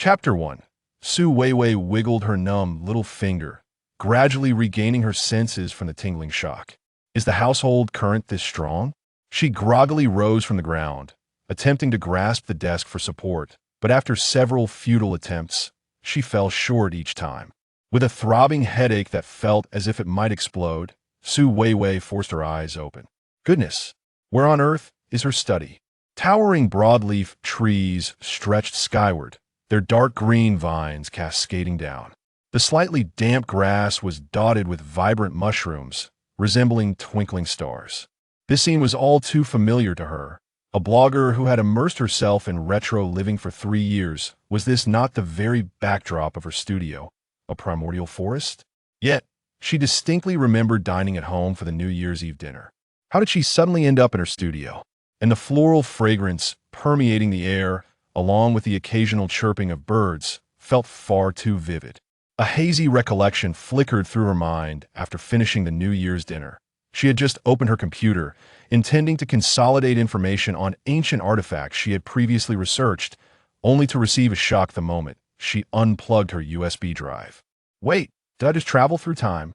Chapter 1. Su Weiwei wiggled her numb little finger, gradually regaining her senses from the tingling shock. Is the household current this strong? She groggily rose from the ground, attempting to grasp the desk for support, but after several futile attempts, she fell short each time. With a throbbing headache that felt as if it might explode, Su Weiwei forced her eyes open. Goodness, where on earth is her study? Towering broadleaf trees stretched skyward, their dark green vines cascading down. The slightly damp grass was dotted with vibrant mushrooms, resembling twinkling stars. This scene was all too familiar to her. A blogger who had immersed herself in retro living for 3 years, was this not the very backdrop of her studio, a primordial forest? Yet, she distinctly remembered dining at home for the New Year's Eve dinner. How did she suddenly end up in her studio? And the floral fragrance permeating the air, along with the occasional chirping of birds, felt far too vivid. A hazy recollection flickered through her mind after finishing the New Year's dinner. She had just opened her computer, intending to consolidate information on ancient artifacts she had previously researched, only to receive a shock the moment she unplugged her USB drive. Wait, did I just travel through time?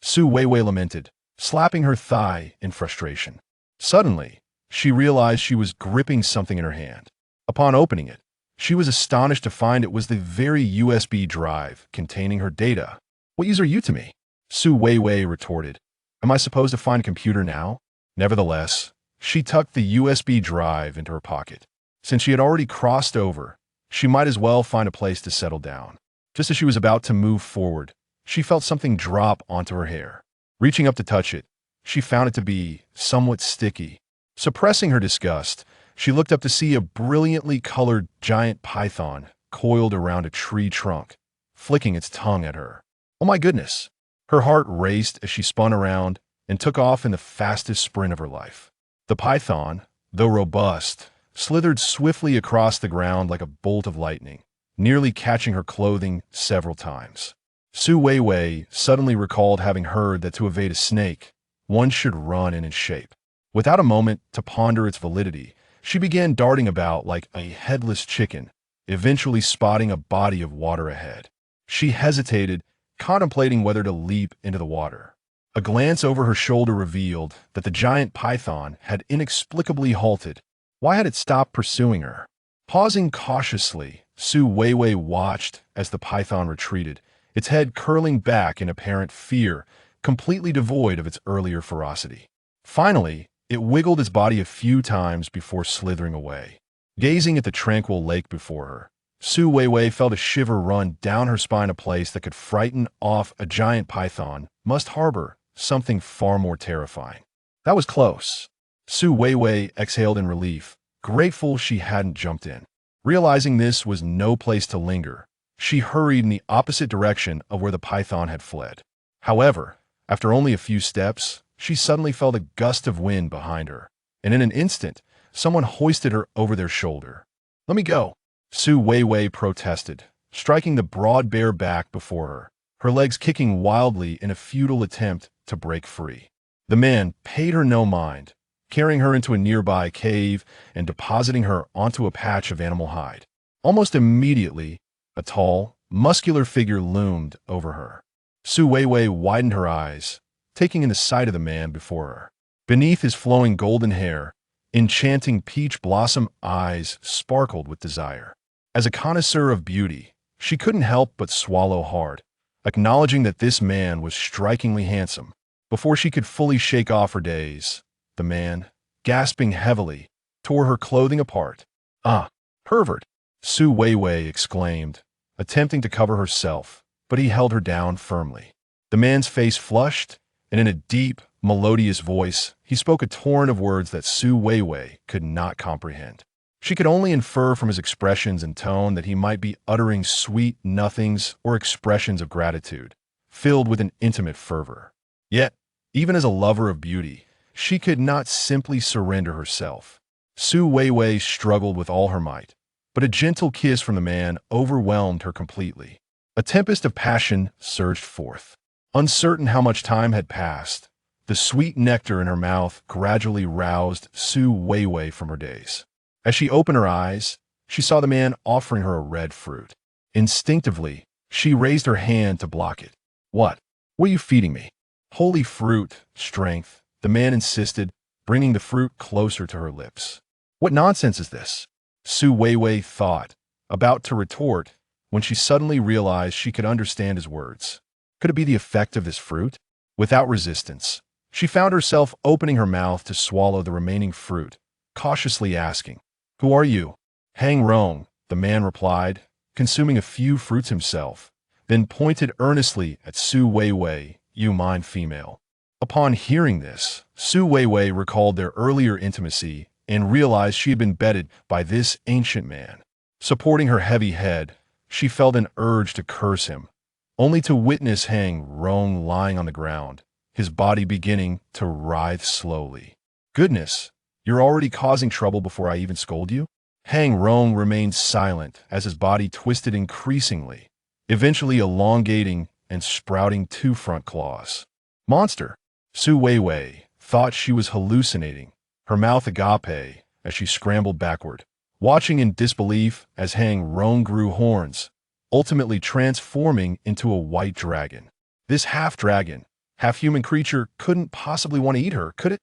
Su Weiwei lamented, slapping her thigh in frustration. Suddenly, she realized she was gripping something in her hand. Upon opening it, she was astonished to find it was the very USB drive containing her data. What use are you to me? Su Weiwei retorted. Am I supposed to find a computer now? Nevertheless, she tucked the USB drive into her pocket. Since she had already crossed over, she might as well find a place to settle down. Just as she was about to move forward, she felt something drop onto her hair. Reaching up to touch it, she found it to be somewhat sticky. Suppressing her disgust, she looked up to see a brilliantly colored giant python coiled around a tree trunk, flicking its tongue at her. Oh my goodness! Her heart raced as she spun around and took off in the fastest sprint of her life. The python, though robust, slithered swiftly across the ground like a bolt of lightning, nearly catching her clothing several times. Su Weiwei suddenly recalled having heard that to evade a snake, one should run in its shape. Without a moment to ponder its validity, she began darting about like a headless chicken, eventually spotting a body of water ahead. She hesitated, contemplating whether to leap into the water. A glance over her shoulder revealed that the giant python had inexplicably halted. Why had it stopped pursuing her? Pausing cautiously, Su Weiwei watched as the python retreated, its head curling back in apparent fear, completely devoid of its earlier ferocity. Finally, it wiggled its body a few times before slithering away. Gazing at the tranquil lake before her, Su Weiwei felt a shiver run down her spine. A place that could frighten off a giant python must harbor something far more terrifying. That was close. Su Weiwei exhaled in relief, grateful she hadn't jumped in. Realizing this was no place to linger, she hurried in the opposite direction of where the python had fled. However, after only a few steps, she suddenly felt a gust of wind behind her, and in an instant, someone hoisted her over their shoulder. Let me go, Su Weiwei protested, striking the broad bare back before her, her legs kicking wildly in a futile attempt to break free. The man paid her no mind, carrying her into a nearby cave and depositing her onto a patch of animal hide. Almost immediately, a tall, muscular figure loomed over her. Su Weiwei widened her eyes, taking in the sight of the man before her. Beneath his flowing golden hair, enchanting peach blossom eyes sparkled with desire. As a connoisseur of beauty, she couldn't help but swallow hard, acknowledging that this man was strikingly handsome. Before she could fully shake off her daze, the man, gasping heavily, tore her clothing apart. Ah, pervert! Su Weiwei exclaimed, attempting to cover herself, but he held her down firmly. The man's face flushed, and in a deep, melodious voice, he spoke a torrent of words that Su Weiwei could not comprehend. She could only infer from his expressions and tone that he might be uttering sweet nothings or expressions of gratitude, filled with an intimate fervor. Yet, even as a lover of beauty, she could not simply surrender herself. Su Weiwei struggled with all her might, but a gentle kiss from the man overwhelmed her completely. A tempest of passion surged forth. Uncertain how much time had passed, the sweet nectar in her mouth gradually roused Su Weiwei from her daze. As she opened her eyes, she saw the man offering her a red fruit. Instinctively, she raised her hand to block it. What? What are you feeding me? Holy fruit, strength, the man insisted, bringing the fruit closer to her lips. What nonsense is this? Su Weiwei thought, about to retort, when she suddenly realized she could understand his words. Could it be the effect of this fruit? Without resistance, she found herself opening her mouth to swallow the remaining fruit, cautiously asking, "Who are you?" "Hang Rong," the man replied, consuming a few fruits himself, then pointed earnestly at Su Weiwei, "You mine female." Upon hearing this, Su Weiwei recalled their earlier intimacy and realized she had been bedded by this ancient man. Supporting her heavy head, she felt an urge to curse him, only to witness Hang Rong lying on the ground, his body beginning to writhe slowly. "Goodness, you're already causing trouble before I even scold you?" Hang Rong remained silent as his body twisted increasingly, eventually elongating and sprouting two front claws. "Monster!" Su Weiwei thought she was hallucinating, her mouth agape as she scrambled backward, watching in disbelief as Hang Rong grew horns, ultimately transforming into a white dragon. This half-dragon, half-human creature couldn't possibly want to eat her, could it?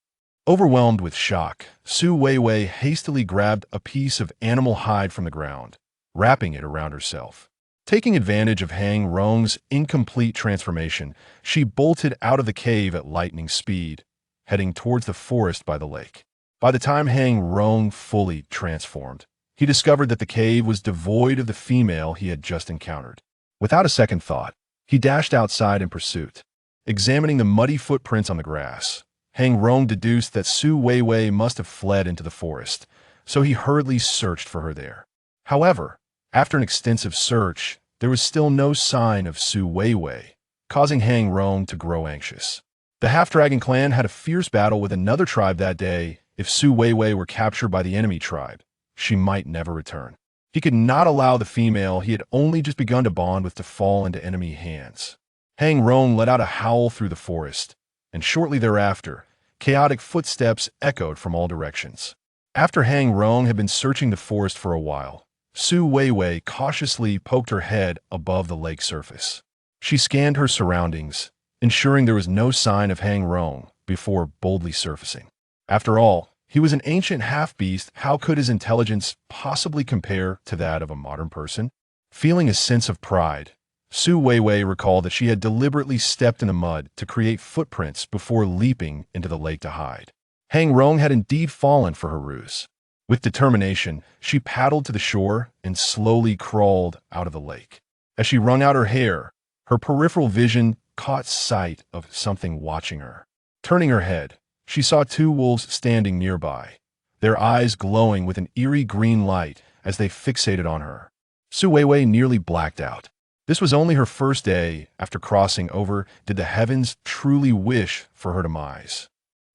Overwhelmed with shock, Su Weiwei hastily grabbed a piece of animal hide from the ground, wrapping it around herself. Taking advantage of Hang Rong's incomplete transformation, she bolted out of the cave at lightning speed, heading towards the forest by the lake. By the time Hang Rong fully transformed, he discovered that the cave was devoid of the female he had just encountered. Without a second thought, he dashed outside in pursuit. Examining the muddy footprints on the grass, Hang Rong deduced that Su Weiwei must have fled into the forest, so he hurriedly searched for her there. However, after an extensive search, there was still no sign of Su Weiwei, causing Hang Rong to grow anxious. The half-dragon clan had a fierce battle with another tribe that day. If Su Weiwei were captured by the enemy tribe, she might never return. He could not allow the female he had only just begun to bond with to fall into enemy hands. Hang Rong let out a howl through the forest, and shortly thereafter, chaotic footsteps echoed from all directions. After Hang Rong had been searching the forest for a while, Su Weiwei cautiously poked her head above the lake surface. She scanned her surroundings, ensuring there was no sign of Hang Rong before boldly surfacing. After all, he was an ancient half-beast. How could his intelligence possibly compare to that of a modern person? Feeling a sense of pride, Su Weiwei recalled that she had deliberately stepped in the mud to create footprints before leaping into the lake to hide. Hang Rong had indeed fallen for her ruse. With determination, she paddled to the shore and slowly crawled out of the lake. As she wrung out her hair, her peripheral vision caught sight of something watching her. Turning her head, she saw two wolves standing nearby, their eyes glowing with an eerie green light as they fixated on her. Su Weiwei nearly blacked out. This was only her first day after crossing over. Did the heavens truly wish for her demise?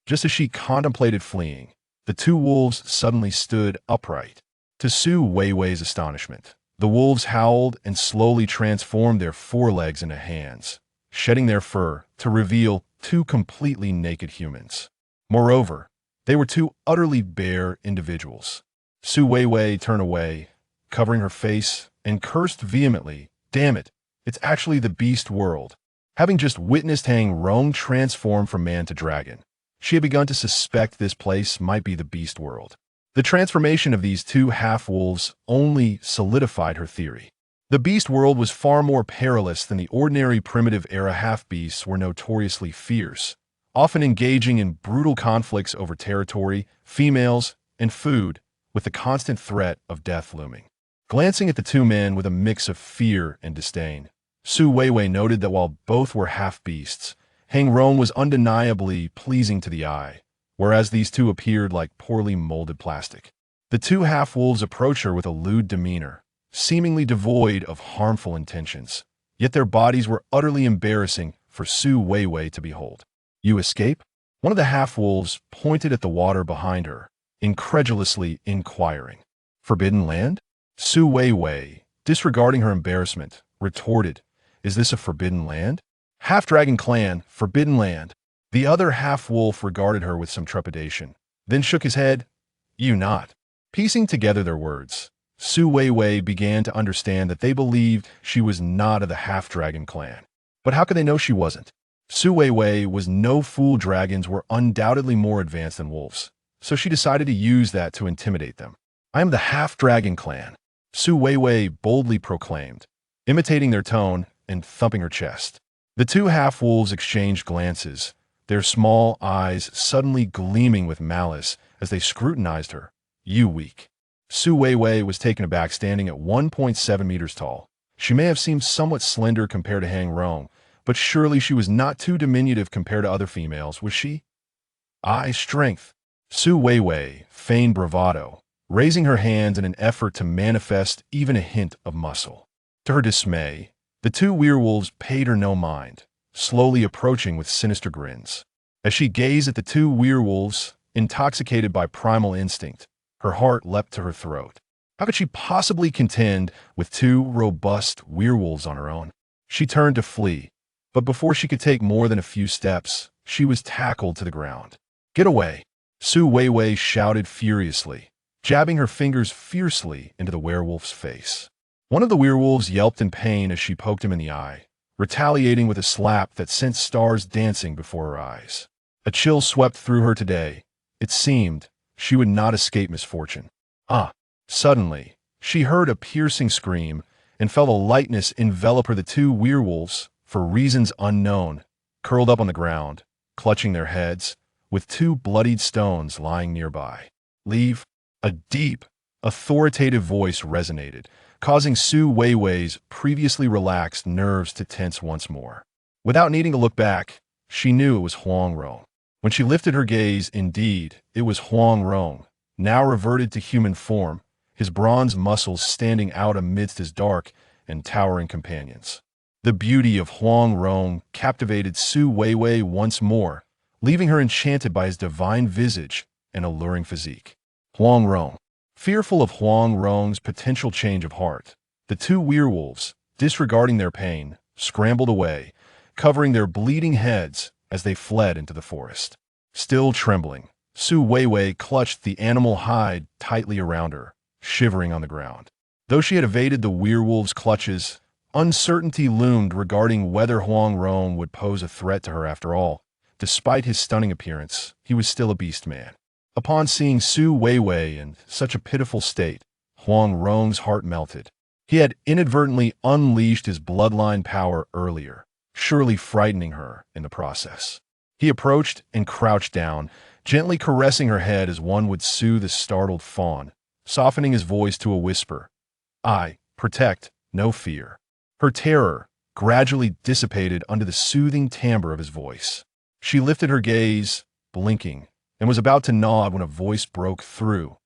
Just as she contemplated fleeing, the two wolves suddenly stood upright. To Su Weiwei's astonishment, the wolves howled and slowly transformed their forelegs into hands, shedding their fur to reveal two completely naked humans. Moreover, they were two utterly bare individuals. Su Weiwei turned away, covering her face, and cursed vehemently, "Damn it, it's actually the beast world." Having just witnessed Hang Rong transform from man to dragon, she had begun to suspect this place might be the beast world. The transformation of these two half-wolves only solidified her theory. The beast world was far more perilous than the ordinary primitive-era half-beasts were notoriously fierce, often engaging in brutal conflicts over territory, females, and food, with the constant threat of death looming. Glancing at the two men with a mix of fear and disdain, Su Weiwei noted that while both were half-beasts, Hang Rong was undeniably pleasing to the eye, whereas these two appeared like poorly molded plastic. The two half-wolves approached her with a lewd demeanor, seemingly devoid of harmful intentions, yet their bodies were utterly embarrassing for Su Weiwei to behold. "You escape?" One of the half-wolves pointed at the water behind her, incredulously inquiring. "Forbidden land?" Su Weiwei, disregarding her embarrassment, retorted, "Is this a forbidden land?" "Half-dragon clan, forbidden land." The other half-wolf regarded her with some trepidation, then shook his head. "You not." Piecing together their words, Su Weiwei began to understand that they believed she was not of the half-dragon clan. But how could they know she wasn't? Su Weiwei was no fool. Dragons were undoubtedly more advanced than wolves, so she decided to use that to intimidate them. "I am the half-dragon clan," Su Weiwei boldly proclaimed, imitating their tone and thumping her chest. The two half-wolves exchanged glances, their small eyes suddenly gleaming with malice as they scrutinized her. "You weak." Su Weiwei was taken aback, standing at 1.7 meters tall. She may have seemed somewhat slender compared to Hang Rong, but surely she was not too diminutive compared to other females, was she? Strength. Su Weiwei feigned bravado, raising her hands in an effort to manifest even a hint of muscle. To her dismay, the two werewolves paid her no mind, slowly approaching with sinister grins. As she gazed at the two werewolves, intoxicated by primal instinct, her heart leapt to her throat. How could she possibly contend with two robust werewolves on her own? She turned to flee, but before she could take more than a few steps, she was tackled to the ground. "Get away!" Su Weiwei shouted furiously, jabbing her fingers fiercely into the werewolf's face. One of the werewolves yelped in pain as she poked him in the eye, retaliating with a slap that sent stars dancing before her eyes. A chill swept through her today. It seemed she would not escape misfortune. Suddenly, she heard a piercing scream and felt a lightness envelop her. The two werewolves, for reasons unknown, curled up on the ground, clutching their heads, with two bloodied stones lying nearby. "Leave." A deep, authoritative voice resonated, causing Su Weiwei's previously relaxed nerves to tense once more. Without needing to look back, she knew it was Huang Rong. When she lifted her gaze, indeed, it was Huang Rong, now reverted to human form, his bronze muscles standing out amidst his dark and towering companions. The beauty of Huang Rong captivated Su Weiwei once more, leaving her enchanted by his divine visage and alluring physique. Huang Rong. Fearful of Huang Rong's potential change of heart, the two werewolves, disregarding their pain, scrambled away, covering their bleeding heads as they fled into the forest. Still trembling, Su Weiwei clutched the animal hide tightly around her, shivering on the ground. Though she had evaded the werewolves' clutches, uncertainty loomed regarding whether Huang Rong would pose a threat to her after all. Despite his stunning appearance, he was still a beast man. Upon seeing Su Weiwei in such a pitiful state, Huang Rong's heart melted. He had inadvertently unleashed his bloodline power earlier, surely frightening her in the process. He approached and crouched down, gently caressing her head as one would soothe a startled fawn, softening his voice to a whisper. "I protect, no fear." Her terror gradually dissipated under the soothing timbre of his voice. She lifted her gaze, blinking, and was about to nod when a voice broke through.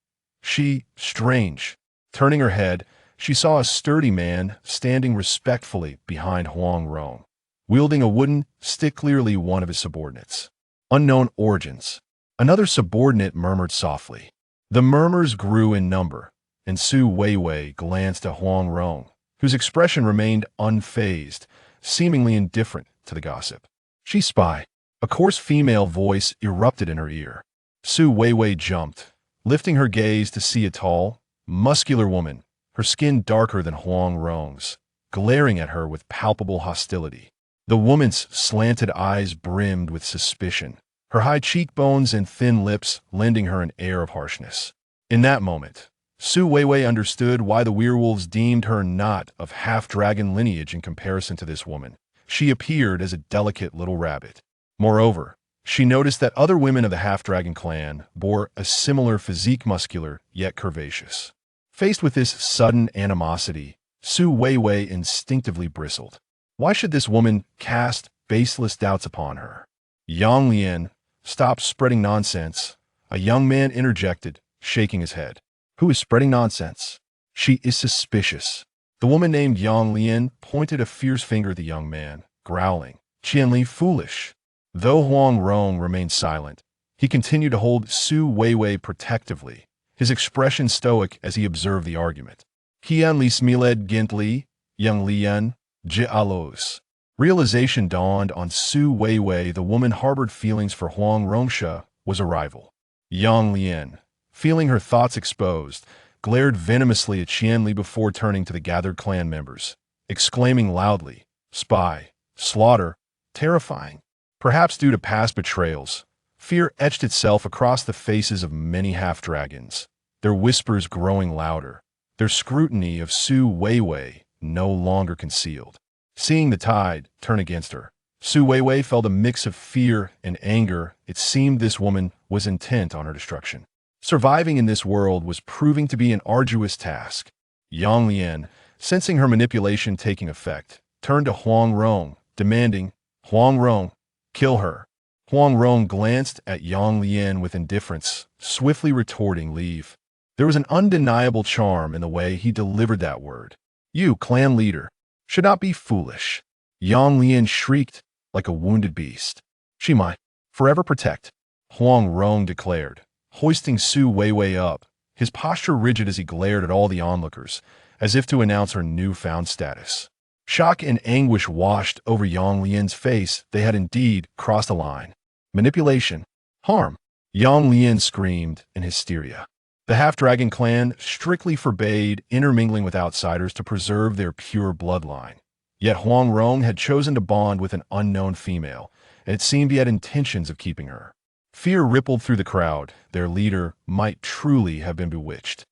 Strange. Turning her head, she saw a sturdy man standing respectfully behind Huang Rong, wielding a wooden stick, clearly one of his subordinates. "Unknown origins," another subordinate murmured softly. The murmurs grew in number, and Su Weiwei glanced at Huang Rong, whose expression remained unfazed, seemingly indifferent to the gossip. "She spy." A coarse female voice erupted in her ear. Su Weiwei jumped, lifting her gaze to see a tall, muscular woman, her skin darker than Huang Rong's, glaring at her with palpable hostility. The woman's slanted eyes brimmed with suspicion, her high cheekbones and thin lips lending her an air of harshness. In that moment, Su Weiwei understood why the werewolves deemed her not of half-dragon lineage in comparison to this woman. She appeared as a delicate little rabbit. Moreover, she noticed that other women of the half-dragon clan bore a similar physique, muscular yet curvaceous. Faced with this sudden animosity, Su Weiwei instinctively bristled. Why should this woman cast baseless doubts upon her? "Yang Lian, stop spreading nonsense," a young man interjected, shaking his head. "Who is spreading nonsense?" "She is suspicious." The woman named Yang Lian pointed a fierce finger at the young man, growling, "Qianli, foolish." Though Huang Rong remained silent, he continued to hold Su Weiwei protectively, his expression stoic as he observed the argument. "Qianli smiled gently, Yang Lian, jialos." Realization dawned on Su Weiwei. The woman harbored feelings for Huang Rongsha was a rival. Yang Lian, feeling her thoughts exposed, glared venomously at Qianli before turning to the gathered clan members, exclaiming loudly, "Spy, slaughter, terrifying." Perhaps due to past betrayals, fear etched itself across the faces of many half-dragons, their whispers growing louder, their scrutiny of Su Weiwei no longer concealed. Seeing the tide turn against her, Su Weiwei felt a mix of fear and anger. It seemed this woman was intent on her destruction. Surviving in this world was proving to be an arduous task. Yang Lian, sensing her manipulation taking effect, turned to Huang Rong, demanding, "Huang Rong, kill her." Huang Rong glanced at Yang Lian with indifference, swiftly retorting, "Leave." There was an undeniable charm in the way he delivered that word. "You, clan leader, should not be foolish." Yang Lian shrieked like a wounded beast. "She might forever protect," Huang Rong declared, hoisting Su Weiwei up, his posture rigid as he glared at all the onlookers, as if to announce her newfound status. Shock and anguish washed over Yang Lian's face. They had indeed crossed a line. Manipulation. Harm. Yang Lian screamed in hysteria. The half-dragon clan strictly forbade intermingling with outsiders to preserve their pure bloodline. Yet Huang Rong had chosen to bond with an unknown female, and it seemed he had intentions of keeping her. Fear rippled through the crowd. Their leader might truly have been bewitched.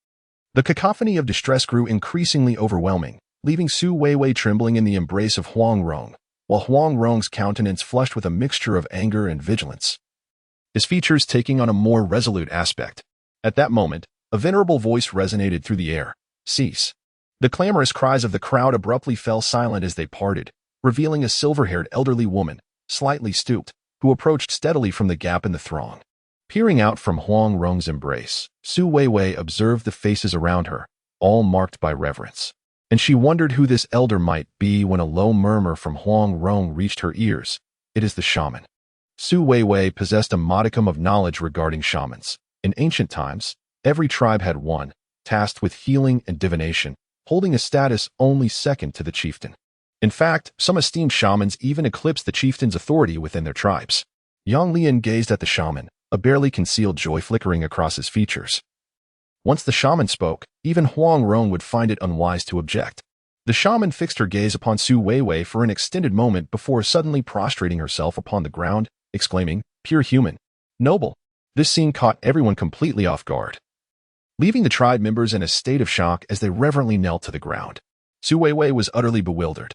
The cacophony of distress grew increasingly overwhelming, leaving Su Weiwei trembling in the embrace of Huang Rong, while Huang Rong's countenance flushed with a mixture of anger and vigilance, his features taking on a more resolute aspect. At that moment, a venerable voice resonated through the air. "Cease." The clamorous cries of the crowd abruptly fell silent as they parted, revealing a silver-haired elderly woman, slightly stooped, who approached steadily from the gap in the throng. Peering out from Huang Rong's embrace, Su Weiwei observed the faces around her, all marked by reverence. And she wondered who this elder might be when a low murmur from Huang Rong reached her ears. "It is the shaman." Su Weiwei possessed a modicum of knowledge regarding shamans. In ancient times, every tribe had one, tasked with healing and divination, holding a status only second to the chieftain. In fact, some esteemed shamans even eclipsed the chieftain's authority within their tribes. Yang Lian gazed at the shaman, a barely concealed joy flickering across his features. Once the shaman spoke, even Huang Rong would find it unwise to object. The shaman fixed her gaze upon Su Weiwei for an extended moment before suddenly prostrating herself upon the ground, exclaiming, "Pure human. Noble." This scene caught everyone completely off guard, leaving the tribe members in a state of shock as they reverently knelt to the ground. Su Weiwei was utterly bewildered.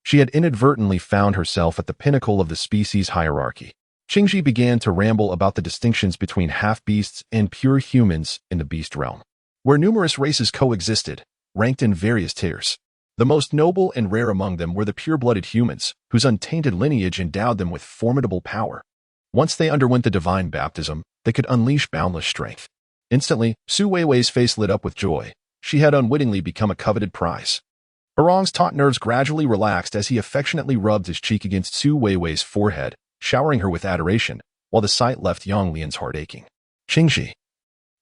She had inadvertently found herself at the pinnacle of the species hierarchy. Qingji began to ramble about the distinctions between half-beasts and pure humans in the beast realm, where numerous races coexisted, ranked in various tiers. The most noble and rare among them were the pure-blooded humans, whose untainted lineage endowed them with formidable power. Once they underwent the divine baptism, they could unleash boundless strength. Instantly, Su Weiwei's face lit up with joy. She had unwittingly become a coveted prize. Orang's taut nerves gradually relaxed as he affectionately rubbed his cheek against Su Weiwei's forehead, showering her with adoration, while the sight left Yang Lian's heart aching. "Qingji,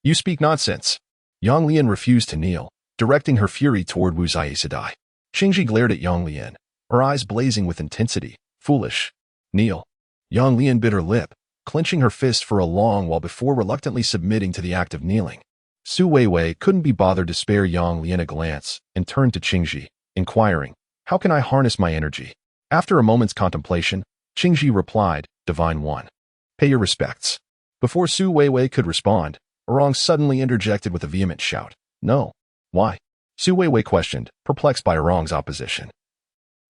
you speak nonsense." Yang Lian refused to kneel, directing her fury toward Wu Zaisadai. Qingji glared at Yang Lian, her eyes blazing with intensity. "Foolish. Kneel." Yang Lian bit her lip, clenching her fist for a long while before reluctantly submitting to the act of kneeling. Su Weiwei couldn't be bothered to spare Yang Lian a glance and turned to Qingji, inquiring, "How can I harness my energy?" After a moment's contemplation, Qingji replied, "Divine One. Pay your respects." Before Su Weiwei could respond, Orang suddenly interjected with a vehement shout. "No. Why?" Su Weiwei questioned, perplexed by Orang's opposition.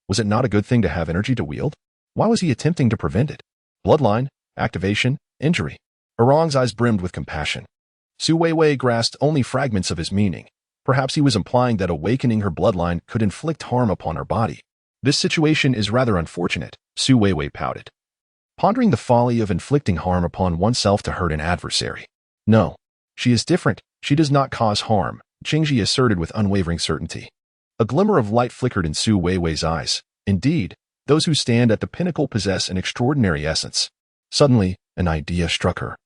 Was it not a good thing to have energy to wield? Why was he attempting to prevent it? Bloodline, activation, injury. Orang's eyes brimmed with compassion. Su Weiwei grasped only fragments of his meaning. Perhaps he was implying that awakening her bloodline could inflict harm upon her body. "This situation is rather unfortunate," Su Weiwei pouted, pondering the folly of inflicting harm upon oneself to hurt an adversary. "No, she is different. She does not cause harm," Qingji asserted with unwavering certainty. A glimmer of light flickered in Su Weiwei's eyes. Indeed, those who stand at the pinnacle possess an extraordinary essence. Suddenly, an idea struck her,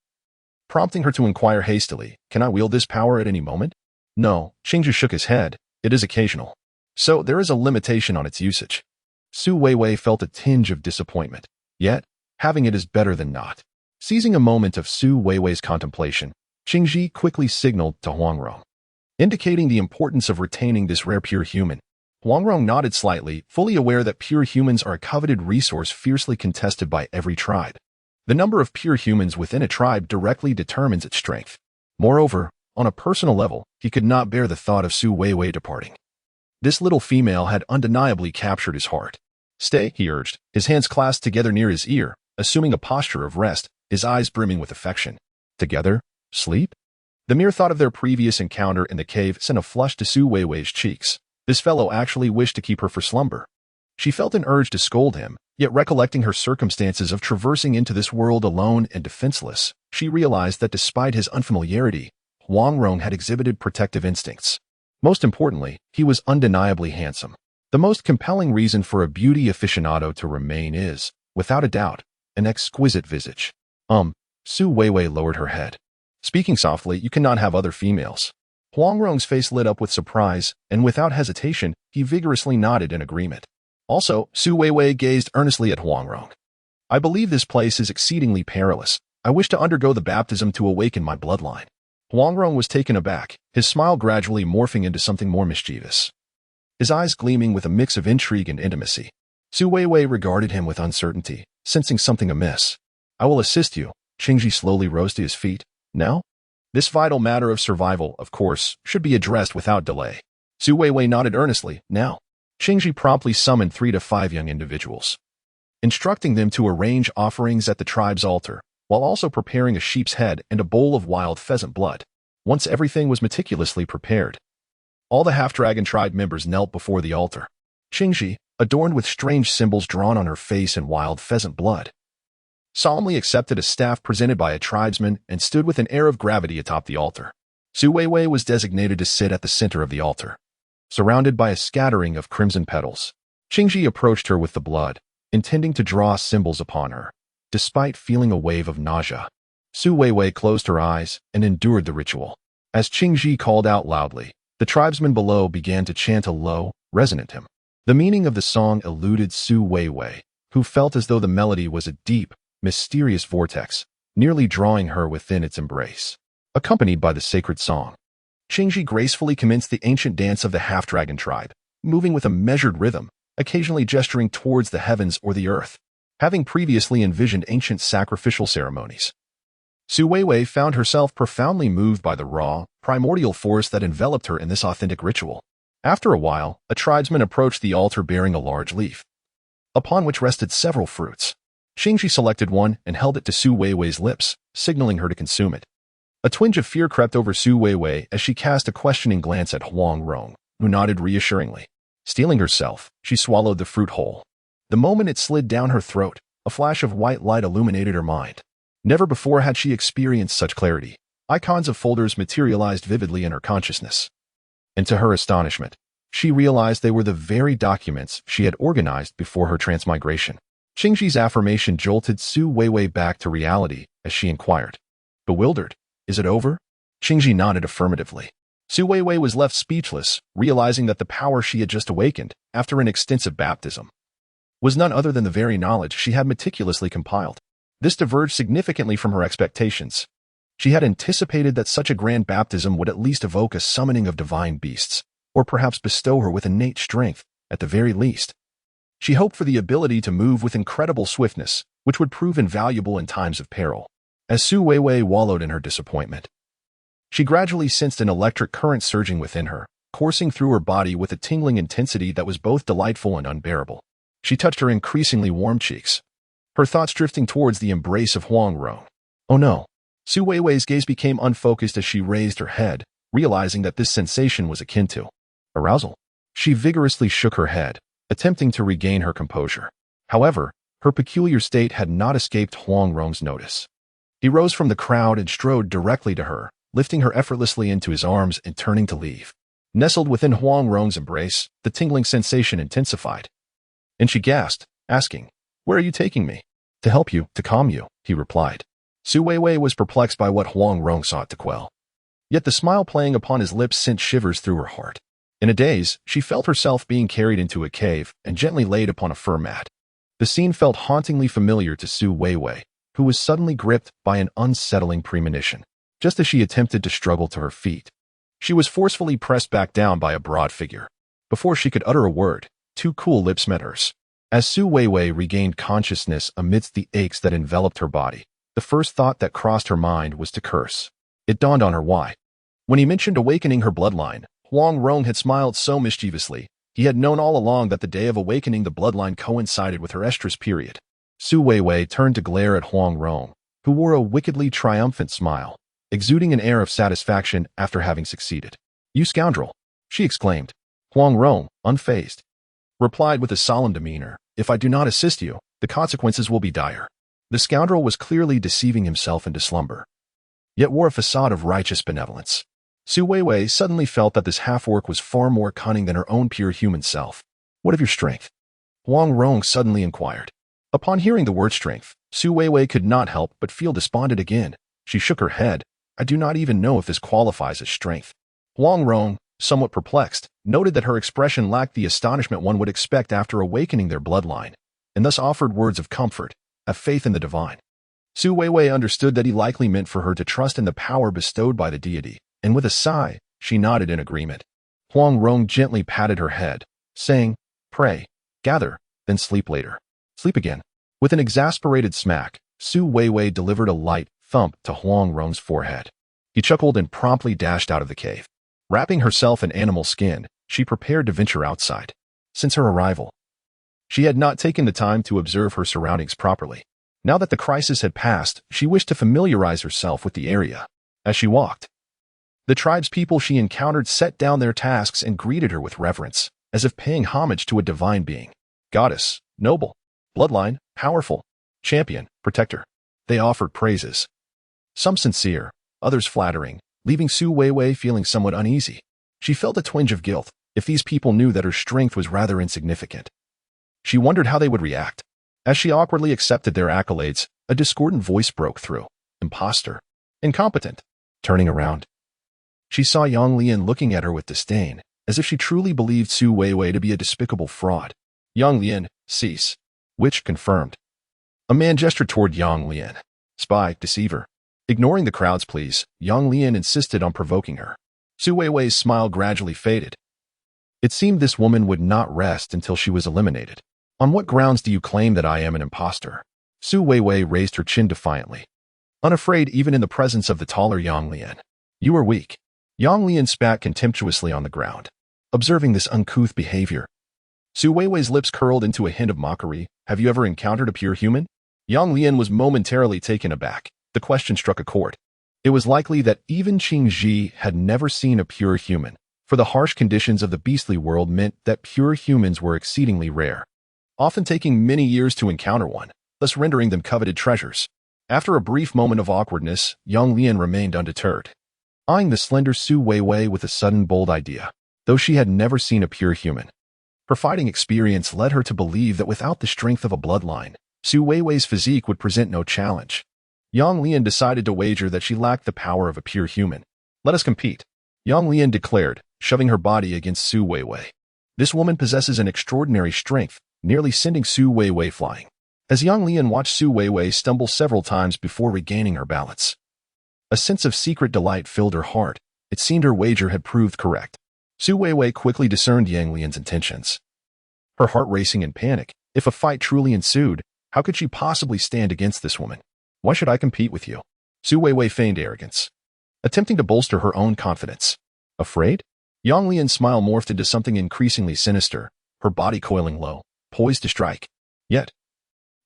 prompting her to inquire hastily, "Can I wield this power at any moment?" "No," Qingji shook his head, "it is occasional. So there is a limitation on its usage." Su Weiwei felt a tinge of disappointment. Yet, having it is better than not. Seizing a moment of Su Weiwei's contemplation, Qingji quickly signaled to Huang Rong. indicating the importance of retaining this rare pure human. Huangrong nodded slightly, fully aware that pure humans are a coveted resource fiercely contested by every tribe. The number of pure humans within a tribe directly determines its strength. Moreover, on a personal level, he could not bear the thought of Su Weiwei departing. This little female had undeniably captured his heart. "Stay," he urged, his hands clasped together near his ear, assuming a posture of rest, his eyes brimming with affection. Together? Sleep? The mere thought of their previous encounter in the cave sent a flush to Su Weiwei's cheeks. This fellow actually wished to keep her for slumber. She felt an urge to scold him, yet recollecting her circumstances of traversing into this world alone and defenseless, she realized that despite his unfamiliarity, Huangrong had exhibited protective instincts. Most importantly, he was undeniably handsome. The most compelling reason for a beauty aficionado to remain is, without a doubt, an exquisite visage. Su Weiwei lowered her head. Speaking softly, you cannot have other females. Huangrong's face lit up with surprise, and without hesitation, he vigorously nodded in agreement. Also, Su Weiwei gazed earnestly at Huangrong. I believe this place is exceedingly perilous. I wish to undergo the baptism to awaken my bloodline. Huangrong was taken aback, his smile gradually morphing into something more mischievous. His eyes gleaming with a mix of intrigue and intimacy. Su Weiwei regarded him with uncertainty, sensing something amiss. I will assist you. Qingji slowly rose to his feet. Now? This vital matter of survival, of course, should be addressed without delay. Su Weiwei nodded earnestly. Now. Qingji promptly summoned 3 to 5 young individuals, instructing them to arrange offerings at the tribe's altar, while also preparing a sheep's head and a bowl of wild pheasant blood. Once everything was meticulously prepared, all the half-dragon tribe members knelt before the altar. Qingji, adorned with strange symbols drawn on her face and wild pheasant blood, solemnly accepted a staff presented by a tribesman and stood with an air of gravity atop the altar. Su Weiwei was designated to sit at the center of the altar, surrounded by a scattering of crimson petals. Qingji approached her with the blood, intending to draw symbols upon her. Despite feeling a wave of nausea, Su Weiwei closed her eyes and endured the ritual. As Qingji called out loudly, the tribesmen below began to chant a low, resonant hymn. The meaning of the song eluded Su Weiwei, who felt as though the melody was a deep, mysterious vortex, nearly drawing her within its embrace. Accompanied by the sacred song, Qingji gracefully commenced the ancient dance of the half-dragon tribe, moving with a measured rhythm, occasionally gesturing towards the heavens or the earth. Having previously envisioned ancient sacrificial ceremonies, Su Weiwei found herself profoundly moved by the raw, primordial force that enveloped her in this authentic ritual. After a while, a tribesman approached the altar bearing a large leaf, upon which rested several fruits. Qingji selected one and held it to Su Weiwei's lips, signaling her to consume it. A twinge of fear crept over Su Weiwei as she cast a questioning glance at Huangrong, who nodded reassuringly. Steeling herself, she swallowed the fruit whole. The moment it slid down her throat, a flash of white light illuminated her mind. Never before had she experienced such clarity. Icons of folders materialized vividly in her consciousness. And to her astonishment, she realized they were the very documents she had organized before her transmigration. Qingji's affirmation jolted Su Weiwei back to reality as she inquired. Bewildered, is it over? Qingji nodded affirmatively. Su Weiwei was left speechless, realizing that the power she had just awakened, after an extensive baptism, was none other than the very knowledge she had meticulously compiled. This diverged significantly from her expectations. She had anticipated that such a grand baptism would at least evoke a summoning of divine beasts, or perhaps bestow her with innate strength, at the very least. She hoped for the ability to move with incredible swiftness, which would prove invaluable in times of peril. As Su Weiwei wallowed in her disappointment, she gradually sensed an electric current surging within her, coursing through her body with a tingling intensity that was both delightful and unbearable. She touched her increasingly warm cheeks, her thoughts drifting towards the embrace of Huangrong. Oh no! Su Weiwei's gaze became unfocused as she raised her head, realizing that this sensation was akin to arousal. She vigorously shook her head, attempting to regain her composure. However, her peculiar state had not escaped Huangrong's notice. He rose from the crowd and strode directly to her, lifting her effortlessly into his arms and turning to leave. Nestled within Huangrong's embrace, the tingling sensation intensified, and she gasped, asking, "Where are you taking me?" "To help you, to calm you," he replied. Su Weiwei was perplexed by what Huangrong sought to quell. Yet the smile playing upon his lips sent shivers through her heart. In a daze, she felt herself being carried into a cave and gently laid upon a fur mat. The scene felt hauntingly familiar to Su Weiwei, who was suddenly gripped by an unsettling premonition. Just as she attempted to struggle to her feet, She was forcefully pressed back down by a broad figure. Before she could utter a word, two cool lips met hers. As Su Weiwei regained consciousness amidst the aches that enveloped her body, the first thought that crossed her mind was to curse. It dawned on her why. When he mentioned awakening her bloodline, Huang Rong had smiled so mischievously. He had known all along that the day of awakening the bloodline coincided with her estrus period. Su Weiwei turned to glare at Huang Rong, who wore a wickedly triumphant smile, exuding an air of satisfaction after having succeeded. "You scoundrel!" she exclaimed. Huang Rong, unfazed, replied with a solemn demeanor, "If I do not assist you, the consequences will be dire." The scoundrel was clearly deceiving himself into slumber, yet wore a facade of righteous benevolence. Su Weiwei suddenly felt that this half-orc was far more cunning than her own pure human self. "What of your strength?" Huang Rong suddenly inquired. Upon hearing the word strength, Su Weiwei could not help but feel despondent again. She shook her head. "I do not even know if this qualifies as strength." Huang Rong, somewhat perplexed, noted that her expression lacked the astonishment one would expect after awakening their bloodline, and thus offered words of comfort, "Have faith in the divine." Su Weiwei understood that he likely meant for her to trust in the power bestowed by the deity, and with a sigh, she nodded in agreement. Huang Rong gently patted her head, saying, "Pray, gather, then sleep later." "Sleep again." With an exasperated smack, Su Weiwei delivered a light thump to Huang Rong's forehead. He chuckled and promptly dashed out of the cave. Wrapping herself in animal skin, she prepared to venture outside. Since her arrival, she had not taken the time to observe her surroundings properly. Now that the crisis had passed, she wished to familiarize herself with the area. As she walked, the tribespeople she encountered set down their tasks and greeted her with reverence, as if paying homage to a divine being. Goddess, noble, bloodline, powerful, champion, protector. They offered praises, some sincere, others flattering, leaving Su Weiwei feeling somewhat uneasy. She felt a twinge of guilt if these people knew that her strength was rather insignificant. She wondered how they would react. As she awkwardly accepted their accolades, a discordant voice broke through. "Imposter. Incompetent." Turning around, she saw Yang Lian looking at her with disdain, as if she truly believed Su Weiwei to be a despicable fraud. "Yang Lian, cease." Which confirmed. A man gestured toward Yang Lian. "Spy, deceiver." Ignoring the crowd's pleas, Yang Lian insisted on provoking her. Su Weiwei's smile gradually faded. It seemed this woman would not rest until she was eliminated. "On what grounds do you claim that I am an imposter?" Su Weiwei raised her chin defiantly, unafraid even in the presence of the taller Yang Lian. "You are weak." Yang Lian spat contemptuously on the ground. Observing this uncouth behavior, Su Weiwei's lips curled into a hint of mockery. "Have you ever encountered a pure human?" Yang Lian was momentarily taken aback. The question struck a chord. It was likely that even Qing Ji had never seen a pure human, for the harsh conditions of the beastly world meant that pure humans were exceedingly rare, often taking many years to encounter one, thus rendering them coveted treasures. After a brief moment of awkwardness, Yang Lian remained undeterred, eyeing the slender Su Weiwei with a sudden bold idea. Though she had never seen a pure human, her fighting experience led her to believe that without the strength of a bloodline, Su Weiwei's physique would present no challenge. Yang Lian decided to wager that she lacked the power of a pure human. "Let us compete," Yang Lian declared, shoving her body against Su Weiwei. "This woman possesses an extraordinary strength," nearly sending Su Weiwei flying. As Yang Lian watched Su Weiwei stumble several times before regaining her balance, a sense of secret delight filled her heart. It seemed her wager had proved correct. Su Weiwei quickly discerned Yang Lian's intentions, her heart racing in panic. If a fight truly ensued, how could she possibly stand against this woman? "Why should I compete with you?" Su Weiwei feigned arrogance, attempting to bolster her own confidence. "Afraid?" Yang Lian's smile morphed into something increasingly sinister, her body coiling low, poised to strike. Yet,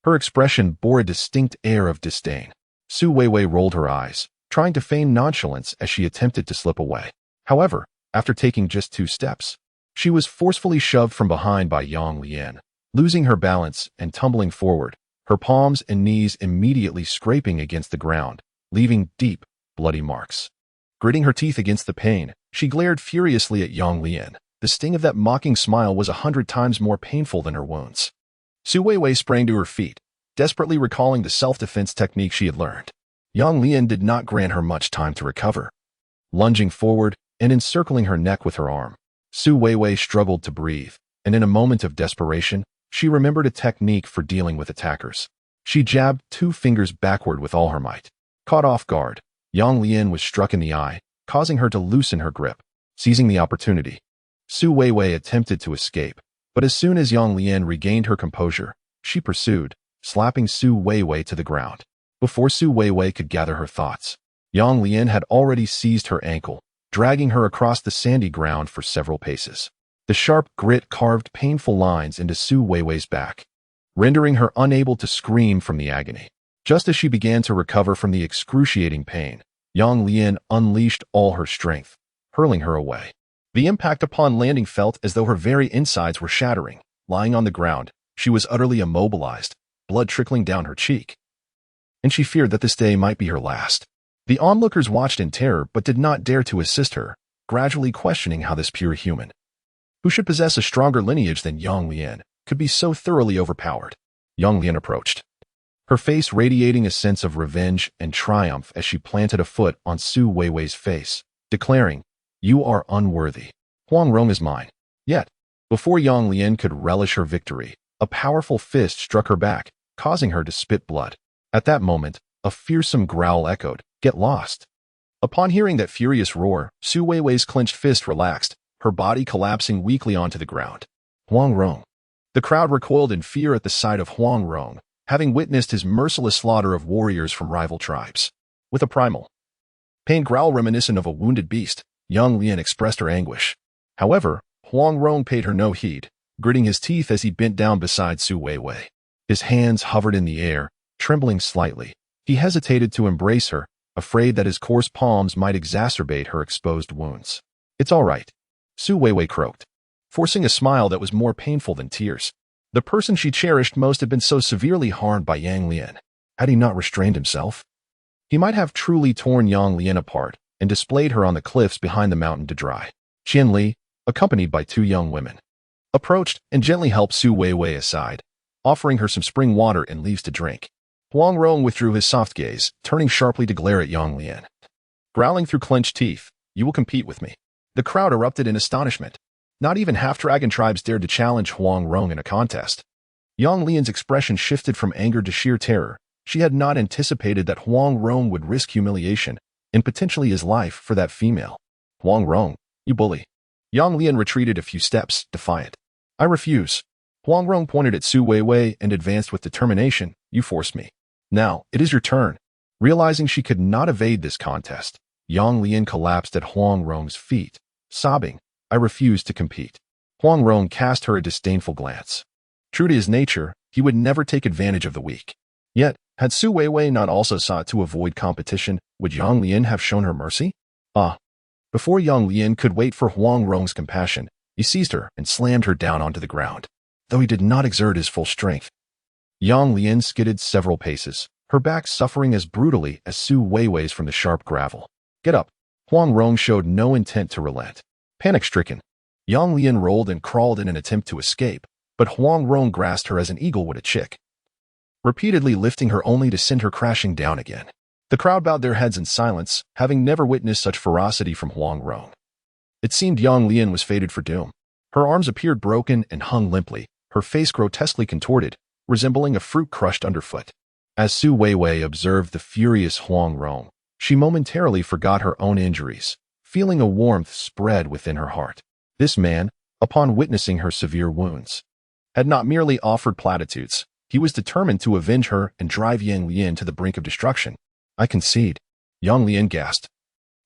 her expression bore a distinct air of disdain. Su Weiwei rolled her eyes, trying to feign nonchalance as she attempted to slip away. However, after taking just 2 steps, she was forcefully shoved from behind by Yang Lian, losing her balance and tumbling forward, her palms and knees immediately scraping against the ground, leaving deep, bloody marks. Gritting her teeth against the pain, she glared furiously at Yang Lian. The sting of that mocking smile was 100 times more painful than her wounds. Su Weiwei sprang to her feet, desperately recalling the self-defense technique she had learned. Yang Lian did not grant her much time to recover. Lunging forward and encircling her neck with her arm, Su Weiwei struggled to breathe, and in a moment of desperation, she remembered a technique for dealing with attackers. She jabbed 2 fingers backward with all her might. Caught off guard, Yang Lian was struck in the eye, causing her to loosen her grip. Seizing the opportunity, Su Weiwei attempted to escape, but as soon as Yang Lian regained her composure, she pursued, slapping Su Weiwei to the ground. Before Su Weiwei could gather her thoughts, Yang Lian had already seized her ankle, dragging her across the sandy ground for several paces. The sharp grit carved painful lines into Su Weiwei's back, rendering her unable to scream from the agony. Just as she began to recover from the excruciating pain, Yang Lian unleashed all her strength, hurling her away. The impact upon landing felt as though her very insides were shattering. Lying on the ground, she was utterly immobilized, blood trickling down her cheek. And she feared that this day might be her last. The onlookers watched in terror but did not dare to assist her, gradually questioning how this pure human, who should possess a stronger lineage than Yang Lian, could be so thoroughly overpowered. Yang Lian approached, her face radiating a sense of revenge and triumph as she planted a foot on Su Weiwei's face, declaring, "You are unworthy. Huang Rong is mine." Yet, before Yang Lian could relish her victory, a powerful fist struck her back, causing her to spit blood. At that moment, a fearsome growl echoed, "Get lost." Upon hearing that furious roar, Su Weiwei's clenched fist relaxed, her body collapsing weakly onto the ground. Huang Rong. The crowd recoiled in fear at the sight of Huang Rong, having witnessed his merciless slaughter of warriors from rival tribes. With a primal pain growl reminiscent of a wounded beast, Yang Lian expressed her anguish. However, Huang Rong paid her no heed, gritting his teeth as he bent down beside Su Weiwei. His hands hovered in the air, trembling slightly. He hesitated to embrace her, afraid that his coarse palms might exacerbate her exposed wounds. "It's all right," Su Weiwei croaked, forcing a smile that was more painful than tears. The person she cherished most had been so severely harmed by Yang Lian. Had he not restrained himself, he might have truly torn Yang Lian apart and displayed her on the cliffs behind the mountain to dry. Qian Li, accompanied by two young women, approached and gently helped Su Weiwei aside, offering her some spring water and leaves to drink. Huang Rong withdrew his soft gaze, turning sharply to glare at Yang Lian. Growling through clenched teeth, "You will compete with me." The crowd erupted in astonishment. Not even half-dragon tribes dared to challenge Huang Rong in a contest. Yang Lian's expression shifted from anger to sheer terror. She had not anticipated that Huang Rong would risk humiliation and potentially his life for that female. "Huang Rong, you bully." Yang Lian retreated a few steps, defiant. "I refuse." Huang Rong pointed at Su Weiwei and advanced with determination. "You forced me. Now, it is your turn." Realizing she could not evade this contest, Yang Lian collapsed at Huang Rong's feet, sobbing, "I refuse to compete." Huang Rong cast her a disdainful glance. True to his nature, he would never take advantage of the weak. Yet, had Su Weiwei not also sought to avoid competition, would Yang Lian have shown her mercy? Before Yang Lian could wait for Huang Rong's compassion, he seized her and slammed her down onto the ground. Though he did not exert his full strength, Yang Lian skidded several paces, her back suffering as brutally as Su Weiwei's from the sharp gravel. "Get up." Huang Rong showed no intent to relent. Panic-stricken, Yang Lian rolled and crawled in an attempt to escape, but Huang Rong grasped her as an eagle would a chick, repeatedly lifting her only to send her crashing down again. The crowd bowed their heads in silence, having never witnessed such ferocity from Huang Rong. It seemed Yang Lian was fated for doom. Her arms appeared broken and hung limply, her face grotesquely contorted, resembling a fruit crushed underfoot. As Su Weiwei observed the furious Huang Rong, she momentarily forgot her own injuries, feeling a warmth spread within her heart. This man, upon witnessing her severe wounds, had not merely offered platitudes. He was determined to avenge her and drive Yang Lian to the brink of destruction. "I concede," Yang Lian gasped,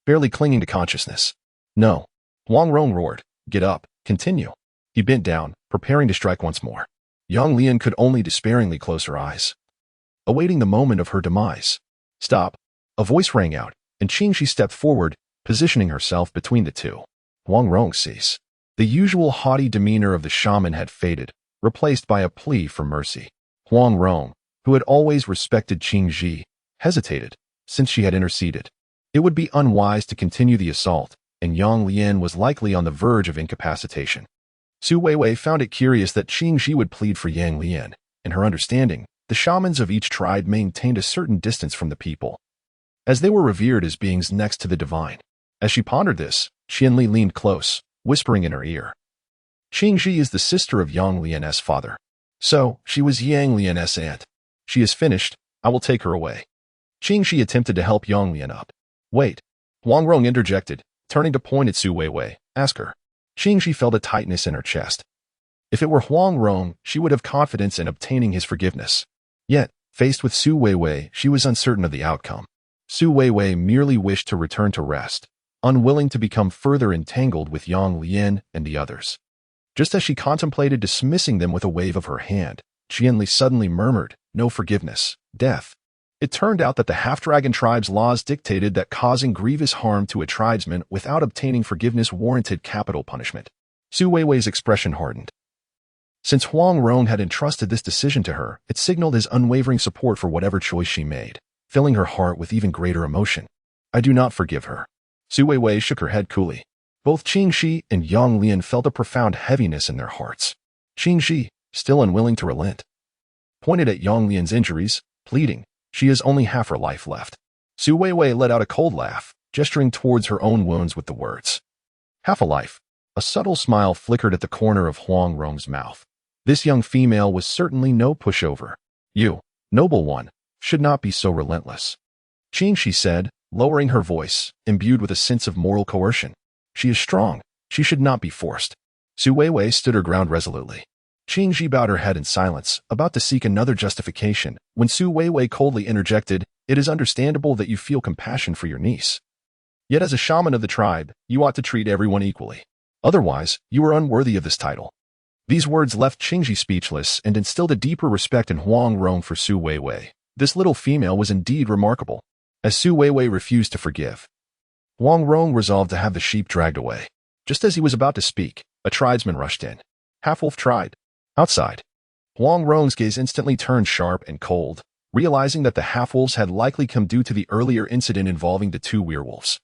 barely clinging to consciousness. "No." Huang Rong roared, "Get up, continue." He bent down, preparing to strike once more. Yang Lian could only despairingly close her eyes, awaiting the moment of her demise. "Stop." A voice rang out, and Qingxi stepped forward, positioning herself between the two. Huang Rong ceased. The usual haughty demeanor of the shaman had faded, replaced by a plea for mercy. Huang Rong, who had always respected Qingxi, hesitated, since she had interceded. It would be unwise to continue the assault, and Yang Lian was likely on the verge of incapacitation. Su Weiwei found it curious that Qingxi would plead for Yang Lian. In her understanding, the shamans of each tribe maintained a certain distance from the people, as they were revered as beings next to the divine. As she pondered this, Qian Li leaned close, whispering in her ear. "Qingxi is the sister of Yang Lian's father. So, she was Yang Lian's aunt. She is finished, I will take her away." Qingxi attempted to help Yang Lian up. "Wait." Huang Rong interjected, turning to point at Su Weiwei. Ask her. Qingxi felt a tightness in her chest. If it were Huang Rong, she would have confidence in obtaining his forgiveness. Yet, faced with Su Weiwei, she was uncertain of the outcome. Su Weiwei merely wished to return to rest, unwilling to become further entangled with Yang Lian and the others. Just as she contemplated dismissing them with a wave of her hand, Qianli suddenly murmured, "No forgiveness, death." It turned out that the half-dragon tribe's laws dictated that causing grievous harm to a tribesman without obtaining forgiveness warranted capital punishment. Su Weiwei's expression hardened. Since Huang Rong had entrusted this decision to her, it signaled his unwavering support for whatever choice she made, filling her heart with even greater emotion. I do not forgive her. Su Weiwei shook her head coolly. Both Qingxi and Yang Lian felt a profound heaviness in their hearts. Qingxi, still unwilling to relent, pointed at Yang Lian's injuries, pleading, she has only half her life left. Su Weiwei let out a cold laugh, gesturing towards her own wounds with the words. Half a life. A subtle smile flickered at the corner of Huang Rong's mouth. This young female was certainly no pushover. You, noble one, should not be so relentless. Qingxi said, lowering her voice, imbued with a sense of moral coercion. She is strong. She should not be forced. Su Weiwei stood her ground resolutely. Qingxi bowed her head in silence, about to seek another justification, when Su Weiwei coldly interjected, it is understandable that you feel compassion for your niece. Yet as a shaman of the tribe, you ought to treat everyone equally. Otherwise, you are unworthy of this title. These words left Qingxi speechless and instilled a deeper respect in Huang Rong for Su Weiwei. This little female was indeed remarkable. As Su Weiwei refused to forgive, Huang Rong resolved to have the sheep dragged away. Just as he was about to speak, a tribesman rushed in. Half-wolf tried. Outside. Huang Rong's gaze instantly turned sharp and cold, realizing that the half-wolves had likely come due to the earlier incident involving the two werewolves.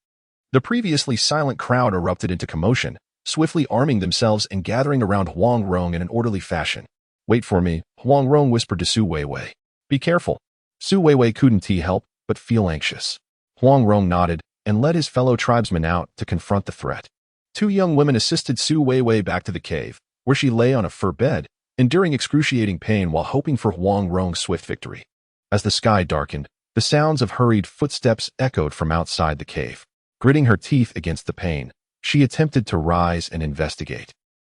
The previously silent crowd erupted into commotion, swiftly arming themselves and gathering around Huang Rong in an orderly fashion. Wait for me, Huang Rong whispered to Su Weiwei. Be careful. Su Weiwei couldn't help but feel anxious. Huang Rong nodded and led his fellow tribesmen out to confront the threat. Two young women assisted Su Weiwei back to the cave, where she lay on a fur bed, enduring excruciating pain while hoping for Huang Rong's swift victory. As the sky darkened, the sounds of hurried footsteps echoed from outside the cave. Gritting her teeth against the pain, she attempted to rise and investigate.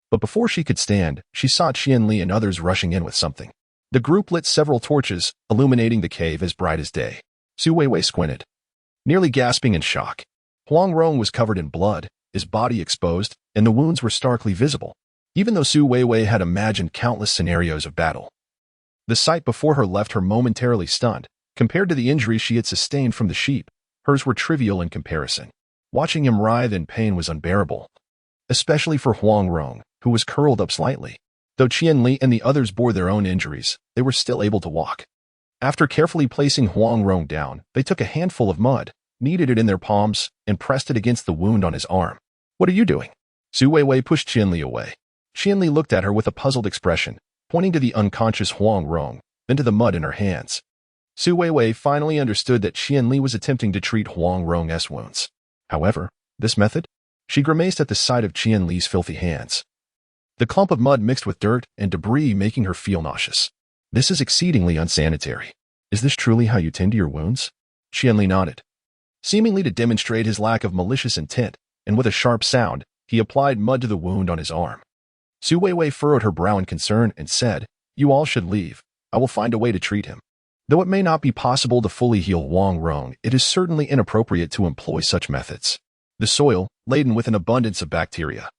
But before she could stand, she saw Qianli and others rushing in with something. The group lit several torches, illuminating the cave as bright as day. Su Weiwei squinted, nearly gasping in shock. Huang Rong was covered in blood, his body exposed, and the wounds were starkly visible, even though Su Weiwei had imagined countless scenarios of battle. The sight before her left her momentarily stunned. Compared to the injuries she had sustained from the sheep, hers were trivial in comparison. Watching him writhe in pain was unbearable, especially for Huang Rong, who was curled up slightly. Though Qianli and the others bore their own injuries, they were still able to walk. After carefully placing Huang Rong down, they took a handful of mud, kneaded it in their palms, and pressed it against the wound on his arm. What are you doing? Su Weiwei pushed Qianli away. Qianli looked at her with a puzzled expression, pointing to the unconscious Huang Rong, then to the mud in her hands. Su Weiwei finally understood that Qianli was attempting to treat Huang Rong's wounds. However, this method? She grimaced at the sight of Qianli's filthy hands. The clump of mud mixed with dirt and debris making her feel nauseous. This is exceedingly unsanitary. Is this truly how you tend to your wounds? Qianli nodded, seemingly to demonstrate his lack of malicious intent, and with a sharp sound, he applied mud to the wound on his arm. Su Weiwei furrowed her brow in concern and said, You all should leave. I will find a way to treat him. Though it may not be possible to fully heal Huang Rong, it is certainly inappropriate to employ such methods. The soil, laden with an abundance of bacteria,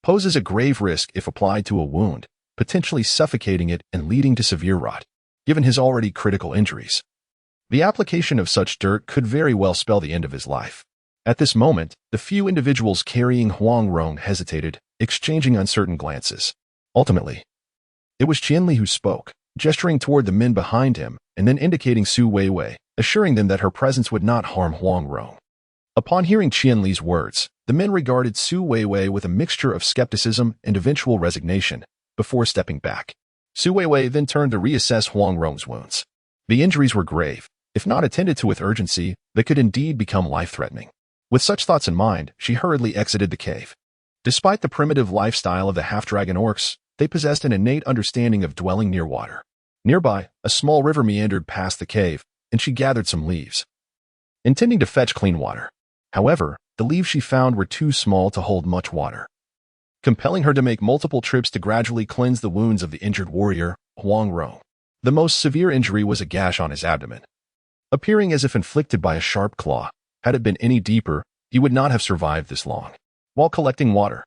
poses a grave risk if applied to a wound, potentially suffocating it and leading to severe rot, given his already critical injuries. The application of such dirt could very well spell the end of his life. At this moment, the few individuals carrying Huang Rong hesitated, exchanging uncertain glances. Ultimately, it was Qianli who spoke, gesturing toward the men behind him, and then indicating Su Weiwei, assuring them that her presence would not harm Huang Rong. Upon hearing Qianli's words, the men regarded Su Weiwei with a mixture of skepticism and eventual resignation, before stepping back. Su Weiwei then turned to reassess Huang Rong's wounds. The injuries were grave. If not attended to with urgency, they could indeed become life-threatening. With such thoughts in mind, she hurriedly exited the cave. Despite the primitive lifestyle of the half-dragon orcs, they possessed an innate understanding of dwelling near water. Nearby, a small river meandered past the cave, and she gathered some leaves, intending to fetch clean water. However, the leaves she found were too small to hold much water, compelling her to make multiple trips to gradually cleanse the wounds of the injured warrior, Huang Rong. The most severe injury was a gash on his abdomen, appearing as if inflicted by a sharp claw. Had it been any deeper, he would not have survived this long. While collecting water,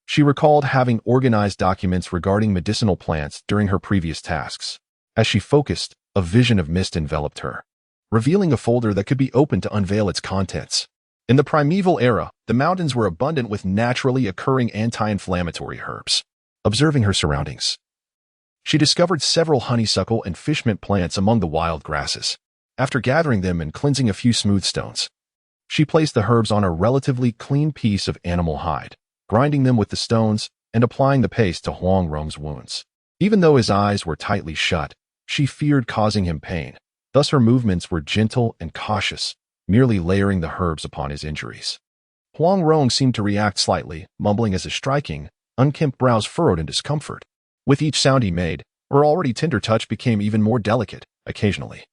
she recalled having organized documents regarding medicinal plants during her previous tasks. As she focused, a vision of mist enveloped her, revealing a folder that could be opened to unveil its contents. In the primeval era, the mountains were abundant with naturally occurring anti-inflammatory herbs. Observing her surroundings, she discovered several honeysuckle and fishmint plants among the wild grasses. After gathering them and cleansing a few smooth stones, she placed the herbs on a relatively clean piece of animal hide, grinding them with the stones and applying the paste to Huang Rong's wounds. Even though his eyes were tightly shut, she feared causing him pain. Thus her movements were gentle and cautious, merely layering the herbs upon his injuries. Huang Rong seemed to react slightly, mumbling as his striking, unkempt brows furrowed in discomfort. With each sound he made, her already tender touch became even more delicate. Occasionally,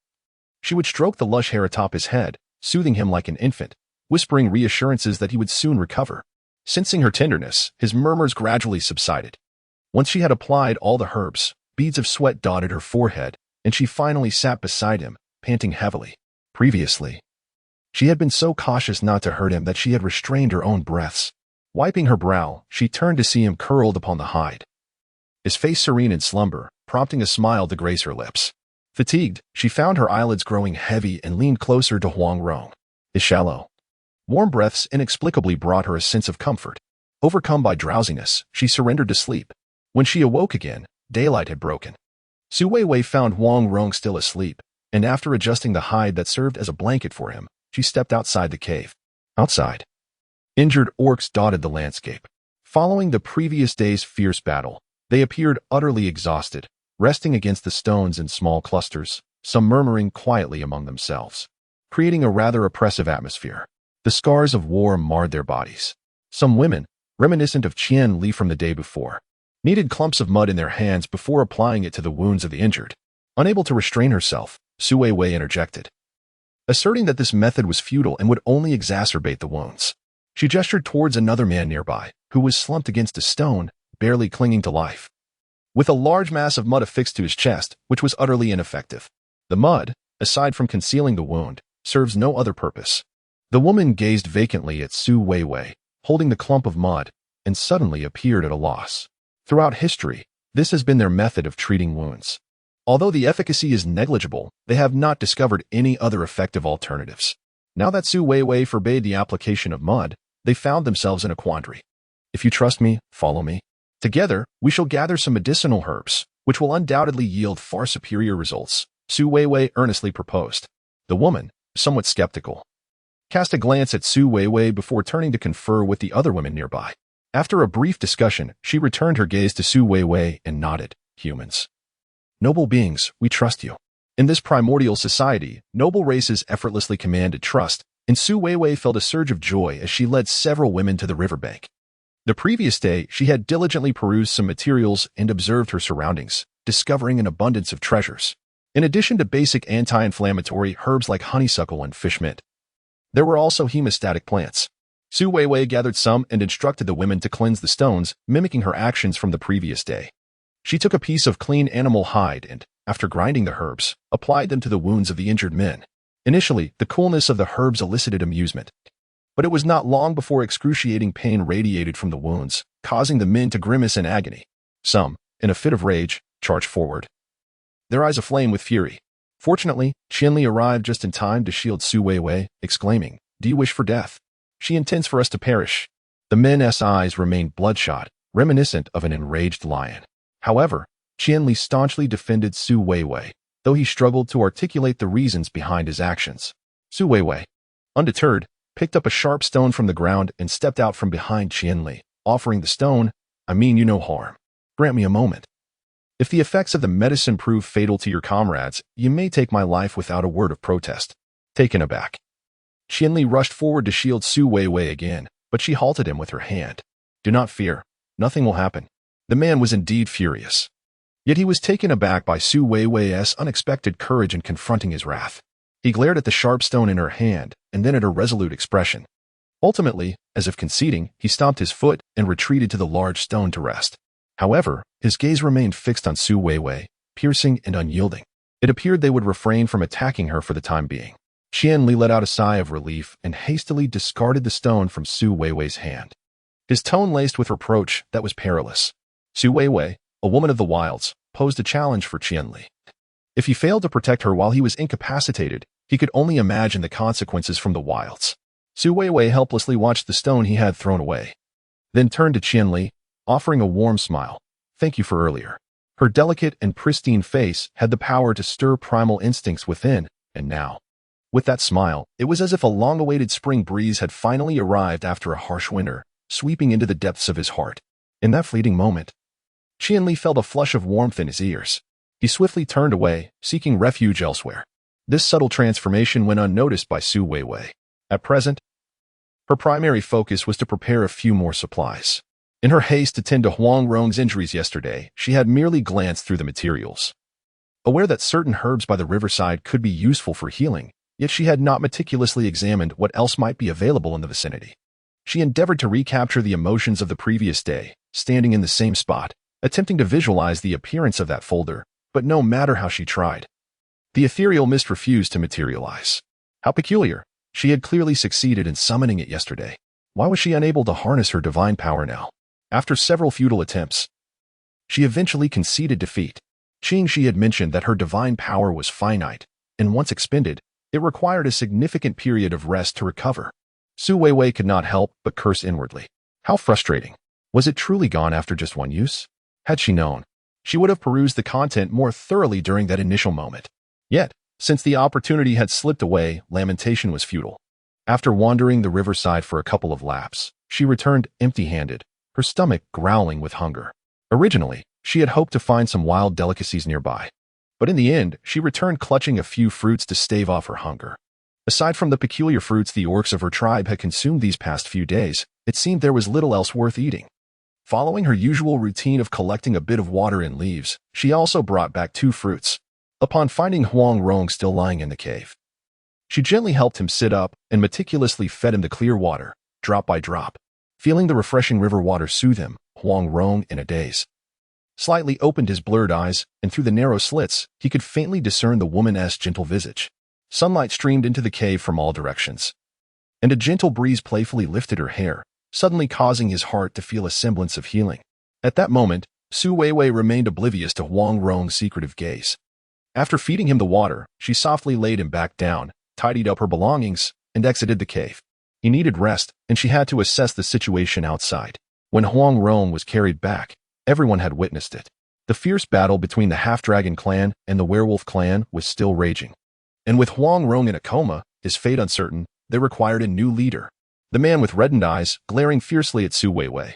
she would stroke the lush hair atop his head, soothing him like an infant, whispering reassurances that he would soon recover. Sensing her tenderness, his murmurs gradually subsided. Once she had applied all the herbs, beads of sweat dotted her forehead, and she finally sat beside him, panting heavily. Previously, she had been so cautious not to hurt him that she had restrained her own breaths. Wiping her brow, she turned to see him curled upon the hide, his face serene in slumber, prompting a smile to grace her lips. Fatigued, she found her eyelids growing heavy and leaned closer to Huang Rong. His shallow, warm breaths inexplicably brought her a sense of comfort. Overcome by drowsiness, she surrendered to sleep. When she awoke again, daylight had broken. Weiwei found Huang Rong still asleep, and after adjusting the hide that served as a blanket for him, she stepped outside the cave. Outside, injured orcs dotted the landscape. Following the previous day's fierce battle, they appeared utterly exhausted, resting against the stones in small clusters, some murmuring quietly among themselves, creating a rather oppressive atmosphere. The scars of war marred their bodies. Some women, reminiscent of Qian Li from the day before, kneaded clumps of mud in their hands before applying it to the wounds of the injured. Unable to restrain herself, Weiwei interjected, asserting that this method was futile and would only exacerbate the wounds. She gestured towards another man nearby, who was slumped against a stone, barely clinging to life, with a large mass of mud affixed to his chest, which was utterly ineffective. The mud, aside from concealing the wound, serves no other purpose. The woman gazed vacantly at Weiwei, holding the clump of mud, and suddenly appeared at a loss. Throughout history, this has been their method of treating wounds. Although the efficacy is negligible, they have not discovered any other effective alternatives. Now that Weiwei forbade the application of mud, they found themselves in a quandary. If you trust me, follow me. Together, we shall gather some medicinal herbs, which will undoubtedly yield far superior results, Weiwei earnestly proposed. The woman, somewhat skeptical, cast a glance at Weiwei before turning to confer with the other women nearby. After a brief discussion, she returned her gaze to Weiwei and nodded. Humans, noble beings, we trust you. In this primordial society, noble races effortlessly commanded trust, and Weiwei felt a surge of joy as she led several women to the riverbank. The previous day, she had diligently perused some materials and observed her surroundings, discovering an abundance of treasures. In addition to basic anti-inflammatory herbs like honeysuckle and fishmint, there were also hemostatic plants. Weiwei gathered some and instructed the women to cleanse the stones, mimicking her actions from the previous day. She took a piece of clean animal hide and, after grinding the herbs, applied them to the wounds of the injured men. Initially, the coolness of the herbs elicited amusement, but it was not long before excruciating pain radiated from the wounds, causing the men to grimace in agony. Some, in a fit of rage, charged forward, their eyes aflame with fury. Fortunately, Qianli arrived just in time to shield Weiwei, exclaiming, "Do you wish for death? She intends for us to perish." The men's eyes remained bloodshot, reminiscent of an enraged lion. However, Qianli staunchly defended Weiwei, though he struggled to articulate the reasons behind his actions. Weiwei, undeterred, picked up a sharp stone from the ground and stepped out from behind Qianli, offering the stone. "I mean you no harm. Grant me a moment. If the effects of the medicine prove fatal to your comrades, you may take my life without a word of protest." Taken aback, Qianli rushed forward to shield Weiwei again, but she halted him with her hand. "Do not fear. Nothing will happen." The man was indeed furious. Yet he was taken aback by Weiwei's unexpected courage in confronting his wrath. He glared at the sharp stone in her hand, and then at her resolute expression. Ultimately, as if conceding, he stomped his foot and retreated to the large stone to rest. However, his gaze remained fixed on Su Weiwei, piercing and unyielding. It appeared they would refrain from attacking her for the time being. Qianli let out a sigh of relief and hastily discarded the stone from Su Weiwei's hand. His tone laced with reproach that was perilous. Su Weiwei, a woman of the wilds, posed a challenge for Qianli. If he failed to protect her while he was incapacitated, he could only imagine the consequences from the wilds. Su Weiwei helplessly watched the stone he had thrown away, then turned to Qianli, offering a warm smile. "Thank you for earlier." Her delicate and pristine face had the power to stir primal instincts within, and now, with that smile, it was as if a long-awaited spring breeze had finally arrived after a harsh winter, sweeping into the depths of his heart. In that fleeting moment, Qianli felt a flush of warmth in his ears. He swiftly turned away, seeking refuge elsewhere. This subtle transformation went unnoticed by Su Weiwei. At present, her primary focus was to prepare a few more supplies. In her haste to tend to Huang Rong's injuries yesterday, she had merely glanced through the materials. Aware that certain herbs by the riverside could be useful for healing, yet she had not meticulously examined what else might be available in the vicinity. She endeavored to recapture the emotions of the previous day, standing in the same spot, attempting to visualize the appearance of that folder, but no matter how she tried, the ethereal mist refused to materialize. How peculiar! She had clearly succeeded in summoning it yesterday. Why was she unable to harness her divine power now? After several futile attempts, she eventually conceded defeat. Qingxi had mentioned that her divine power was finite, and once expended, it required a significant period of rest to recover. Su Weiwei could not help but curse inwardly. How frustrating. Was it truly gone after just one use? Had she known, she would have perused the content more thoroughly during that initial moment. Yet, since the opportunity had slipped away, lamentation was futile. After wandering the riverside for a couple of laps, she returned empty-handed, her stomach growling with hunger. Originally, she had hoped to find some wild delicacies nearby, but in the end, she returned clutching a few fruits to stave off her hunger. Aside from the peculiar fruits the orcs of her tribe had consumed these past few days, it seemed there was little else worth eating. Following her usual routine of collecting a bit of water and leaves, she also brought back 2 fruits. Upon finding Huang Rong still lying in the cave, she gently helped him sit up and meticulously fed him the clear water, drop by drop. Feeling the refreshing river water soothe him, Huang Rong, in a daze, slightly opened his blurred eyes, and through the narrow slits, he could faintly discern the woman's gentle visage. Sunlight streamed into the cave from all directions, and a gentle breeze playfully lifted her hair, suddenly causing his heart to feel a semblance of healing. At that moment, Su Weiwei remained oblivious to Huang Rong's secretive gaze. After feeding him the water, she softly laid him back down, tidied up her belongings, and exited the cave. He needed rest, and she had to assess the situation outside. When Huang Rong was carried back, everyone had witnessed it. The fierce battle between the half-dragon clan and the werewolf clan was still raging. And with Huang Rong in a coma, his fate uncertain, they required a new leader. The man with reddened eyes, glaring fiercely at Su Weiwei,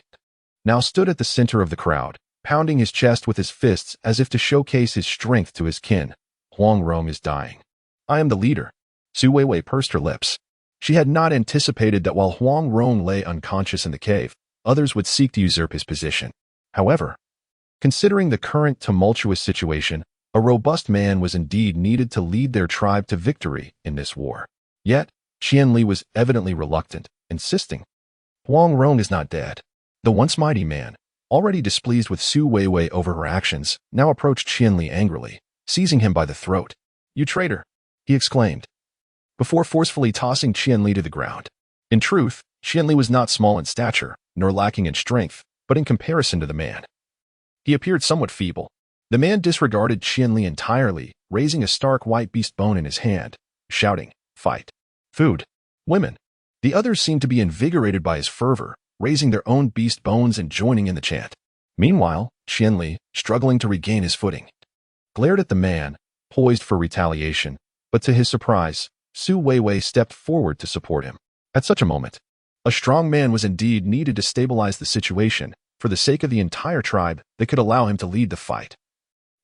now stood at the center of the crowd, pounding his chest with his fists as if to showcase his strength to his kin. Huang Rong is dying. I am the leader. Su Weiwei pursed her lips. She had not anticipated that while Huang Rong lay unconscious in the cave, others would seek to usurp his position. However, considering the current tumultuous situation, a robust man was indeed needed to lead their tribe to victory in this war. Yet, Qianli was evidently reluctant, insisting, Huang Rong is not dead. The once mighty man, already displeased with Su Weiwei over her actions, now approached Qianli angrily, seizing him by the throat. You traitor, he exclaimed, before forcefully tossing Qianli to the ground. In truth, Qianli was not small in stature, nor lacking in strength, but in comparison to the man, he appeared somewhat feeble. The man disregarded Qianli entirely, raising a stark white beast bone in his hand, shouting, fight, food, women. The others seemed to be invigorated by his fervor, raising their own beast bones and joining in the chant. Meanwhile, Qianli, struggling to regain his footing, glared at the man, poised for retaliation, but to his surprise, Su Weiwei stepped forward to support him. At such a moment, a strong man was indeed needed to stabilize the situation, for the sake of the entire tribe that could allow him to lead the fight,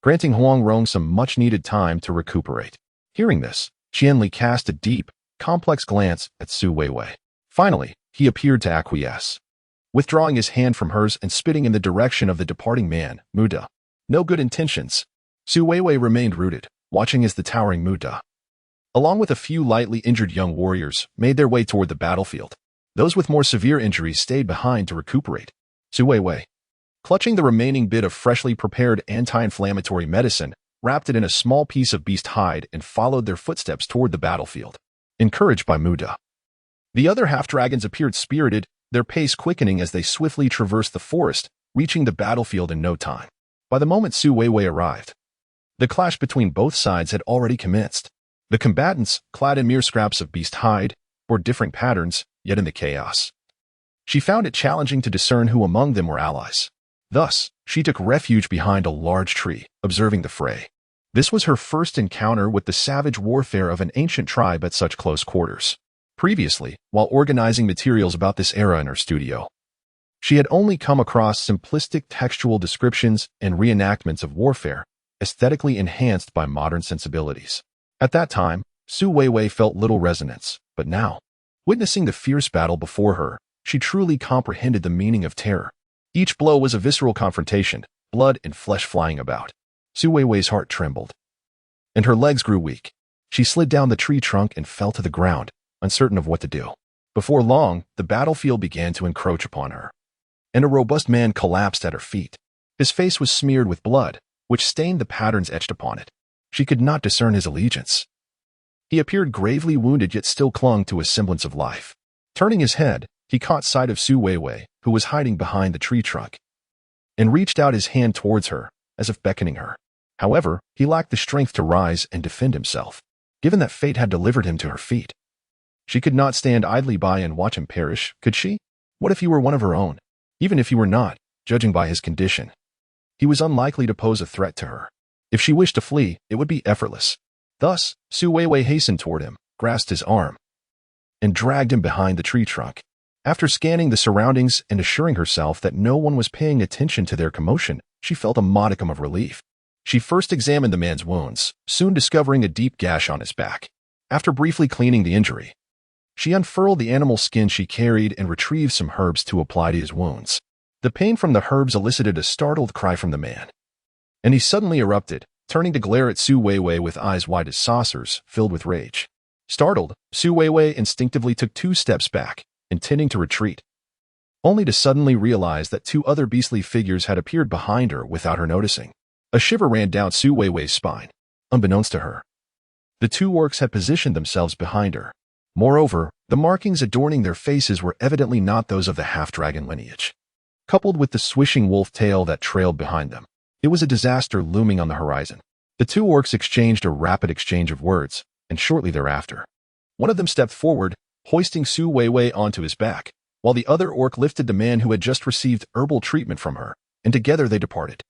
granting Huang Rong some much-needed time to recuperate. Hearing this, Qianli cast a deep, complex glance at Su Weiwei. Finally, he appeared to acquiesce, withdrawing his hand from hers and spitting in the direction of the departing man, Muda. No good intentions. Su Weiwei remained rooted, watching as the towering Muda, along with a few lightly injured young warriors, made their way toward the battlefield. Those with more severe injuries stayed behind to recuperate. Su Weiwei, clutching the remaining bit of freshly prepared anti-inflammatory medicine, wrapped it in a small piece of beast hide and followed their footsteps toward the battlefield. Encouraged by Muda, the other half-dragons appeared spirited, their pace quickening as they swiftly traversed the forest, reaching the battlefield in no time. By the moment Su Weiwei arrived, the clash between both sides had already commenced. The combatants, clad in mere scraps of beast hide, bore different patterns, yet in the chaos, she found it challenging to discern who among them were allies. Thus, she took refuge behind a large tree, observing the fray. This was her first encounter with the savage warfare of an ancient tribe at such close quarters. Previously, while organizing materials about this era in her studio, she had only come across simplistic textual descriptions and reenactments of warfare, aesthetically enhanced by modern sensibilities. At that time, Su Weiwei felt little resonance, but now, witnessing the fierce battle before her, she truly comprehended the meaning of terror. Each blow was a visceral confrontation, blood and flesh flying about. Su Weiwei's heart trembled, and her legs grew weak. She slid down the tree trunk and fell to the ground, uncertain of what to do. Before long, the battlefield began to encroach upon her, and a robust man collapsed at her feet. His face was smeared with blood, which stained the patterns etched upon it. She could not discern his allegiance. He appeared gravely wounded yet still clung to a semblance of life. Turning his head, he caught sight of Su Weiwei, who was hiding behind the tree trunk, and reached out his hand towards her, as if beckoning her. However, he lacked the strength to rise and defend himself, given that fate had delivered him to her feet. She could not stand idly by and watch him perish, could she? What if he were one of her own? Even if he were not, judging by his condition, he was unlikely to pose a threat to her. If she wished to flee, it would be effortless. Thus, Su Weiwei hastened toward him, grasped his arm, and dragged him behind the tree trunk. After scanning the surroundings and assuring herself that no one was paying attention to their commotion, she felt a modicum of relief. She first examined the man's wounds, soon discovering a deep gash on his back. After briefly cleaning the injury, she unfurled the animal skin she carried and retrieved some herbs to apply to his wounds. The pain from the herbs elicited a startled cry from the man, and he suddenly erupted, turning to glare at Su Weiwei with eyes wide as saucers, filled with rage. Startled, Su Weiwei instinctively took 2 steps back, intending to retreat, only to suddenly realize that 2 other beastly figures had appeared behind her without her noticing. A shiver ran down Su Weiwei's spine. Unbeknownst to her, the 2 orcs had positioned themselves behind her. Moreover, the markings adorning their faces were evidently not those of the half-dragon lineage. Coupled with the swishing wolf tail that trailed behind them, it was a disaster looming on the horizon. The 2 orcs exchanged a rapid exchange of words, and shortly thereafter, one of them stepped forward, hoisting Su Weiwei onto his back, while the other orc lifted the man who had just received herbal treatment from her, and together they departed.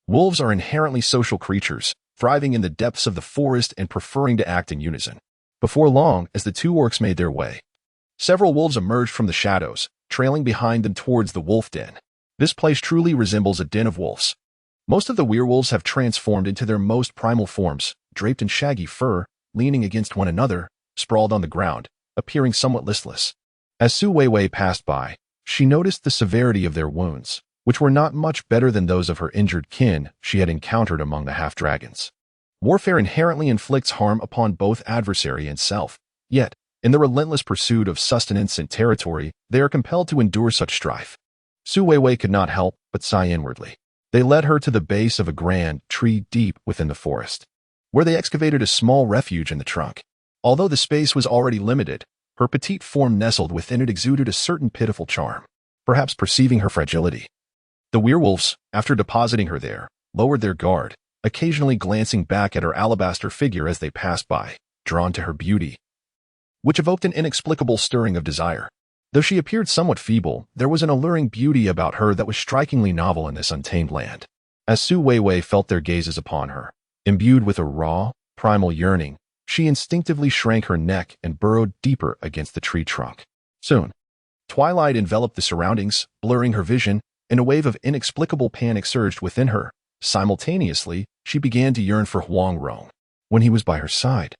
Wolves are inherently social creatures, thriving in the depths of the forest and preferring to act in unison. Before long, as the 2 orcs made their way, several wolves emerged from the shadows, trailing behind them towards the wolf den. This place truly resembles a den of wolves. Most of the werewolves have transformed into their most primal forms, draped in shaggy fur, leaning against one another, sprawled on the ground, appearing somewhat listless. As Su Weiwei passed by, she noticed the severity of their wounds, which were not much better than those of her injured kin she had encountered among the half-dragons. Warfare inherently inflicts harm upon both adversary and self, yet, in the relentless pursuit of sustenance and territory, they are compelled to endure such strife. Su Weiwei could not help but sigh inwardly. They led her to the base of a grand tree deep within the forest, where they excavated a small refuge in the trunk. Although the space was already limited, her petite form nestled within it exuded a certain pitiful charm, perhaps perceiving her fragility. The werewolves, after depositing her there, lowered their guard, occasionally glancing back at her alabaster figure as they passed by, drawn to her beauty, which evoked an inexplicable stirring of desire. Though she appeared somewhat feeble, there was an alluring beauty about her that was strikingly novel in this untamed land. As Su Weiwei felt their gazes upon her, imbued with a raw, primal yearning, she instinctively shrank her neck and burrowed deeper against the tree trunk. Soon, twilight enveloped the surroundings, blurring her vision, and a wave of inexplicable panic surged within her. Simultaneously, she began to yearn for Huang Rong. When he was by her side,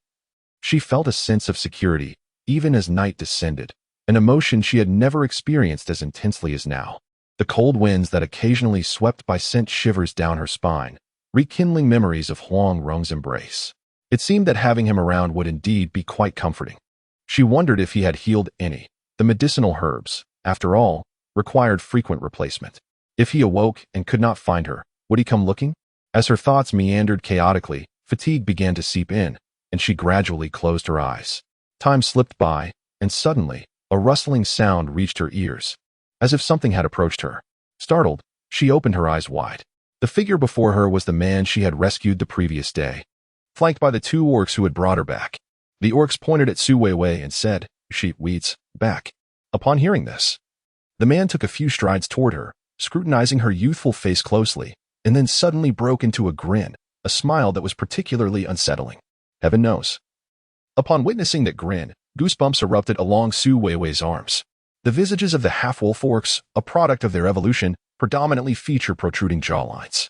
she felt a sense of security, even as night descended, an emotion she had never experienced as intensely as now. The cold winds that occasionally swept by sent shivers down her spine, rekindling memories of Huang Rong's embrace. It seemed that having him around would indeed be quite comforting. She wondered if he had healed any, The medicinal herbs, after all, required frequent replacement. If he awoke and could not find her, would he come looking? As her thoughts meandered chaotically, fatigue began to seep in, and she gradually closed her eyes. Time slipped by, and suddenly, a rustling sound reached her ears, as if something had approached her. Startled, she opened her eyes wide. The figure before her was the man she had rescued the previous day, flanked by the two orcs who had brought her back. The orcs pointed at Su Weiwei and said, "Sheep weeds, back." Upon hearing this, the man took a few strides toward her, scrutinizing her youthful face closely, and then suddenly broke into a grin, a smile that was particularly unsettling. Heaven knows. Upon witnessing that grin, goosebumps erupted along Su Weiwei's arms. The visages of the half-wolf orcs, a product of their evolution, predominantly feature protruding jawlines,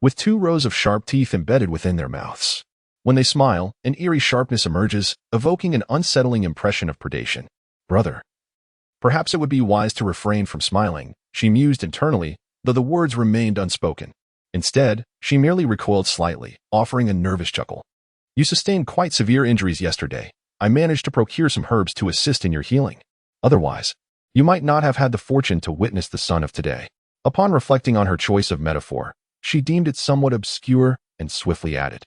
with 2 rows of sharp teeth embedded within their mouths. When they smile, an eerie sharpness emerges, evoking an unsettling impression of predation. Brother. Perhaps it would be wise to refrain from smiling, she mused internally, though the words remained unspoken. Instead, she merely recoiled slightly, offering a nervous chuckle. You sustained quite severe injuries yesterday. I managed to procure some herbs to assist in your healing. Otherwise, you might not have had the fortune to witness the sun of today. Upon reflecting on her choice of metaphor, she deemed it somewhat obscure and swiftly added,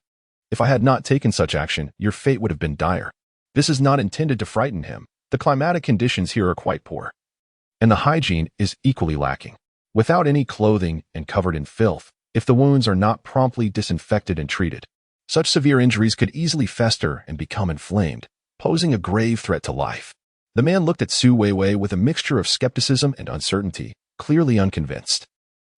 "If I had not taken such action, your fate would have been dire. This is not intended to frighten him. The climatic conditions here are quite poor, and the hygiene is equally lacking. Without any clothing and covered in filth, if the wounds are not promptly disinfected and treated, such severe injuries could easily fester and become inflamed, posing a grave threat to life." The man looked at Su Weiwei with a mixture of skepticism and uncertainty, clearly unconvinced.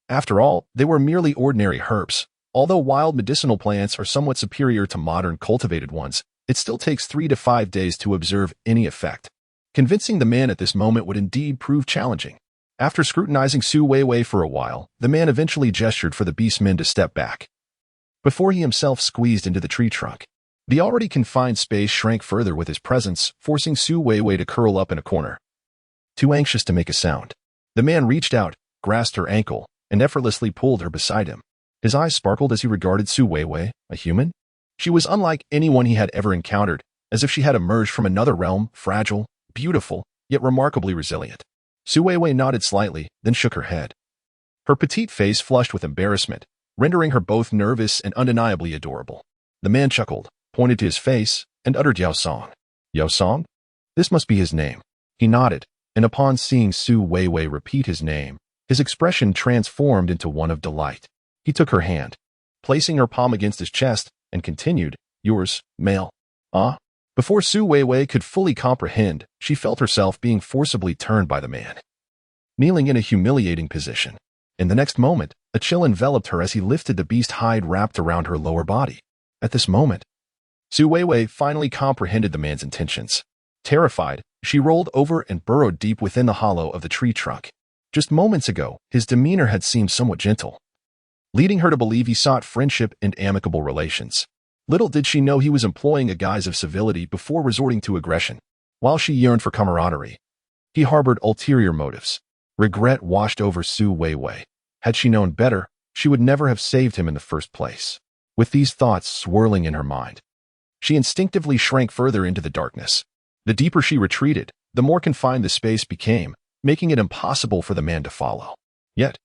After all, they were merely ordinary herbs. Although wild medicinal plants are somewhat superior to modern cultivated ones, it still takes 3 to 5 days to observe any effect. Convincing the man at this moment would indeed prove challenging. After scrutinizing Su Weiwei for a while, the man eventually gestured for the beastmen to step back, before he himself squeezed into the tree trunk. The already confined space shrank further with his presence, forcing Su Weiwei to curl up in a corner. Too anxious to make a sound, the man reached out, grasped her ankle, and effortlessly pulled her beside him. His eyes sparkled as he regarded Su Weiwei, a human. She was unlike anyone he had ever encountered, as if she had emerged from another realm, fragile, beautiful, yet remarkably resilient. Su Weiwei nodded slightly, then shook her head. Her petite face flushed with embarrassment, rendering her both nervous and undeniably adorable. The man chuckled, pointed to his face, and uttered Yao Song. Yao Song? This must be his name. He nodded, and upon seeing Su Weiwei repeat his name, his expression transformed into one of delight. He took her hand, placing her palm against his chest, and continued, "Yours, male." Ah? Before Su Weiwei could fully comprehend, she felt herself being forcibly turned by the man, kneeling in a humiliating position. In the next moment, a chill enveloped her as he lifted the beast hide wrapped around her lower body. At this moment, Su Weiwei finally comprehended the man's intentions. Terrified, she rolled over and burrowed deep within the hollow of the tree trunk. Just moments ago, his demeanor had seemed somewhat gentle, leading her to believe he sought friendship and amicable relations. Little did she know he was employing a guise of civility before resorting to aggression. While she yearned for camaraderie, he harbored ulterior motives. Regret washed over Su Weiwei. Had she known better, she would never have saved him in the first place. With these thoughts swirling in her mind, she instinctively shrank further into the darkness. The deeper she retreated, the more confined the space became, making it impossible for the man to follow. Yet,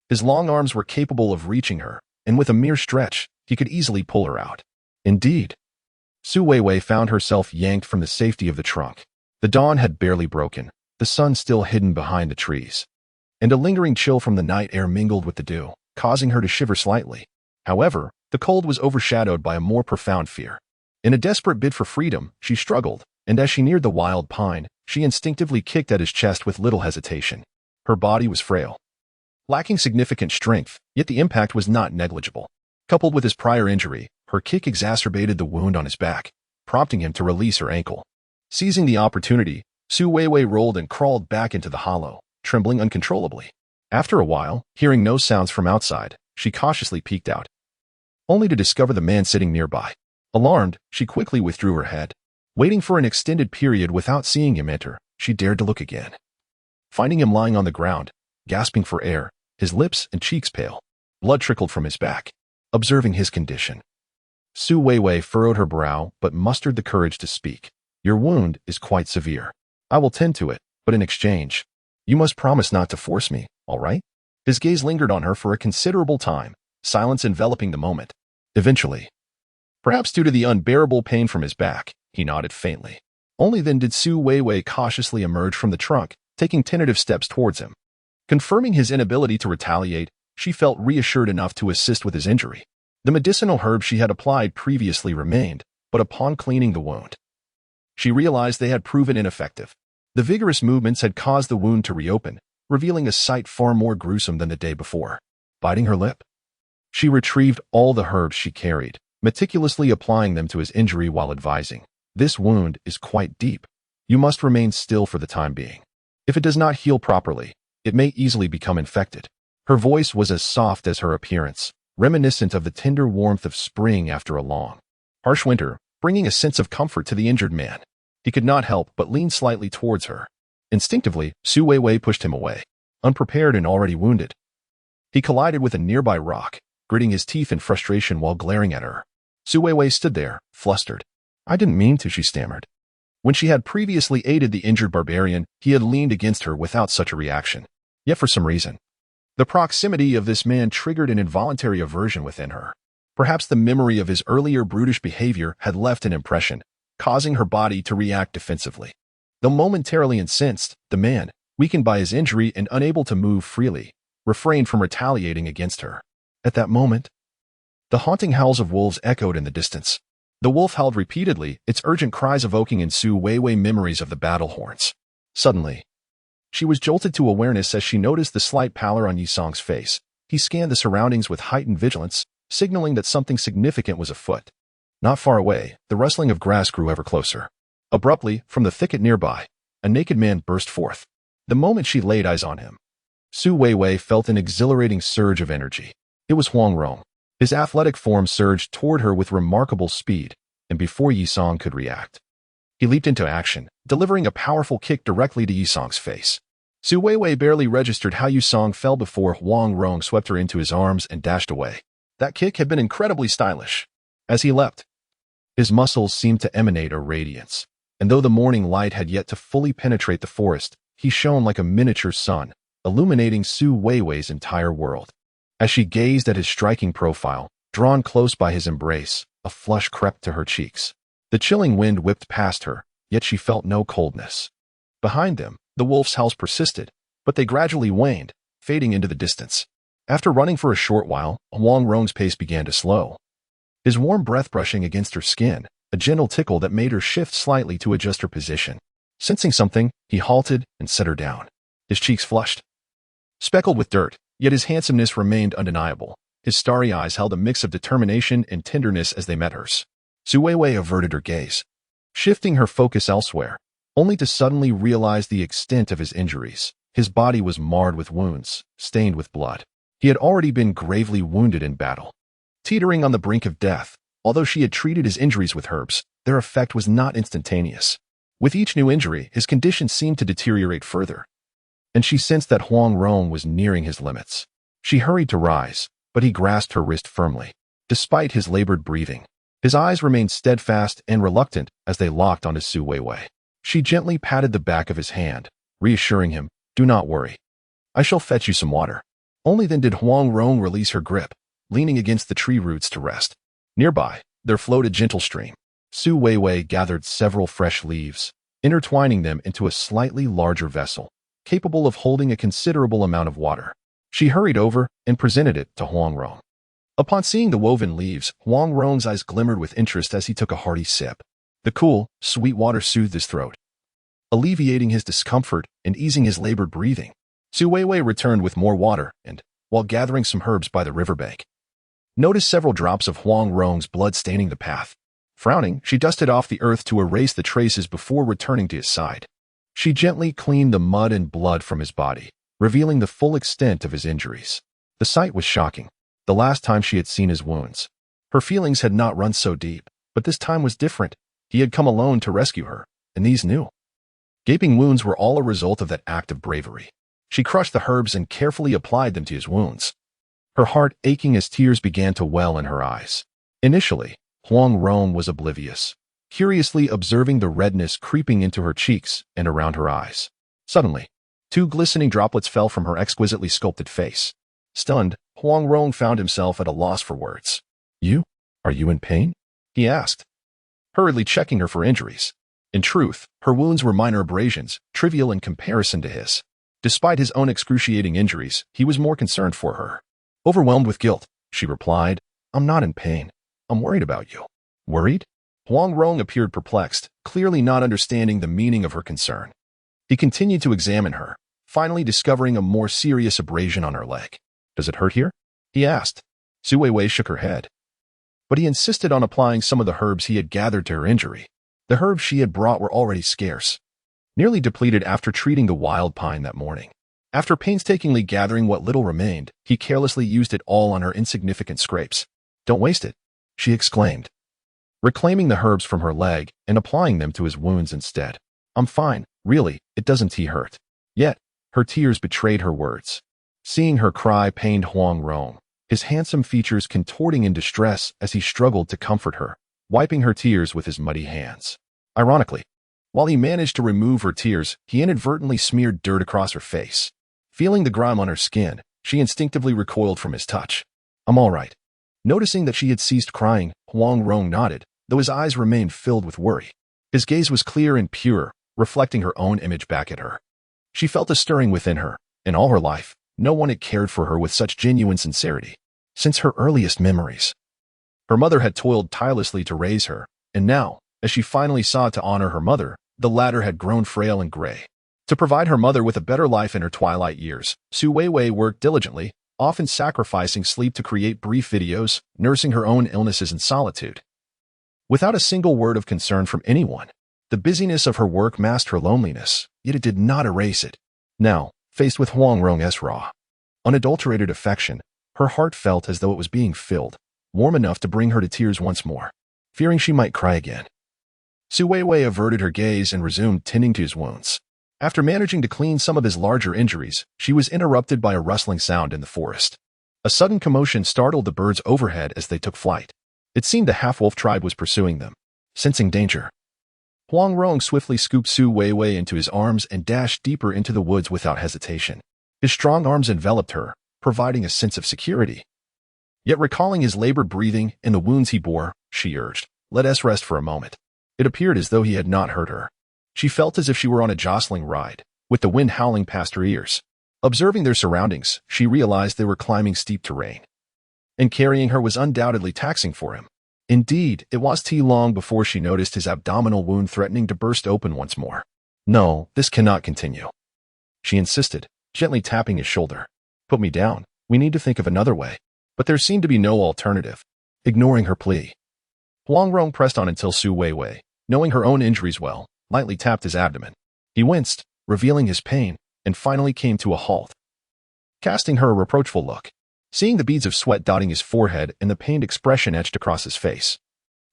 his long arms were capable of reaching her, and with a mere stretch, he could easily pull her out. Indeed, Su Weiwei found herself yanked from the safety of the trunk. The dawn had barely broken, the sun still hidden behind the trees, and a lingering chill from the night air mingled with the dew, causing her to shiver slightly. However, the cold was overshadowed by a more profound fear. In a desperate bid for freedom, she struggled, and as she neared the wild pine, she instinctively kicked at his chest with little hesitation. Her body was frail, lacking significant strength, yet the impact was not negligible. Coupled with his prior injury, her kick exacerbated the wound on his back, prompting him to release her ankle. Seizing the opportunity, Su Weiwei rolled and crawled back into the hollow, trembling uncontrollably. After a while, hearing no sounds from outside, she cautiously peeked out, only to discover the man sitting nearby. Alarmed, she quickly withdrew her head. Waiting for an extended period without seeing him enter, she dared to look again. Finding him lying on the ground, gasping for air, his lips and cheeks pale, blood trickled from his back. Observing his condition, Su Weiwei furrowed her brow but mustered the courage to speak. "Your wound is quite severe. I will tend to it, but in exchange, you must promise not to force me, all right? His gaze lingered on her for a considerable time, silence enveloping the moment. Eventually, perhaps due to the unbearable pain from his back, he nodded faintly. Only then did Su Weiwei cautiously emerge from the trunk, taking tentative steps towards him. Confirming his inability to retaliate, she felt reassured enough to assist with his injury. The medicinal herbs she had applied previously remained, but upon cleaning the wound, she realized they had proven ineffective. The vigorous movements had caused the wound to reopen, revealing a sight far more gruesome than the day before. Biting her lip, she retrieved all the herbs she carried, meticulously applying them to his injury while advising, "This wound is quite deep. You must remain still for the time being. If it does not heal properly, it may easily become infected." Her voice was as soft as her appearance, reminiscent of the tender warmth of spring after a long, harsh winter, bringing a sense of comfort to the injured man. He could not help but lean slightly towards her. Instinctively, Su Weiwei pushed him away, unprepared and already wounded. He collided with a nearby rock, gritting his teeth in frustration while glaring at her. Su Weiwei stood there, flustered. "I didn't mean to," she stammered. When she had previously aided the injured barbarian, he had leaned against her without such a reaction. Yet for some reason, the proximity of this man triggered an involuntary aversion within her. Perhaps the memory of his earlier brutish behavior had left an impression, causing her body to react defensively. Though momentarily incensed, the man, weakened by his injury and unable to move freely, refrained from retaliating against her. At that moment, the haunting howls of wolves echoed in the distance. The wolf howled repeatedly, its urgent cries evoking in Su Weiwei memories of the battle horns. Suddenly, she was jolted to awareness as she noticed the slight pallor on Yisong's face. He scanned the surroundings with heightened vigilance, signaling that something significant was afoot. Not far away, the rustling of grass grew ever closer. Abruptly, from the thicket nearby, a naked man burst forth. The moment she laid eyes on him, Su Weiwei felt an exhilarating surge of energy. It was Huang Rong. His athletic form surged toward her with remarkable speed, and before Yisong could react, he leaped into action, delivering a powerful kick directly to Yisong's face. Su Weiwei barely registered how Yisong fell before Huang Rong swept her into his arms and dashed away. That kick had been incredibly stylish. As he leapt, his muscles seemed to emanate a radiance, and though the morning light had yet to fully penetrate the forest, he shone like a miniature sun, illuminating Su Weiwei's entire world. As she gazed at his striking profile, drawn close by his embrace, a flush crept to her cheeks. The chilling wind whipped past her, yet she felt no coldness. Behind them, the wolf's howls persisted, but they gradually waned, fading into the distance. After running for a short while, Huang Rong's pace began to slow. His warm breath brushing against her skin, a gentle tickle that made her shift slightly to adjust her position. Sensing something, he halted and set her down. His cheeks flushed, speckled with dirt, yet his handsomeness remained undeniable. His starry eyes held a mix of determination and tenderness as they met hers. Su Weiwei averted her gaze, shifting her focus elsewhere, only to suddenly realize the extent of his injuries. His body was marred with wounds, stained with blood. He had already been gravely wounded in battle. Teetering on the brink of death, although she had treated his injuries with herbs, their effect was not instantaneous. With each new injury, his condition seemed to deteriorate further, and she sensed that Huang Rong was nearing his limits. She hurried to rise, but he grasped her wrist firmly. Despite his labored breathing, his eyes remained steadfast and reluctant as they locked onto Su Weiwei. She gently patted the back of his hand, reassuring him, "Do not worry. I shall fetch you some water." Only then did Huang Rong release her grip, leaning against the tree roots to rest. Nearby, there flowed a gentle stream. Su Weiwei gathered several fresh leaves, intertwining them into a slightly larger vessel, capable of holding a considerable amount of water. She hurried over and presented it to Huang Rong. Upon seeing the woven leaves, Huang Rong's eyes glimmered with interest as he took a hearty sip. The cool, sweet water soothed his throat, alleviating his discomfort and easing his labored breathing. Su Weiwei returned with more water and, while gathering some herbs by the riverbank, noticed several drops of Huang Rong's blood staining the path. Frowning, she dusted off the earth to erase the traces before returning to his side. She gently cleaned the mud and blood from his body, revealing the full extent of his injuries. The sight was shocking. The last time she had seen his wounds, her feelings had not run so deep, but this time was different. He had come alone to rescue her, and these new, gaping wounds were all a result of that act of bravery. She crushed the herbs and carefully applied them to his wounds, her heart aching as tears began to well in her eyes. Initially, Huang Rong was oblivious. curiously observing the redness creeping into her cheeks and around her eyes. Suddenly, 2 glistening droplets fell from her exquisitely sculpted face. Stunned, Huang Rong found himself at a loss for words. "You? Are you in pain?" he asked, hurriedly checking her for injuries. In truth, her wounds were minor abrasions, trivial in comparison to his. Despite his own excruciating injuries, he was more concerned for her. Overwhelmed with guilt, she replied, "I'm not in pain. I'm worried about you." Worried? Huang Rong appeared perplexed, clearly not understanding the meaning of her concern. He continued to examine her, finally discovering a more serious abrasion on her leg. "Does it hurt here?" he asked. Su Weiwei shook her head. But he insisted on applying some of the herbs he had gathered to her injury. The herbs she had brought were already scarce, nearly depleted after treating the wild pine that morning. After painstakingly gathering what little remained, he carelessly used it all on her insignificant scrapes. "Don't waste it," she exclaimed, reclaiming the herbs from her leg and applying them to his wounds instead. "I'm fine, really, it doesn't hurt." Yet, her tears betrayed her words. Seeing her cry pained Huang Rong, his handsome features contorting in distress as he struggled to comfort her, wiping her tears with his muddy hands. Ironically, while he managed to remove her tears, he inadvertently smeared dirt across her face. Feeling the grime on her skin, she instinctively recoiled from his touch. "I'm all right." Noticing that she had ceased crying, Huang Rong nodded, though his eyes remained filled with worry. His gaze was clear and pure, reflecting her own image back at her. She felt a stirring within her. In all her life, no one had cared for her with such genuine sincerity. Since her earliest memories, her mother had toiled tirelessly to raise her, and now, as she finally sought to honor her mother, the latter had grown frail and gray. To provide her mother with a better life in her twilight years, Su Weiwei worked diligently, often sacrificing sleep to create brief videos, nursing her own illnesses in solitude. Without a single word of concern from anyone, the busyness of her work masked her loneliness, yet it did not erase it. Now, faced with Huang Rong's raw, unadulterated affection, her heart felt as though it was being filled, warm enough to bring her to tears once more, fearing she might cry again. Su Weiwei averted her gaze and resumed tending to his wounds. After managing to clean some of his larger injuries, she was interrupted by a rustling sound in the forest. A sudden commotion startled the birds overhead as they took flight. It seemed the half-wolf tribe was pursuing them. Sensing danger, Huang Rong swiftly scooped Su Weiwei into his arms and dashed deeper into the woods without hesitation. His strong arms enveloped her, providing a sense of security. Yet recalling his labored breathing and the wounds he bore, she urged, "Let us rest for a moment." It appeared as though he had not heard her. She felt as if she were on a jostling ride, with the wind howling past her ears. Observing their surroundings, she realized they were climbing steep terrain. And carrying her was undoubtedly taxing for him. Indeed, it was too long before she noticed his abdominal wound threatening to burst open once more. "No, this cannot continue," she insisted, gently tapping his shoulder. "Put me down. We need to think of another way." But there seemed to be no alternative. Ignoring her plea, Huang Rong pressed on until Su Weiwei, knowing her own injuries well, lightly tapped his abdomen. He winced, revealing his pain, and finally came to a halt, casting her a reproachful look. Seeing the beads of sweat dotting his forehead and the pained expression etched across his face,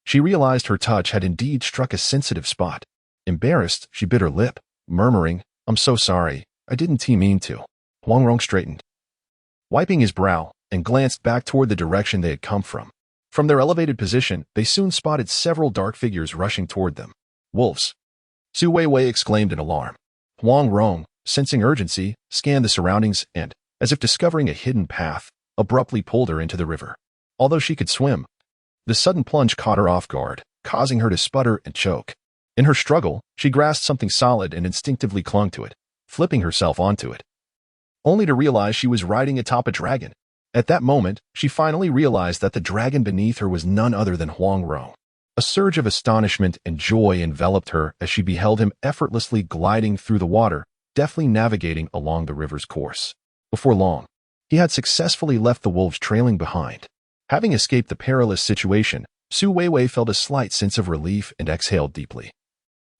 she realized her touch had indeed struck a sensitive spot. Embarrassed, she bit her lip, murmuring, "I'm so sorry, I didn't mean to." Huang Rong straightened, wiping his brow, and glanced back toward the direction they had come from. From their elevated position, they soon spotted several dark figures rushing toward them. "Wolves!" Su Weiwei exclaimed in alarm. Huang Rong, sensing urgency, scanned the surroundings and, as if discovering a hidden path, abruptly pulled her into the river. Although she could swim, the sudden plunge caught her off guard, causing her to sputter and choke. In her struggle, she grasped something solid and instinctively clung to it, flipping herself onto it, only to realize she was riding atop a dragon. At that moment, she finally realized that the dragon beneath her was none other than Huang Rong. A surge of astonishment and joy enveloped her as she beheld him effortlessly gliding through the water, deftly navigating along the river's course. Before long, he had successfully left the wolves trailing behind. Having escaped the perilous situation, Su Weiwei felt a slight sense of relief and exhaled deeply,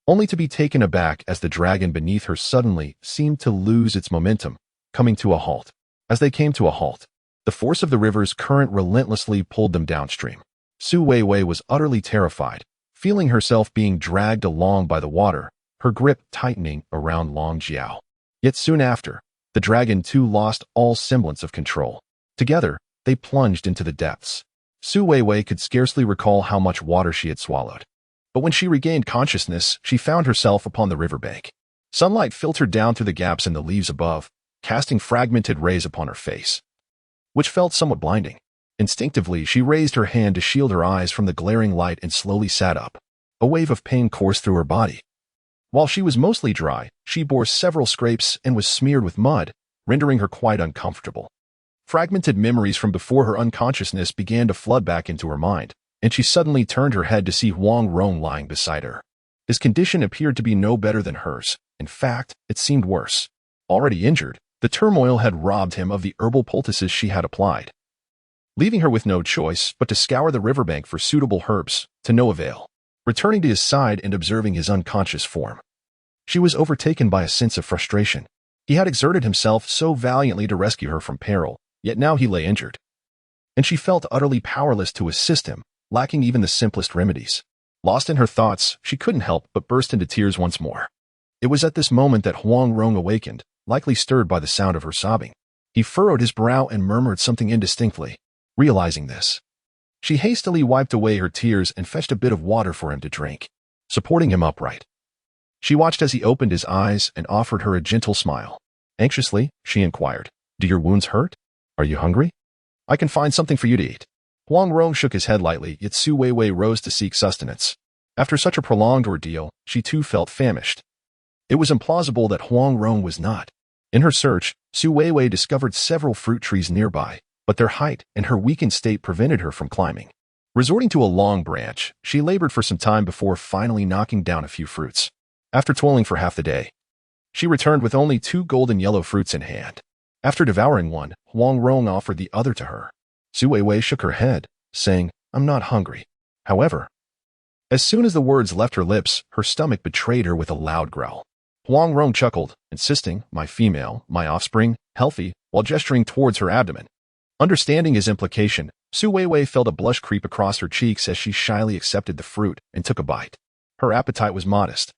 only to be taken aback as the dragon beneath her suddenly seemed to lose its momentum, coming to a halt. As they came to a halt, the force of the river's current relentlessly pulled them downstream. Su Weiwei was utterly terrified, feeling herself being dragged along by the water, her grip tightening around Long Jiao. Yet soon after, the dragon too lost all semblance of control. Together, they plunged into the depths. Su Weiwei could scarcely recall how much water she had swallowed. But when she regained consciousness, she found herself upon the riverbank. Sunlight filtered down through the gaps in the leaves above, casting fragmented rays upon her face, which felt somewhat blinding. Instinctively, she raised her hand to shield her eyes from the glaring light and slowly sat up. A wave of pain coursed through her body. While she was mostly dry, she bore several scrapes and was smeared with mud, rendering her quite uncomfortable. Fragmented memories from before her unconsciousness began to flood back into her mind, and she suddenly turned her head to see Huang Rong lying beside her. His condition appeared to be no better than hers. In fact, it seemed worse. Already injured, the turmoil had robbed him of the herbal poultices she had applied, leaving her with no choice but to scour the riverbank for suitable herbs, to no avail. Returning to his side and observing his unconscious form, she was overtaken by a sense of frustration. He had exerted himself so valiantly to rescue her from peril, yet now he lay injured, and she felt utterly powerless to assist him, lacking even the simplest remedies. Lost in her thoughts, she couldn't help but burst into tears once more. It was at this moment that Huang Rong awakened, likely stirred by the sound of her sobbing. He furrowed his brow and murmured something indistinctly. Realizing this, she hastily wiped away her tears and fetched a bit of water for him to drink. Supporting him upright, she watched as he opened his eyes and offered her a gentle smile. Anxiously, she inquired, "Do your wounds hurt? Are you hungry? I can find something for you to eat." Huang Rong shook his head lightly, yet Su Weiwei rose to seek sustenance. After such a prolonged ordeal, she too felt famished. It was implausible that Huang Rong was not. In her search, Su Weiwei discovered several fruit trees nearby, but their height and her weakened state prevented her from climbing. Resorting to a long branch, she labored for some time before finally knocking down a few fruits. After toiling for half the day, she returned with only 2 golden yellow fruits in hand. After devouring one, Huang Rong offered the other to her. Su Weiwei shook her head, saying, "I'm not hungry." However, as soon as the words left her lips, her stomach betrayed her with a loud growl. Huang Rong chuckled, insisting, "My female, my offspring, healthy," while gesturing towards her abdomen. Understanding his implication, Su Weiwei felt a blush creep across her cheeks as she shyly accepted the fruit and took a bite. Her appetite was modest.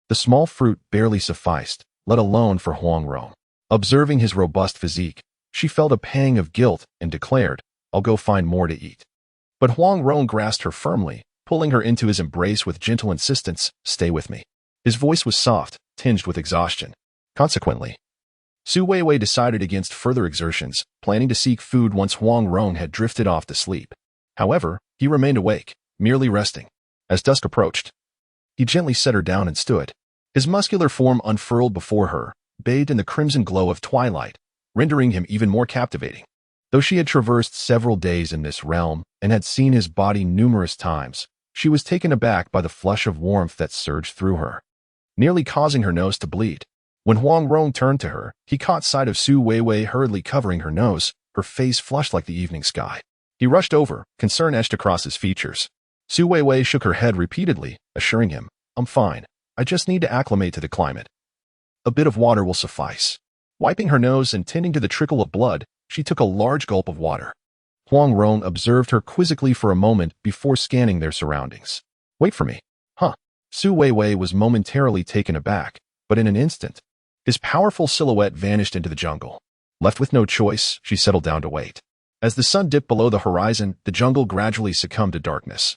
The small fruit barely sufficed, let alone for Huang Rong. Observing his robust physique, she felt a pang of guilt and declared, "I'll go find more to eat." But Huang Rong grasped her firmly, pulling her into his embrace with gentle insistence, "Stay with me." His voice was soft, tinged with exhaustion. Consequently, Su Weiwei decided against further exertions, planning to seek food once Huang Rong had drifted off to sleep. However, he remained awake, merely resting. As dusk approached, he gently set her down and stood. His muscular form unfurled before her, bathed in the crimson glow of twilight, rendering him even more captivating. Though she had traversed several days in this realm and had seen his body numerous times, she was taken aback by the flush of warmth that surged through her, nearly causing her nose to bleed. When Huang Rong turned to her, he caught sight of Su Weiwei hurriedly covering her nose, her face flushed like the evening sky. He rushed over, concern etched across his features. Su Weiwei shook her head repeatedly, assuring him, "I'm fine. I just need to acclimate to the climate. A bit of water will suffice." Wiping her nose and tending to the trickle of blood, she took a large gulp of water. Huang Rong observed her quizzically for a moment before scanning their surroundings. "Wait for me." "Huh?" Su Weiwei was momentarily taken aback, but in an instant, his powerful silhouette vanished into the jungle. Left with no choice, she settled down to wait. As the sun dipped below the horizon, the jungle gradually succumbed to darkness.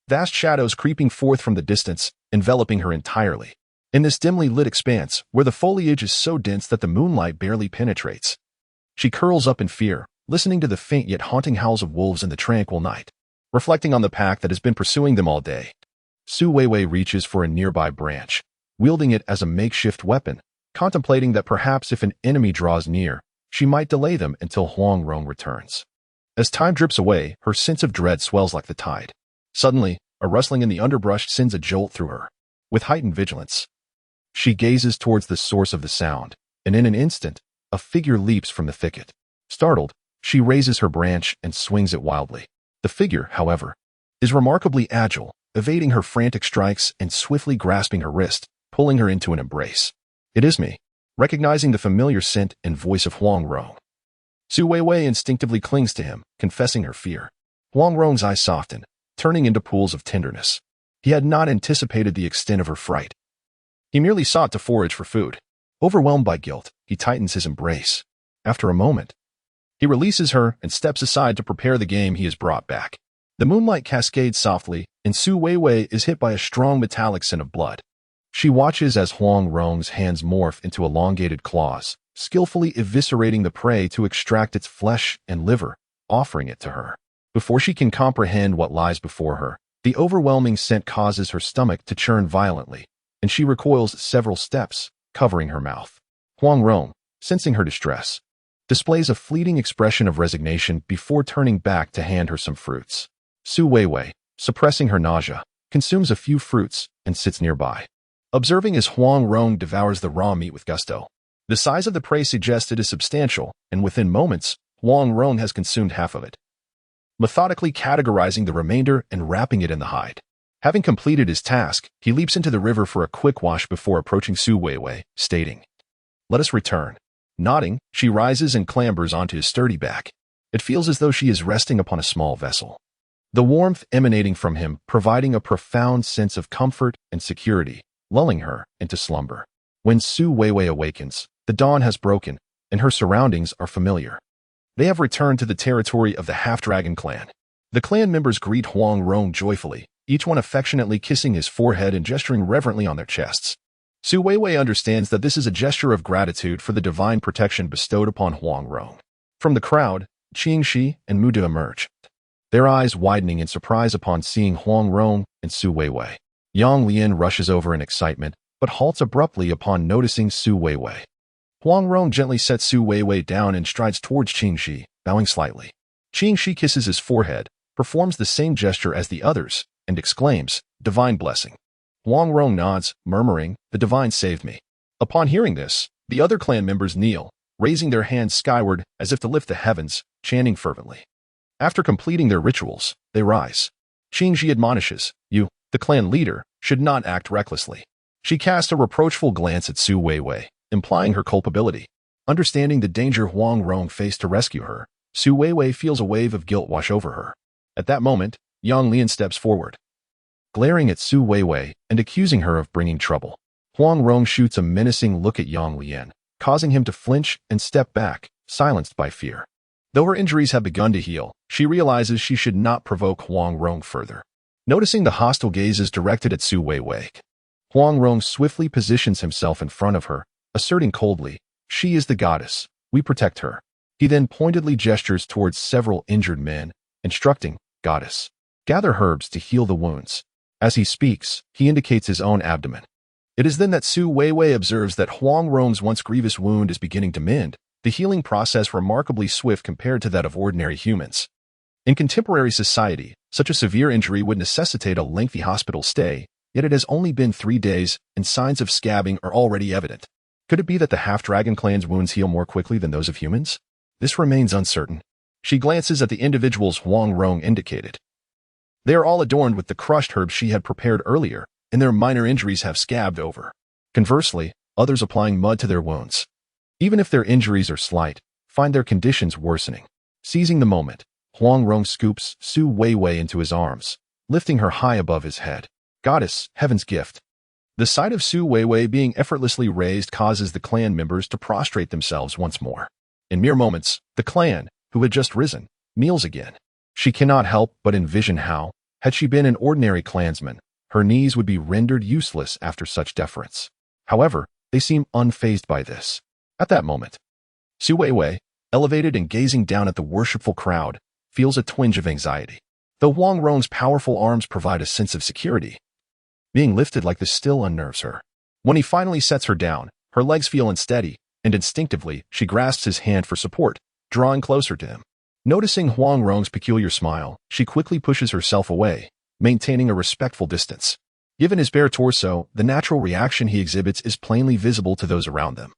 Vast shadows creeping forth from the distance, enveloping her entirely. In this dimly lit expanse, where the foliage is so dense that the moonlight barely penetrates, she curls up in fear, listening to the faint yet haunting howls of wolves in the tranquil night. Reflecting on the pack that has been pursuing them all day, Su Weiwei reaches for a nearby branch, wielding it as a makeshift weapon, contemplating that perhaps if an enemy draws near, she might delay them until Huang Rong returns. As time drips away, her sense of dread swells like the tide. Suddenly, a rustling in the underbrush sends a jolt through her. With heightened vigilance, she gazes towards the source of the sound, and in an instant, a figure leaps from the thicket. Startled, she raises her branch and swings it wildly. The figure, however, is remarkably agile, evading her frantic strikes and swiftly grasping her wrist, pulling her into an embrace. "It is me." Recognizing the familiar scent and voice of Huang Rong, Su Weiwei instinctively clings to him, confessing her fear. Huang Rong's eyes soften, turning into pools of tenderness. He had not anticipated the extent of her fright. He merely sought to forage for food. Overwhelmed by guilt, he tightens his embrace. After a moment, he releases her and steps aside to prepare the game he has brought back. The moonlight cascades softly, and Su Weiwei is hit by a strong metallic scent of blood. She watches as Huang Rong's hands morph into elongated claws, skillfully eviscerating the prey to extract its flesh and liver, offering it to her. Before she can comprehend what lies before her, the overwhelming scent causes her stomach to churn violently, and she recoils several steps, covering her mouth. Huang Rong, sensing her distress, displays a fleeting expression of resignation before turning back to hand her some fruits. Su Weiwei, suppressing her nausea, consumes a few fruits and sits nearby, observing as Huang Rong devours the raw meat with gusto. The size of the prey suggested is substantial, and within moments, Huang Rong has consumed half of it, methodically categorizing the remainder and wrapping it in the hide. Having completed his task, he leaps into the river for a quick wash before approaching Su Weiwei, stating, "Let us return." Nodding, she rises and clambers onto his sturdy back. It feels as though she is resting upon a small vessel, the warmth emanating from him providing a profound sense of comfort and security, lulling her into slumber. When Su Weiwei awakens, the dawn has broken, and her surroundings are familiar. They have returned to the territory of the half-dragon clan. The clan members greet Huang Rong joyfully, each one affectionately kissing his forehead and gesturing reverently on their chests. Su Weiwei understands that this is a gesture of gratitude for the divine protection bestowed upon Huang Rong. From the crowd, Qingxi and Muda emerge, their eyes widening in surprise upon seeing Huang Rong and Su Weiwei. Yang Lian rushes over in excitement, but halts abruptly upon noticing Su Weiwei. Huang Rong gently sets Su Weiwei down and strides towards Qingxi, bowing slightly. Qingxi kisses his forehead, performs the same gesture as the others, and exclaims, "Divine blessing." Huang Rong nods, murmuring, "The divine saved me." Upon hearing this, the other clan members kneel, raising their hands skyward as if to lift the heavens, chanting fervently. After completing their rituals, they rise. Qingxi admonishes, "You, the clan leader, should not act recklessly." She casts a reproachful glance at Su Weiwei, implying her culpability. Understanding the danger Huang Rong faced to rescue her, Su Weiwei feels a wave of guilt wash over her. At that moment, Yang Lian steps forward, glaring at Su Weiwei and accusing her of bringing trouble. Huang Rong shoots a menacing look at Yang Lian, causing him to flinch and step back, silenced by fear. Though her injuries have begun to heal, she realizes she should not provoke Huang Rong further. Noticing the hostile gazes directed at Su Weiwei, Huang Rong swiftly positions himself in front of her, asserting coldly, "She is the goddess. We protect her." He then pointedly gestures towards several injured men, instructing, "Goddess, gather herbs to heal the wounds." As he speaks, he indicates his own abdomen. It is then that Su Weiwei observes that Huang Rong's once grievous wound is beginning to mend, the healing process remarkably swift compared to that of ordinary humans. In contemporary society, such a severe injury would necessitate a lengthy hospital stay, yet it has only been 3 days, and signs of scabbing are already evident. Could it be that the half-dragon clan's wounds heal more quickly than those of humans? This remains uncertain. She glances at the individuals Huang Rong indicated. They are all adorned with the crushed herbs she had prepared earlier, and their minor injuries have scabbed over. Conversely, others applying mud to their wounds, even if their injuries are slight, find their conditions worsening. Seizing the moment, Huang Rong scoops Su Weiwei into his arms, lifting her high above his head. "Goddess, heaven's gift." The sight of Su Weiwei being effortlessly raised causes the clan members to prostrate themselves once more. In mere moments, the clan, who had just risen, kneels again. She cannot help but envision how, had she been an ordinary clansman, her knees would be rendered useless after such deference. However, they seem unfazed by this. At that moment, Su Weiwei, elevated and gazing down at the worshipful crowd, feels a twinge of anxiety. Though Huang Rong's powerful arms provide a sense of security, being lifted like this still unnerves her. When he finally sets her down, her legs feel unsteady, and instinctively, she grasps his hand for support, drawing closer to him. Noticing Huang Rong's peculiar smile, she quickly pushes herself away, maintaining a respectful distance. Given his bare torso, the natural reaction he exhibits is plainly visible to those around them,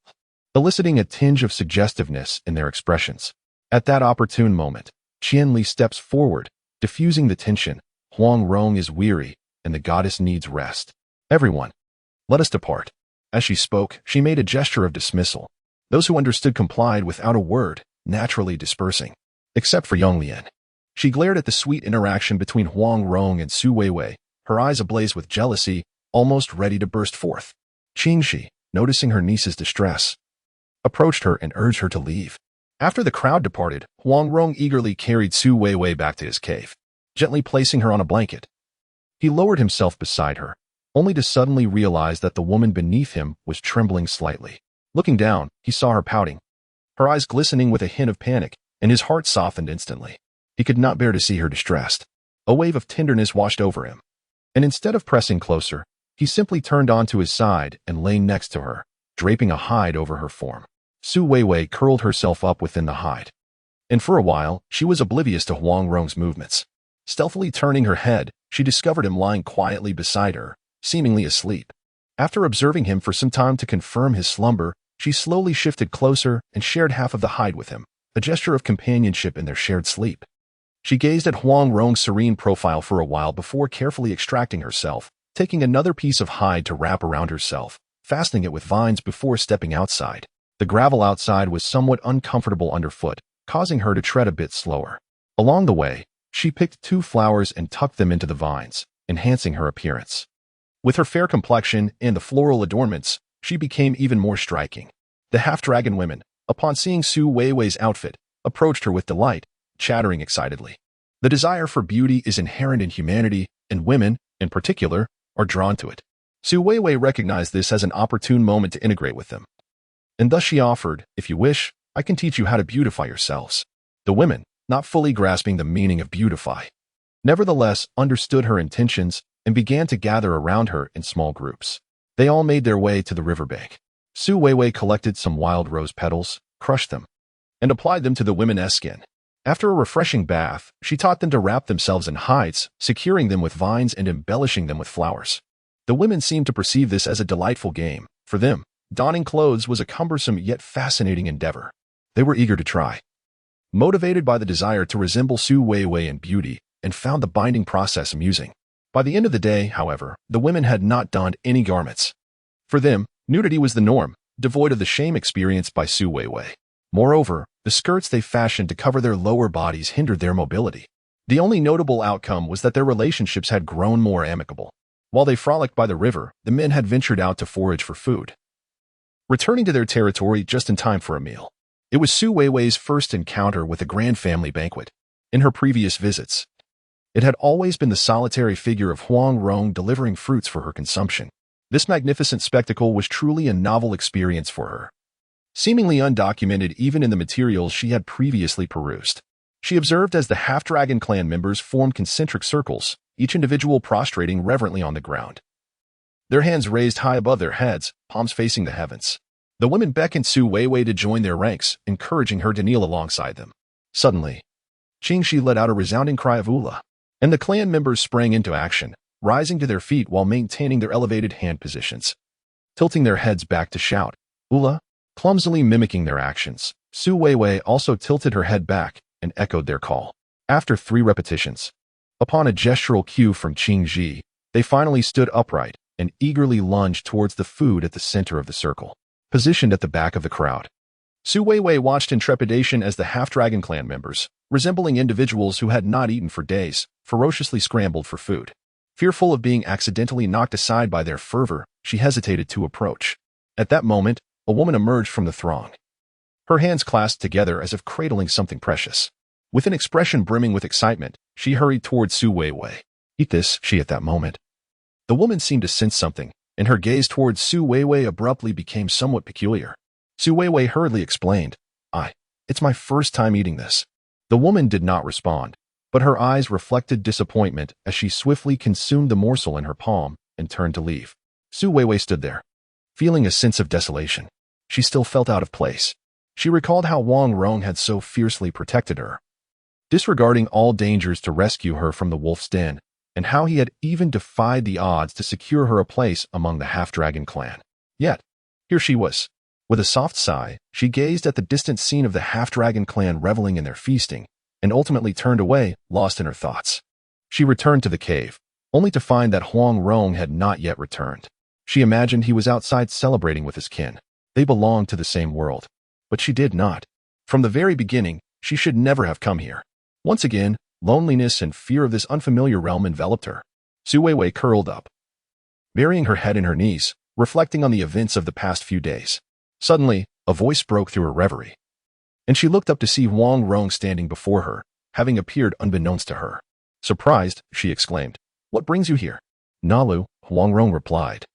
eliciting a tinge of suggestiveness in their expressions. At that opportune moment, Qianli steps forward, diffusing the tension. Huang Rong is weary, and the goddess needs rest. "Everyone, let us depart." As she spoke, she made a gesture of dismissal. Those who understood complied without a word, naturally dispersing. Except for Yang Lian. She glared at the sweet interaction between Huang Rong and Su Weiwei, her eyes ablaze with jealousy, almost ready to burst forth. Qingxi, noticing her niece's distress, approached her and urged her to leave. After the crowd departed, Huang Rong eagerly carried Su Weiwei back to his cave, gently placing her on a blanket. He lowered himself beside her, only to suddenly realize that the woman beneath him was trembling slightly. Looking down, he saw her pouting, her eyes glistening with a hint of panic, and his heart softened instantly. He could not bear to see her distressed. A wave of tenderness washed over him, and instead of pressing closer, he simply turned onto his side and lay next to her, draping a hide over her form. Su Weiwei curled herself up within the hide, and for a while, she was oblivious to Huang Rong's movements. Stealthily turning her head, she discovered him lying quietly beside her, seemingly asleep. After observing him for some time to confirm his slumber, she slowly shifted closer and shared half of the hide with him, a gesture of companionship in their shared sleep. She gazed at Huang Rong's serene profile for a while before carefully extracting herself, taking another piece of hide to wrap around herself, fastening it with vines before stepping outside. The gravel outside was somewhat uncomfortable underfoot, causing her to tread a bit slower. Along the way, she picked 2 flowers and tucked them into the vines, enhancing her appearance. With her fair complexion and the floral adornments, she became even more striking. The half-dragon women, upon seeing Su Weiwei's outfit, approached her with delight, chattering excitedly. The desire for beauty is inherent in humanity, and women, in particular, are drawn to it. Su Weiwei recognized this as an opportune moment to integrate with them. And thus she offered, "If you wish, I can teach you how to beautify yourselves." The women, not fully grasping the meaning of beautify, nevertheless understood her intentions and began to gather around her in small groups. They all made their way to the riverbank. Su Weiwei collected some wild rose petals, crushed them, and applied them to the women's skin. After a refreshing bath, she taught them to wrap themselves in hides, securing them with vines and embellishing them with flowers. The women seemed to perceive this as a delightful game. For them, donning clothes was a cumbersome yet fascinating endeavor. They were eager to try, motivated by the desire to resemble Su Weiwei in beauty, and found the binding process amusing. By the end of the day, however, the women had not donned any garments. For them, nudity was the norm, devoid of the shame experienced by Su Weiwei. Moreover, the skirts they fashioned to cover their lower bodies hindered their mobility. The only notable outcome was that their relationships had grown more amicable. While they frolicked by the river, the men had ventured out to forage for food, returning to their territory just in time for a meal. It was Su Weiwei's first encounter with a grand family banquet. In her previous visits, it had always been the solitary figure of Huang Rong delivering fruits for her consumption. This magnificent spectacle was truly a novel experience for her, seemingly undocumented even in the materials she had previously perused. She observed as the half-dragon clan members formed concentric circles, each individual prostrating reverently on the ground, their hands raised high above their heads, palms facing the heavens. The women beckoned Su Weiwei to join their ranks, encouraging her to kneel alongside them. Suddenly, Qingxi let out a resounding cry of "Ula!" and the clan members sprang into action, rising to their feet while maintaining their elevated hand positions, tilting their heads back to shout, "Ula!" Clumsily mimicking their actions. Su Weiwei also tilted her head back and echoed their call. After 3 repetitions, upon a gestural cue from Qingxi, they finally stood upright and eagerly lunged towards the food at the center of the circle, positioned at the back of the crowd. Su Weiwei watched in trepidation as the half-dragon clan members, resembling individuals who had not eaten for days, ferociously scrambled for food. Fearful of being accidentally knocked aside by their fervor, she hesitated to approach. At that moment, a woman emerged from the throng, her hands clasped together as if cradling something precious. With an expression brimming with excitement, she hurried towards Su Weiwei. "Eat this," she at that moment. The woman seemed to sense something, and her gaze towards Su Weiwei abruptly became somewhat peculiar. Su Weiwei hurriedly explained, It's my first time eating this." The woman did not respond, but her eyes reflected disappointment as she swiftly consumed the morsel in her palm and turned to leave. Su Weiwei stood there, feeling a sense of desolation. She still felt out of place. She recalled how Huang Rong had so fiercely protected her, disregarding all dangers to rescue her from the wolf's den, and how he had even defied the odds to secure her a place among the half-dragon clan. Yet, here she was. With a soft sigh, she gazed at the distant scene of the half-dragon clan reveling in their feasting, and ultimately turned away, lost in her thoughts. She returned to the cave, only to find that Huang Rong had not yet returned. She imagined he was outside celebrating with his kin. They belonged to the same world. But she did not. From the very beginning, she should never have come here. Once again, loneliness and fear of this unfamiliar realm enveloped her. Su Weiwei curled up, burying her head in her knees, reflecting on the events of the past few days. Suddenly, a voice broke through her reverie, and she looked up to see Huang Rong standing before her, having appeared unbeknownst to her. Surprised, she exclaimed, What brings you here? Nalu, Huangrong replied,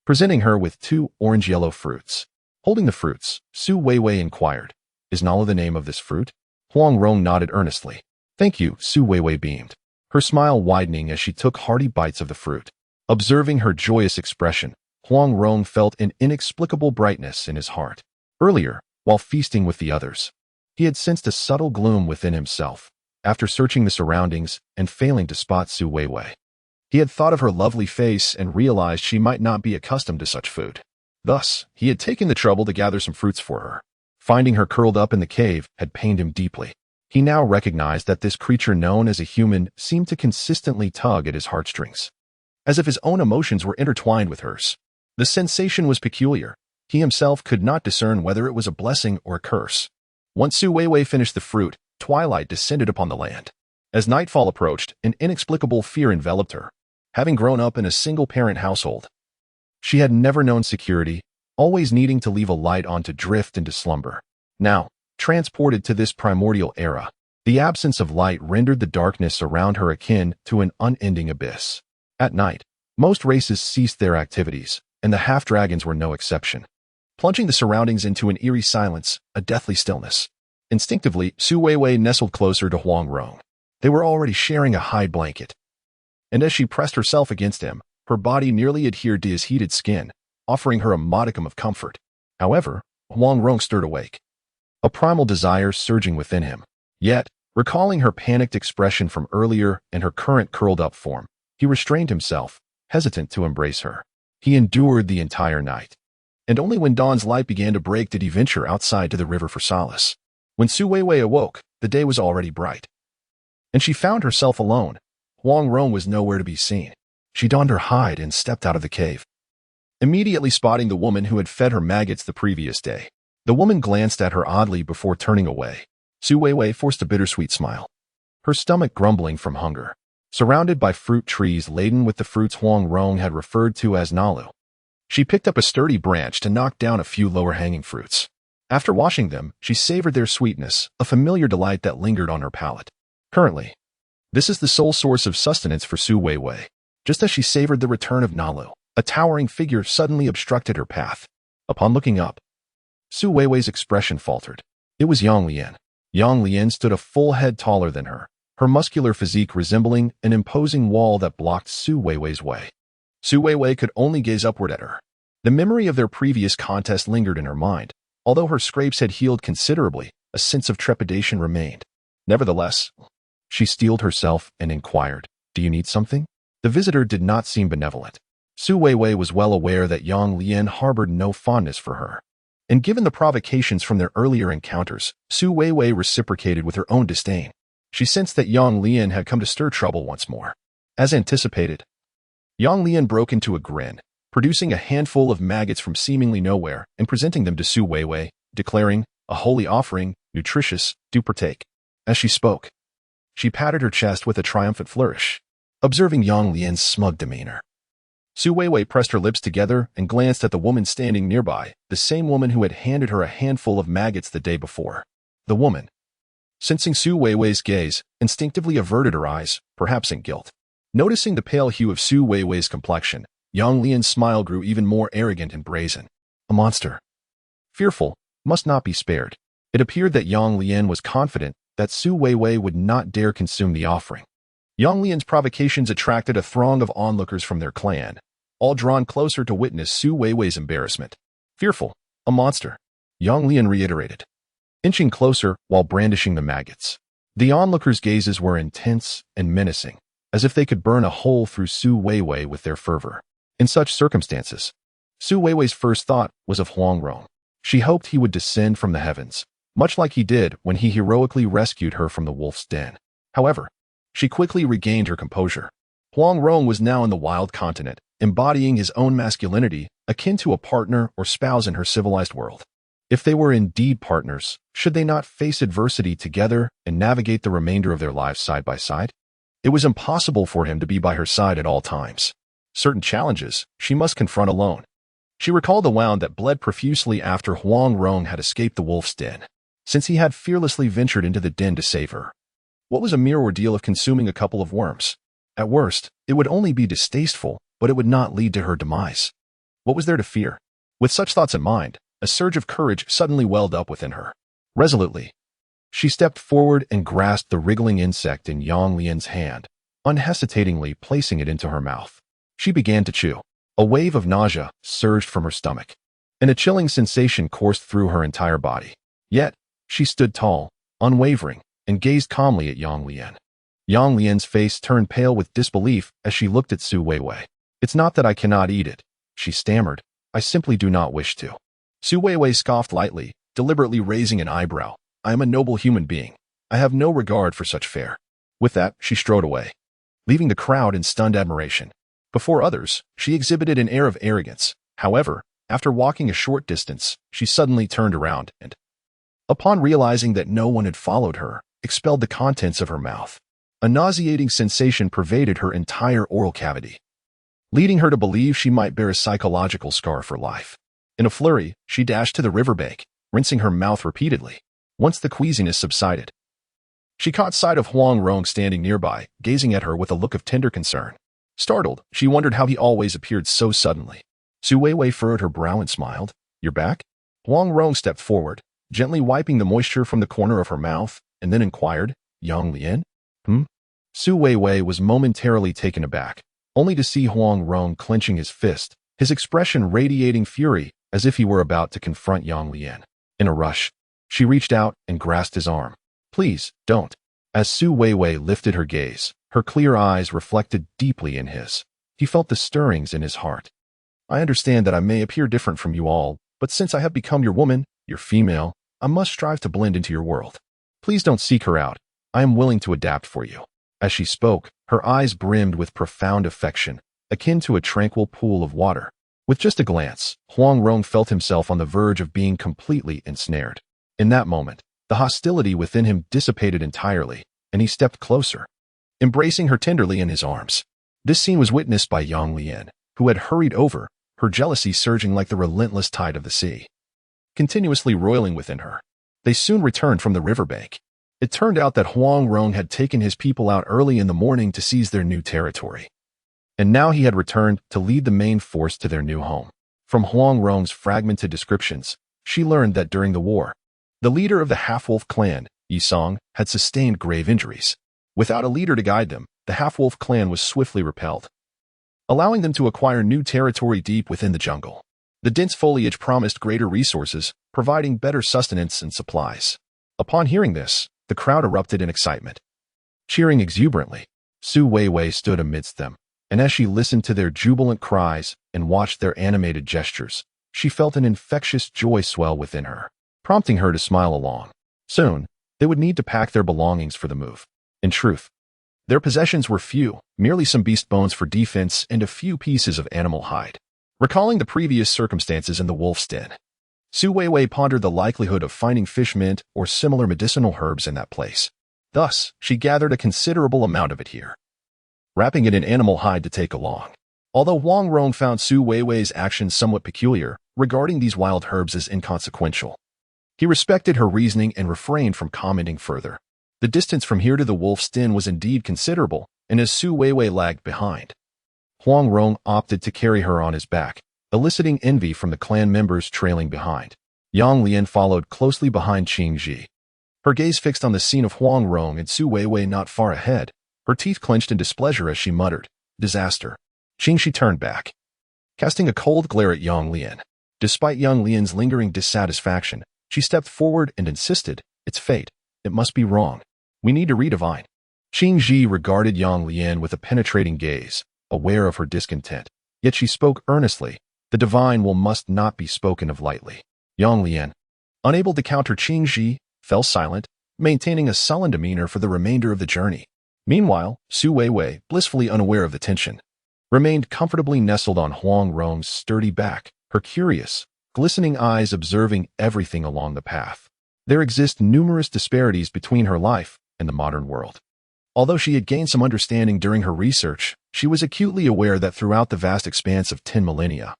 presenting her with 2 orange-yellow fruits. Holding the fruits, Su Weiwei inquired, is Nalu the name of this fruit? Huangrong nodded earnestly. Thank you, Su Weiwei beamed, her smile widening as she took hearty bites of the fruit. Observing her joyous expression, Huangrong felt an inexplicable brightness in his heart. Earlier, while feasting with the others, he had sensed a subtle gloom within himself. After searching the surroundings and failing to spot Su Weiwei, he had thought of her lovely face and realized she might not be accustomed to such food. Thus, he had taken the trouble to gather some fruits for her. Finding her curled up in the cave had pained him deeply. He now recognized that this creature known as a human seemed to consistently tug at his heartstrings, as if his own emotions were intertwined with hers. The sensation was peculiar. He himself could not discern whether it was a blessing or a curse. Once Su Weiwei finished the fruit, twilight descended upon the land. As nightfall approached, an inexplicable fear enveloped her. Having grown up in a single-parent household, she had never known security, always needing to leave a light on to drift into slumber. Now, transported to this primordial era, the absence of light rendered the darkness around her akin to an unending abyss. At night, most races ceased their activities, and the half-dragons were no exception, plunging the surroundings into an eerie silence, a deathly stillness. Instinctively, Su Weiwei nestled closer to Huangrong. They were already sharing a hide blanket, and as she pressed herself against him, her body nearly adhered to his heated skin, offering her a modicum of comfort. However, Huangrong stirred awake, a primal desire surging within him. Yet, recalling her panicked expression from earlier and her current curled-up form, he restrained himself, hesitant to embrace her. He endured the entire night, and only when dawn's light began to break did he venture outside to the river for solace. When Su Weiwei awoke, the day was already bright, and she found herself alone. Huangrong was nowhere to be seen. She donned her hide and stepped out of the cave, immediately spotting the woman who had fed her maggots the previous day. The woman glanced at her oddly before turning away. Su Weiwei forced a bittersweet smile, her stomach grumbling from hunger. Surrounded by fruit trees laden with the fruits Huangrong had referred to as nalu, she picked up a sturdy branch to knock down a few lower-hanging fruits. After washing them, she savored their sweetness, a familiar delight that lingered on her palate. Currently, this is the sole source of sustenance for Su Weiwei. Just as she savored the return of Nalu, a towering figure suddenly obstructed her path. Upon looking up, Su Weiwei's expression faltered. It was Yang Lian. Yang Lian stood a full head taller than her, her muscular physique resembling an imposing wall that blocked Su Weiwei's way. Su Weiwei could only gaze upward at her. The memory of their previous contest lingered in her mind. Although her scrapes had healed considerably, a sense of trepidation remained. Nevertheless, she steeled herself and inquired, "Do you need something?" The visitor did not seem benevolent. Su Weiwei was well aware that Yang Lian harbored no fondness for her, and given the provocations from their earlier encounters, Su Weiwei reciprocated with her own disdain. She sensed that Yang Lian had come to stir trouble once more. As anticipated, Yang Lian broke into a grin, producing a handful of maggots from seemingly nowhere and presenting them to Su Weiwei, declaring, "A holy offering, nutritious, do partake." As she spoke, she patted her chest with a triumphant flourish. Observing Yang Lian's smug demeanor, Su Weiwei pressed her lips together and glanced at the woman standing nearby, the same woman who had handed her a handful of maggots the day before. The woman, sensing Su Weiwei's gaze, instinctively averted her eyes, perhaps in guilt. Noticing the pale hue of Su Weiwei's complexion, Yang Lian's smile grew even more arrogant and brazen. A monster, fearful, must not be spared. It appeared that Yang Lian was confident that Su Weiwei would not dare consume the offering. Yang Lian's provocations attracted a throng of onlookers from their clan, all drawn closer to witness Su Weiwei's embarrassment. Fearful, a monster, Yang Lian reiterated, inching closer while brandishing the maggots. The onlookers' gazes were intense and menacing, as if they could burn a hole through Su Weiwei with their fervor. In such circumstances, Su Weiwei's first thought was of Huangrong. She hoped he would descend from the heavens, much like he did when he heroically rescued her from the wolf's den. However, she quickly regained her composure. Huangrong was now in the wild continent, embodying his own masculinity, akin to a partner or spouse in her civilized world. If they were indeed partners, should they not face adversity together and navigate the remainder of their lives side by side? It was impossible for him to be by her side at all times. Certain challenges she must confront alone. She recalled the wound that bled profusely after Huangrong had escaped the wolf's den, since he had fearlessly ventured into the den to save her. What was a mere ordeal of consuming a couple of worms? At worst, it would only be distasteful, but it would not lead to her demise. What was there to fear? With such thoughts in mind, a surge of courage suddenly welled up within her. Resolutely, she stepped forward and grasped the wriggling insect in Yang Lian's hand, unhesitatingly placing it into her mouth. She began to chew. A wave of nausea surged from her stomach, and a chilling sensation coursed through her entire body. Yet, she stood tall, unwavering, and gazed calmly at Yang Lian. Yang Lian's face turned pale with disbelief as she looked at Su Weiwei. "It's not that I cannot eat it," she stammered. "I simply do not wish to." Su Weiwei scoffed lightly, deliberately raising an eyebrow. "I am a noble human being. I have no regard for such fare." With that, she strode away, leaving the crowd in stunned admiration. Before others, she exhibited an air of arrogance. However, after walking a short distance, she suddenly turned around and, upon realizing that no one had followed her, expelled the contents of her mouth. A nauseating sensation pervaded her entire oral cavity, leading her to believe she might bear a psychological scar for life. In a flurry, she dashed to the riverbank, rinsing her mouth repeatedly. Once the queasiness subsided, she caught sight of Huang Rong standing nearby, gazing at her with a look of tender concern. Startled, she wondered how he always appeared so suddenly. Su Weiwei furrowed her brow and smiled. "You're back?" Huang Rong stepped forward, gently wiping the moisture from the corner of her mouth, and then inquired, "Yang Lian?" Su Weiwei was momentarily taken aback, only to see Huang Rong clenching his fist, his expression radiating fury as if he were about to confront Yang Lian. In a rush, she reached out and grasped his arm. "Please, don't." As Su Weiwei lifted her gaze, her clear eyes reflected deeply in his. He felt the stirrings in his heart. "I understand that I may appear different from you all, but since I have become your woman, your female, I must strive to blend into your world. Please don't seek her out. I am willing to adapt for you." As she spoke, her eyes brimmed with profound affection, akin to a tranquil pool of water. With just a glance, Huang Rong felt himself on the verge of being completely ensnared. In that moment, the hostility within him dissipated entirely, and he stepped closer, embracing her tenderly in his arms. This scene was witnessed by Yang Lian, who had hurried over, her jealousy surging like the relentless tide of the sea, continuously roiling within her. They soon returned from the riverbank. It turned out that Huang Rong had taken his people out early in the morning to seize their new territory, and now he had returned to lead the main force to their new home. From Huang Rong's fragmented descriptions, she learned that during the war, the leader of the half-wolf clan, Yi Song, had sustained grave injuries. Without a leader to guide them, the half-wolf clan was swiftly repelled, allowing them to acquire new territory deep within the jungle. The dense foliage promised greater resources, providing better sustenance and supplies. Upon hearing this, the crowd erupted in excitement, cheering exuberantly. Su Weiwei stood amidst them, and as she listened to their jubilant cries and watched their animated gestures, she felt an infectious joy swell within her, prompting her to smile along. Soon, they would need to pack their belongings for the move. In truth, their possessions were few, merely some beast bones for defense and a few pieces of animal hide. Recalling the previous circumstances in the wolf's den, Su Weiwei pondered the likelihood of finding fish mint or similar medicinal herbs in that place. Thus, she gathered a considerable amount of it here, wrapping it in animal hide to take along. Although Huang Rong found Su Weiwei's actions somewhat peculiar, regarding these wild herbs as inconsequential, he respected her reasoning and refrained from commenting further. The distance from here to the wolf's den was indeed considerable, and as Su Weiwei lagged behind, Huang Rong opted to carry her on his back, eliciting envy from the clan members trailing behind. Yang Lian followed closely behind Qing Ji, her gaze fixed on the scene of Huang Rong and Su Weiwei not far ahead, her teeth clenched in displeasure as she muttered, "Disaster." Qing Ji turned back, casting a cold glare at Yang Lian. Despite Yang Lian's lingering dissatisfaction, she stepped forward and insisted, "It's fate. It must be wrong. We need to redivine." Qing Ji regarded Yang Lian with a penetrating gaze, aware of her discontent. Yet she spoke earnestly, "The divine will must not be spoken of lightly." Yang Lian, unable to counter Qing Ji, fell silent, maintaining a sullen demeanor for the remainder of the journey. Meanwhile, Su Weiwei, blissfully unaware of the tension, remained comfortably nestled on Huang Rong's sturdy back, her curious, glistening eyes observing everything along the path. There exist numerous disparities between her life and the modern world. Although she had gained some understanding during her research, she was acutely aware that throughout the vast expanse of 10 millennia,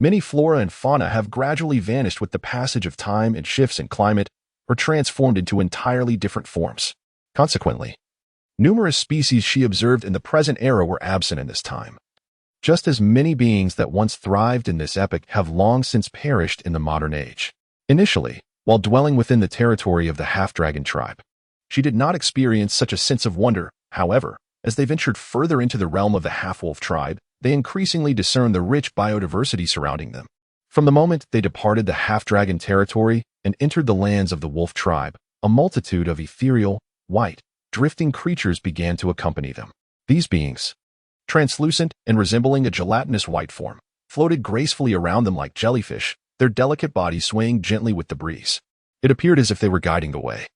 many flora and fauna have gradually vanished with the passage of time and shifts in climate, or transformed into entirely different forms. Consequently, Numerous species she observed in the present era were absent in this time. Just as many beings that once thrived in this epoch have long since perished in the modern age. Initially, while dwelling within the territory of the half-dragon tribe, she did not experience such a sense of wonder. However, as they ventured further into the realm of the half-wolf tribe, they increasingly discerned the rich biodiversity surrounding them. From the moment they departed the half-dragon territory and entered the lands of the wolf tribe, a multitude of ethereal, white, drifting creatures began to accompany them. These beings, translucent and resembling a gelatinous white form, floated gracefully around them like jellyfish, their delicate bodies swaying gently with the breeze. It appeared as if they were guiding the way.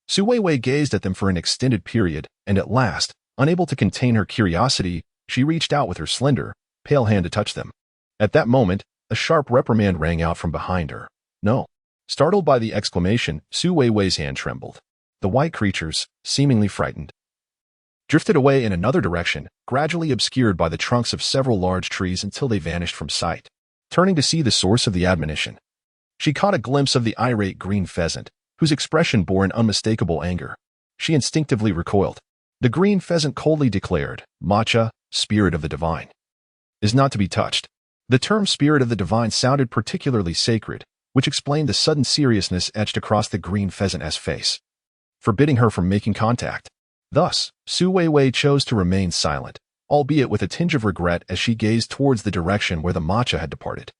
Weiwei gazed at them for an extended period, and at last, unable to contain her curiosity, she reached out with her slender, pale hand to touch them. At that moment, a sharp reprimand rang out from behind her. No. Startled by the exclamation, Weiwei's hand trembled. The white creatures, seemingly frightened, drifted away in another direction, gradually obscured by the trunks of several large trees until they vanished from sight. Turning to see the source of the admonition, she caught a glimpse of the irate green pheasant, whose expression bore an unmistakable anger. She instinctively recoiled. The green pheasant coldly declared, "Matcha, spirit of the divine, is not to be touched." The term spirit of the divine sounded particularly sacred, which explained the sudden seriousness etched across the green pheasant's face, forbidding her from making contact. Thus, Weiwei chose to remain silent, albeit with a tinge of regret as she gazed towards the direction where the matcha had departed.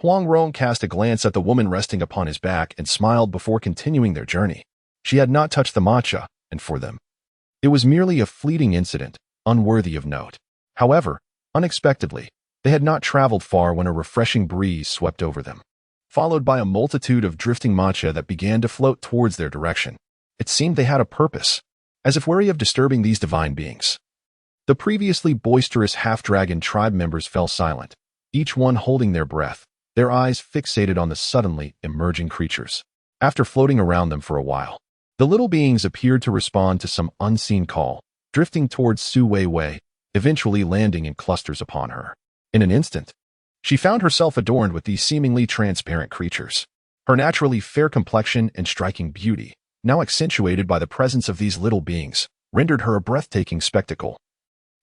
Huangrong cast a glance at the woman resting upon his back and smiled before continuing their journey. She had not touched the matcha, and for them, it was merely a fleeting incident, unworthy of note. However, unexpectedly, they had not traveled far when a refreshing breeze swept over them, followed by a multitude of drifting matcha that began to float towards their direction. It seemed they had a purpose, as if wary of disturbing these divine beings. The previously boisterous half-dragon tribe members fell silent, each one holding their breath, their eyes fixated on the suddenly emerging creatures. After floating around them for a while, the little beings appeared to respond to some unseen call, drifting towards Weiwei, eventually landing in clusters upon her. In an instant, she found herself adorned with these seemingly transparent creatures. Her naturally fair complexion and striking beauty, now accentuated by the presence of these little beings, rendered her a breathtaking spectacle,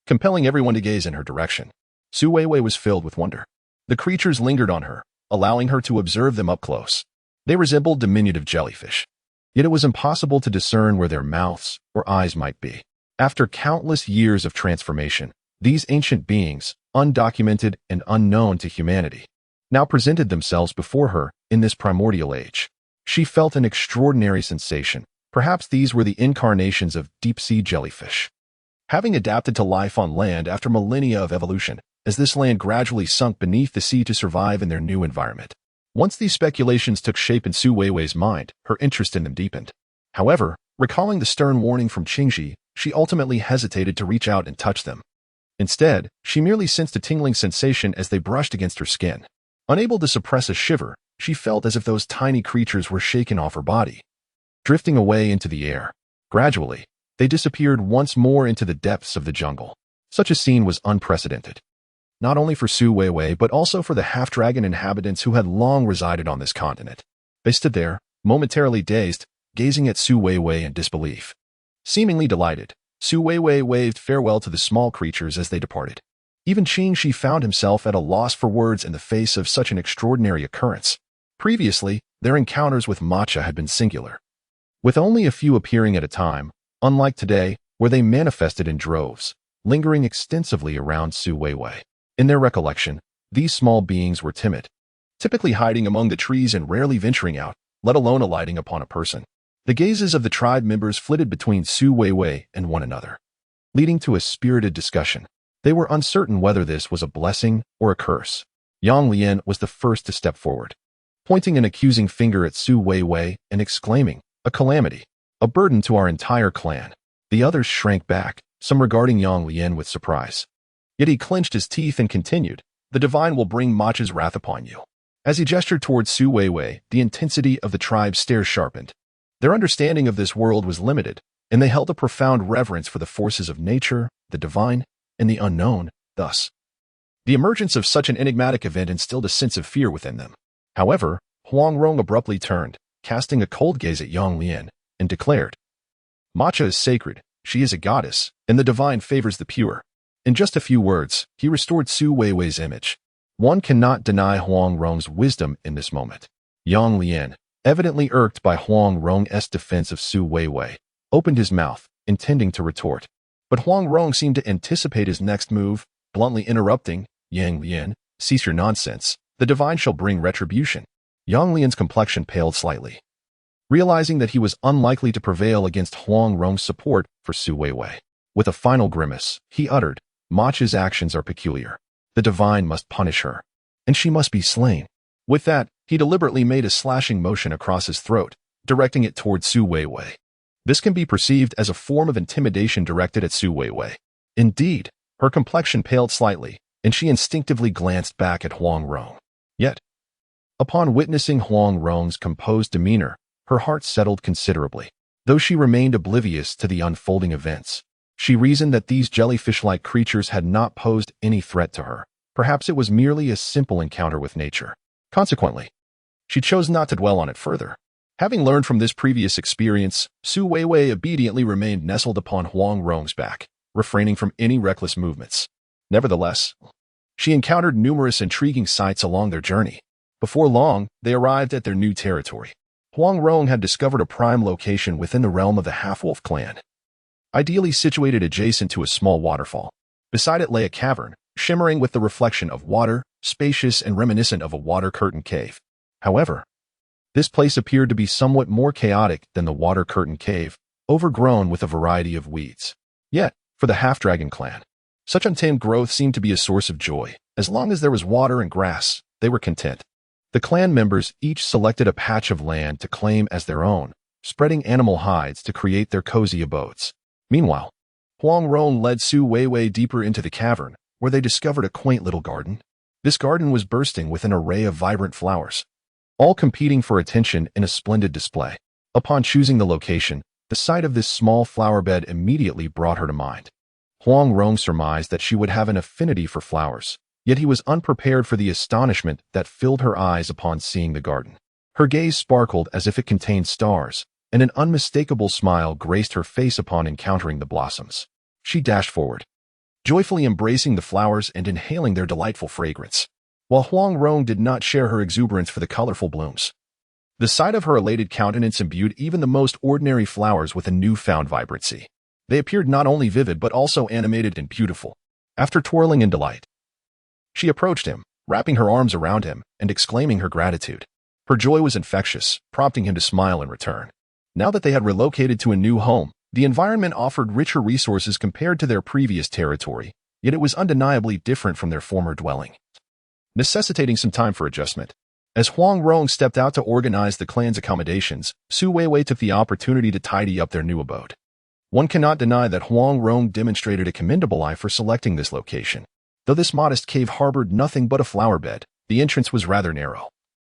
compelling everyone to gaze in her direction. Weiwei was filled with wonder. The creatures lingered on her, allowing her to observe them up close. They resembled diminutive jellyfish, yet it was impossible to discern where their mouths or eyes might be. After countless years of transformation, these ancient beings, undocumented and unknown to humanity, now presented themselves before her in this primordial age. She felt an extraordinary sensation. Perhaps these were the incarnations of deep-sea jellyfish, having adapted to life on land after millennia of evolution, as this land gradually sunk beneath the sea to survive in their new environment. Once these speculations took shape in Weiwei's mind, her interest in them deepened. However, recalling the stern warning from Qingji, she ultimately hesitated to reach out and touch them. Instead, she merely sensed a tingling sensation as they brushed against her skin. Unable to suppress a shiver, she felt as if those tiny creatures were shaken off her body, drifting away into the air. Gradually, they disappeared once more into the depths of the jungle. Such a scene was unprecedented, not only for Weiwei but also for the half-dragon inhabitants who had long resided on this continent. They stood there, momentarily dazed, gazing at Weiwei in disbelief. Seemingly delighted, Weiwei waved farewell to the small creatures as they departed. Even Qingji found himself at a loss for words in the face of such an extraordinary occurrence. Previously, their encounters with matcha had been singular, with only a few appearing at a time, unlike today, where they manifested in droves, lingering extensively around Weiwei. In their recollection, these small beings were timid, typically hiding among the trees and rarely venturing out, let alone alighting upon a person. The gazes of the tribe members flitted between Weiwei and one another, leading to a spirited discussion. They were uncertain whether this was a blessing or a curse. Yang Lian was the first to step forward, pointing an accusing finger at Weiwei and exclaiming, "A calamity, a burden to our entire clan." The others shrank back, some regarding Yang Lian with surprise. Yet he clenched his teeth and continued, "The divine will bring matcha's wrath upon you." As he gestured towards Weiwei, the intensity of the tribe's stare sharpened. Their understanding of this world was limited, and they held a profound reverence for the forces of nature, the divine, and the unknown. Thus, the emergence of such an enigmatic event instilled a sense of fear within them. However, Huangrong abruptly turned, casting a cold gaze at Yang Lian, and declared, "Matcha is sacred. She is a goddess, and the divine favors the pure. In just a few words, he restored Su Weiwei's image. One cannot deny Huang Rong's wisdom in this moment. Yang Lian, evidently irked by Huang Rong's defense of Su Weiwei, opened his mouth, intending to retort. But Huang Rong seemed to anticipate his next move, bluntly interrupting, Yang Lian, cease your nonsense. The divine shall bring retribution. Yang Lian's complexion paled slightly. Realizing that he was unlikely to prevail against Huang Rong's support for Su Weiwei. With a final grimace, he uttered, Macha's actions are peculiar. The divine must punish her, and she must be slain. With that, he deliberately made a slashing motion across his throat, directing it toward Su Weiwei. This can be perceived as a form of intimidation directed at Su Weiwei. Indeed, her complexion paled slightly, and she instinctively glanced back at Huang Rong. Yet, upon witnessing Huang Rong's composed demeanor, her heart settled considerably. Though she remained oblivious to the unfolding events, she reasoned that these jellyfish-like creatures had not posed any threat to her. Perhaps it was merely a simple encounter with nature. Consequently, she chose not to dwell on it further. Having learned from this previous experience, Su Weiwei obediently remained nestled upon Huang Rong's back, refraining from any reckless movements. Nevertheless, she encountered numerous intriguing sights along their journey. Before long, they arrived at their new territory. Huang Rong had discovered a prime location within the realm of the half-wolf clan, ideally situated adjacent to a small waterfall. Beside it lay a cavern, shimmering with the reflection of water, spacious and reminiscent of a water-curtain cave. However, this place appeared to be somewhat more chaotic than the water-curtain cave, overgrown with a variety of weeds. Yet, for the half-dragon clan, such untamed growth seemed to be a source of joy. As long as there was water and grass, they were content. The clan members each selected a patch of land to claim as their own, spreading animal hides to create their cozy abodes. Meanwhile, Huang Rong led Su Weiwei deeper into the cavern, where they discovered a quaint little garden. This garden was bursting with an array of vibrant flowers, all competing for attention in a splendid display. Upon choosing the location, the sight of this small flower bed immediately brought her to mind. Huang Rong surmised that she would have an affinity for flowers, yet he was unprepared for the astonishment that filled her eyes upon seeing the garden. Her gaze sparkled as if it contained stars, and an unmistakable smile graced her face upon encountering the blossoms. She dashed forward, joyfully embracing the flowers and inhaling their delightful fragrance, while Huang Rong did not share her exuberance for the colorful blooms. The sight of her elated countenance imbued even the most ordinary flowers with a newfound vibrancy. They appeared not only vivid but also animated and beautiful. After twirling in delight, she approached him, wrapping her arms around him and exclaiming her gratitude. Her joy was infectious, prompting him to smile in return. Now that they had relocated to a new home, the environment offered richer resources compared to their previous territory, yet it was undeniably different from their former dwelling, necessitating some time for adjustment. As Huang Rong stepped out to organize the clan's accommodations, Su Weiwei took the opportunity to tidy up their new abode. One cannot deny that Huang Rong demonstrated a commendable eye for selecting this location. Though this modest cave harbored nothing but a flower bed, the entrance was rather narrow,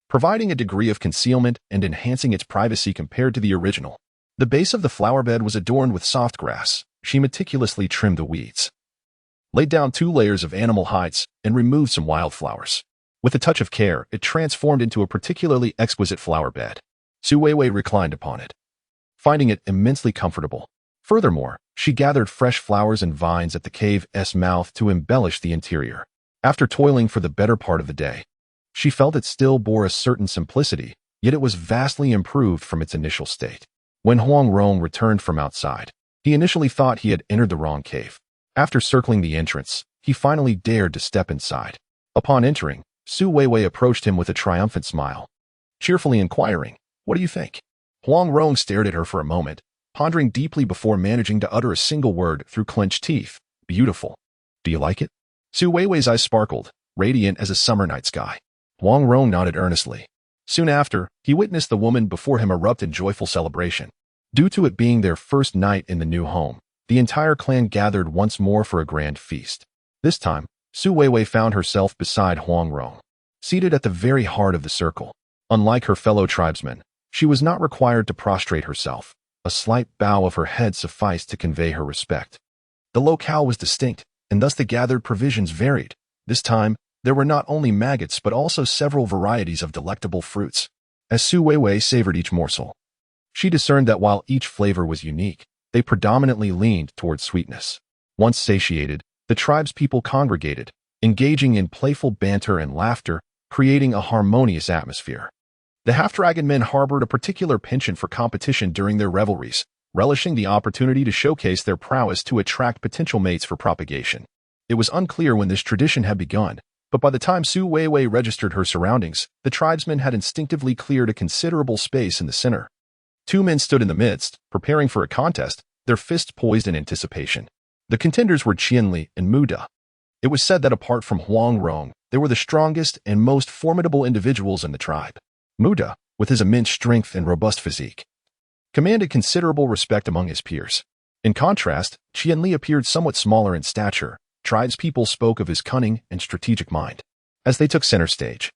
providing a degree of concealment and enhancing its privacy compared to the original. The base of the flower bed was adorned with soft grass. She meticulously trimmed the weeds, laid down 2 layers of animal hides, and removed some wildflowers. With a touch of care, it transformed into a particularly exquisite flower bed. Su Weiwei reclined upon it, finding it immensely comfortable. Furthermore, she gathered fresh flowers and vines at the cave's mouth to embellish the interior. After toiling for the better part of the day, she felt it still bore a certain simplicity, yet it was vastly improved from its initial state. When Huang Rong returned from outside, he initially thought he had entered the wrong cave. After circling the entrance, he finally dared to step inside. Upon entering, Su Weiwei approached him with a triumphant smile, cheerfully inquiring, "What do you think?" Huang Rong stared at her for a moment, pondering deeply before managing to utter a single word through clenched teeth. "Beautiful. Do you like it?" Su Weiwei's eyes sparkled, radiant as a summer night sky. Huang Rong nodded earnestly. Soon after, he witnessed the woman before him erupt in joyful celebration. Due to it being their first night in the new home, the entire clan gathered once more for a grand feast. This time, Su Weiwei found herself beside Huang Rong, seated at the very heart of the circle. Unlike her fellow tribesmen, she was not required to prostrate herself. A slight bow of her head sufficed to convey her respect. The locale was distinct, and thus the gathered provisions varied. This time, there were not only maggots but also several varieties of delectable fruits. As Su Weiwei savored each morsel, she discerned that while each flavor was unique, They predominantly leaned towards sweetness. Once satiated, the tribespeople congregated, engaging in playful banter and laughter, creating a harmonious atmosphere. The half-dragon men harbored a particular penchant for competition during their revelries, relishing the opportunity to showcase their prowess to attract potential mates for propagation. It was unclear when this tradition had begun, but by the time Su Weiwei registered her surroundings, the tribesmen had instinctively cleared a considerable space in the center. Two men stood in the midst, preparing for a contest, their fists poised in anticipation. The contenders were Qianli and Muda. It was said that apart from Huang Rong, they were the strongest and most formidable individuals in the tribe. Muda, with his immense strength and robust physique, commanded considerable respect among his peers. In contrast, Qianli appeared somewhat smaller in stature. Tribespeople spoke of his cunning and strategic mind. As they took center stage,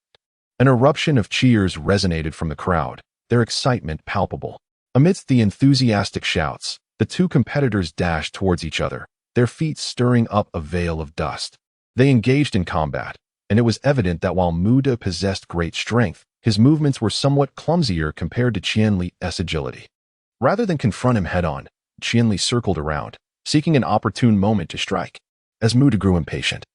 an eruption of cheers resonated from the crowd, their excitement palpable. Amidst the enthusiastic shouts, the two competitors dashed towards each other, their feet stirring up a veil of dust. They engaged in combat, and it was evident that while Muda possessed great strength, his movements were somewhat clumsier compared to Qianli's agility. Rather than confront him head-on, Qianli circled around, seeking an opportune moment to strike. As Muda grew impatient,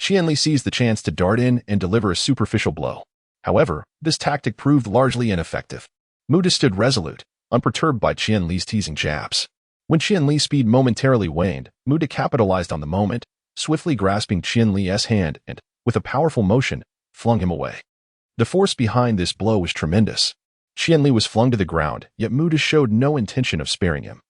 Qianli seized the chance to dart in and deliver a superficial blow. However, this tactic proved largely ineffective. Muda stood resolute, unperturbed by Qianli's teasing jabs. When Qianli's speed momentarily waned, Muda capitalized on the moment, swiftly grasping Qianli's hand and, with a powerful motion, flung him away. The force behind this blow was tremendous. Qianli was flung to the ground, yet Muda showed no intention of sparing him.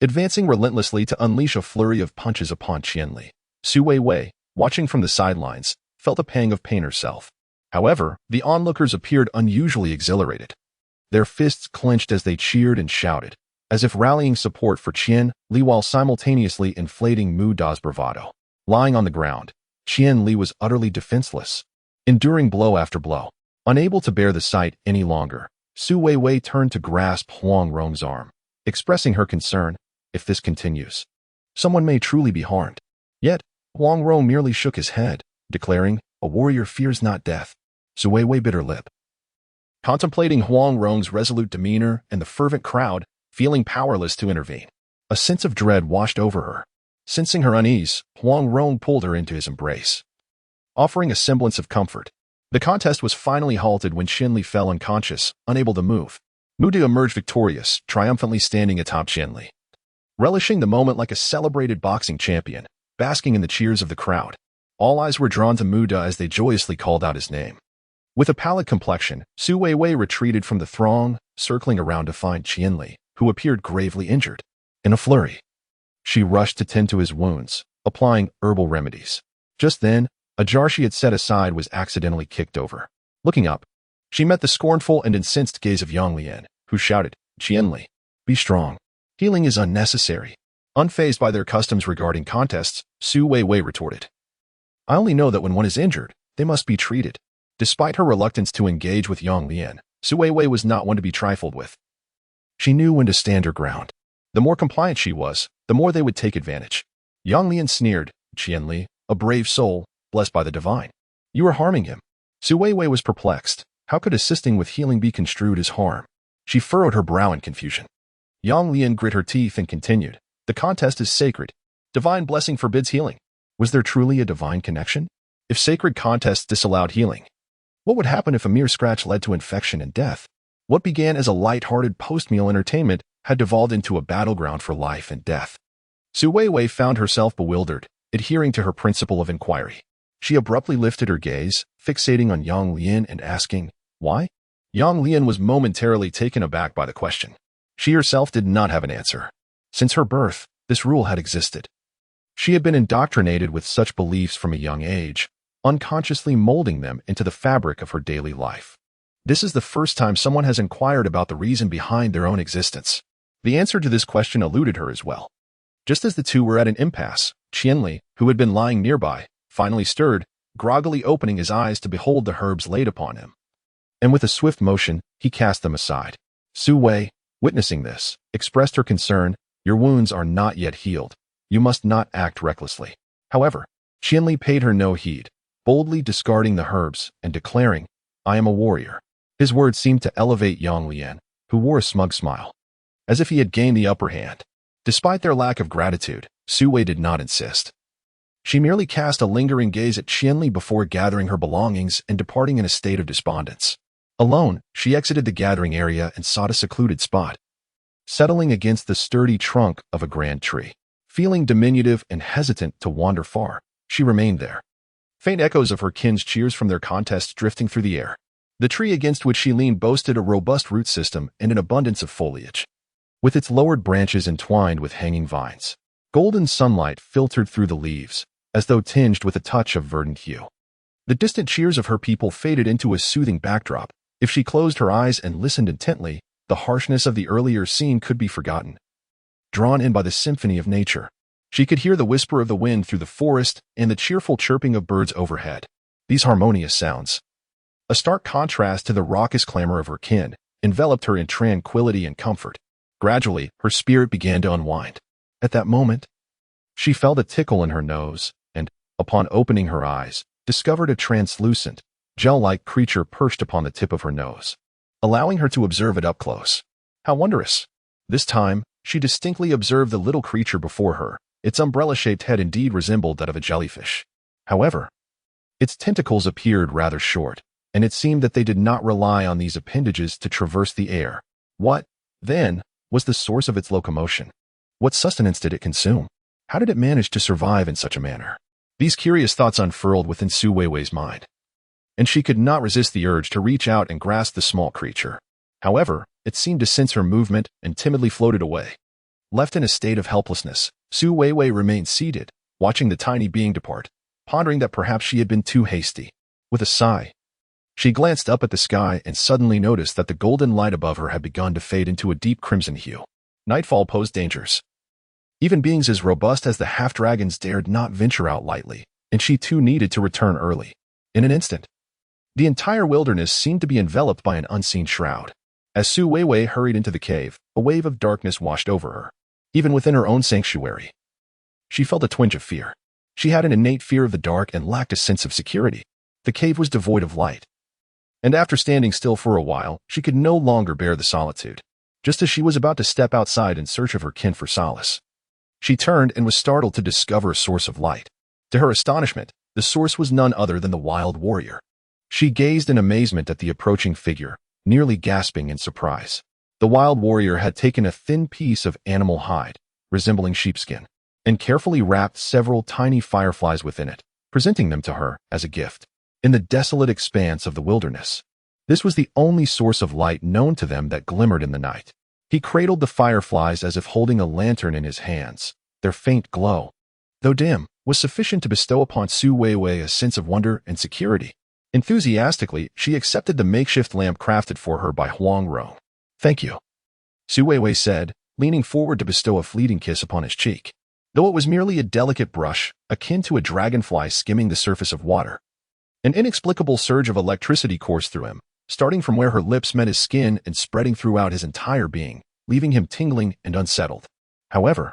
Advancing relentlessly to unleash a flurry of punches upon Qianli, Su Weiwei, watching from the sidelines, felt a pang of pain herself. However, the onlookers appeared unusually exhilarated. Their fists clenched as they cheered and shouted, as if rallying support for Qianli while simultaneously inflating Muda's bravado. Lying on the ground, Qianli was utterly defenseless, enduring blow after blow. Unable to bear the sight any longer, Su Weiwei turned to grasp Huang Rong's arm, expressing her concern. If this continues, someone may truly be harmed. Yet, Huang Rong merely shook his head, declaring, "A warrior fears not death." Su Weiwei bit her lip. Contemplating Huang Rong's resolute demeanor and the fervent crowd, feeling powerless to intervene, a sense of dread washed over her. Sensing her unease, Huang Rong pulled her into his embrace, offering a semblance of comfort. The contest was finally halted when Qianli fell unconscious, unable to move. Muda emerged victorious, triumphantly standing atop Qianli, relishing the moment like a celebrated boxing champion, basking in the cheers of the crowd. All eyes were drawn to Muda as they joyously called out his name. With a pallid complexion, Su Weiwei retreated from the throng, circling around to find Qianli, who appeared gravely injured. In a flurry, she rushed to tend to his wounds, applying herbal remedies. Just then, a jar she had set aside was accidentally kicked over. Looking up, she met the scornful and incensed gaze of Yang Lian, who shouted, "Qianli, be strong. Healing is unnecessary." Unfazed by their customs regarding contests, Su Weiwei retorted, "I only know that when one is injured, they must be treated." Despite her reluctance to engage with Yang Lian, Su Weiwei was not one to be trifled with. She knew when to stand her ground. The more compliant she was, the more they would take advantage. Yang Lian sneered, "Qianli, a brave soul, blessed by the divine. You are harming him." Su Weiwei was perplexed. How could assisting with healing be construed as harm? She furrowed her brow in confusion. Yang Lian grit her teeth and continued, "The contest is sacred. Divine blessing forbids healing." Was there truly a divine connection? If sacred contests disallowed healing, what would happen if a mere scratch led to infection and death? What began as a light-hearted post-meal entertainment had devolved into a battleground for life and death. Su Weiwei found herself bewildered, adhering to her principle of inquiry. She abruptly lifted her gaze, fixating on Yang Lian and asking, "Why?" Yang Lian was momentarily taken aback by the question. She herself did not have an answer. Since her birth, this rule had existed. She had been indoctrinated with such beliefs from a young age, unconsciously molding them into the fabric of her daily life. This is the first time someone has inquired about the reason behind their own existence. The answer to this question eluded her as well. Just as the two were at an impasse, Qianli, who had been lying nearby, finally stirred, groggily opening his eyes to behold the herbs laid upon him. And with a swift motion, he cast them aside. Su Wei, witnessing this, expressed her concern, "Your wounds are not yet healed. You must not act recklessly." However, Qianli paid her no heed, boldly discarding the herbs and declaring, "I am a warrior." His words seemed to elevate Yang Lian, who wore a smug smile, as if he had gained the upper hand. Despite their lack of gratitude, Weiwei did not insist. She merely cast a lingering gaze at Qianli before gathering her belongings and departing in a state of despondence. Alone, she exited the gathering area and sought a secluded spot, settling against the sturdy trunk of a grand tree. Feeling diminutive and hesitant to wander far, she remained there. Faint echoes of her kin's cheers from their contests drifting through the air. The tree against which she leaned boasted a robust root system and an abundance of foliage, with its lowered branches entwined with hanging vines. Golden sunlight filtered through the leaves, as though tinged with a touch of verdant hue. The distant cheers of her people faded into a soothing backdrop. If she closed her eyes and listened intently, the harshness of the earlier scene could be forgotten. Drawn in by the symphony of nature, she could hear the whisper of the wind through the forest and the cheerful chirping of birds overhead. These harmonious sounds, a stark contrast to the raucous clamor of her kin, enveloped her in tranquility and comfort. Gradually, her spirit began to unwind. At that moment, she felt a tickle in her nose and, upon opening her eyes, discovered a translucent, gel-like creature perched upon the tip of her nose, allowing her to observe it up close. How wondrous! This time, she distinctly observed the little creature before her. Its umbrella-shaped head indeed resembled that of a jellyfish. However, its tentacles appeared rather short, and it seemed that they did not rely on these appendages to traverse the air. What, then, was the source of its locomotion? What sustenance did it consume? How did it manage to survive in such a manner? These curious thoughts unfurled within Weiwei's mind, and she could not resist the urge to reach out and grasp the small creature. However, it seemed to sense her movement and timidly floated away. Left in a state of helplessness, Weiwei remained seated, watching the tiny being depart, pondering that perhaps she had been too hasty. With a sigh, she glanced up at the sky and suddenly noticed that the golden light above her had begun to fade into a deep crimson hue. Nightfall posed dangers. Even beings as robust as the half-dragons dared not venture out lightly, and she too needed to return early. In an instant, the entire wilderness seemed to be enveloped by an unseen shroud. As Weiwei hurried into the cave, a wave of darkness washed over her. Even within her own sanctuary, she felt a twinge of fear. She had an innate fear of the dark and lacked a sense of security. The cave was devoid of light, and after standing still for a while, she could no longer bear the solitude. Just as she was about to step outside in search of her kin for solace, she turned and was startled to discover a source of light. To her astonishment, the source was none other than the wild warrior. She gazed in amazement at the approaching figure, nearly gasping in surprise. The wild warrior had taken a thin piece of animal hide, resembling sheepskin, and carefully wrapped several tiny fireflies within it, presenting them to her as a gift. In the desolate expanse of the wilderness, this was the only source of light known to them that glimmered in the night. He cradled the fireflies as if holding a lantern in his hands. Their faint glow, though dim, was sufficient to bestow upon Weiwei a sense of wonder and security. Enthusiastically, she accepted the makeshift lamp crafted for her by Huang Rong. "Thank you," Weiwei said, leaning forward to bestow a fleeting kiss upon his cheek. Though it was merely a delicate brush, akin to a dragonfly skimming the surface of water, an inexplicable surge of electricity coursed through him, starting from where her lips met his skin and spreading throughout his entire being, leaving him tingling and unsettled. However,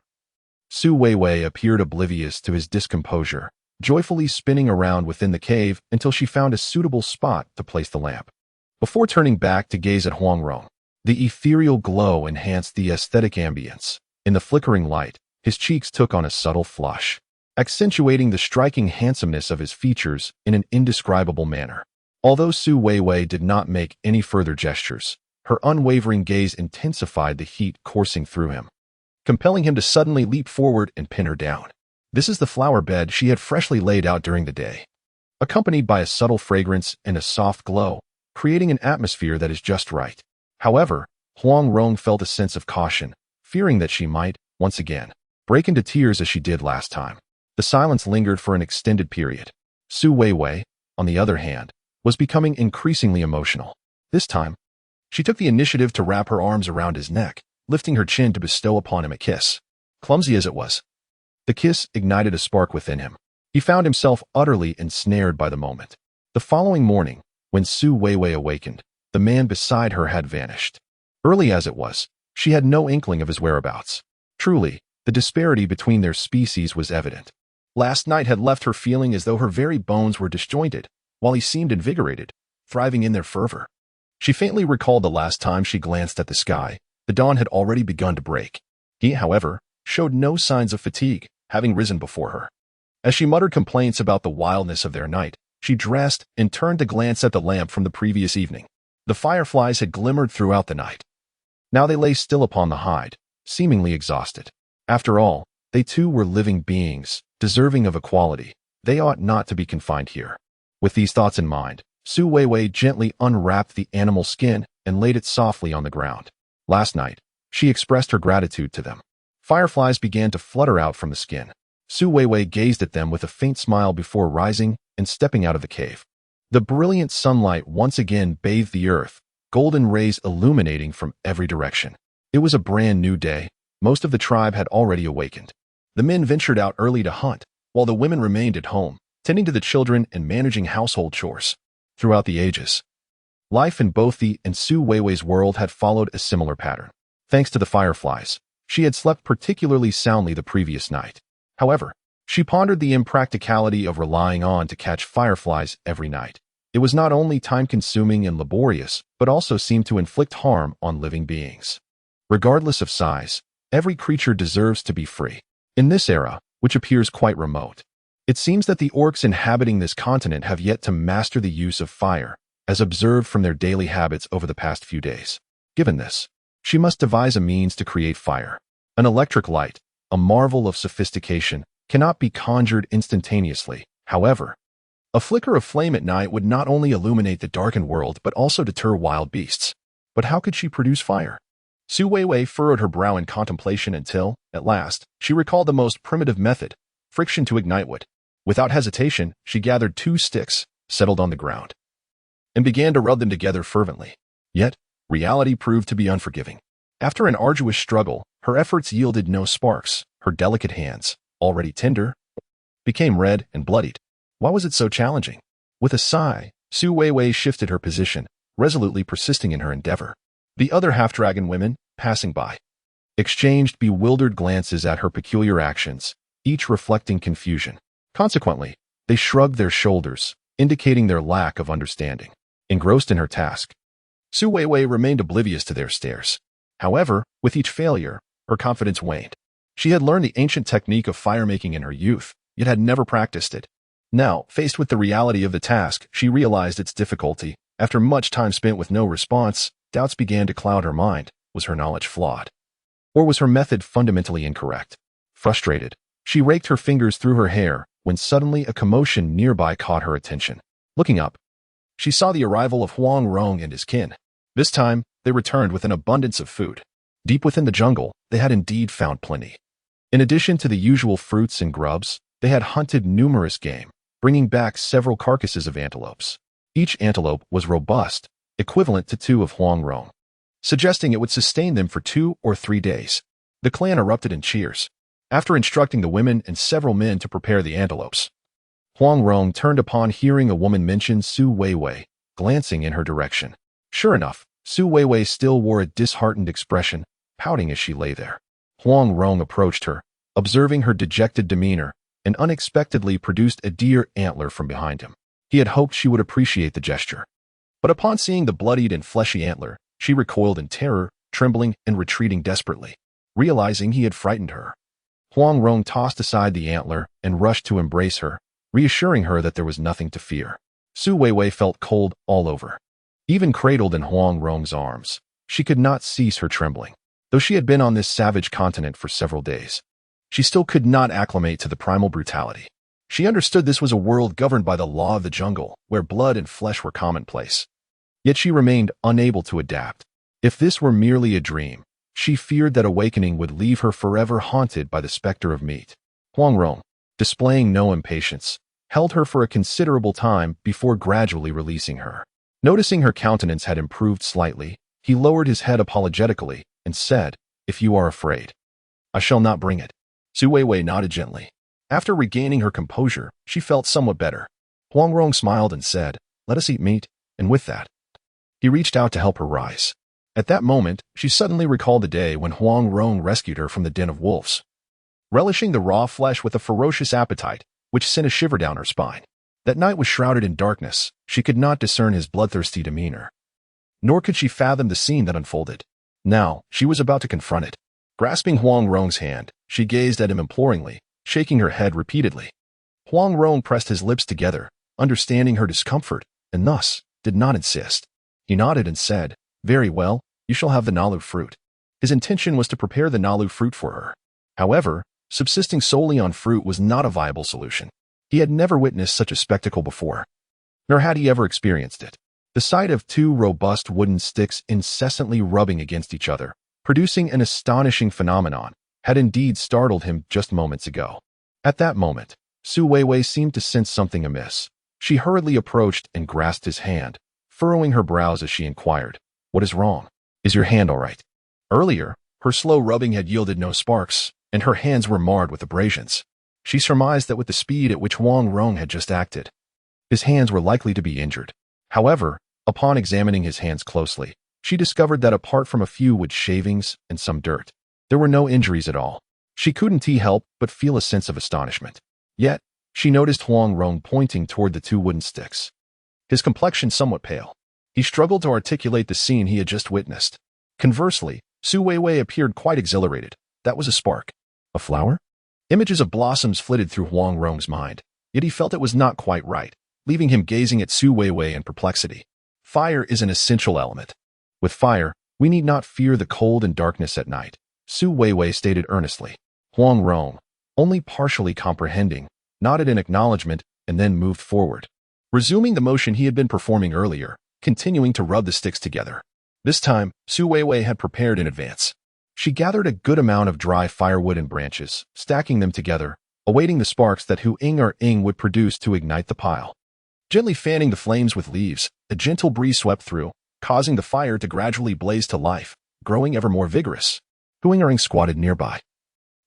Weiwei appeared oblivious to his discomposure, joyfully spinning around within the cave until she found a suitable spot to place the lamp. Before turning back to gaze at Huang Rong, the ethereal glow enhanced the aesthetic ambience. In the flickering light, his cheeks took on a subtle flush, accentuating the striking handsomeness of his features in an indescribable manner. Although Weiwei did not make any further gestures, her unwavering gaze intensified the heat coursing through him, compelling him to suddenly leap forward and pin her down. This is the flower bed she had freshly laid out during the day, accompanied by a subtle fragrance and a soft glow, creating an atmosphere that is just right. However, Huang Rong felt a sense of caution, fearing that she might, once again, break into tears as she did last time. The silence lingered for an extended period. Weiwei, on the other hand, was becoming increasingly emotional. This time, she took the initiative to wrap her arms around his neck, lifting her chin to bestow upon him a kiss. Clumsy as it was, the kiss ignited a spark within him. He found himself utterly ensnared by the moment. The following morning, when Weiwei awakened, the man beside her had vanished. Early as it was, she had no inkling of his whereabouts. Truly, the disparity between their species was evident. Last night had left her feeling as though her very bones were disjointed, while he seemed invigorated, thriving in their fervor. She faintly recalled the last time she glanced at the sky. The dawn had already begun to break. He, however, showed no signs of fatigue, having risen before her. As she muttered complaints about the wildness of their night, she dressed and turned to glance at the lamp from the previous evening. The fireflies had glimmered throughout the night. Now they lay still upon the hide, seemingly exhausted. After all, they too were living beings, deserving of equality. They ought not to be confined here. With these thoughts in mind, Su Weiwei gently unwrapped the animal skin and laid it softly on the ground. Last night, she expressed her gratitude to them. Fireflies began to flutter out from the skin. Su Weiwei gazed at them with a faint smile before rising and stepping out of the cave. The brilliant sunlight once again bathed the earth, golden rays illuminating from every direction. It was a brand new day. Most of the tribe had already awakened. The men ventured out early to hunt, while the women remained at home, tending to the children and managing household chores. Throughout the ages, life in both the and Su Weiwei's world had followed a similar pattern. Thanks to the fireflies, she had slept particularly soundly the previous night. However, she pondered the impracticality of relying on to catch fireflies every night. It was not only time-consuming and laborious, but also seemed to inflict harm on living beings. Regardless of size, every creature deserves to be free. In this era, which appears quite remote, it seems that the orcs inhabiting this continent have yet to master the use of fire, as observed from their daily habits over the past few days. Given this, she must devise a means to create fire. An electric light, a marvel of sophistication, cannot be conjured instantaneously. However, a flicker of flame at night would not only illuminate the darkened world but also deter wild beasts. But how could she produce fire? Su Weiwei furrowed her brow in contemplation until, at last, she recalled the most primitive method, friction to ignite wood. Without hesitation, she gathered 2 sticks, settled on the ground, and began to rub them together fervently. Yet, reality proved to be unforgiving. After an arduous struggle, her efforts yielded no sparks. Her delicate hands, already tender, became red and bloodied. Why was it so challenging? With a sigh, Su Weiwei shifted her position, resolutely persisting in her endeavor. The other half-dragon women, passing by, exchanged bewildered glances at her peculiar actions, each reflecting confusion. Consequently, they shrugged their shoulders, indicating their lack of understanding. Engrossed in her task, Su Weiwei remained oblivious to their stares. However, with each failure, her confidence waned. She had learned the ancient technique of fire-making in her youth, yet had never practiced it. Now, faced with the reality of the task, she realized its difficulty. After much time spent with no response, doubts began to cloud her mind. Was her knowledge flawed? Or was her method fundamentally incorrect? Frustrated, she raked her fingers through her hair when suddenly a commotion nearby caught her attention. Looking up, she saw the arrival of Huang Rong and his kin. This time, they returned with an abundance of food. Deep within the jungle, they had indeed found plenty. In addition to the usual fruits and grubs, they had hunted numerous game, bringing back several carcasses of antelopes. Each antelope was robust, equivalent to 2 of Huang Rong, suggesting it would sustain them for 2 or 3 days. The clan erupted in cheers. After instructing the women and several men to prepare the antelopes, Huang Rong turned upon hearing a woman mention Su Weiwei, glancing in her direction. Sure enough, Su Weiwei still wore a disheartened expression, pouting as she lay there. Huang Rong approached her, observing her dejected demeanor, and unexpectedly produced a deer antler from behind him. He had hoped she would appreciate the gesture. But upon seeing the bloodied and fleshy antler, she recoiled in terror, trembling and retreating desperately, realizing he had frightened her. Huang Rong tossed aside the antler and rushed to embrace her, reassuring her that there was nothing to fear. Su Weiwei felt cold all over. Even cradled in Huang Rong's arms, she could not cease her trembling. Though she had been on this savage continent for several days, she still could not acclimate to the primal brutality. She understood this was a world governed by the law of the jungle, where blood and flesh were commonplace. Yet she remained unable to adapt. If this were merely a dream, she feared that awakening would leave her forever haunted by the specter of meat. Huang Rong, displaying no impatience, held her for a considerable time before gradually releasing her. Noticing her countenance had improved slightly, he lowered his head apologetically and said, "If you are afraid, I shall not bring it." Su Weiwei nodded gently. After regaining her composure, she felt somewhat better. Huang Rong smiled and said, "Let us eat meat," and with that, he reached out to help her rise. At that moment, she suddenly recalled the day when Huang Rong rescued her from the den of wolves. Relishing the raw flesh with a ferocious appetite, which sent a shiver down her spine. That night was shrouded in darkness. She could not discern his bloodthirsty demeanor, nor could she fathom the scene that unfolded. Now, she was about to confront it. Grasping Huang Rong's hand, She gazed at him imploringly, shaking her head repeatedly. Huang Rong pressed his lips together, understanding her discomfort, and thus did not insist. He nodded and said, "Very well, you shall have the nalu fruit." His intention was to prepare the nalu fruit for her. However, subsisting solely on fruit was not a viable solution. He had never witnessed such a spectacle before, nor had he ever experienced it. The sight of two robust wooden sticks incessantly rubbing against each other, producing an astonishing phenomenon, had indeed startled him just moments ago. At that moment, Su Weiwei seemed to sense something amiss. She hurriedly approached and grasped his hand, furrowing her brows as she inquired, "What is wrong? Is your hand all right?" Earlier, her slow rubbing had yielded no sparks, and her hands were marred with abrasions. She surmised that with the speed at which Huang Rong had just acted, his hands were likely to be injured. However, upon examining his hands closely, she discovered that apart from a few wood shavings and some dirt, there were no injuries at all. She couldn't help but feel a sense of astonishment. Yet, she noticed Huang Rong pointing toward the two wooden sticks. His complexion somewhat pale. He struggled to articulate the scene he had just witnessed. Conversely, Su Weiwei appeared quite exhilarated. That was a spark. A flower? Images of blossoms flitted through Huang Rong's mind, yet he felt it was not quite right, leaving him gazing at Su Weiwei in perplexity. Fire is an essential element. With fire, we need not fear the cold and darkness at night, Su Weiwei stated earnestly. Huang Rong, only partially comprehending, nodded in acknowledgement and then moved forward, resuming the motion he had been performing earlier, continuing to rub the sticks together. This time, Su Weiwei had prepared in advance. She gathered a good amount of dry firewood and branches, stacking them together, awaiting the sparks that Hu Ying or Ying would produce to ignite the pile. Gently fanning the flames with leaves, a gentle breeze swept through, causing the fire to gradually blaze to life, growing ever more vigorous. Hu Ying or Ying squatted nearby,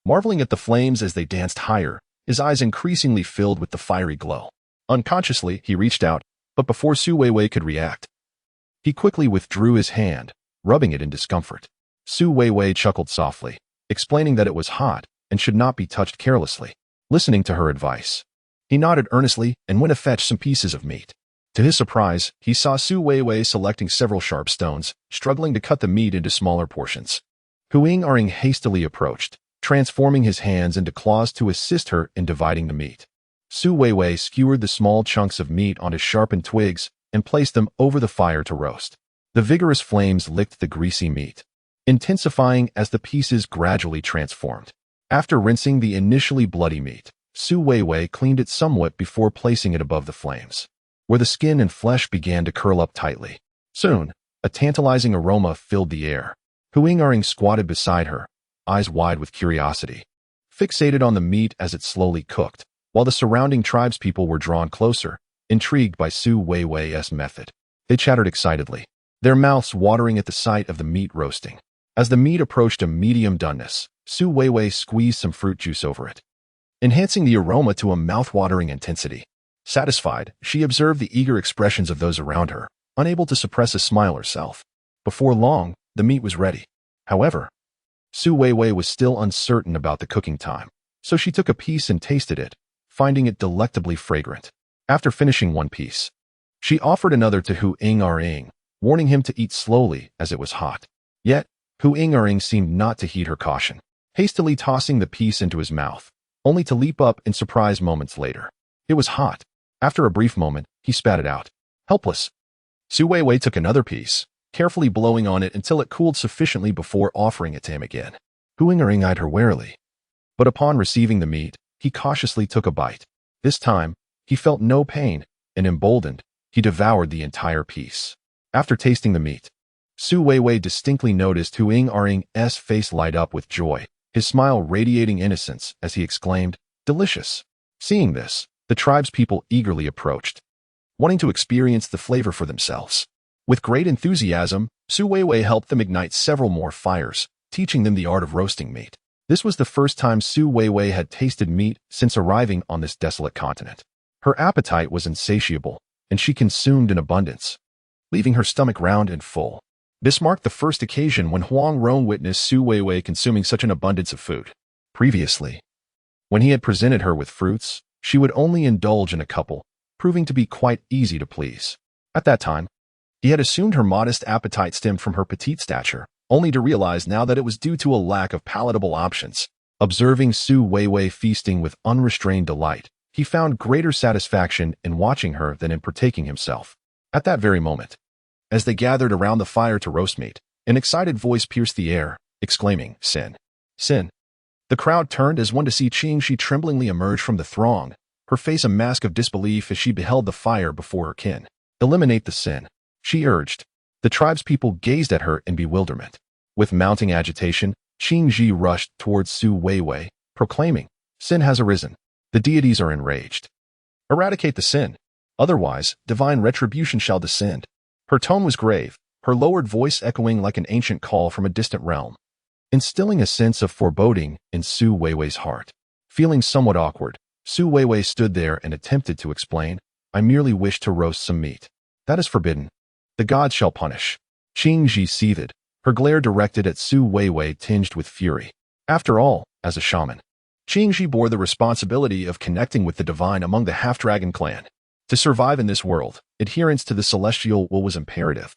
marveling at the flames as they danced higher, his eyes increasingly filled with the fiery glow. Unconsciously, he reached out, but before Su Weiwei could react, he quickly withdrew his hand, rubbing it in discomfort. Su Weiwei chuckled softly, explaining that it was hot and should not be touched carelessly. Listening to her advice, he nodded earnestly and went to fetch some pieces of meat. To his surprise, he saw Su Weiwei selecting several sharp stones, struggling to cut the meat into smaller portions. Hu Ying or Ying hastily approached, transforming his hands into claws to assist her in dividing the meat. Su Weiwei skewered the small chunks of meat onto sharpened twigs and placed them over the fire to roast. The vigorous flames licked the greasy meat, intensifying as the pieces gradually transformed. After rinsing the initially bloody meat, Su Weiwei cleaned it somewhat before placing it above the flames, where the skin and flesh began to curl up tightly. Soon, a tantalizing aroma filled the air. Hu Ying or Ying squatted beside her, eyes wide with curiosity, fixated on the meat as it slowly cooked, while the surrounding tribespeople were drawn closer, intrigued by Su Weiwei's method. They chattered excitedly, their mouths watering at the sight of the meat roasting. As the meat approached a medium doneness, Su Weiwei squeezed some fruit juice over it, enhancing the aroma to a mouth-watering intensity. Satisfied, she observed the eager expressions of those around her, unable to suppress a smile herself. Before long, the meat was ready. However, Su Weiwei was still uncertain about the cooking time, so she took a piece and tasted it, finding it delectably fragrant. After finishing one piece, she offered another to Hu Ying or Ying, warning him to eat slowly as it was hot. Yet, Hu Ying or Ying seemed not to heed her caution, hastily tossing the piece into his mouth, only to leap up in surprise moments later. It was hot. After a brief moment, he spat it out, helpless. Su Weiwei took another piece, carefully blowing on it until it cooled sufficiently before offering it to him again. Hu Ying or Ying eyed her warily, but upon receiving the meat, he cautiously took a bite. This time, he felt no pain, and emboldened, he devoured the entire piece. After tasting the meat, Su Weiwei distinctly noticed Hu Ying or Ying's face light up with joy, his smile radiating innocence as he exclaimed, "Delicious." Seeing this, the tribespeople eagerly approached, wanting to experience the flavor for themselves. With great enthusiasm, Su Weiwei helped them ignite several more fires, teaching them the art of roasting meat. This was the first time Su Weiwei had tasted meat since arriving on this desolate continent. Her appetite was insatiable, and she consumed in abundance, leaving her stomach round and full. This marked the first occasion when Huang Rong witnessed Su Weiwei consuming such an abundance of food. Previously, when he had presented her with fruits, she would only indulge in a couple, proving to be quite easy to please. At that time, he had assumed her modest appetite stemmed from her petite stature, only to realize now that it was due to a lack of palatable options. Observing Su Weiwei feasting with unrestrained delight, he found greater satisfaction in watching her than in partaking himself. At that very moment, as they gathered around the fire to roast meat, an excited voice pierced the air, exclaiming, "Sin! Sin!" The crowd turned as one to see Qingxi tremblingly emerge from the throng, her face a mask of disbelief as she beheld the fire before her kin. "Eliminate the sin," she urged. The tribespeople gazed at her in bewilderment. With mounting agitation, Qingxi rushed towards Su Weiwei, proclaiming, "Sin has arisen. The deities are enraged. Eradicate the sin. Otherwise, divine retribution shall descend." Her tone was grave, her lowered voice echoing like an ancient call from a distant realm, instilling a sense of foreboding in Su Weiwei's heart. Feeling somewhat awkward, Su Weiwei stood there and attempted to explain, "I merely wish to roast some meat. That is forbidden. The gods shall punish." Qingxi seethed, her glare directed at Su Weiwei tinged with fury. After all, as a shaman, Qingxi bore the responsibility of connecting with the divine among the half-dragon clan. To survive in this world, adherence to the celestial will was imperative.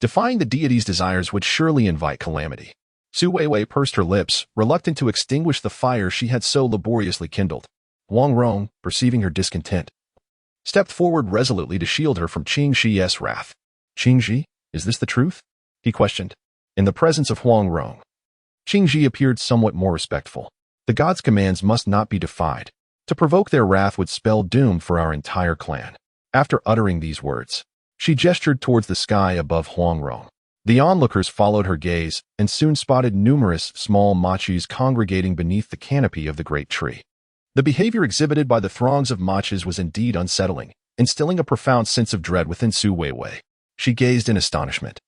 Defying the deity's desires would surely invite calamity. Su Weiwei pursed her lips, reluctant to extinguish the fire she had so laboriously kindled. Huang Rong, perceiving her discontent, stepped forward resolutely to shield her from Qingxi's wrath. "Qingxi, is this the truth?" he questioned. In the presence of Huang Rong, Qingxi appeared somewhat more respectful. "The gods' commands must not be defied. To provoke their wrath would spell doom for our entire clan." After uttering these words, she gestured towards the sky above Huang Rong. The onlookers followed her gaze and soon spotted numerous small machis congregating beneath the canopy of the great tree. The behavior exhibited by the throngs of machis was indeed unsettling, instilling a profound sense of dread within Su Weiwei. She gazed in astonishment,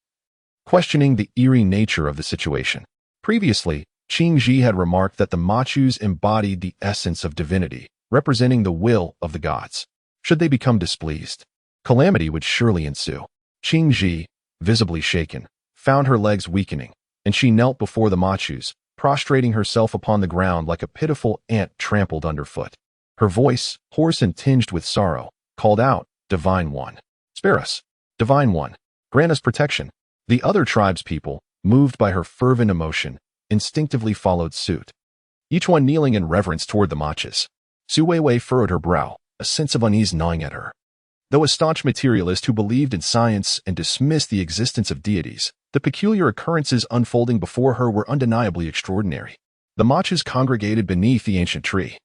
questioning the eerie nature of the situation. Previously, Qingxi had remarked that the machus embodied the essence of divinity, representing the will of the gods. Should they become displeased, calamity would surely ensue. Qingxi, visibly shaken, found her legs weakening, and she knelt before the machus, prostrating herself upon the ground like a pitiful ant trampled underfoot. Her voice, hoarse and tinged with sorrow, called out, "Divine One, spare us. Divine One, grant us protection." The other tribespeople, moved by her fervent emotion, instinctively followed suit, each one kneeling in reverence toward the machis. Su Weiwei furrowed her brow, a sense of unease gnawing at her. Though a staunch materialist who believed in science and dismissed the existence of deities, the peculiar occurrences unfolding before her were undeniably extraordinary. The machis congregated beneath the ancient tree,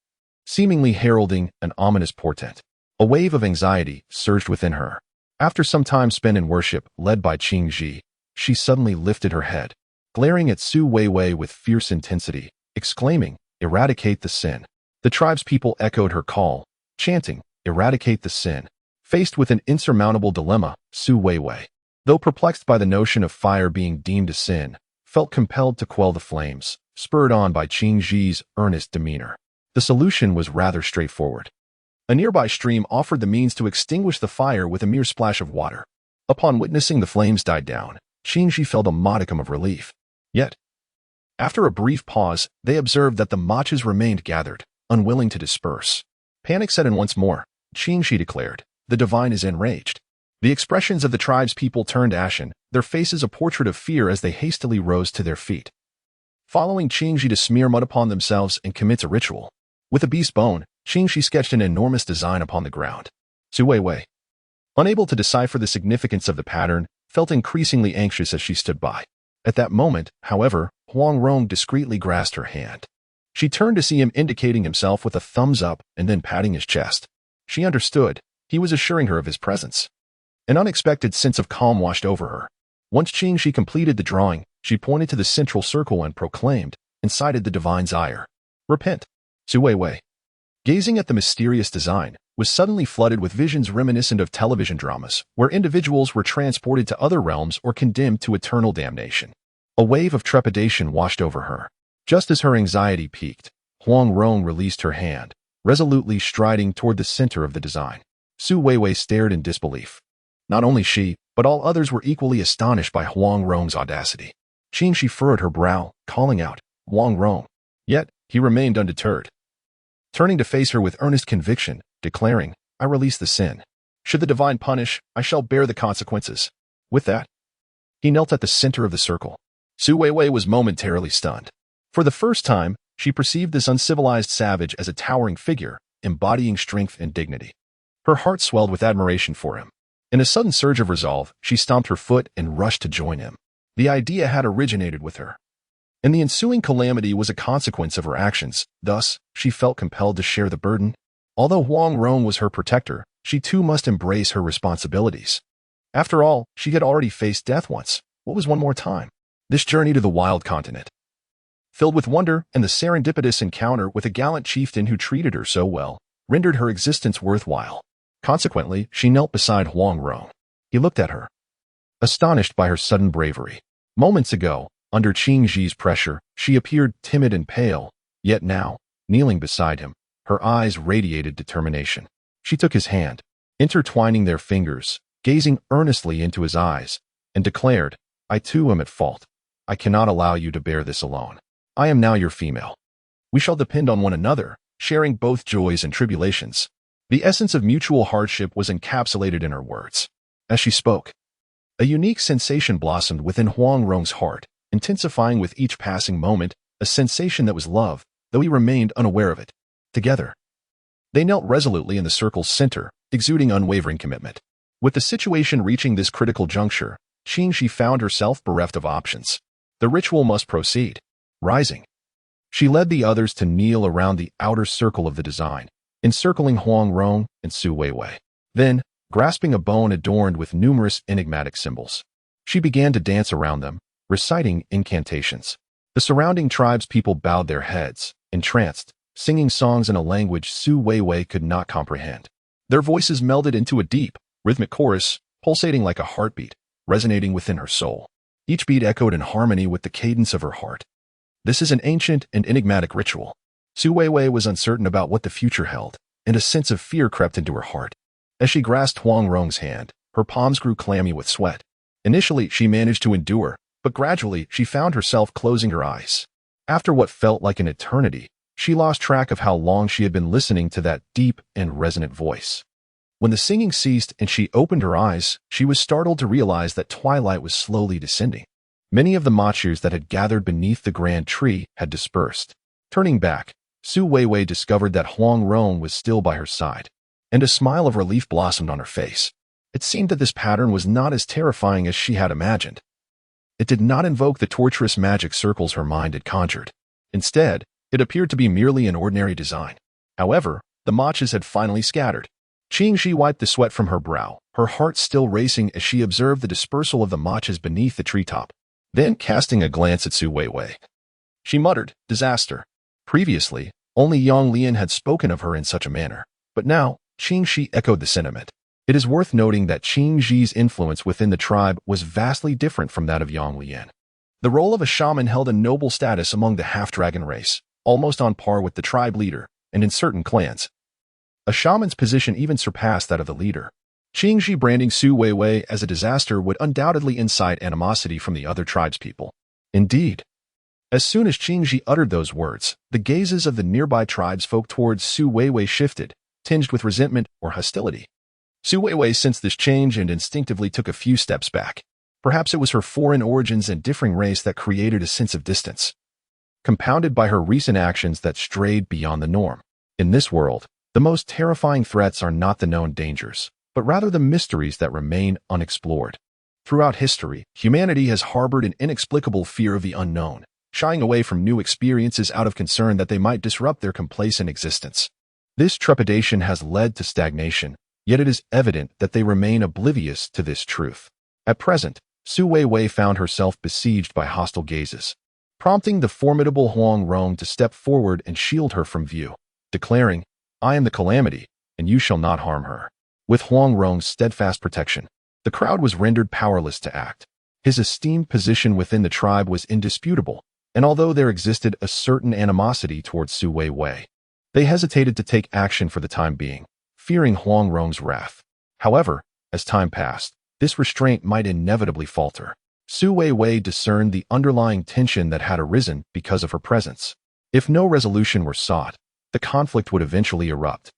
seemingly heralding an ominous portent. A wave of anxiety surged within her. After some time spent in worship, led by Qingxi, she suddenly lifted her head, glaring at Su Weiwei with fierce intensity, exclaiming, "Eradicate the sin." The tribespeople echoed her call, chanting, "Eradicate the sin." Faced with an insurmountable dilemma, Su Weiwei, though perplexed by the notion of fire being deemed a sin, felt compelled to quell the flames, spurred on by Qingxi's earnest demeanor. The solution was rather straightforward. A nearby stream offered the means to extinguish the fire with a mere splash of water. Upon witnessing the flames die down, Qingxi felt a modicum of relief. Yet, after a brief pause, they observed that the machis remained gathered, unwilling to disperse. Panic set in once more. Qingxi declared, "The divine is enraged." The expressions of the tribespeople turned ashen, their faces a portrait of fear as they hastily rose to their feet, following Qingxi to smear mud upon themselves and commit a ritual. With a beast bone, Qingxi sketched an enormous design upon the ground. Su Weiwei, unable to decipher the significance of the pattern, felt increasingly anxious as she stood by. At that moment, however, Huang Rong discreetly grasped her hand. She turned to see him indicating himself with a thumbs up and then patting his chest. She understood. He was assuring her of his presence. An unexpected sense of calm washed over her. Once Qingxi completed the drawing, she pointed to the central circle and proclaimed, incited the divine's ire, "Repent." Su Weiwei, gazing at the mysterious design, was suddenly flooded with visions reminiscent of television dramas, where individuals were transported to other realms or condemned to eternal damnation. A wave of trepidation washed over her. Just as her anxiety peaked, Huang Rong released her hand, resolutely striding toward the center of the design. Su Weiwei stared in disbelief. Not only she, but all others were equally astonished by Huang Rong's audacity. Qingxi furrowed her brow, calling out, "Huang Rong." Yet, he remained undeterred, turning to face her with earnest conviction, declaring, "I release the sin. Should the divine punish, I shall bear the consequences." With that, he knelt at the center of the circle. Su Weiwei was momentarily stunned. For the first time, She perceived this uncivilized savage as a towering figure, embodying strength and dignity. Her heart swelled with admiration for him. In a sudden surge of resolve, she stomped her foot and rushed to join him. The idea had originated with her, and the ensuing calamity was a consequence of her actions. Thus, she felt compelled to share the burden. Although Huang Rong was her protector, she too must embrace her responsibilities. After all, she had already faced death once. What was one more time? This journey to the wild continent, filled with wonder and the serendipitous encounter with a gallant chieftain who treated her so well, rendered her existence worthwhile. Consequently, she knelt beside Huang Rong. He looked at her, astonished by her sudden bravery. Moments ago, under Qing Ji's pressure, she appeared timid and pale, yet now, kneeling beside him, her eyes radiated determination. She took his hand, intertwining their fingers, gazing earnestly into his eyes, and declared, "I too am at fault. I cannot allow you to bear this alone. I am now your female. We shall depend on one another, sharing both joys and tribulations." The essence of mutual hardship was encapsulated in her words. As she spoke, a unique sensation blossomed within Huang Rong's heart, intensifying with each passing moment, a sensation that was love, though he remained unaware of it. Together, they knelt resolutely in the circle's center, exuding unwavering commitment. With the situation reaching this critical juncture, Qing Ji found herself bereft of options. The ritual must proceed. Rising, she led the others to kneel around the outer circle of the design, encircling Huang Rong and Su Weiwei. Then, grasping a bone adorned with numerous enigmatic symbols, she began to dance around them, reciting incantations. The surrounding tribespeople bowed their heads, entranced, singing songs in a language Su Weiwei could not comprehend. Their voices melded into a deep, rhythmic chorus, pulsating like a heartbeat, resonating within her soul. Each beat echoed in harmony with the cadence of her heart. This is an ancient and enigmatic ritual. Su Weiwei was uncertain about what the future held, and a sense of fear crept into her heart. As she grasped Huang Rong's hand, her palms grew clammy with sweat. Initially, she managed to endure, but gradually she found herself closing her eyes. After what felt like an eternity, she lost track of how long she had been listening to that deep and resonant voice. When the singing ceased and she opened her eyes, she was startled to realize that twilight was slowly descending. Many of the machirs that had gathered beneath the grand tree had dispersed. Turning back, Su Weiwei discovered that Huang Rong was still by her side, and a smile of relief blossomed on her face. It seemed that this pattern was not as terrifying as she had imagined. It did not invoke the torturous magic circles her mind had conjured. Instead, it appeared to be merely an ordinary design. However, the machis had finally scattered. Qing Ji wiped the sweat from her brow, her heart still racing as she observed the dispersal of the machis beneath the treetop. Then, casting a glance at Su Weiwei, she muttered, "Disaster." Previously, only Yang Lian had spoken of her in such a manner, but now, Qing Ji echoed the sentiment. It is worth noting that Qing Ji's influence within the tribe was vastly different from that of Yang Lian. The role of a shaman held a noble status among the half-dragon race, almost on par with the tribe leader, and in certain clans, a shaman's position even surpassed that of the leader. Qing Ji branding Su Weiwei as a disaster would undoubtedly incite animosity from the other tribespeople. Indeed, as soon as Qing Ji uttered those words, the gazes of the nearby tribesfolk towards Su Weiwei shifted, tinged with resentment or hostility. Su Weiwei sensed this change and instinctively took a few steps back. Perhaps it was her foreign origins and differing race that created a sense of distance, compounded by her recent actions that strayed beyond the norm. In this world, the most terrifying threats are not the known dangers, but rather the mysteries that remain unexplored. Throughout history, humanity has harbored an inexplicable fear of the unknown, shying away from new experiences out of concern that they might disrupt their complacent existence. This trepidation has led to stagnation, yet it is evident that they remain oblivious to this truth. At present, Su Weiwei found herself besieged by hostile gazes, prompting the formidable Huang Rong to step forward and shield her from view, declaring, "I am the calamity, and you shall not harm her." With Huang Rong's steadfast protection, the crowd was rendered powerless to act. His esteemed position within the tribe was indisputable, and although there existed a certain animosity towards Su Weiwei, they hesitated to take action for the time being, fearing Huang Rong's wrath. However, as time passed, this restraint might inevitably falter. Su Weiwei discerned the underlying tension that had arisen because of her presence. If no resolution were sought, the conflict would eventually erupt,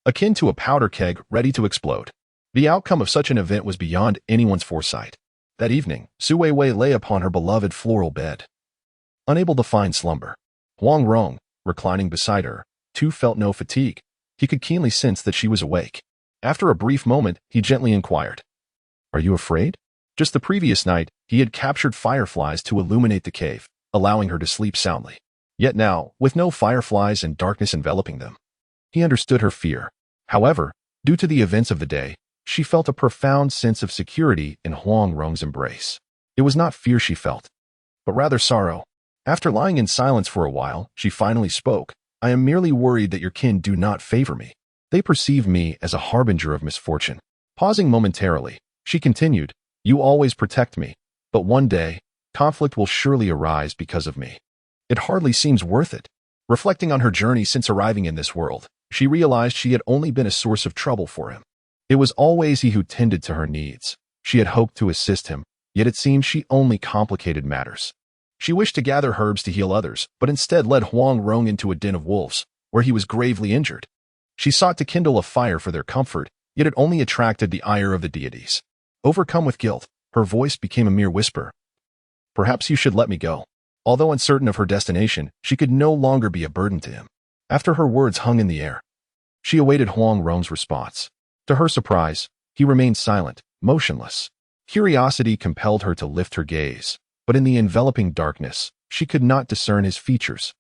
akin to a powder keg ready to explode. The outcome of such an event was beyond anyone's foresight. That evening, Su Weiwei lay upon her beloved floral bed, unable to find slumber. Huang Rong, reclining beside her. Tu felt no fatigue. He could keenly sense that she was awake. After a brief moment, he gently inquired, "Are you afraid?" Just the previous night, he had captured fireflies to illuminate the cave, allowing her to sleep soundly. Yet now, with no fireflies and darkness enveloping them, he understood her fear. However, due to the events of the day, she felt a profound sense of security in Huang Rong's embrace. It was not fear she felt, but rather sorrow. After lying in silence for a while, she finally spoke. "I am merely worried that your kin do not favor me. They perceive me as a harbinger of misfortune." Pausing momentarily, she continued, "You always protect me, but one day, conflict will surely arise because of me. It hardly seems worth it." Reflecting on her journey since arriving in this world, she realized she had only been a source of trouble for him. It was always he who tended to her needs. She had hoped to assist him, yet it seemed she only complicated matters. She wished to gather herbs to heal others, but instead led Huang Rong into a den of wolves, where he was gravely injured. She sought to kindle a fire for their comfort, yet it only attracted the ire of the deities. Overcome with guilt, her voice became a mere whisper. "Perhaps you should let me go." Although uncertain of her destination, she could no longer be a burden to him. After her words hung in the air, she awaited Huang Rong's response. To her surprise, he remained silent, motionless. Curiosity compelled her to lift her gaze, but in the enveloping darkness, she could not discern his features,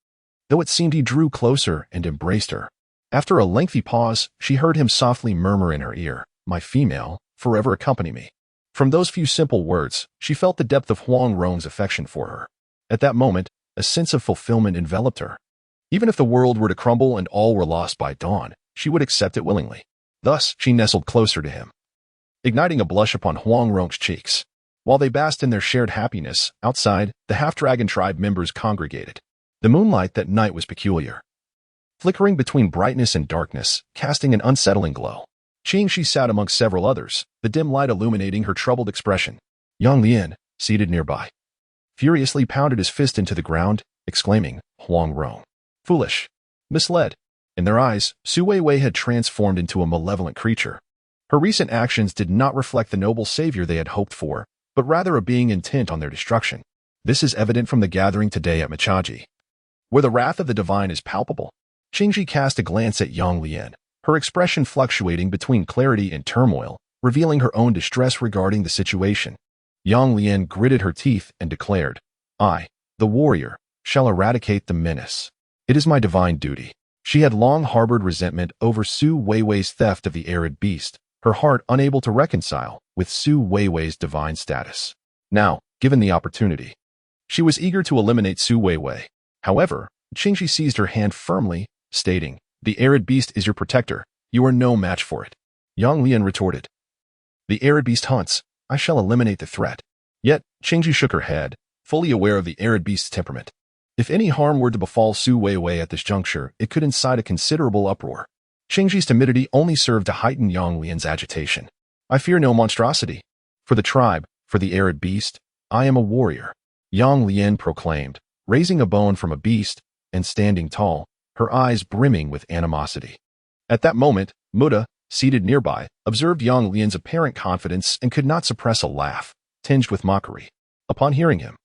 though it seemed he drew closer and embraced her. After a lengthy pause, she heard him softly murmur in her ear, "My female, forever accompany me." From those few simple words, she felt the depth of Huang Rong's affection for her. At that moment, a sense of fulfillment enveloped her. Even if the world were to crumble and all were lost by dawn, she would accept it willingly. Thus, she nestled closer to him, igniting a blush upon Huang Rong's cheeks. While they basked in their shared happiness, outside, the half-dragon tribe members congregated. The moonlight that night was peculiar, flickering between brightness and darkness, casting an unsettling glow. Qingxi sat amongst several others, the dim light illuminating her troubled expression. Yang Lian, seated nearby, furiously pounded his fist into the ground, exclaiming, "Huang Rong, foolish, misled." In their eyes, Su Weiwei had transformed into a malevolent creature. Her recent actions did not reflect the noble savior they had hoped for, but rather a being intent on their destruction. This is evident from the gathering today at Michaji, where the wrath of the divine is palpable. Qingxi cast a glance at Yang Lian, her expression fluctuating between clarity and turmoil, revealing her own distress regarding the situation. Yang Lian gritted her teeth and declared, "I, the warrior, shall eradicate the menace. It is my divine duty." She had long harbored resentment over Su Weiwei's theft of the arid beast, her heart unable to reconcile with Su Weiwei's divine status. Now, given the opportunity, she was eager to eliminate Su Weiwei. However, Qingxi seized her hand firmly, stating, "The arid beast is your protector. You are no match for it." Yang Lian retorted, "The arid beast hunts. I shall eliminate the threat." Yet, Qingxi shook her head, fully aware of the arid beast's temperament. If any harm were to befall Su Weiwei at this juncture, it could incite a considerable uproar. Qingxi's timidity only served to heighten Yang Lian's agitation. "I fear no monstrosity. For the tribe, for the arid beast, I am a warrior," Yang Lian proclaimed, raising a bone from a beast and standing tall, her eyes brimming with animosity. At that moment, Muda, seated nearby, observed Yang Lian's apparent confidence and could not suppress a laugh, tinged with mockery. Upon hearing him,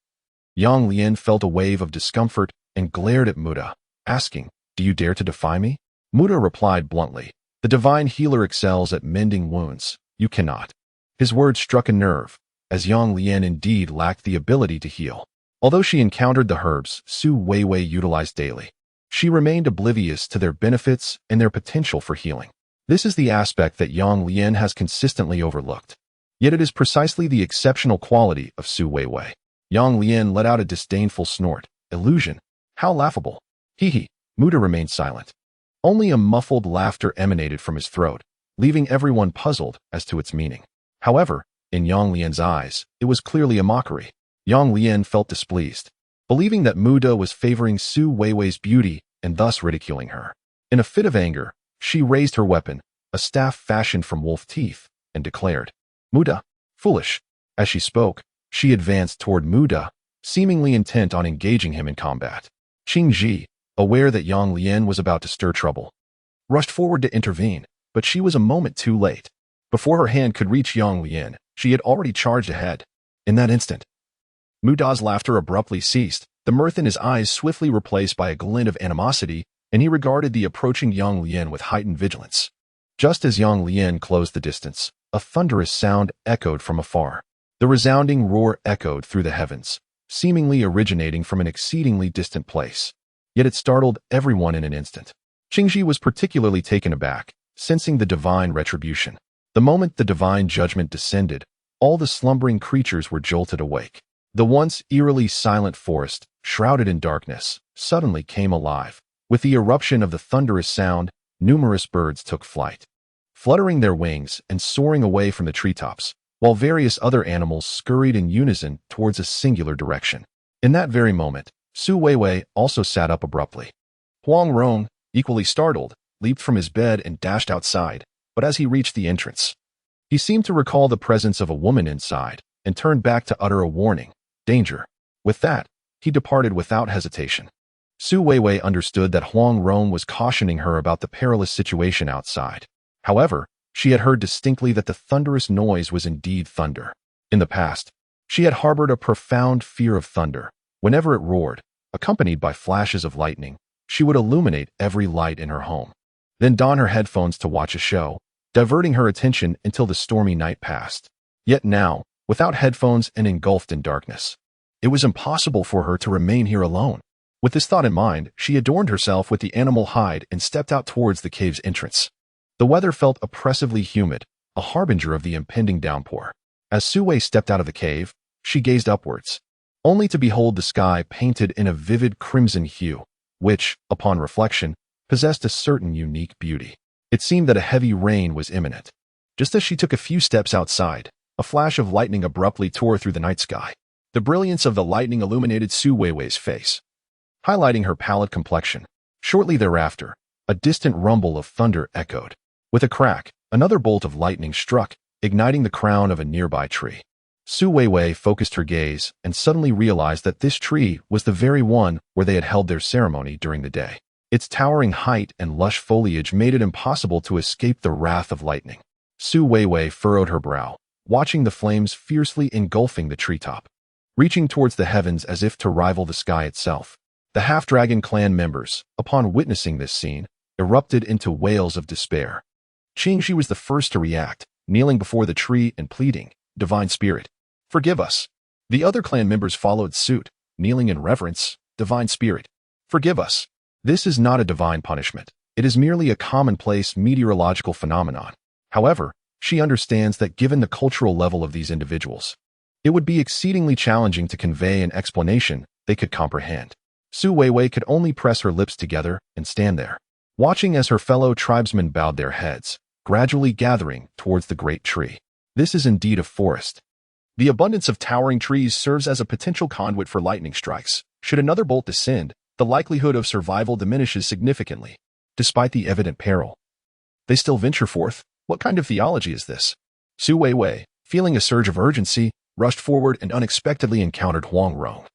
Yang Lian felt a wave of discomfort and glared at Muda, asking, "Do you dare to defy me?" Muda replied bluntly, "The divine healer excels at mending wounds. You cannot." His words struck a nerve, as Yang Lian indeed lacked the ability to heal. Although she encountered the herbs Su Weiwei utilized daily, she remained oblivious to their benefits and their potential for healing. This is the aspect that Yang Lian has consistently overlooked. Yet it is precisely the exceptional quality of Su Weiwei. Yang Lian let out a disdainful snort. "Illusion? How laughable." Hee. Muda remained silent. Only a muffled laughter emanated from his throat, leaving everyone puzzled as to its meaning. However, in Yang Lian's eyes, it was clearly a mockery. Yang Lian felt displeased, believing that Muda was favoring Su Weiwei's beauty and thus ridiculing her. In a fit of anger, she raised her weapon, a staff fashioned from wolf teeth, and declared, "Muda, foolish." As she spoke, she advanced toward Muda, seemingly intent on engaging him in combat. Qingxi, aware that Yang Lian was about to stir trouble, rushed forward to intervene, but she was a moment too late. Before her hand could reach Yang Lian, she had already charged ahead. In that instant, Muda's laughter abruptly ceased, the mirth in his eyes swiftly replaced by a glint of animosity, and he regarded the approaching Yang Lian with heightened vigilance. Just as Yang Lian closed the distance, a thunderous sound echoed from afar. The resounding roar echoed through the heavens, seemingly originating from an exceedingly distant place. Yet it startled everyone in an instant. Qingji was particularly taken aback, sensing the divine retribution. The moment the divine judgment descended, all the slumbering creatures were jolted awake. The once eerily silent forest, shrouded in darkness, suddenly came alive. With the eruption of the thunderous sound, numerous birds took flight, fluttering their wings and soaring away from the treetops, while various other animals scurried in unison towards a singular direction. In that very moment, Su Weiwei also sat up abruptly. Huang Rong, equally startled, leaped from his bed and dashed outside, but as he reached the entrance, he seemed to recall the presence of a woman inside and turned back to utter a warning, danger. With that, he departed without hesitation. Su Weiwei understood that Huang Rong was cautioning her about the perilous situation outside. However, she had heard distinctly that the thunderous noise was indeed thunder. In the past, she had harbored a profound fear of thunder. Whenever it roared, accompanied by flashes of lightning, she would illuminate every light in her home, then don her headphones to watch a show, diverting her attention until the stormy night passed. Yet now, without headphones and engulfed in darkness, it was impossible for her to remain here alone. With this thought in mind, she adorned herself with the animal hide and stepped out towards the cave's entrance. The weather felt oppressively humid, a harbinger of the impending downpour. As Su Wei stepped out of the cave, she gazed upwards, only to behold the sky painted in a vivid crimson hue, which, upon reflection, possessed a certain unique beauty. It seemed that a heavy rain was imminent. Just as she took a few steps outside, a flash of lightning abruptly tore through the night sky. The brilliance of the lightning illuminated Su Weiwei's face, highlighting her pallid complexion. Shortly thereafter, a distant rumble of thunder echoed. With a crack, another bolt of lightning struck, igniting the crown of a nearby tree. Su Weiwei focused her gaze and suddenly realized that this tree was the very one where they had held their ceremony during the day. Its towering height and lush foliage made it impossible to escape the wrath of lightning. Su Weiwei furrowed her brow, watching the flames fiercely engulfing the treetop, reaching towards the heavens as if to rival the sky itself. The half-dragon clan members, upon witnessing this scene, erupted into wails of despair. Qingji was the first to react, kneeling before the tree and pleading, "Divine Spirit, forgive us." The other clan members followed suit, kneeling in reverence, "Divine Spirit, forgive us." This is not a divine punishment. It is merely a commonplace meteorological phenomenon. However, she understands that given the cultural level of these individuals, it would be exceedingly challenging to convey an explanation they could comprehend. Su Weiwei could only press her lips together and stand there, watching as her fellow tribesmen bowed their heads, gradually gathering towards the great tree. This is indeed a forest. The abundance of towering trees serves as a potential conduit for lightning strikes. Should another bolt descend, the likelihood of survival diminishes significantly. Despite the evident peril, they still venture forth. What kind of theology is this? Su Weiwei, feeling a surge of urgency, rushed forward and unexpectedly encountered Huang Rong,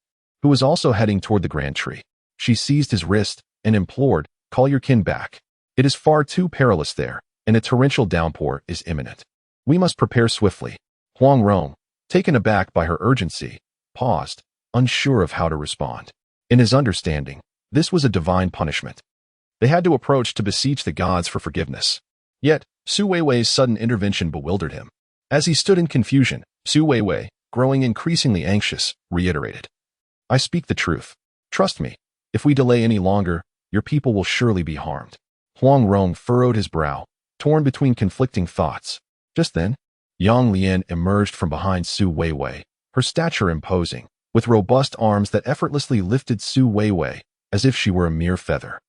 who was also heading toward the grand tree. She seized his wrist and implored, "Call your kin back. It is far too perilous there, and a torrential downpour is imminent. We must prepare swiftly." Huang Rong, taken aback by her urgency, paused, unsure of how to respond. In his understanding, this was a divine punishment. They had to approach to beseech the gods for forgiveness. Yet, Su Weiwei's sudden intervention bewildered him. As he stood in confusion, Su Weiwei, growing increasingly anxious, reiterated, "I speak the truth. Trust me. If we delay any longer, your people will surely be harmed." Huang Rong furrowed his brow, torn between conflicting thoughts. Just then, Yang Lian emerged from behind Su Weiwei, her stature imposing, with robust arms that effortlessly lifted Su Weiwei as if she were a mere feather.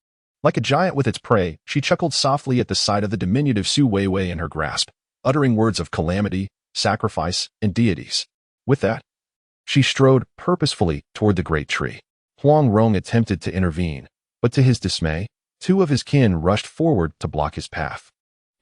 Like a giant with its prey, she chuckled softly at the sight of the diminutive Su Weiwei in her grasp, uttering words of calamity, sacrifice, and deities. With that, she strode purposefully toward the great tree. Huang Rong attempted to intervene, but to his dismay, two of his kin rushed forward to block his path.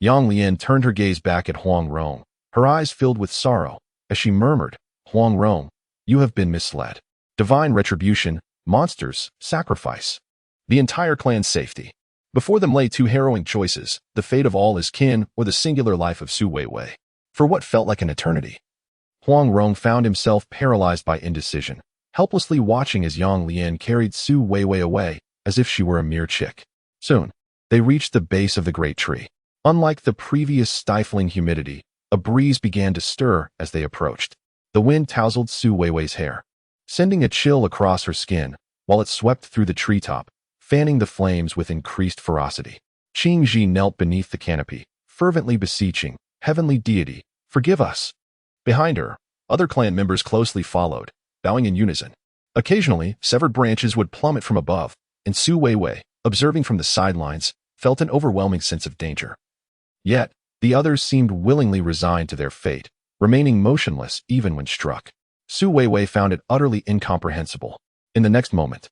Yang Lian turned her gaze back at Huang Rong, her eyes filled with sorrow, as she murmured, "Huang Rong, you have been misled. Divine retribution, monsters, sacrifice. The entire clan's safety." Before them lay two harrowing choices, the fate of all his kin or the singular life of Su Weiwei. For what felt like an eternity, Huang Rong found himself paralyzed by indecision. helplessly watching as Yang Lian carried Su Weiwei away as if she were a mere chick. Soon, they reached the base of the great tree. Unlike the previous stifling humidity, a breeze began to stir as they approached. The wind tousled Su Weiwei's hair, sending a chill across her skin while it swept through the treetop, fanning the flames with increased ferocity. Qingji knelt beneath the canopy, fervently beseeching, "Heavenly deity, forgive us." Behind her, other clan members closely followed, bowing in unison. Occasionally, severed branches would plummet from above, and Su Weiwei, observing from the sidelines, felt an overwhelming sense of danger. Yet, the others seemed willingly resigned to their fate, remaining motionless even when struck. Su Weiwei found it utterly incomprehensible. In the next moment,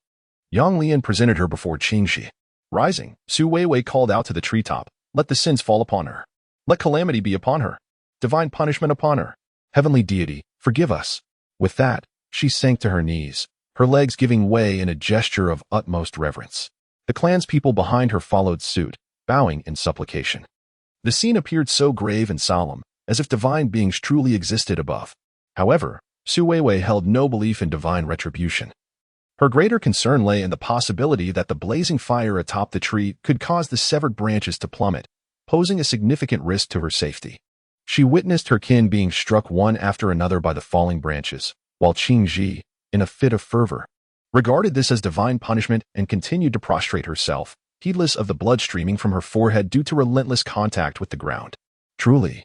Yang Lian presented her before Qingji. Rising, Su Weiwei called out to the treetop, "Let the sins fall upon her. Let calamity be upon her. Divine punishment upon her. Heavenly deity, forgive us." With that, she sank to her knees, her legs giving way in a gesture of utmost reverence. The clanspeople behind her followed suit, bowing in supplication. The scene appeared so grave and solemn, as if divine beings truly existed above. However, Su Weiwei held no belief in divine retribution. Her greater concern lay in the possibility that the blazing fire atop the tree could cause the severed branches to plummet, posing a significant risk to her safety. She witnessed her kin being struck one after another by the falling branches, while Qingji, in a fit of fervor, regarded this as divine punishment and continued to prostrate herself, heedless of the blood streaming from her forehead due to relentless contact with the ground. Truly,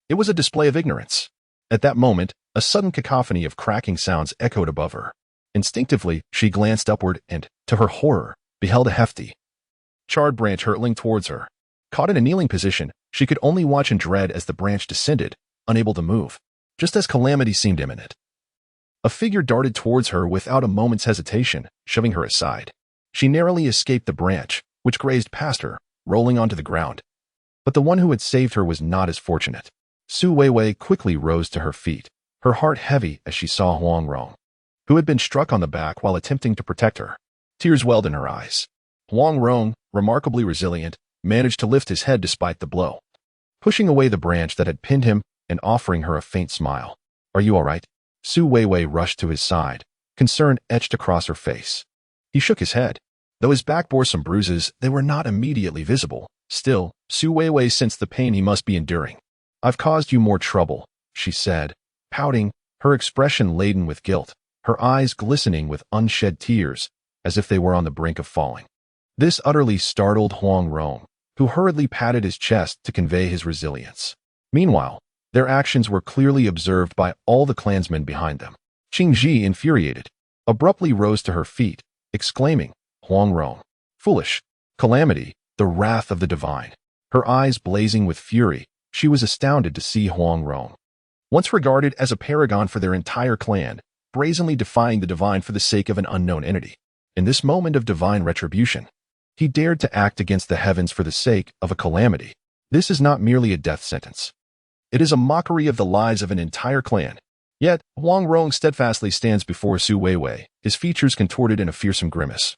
it was a display of ignorance. At that moment, a sudden cacophony of cracking sounds echoed above her. Instinctively, she glanced upward and, to her horror, beheld a hefty, charred branch hurtling towards her. Caught in a kneeling position, she could only watch in dread as the branch descended, unable to move, just as calamity seemed imminent. A figure darted towards her without a moment's hesitation, shoving her aside. She narrowly escaped the branch, which grazed past her, rolling onto the ground. But the one who had saved her was not as fortunate. Su Weiwei quickly rose to her feet, her heart heavy as she saw Huang Rong, who had been struck on the back while attempting to protect her. Tears welled in her eyes. Huang Rong, remarkably resilient, managed to lift his head despite the blow, pushing away the branch that had pinned him and offering her a faint smile. "Are you all right?" Su Weiwei rushed to his side, concern etched across her face. He shook his head. Though his back bore some bruises, they were not immediately visible. Still, Su Weiwei sensed the pain he must be enduring. "I've caused you more trouble," she said, pouting, her expression laden with guilt, her eyes glistening with unshed tears, as if they were on the brink of falling. This utterly startled Huang Rong, who hurriedly patted his chest to convey his resilience. Meanwhile, their actions were clearly observed by all the clansmen behind them. Qingji, infuriated, abruptly rose to her feet, exclaiming, "Huang Rong, foolish, calamity, the wrath of the divine." Her eyes blazing with fury, she was astounded to see Huang Rong, once regarded as a paragon for their entire clan, brazenly defying the divine for the sake of an unknown entity. In this moment of divine retribution, he dared to act against the heavens for the sake of a calamity. This is not merely a death sentence. It is a mockery of the lives of an entire clan. Yet, Huang Rong steadfastly stands before Su Weiwei, his features contorted in a fearsome grimace,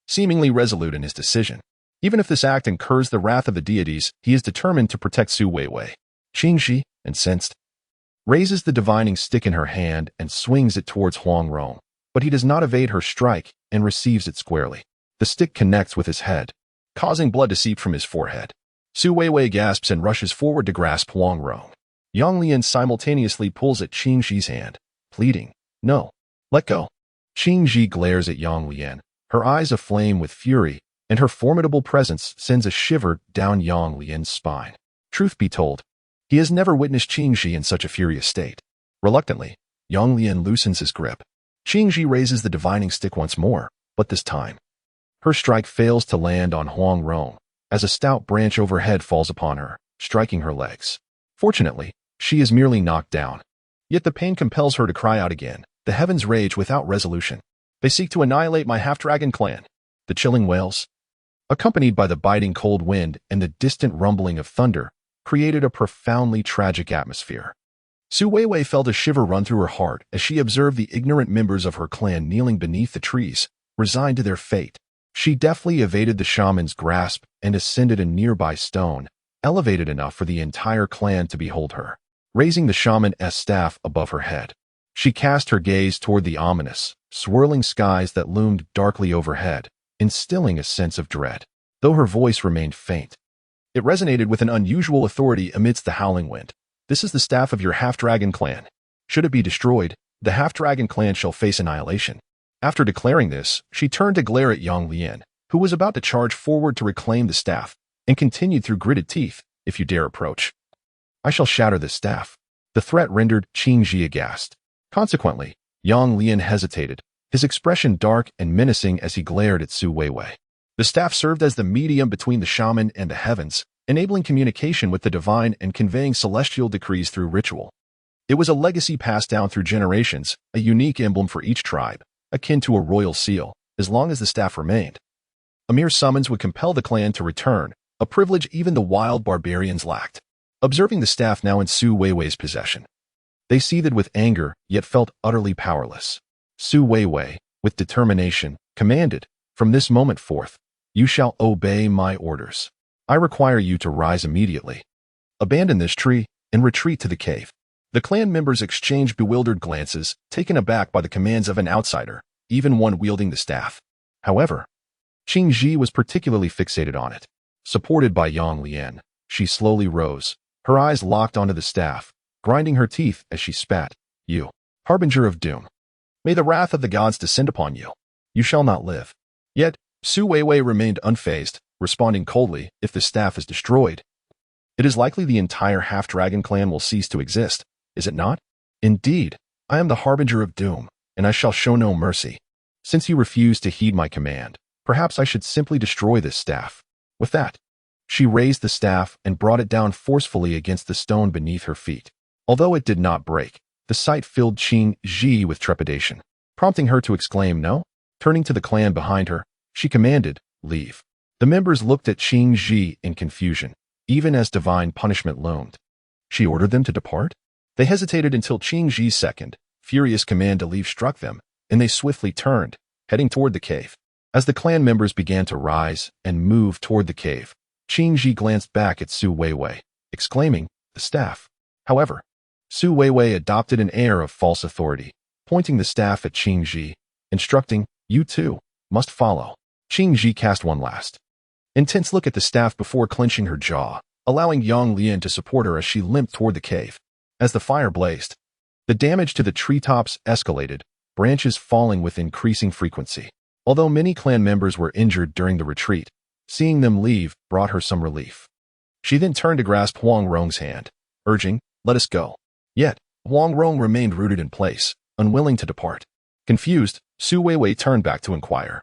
seemingly resolute in his decision. Even if this act incurs the wrath of the deities, he is determined to protect Su Weiwei. Qingji, incensed, raises the divining stick in her hand and swings it towards Huang Rong, but he does not evade her strike and receives it squarely. The stick connects with his head, causing blood to seep from his forehead. Su Weiwei gasps and rushes forward to grasp Huang Rong. Yang Lian simultaneously pulls at Qingji's hand, pleading, "No, let go." Qingji glares at Yang Lian, her eyes aflame with fury, and her formidable presence sends a shiver down Yang Lian's spine. Truth be told, he has never witnessed Qingji in such a furious state. Reluctantly, Yang Lian loosens his grip. Qingji raises the divining stick once more, but this time, her strike fails to land on Huang Rong, as a stout branch overhead falls upon her, striking her legs. Fortunately, she is merely knocked down. Yet the pain compels her to cry out again. The heavens rage without resolution. "They seek to annihilate my half-dragon clan." The chilling wails, accompanied by the biting cold wind and the distant rumbling of thunder, created a profoundly tragic atmosphere. Su Weiwei felt a shiver run through her heart as she observed the ignorant members of her clan kneeling beneath the trees, resigned to their fate. She deftly evaded the shaman's grasp and ascended a nearby stone, elevated enough for the entire clan to behold her, raising the shaman's staff above her head. She cast her gaze toward the ominous, swirling skies that loomed darkly overhead, instilling a sense of dread. Though her voice remained faint, it resonated with an unusual authority amidst the howling wind. This is the staff of your half-dragon clan. Should it be destroyed, the half-dragon clan shall face annihilation. After declaring this, she turned to glare at Yang Lian, who was about to charge forward to reclaim the staff, and continued through gritted teeth, "If you dare approach, I shall shatter this staff." The threat rendered Qing Ji aghast. Consequently, Yang Lian hesitated, his expression dark and menacing as he glared at Su Weiwei. The staff served as the medium between the shaman and the heavens, enabling communication with the divine and conveying celestial decrees through ritual. It was a legacy passed down through generations, a unique emblem for each tribe, akin to a royal seal, as long as the staff remained. A mere summons would compel the clan to return, a privilege even the wild barbarians lacked. Observing the staff now in Su Weiwei's possession, they seethed with anger, yet felt utterly powerless. Su Weiwei, with determination, commanded, "From this moment forth, you shall obey my orders. I require you to rise immediately. Abandon this tree and retreat to the cave." The clan members exchanged bewildered glances, taken aback by the commands of an outsider, even one wielding the staff. However, Qing Ji was particularly fixated on it. Supported by Yang Lian, she slowly rose, her eyes locked onto the staff, grinding her teeth as she spat, "You, harbinger of doom. May the wrath of the gods descend upon you. You shall not live." Yet, Su Weiwei remained unfazed, responding coldly, "If the staff is destroyed, it is likely the entire half-dragon clan will cease to exist, is it not? Indeed, I am the harbinger of doom, and I shall show no mercy. Since you refuse to heed my command, perhaps I should simply destroy this staff." With that, she raised the staff and brought it down forcefully against the stone beneath her feet. Although it did not break, the sight filled Qing Ji with trepidation, prompting her to exclaim no. Turning to the clan behind her, she commanded, "Leave." The members looked at Qing Ji in confusion, even as divine punishment loomed. She ordered them to depart? They hesitated until Qing Ji's second, furious command to leave struck them, and they swiftly turned, heading toward the cave. As the clan members began to rise and move toward the cave, Qing Ji glanced back at Su Weiwei, exclaiming, "The staff." However, Su Weiwei adopted an air of false authority, pointing the staff at Qing Ji, instructing, "You too must follow." Qing Ji cast one last intense look at the staff before clenching her jaw, allowing Yang Lian to support her as she limped toward the cave. As the fire blazed, the damage to the treetops escalated, branches falling with increasing frequency. Although many clan members were injured during the retreat, seeing them leave brought her some relief. She then turned to grasp Huang Rong's hand, urging, "Let us go." Yet, Huang Rong remained rooted in place, unwilling to depart. Confused, Su Weiwei turned back to inquire,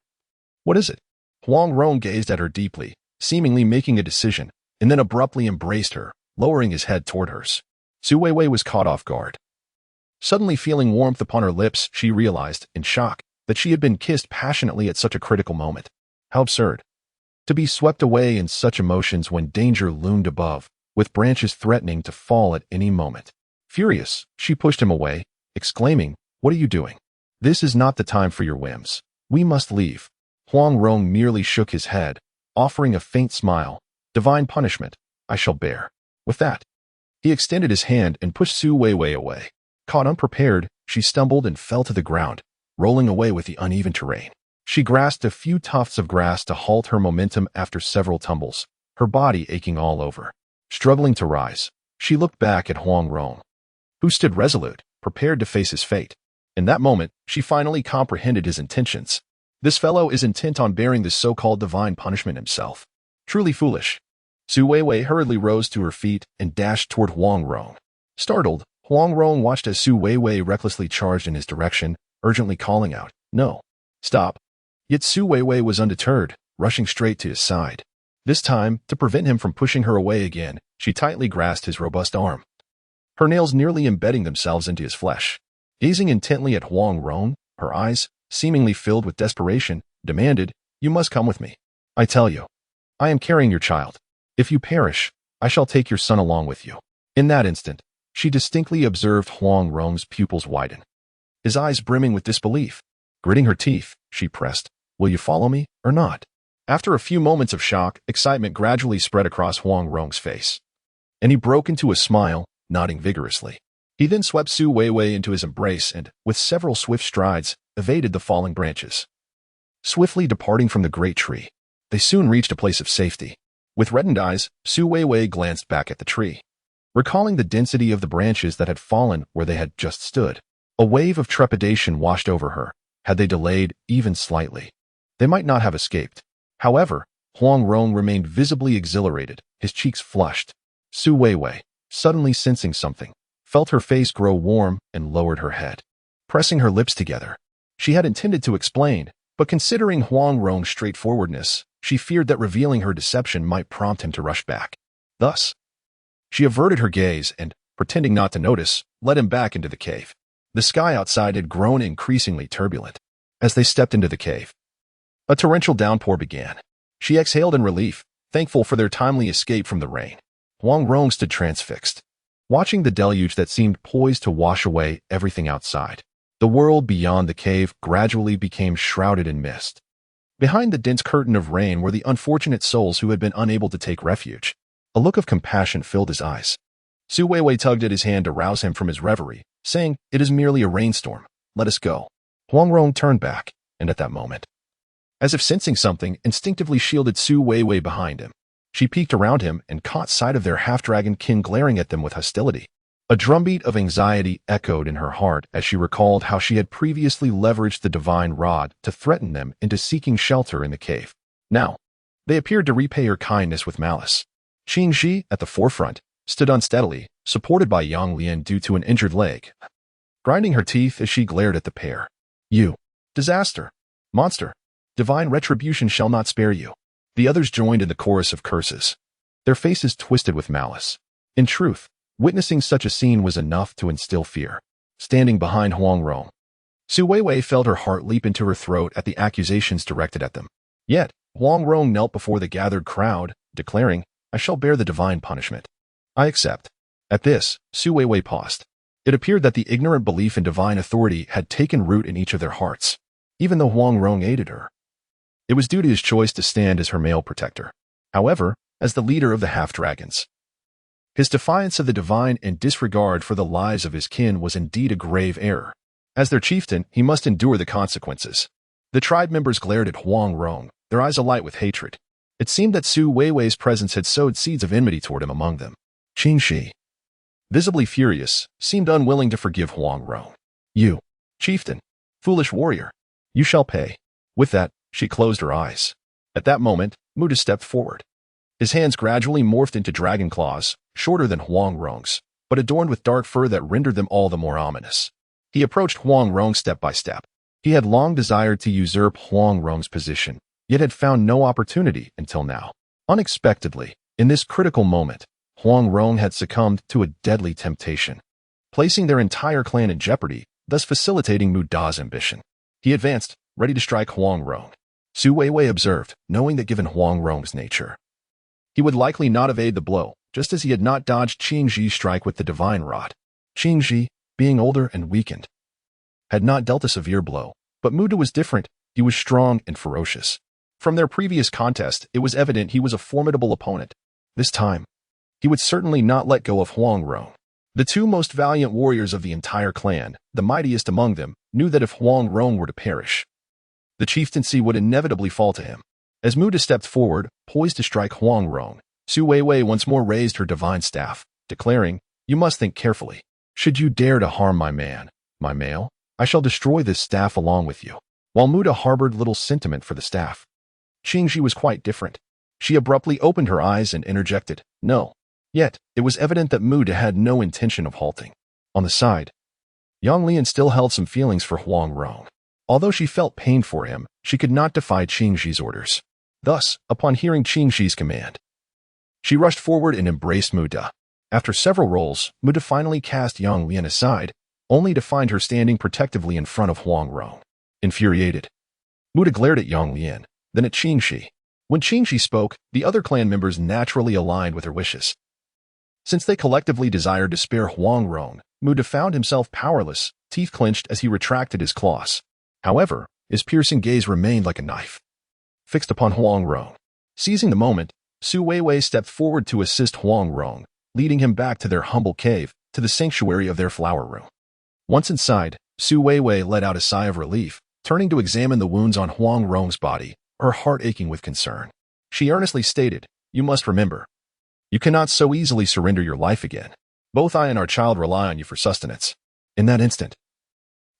"What is it?" Huang Rong gazed at her deeply, seemingly making a decision, and then abruptly embraced her, lowering his head toward hers. Su Weiwei was caught off guard. Suddenly feeling warmth upon her lips, she realized, in shock, that she had been kissed passionately at such a critical moment. How absurd. To be swept away in such emotions when danger loomed above, with branches threatening to fall at any moment. Furious, she pushed him away, exclaiming, "What are you doing? This is not the time for your whims. We must leave." Huang Rong merely shook his head, offering a faint smile. "Divine punishment, I shall bear." With that, he extended his hand and pushed Su Weiwei away. Caught unprepared, she stumbled and fell to the ground, rolling away with the uneven terrain. She grasped a few tufts of grass to halt her momentum after several tumbles, her body aching all over. Struggling to rise, she looked back at Huang Rong, who stood resolute, prepared to face his fate. In that moment, she finally comprehended his intentions. This fellow is intent on bearing the so-called divine punishment himself. Truly foolish. Su Weiwei hurriedly rose to her feet and dashed toward Huang Rong. Startled, Huang Rong watched as Su Weiwei recklessly charged in his direction, urgently calling out, "No. Stop." Yet Su Weiwei was undeterred, rushing straight to his side. This time, to prevent him from pushing her away again, she tightly grasped his robust arm, her nails nearly embedding themselves into his flesh. Gazing intently at Huang Rong, her eyes, seemingly filled with desperation, demanded, "You must come with me. I tell you, I am carrying your child. If you perish, I shall take your son along with you." In that instant, she distinctly observed Huang Rong's pupils widen, his eyes brimming with disbelief. Gritting her teeth, she pressed, "Will you follow me, or not?" After a few moments of shock, excitement gradually spread across Huang Rong's face, and he broke into a smile, nodding vigorously. He then swept Su Weiwei into his embrace and, with several swift strides, evaded the falling branches. Swiftly departing from the great tree, they soon reached a place of safety. With reddened eyes, Su Weiwei glanced back at the tree. Recalling the density of the branches that had fallen where they had just stood, a wave of trepidation washed over her. Had they delayed even slightly, they might not have escaped. However, Huang Rong remained visibly exhilarated, his cheeks flushed. Su Weiwei, suddenly sensing something, felt her face grow warm and lowered her head. Pressing her lips together, she had intended to explain, but considering Huang Rong's straightforwardness, she feared that revealing her deception might prompt him to rush back. Thus, she averted her gaze and, pretending not to notice, led him back into the cave. The sky outside had grown increasingly turbulent. As they stepped into the cave, a torrential downpour began. She exhaled in relief, thankful for their timely escape from the rain. Huang Rong stood transfixed, watching the deluge that seemed poised to wash away everything outside. The world beyond the cave gradually became shrouded in mist. Behind the dense curtain of rain were the unfortunate souls who had been unable to take refuge. A look of compassion filled his eyes. Su Weiwei tugged at his hand to rouse him from his reverie, saying, "It is merely a rainstorm. Let us go." Huang Rong turned back, and at that moment, as if sensing something, instinctively shielded Su Weiwei behind him. She peeked around him and caught sight of their half-dragon kin glaring at them with hostility. A drumbeat of anxiety echoed in her heart as she recalled how she had previously leveraged the divine rod to threaten them into seeking shelter in the cave. Now, they appeared to repay her kindness with malice. Qing Shi, at the forefront, stood unsteadily, supported by Yang Lian due to an injured leg, grinding her teeth as she glared at the pair. "You, disaster, monster, divine retribution shall not spare you." The others joined in the chorus of curses, their faces twisted with malice. In truth, witnessing such a scene was enough to instill fear. Standing behind Huang Rong, Su Weiwei felt her heart leap into her throat at the accusations directed at them. Yet, Huang Rong knelt before the gathered crowd, declaring, "I shall bear the divine punishment. I accept." At this, Su Weiwei paused. It appeared that the ignorant belief in divine authority had taken root in each of their hearts. Even though Huang Rong aided her, it was due to his choice to stand as her male protector. However, as the leader of the half-dragons, his defiance of the divine and disregard for the lives of his kin was indeed a grave error. As their chieftain, he must endure the consequences. The tribe members glared at Huang Rong, their eyes alight with hatred. It seemed that Su Weiwei's presence had sowed seeds of enmity toward him among them. Qing Shi, visibly furious, seemed unwilling to forgive Huang Rong. "You, chieftain, foolish warrior, you shall pay." With that, she closed her eyes. At that moment, Muda stepped forward. His hands gradually morphed into dragon claws, shorter than Huang Rong's, but adorned with dark fur that rendered them all the more ominous. He approached Huang Rong step by step. He had long desired to usurp Huang Rong's position, yet had found no opportunity until now. Unexpectedly, in this critical moment, Huang Rong had succumbed to a deadly temptation, placing their entire clan in jeopardy, thus facilitating Muda's ambition. He advanced, ready to strike Huang Rong. Su Weiwei observed, knowing that given Huang Rong's nature, he would likely not evade the blow, just as he had not dodged Qing Shi's strike with the divine rod. Qing Shi, being older and weakened, had not dealt a severe blow, but Muda was different. He was strong and ferocious. From their previous contest, it was evident he was a formidable opponent. This time, he would certainly not let go of Huang Rong. The two most valiant warriors of the entire clan, the mightiest among them, knew that if Huang Rong were to perish, the chieftaincy would inevitably fall to him. As Muda stepped forward, poised to strike Huang Rong, Su Weiwei once more raised her divine staff, declaring, "You must think carefully. Should you dare to harm my man, my male, I shall destroy this staff along with you." While Muda harbored little sentiment for the staff, Qing Shi was quite different. She abruptly opened her eyes and interjected, "No." Yet, it was evident that Muda had no intention of halting. On the side, Yang Lian still held some feelings for Huang Rong. Although she felt pain for him, she could not defy Qing Shi's orders. Thus, upon hearing Qing Shi's command, she rushed forward and embraced Muda. After several rolls, Muda finally cast Yang Lian aside, only to find her standing protectively in front of Huang Rong. Infuriated, Muda glared at Yang Lian, then at Qing Shi. When Qing Shi spoke, the other clan members naturally aligned with her wishes. Since they collectively desired to spare Huang Rong, Muda found himself powerless, teeth clenched as he retracted his claws. However, his piercing gaze remained like a knife, fixed upon Huang Rong. Seizing the moment, Su Weiwei stepped forward to assist Huang Rong, leading him back to their humble cave, to the sanctuary of their flower room. Once inside, Su Weiwei let out a sigh of relief, turning to examine the wounds on Huang Rong's body, her heart aching with concern. She earnestly stated, "You must remember, you cannot so easily surrender your life again. Both I and our child rely on you for sustenance." In that instant,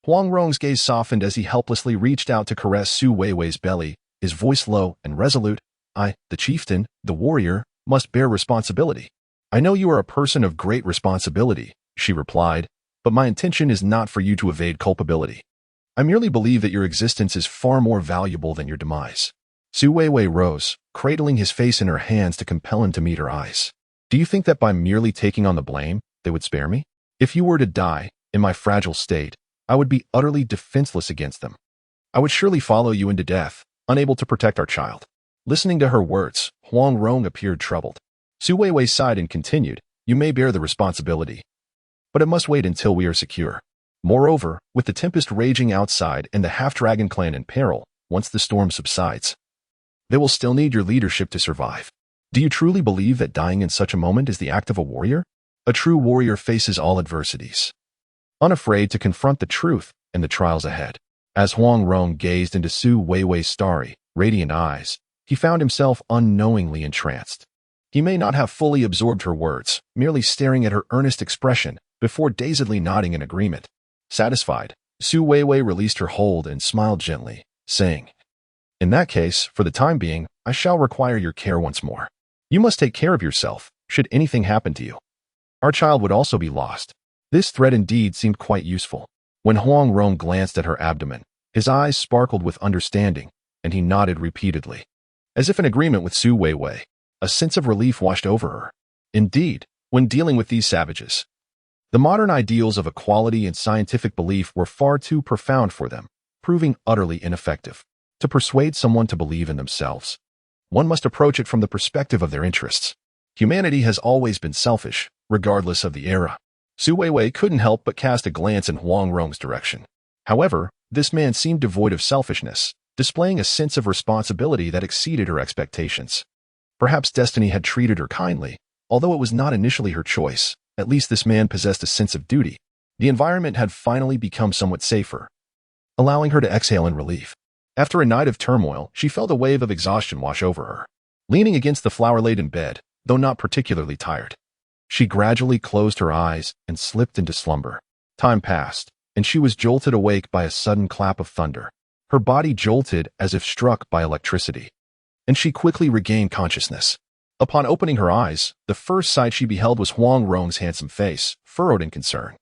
Huang Rong's gaze softened as he helplessly reached out to caress Su Weiwei's belly, his voice low and resolute. "I, the chieftain, the warrior, must bear responsibility." "I know you are a person of great responsibility," she replied, "but my intention is not for you to evade culpability. I merely believe that your existence is far more valuable than your demise." Su Weiwei rose, cradling his face in her hands to compel him to meet her eyes. "Do you think that by merely taking on the blame, they would spare me? If you were to die, in my fragile state, I would be utterly defenseless against them. I would surely follow you into death, unable to protect our child." Listening to her words, Huang Rong appeared troubled. Su Weiwei sighed and continued, "You may bear the responsibility, but it must wait until we are secure. Moreover, with the tempest raging outside and the half-dragon clan in peril, once the storm subsides, they will still need your leadership to survive. Do you truly believe that dying in such a moment is the act of a warrior? A true warrior faces all adversities, unafraid to confront the truth and the trials ahead." As Huang Rong gazed into Su Weiwei's starry, radiant eyes, he found himself unknowingly entranced. He may not have fully absorbed her words, merely staring at her earnest expression before dazedly nodding in agreement. Satisfied, Su Weiwei released her hold and smiled gently, saying, "In that case, for the time being, I shall require your care once more. You must take care of yourself, should anything happen to you. Our child would also be lost." This threat indeed seemed quite useful. When Huang Rong glanced at her abdomen, his eyes sparkled with understanding, and he nodded repeatedly. As if in agreement with Su Weiwei, a sense of relief washed over her. Indeed, when dealing with these savages, the modern ideals of equality and scientific belief were far too profound for them, proving utterly ineffective. To persuade someone to believe in themselves, one must approach it from the perspective of their interests. Humanity has always been selfish, regardless of the era. Su Weiwei couldn't help but cast a glance in Huang Rong's direction. However, this man seemed devoid of selfishness, displaying a sense of responsibility that exceeded her expectations. Perhaps destiny had treated her kindly, although it was not initially her choice. At least this man possessed a sense of duty. The environment had finally become somewhat safer, allowing her to exhale in relief. After a night of turmoil, she felt a wave of exhaustion wash over her. Leaning against the flower-laden bed, though not particularly tired, she gradually closed her eyes and slipped into slumber. Time passed, and she was jolted awake by a sudden clap of thunder. Her body jolted as if struck by electricity, and she quickly regained consciousness. Upon opening her eyes, the first sight she beheld was Huang Rong's handsome face, furrowed in concern.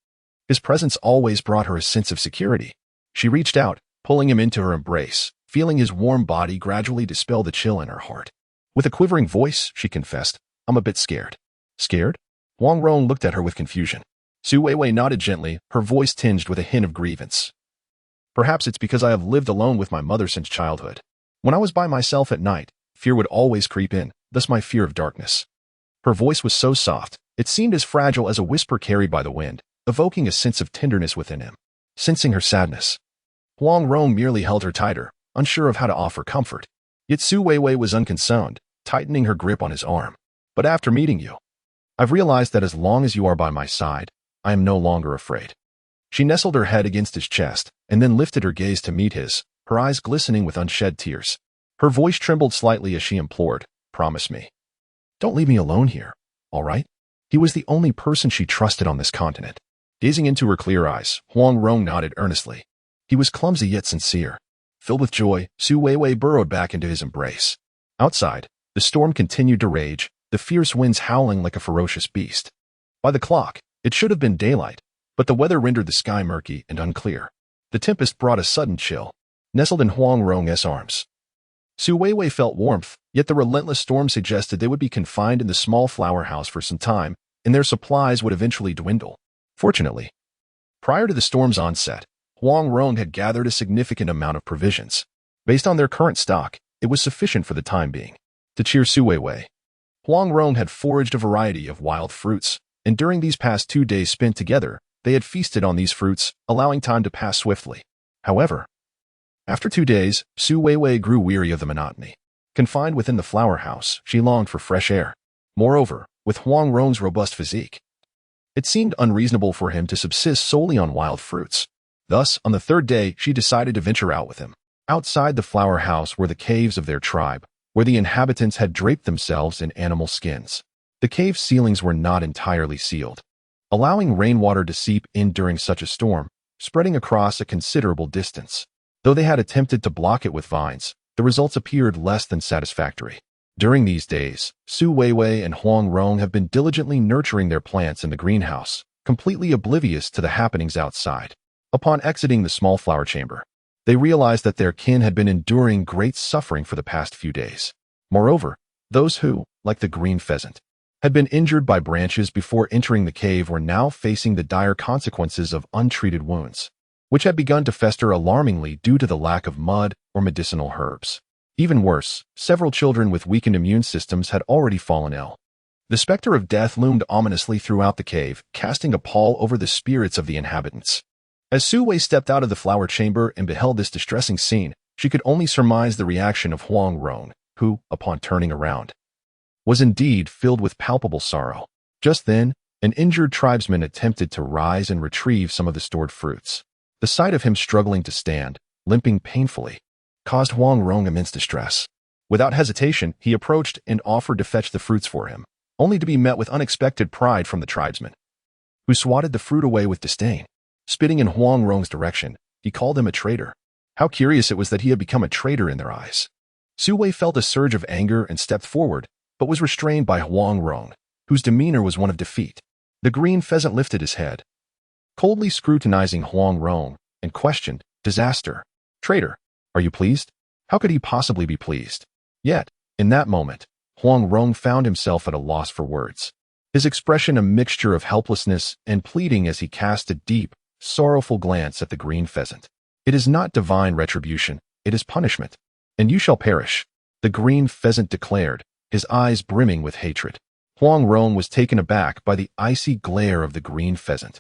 His presence always brought her a sense of security. She reached out, pulling him into her embrace, feeling his warm body gradually dispel the chill in her heart. With a quivering voice, she confessed, "I'm a bit scared." "Scared?" Huang Rong looked at her with confusion. Su Weiwei nodded gently, her voice tinged with a hint of grievance. "Perhaps it's because I have lived alone with my mother since childhood. When I was by myself at night, fear would always creep in, thus my fear of darkness." Her voice was so soft, it seemed as fragile as a whisper carried by the wind, evoking a sense of tenderness within him. Sensing her sadness, Huang Rong merely held her tighter, unsure of how to offer comfort. Yet Su Weiwei was unconcerned, tightening her grip on his arm. "But after meeting you, I've realized that as long as you are by my side, I am no longer afraid." She nestled her head against his chest, and then lifted her gaze to meet his, her eyes glistening with unshed tears. Her voice trembled slightly as she implored, "Promise me. Don't leave me alone here, all right?" He was the only person she trusted on this continent. Gazing into her clear eyes, Huang Rong nodded earnestly. He was clumsy yet sincere. Filled with joy, Su Weiwei burrowed back into his embrace. Outside, the storm continued to rage, the fierce winds howling like a ferocious beast. By the clock, it should have been daylight, but the weather rendered the sky murky and unclear. The tempest brought a sudden chill. Nestled in Huang Rong's arms, Su Weiwei felt warmth, yet the relentless storm suggested they would be confined in the small flower house for some time, and their supplies would eventually dwindle. Fortunately, prior to the storm's onset, Huang Rong had gathered a significant amount of provisions. Based on their current stock, it was sufficient for the time being. To cheer Su Weiwei, Huang Rong had foraged a variety of wild fruits, and during these past 2 days spent together, they had feasted on these fruits, allowing time to pass swiftly. However, after 2 days, Su Weiwei grew weary of the monotony. Confined within the flower house, she longed for fresh air. Moreover, with Huang Rong's robust physique, It seemed unreasonable for him to subsist solely on wild fruits. Thus, on the third day, she decided to venture out with him. Outside the flower house were the caves of their tribe, where the inhabitants had draped themselves in animal skins. The cave ceilings were not entirely sealed, allowing rainwater to seep in during such a storm, spreading across a considerable distance. Though they had attempted to block it with vines, the results appeared less than satisfactory. During these days, Su Weiwei and Huang Rong have been diligently nurturing their plants in the greenhouse, completely oblivious to the happenings outside. Upon exiting the small flower chamber, they realized that their kin had been enduring great suffering for the past few days. Moreover, those who, like the green pheasant, had been injured by branches before entering the cave were now facing the dire consequences of untreated wounds, which had begun to fester alarmingly due to the lack of mud or medicinal herbs. Even worse, several children with weakened immune systems had already fallen ill. The specter of death loomed ominously throughout the cave, casting a pall over the spirits of the inhabitants. As Su Wei stepped out of the flower chamber and beheld this distressing scene, she could only surmise the reaction of Huang Rong, who, upon turning around, was indeed filled with palpable sorrow. Just then, an injured tribesman attempted to rise and retrieve some of the stored fruits. The sight of him struggling to stand, limping painfully, caused Huang Rong immense distress. Without hesitation, he approached and offered to fetch the fruits for him, only to be met with unexpected pride from the tribesman, who swatted the fruit away with disdain. Spitting in Huang Rong's direction, he called him a traitor. How curious it was that he had become a traitor in their eyes. Su Wei felt a surge of anger and stepped forward, but was restrained by Huang Rong, whose demeanor was one of defeat. The green pheasant lifted his head, coldly scrutinizing Huang Rong, and questioned, "Disaster. Traitor, are you pleased?" How could he possibly be pleased? Yet, in that moment, Huang Rong found himself at a loss for words, his expression a mixture of helplessness and pleading as he cast a deep, sorrowful glance at the green pheasant. "It is not divine retribution, it is punishment, and you shall perish," the green pheasant declared, his eyes brimming with hatred. Huang Rong was taken aback by the icy glare of the green pheasant.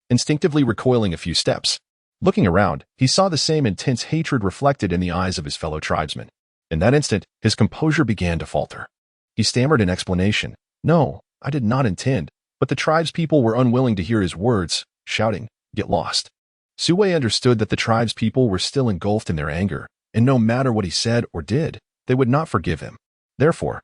Instinctively recoiling a few steps, looking around, he saw the same intense hatred reflected in the eyes of his fellow tribesmen. In that instant, his composure began to falter. He stammered an explanation. "No, I did not intend," but the tribespeople were unwilling to hear his words, shouting, "Get lost." Su Wei understood that the tribespeople were still engulfed in their anger, and no matter what he said or did, they would not forgive him. Therefore,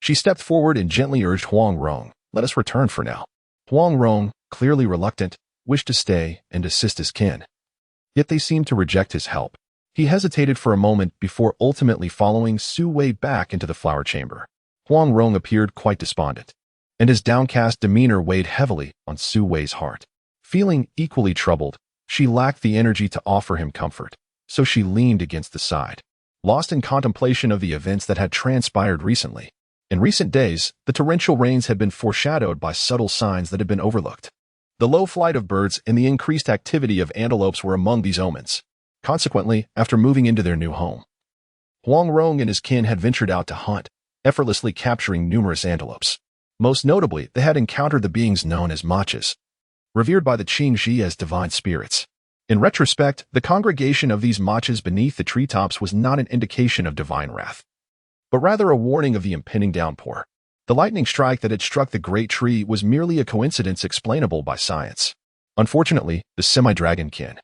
she stepped forward and gently urged Huang Rong, "Let us return for now." Huang Rong, clearly reluctant, wished to stay and assist his kin. Yet they seemed to reject his help. He hesitated for a moment before ultimately following Su Wei back into the flower chamber. Huang Rong appeared quite despondent, and his downcast demeanor weighed heavily on Su Wei's heart. Feeling equally troubled, she lacked the energy to offer him comfort, so she leaned against the side, lost in contemplation of the events that had transpired recently. In recent days, the torrential rains had been foreshadowed by subtle signs that had been overlooked. The low flight of birds and the increased activity of antelopes were among these omens. Consequently, after moving into their new home, Huang Rong and his kin had ventured out to hunt, effortlessly capturing numerous antelopes. Most notably, they had encountered the beings known as machas, revered by the Qingxi as divine spirits. In retrospect, the congregation of these machas beneath the treetops was not an indication of divine wrath, but rather a warning of the impending downpour. The lightning strike that had struck the great tree was merely a coincidence explainable by science. Unfortunately, the semi-dragon kin,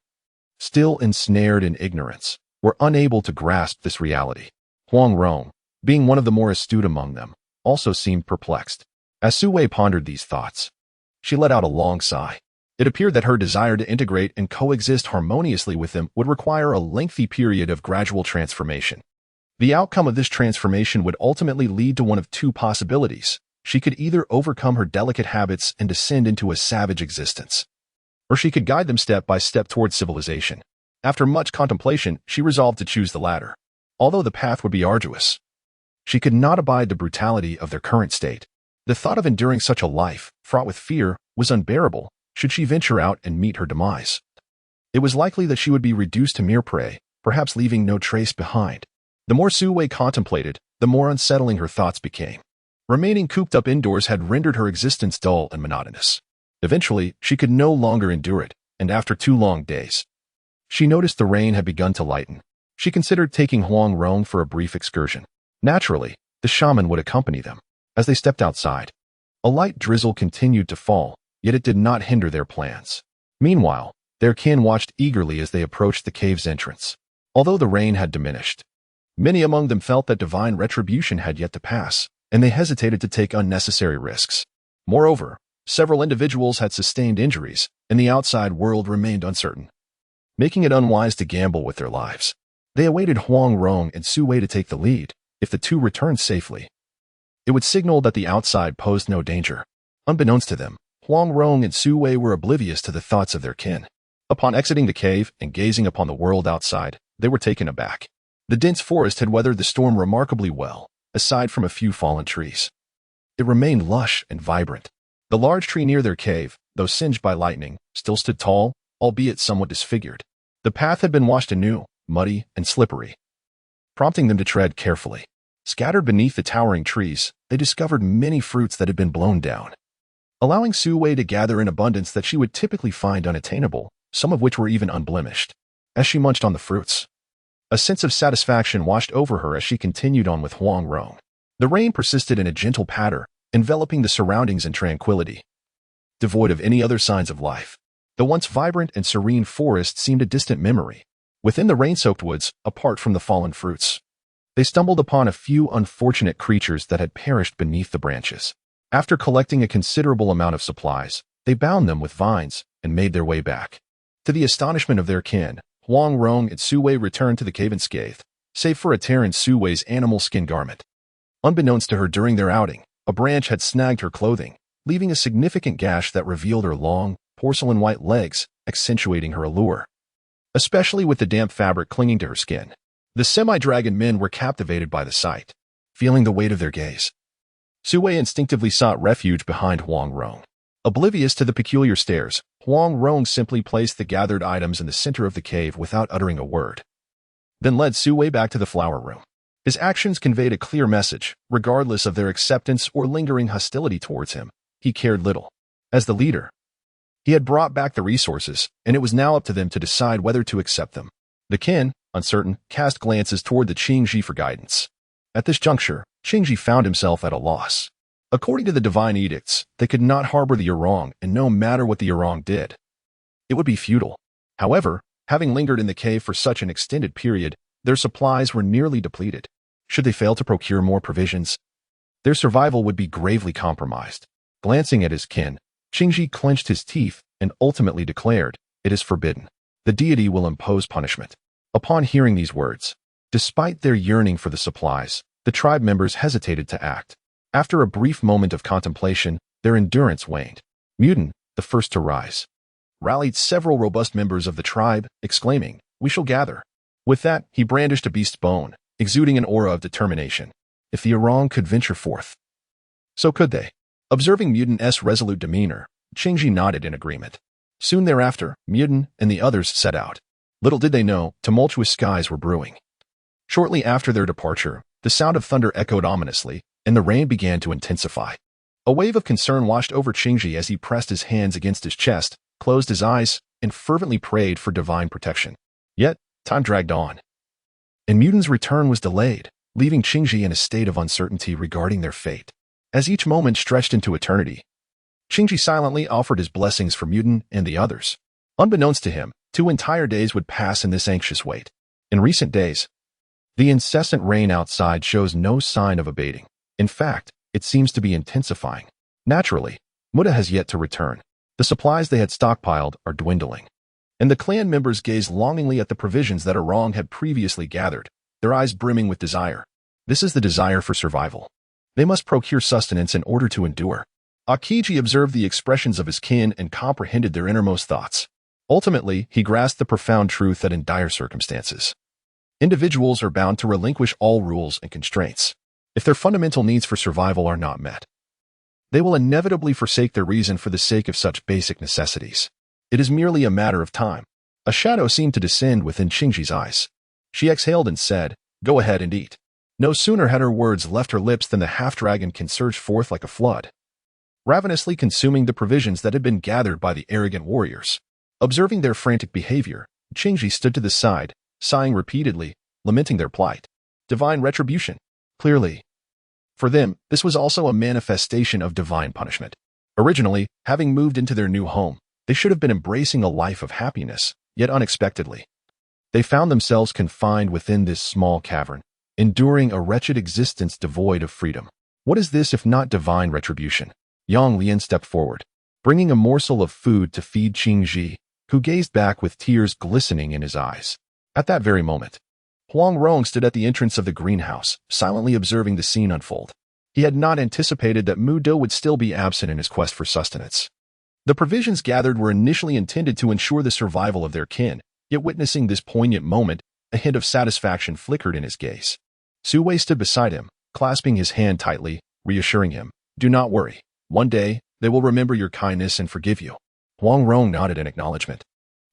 still ensnared in ignorance, were unable to grasp this reality. Huang Rong, being one of the more astute among them, also seemed perplexed. As Su Wei pondered these thoughts, she let out a long sigh. It appeared that her desire to integrate and coexist harmoniously with them would require a lengthy period of gradual transformation. The outcome of this transformation would ultimately lead to one of two possibilities. She could either overcome her delicate habits and descend into a savage existence, or she could guide them step by step towards civilization. After much contemplation, she resolved to choose the latter. Although the path would be arduous, she could not abide the brutality of their current state. The thought of enduring such a life, fraught with fear, was unbearable should she venture out and meet her demise. It was likely that she would be reduced to mere prey, perhaps leaving no trace behind. The more Su Wei contemplated, the more unsettling her thoughts became. Remaining cooped up indoors had rendered her existence dull and monotonous. Eventually, she could no longer endure it, and after 2 long days, she noticed the rain had begun to lighten. She considered taking Huang Rong for a brief excursion. Naturally, the shaman would accompany them. As they stepped outside, a light drizzle continued to fall, yet it did not hinder their plans. Meanwhile, their kin watched eagerly as they approached the cave's entrance. Although the rain had diminished, many among them felt that divine retribution had yet to pass, and they hesitated to take unnecessary risks. Moreover, several individuals had sustained injuries, and the outside world remained uncertain, making it unwise to gamble with their lives. They awaited Huang Rong and Su Wei to take the lead. If the two returned safely, it would signal that the outside posed no danger. Unbeknownst to them, Huang Rong and Su Wei were oblivious to the thoughts of their kin. Upon exiting the cave and gazing upon the world outside, they were taken aback. The dense forest had weathered the storm remarkably well, aside from a few fallen trees. It remained lush and vibrant. The large tree near their cave, though singed by lightning, still stood tall, albeit somewhat disfigured. The path had been washed anew, muddy and slippery, prompting them to tread carefully. Scattered beneath the towering trees, they discovered many fruits that had been blown down, allowing Su Wei to gather in abundance that she would typically find unattainable, some of which were even unblemished. As she munched on the fruits, a sense of satisfaction washed over her as she continued on with Huang Rong. The rain persisted in a gentle patter, enveloping the surroundings in tranquility, devoid of any other signs of life. The once vibrant and serene forest seemed a distant memory. Within the rain-soaked woods, apart from the fallen fruits, they stumbled upon a few unfortunate creatures that had perished beneath the branches. After collecting a considerable amount of supplies, they bound them with vines and made their way back. To the astonishment of their kin, Huang Rong and Su Wei returned to the cave unscathed, save for a tear in Su Wei's animal skin garment. Unbeknownst to her during their outing, a branch had snagged her clothing, leaving a significant gash that revealed her long, porcelain-white legs, accentuating her allure, especially with the damp fabric clinging to her skin. The semi-dragon men were captivated by the sight, feeling the weight of their gaze. Su Wei instinctively sought refuge behind Huang Rong. Oblivious to the peculiar stares, Huang Rong simply placed the gathered items in the center of the cave without uttering a word, then led Su Wei back to the flower room. His actions conveyed a clear message. Regardless of their acceptance or lingering hostility towards him, he cared little. As the leader, he had brought back the resources, and it was now up to them to decide whether to accept them. The kin, uncertain, cast glances toward the Qingji for guidance. At this juncture, Qingji found himself at a loss. According to the divine edicts, they could not harbor the Yurong, and no matter what the Yurong did, it would be futile. However, having lingered in the cave for such an extended period, their supplies were nearly depleted. Should they fail to procure more provisions, their survival would be gravely compromised. Glancing at his kin, Qingji clenched his teeth and ultimately declared, "It is forbidden. The deity will impose punishment." Upon hearing these words, despite their yearning for the supplies, the tribe members hesitated to act. After a brief moment of contemplation, their endurance waned. Mutin, the first to rise, rallied several robust members of the tribe, exclaiming, "We shall gather." With that, he brandished a beast's bone, exuding an aura of determination. If the Yurong could venture forth, so could they. Observing Mutin's resolute demeanor, Qingji nodded in agreement. Soon thereafter, Mutin and the others set out. Little did they know, tumultuous skies were brewing. Shortly after their departure, the sound of thunder echoed ominously, and the rain began to intensify. A wave of concern washed over Qingji as he pressed his hands against his chest, closed his eyes, and fervently prayed for divine protection. Yet, time dragged on, and Mutin's return was delayed, leaving Qingji in a state of uncertainty regarding their fate. As each moment stretched into eternity, Qingji silently offered his blessings for Mutin and the others. Unbeknownst to him, 2 entire days would pass in this anxious wait. In recent days, the incessant rain outside shows no sign of abating. In fact, it seems to be intensifying. Naturally, Muda has yet to return. The supplies they had stockpiled are dwindling, and the clan members gaze longingly at the provisions that Yurong had previously gathered, their eyes brimming with desire. This is the desire for survival. They must procure sustenance in order to endure. Akiji observed the expressions of his kin and comprehended their innermost thoughts. Ultimately, he grasped the profound truth that in dire circumstances, individuals are bound to relinquish all rules and constraints. If their fundamental needs for survival are not met, they will inevitably forsake their reason for the sake of such basic necessities. It is merely a matter of time. A shadow seemed to descend within Qingji's eyes. She exhaled and said, "Go ahead and eat." No sooner had her words left her lips than the half-dragon can surge forth like a flood, ravenously consuming the provisions that had been gathered by the arrogant warriors. Observing their frantic behavior, Qingji stood to the side, sighing repeatedly, lamenting their plight. Divine retribution. Clearly, for them, this was also a manifestation of divine punishment. Originally, having moved into their new home, they should have been embracing a life of happiness, yet unexpectedly, they found themselves confined within this small cavern, enduring a wretched existence devoid of freedom. What is this if not divine retribution? Yang Lian stepped forward, bringing a morsel of food to feed Qingji, who gazed back with tears glistening in his eyes. At that very moment, Huang Rong stood at the entrance of the greenhouse, silently observing the scene unfold. He had not anticipated that Mu De would still be absent in his quest for sustenance. The provisions gathered were initially intended to ensure the survival of their kin, yet witnessing this poignant moment, a hint of satisfaction flickered in his gaze. Su Wei stood beside him, clasping his hand tightly, reassuring him, "Do not worry. One day, they will remember your kindness and forgive you." Huang Rong nodded in acknowledgement.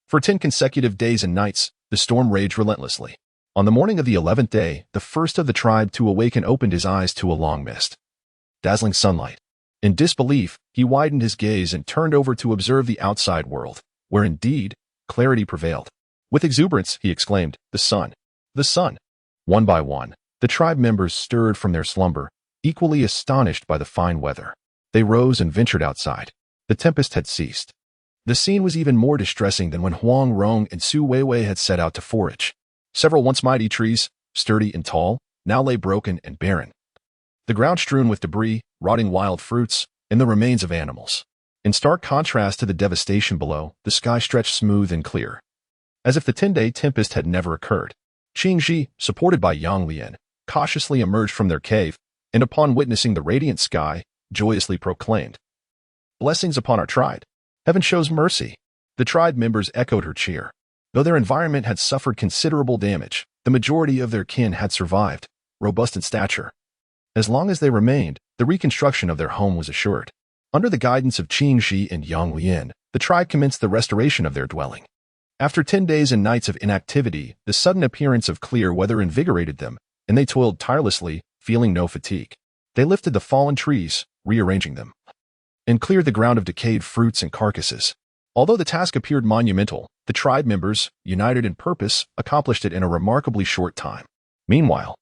For 10 consecutive days and nights, the storm raged relentlessly. On the morning of the 11th day, the first of the tribe to awaken opened his eyes to a long mist. Dazzling sunlight. In disbelief, he widened his gaze and turned over to observe the outside world, where indeed, clarity prevailed. With exuberance, he exclaimed, "The sun! The sun!" One by one, the tribe members stirred from their slumber, equally astonished by the fine weather. They rose and ventured outside. The tempest had ceased. The scene was even more distressing than when Huang Rong and Su Weiwei had set out to forage. Several once mighty trees, sturdy and tall, now lay broken and barren. The ground strewn with debris, rotting wild fruits, and the remains of animals. In stark contrast to the devastation below, the sky stretched smooth and clear, as if the 10-day tempest had never occurred. Qingji, supported by Yang Lian, cautiously emerged from their cave, and upon witnessing the radiant sky, joyously proclaimed, "Blessings upon our tribe. Heaven shows mercy." The tribe members echoed her cheer. Though their environment had suffered considerable damage, the majority of their kin had survived, robust in stature. As long as they remained, the reconstruction of their home was assured. Under the guidance of Qingji and Yang Lian, the tribe commenced the restoration of their dwelling. After 10 days and nights of inactivity, the sudden appearance of clear weather invigorated them, and they toiled tirelessly, feeling no fatigue. They lifted the fallen trees, rearranging them, and cleared the ground of decayed fruits and carcasses. Although the task appeared monumental, the tribe members, united in purpose, accomplished it in a remarkably short time. Meanwhile,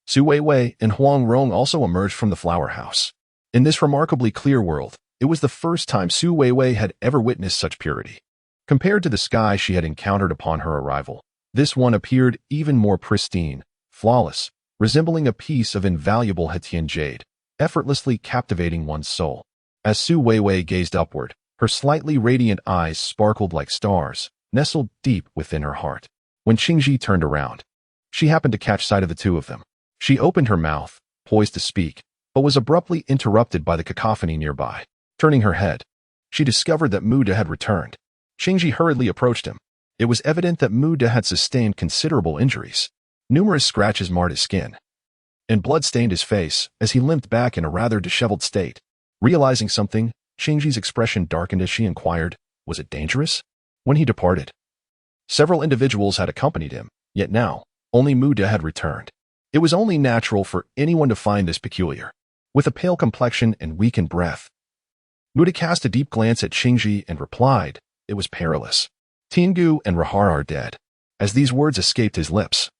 Su Weiwei and Huang Rong also emerged from the flower house. In this remarkably clear world, it was the first time Su Weiwei had ever witnessed such purity. Compared to the sky she had encountered upon her arrival, this one appeared even more pristine, flawless, resembling a piece of invaluable Hetian jade, effortlessly captivating one's soul. As Su Weiwei gazed upward, her slightly radiant eyes sparkled like stars, nestled deep within her heart. When Qingji turned around, she happened to catch sight of the two of them. She opened her mouth, poised to speak, but was abruptly interrupted by the cacophony nearby. Turning her head, she discovered that Mu De had returned. Qingji hurriedly approached him. It was evident that Mu De had sustained considerable injuries. Numerous scratches marred his skin, and blood stained his face as he limped back in a rather disheveled state. Realizing something, Qingji's expression darkened as she inquired, "Was it dangerous?" When he departed, several individuals had accompanied him, yet now, only Mu De had returned. It was only natural for anyone to find this peculiar. With a pale complexion and weakened breath, Mu De cast a deep glance at Qingji and replied, "It was perilous. Tingu and Rahar are dead." As these words escaped his lips,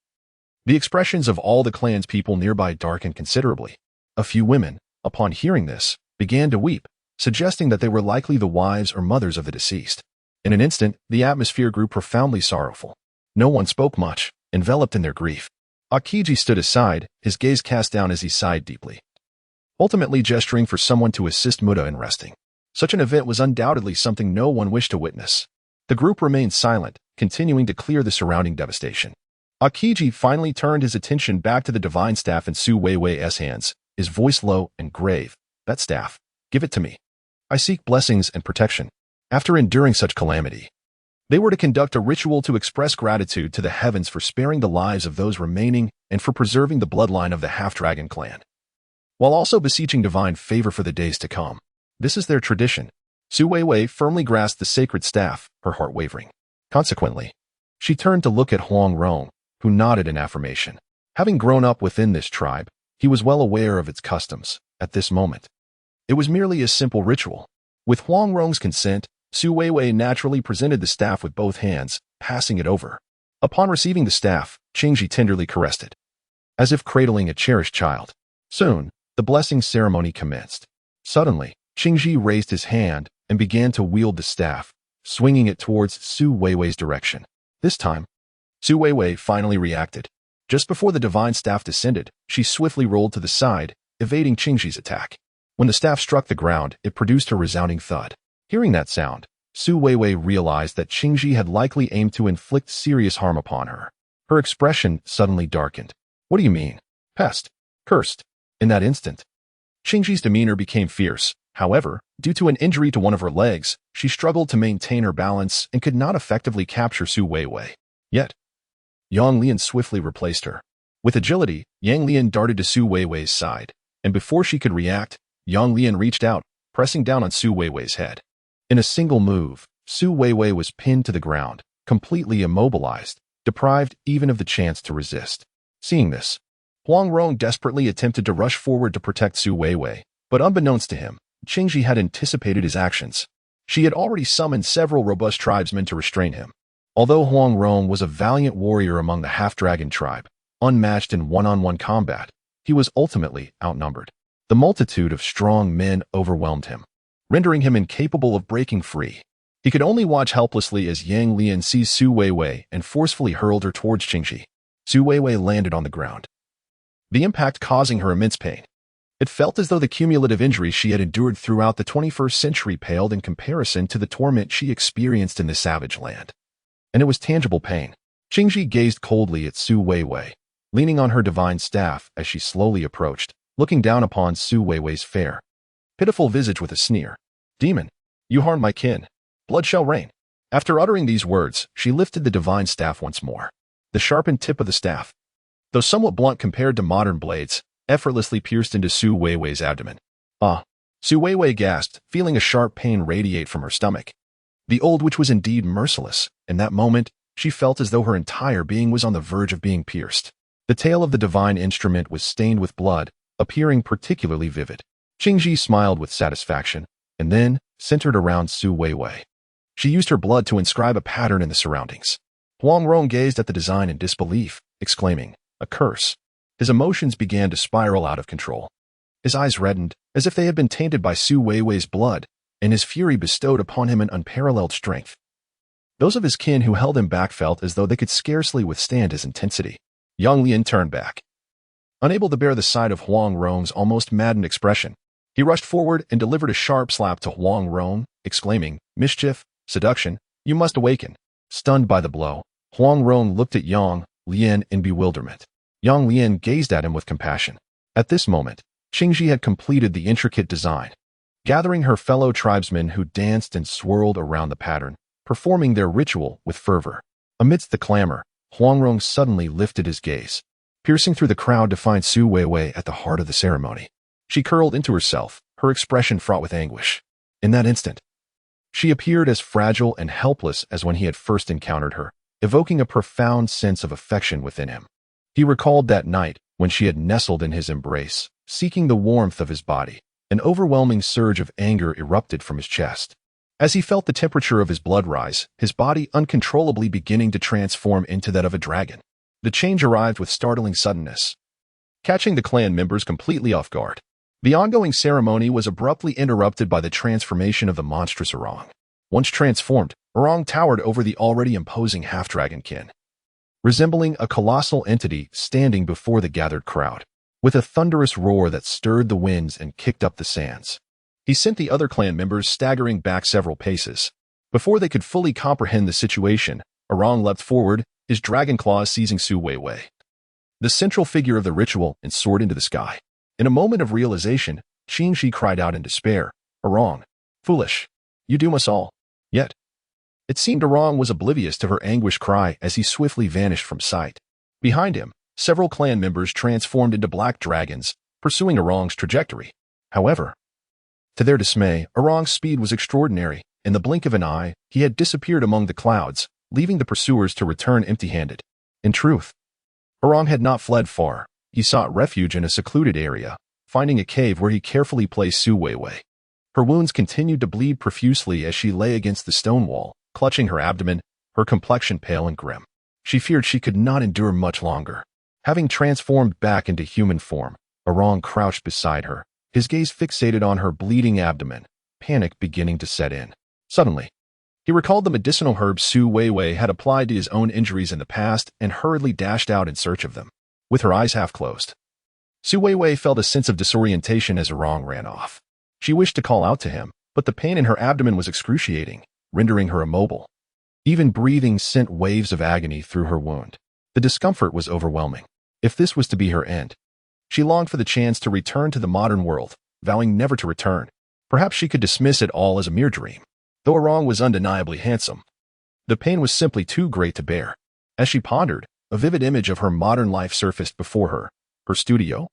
the expressions of all the clan's people nearby darkened considerably. A few women, upon hearing this, began to weep, suggesting that they were likely the wives or mothers of the deceased. In an instant, the atmosphere grew profoundly sorrowful. No one spoke much, enveloped in their grief. Akiji stood aside, his gaze cast down as he sighed deeply, ultimately gesturing for someone to assist Muda in resting. Such an event was undoubtedly something no one wished to witness. The group remained silent, continuing to clear the surrounding devastation. Akiji finally turned his attention back to the divine staff in Su Weiwei's hands, his voice low and grave. "That staff, give it to me. I seek blessings and protection." After enduring such calamity, they were to conduct a ritual to express gratitude to the heavens for sparing the lives of those remaining and for preserving the bloodline of the half-dragon clan, while also beseeching divine favor for the days to come. This is their tradition. Su Weiwei firmly grasped the sacred staff, her heart wavering. Consequently, she turned to look at Huang Rong, who nodded in affirmation. Having grown up within this tribe, he was well aware of its customs. At this moment, it was merely a simple ritual. With Huang Rong's consent, Su Weiwei naturally presented the staff with both hands, passing it over. Upon receiving the staff, Qingji tenderly caressed it, as if cradling a cherished child. Soon, the blessing ceremony commenced. Suddenly, Qingji raised his hand and began to wield the staff, swinging it towards Su Weiwei's direction. This time, Su Weiwei finally reacted. Just before the divine staff descended, she swiftly rolled to the side, evading Qingji's attack. When the staff struck the ground, it produced a resounding thud. Hearing that sound, Su Weiwei realized that Qingji had likely aimed to inflict serious harm upon her. Her expression suddenly darkened. What do you mean? Pest. Cursed. In that instant, Qingji's demeanor became fierce. However, due to an injury to one of her legs, she struggled to maintain her balance and could not effectively capture Su Weiwei. Yet, Yang Lian swiftly replaced her. With agility, Yang Lian darted to Su Weiwei's side, and before she could react, Yang Lian reached out, pressing down on Su Weiwei's head. In a single move, Su Weiwei was pinned to the ground, completely immobilized, deprived even of the chance to resist. Seeing this, Huang Rong desperately attempted to rush forward to protect Su Weiwei, but unbeknownst to him, Qingji had anticipated his actions. She had already summoned several robust tribesmen to restrain him. Although Huang Rong was a valiant warrior among the half-dragon tribe, unmatched in one-on-one combat, he was ultimately outnumbered. The multitude of strong men overwhelmed him, rendering him incapable of breaking free. He could only watch helplessly as Yang Lian seized Su Weiwei and forcefully hurled her towards Qingji. Su Weiwei landed on the ground, the impact causing her immense pain. It felt as though the cumulative injuries she had endured throughout the 21st century paled in comparison to the torment she experienced in the savage land. And it was tangible pain. Qingji gazed coldly at Su Weiwei, leaning on her divine staff as she slowly approached, looking down upon Su Weiwei's fair, pitiful visage with a sneer. Demon, you harmed my kin. Blood shall rain. After uttering these words, she lifted the divine staff once more. The sharpened tip of the staff, though somewhat blunt compared to modern blades, effortlessly pierced into Su Weiwei's abdomen. Ah! Su Weiwei gasped, feeling a sharp pain radiate from her stomach. The old witch was indeed merciless. In that moment, she felt as though her entire being was on the verge of being pierced. The tail of the divine instrument was stained with blood, appearing particularly vivid. Qingji smiled with satisfaction, and then centered around Su Weiwei. She used her blood to inscribe a pattern in the surroundings. Huang Rong gazed at the design in disbelief, exclaiming, "A curse." His emotions began to spiral out of control. His eyes reddened, as if they had been tainted by Su Weiwei's blood, and his fury bestowed upon him an unparalleled strength. Those of his kin who held him back felt as though they could scarcely withstand his intensity. Yang Lian turned back. Unable to bear the sight of Huang Rong's almost maddened expression, he rushed forward and delivered a sharp slap to Huang Rong, exclaiming, "Mischief, seduction, you must awaken." Stunned by the blow, Huang Rong looked at Yang Lian in bewilderment. Yang Lian gazed at him with compassion. At this moment, Qingji had completed the intricate design, gathering her fellow tribesmen who danced and swirled around the pattern, performing their ritual with fervor. Amidst the clamor, Huang Rong suddenly lifted his gaze, piercing through the crowd to find Su Weiwei at the heart of the ceremony. She curled into herself, her expression fraught with anguish. In that instant, she appeared as fragile and helpless as when he had first encountered her, evoking a profound sense of affection within him. He recalled that night when she had nestled in his embrace, seeking the warmth of his body. An overwhelming surge of anger erupted from his chest. As he felt the temperature of his blood rise, his body uncontrollably beginning to transform into that of a dragon. The change arrived with startling suddenness, catching the clan members completely off guard. The ongoing ceremony was abruptly interrupted by the transformation of the monstrous Orang. Once transformed, Orang towered over the already imposing half-dragon kin, resembling a colossal entity standing before the gathered crowd. With a thunderous roar that stirred the winds and kicked up the sands, he sent the other clan members staggering back several paces. Before they could fully comprehend the situation, Orang leapt forward, his dragon claws seizing Su Weiwei, the central figure of the ritual, and soared into the sky. In a moment of realization, Qingji cried out in despair, "Orang, foolish, you doom us all." Yet, it seemed Orang was oblivious to her anguished cry as he swiftly vanished from sight. Behind him, several clan members transformed into black dragons, pursuing Orang's trajectory. However, to their dismay, Orang's speed was extraordinary. In the blink of an eye, he had disappeared among the clouds, leaving the pursuers to return empty-handed. In truth, Orang had not fled far. He sought refuge in a secluded area, finding a cave where he carefully placed Su Weiwei. Her wounds continued to bleed profusely as she lay against the stone wall, clutching her abdomen, her complexion pale and grim. She feared she could not endure much longer. Having transformed back into human form, Orang crouched beside her, his gaze fixated on her bleeding abdomen, panic beginning to set in. Suddenly, he recalled the medicinal herbs Su Weiwei had applied to his own injuries in the past and hurriedly dashed out in search of them, with her eyes half closed. Su Weiwei felt a sense of disorientation as Rong ran off. She wished to call out to him, but the pain in her abdomen was excruciating, rendering her immobile. Even breathing sent waves of agony through her wound. The discomfort was overwhelming. If this was to be her end, she longed for the chance to return to the modern world, vowing never to return. Perhaps she could dismiss it all as a mere dream. Though Rong was undeniably handsome, the pain was simply too great to bear. As she pondered, a vivid image of her modern life surfaced before her. Her studio,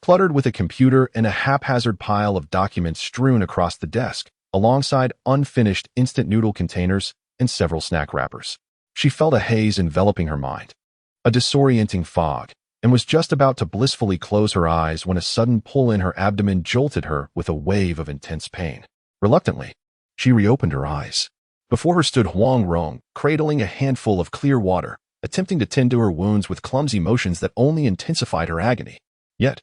cluttered with a computer and a haphazard pile of documents strewn across the desk, alongside unfinished instant noodle containers and several snack wrappers. She felt a haze enveloping her mind, a disorienting fog, and was just about to blissfully close her eyes when a sudden pull in her abdomen jolted her with a wave of intense pain. Reluctantly, she reopened her eyes. Before her stood Huang Rong, cradling a handful of clear water, attempting to tend to her wounds with clumsy motions that only intensified her agony. Yet,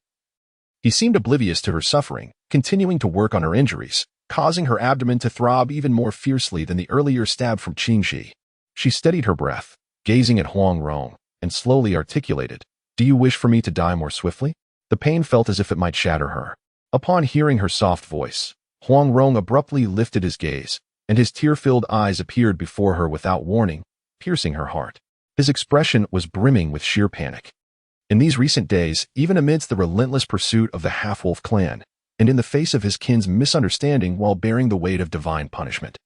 he seemed oblivious to her suffering, continuing to work on her injuries, causing her abdomen to throb even more fiercely than the earlier stab from Qingxi. She steadied her breath, gazing at Huang Rong, and slowly articulated, "Do you wish for me to die more swiftly?" The pain felt as if it might shatter her. Upon hearing her soft voice, Huang Rong abruptly lifted his gaze, and his tear-filled eyes appeared before her without warning, piercing her heart. His expression was brimming with sheer panic. In these recent days, even amidst the relentless pursuit of the half-wolf clan, and in the face of his kin's misunderstanding while bearing the weight of divine punishment,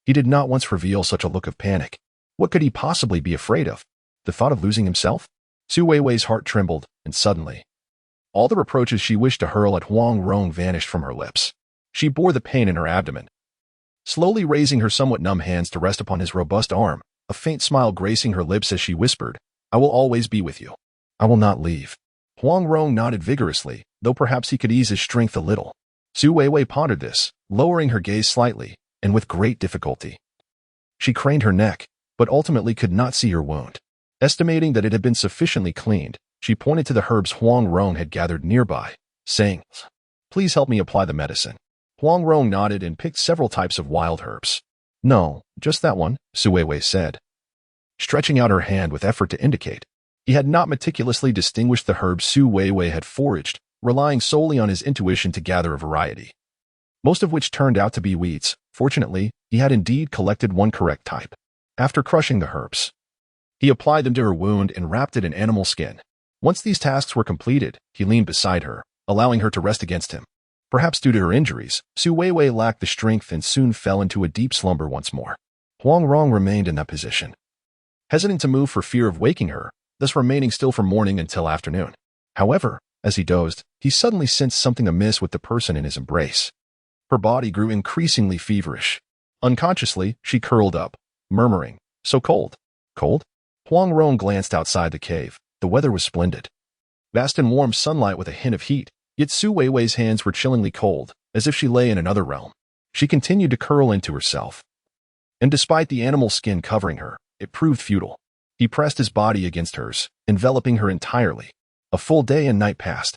he did not once reveal such a look of panic. What could he possibly be afraid of? The thought of losing himself? Su Weiwei's heart trembled, and suddenly, all the reproaches she wished to hurl at Huang Rong vanished from her lips. She bore the pain in her abdomen, slowly raising her somewhat numb hands to rest upon his robust arm, a faint smile gracing her lips as she whispered, "I will always be with you. I will not leave." Huang Rong nodded vigorously, though perhaps he could ease his strength a little. Su Weiwei pondered this, lowering her gaze slightly, and with great difficulty. She craned her neck, but ultimately could not see her wound. Estimating that it had been sufficiently cleaned, she pointed to the herbs Huang Rong had gathered nearby, saying, "Please help me apply the medicine." Huang Rong nodded and picked several types of wild herbs. "No, just that one," Su Weiwei said, stretching out her hand with effort to indicate. He had not meticulously distinguished the herbs Su Weiwei had foraged, relying solely on his intuition to gather a variety, most of which turned out to be weeds. Fortunately, he had indeed collected one correct type. After crushing the herbs, he applied them to her wound and wrapped it in animal skin. Once these tasks were completed, he leaned beside her, allowing her to rest against him. Perhaps due to her injuries, Su Weiwei lacked the strength and soon fell into a deep slumber once more. Huang Rong remained in that position, hesitant to move for fear of waking her, thus remaining still from morning until afternoon. However, as he dozed, he suddenly sensed something amiss with the person in his embrace. Her body grew increasingly feverish. Unconsciously, she curled up, murmuring, "So cold." Cold? Huang Rong glanced outside the cave. The weather was splendid. Vast and warm sunlight with a hint of heat, yet Su Weiwei's hands were chillingly cold, as if she lay in another realm. She continued to curl into herself, and despite the animal skin covering her, it proved futile. He pressed his body against hers, enveloping her entirely. A full day and night passed,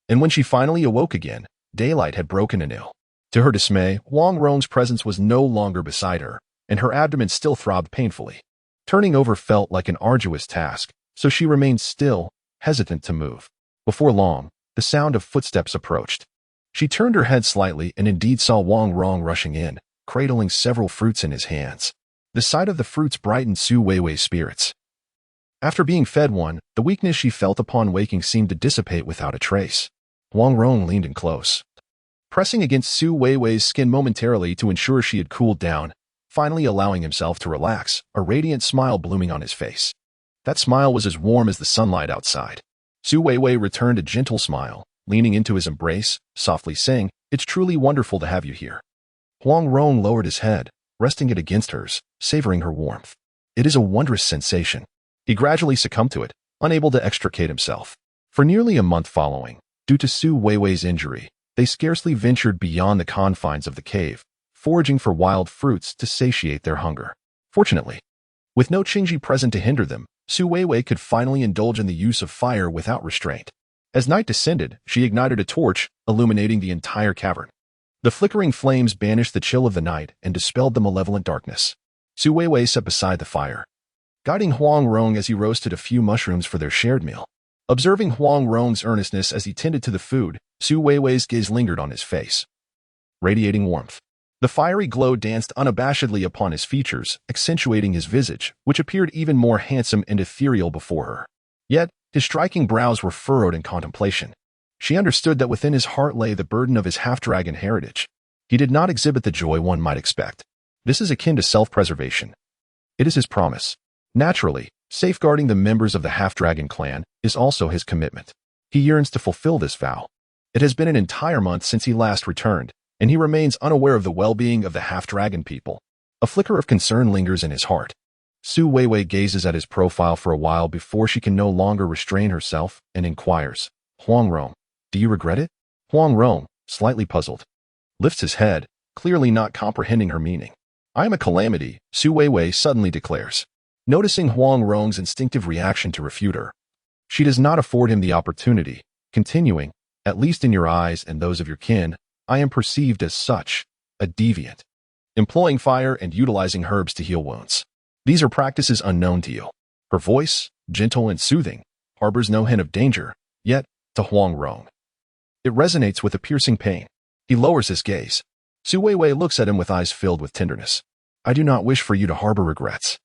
and when she finally awoke again, daylight had broken anew. To her dismay, Huang Rong's presence was no longer beside her, and her abdomen still throbbed painfully. Turning over felt like an arduous task, so she remained still, hesitant to move. Before long, the sound of footsteps approached. She turned her head slightly and indeed saw Huang Rong rushing in, cradling several fruits in his hands. The sight of the fruits brightened Su Weiwei's spirits. After being fed one, the weakness she felt upon waking seemed to dissipate without a trace. Huang Rong leaned in close, pressing against Su Weiwei's skin momentarily to ensure she had cooled down, finally allowing himself to relax, a radiant smile blooming on his face. That smile was as warm as the sunlight outside. Su Weiwei returned a gentle smile, leaning into his embrace, softly saying, "It's truly wonderful to have you here." Huang Rong lowered his head, resting it against hers, savoring her warmth. "It is a wondrous sensation." He gradually succumbed to it, unable to extricate himself. For nearly a month following, due to Su Weiwei's injury, they scarcely ventured beyond the confines of the cave, foraging for wild fruits to satiate their hunger. Fortunately, with no Qingji present to hinder them, Su Weiwei could finally indulge in the use of fire without restraint. As night descended, she ignited a torch, illuminating the entire cavern. The flickering flames banished the chill of the night and dispelled the malevolent darkness. Su Weiwei sat beside the fire, guiding Huang Rong as he roasted a few mushrooms for their shared meal. Observing Huang Rong's earnestness as he tended to the food, Su Weiwei's gaze lingered on his face, radiating warmth. The fiery glow danced unabashedly upon his features, accentuating his visage, which appeared even more handsome and ethereal before her. Yet, his striking brows were furrowed in contemplation. She understood that within his heart lay the burden of his half-dragon heritage. He did not exhibit the joy one might expect. This is akin to self-preservation. It is his promise. Naturally, safeguarding the members of the half-dragon clan is also his commitment. He yearns to fulfill this vow. It has been an entire month since he last returned, and he remains unaware of the well-being of the half-dragon people. A flicker of concern lingers in his heart. Su Weiwei gazes at his profile for a while before she can no longer restrain herself and inquires, "Huang Rong, do you regret it?" Huang Rong, slightly puzzled, lifts his head, clearly not comprehending her meaning. "I am a calamity," Su Weiwei suddenly declares. Noticing Huang Rong's instinctive reaction to refute her, she does not afford him the opportunity, continuing, "At least in your eyes and those of your kin, I am perceived as such, a deviant, employing fire and utilizing herbs to heal wounds. These are practices unknown to you." Her voice, gentle and soothing, harbors no hint of danger, yet, to Huang Rong, it resonates with a piercing pain. He lowers his gaze. Su Weiwei looks at him with eyes filled with tenderness. "I do not wish for you to harbor regrets.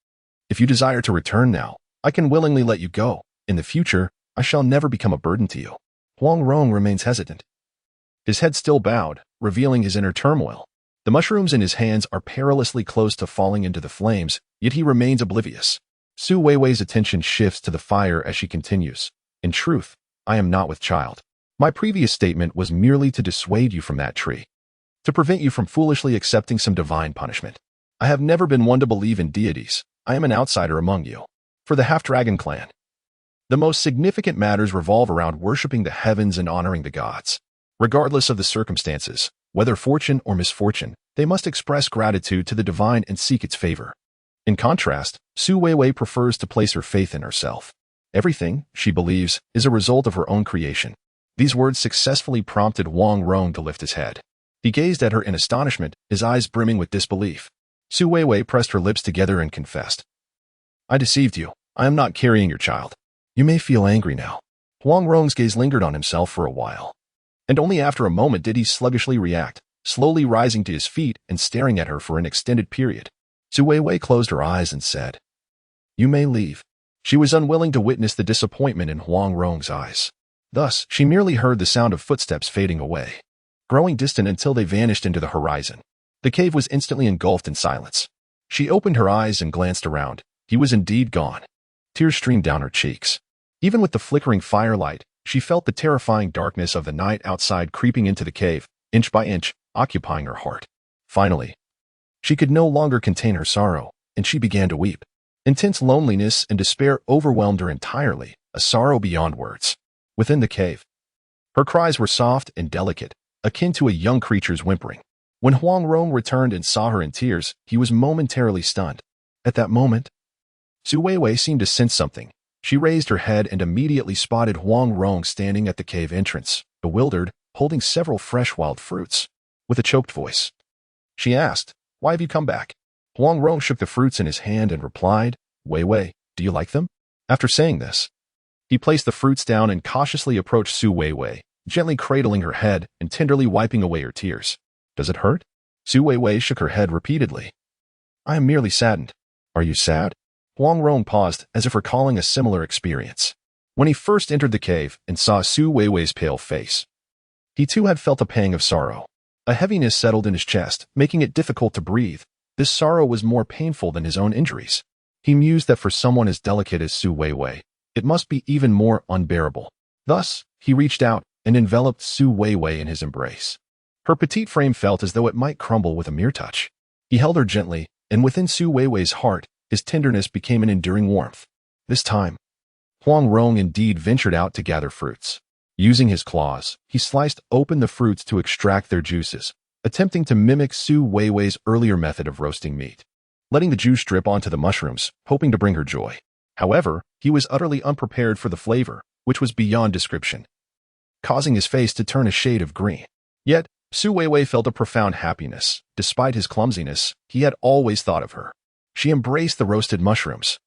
If you desire to return now, I can willingly let you go. In the future, I shall never become a burden to you." Huang Rong remains hesitant, his head still bowed, revealing his inner turmoil. The mushrooms in his hands are perilously close to falling into the flames, yet he remains oblivious. Su Weiwei's attention shifts to the fire as she continues, "In truth, I am not with child. My previous statement was merely to dissuade you from that tree, to prevent you from foolishly accepting some divine punishment. I have never been one to believe in deities. I am an outsider among you. For the half-dragon clan, the most significant matters revolve around worshipping the heavens and honoring the gods. Regardless of the circumstances, whether fortune or misfortune, they must express gratitude to the divine and seek its favor." In contrast, Su Weiwei prefers to place her faith in herself. Everything, she believes, is a result of her own creation. These words successfully prompted Huang Rong to lift his head. He gazed at her in astonishment, his eyes brimming with disbelief. Su Weiwei pressed her lips together and confessed, "I deceived you. I am not carrying your child. You may feel angry now." Huang Rong's gaze lingered on himself for a while, and only after a moment did he sluggishly react, slowly rising to his feet and staring at her for an extended period. Su Weiwei closed her eyes and said, "You may leave." She was unwilling to witness the disappointment in Huang Rong's eyes. Thus, she merely heard the sound of footsteps fading away, growing distant until they vanished into the horizon. The cave was instantly engulfed in silence. She opened her eyes and glanced around. He was indeed gone. Tears streamed down her cheeks. Even with the flickering firelight, she felt the terrifying darkness of the night outside creeping into the cave, inch by inch, occupying her heart. Finally, she could no longer contain her sorrow, and she began to weep. Intense loneliness and despair overwhelmed her entirely, a sorrow beyond words. Within the cave, her cries were soft and delicate, akin to a young creature's whimpering. When Huang Rong returned and saw her in tears, he was momentarily stunned. At that moment, Su Weiwei seemed to sense something. She raised her head and immediately spotted Huang Rong standing at the cave entrance, bewildered, holding several fresh wild fruits. With a choked voice, she asked, "Why have you come back?" Huang Rong shook the fruits in his hand and replied, "Weiwei, do you like them?" After saying this, he placed the fruits down and cautiously approached Su Weiwei, gently cradling her head and tenderly wiping away her tears. "Does it hurt?" Su Weiwei shook her head repeatedly. "I am merely saddened." "Are you sad?" Huang Rong paused as if recalling a similar experience. When he first entered the cave and saw Su Weiwei's pale face, he too had felt a pang of sorrow. A heaviness settled in his chest, making it difficult to breathe. This sorrow was more painful than his own injuries. He mused that for someone as delicate as Su Weiwei, it must be even more unbearable. Thus, he reached out and enveloped Su Weiwei in his embrace. Her petite frame felt as though it might crumble with a mere touch. He held her gently, and within Su Weiwei's heart, his tenderness became an enduring warmth. This time, Huang Rong indeed ventured out to gather fruits. Using his claws, he sliced open the fruits to extract their juices, attempting to mimic Su Weiwei's earlier method of roasting meat, letting the juice drip onto the mushrooms, hoping to bring her joy. However, he was utterly unprepared for the flavor, which was beyond description. causing his face to turn a shade of green. Yet, Su Weiwei felt a profound happiness. Despite his clumsiness, he had always thought of her. She embraced the roasted mushrooms.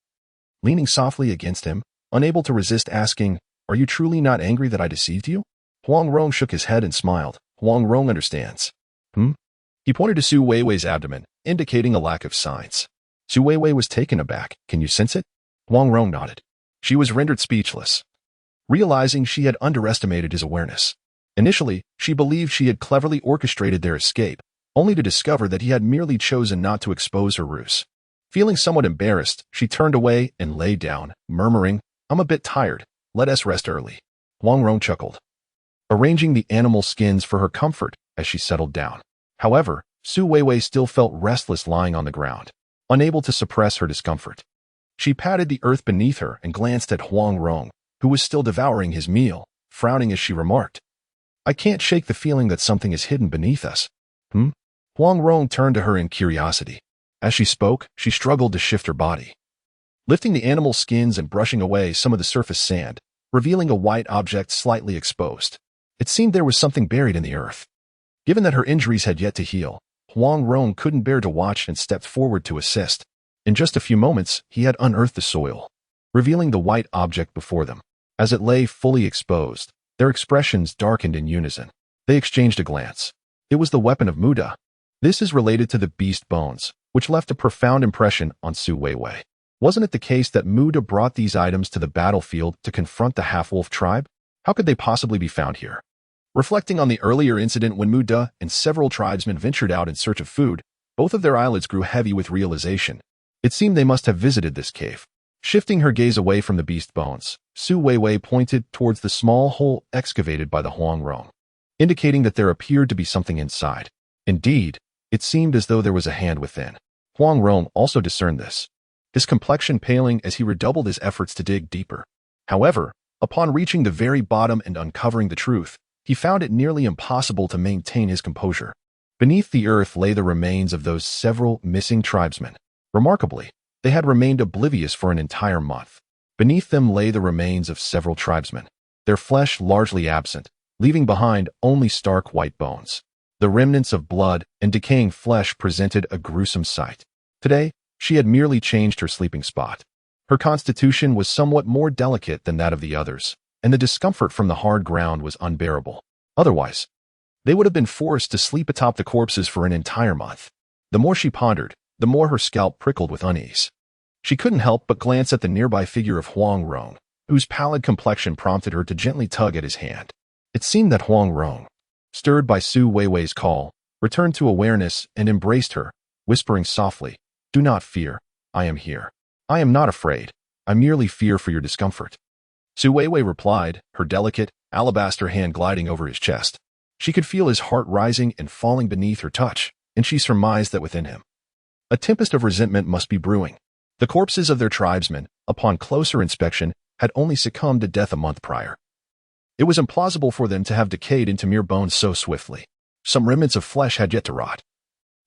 Leaning softly against him, unable to resist asking, "Are you truly not angry that I deceived you?" Huang Rong shook his head and smiled. Huang Rong understands. He pointed to Su Weiwei's abdomen, indicating a lack of signs. Su Weiwei was taken aback. "Can you sense it?" Huang Rong nodded. She was rendered speechless, realizing she had underestimated his awareness. Initially, she believed she had cleverly orchestrated their escape, only to discover that he had merely chosen not to expose her ruse. Feeling somewhat embarrassed, she turned away and lay down, murmuring, "I'm a bit tired. Let us rest early." Huang Rong chuckled, arranging the animal skins for her comfort as she settled down. However, Su Weiwei still felt restless lying on the ground, unable to suppress her discomfort. She patted the earth beneath her and glanced at Huang Rong, who was still devouring his meal, frowning as she remarked, "I can't shake the feeling that something is hidden beneath us." Huang Rong turned to her in curiosity. As she spoke, she struggled to shift her body, lifting the animal skins and brushing away some of the surface sand, revealing a white object slightly exposed. It seemed there was something buried in the earth. Given that her injuries had yet to heal, Huang Rong couldn't bear to watch and stepped forward to assist. In just a few moments, he had unearthed the soil, revealing the white object before them. As it lay fully exposed, their expressions darkened in unison. They exchanged a glance. It was the weapon of Muda. This is related to the beast bones, which left a profound impression on Su Weiwei. Wasn't it the case that Muda brought these items to the battlefield to confront the half-wolf tribe? How could they possibly be found here? Reflecting on the earlier incident when Muda and several tribesmen ventured out in search of food, both of their eyelids grew heavy with realization. It seemed they must have visited this cave. Shifting her gaze away from the beast bones, Su Weiwei pointed towards the small hole excavated by the Huang Rong, indicating that there appeared to be something inside. Indeed, it seemed as though there was a hand within. Huang Rong also discerned this, his complexion paling as he redoubled his efforts to dig deeper. However, upon reaching the very bottom and uncovering the truth, he found it nearly impossible to maintain his composure. Beneath the earth lay the remains of those several missing tribesmen. Remarkably, they had remained oblivious for an entire month. Beneath them lay the remains of several tribesmen, their flesh largely absent, leaving behind only stark white bones. The remnants of blood and decaying flesh presented a gruesome sight. Today, she had merely changed her sleeping spot. Her constitution was somewhat more delicate than that of the others, and the discomfort from the hard ground was unbearable. Otherwise, they would have been forced to sleep atop the corpses for an entire month. The more she pondered, the more her scalp prickled with unease. She couldn't help but glance at the nearby figure of Huang Rong, whose pallid complexion prompted her to gently tug at his hand. It seemed that Huang Rong, stirred by Su Weiwei's call, returned to awareness and embraced her, whispering softly, "Do not fear. I am here. I am not afraid. I merely fear for your discomfort." Su Weiwei replied, her delicate, alabaster hand gliding over his chest. She could feel his heart rising and falling beneath her touch, and she surmised that within him, a tempest of resentment must be brewing. The corpses of their tribesmen, upon closer inspection, had only succumbed to death a month prior. It was implausible for them to have decayed into mere bones so swiftly. Some remnants of flesh had yet to rot,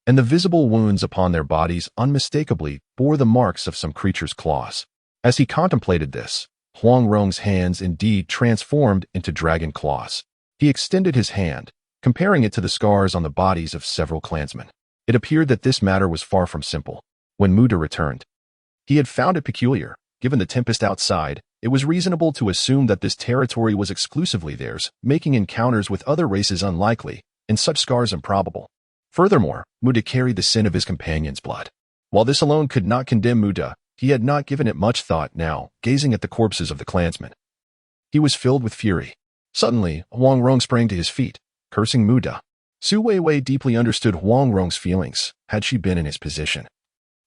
and the visible wounds upon their bodies unmistakably bore the marks of some creature's claws. As he contemplated this, Huang Rong's hands indeed transformed into dragon claws. He extended his hand, comparing it to the scars on the bodies of several clansmen. It appeared that this matter was far from simple. When Muda returned, he had found it peculiar. Given the tempest outside, it was reasonable to assume that this territory was exclusively theirs, making encounters with other races unlikely, and such scars improbable. Furthermore, Muda carried the sin of his companion's blood. While this alone could not condemn Muda, he had not given it much thought now, gazing at the corpses of the clansmen. He was filled with fury. Suddenly, Huang Rong sprang to his feet, cursing Muda. Su Weiwei deeply understood Huang Rong's feelings, had she been in his position.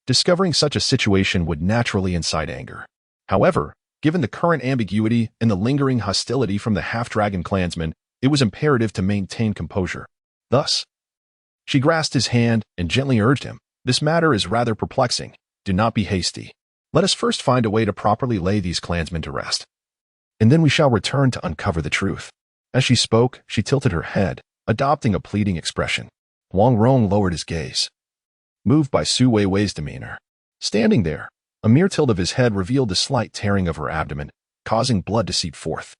Discovering such a situation would naturally incite anger. However, given the current ambiguity and the lingering hostility from the half-dragon clansmen, it was imperative to maintain composure. Thus, she grasped his hand and gently urged him, "This matter is rather perplexing. Do not be hasty. Let us first find a way to properly lay these clansmen to rest, and then we shall return to uncover the truth." As she spoke, she tilted her head, adopting a pleading expression. Huang Rong lowered his gaze, moved by Su Weiwei's demeanor. Standing there, a mere tilt of his head revealed the slight tearing of her abdomen, causing blood to seep forth.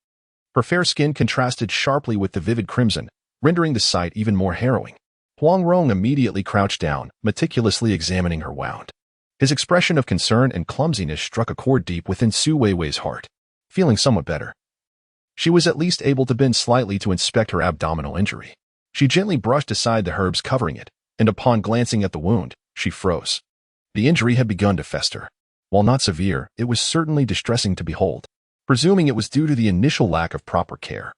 Her fair skin contrasted sharply with the vivid crimson, rendering the sight even more harrowing. Huang Rong immediately crouched down, meticulously examining her wound. His expression of concern and clumsiness struck a chord deep within Su Weiwei's heart. Feeling somewhat better, she was at least able to bend slightly to inspect her abdominal injury. She gently brushed aside the herbs covering it, and upon glancing at the wound, she froze. The injury had begun to fester. While not severe, it was certainly distressing to behold. Presuming it was due to the initial lack of proper care,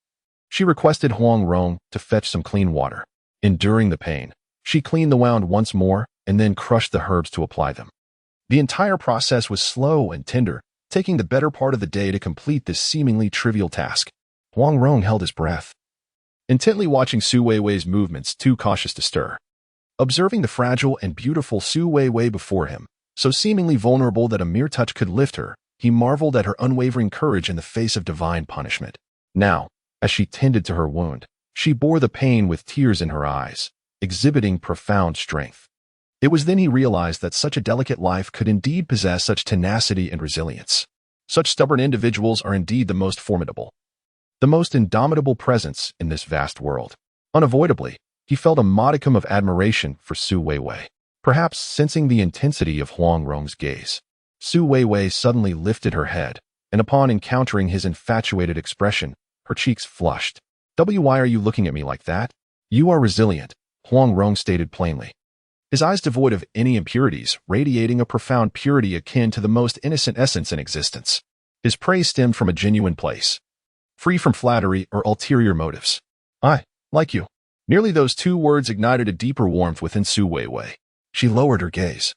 she requested Huang Rong to fetch some clean water. Enduring the pain, she cleaned the wound once more and then crushed the herbs to apply them. The entire process was slow and tender, taking the better part of the day to complete this seemingly trivial task. Huang Rong held his breath, intently watching Su Weiwei's movements, too cautious to stir. Observing the fragile and beautiful Su Weiwei before him, so seemingly vulnerable that a mere touch could lift her, he marveled at her unwavering courage in the face of divine punishment. Now, as she tended to her wound, she bore the pain with tears in her eyes, exhibiting profound strength. It was then he realized that such a delicate life could indeed possess such tenacity and resilience. Such stubborn individuals are indeed the most formidable, the most indomitable presence in this vast world. Unavoidably, he felt a modicum of admiration for Su Weiwei. Perhaps sensing the intensity of Huang Rong's gaze, Su Weiwei suddenly lifted her head, and upon encountering his infatuated expression, her cheeks flushed. "Why are you looking at me like that? You are resilient," Huang Rong stated plainly. His eyes devoid of any impurities, radiating a profound purity akin to the most innocent essence in existence. His praise stemmed from a genuine place, free from flattery or ulterior motives. "I like you." Nearly those two words ignited a deeper warmth within Su Weiwei. She lowered her gaze.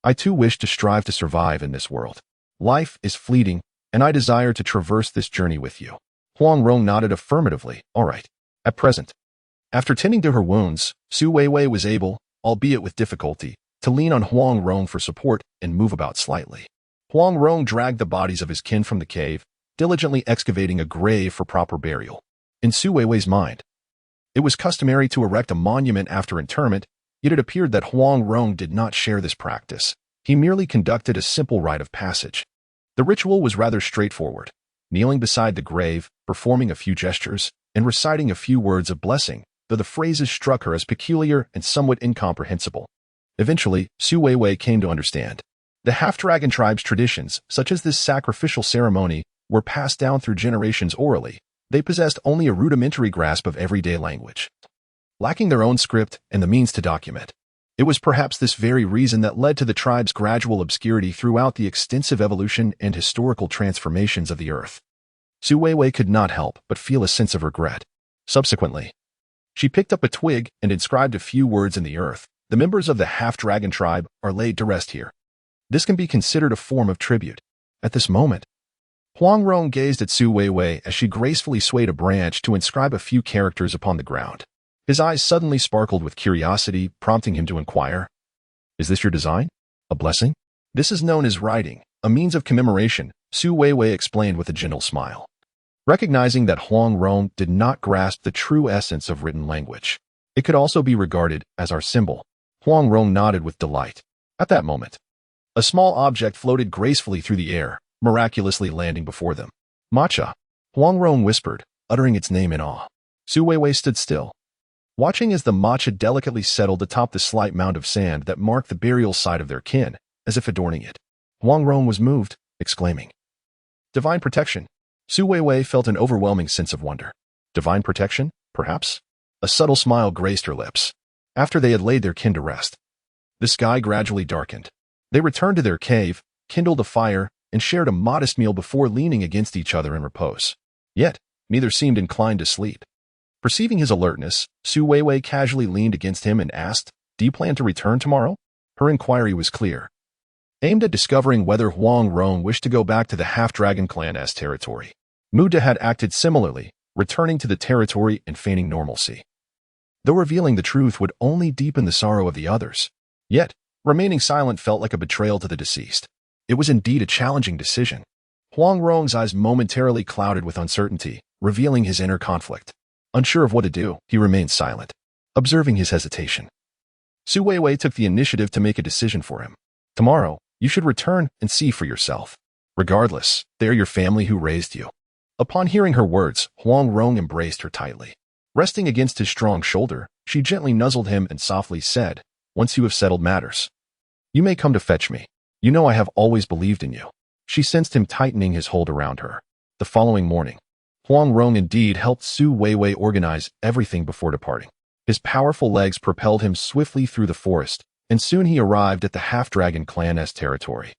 "I too wish to strive to survive in this world. Life is fleeting, and I desire to traverse this journey with you." Huang Rong nodded affirmatively. "All right. At present." After tending to her wounds, Su Weiwei was able, albeit with difficulty, to lean on Huang Rong for support and move about slightly. Huang Rong dragged the bodies of his kin from the cave, diligently excavating a grave for proper burial. In Su Weiwei's mind, it was customary to erect a monument after interment, yet it appeared that Huang Rong did not share this practice. He merely conducted a simple rite of passage. The ritual was rather straightforward, kneeling beside the grave, performing a few gestures, and reciting a few words of blessing, though the phrases struck her as peculiar and somewhat incomprehensible. Eventually, Su Weiwei came to understand. The half-dragon tribe's traditions, such as this sacrificial ceremony, were passed down through generations orally. They possessed only a rudimentary grasp of everyday language, lacking their own script and the means to document. It was perhaps this very reason that led to the tribe's gradual obscurity throughout the extensive evolution and historical transformations of the earth. Su Weiwei could not help but feel a sense of regret. Subsequently, she picked up a twig and inscribed a few words in the earth. "The members of the half-dragon tribe are laid to rest here." This can be considered a form of tribute. At this moment, Huang Rong gazed at Su Weiwei as she gracefully swayed a branch to inscribe a few characters upon the ground. His eyes suddenly sparkled with curiosity, prompting him to inquire, "Is this your design? A blessing?" "This is known as writing, a means of commemoration," Su Weiwei explained with a gentle smile. Recognizing that Huang Rong did not grasp the true essence of written language, it could also be regarded as our symbol. Huang Rong nodded with delight. At that moment, a small object floated gracefully through the air, miraculously landing before them. "Matcha," Huang Rong whispered, uttering its name in awe. Su Weiwei stood still, watching as the matcha delicately settled atop the slight mound of sand that marked the burial site of their kin, as if adorning it. Huang Rong was moved, exclaiming, "Divine protection." Su Weiwei felt an overwhelming sense of wonder. Divine protection, perhaps? A subtle smile graced her lips. After they had laid their kin to rest, the sky gradually darkened. They returned to their cave, kindled a fire, and shared a modest meal before leaning against each other in repose. Yet, neither seemed inclined to sleep. Perceiving his alertness, Su Weiwei casually leaned against him and asked, "Do you plan to return tomorrow?" Her inquiry was clear, aimed at discovering whether Huang Rong wished to go back to the half-dragon clan's territory. Muda had acted similarly, returning to the territory and feigning normalcy. Though revealing the truth would only deepen the sorrow of the others, yet, remaining silent felt like a betrayal to the deceased. It was indeed a challenging decision. Huang Rong's eyes momentarily clouded with uncertainty, revealing his inner conflict. Unsure of what to do, he remained silent, observing his hesitation. Su Weiwei took the initiative to make a decision for him. "Tomorrow, you should return and see for yourself. Regardless, they are your family who raised you. Upon hearing her words, Huang Rong embraced her tightly. Resting against his strong shoulder, she gently nuzzled him and softly said, "Once you have settled matters, you may come to fetch me. You know I have always believed in you." She sensed him tightening his hold around her. The following morning, Huang Rong indeed helped Su Weiwei organize everything before departing. His powerful legs propelled him swiftly through the forest, and soon he arrived at the half-dragon clan's territory.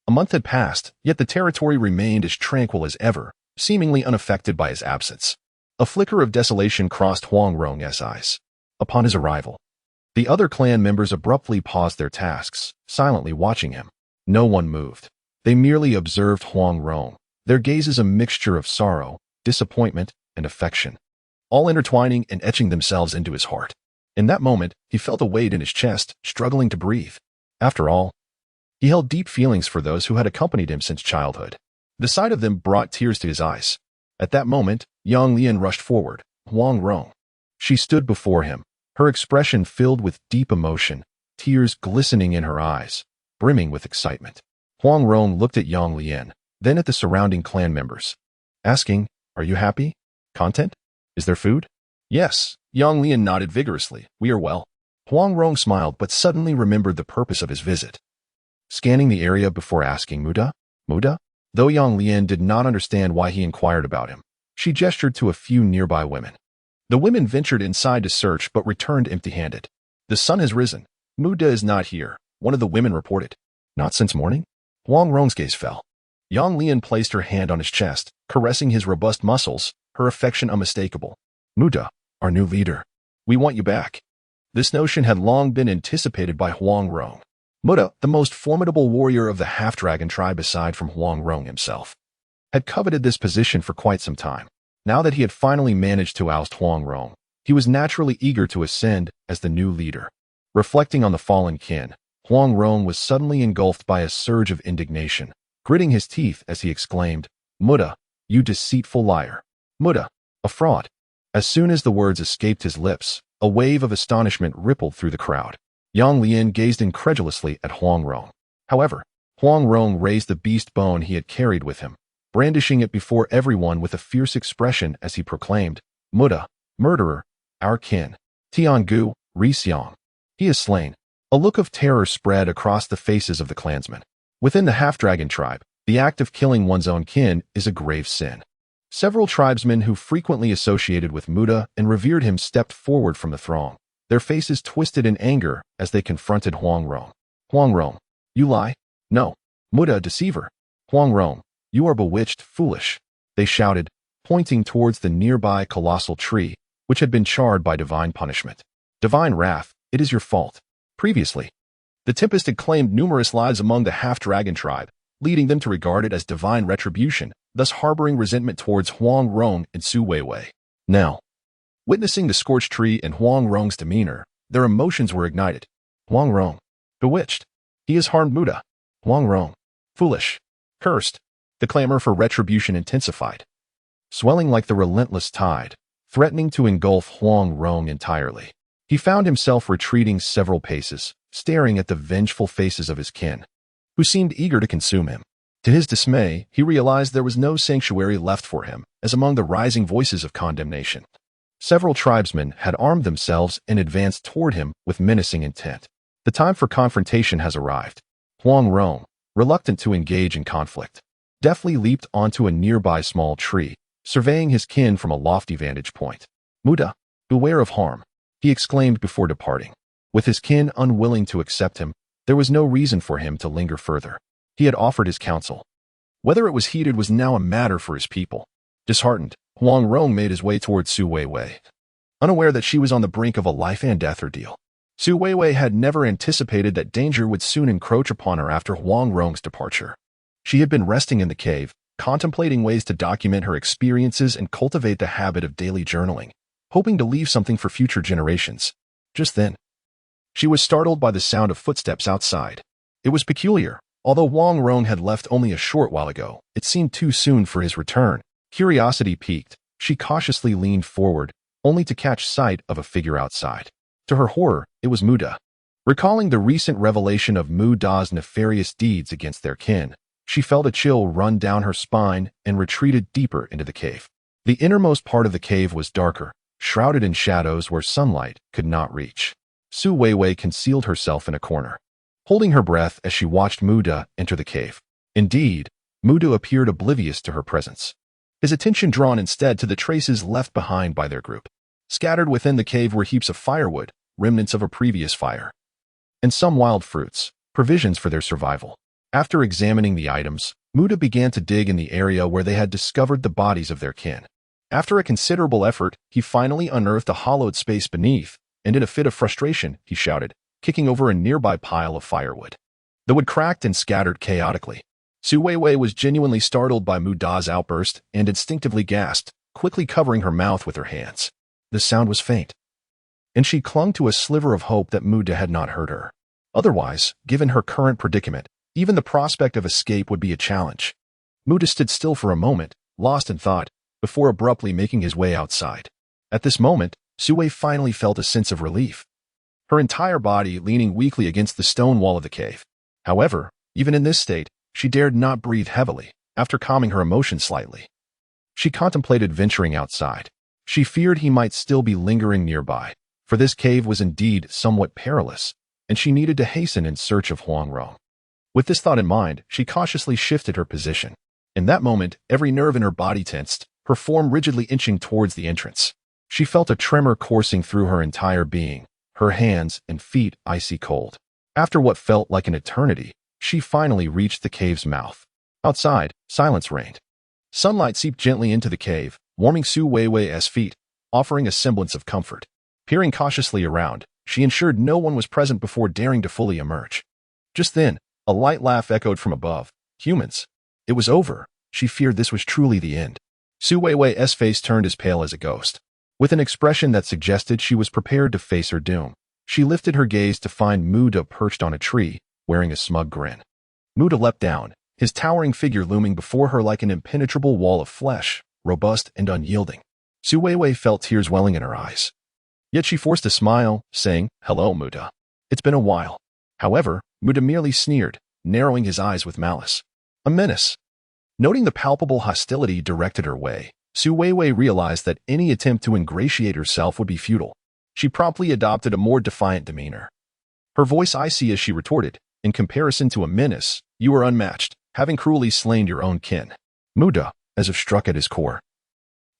A month had passed, yet the territory remained as tranquil as ever, seemingly unaffected by his absence. A flicker of desolation crossed Huang Rong's eyes. Upon his arrival, the other clan members abruptly paused their tasks, silently watching him. No one moved. They merely observed Huang Rong, their gazes a mixture of sorrow, disappointment, and affection, all intertwining and etching themselves into his heart. In that moment, he felt a weight in his chest, struggling to breathe. After all, he held deep feelings for those who had accompanied him since childhood. The sight of them brought tears to his eyes. At that moment, Yang Lian rushed forward. Huang Rong. She stood before him, her expression filled with deep emotion, tears glistening in her eyes, brimming with excitement. Huang Rong looked at Yang Lian, then at the surrounding clan members, asking, "Are you happy? Content? Is there food?" "Yes," Yang Lian nodded vigorously. "We are well." Huang Rong smiled but suddenly remembered the purpose of his visit. Scanning the area before asking, "Muda? Muda?" Though Yang Lian did not understand why he inquired about him, she gestured to a few nearby women. The women ventured inside to search but returned empty-handed. "The sun has risen. Muda is not here," one of the women reported. "Not since morning?" Huang Rong's gaze fell. Yang Lian placed her hand on his chest, caressing his robust muscles, her affection unmistakable. "Muda, our new leader. We want you back." This notion had long been anticipated by Huang Rong. Muda, the most formidable warrior of the half-dragon tribe aside from Huang Rong himself, had coveted this position for quite some time. Now that he had finally managed to oust Huang Rong, he was naturally eager to ascend as the new leader. Reflecting on the fallen kin, Huang Rong was suddenly engulfed by a surge of indignation, gritting his teeth as he exclaimed, "Muda, you deceitful liar. Muda, a fraud." As soon as the words escaped his lips, a wave of astonishment rippled through the crowd. Yang Lian gazed incredulously at Huang Rong. However, Huang Rong raised the beast bone he had carried with him, brandishing it before everyone with a fierce expression as he proclaimed, "Muda, murderer, our kin. Tiangu, Xiang. He is slain." A look of terror spread across the faces of the clansmen. Within the half-dragon tribe, the act of killing one's own kin is a grave sin. Several tribesmen who frequently associated with Muda and revered him stepped forward from the throng, their faces twisted in anger as they confronted Huang Rong. "Huang Rong, you lie? No. Muda, deceiver. Huang Rong, you are bewitched, foolish," they shouted, pointing towards the nearby colossal tree, which had been charred by divine punishment. "Divine wrath, it is your fault." Previously, the Tempest had claimed numerous lives among the half-dragon tribe, leading them to regard it as divine retribution, thus harboring resentment towards Huang Rong and Su Weiwei. Now, witnessing the scorched tree and Huang Rong's demeanor, their emotions were ignited. Huang Rong, bewitched. He has harmed Muda. Huang Rong, foolish, cursed. The clamor for retribution intensified, swelling like the relentless tide, threatening to engulf Huang Rong entirely. He found himself retreating several paces, staring at the vengeful faces of his kin, who seemed eager to consume him. To his dismay, he realized there was no sanctuary left for him, as among the rising voices of condemnation, several tribesmen had armed themselves and advanced toward him with menacing intent. The time for confrontation has arrived. Huang Rong, reluctant to engage in conflict, deftly leaped onto a nearby small tree, surveying his kin from a lofty vantage point. "Muda, beware of harm," he exclaimed before departing. With his kin unwilling to accept him, there was no reason for him to linger further. He had offered his counsel. Whether it was heeded was now a matter for his people. Disheartened, Huang Rong made his way towards Su Weiwei, unaware that she was on the brink of a life-and-death ordeal. Su Weiwei had never anticipated that danger would soon encroach upon her after Huang Rong's departure. She had been resting in the cave, contemplating ways to document her experiences and cultivate the habit of daily journaling, hoping to leave something for future generations. Just then, she was startled by the sound of footsteps outside. It was peculiar. Although Huang Rong had left only a short while ago, it seemed too soon for his return. Curiosity piqued, she cautiously leaned forward, only to catch sight of a figure outside. To her horror, it was Muda. Recalling the recent revelation of Muda's nefarious deeds against their kin, She felt a chill run down her spine and retreated deeper into the cave. The innermost part of the cave was darker, shrouded in shadows where sunlight could not reach. Su Weiwei concealed herself in a corner, holding her breath as she watched Muda enter the cave. Indeed, Muda appeared oblivious to her presence, his attention drawn instead to the traces left behind by their group. Scattered within the cave were heaps of firewood, remnants of a previous fire, and some wild fruits, provisions for their survival. After examining the items, Muda began to dig in the area where they had discovered the bodies of their kin. After a considerable effort, he finally unearthed a hollowed space beneath, and in a fit of frustration, he shouted, kicking over a nearby pile of firewood. The wood cracked and scattered chaotically. Su Weiwei was genuinely startled by Muda's outburst and instinctively gasped, quickly covering her mouth with her hands. The sound was faint, and she clung to a sliver of hope that Muda had not heard her. Otherwise, given her current predicament, even the prospect of escape would be a challenge. Muda stood still for a moment, lost in thought, before abruptly making his way outside. At this moment, Suwei finally felt a sense of relief, her entire body leaning weakly against the stone wall of the cave. However, even in this state, she dared not breathe heavily. After calming her emotions slightly, she contemplated venturing outside. She feared he might still be lingering nearby, for this cave was indeed somewhat perilous, and she needed to hasten in search of Huang Rong. With this thought in mind, she cautiously shifted her position. In that moment, every nerve in her body tensed, her form rigidly inching towards the entrance. She felt a tremor coursing through her entire being, her hands and feet icy cold. After what felt like an eternity, she finally reached the cave's mouth. Outside, silence reigned. Sunlight seeped gently into the cave, warming Su Weiwei's feet, offering a semblance of comfort. Peering cautiously around, she ensured no one was present before daring to fully emerge. Just then, a light laugh echoed from above. Humans. It was over. She feared this was truly the end. Su Weiwei's face turned as pale as a ghost. With an expression that suggested she was prepared to face her doom, she lifted her gaze to find Muda perched on a tree, wearing a smug grin. Muda leapt down, his towering figure looming before her like an impenetrable wall of flesh, robust and unyielding. Su Weiwei felt tears welling in her eyes. Yet she forced a smile, saying, "Hello, Muda. It's been a while." However, Muda merely sneered, narrowing his eyes with malice. A menace. Noting the palpable hostility directed her way, Su Weiwei realized that any attempt to ingratiate herself would be futile. She promptly adopted a more defiant demeanor. Her voice icy as she retorted, "In comparison to a menace, you are unmatched, having cruelly slain your own kin." Muda, as if struck at his core,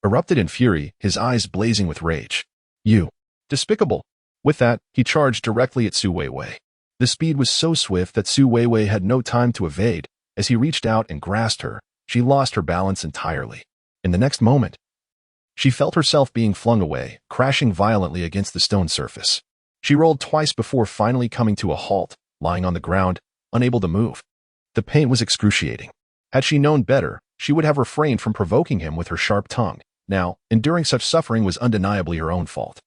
erupted in fury, his eyes blazing with rage. "You. Despicable." With that, he charged directly at Su Weiwei. The speed was so swift that Su Weiwei had no time to evade. As he reached out and grasped her, she lost her balance entirely. In the next moment, she felt herself being flung away, crashing violently against the stone surface. She rolled twice before finally coming to a halt, lying on the ground, unable to move. The pain was excruciating. Had she known better, she would have refrained from provoking him with her sharp tongue. Now, enduring such suffering was undeniably her own fault.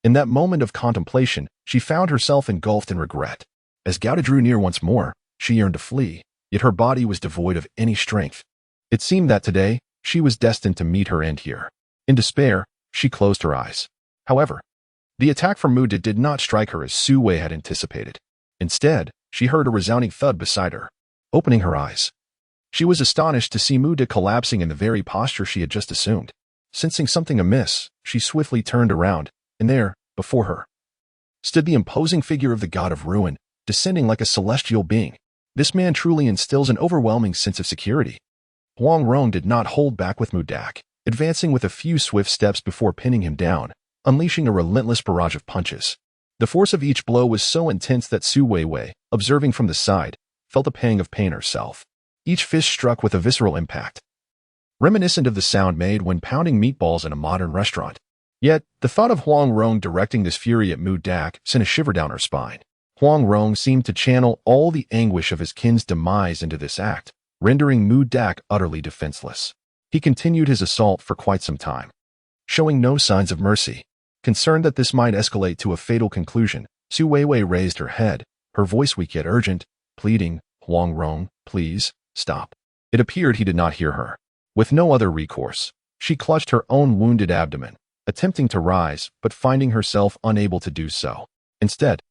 In that moment of contemplation, she found herself engulfed in regret. As Gauda drew near once more, she yearned to flee, yet her body was devoid of any strength. It seemed that today, she was destined to meet her end here. In despair, she closed her eyes. However, the attack from Muda did not strike her as Su Wei had anticipated. Instead, she heard a resounding thud beside her. Opening her eyes, she was astonished to see Muda collapsing in the very posture she had just assumed. Sensing something amiss, she swiftly turned around, and there, before her, stood the imposing figure of the god of ruin, descending like a celestial being. This man truly instills an overwhelming sense of security. Huang Rong did not hold back with Mudak, advancing with a few swift steps before pinning him down, unleashing a relentless barrage of punches. The force of each blow was so intense that Su Weiwei, observing from the side, felt a pang of pain herself. Each fist struck with a visceral impact, reminiscent of the sound made when pounding meatballs in a modern restaurant. Yet, the thought of Huang Rong directing this fury at Mudak sent a shiver down her spine. Huang Rong seemed to channel all the anguish of his kin's demise into this act, rendering Mudak utterly defenseless. He continued his assault for quite some time, showing no signs of mercy. Concerned that this might escalate to a fatal conclusion, Su Weiwei raised her head, her voice weak yet urgent, pleading, "Huang Rong, please, stop." It appeared he did not hear her. With no other recourse, she clutched her own wounded abdomen, attempting to rise, but finding herself unable to do so. Instead,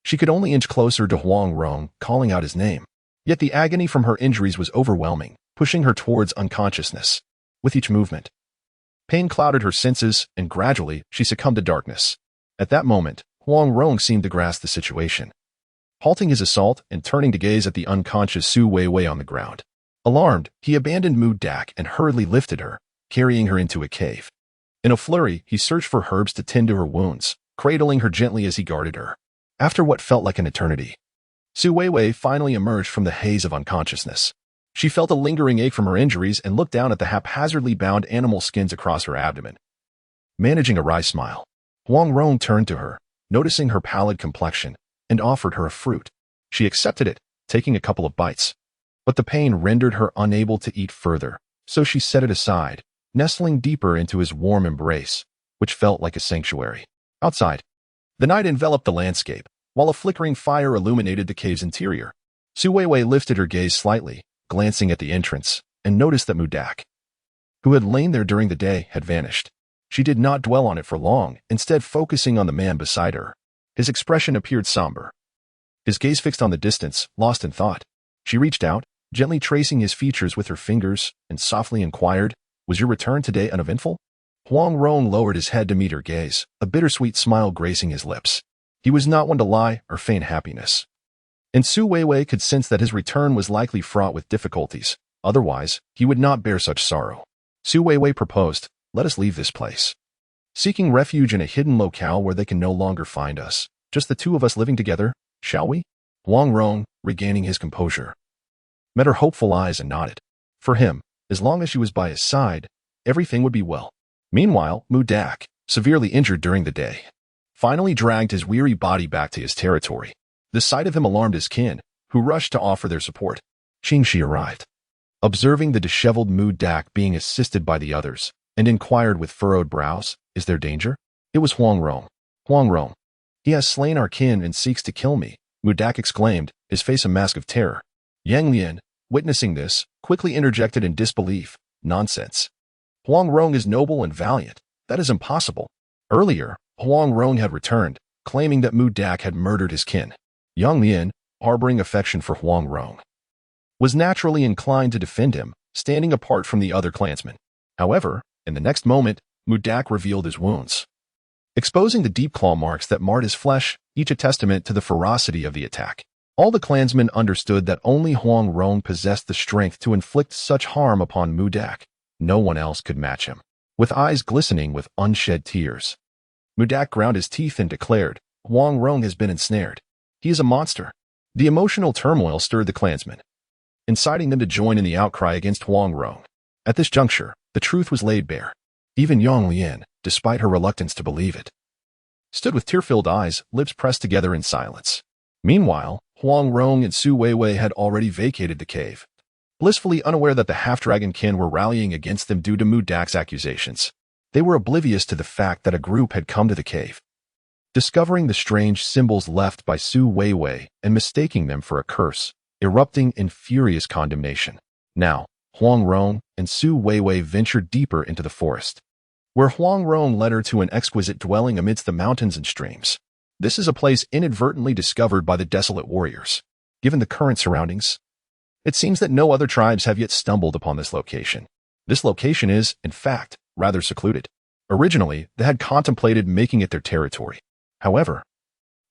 she could only inch closer to Huang Rong, calling out his name. Yet the agony from her injuries was overwhelming, pushing her towards unconsciousness. With each movement, pain clouded her senses, and gradually she succumbed to darkness. At that moment, Huang Rong seemed to grasp the situation. Halting his assault and turning to gaze at the unconscious Su Weiwei on the ground. Alarmed, he abandoned Mu Dak and hurriedly lifted her, carrying her into a cave. In a flurry, he searched for herbs to tend to her wounds, cradling her gently as he guarded her. After what felt like an eternity, Su Weiwei finally emerged from the haze of unconsciousness. She felt a lingering ache from her injuries and looked down at the haphazardly bound animal skins across her abdomen. Managing a wry smile, Huang Rong turned to her, noticing her pallid complexion, and offered her a fruit. She accepted it, taking a couple of bites. But the pain rendered her unable to eat further, so she set it aside, nestling deeper into his warm embrace, which felt like a sanctuary. Outside, the night enveloped the landscape, while a flickering fire illuminated the cave's interior. Su Weiwei lifted her gaze slightly, glancing at the entrance, and noticed that Mu Dak, who had lain there during the day, had vanished. She did not dwell on it for long, instead focusing on the man beside her. His expression appeared somber, his gaze fixed on the distance, lost in thought. She reached out, gently tracing his features with her fingers, and softly inquired, "Was your return today uneventful?" Huang Rong lowered his head to meet her gaze, a bittersweet smile gracing his lips. He was not one to lie or feign happiness. And Su Weiwei could sense that his return was likely fraught with difficulties. Otherwise, he would not bear such sorrow. Su Weiwei proposed, "Let us leave this place. Seeking refuge in a hidden locale where they can no longer find us. Just the two of us living together, shall we?" Huang Rong, regaining his composure, met her hopeful eyes and nodded. For him, as long as she was by his side, everything would be well. Meanwhile, Mu Dak, severely injured during the day, finally dragged his weary body back to his territory. The sight of him alarmed his kin, who rushed to offer their support. Qingxi arrived, observing the disheveled Mu Dak being assisted by the others, and inquired with furrowed brows, "Is there danger?" It was Huang Rong. "Huang Rong, he has slain our kin and seeks to kill me," Mu Dak exclaimed, his face a mask of terror. Yang Lian, witnessing this, quickly interjected in disbelief, "Nonsense. Huang Rong is noble and valiant. That is impossible." Earlier, Huang Rong had returned, claiming that Mu Dak had murdered his kin. Yang Lian, harboring affection for Huang Rong, was naturally inclined to defend him, standing apart from the other clansmen. However, in the next moment, Mu Dak revealed his wounds, exposing the deep claw marks that marred his flesh, each a testament to the ferocity of the attack. All the clansmen understood that only Huang Rong possessed the strength to inflict such harm upon Mu Dak. No one else could match him. With eyes glistening with unshed tears, Mu Dak ground his teeth and declared, "Huang Rong has been ensnared. He is a monster." The emotional turmoil stirred the clansmen, inciting them to join in the outcry against Huang Rong. At this juncture, the truth was laid bare. Even Yang Lian, despite her reluctance to believe it, stood with tear-filled eyes, lips pressed together in silence. Meanwhile, Huang Rong and Su Weiwei had already vacated the cave, blissfully unaware that the half-dragon kin were rallying against them due to Mu Dak's accusations. They were oblivious to the fact that a group had come to the cave, discovering the strange symbols left by Su Weiwei and mistaking them for a curse, erupting in furious condemnation. Now, Huang Rong and Su Weiwei ventured deeper into the forest, where Huang Rong led her to an exquisite dwelling amidst the mountains and streams. This is a place inadvertently discovered by the desolate warriors. Given the current surroundings, it seems that no other tribes have yet stumbled upon this location. This location is, in fact, rather secluded. Originally, they had contemplated making it their territory. However,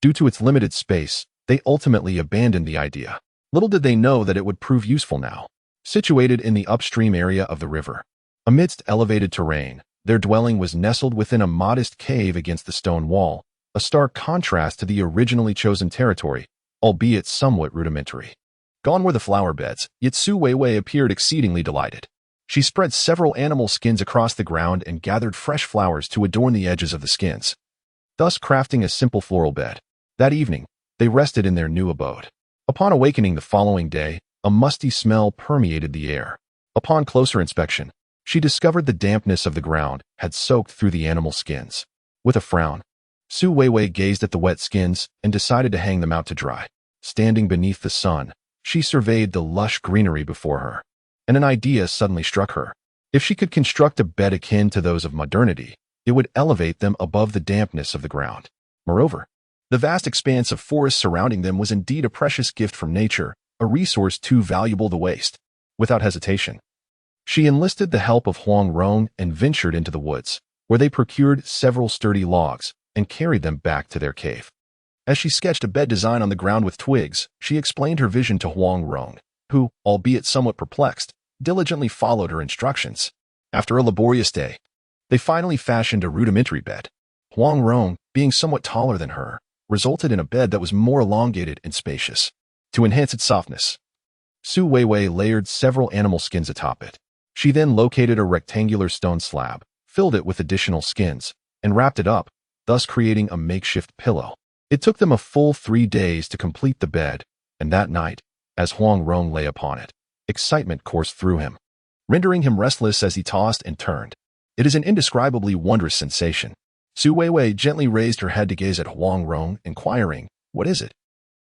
due to its limited space, they ultimately abandoned the idea. Little did they know that it would prove useful now. Situated in the upstream area of the river, amidst elevated terrain, their dwelling was nestled within a modest cave against the stone wall, a stark contrast to the originally chosen territory, albeit somewhat rudimentary. Gone were the flower beds, yet Su Weiwei appeared exceedingly delighted. She spread several animal skins across the ground and gathered fresh flowers to adorn the edges of the skins, thus crafting a simple floral bed. That evening, they rested in their new abode. Upon awakening the following day, a musty smell permeated the air. Upon closer inspection, she discovered the dampness of the ground had soaked through the animal skins. With a frown, Su Weiwei gazed at the wet skins and decided to hang them out to dry. Standing beneath the sun, she surveyed the lush greenery before her, and an idea suddenly struck her. If she could construct a bed akin to those of modernity, it would elevate them above the dampness of the ground. Moreover, the vast expanse of forest surrounding them was indeed a precious gift from nature, a resource too valuable to waste. Without hesitation, she enlisted the help of Huang Rong and ventured into the woods, where they procured several sturdy logs and carried them back to their cave. As she sketched a bed design on the ground with twigs, she explained her vision to Huang Rong, who, albeit somewhat perplexed, diligently followed her instructions. After a laborious day, they finally fashioned a rudimentary bed. Huang Rong, being somewhat taller than her, resulted in a bed that was more elongated and spacious. To enhance its softness, Su Weiwei layered several animal skins atop it. She then located a rectangular stone slab, filled it with additional skins, and wrapped it up, thus creating a makeshift pillow. It took them a full 3 days to complete the bed, and that night, as Huang Rong lay upon it, excitement coursed through him, rendering him restless as he tossed and turned. It is an indescribably wondrous sensation. Su Weiwei gently raised her head to gaze at Huang Rong, inquiring, "What is it?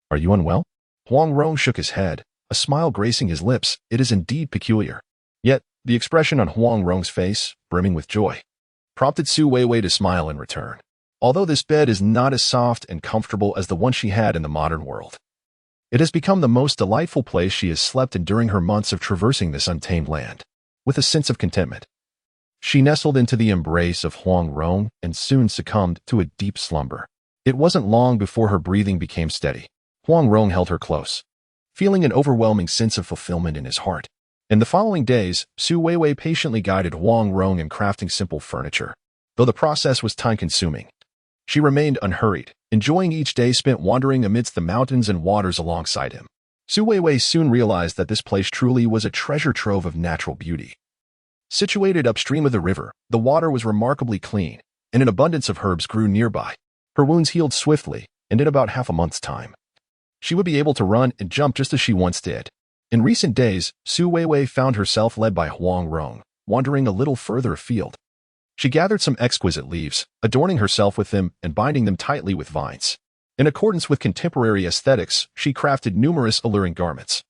Are you unwell?" Huang Rong shook his head, a smile gracing his lips. It is indeed peculiar. Yet, the expression on Huang Rong's face, brimming with joy, prompted Su Weiwei to smile in return. Although this bed is not as soft and comfortable as the one she had in the modern world, it has become the most delightful place she has slept in during her months of traversing this untamed land. With a sense of contentment, she nestled into the embrace of Huang Rong and soon succumbed to a deep slumber. It wasn't long before her breathing became steady. Huang Rong held her close, feeling an overwhelming sense of fulfillment in his heart. In the following days, Su Weiwei patiently guided Huang Rong in crafting simple furniture. Though the process was time-consuming, she remained unhurried, enjoying each day spent wandering amidst the mountains and waters alongside him. Su Weiwei soon realized that this place truly was a treasure trove of natural beauty. Situated upstream of the river, the water was remarkably clean, and an abundance of herbs grew nearby. Her wounds healed swiftly, and in about half a month's time, she would be able to run and jump just as she once did. In recent days, Su Weiwei found herself led by Huang Rong, wandering a little further afield. She gathered some exquisite leaves, adorning herself with them and binding them tightly with vines. In accordance with contemporary aesthetics, she crafted numerous alluring garments,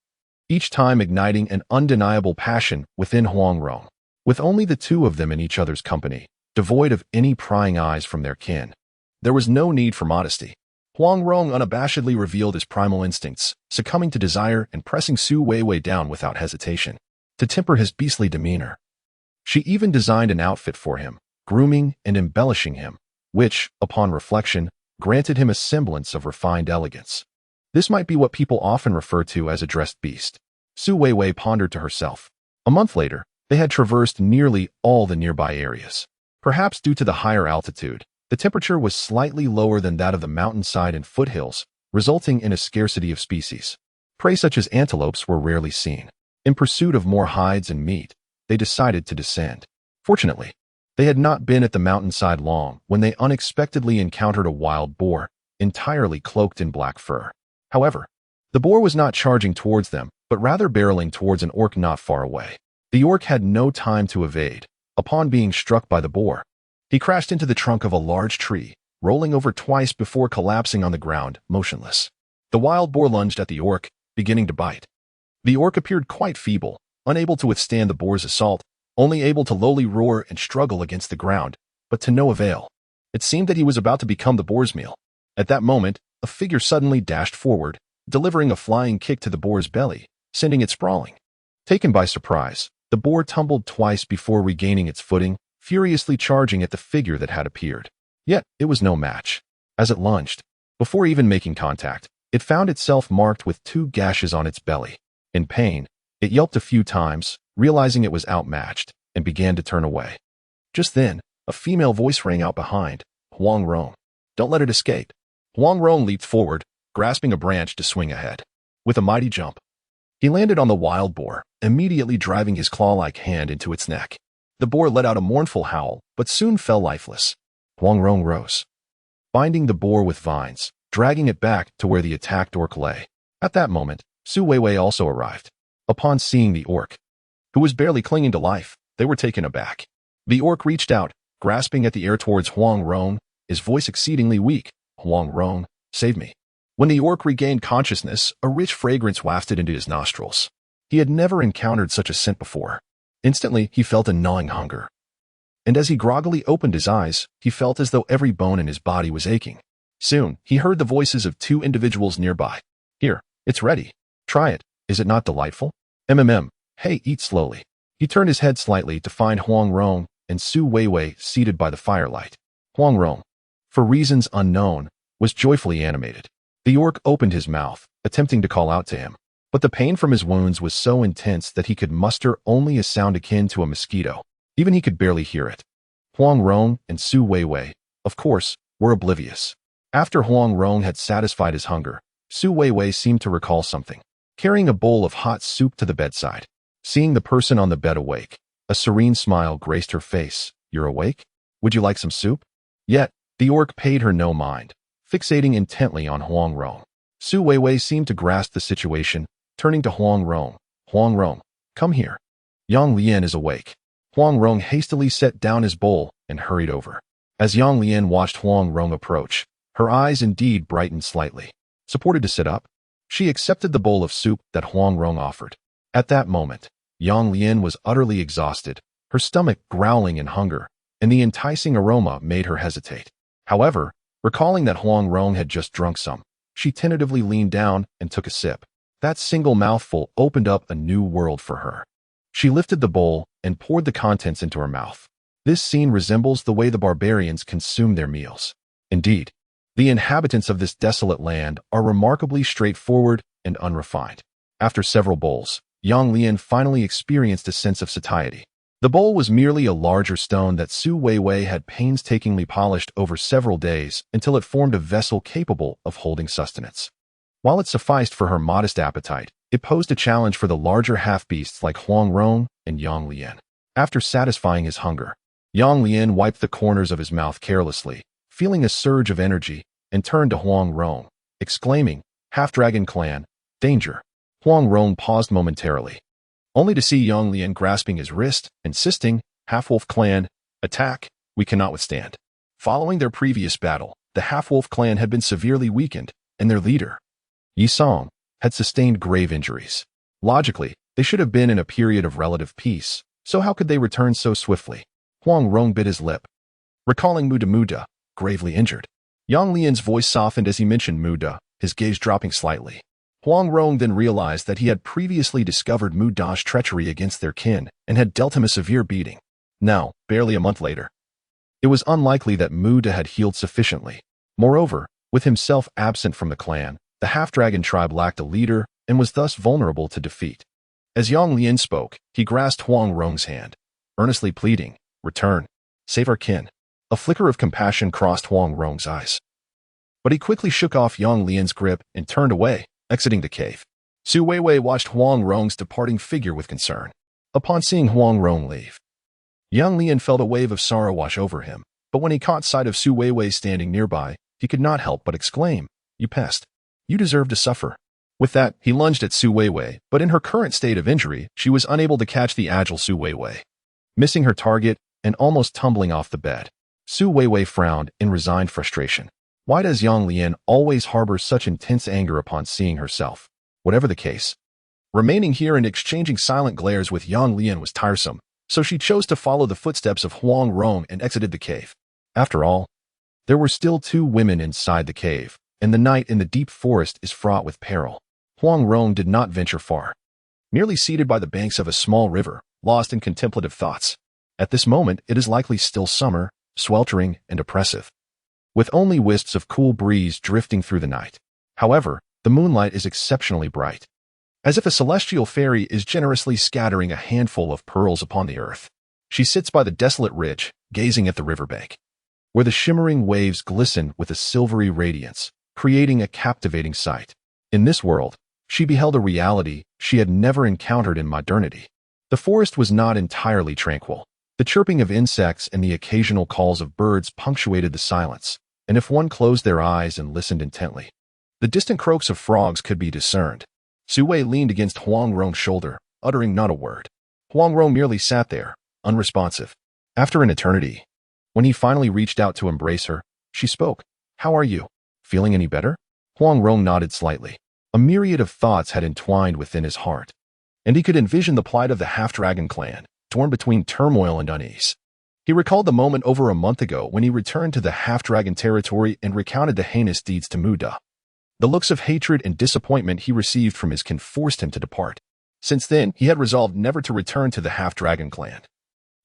each time igniting an undeniable passion within Huang Rong. With only the two of them in each other's company, devoid of any prying eyes from their kin, there was no need for modesty. Huang Rong unabashedly revealed his primal instincts, succumbing to desire and pressing Su Weiwei down without hesitation. To temper his beastly demeanor, she even designed an outfit for him, grooming and embellishing him, which, upon reflection, granted him a semblance of refined elegance. This might be what people often refer to as a dressed beast. Su Weiwei pondered to herself. A month later, they had traversed nearly all the nearby areas. Perhaps due to the higher altitude, the temperature was slightly lower than that of the mountainside and foothills, resulting in a scarcity of species. Prey such as antelopes were rarely seen. In pursuit of more hides and meat, they decided to descend. Fortunately, they had not been at the mountainside long when they unexpectedly encountered a wild boar, entirely cloaked in black fur. However, the boar was not charging towards them, but rather barreling towards an orc not far away. The orc had no time to evade. Upon being struck by the boar, he crashed into the trunk of a large tree, rolling over twice before collapsing on the ground, motionless. The wild boar lunged at the orc, beginning to bite. The orc appeared quite feeble, unable to withstand the boar's assault, only able to lowly roar and struggle against the ground, but to no avail. It seemed that he was about to become the boar's meal. At that moment, a figure suddenly dashed forward, delivering a flying kick to the boar's belly, sending it sprawling. Taken by surprise, the boar tumbled twice before regaining its footing, furiously charging at the figure that had appeared. Yet, it was no match. As it lunged, before even making contact, it found itself marked with 2 gashes on its belly. In pain, it yelped a few times, realizing it was outmatched, and began to turn away. Just then, a female voice rang out behind. "Huang Rong, don't let it escape." Huang Rong leaped forward, grasping a branch to swing ahead. With a mighty jump, he landed on the wild boar, immediately driving his claw-like hand into its neck. The boar let out a mournful howl, but soon fell lifeless. Huang Rong rose, binding the boar with vines, dragging it back to where the attacked orc lay. At that moment, Su Weiwei also arrived. Upon seeing the orc, who was barely clinging to life, they were taken aback. The orc reached out, grasping at the air towards Huang Rong, his voice exceedingly weak. "Huang Rong, save me." When the orc regained consciousness, a rich fragrance wafted into his nostrils. He had never encountered such a scent before. Instantly, he felt a gnawing hunger. And as he groggily opened his eyes, he felt as though every bone in his body was aching. Soon, he heard the voices of 2 individuals nearby. "Here, it's ready. Try it," Is it not delightful? Hey, eat slowly. He turned his head slightly to find Huang Rong and Su Weiwei seated by the firelight. Huang Rong, for reasons unknown, was joyfully animated. The orc opened his mouth, attempting to call out to him, but the pain from his wounds was so intense that he could muster only a sound akin to a mosquito. Even he could barely hear it. Huang Rong and Su Weiwei, of course, were oblivious. After Huang Rong had satisfied his hunger, Su Weiwei seemed to recall something, carrying a bowl of hot soup to the bedside. Seeing the person on the bed awake, a serene smile graced her face. You're awake? Would you like some soup? Yet, the orc paid her no mind, fixating intently on Huang Rong. Su Weiwei seemed to grasp the situation, turning to Huang Rong. Huang Rong, come here. Yang Lian is awake. Huang Rong hastily set down his bowl and hurried over. As Yang Lian watched Huang Rong approach, her eyes indeed brightened slightly. Supported to sit up, she accepted the bowl of soup that Huang Rong offered. At that moment, Yang Lian was utterly exhausted, her stomach growling in hunger, and the enticing aroma made her hesitate. However, recalling that Huang Rong had just drunk some, she tentatively leaned down and took a sip. That single mouthful opened up a new world for her. She lifted the bowl and poured the contents into her mouth. This scene resembles the way the barbarians consume their meals. Indeed, the inhabitants of this desolate land are remarkably straightforward and unrefined. After several bowls, Yang Lian finally experienced a sense of satiety. The bowl was merely a larger stone that Su Weiwei had painstakingly polished over several days until it formed a vessel capable of holding sustenance. While it sufficed for her modest appetite, it posed a challenge for the larger half-beasts like Huang Rong and Yang Lian. After satisfying his hunger, Yang Lian wiped the corners of his mouth carelessly, feeling a surge of energy, and turned to Huang Rong, exclaiming, Half-Dragon Clan, danger. Huang Rong paused momentarily, only to see Yang Lian grasping his wrist, insisting, Half-Wolf Clan, attack, we cannot withstand. Following their previous battle, the Half-Wolf Clan had been severely weakened, and their leader, Yi Song, had sustained grave injuries. Logically, they should have been in a period of relative peace, so how could they return so swiftly? Huang Rong bit his lip, recalling Muda, gravely injured. Yang Lian's voice softened as he mentioned Muda, his gaze dropping slightly. Huang Rong then realized that he had previously discovered Muda's treachery against their kin and had dealt him a severe beating. Now, barely a month later, it was unlikely that Muda had healed sufficiently. Moreover, with himself absent from the clan, the half-dragon tribe lacked a leader and was thus vulnerable to defeat. As Yang Lian spoke, he grasped Huang Rong's hand, earnestly pleading, return, save our kin. A flicker of compassion crossed Huang Rong's eyes. But he quickly shook off Yang Lian's grip and turned away, exiting the cave. Su Weiwei watched Huang Rong's departing figure with concern. Upon seeing Huang Rong leave, Yang Lian felt a wave of sorrow wash over him, but when he caught sight of Su Weiwei standing nearby, he could not help but exclaim, You pest. You deserve to suffer. With that, he lunged at Su Weiwei, but in her current state of injury, she was unable to catch the agile Su Weiwei. Missing her target and almost tumbling off the bed, Su Weiwei frowned in resigned frustration. Why does Yang Lian always harbor such intense anger upon seeing herself? Whatever the case, remaining here and exchanging silent glares with Yang Lian was tiresome, so she chose to follow the footsteps of Huang Rong and exited the cave. After all, there were still 2 women inside the cave, and the night in the deep forest is fraught with peril. Huang Rong did not venture far, merely seated by the banks of a small river, lost in contemplative thoughts. At this moment, it is likely still summer, sweltering and oppressive, with only wisps of cool breeze drifting through the night. However, the moonlight is exceptionally bright, as if a celestial fairy is generously scattering a handful of pearls upon the earth. She sits by the desolate ridge, gazing at the riverbank, where the shimmering waves glisten with a silvery radiance, creating a captivating sight. In this world, she beheld a reality she had never encountered in modernity. The forest was not entirely tranquil. The chirping of insects and the occasional calls of birds punctuated the silence, and if one closed their eyes and listened intently, the distant croaks of frogs could be discerned. Su Wei leaned against Huang Rong's shoulder, uttering not a word. Huang Rong merely sat there, unresponsive. After an eternity, when he finally reached out to embrace her, she spoke. How are you? Feeling any better? Huang Rong nodded slightly. A myriad of thoughts had entwined within his heart, and he could envision the plight of the half-dragon clan, torn between turmoil and unease. He recalled the moment over a month ago when he returned to the half-dragon territory and recounted the heinous deeds to Muda. The looks of hatred and disappointment he received from his kin forced him to depart. Since then, he had resolved never to return to the half-dragon clan,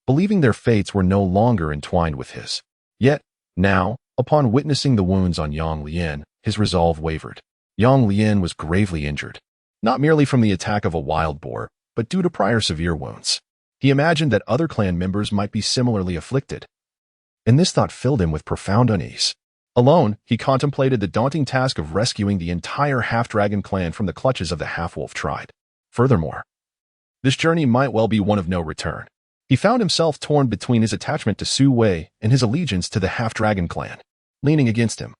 believing their fates were no longer entwined with his. Yet, now, upon witnessing the wounds on Yang Lian, his resolve wavered. Yang Lian was gravely injured, not merely from the attack of a wild boar, but due to prior severe wounds. He imagined that other clan members might be similarly afflicted, and this thought filled him with profound unease. Alone, he contemplated the daunting task of rescuing the entire half-dragon clan from the clutches of the half-wolf tribe. Furthermore, this journey might well be one of no return. He found himself torn between his attachment to Su Wei and his allegiance to the half-dragon clan. Leaning against him,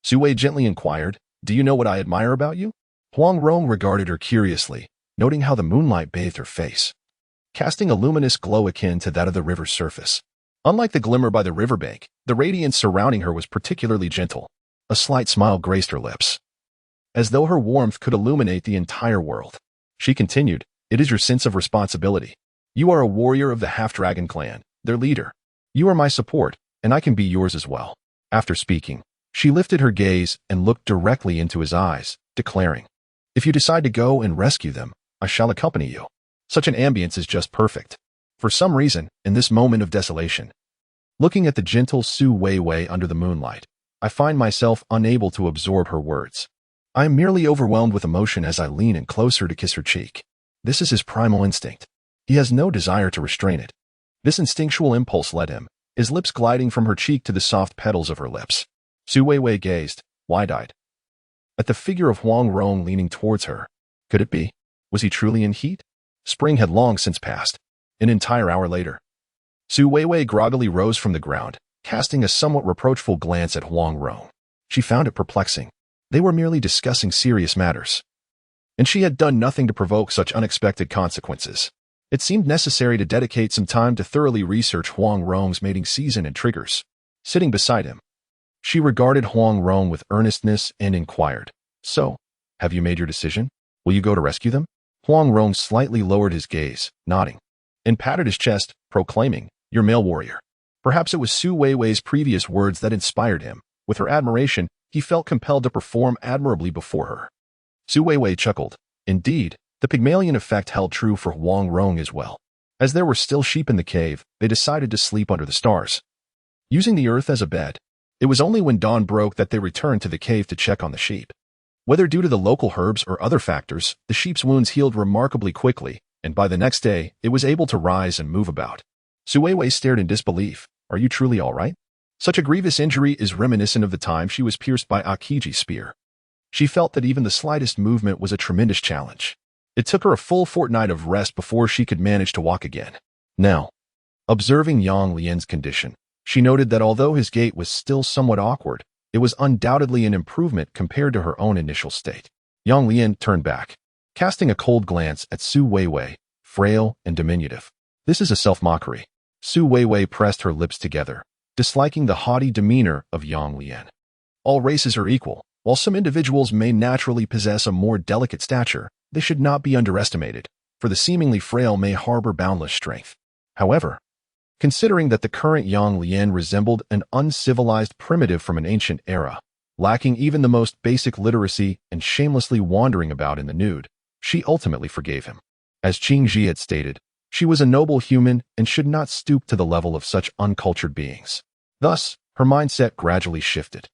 Su Wei gently inquired, "Do you know what I admire about you?" Huang Rong regarded her curiously, noting how the moonlight bathed her face, casting a luminous glow akin to that of the river's surface. Unlike the glimmer by the riverbank, the radiance surrounding her was particularly gentle. A slight smile graced her lips, as though her warmth could illuminate the entire world. She continued, "It is your sense of responsibility. You are a warrior of the half-dragon clan, their leader. You are my support, and I can be yours as well." After speaking, she lifted her gaze and looked directly into his eyes, declaring, "If you decide to go and rescue them, I shall accompany you. Such an ambience is just perfect." For some reason, in this moment of desolation, looking at the gentle Su Weiwei under the moonlight, I find myself unable to absorb her words. I am merely overwhelmed with emotion as I lean in closer to kiss her cheek. This is his primal instinct. He has no desire to restrain it. This instinctual impulse led him, his lips gliding from her cheek to the soft petals of her lips. Su Weiwei gazed, wide-eyed, at the figure of Huang Rong leaning towards her. Could it be? Was he truly in heat? Spring had long since passed. An entire hour later, Su Weiwei groggily rose from the ground, casting a somewhat reproachful glance at Huang Rong. She found it perplexing. They were merely discussing serious matters, and she had done nothing to provoke such unexpected consequences. It seemed necessary to dedicate some time to thoroughly research Huang Rong's mating season and triggers. Sitting beside him, she regarded Huang Rong with earnestness and inquired, "So, have you made your decision? Will you go to rescue them?" Huang Rong slightly lowered his gaze, nodding, and patted his chest, proclaiming, "Your male warrior." Perhaps it was Su Weiwei's previous words that inspired him. With her admiration, he felt compelled to perform admirably before her. Su Weiwei chuckled. Indeed, the Pygmalion effect held true for Huang Rong as well. As there were still sheep in the cave, they decided to sleep under the stars, using the earth as a bed. It was only when dawn broke that they returned to the cave to check on the sheep. Whether due to the local herbs or other factors, the sheep's wounds healed remarkably quickly, and by the next day, it was able to rise and move about. Su Weiwei stared in disbelief. "Are you truly all right?" Such a grievous injury is reminiscent of the time she was pierced by Akiji's spear. She felt that even the slightest movement was a tremendous challenge. It took her a full fortnight of rest before she could manage to walk again. Now, observing Yang Lian's condition, she noted that although his gait was still somewhat awkward, it was undoubtedly an improvement compared to her own initial state. Yang Lian turned back, casting a cold glance at Su Weiwei, frail and diminutive. "This is a self-mockery." Su Weiwei pressed her lips together, disliking the haughty demeanor of Yang Lian. All races are equal. While some individuals may naturally possess a more delicate stature, they should not be underestimated, for the seemingly frail may harbor boundless strength. However, considering that the current Yang Lian resembled an uncivilized primitive from an ancient era, lacking even the most basic literacy and shamelessly wandering about in the nude, she ultimately forgave him. As Qing Ji had stated, she was a noble human and should not stoop to the level of such uncultured beings. Thus, her mindset gradually shifted.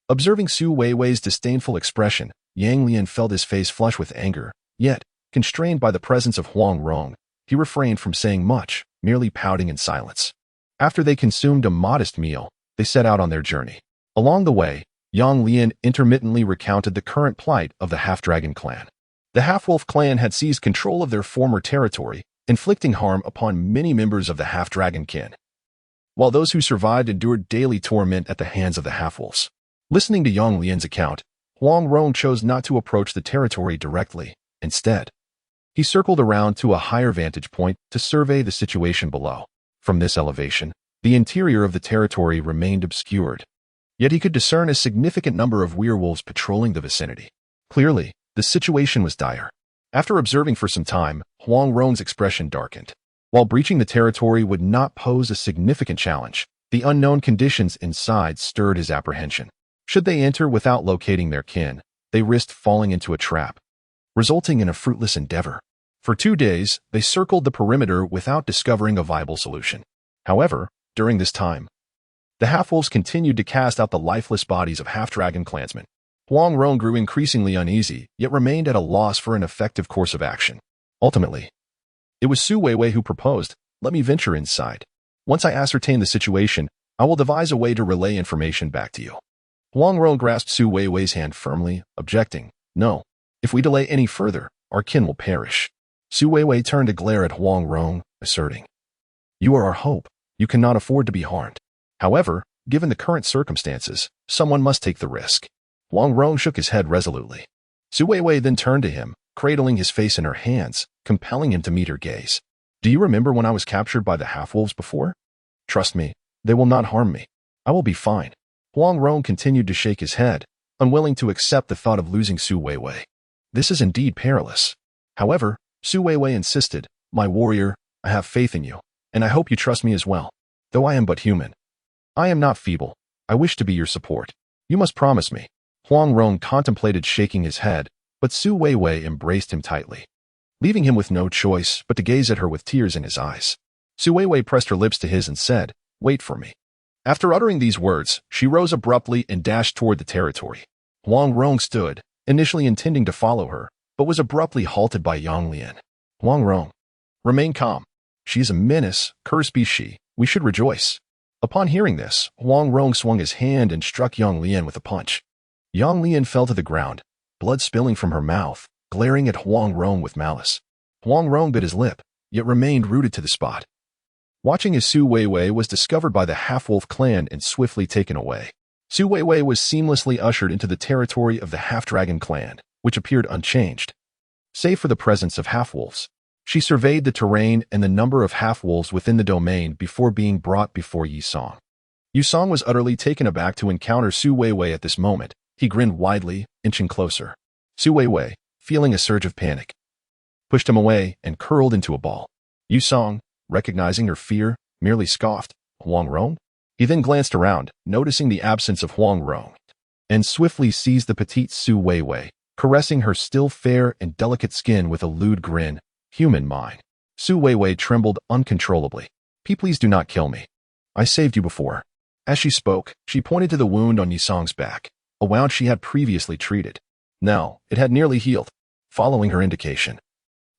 Observing Su Weiwei's disdainful expression, Yang Lian felt his face flush with anger, yet, constrained by the presence of Huang Rong, he refrained from saying much, merely pouting in silence. After they consumed a modest meal, they set out on their journey. Along the way, Yang Lian intermittently recounted the current plight of the half-dragon clan. The half-wolf clan had seized control of their former territory, inflicting harm upon many members of the half-dragon kin, while those who survived endured daily torment at the hands of the half-wolves. Listening to Yang Lian's account, Huang Rong chose not to approach the territory directly. Instead, he circled around to a higher vantage point to survey the situation below. From this elevation, the interior of the territory remained obscured, yet he could discern a significant number of werewolves patrolling the vicinity. Clearly, the situation was dire. After observing for some time, Huang Rong's expression darkened. While breaching the territory would not pose a significant challenge, the unknown conditions inside stirred his apprehension. Should they enter without locating their kin, they risked falling into a trap, resulting in a fruitless endeavor. For 2 days, they circled the perimeter without discovering a viable solution. However, during this time, the half-wolves continued to cast out the lifeless bodies of half-dragon clansmen. Huang Rong grew increasingly uneasy, yet remained at a loss for an effective course of action. Ultimately, it was Su Weiwei who proposed, "Let me venture inside. Once I ascertain the situation, I will devise a way to relay information back to you." Huang Rong grasped Su Weiwei's hand firmly, objecting, "No. If we delay any further, our kin will perish." Su Weiwei turned to glare at Huang Rong, asserting, "You are our hope. You cannot afford to be harmed. However, given the current circumstances, someone must take the risk." Huang Rong shook his head resolutely. Su Weiwei then turned to him, cradling his face in her hands, compelling him to meet her gaze. "Do you remember when I was captured by the half-wolves before? Trust me, they will not harm me. I will be fine." Huang Rong continued to shake his head, unwilling to accept the thought of losing Su Weiwei. This is indeed perilous. However, Su Weiwei insisted, "My warrior, I have faith in you, and I hope you trust me as well. Though I am but human. I am not feeble. I wish to be your support. You must promise me." Huang Rong contemplated shaking his head, but Su Weiwei embraced him tightly, leaving him with no choice but to gaze at her with tears in his eyes. Su Weiwei pressed her lips to his and said, "Wait for me." After uttering these words, she rose abruptly and dashed toward the territory. Huang Rong stood, initially intending to follow her, but was abruptly halted by Yang Lian. "Huang Rong, remain calm. She is a menace, cursed be she. We should rejoice." Upon hearing this, Huang Rong swung his hand and struck Yang Lian with a punch. Yang Lian fell to the ground, blood spilling from her mouth, glaring at Huang Rong with malice. Huang Rong bit his lip, yet remained rooted to the spot. Watching as Su Weiwei was discovered by the half-wolf clan and swiftly taken away. Su Weiwei was seamlessly ushered into the territory of the half-dragon clan, which appeared unchanged, save for the presence of half-wolves. She surveyed the terrain and the number of half-wolves within the domain before being brought before Yi Song. Yi Song was utterly taken aback to encounter Su Weiwei at this moment. He grinned widely, inching closer. Su Weiwei, feeling a surge of panic, pushed him away and curled into a ball. Yi Song, recognizing her fear, merely scoffed, "Huang Rong?" He then glanced around, noticing the absence of Huang Rong, and swiftly seized the petite Su Weiwei, caressing her still fair and delicate skin with a lewd grin. "Human mine." Su Weiwei trembled uncontrollably. "Please do not kill me. I saved you before." As she spoke, she pointed to the wound on Yi Song's back, a wound she had previously treated. Now, it had nearly healed. Following her indication,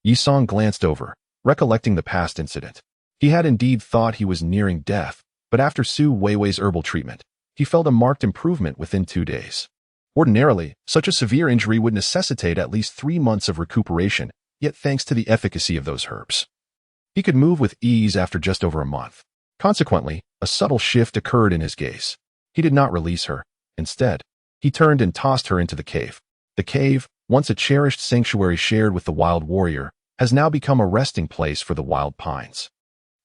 Yi Song glanced over, recollecting the past incident. He had indeed thought he was nearing death, but after Su Weiwei's herbal treatment, he felt a marked improvement within 2 days. Ordinarily, such a severe injury would necessitate at least 3 months of recuperation, yet thanks to the efficacy of those herbs, he could move with ease after just over a month. Consequently, a subtle shift occurred in his gaze. He did not release her. Instead, he turned and tossed her into the cave. The cave, once a cherished sanctuary shared with the wild warrior, has now become a resting place for the wild pines.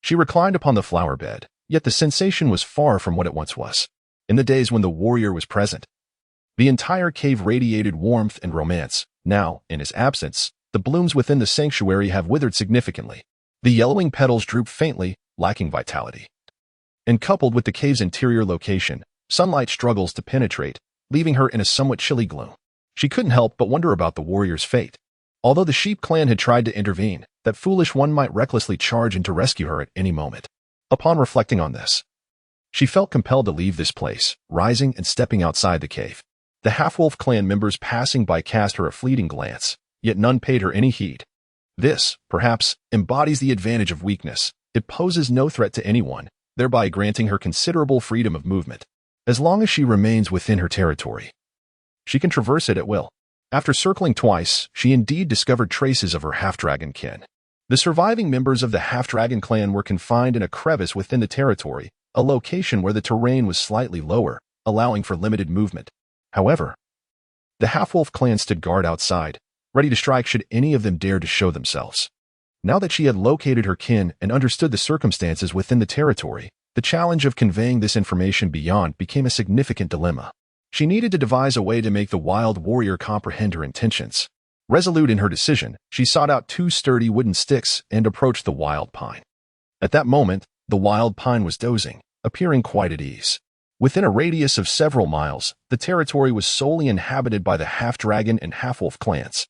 She reclined upon the flower bed, yet the sensation was far from what it once was. In the days when the warrior was present, the entire cave radiated warmth and romance. Now, in his absence, the blooms within the sanctuary have withered significantly. The yellowing petals droop faintly, lacking vitality. And coupled with the cave's interior location, sunlight struggles to penetrate, leaving her in a somewhat chilly gloom. She couldn't help but wonder about the warrior's fate. Although the sheep clan had tried to intervene, that foolish one might recklessly charge in to rescue her at any moment. Upon reflecting on this, she felt compelled to leave this place, rising and stepping outside the cave. The half-wolf clan members passing by cast her a fleeting glance, yet none paid her any heed. This, perhaps, embodies the advantage of weakness. It poses no threat to anyone, thereby granting her considerable freedom of movement. As long as she remains within her territory, she can traverse it at will. After circling twice, she indeed discovered traces of her half-dragon kin. The surviving members of the half-dragon clan were confined in a crevice within the territory, a location where the terrain was slightly lower, allowing for limited movement. However, the half-wolf clan stood guard outside, ready to strike should any of them dare to show themselves. Now that she had located her kin and understood the circumstances within the territory, the challenge of conveying this information beyond became a significant dilemma. She needed to devise a way to make the wild warrior comprehend her intentions. Resolute in her decision, she sought out 2 sturdy wooden sticks and approached the wild pine. At that moment, the wild pine was dozing, appearing quite at ease. Within a radius of several miles, the territory was solely inhabited by the half-dragon and half-wolf clans.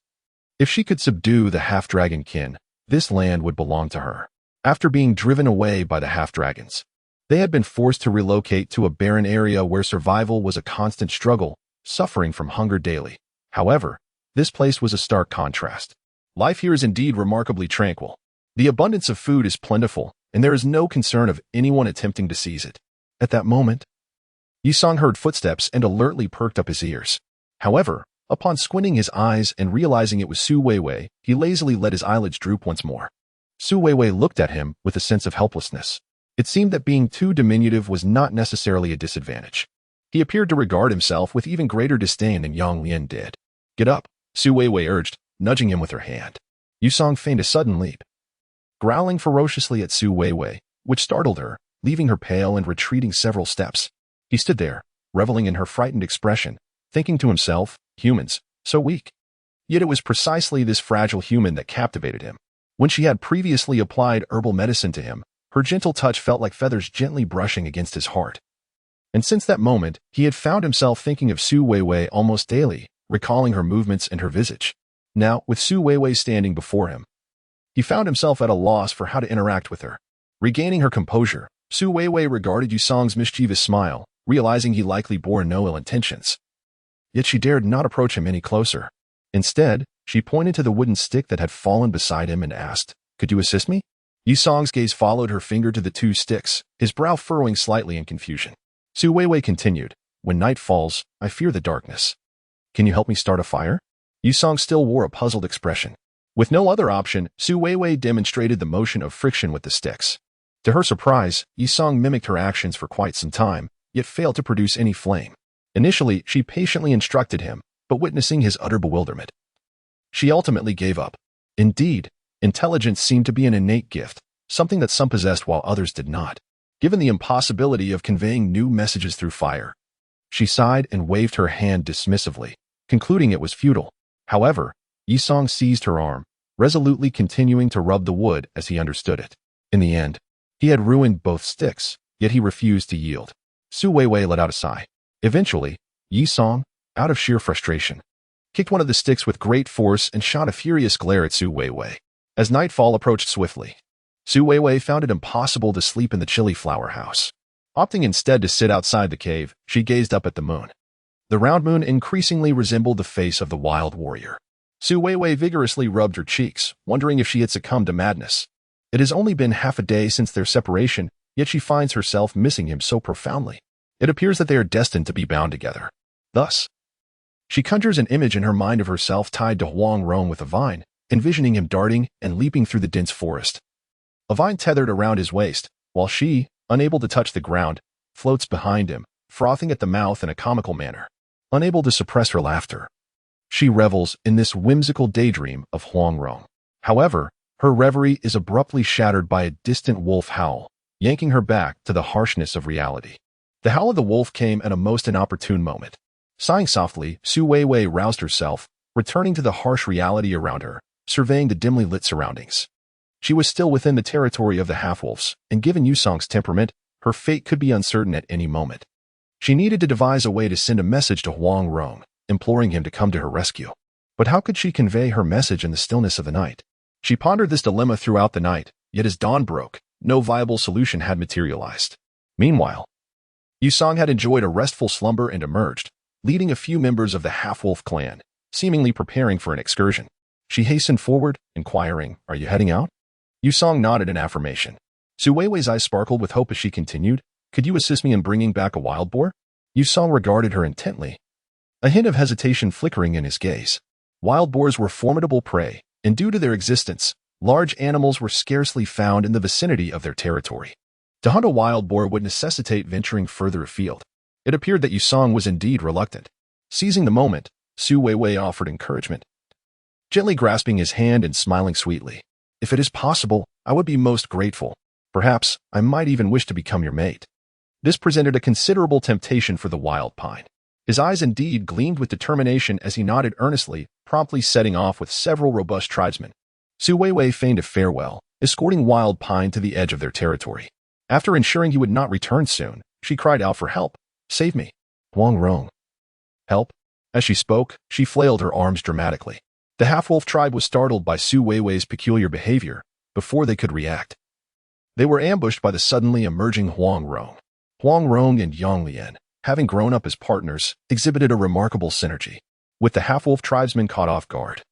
If she could subdue the half-dragon kin, this land would belong to her. After being driven away by the half-dragons, they had been forced to relocate to a barren area where survival was a constant struggle, suffering from hunger daily. However, this place was a stark contrast. Life here is indeed remarkably tranquil. The abundance of food is plentiful, and there is no concern of anyone attempting to seize it. At that moment, Yisong heard footsteps and alertly perked up his ears. However, upon squinting his eyes and realizing it was Su Weiwei, he lazily let his eyelids droop once more. Su Weiwei looked at him with a sense of helplessness. It seemed that being too diminutive was not necessarily a disadvantage. He appeared to regard himself with even greater disdain than Yang Lian did. "Get up," Su Weiwei urged, nudging him with her hand. Yisong feigned a sudden leap, growling ferociously at Su Weiwei, which startled her, leaving her pale and retreating several steps. He stood there, reveling in her frightened expression, thinking to himself, humans, so weak. Yet it was precisely this fragile human that captivated him. When she had previously applied herbal medicine to him, her gentle touch felt like feathers gently brushing against his heart. And since that moment, he had found himself thinking of Su Weiwei almost daily, recalling her movements and her visage. Now, with Su Weiwei standing before him, he found himself at a loss for how to interact with her. Regaining her composure, Su Weiwei regarded Yisong's mischievous smile, realizing he likely bore no ill intentions. Yet she dared not approach him any closer. Instead, she pointed to the wooden stick that had fallen beside him and asked, "Could you assist me?" Yisong's gaze followed her finger to the two sticks, his brow furrowing slightly in confusion. Su Weiwei continued, "When night falls, I fear the darkness. Can you help me start a fire?" Yisong still wore a puzzled expression. With no other option, Su Weiwei demonstrated the motion of friction with the sticks. To her surprise, Yisong mimicked her actions for quite some time, yet failed to produce any flame. Initially, she patiently instructed him, but witnessing his utter bewilderment, she ultimately gave up. Indeed, intelligence seemed to be an innate gift, something that some possessed while others did not. Given the impossibility of conveying new messages through fire, she sighed and waved her hand dismissively, concluding it was futile. However, Yisong seized her arm, resolutely continuing to rub the wood as he understood it. In the end, he had ruined both sticks, yet he refused to yield. Su Weiwei let out a sigh. Eventually, Yisong, out of sheer frustration, kicked one of the sticks with great force and shot a furious glare at Su Weiwei. As nightfall approached swiftly, Su Weiwei found it impossible to sleep in the chilly flower house. Opting instead to sit outside the cave, she gazed up at the moon. The round moon increasingly resembled the face of the wild warrior. Su Weiwei vigorously rubbed her cheeks, wondering if she had succumbed to madness. It has only been half a day since their separation, yet she finds herself missing him so profoundly. It appears that they are destined to be bound together. Thus, she conjures an image in her mind of herself tied to Huang Rong with a vine, envisioning him darting and leaping through the dense forest. A vine tethered around his waist, while she, unable to touch the ground, floats behind him, frothing at the mouth in a comical manner. Unable to suppress her laughter, she revels in this whimsical daydream of Huang Rong. However, her reverie is abruptly shattered by a distant wolf howl, yanking her back to the harshness of reality. The howl of the wolf came at a most inopportune moment. Sighing softly, Su Weiwei roused herself, returning to the harsh reality around her, surveying the dimly lit surroundings. She was still within the territory of the half-wolves, and given Yisong's temperament, her fate could be uncertain at any moment. She needed to devise a way to send a message to Huang Rong, imploring him to come to her rescue. But how could she convey her message in the stillness of the night? She pondered this dilemma throughout the night, yet as dawn broke, no viable solution had materialized. Meanwhile, Yisong had enjoyed a restful slumber and emerged, leading a few members of the half-wolf clan, seemingly preparing for an excursion. She hastened forward, inquiring, "Are you heading out?" Yisong nodded in affirmation. Su Weiwei's eyes sparkled with hope as she continued, "Could you assist me in bringing back a wild boar?" Yisong regarded her intently, a hint of hesitation flickering in his gaze. Wild boars were formidable prey, and due to their existence, large animals were scarcely found in the vicinity of their territory. To hunt a wild boar would necessitate venturing further afield. It appeared that Yisong was indeed reluctant. Seizing the moment, Su Weiwei offered encouragement, gently grasping his hand and smiling sweetly. "If it is possible, I would be most grateful. Perhaps I might even wish to become your mate." This presented a considerable temptation for the wild pine. His eyes indeed gleamed with determination as he nodded earnestly, promptly setting off with several robust tribesmen. Su Weiwei feigned a farewell, escorting Wild Pine to the edge of their territory. After ensuring he would not return soon, she cried out for help. Save me. Huang Rong. Help. As she spoke, she flailed her arms dramatically. The half-wolf tribe was startled by Su Weiwei's peculiar behavior before they could react. They were ambushed by the suddenly emerging Huang Rong. Huang Rong and Yang Lian, having grown up as partners, exhibited a remarkable synergy. With the half-wolf tribesmen caught off guard,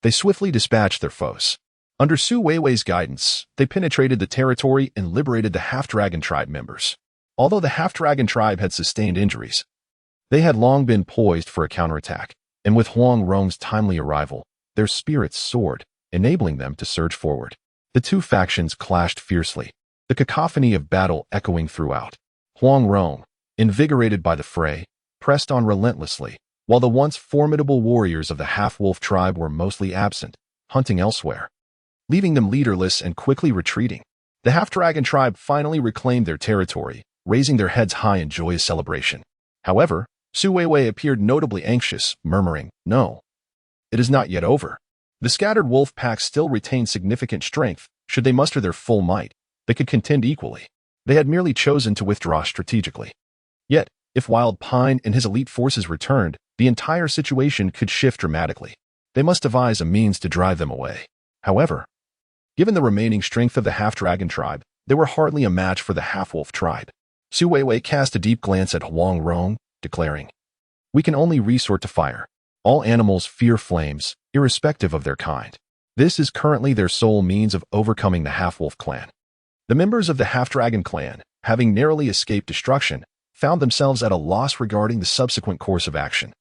they swiftly dispatched their foes. Under Su Weiwei's guidance, they penetrated the territory and liberated the half-dragon tribe members. Although the half-dragon tribe had sustained injuries, they had long been poised for a counterattack, and with Huang Rong's timely arrival, their spirits soared, enabling them to surge forward. The two factions clashed fiercely, the cacophony of battle echoing throughout. Huang Rong, invigorated by the fray, pressed on relentlessly, while the once formidable warriors of the half-wolf tribe were mostly absent, hunting elsewhere, leaving them leaderless and quickly retreating. The half-dragon tribe finally reclaimed their territory, raising their heads high in joyous celebration. However, Su Weiwei appeared notably anxious, murmuring, "No, it is not yet over." The scattered wolf pack still retained significant strength. Should they muster their full might, they could contend equally. They had merely chosen to withdraw strategically. Yet, if Wild Pine and his elite forces returned, the entire situation could shift dramatically. They must devise a means to drive them away. However, given the remaining strength of the half-dragon tribe, they were hardly a match for the half-wolf tribe. Su Weiwei cast a deep glance at Huang Rong, declaring, "We can only resort to fire. All animals fear flames, irrespective of their kind. This is currently their sole means of overcoming the half-wolf clan." The members of the half-dragon clan, having narrowly escaped destruction, found themselves at a loss regarding the subsequent course of action.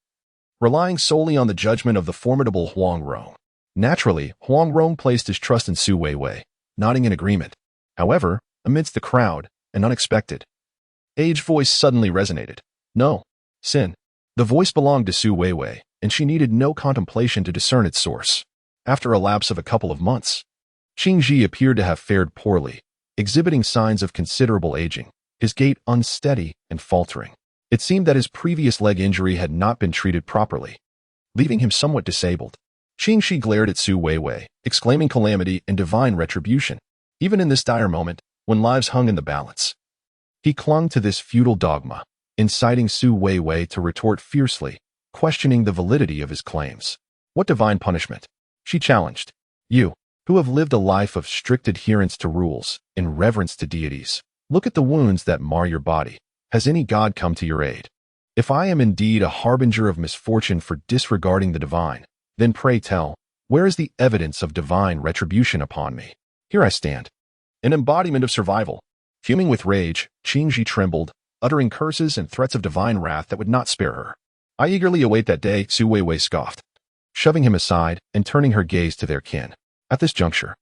Relying solely on the judgment of the formidable Huang Rong. Naturally, Huang Rong placed his trust in Su Weiwei, nodding in agreement. However, amidst the crowd, an unexpected voice suddenly resonated. "No, Sin." The voice belonged to Su Weiwei, and she needed no contemplation to discern its source. After a lapse of a couple of months, Qingji appeared to have fared poorly, exhibiting signs of considerable aging, his gait unsteady and faltering. It seemed that his previous leg injury had not been treated properly, leaving him somewhat disabled. Qingji glared at Su Weiwei, exclaiming calamity and divine retribution. Even in this dire moment, when lives hung in the balance, he clung to this feudal dogma, inciting Su Weiwei to retort fiercely, questioning the validity of his claims. "What divine punishment?" she challenged. "You, who have lived a life of strict adherence to rules and reverence to deities, look at the wounds that mar your body. Has any god come to your aid? If I am indeed a harbinger of misfortune for disregarding the divine, then pray tell, where is the evidence of divine retribution upon me? Here I stand, an embodiment of survival." Fuming with rage, Qingji trembled, uttering curses and threats of divine wrath that would not spare her. "I eagerly await that day," Su Weiwei scoffed, shoving him aside and turning her gaze to their kin. "At this juncture,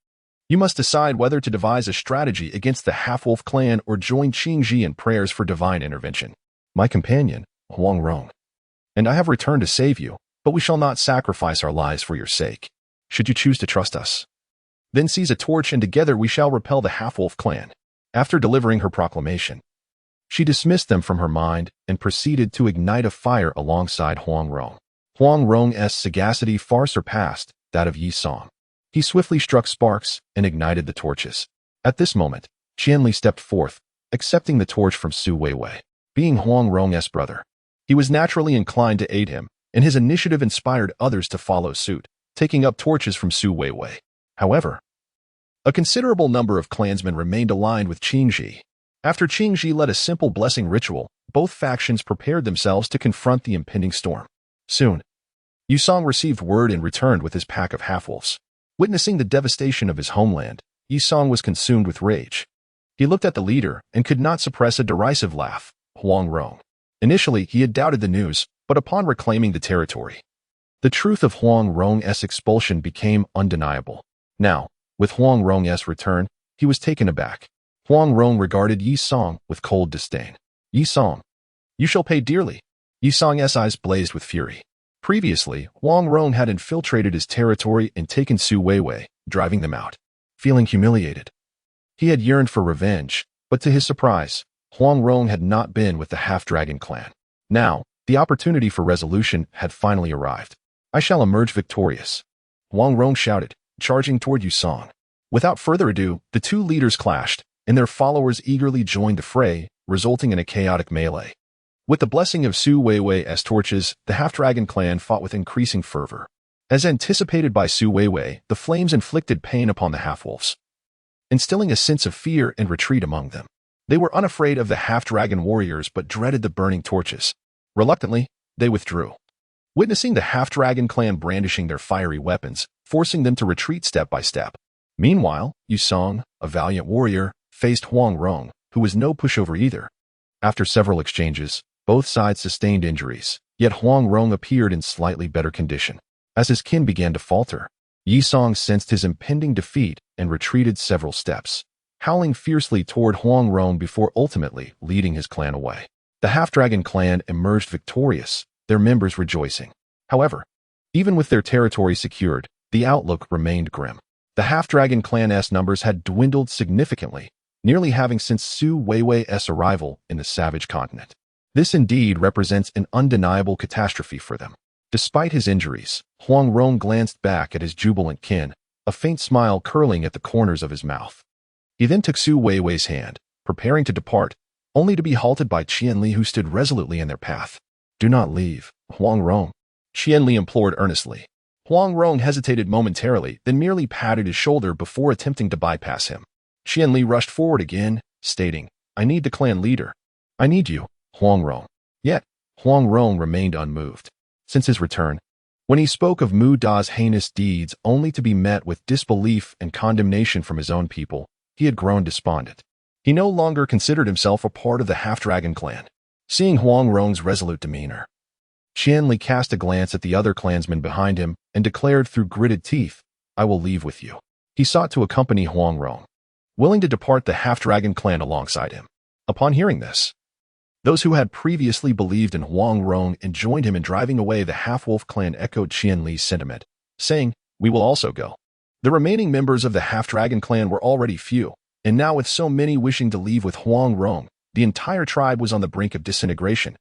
you must decide whether to devise a strategy against the half-wolf clan or join Qingji in prayers for divine intervention. My companion, Huang Rong, and I have returned to save you, but we shall not sacrifice our lives for your sake. Should you choose to trust us, then seize a torch and together we shall repel the half-wolf clan." After delivering her proclamation, she dismissed them from her mind and proceeded to ignite a fire alongside Huang Rong. Huang Rong's sagacity far surpassed that of Yi Song. He swiftly struck sparks and ignited the torches. At this moment, Qianli stepped forth, accepting the torch from Su Weiwei. Being Huang Rong's brother, he was naturally inclined to aid him, and his initiative inspired others to follow suit, taking up torches from Su Weiwei. However, a considerable number of clansmen remained aligned with Qingji. After Qingji led a simple blessing ritual, both factions prepared themselves to confront the impending storm. Soon, Yusong received word and returned with his pack of half-wolves. Witnessing the devastation of his homeland, Yusong was consumed with rage. He looked at the leader and could not suppress a derisive laugh. Huang Rong. Initially, he had doubted the news, but upon reclaiming the territory, the truth of Huang Rong's expulsion became undeniable. Now, with Huang Rong's return, he was taken aback. Huang Rong regarded Yi Song with cold disdain. "Yi Song, you shall pay dearly." Yi Song's eyes blazed with fury. Previously, Huang Rong had infiltrated his territory and taken Su Weiwei, driving them out. Feeling humiliated, he had yearned for revenge, but to his surprise, Huang Rong had not been with the half-dragon clan. Now, the opportunity for resolution had finally arrived. "I shall emerge victorious," Huang Rong shouted, charging toward Yusong. Without further ado, the two leaders clashed, and their followers eagerly joined the fray, resulting in a chaotic melee. With the blessing of Su Weiwei's torches, the half-dragon clan fought with increasing fervor. As anticipated by Su Weiwei, the flames inflicted pain upon the half-wolves, instilling a sense of fear and retreat among them. They were unafraid of the half-dragon warriors but dreaded the burning torches. Reluctantly, they withdrew, witnessing the half-dragon clan brandishing their fiery weapons, forcing them to retreat step by step. Meanwhile, Yu Song, a valiant warrior, faced Huang Rong, who was no pushover either. After several exchanges, both sides sustained injuries, yet Huang Rong appeared in slightly better condition. As his kin began to falter, Yi Song sensed his impending defeat and retreated several steps, howling fiercely toward Huang Rong before ultimately leading his clan away. The half-dragon clan emerged victorious, their members rejoicing. However, even with their territory secured, the outlook remained grim. The half-dragon clan's numbers had dwindled significantly, nearly having since Su Weiwei's arrival in the savage continent. This indeed represents an undeniable catastrophe for them. Despite his injuries, Huang Rong glanced back at his jubilant kin, a faint smile curling at the corners of his mouth. He then took Su Weiwei's hand, preparing to depart, only to be halted by Qianli, who stood resolutely in their path. "Do not leave, Huang Rong," Qianli implored earnestly. Huang Rong hesitated momentarily, then merely patted his shoulder before attempting to bypass him. Qianli rushed forward again, stating, "I need the clan leader. I need you, Huang Rong." Yet, Huang Rong remained unmoved. Since his return, when he spoke of Mu Da's heinous deeds only to be met with disbelief and condemnation from his own people, he had grown despondent. He no longer considered himself a part of the half-dragon clan. Seeing Huang Rong's resolute demeanor, Qianli cast a glance at the other clansmen behind him and declared through gritted teeth, "I will leave with you." He sought to accompany Huang Rong, willing to depart the half-dragon clan alongside him. Upon hearing this, those who had previously believed in Huang Rong and joined him in driving away the half-wolf clan echoed Qianli's sentiment, saying, "We will also go." The remaining members of the half-dragon clan were already few, and now with so many wishing to leave with Huang Rong, the entire tribe was on the brink of disintegration,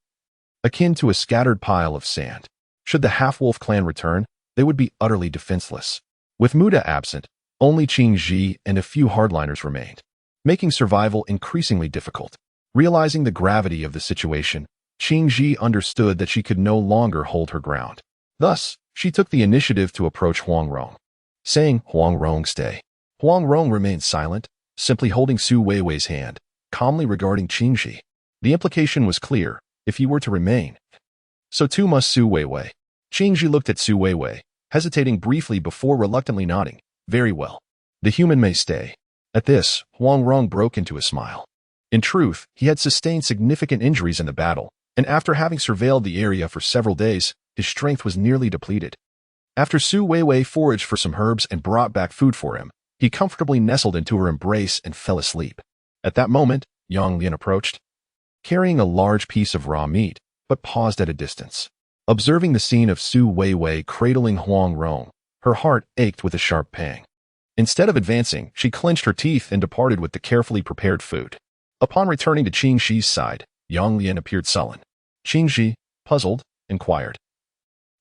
akin to a scattered pile of sand. Should the half-wolf clan return, they would be utterly defenseless. With Muda absent, only Qing Ji and a few hardliners remained, making survival increasingly difficult. Realizing the gravity of the situation, Qing Ji understood that she could no longer hold her ground. Thus, she took the initiative to approach Huang Rong, saying, "Huang Rong, stay." Huang Rong remained silent, simply holding Su Weiwei's hand, calmly regarding Qing Ji. The implication was clear: if he were to remain, so too must Su Weiwei. Qing Ji looked at Su Weiwei, hesitating briefly before reluctantly nodding. "Very well. The human may stay." At this, Huang Rong broke into a smile. In truth, he had sustained significant injuries in the battle, and after having surveilled the area for several days, his strength was nearly depleted. After Su Weiwei foraged for some herbs and brought back food for him, he comfortably nestled into her embrace and fell asleep. At that moment, Yang Lian approached, carrying a large piece of raw meat, but paused at a distance. Observing the scene of Su Weiwei cradling Huang Rong, her heart ached with a sharp pang. Instead of advancing, she clenched her teeth and departed with the carefully prepared food. Upon returning to Qing Shi's side, Yang Lian appeared sullen. Qing Shi, puzzled, inquired,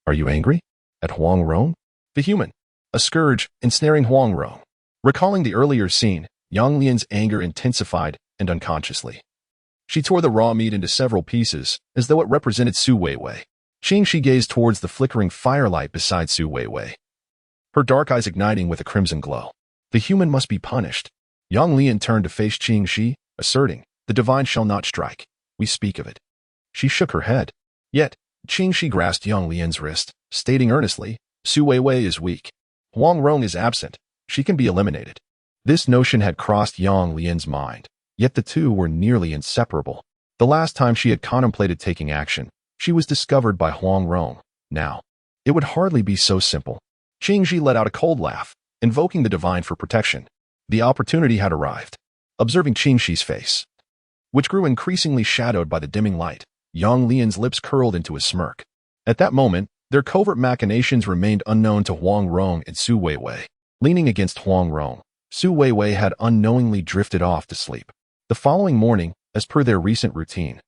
"Are you angry? At Huang Rong?" The human, a scourge, ensnaring Huang Rong. Recalling the earlier scene, Yang Lian's anger intensified, and unconsciously, she tore the raw meat into several pieces, as though it represented Su Weiwei. Qing Shi gazed towards the flickering firelight beside Su Weiwei, her dark eyes igniting with a crimson glow. The human must be punished. Yang Lian turned to face Qing Shi, asserting, "The divine shall not strike. We speak of it." She shook her head. Yet, Qing Shi grasped Yang Lian's wrist, stating earnestly, "Su Weiwei is weak. Huang Rong is absent. She can be eliminated." This notion had crossed Yang Lian's mind, yet the two were nearly inseparable. The last time she had contemplated taking action, she was discovered by Huang Rong. Now, it would hardly be so simple. Qing Shi let out a cold laugh, invoking the divine for protection. The opportunity had arrived. Observing Qing Shi's face, which grew increasingly shadowed by the dimming light, Yang Lian's lips curled into a smirk. At that moment, their covert machinations remained unknown to Huang Rong and Su Weiwei. Leaning against Huang Rong, Su Weiwei had unknowingly drifted off to sleep. The following morning, as per their recent routine,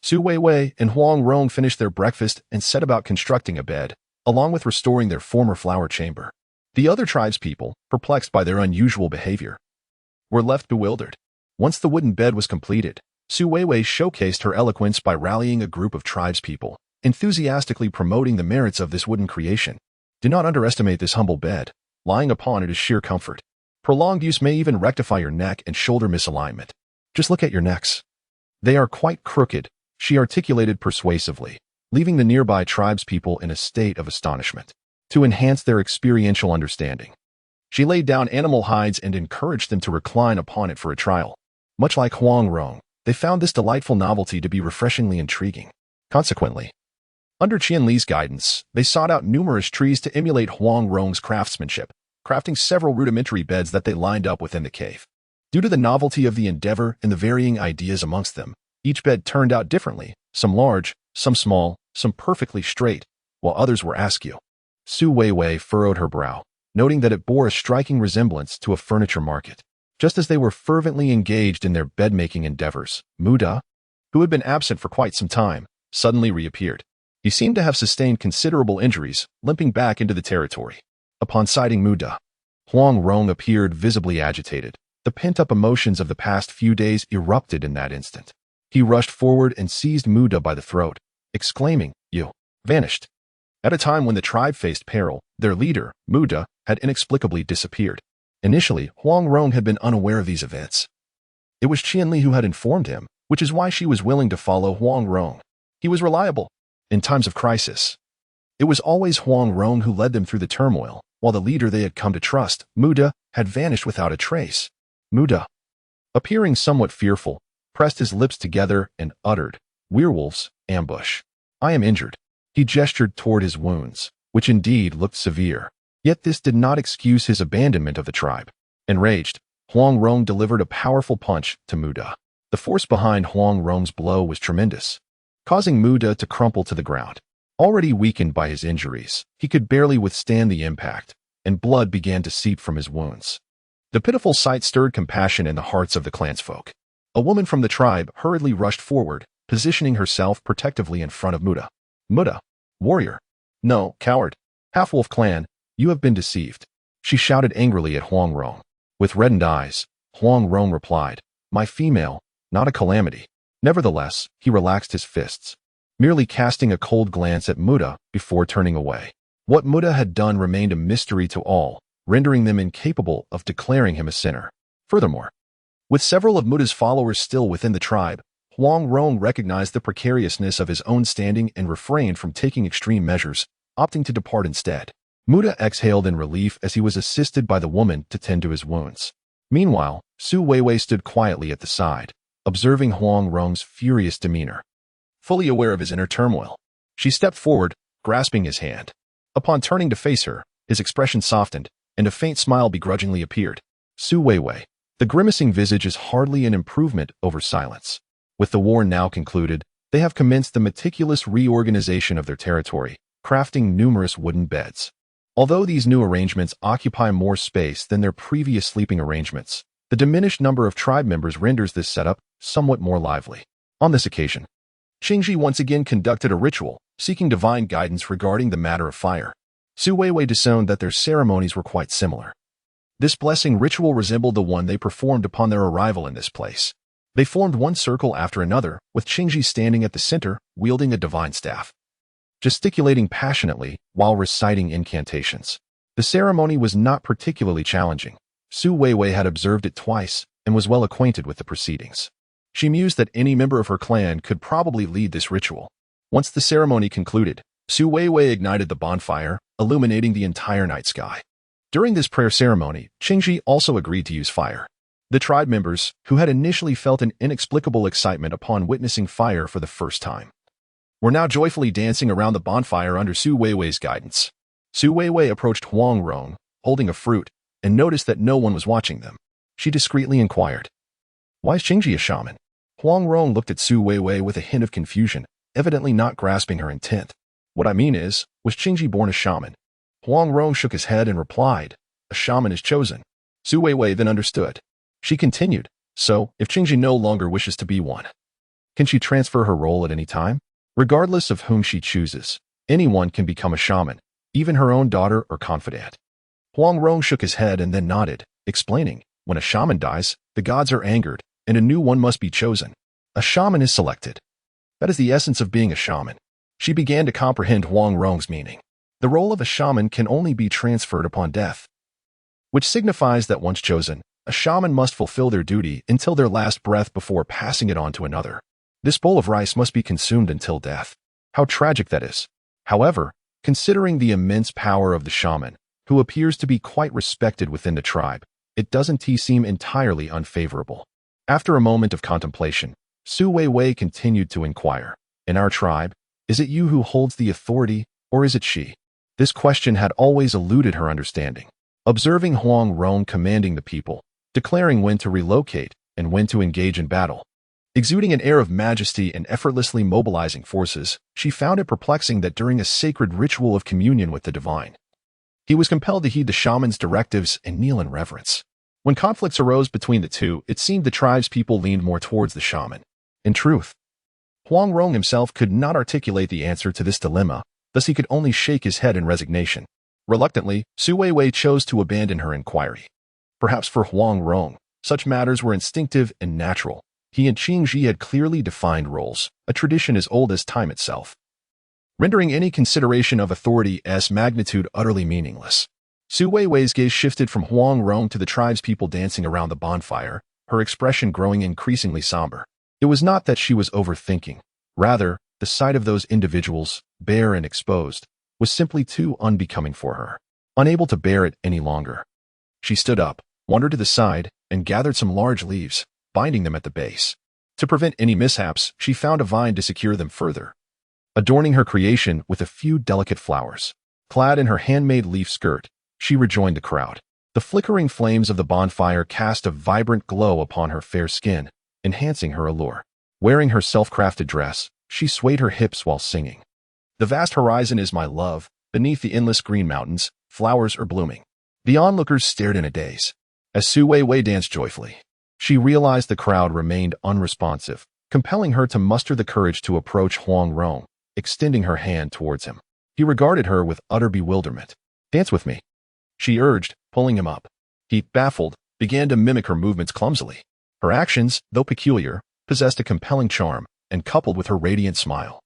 Su Weiwei and Huang Rong finished their breakfast and set about constructing a bed, along with restoring their former flower chamber. The other tribespeople, perplexed by their unusual behavior, were left bewildered. Once the wooden bed was completed, Su Weiwei showcased her eloquence by rallying a group of tribespeople, enthusiastically promoting the merits of this wooden creation. Do not underestimate this humble bed. Lying upon it is sheer comfort. Prolonged use may even rectify your neck and shoulder misalignment. Just look at your necks. They are quite crooked, she articulated persuasively, leaving the nearby tribespeople in a state of astonishment. To enhance their experiential understanding, she laid down animal hides and encouraged them to recline upon it for a trial. Much like Huang Rong, they found this delightful novelty to be refreshingly intriguing. Consequently, under Qian Li's guidance, they sought out numerous trees to emulate Huang Rong's craftsmanship, crafting several rudimentary beds that they lined up within the cave. Due to the novelty of the endeavor and the varying ideas amongst them, each bed turned out differently, some large, some small, some perfectly straight, while others were askew. Su Weiwei furrowed her brow, noting that it bore a striking resemblance to a furniture market. Just as they were fervently engaged in their bed-making endeavors, Muda, who had been absent for quite some time, suddenly reappeared. He seemed to have sustained considerable injuries, limping back into the territory. Upon sighting Muda, Huang Rong appeared visibly agitated. The pent-up emotions of the past few days erupted in that instant. He rushed forward and seized Muda by the throat, exclaiming, "You vanished." At a time when the tribe faced peril, their leader, Muda, had inexplicably disappeared. Initially, Huang Rong had been unaware of these events. It was Qian Li who had informed him, which is why she was willing to follow Huang Rong. He was reliable in times of crisis. It was always Huang Rong who led them through the turmoil, while the leader they had come to trust, Muda, had vanished without a trace. Muda, appearing somewhat fearful, pressed his lips together and uttered, "Werewolves, ambush. I am injured." He gestured toward his wounds, which indeed looked severe. Yet this did not excuse his abandonment of the tribe. Enraged, Huang Rong delivered a powerful punch to Muda. The force behind Huang Rong's blow was tremendous, causing Muda to crumple to the ground. Already weakened by his injuries, he could barely withstand the impact, and blood began to seep from his wounds. The pitiful sight stirred compassion in the hearts of the clansfolk. A woman from the tribe hurriedly rushed forward, positioning herself protectively in front of Muda. "Muda, warrior. No, coward. Half-wolf clan, you have been deceived," she shouted angrily at Huang Rong. With reddened eyes, Huang Rong replied, "My female, not a calamity." Nevertheless, he relaxed his fists, merely casting a cold glance at Muda before turning away. What Muda had done remained a mystery to all, rendering them incapable of declaring him a sinner. Furthermore, with several of Muda's followers still within the tribe, Huang Rong recognized the precariousness of his own standing and refrained from taking extreme measures, opting to depart instead. Muda exhaled in relief as he was assisted by the woman to tend to his wounds. Meanwhile, Su Weiwei stood quietly at the side, observing Huang Rong's furious demeanor. Fully aware of his inner turmoil, she stepped forward, grasping his hand. Upon turning to face her, his expression softened, and a faint smile begrudgingly appeared. Su Weiwei, the grimacing visage is hardly an improvement over silence. With the war now concluded, they have commenced the meticulous reorganization of their territory, crafting numerous wooden beds. Although these new arrangements occupy more space than their previous sleeping arrangements, the diminished number of tribe members renders this setup somewhat more lively. On this occasion, Qingji once again conducted a ritual, seeking divine guidance regarding the matter of fire. Su Weiwei discerned that their ceremonies were quite similar. This blessing ritual resembled the one they performed upon their arrival in this place. They formed one circle after another, with Qingji standing at the center, wielding a divine staff, gesticulating passionately while reciting incantations. The ceremony was not particularly challenging. Su Weiwei had observed it twice and was well acquainted with the proceedings. She mused that any member of her clan could probably lead this ritual. Once the ceremony concluded, Su Weiwei ignited the bonfire, illuminating the entire night sky. During this prayer ceremony, Qingji also agreed to use fire. The tribe members, who had initially felt an inexplicable excitement upon witnessing fire for the first time, were now joyfully dancing around the bonfire under Su Weiwei's guidance. Su Weiwei approached Huang Rong, holding a fruit, and noticed that no one was watching them. She discreetly inquired, "Why is Qingji a shaman?" Huang Rong looked at Su Weiwei with a hint of confusion, evidently not grasping her intent. "What I mean is, was Qingji born a shaman?" Huang Rong shook his head and replied, "A shaman is chosen." Su Weiwei then understood. She continued, "So, if Qingji no longer wishes to be one, can she transfer her role at any time? Regardless of whom she chooses, anyone can become a shaman, even her own daughter or confidant." Huang Rong shook his head and then nodded, explaining, "When a shaman dies, the gods are angered, and a new one must be chosen. A shaman is selected. That is the essence of being a shaman. She began to comprehend Huang Rong's meaning. The role of a shaman can only be transferred upon death, which signifies that once chosen, a shaman must fulfill their duty until their last breath before passing it on to another. This bowl of rice must be consumed until death. How tragic that is. However, considering the immense power of the shaman, who appears to be quite respected within the tribe, it doesn't seem entirely unfavorable. After a moment of contemplation, Su Weiwei continued to inquire, "In our tribe, is it you who holds the authority, or is it she?" This question had always eluded her understanding. Observing Huang Rong commanding the people, declaring when to relocate and when to engage in battle, exuding an air of majesty and effortlessly mobilizing forces, she found it perplexing that during a sacred ritual of communion with the divine, he was compelled to heed the shaman's directives and kneel in reverence. When conflicts arose between the two, it seemed the tribe's people leaned more towards the shaman. In truth, Huang Rong himself could not articulate the answer to this dilemma, thus he could only shake his head in resignation. Reluctantly, Su Weiwei chose to abandon her inquiry. Perhaps for Huang Rong, such matters were instinctive and natural. He and Qingji had clearly defined roles, a tradition as old as time itself, rendering any consideration of authority's magnitude utterly meaningless. Su Weiwei's gaze shifted from Huang Rong to the tribe's people dancing around the bonfire, her expression growing increasingly somber. It was not that she was overthinking. Rather, the sight of those individuals, bare and exposed, was simply too unbecoming for her. Unable to bear it any longer, she stood up, wandered to the side, and gathered some large leaves, binding them at the base. To prevent any mishaps, she found a vine to secure them further, adorning her creation with a few delicate flowers. Clad in her handmade leaf skirt, she rejoined the crowd. The flickering flames of the bonfire cast a vibrant glow upon her fair skin, enhancing her allure. Wearing her self-crafted dress, she swayed her hips while singing. "The vast horizon is my love, beneath the endless green mountains, flowers are blooming." The onlookers stared in a daze. As Su Weiwei danced joyfully, she realized the crowd remained unresponsive, compelling her to muster the courage to approach Huang Rong, extending her hand towards him. He regarded her with utter bewilderment. "Dance with me," she urged, pulling him up. He, baffled, began to mimic her movements clumsily. Her actions, though peculiar, possessed a compelling charm, and coupled with her radiant smile,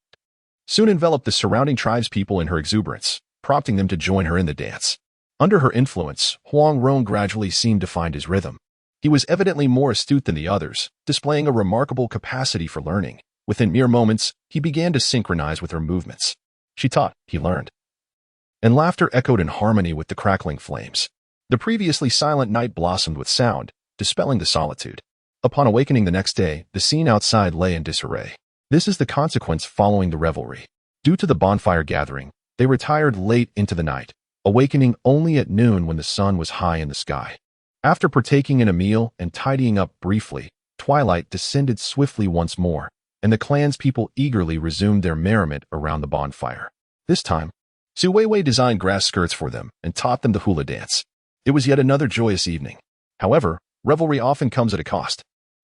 soon enveloped the surrounding tribespeople in her exuberance, prompting them to join her in the dance. Under her influence, Huang Rong gradually seemed to find his rhythm. He was evidently more astute than the others, displaying a remarkable capacity for learning. Within mere moments, he began to synchronize with her movements. She taught, he learned. And laughter echoed in harmony with the crackling flames. The previously silent night blossomed with sound, dispelling the solitude. Upon awakening the next day, the scene outside lay in disarray. This is the consequence following the revelry. Due to the bonfire gathering, they retired late into the night, awakening only at noon when the sun was high in the sky. After partaking in a meal and tidying up briefly, twilight descended swiftly once more, and the clan's people eagerly resumed their merriment around the bonfire. This time, Su Weiwei designed grass skirts for them and taught them the hula dance. It was yet another joyous evening. However, revelry often comes at a cost.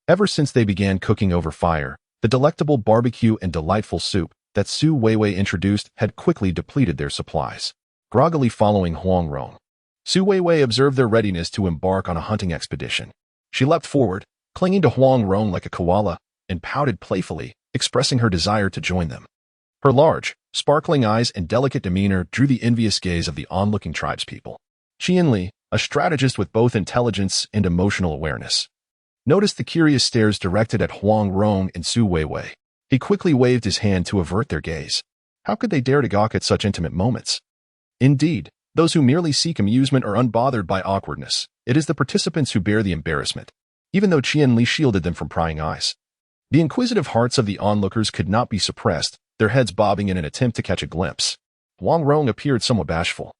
Ever since they began cooking over fire, the delectable barbecue and delightful soup that Su Weiwei introduced had quickly depleted their supplies. Groggily following Huang Rong, Su Weiwei observed their readiness to embark on a hunting expedition. She leapt forward, clinging to Huang Rong like a koala, and pouted playfully, expressing her desire to join them. Her large, sparkling eyes and delicate demeanor drew the envious gaze of the onlooking tribespeople. Qianli, a strategist with both intelligence and emotional awareness, noticed the curious stares directed at Huang Rong and Su Weiwei. He quickly waved his hand to avert their gaze. How could they dare to gawk at such intimate moments? Indeed, those who merely seek amusement are unbothered by awkwardness. It is the participants who bear the embarrassment, even though Qianli shielded them from prying eyes. The inquisitive hearts of the onlookers could not be suppressed, their heads bobbing in an attempt to catch a glimpse. Huang Rong appeared somewhat bashful.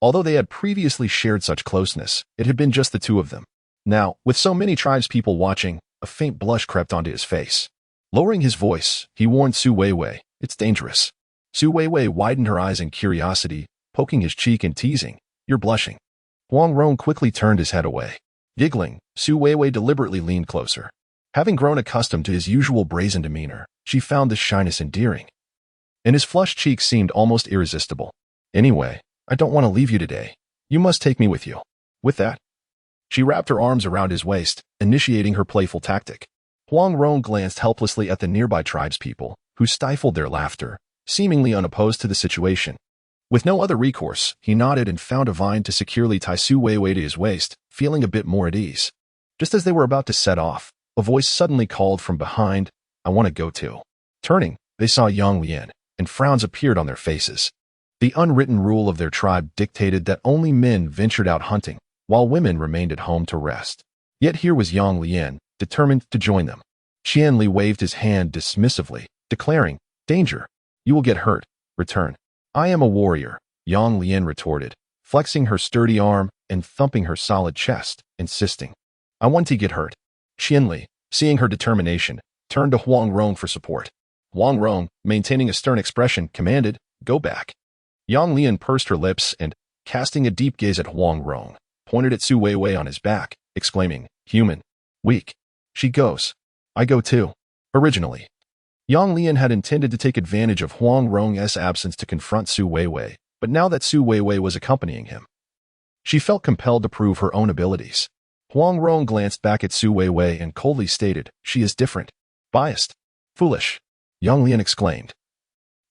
Although they had previously shared such closeness, it had been just the two of them. Now, with so many tribespeople watching, a faint blush crept onto his face. Lowering his voice, he warned Su Weiwei, "It's dangerous." Su Weiwei widened her eyes in curiosity, poking his cheek and teasing, "You're blushing." Huang Rong quickly turned his head away. Giggling, Su Weiwei deliberately leaned closer. Having grown accustomed to his usual brazen demeanor, she found this shyness endearing, and his flushed cheeks seemed almost irresistible. "Anyway, I don't want to leave you today. You must take me with you." With that, she wrapped her arms around his waist, initiating her playful tactic. Huang Rong glanced helplessly at the nearby tribespeople, who stifled their laughter, seemingly unopposed to the situation. With no other recourse, he nodded and found a vine to securely tie Su Weiwei to his waist, feeling a bit more at ease. Just as they were about to set off, a voice suddenly called from behind, "I want to go too." Turning, they saw Yang Lian, and frowns appeared on their faces. The unwritten rule of their tribe dictated that only men ventured out hunting, while women remained at home to rest. Yet here was Yang Lian, determined to join them. Qianli waved his hand dismissively, declaring, "Danger. You will get hurt. Return." "I am a warrior," Yang Lian retorted, flexing her sturdy arm and thumping her solid chest, insisting. "I want to get hurt." Qianli, seeing her determination, turned to Huang Rong for support. Huang Rong, maintaining a stern expression, commanded, "Go back." Yang Lian pursed her lips and, casting a deep gaze at Huang Rong, pointed at Su Weiwei on his back, exclaiming, "Human. Weak. She goes. I go too." Originally, Yang Lian had intended to take advantage of Huang Rong's absence to confront Su Weiwei, but now that Su Weiwei was accompanying him, she felt compelled to prove her own abilities. Huang Rong glanced back at Su Weiwei and coldly stated, "She is different. Biased. Foolish." Yang Lian exclaimed,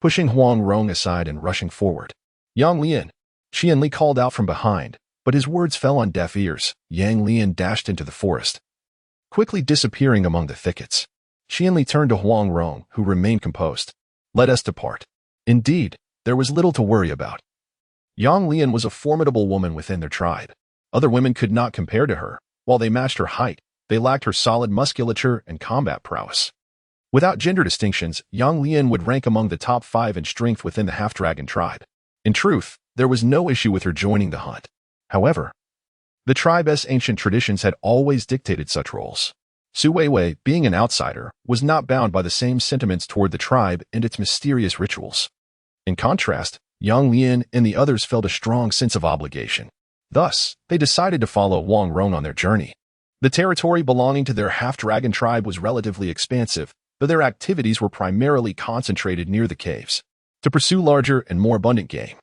pushing Huang Rong aside and rushing forward. "Yang Lian!" Qianli called out from behind, but his words fell on deaf ears. Yang Lian dashed into the forest, quickly disappearing among the thickets. Qianli turned to Huang Rong, who remained composed. "Let us depart." Indeed, there was little to worry about. Yang Lian was a formidable woman within their tribe. Other women could not compare to her. While they matched her height, they lacked her solid musculature and combat prowess. Without gender distinctions, Yang Lian would rank among the top 5 in strength within the half-dragon tribe. In truth, there was no issue with her joining the hunt. However, the tribe's ancient traditions had always dictated such roles. Su Weiwei, being an outsider, was not bound by the same sentiments toward the tribe and its mysterious rituals. In contrast, Yang Lian and the others felt a strong sense of obligation. Thus, they decided to follow Huang Rong on their journey. The territory belonging to their half-dragon tribe was relatively expansive, though their activities were primarily concentrated near the caves. To pursue larger and more abundant game,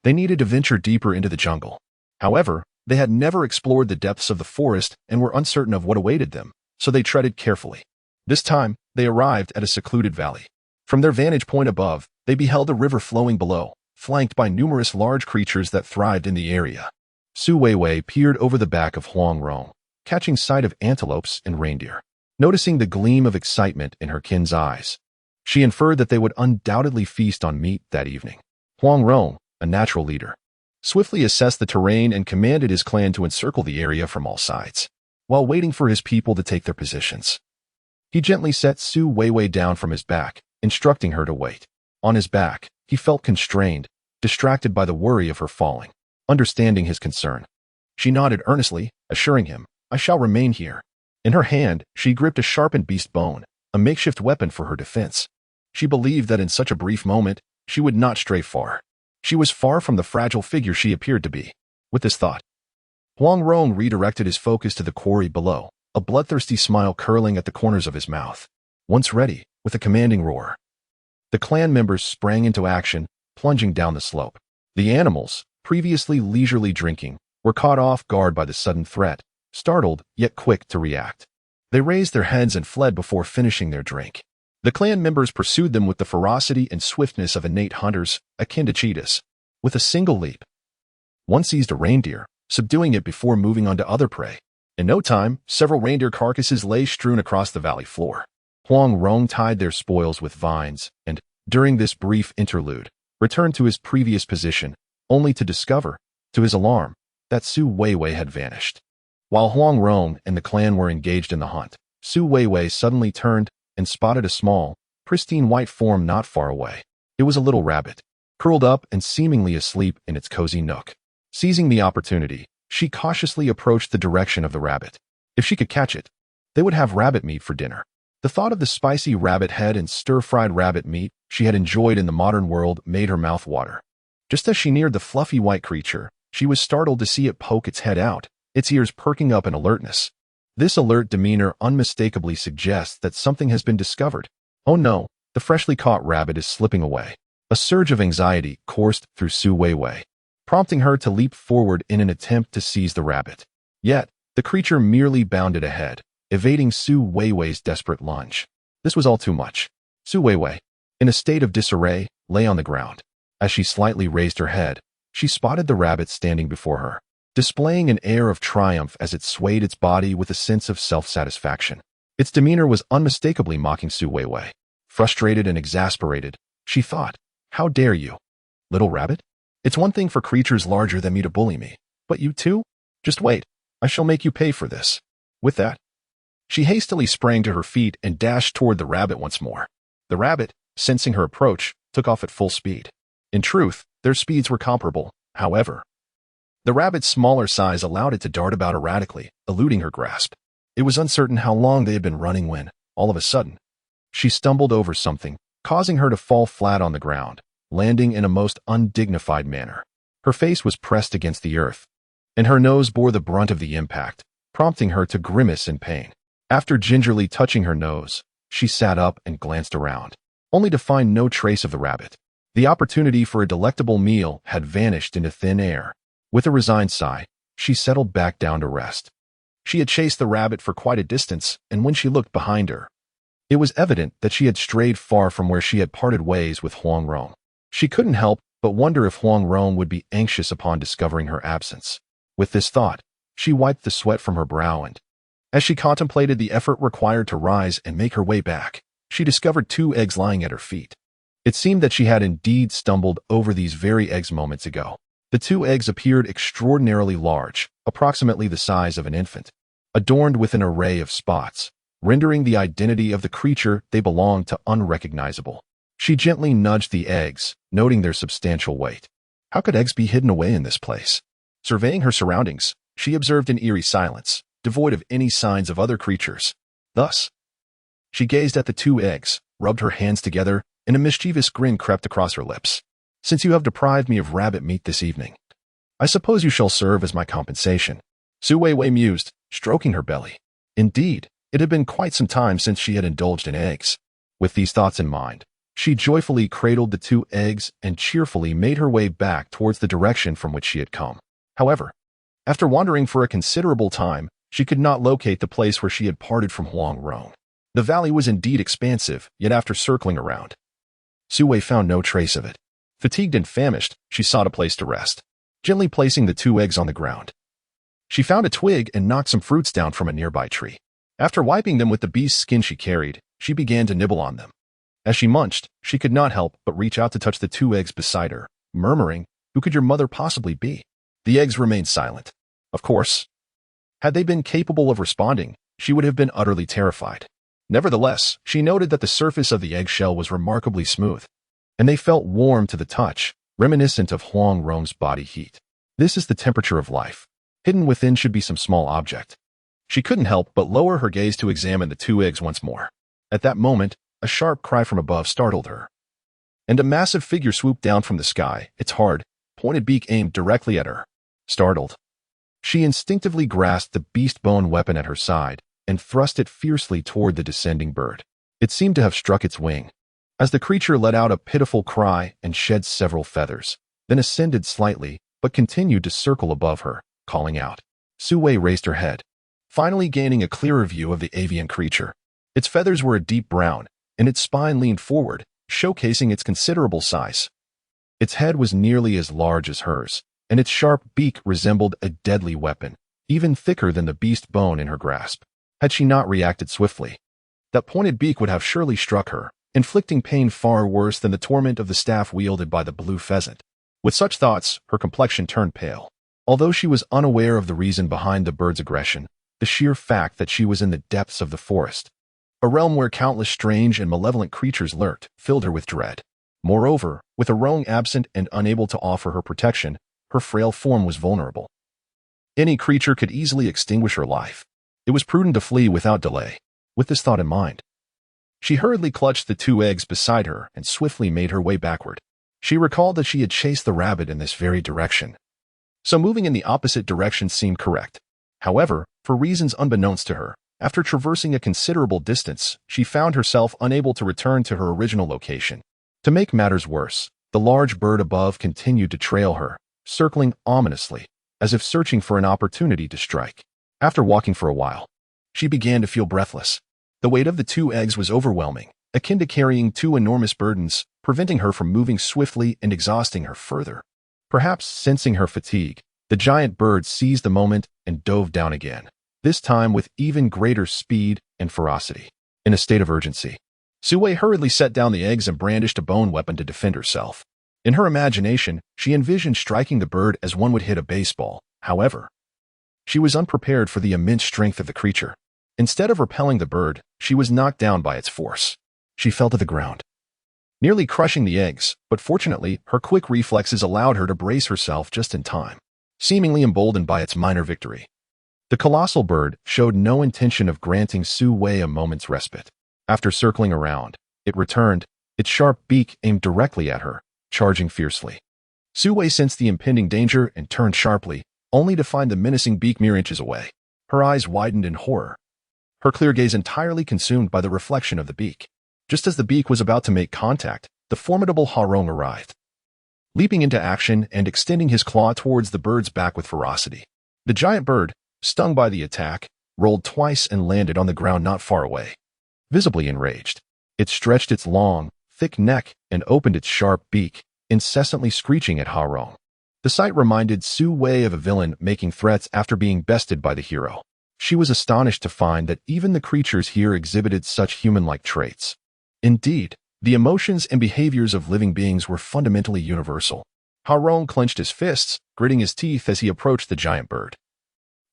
they needed to venture deeper into the jungle. However, they had never explored the depths of the forest and were uncertain of what awaited them, so they treaded carefully. This time, they arrived at a secluded valley. From their vantage point above, they beheld a river flowing below, flanked by numerous large creatures that thrived in the area. Su Weiwei peered over the back of Huang Rong, catching sight of antelopes and reindeer. Noticing the gleam of excitement in her kin's eyes, she inferred that they would undoubtedly feast on meat that evening. Huang Rong, a natural leader, swiftly assessed the terrain and commanded his clan to encircle the area from all sides, while waiting for his people to take their positions. He gently set Su Weiwei down from his back, instructing her to wait. On his back, he felt constrained, distracted by the worry of her falling. Understanding his concern, she nodded earnestly, assuring him, "I shall remain here." In her hand, she gripped a sharpened beast bone, a makeshift weapon for her defense. She believed that in such a brief moment, she would not stray far. She was far from the fragile figure she appeared to be. With this thought, Huang Rong redirected his focus to the quarry below, a bloodthirsty smile curling at the corners of his mouth. Once ready, with a commanding roar, the clan members sprang into action, plunging down the slope. The animals, previously leisurely drinking, were caught off guard by the sudden threat, startled yet quick to react. They raised their heads and fled before finishing their drink. The clan members pursued them with the ferocity and swiftness of innate hunters, akin to cheetahs. With a single leap, one seized a reindeer, subduing it before moving on to other prey. In no time, several reindeer carcasses lay strewn across the valley floor. Huang Rong tied their spoils with vines and, during this brief interlude, returned to his previous position, only to discover, to his alarm, that Su Weiwei had vanished. While Huang Rong and the clan were engaged in the hunt, Su Weiwei suddenly turned and spotted a small, pristine white form not far away. It was a little rabbit, curled up and seemingly asleep in its cozy nook. Seizing the opportunity, she cautiously approached the direction of the rabbit. If she could catch it, they would have rabbit meat for dinner. The thought of the spicy rabbit head and stir-fried rabbit meat she had enjoyed in the modern world made her mouth water. Just as she neared the fluffy white creature, she was startled to see it poke its head out, its ears perking up in alertness. This alert demeanor unmistakably suggests that something has been discovered. Oh no, the freshly caught rabbit is slipping away. A surge of anxiety coursed through Su Weiwei, prompting her to leap forward in an attempt to seize the rabbit. Yet, the creature merely bounded ahead, evading Su Weiwei's desperate lunge. This was all too much. Su Weiwei, in a state of disarray, lay on the ground. As she slightly raised her head, she spotted the rabbit standing before her, displaying an air of triumph as it swayed its body with a sense of self-satisfaction. Its demeanor was unmistakably mocking Su Weiwei. Frustrated and exasperated, she thought, "How dare you, little rabbit? It's one thing for creatures larger than me to bully me, but you too? Just wait, I shall make you pay for this." With that, she hastily sprang to her feet and dashed toward the rabbit once more. The rabbit, sensing her approach, took off at full speed. In truth, their speeds were comparable, however. The rabbit's smaller size allowed it to dart about erratically, eluding her grasp. It was uncertain how long they had been running when, all of a sudden, she stumbled over something, causing her to fall flat on the ground, landing in a most undignified manner. Her face was pressed against the earth, and her nose bore the brunt of the impact, prompting her to grimace in pain. After gingerly touching her nose, she sat up and glanced around, only to find no trace of the rabbit. The opportunity for a delectable meal had vanished into thin air. With a resigned sigh, she settled back down to rest. She had chased the rabbit for quite a distance, and when she looked behind her, it was evident that she had strayed far from where she had parted ways with Huang Rong. She couldn't help but wonder if Huang Rong would be anxious upon discovering her absence. With this thought, she wiped the sweat from her brow and, as she contemplated the effort required to rise and make her way back, she discovered 2 eggs lying at her feet. It seemed that she had indeed stumbled over these very eggs moments ago. The 2 eggs appeared extraordinarily large, approximately the size of an infant, adorned with an array of spots, rendering the identity of the creature they belonged to unrecognizable. She gently nudged the eggs, noting their substantial weight. How could eggs be hidden away in this place? Surveying her surroundings, she observed an eerie silence, devoid of any signs of other creatures. Thus, she gazed at the 2 eggs, rubbed her hands together, and a mischievous grin crept across her lips. "Since you have deprived me of rabbit meat this evening, I suppose you shall serve as my compensation," Su Weiwei mused, stroking her belly. Indeed, it had been quite some time since she had indulged in eggs. With these thoughts in mind, she joyfully cradled the 2 eggs and cheerfully made her way back towards the direction from which she had come. However, after wandering for a considerable time, she could not locate the place where she had parted from Huang Rong. The valley was indeed expansive, yet after circling around, Su Wei found no trace of it. Fatigued and famished, she sought a place to rest, gently placing the 2 eggs on the ground. She found a twig and knocked some fruits down from a nearby tree. After wiping them with the beast's skin she carried, she began to nibble on them. As she munched, she could not help but reach out to touch the 2 eggs beside her, murmuring, "Who could your mother possibly be?" The eggs remained silent. Of course, had they been capable of responding, she would have been utterly terrified. Nevertheless, she noted that the surface of the eggshell was remarkably smooth, and they felt warm to the touch, reminiscent of Huang Rong's body heat. This is the temperature of life. Hidden within should be some small object. She couldn't help but lower her gaze to examine the 2 eggs once more. At that moment, a sharp cry from above startled her, and a massive figure swooped down from the sky, its hard, pointed beak aimed directly at her. Startled, she instinctively grasped the beast-bone weapon at her side and thrust it fiercely toward the descending bird. It seemed to have struck its wing, as the creature let out a pitiful cry and shed several feathers, then ascended slightly, but continued to circle above her, calling out. Su Wei raised her head, finally gaining a clearer view of the avian creature. Its feathers were a deep brown, and its spine leaned forward, showcasing its considerable size. Its head was nearly as large as hers, and its sharp beak resembled a deadly weapon, even thicker than the beast bone in her grasp. Had she not reacted swiftly, that pointed beak would have surely struck her, inflicting pain far worse than the torment of the staff wielded by the blue pheasant. With such thoughts, her complexion turned pale. Although she was unaware of the reason behind the bird's aggression, the sheer fact that she was in the depths of the forest, a realm where countless strange and malevolent creatures lurked, filled her with dread. Moreover, with a Rong absent and unable to offer her protection, her frail form was vulnerable. Any creature could easily extinguish her life. It was prudent to flee without delay. With this thought in mind, she hurriedly clutched the 2 eggs beside her and swiftly made her way backward. She recalled that she had chased the rabbit in this very direction, so moving in the opposite direction seemed correct. However, for reasons unbeknownst to her, after traversing a considerable distance, she found herself unable to return to her original location. To make matters worse, the large bird above continued to trail her, circling ominously, as if searching for an opportunity to strike. After walking for a while, she began to feel breathless. The weight of the two eggs was overwhelming, akin to carrying two enormous burdens, preventing her from moving swiftly and exhausting her further. Perhaps sensing her fatigue, the giant bird seized the moment and dove down again, this time with even greater speed and ferocity. In a state of urgency, Weiwei hurriedly set down the eggs and brandished a bone weapon to defend herself. In her imagination, she envisioned striking the bird as one would hit a baseball. However, she was unprepared for the immense strength of the creature. Instead of repelling the bird, she was knocked down by its force. She fell to the ground, nearly crushing the eggs, but fortunately, her quick reflexes allowed her to brace herself just in time, seemingly emboldened by its minor victory. The colossal bird showed no intention of granting Weiwei a moment's respite. After circling around, it returned, its sharp beak aimed directly at her, charging fiercely. Weiwei sensed the impending danger and turned sharply, only to find the menacing beak mere inches away. Her eyes widened in horror, her clear gaze entirely consumed by the reflection of the beak. Just as the beak was about to make contact, the formidable half-orc arrived, leaping into action and extending his claw towards the bird's back with ferocity. The giant bird, stung by the attack, rolled twice and landed on the ground not far away. Visibly enraged, it stretched its long, thick neck and opened its sharp beak, incessantly screeching at half-orc. The sight reminded Weiwei of a villain making threats after being bested by the hero. She was astonished to find that even the creatures here exhibited such human-like traits. Indeed, the emotions and behaviors of living beings were fundamentally universal. half-orc clenched his fists, gritting his teeth as he approached the giant bird,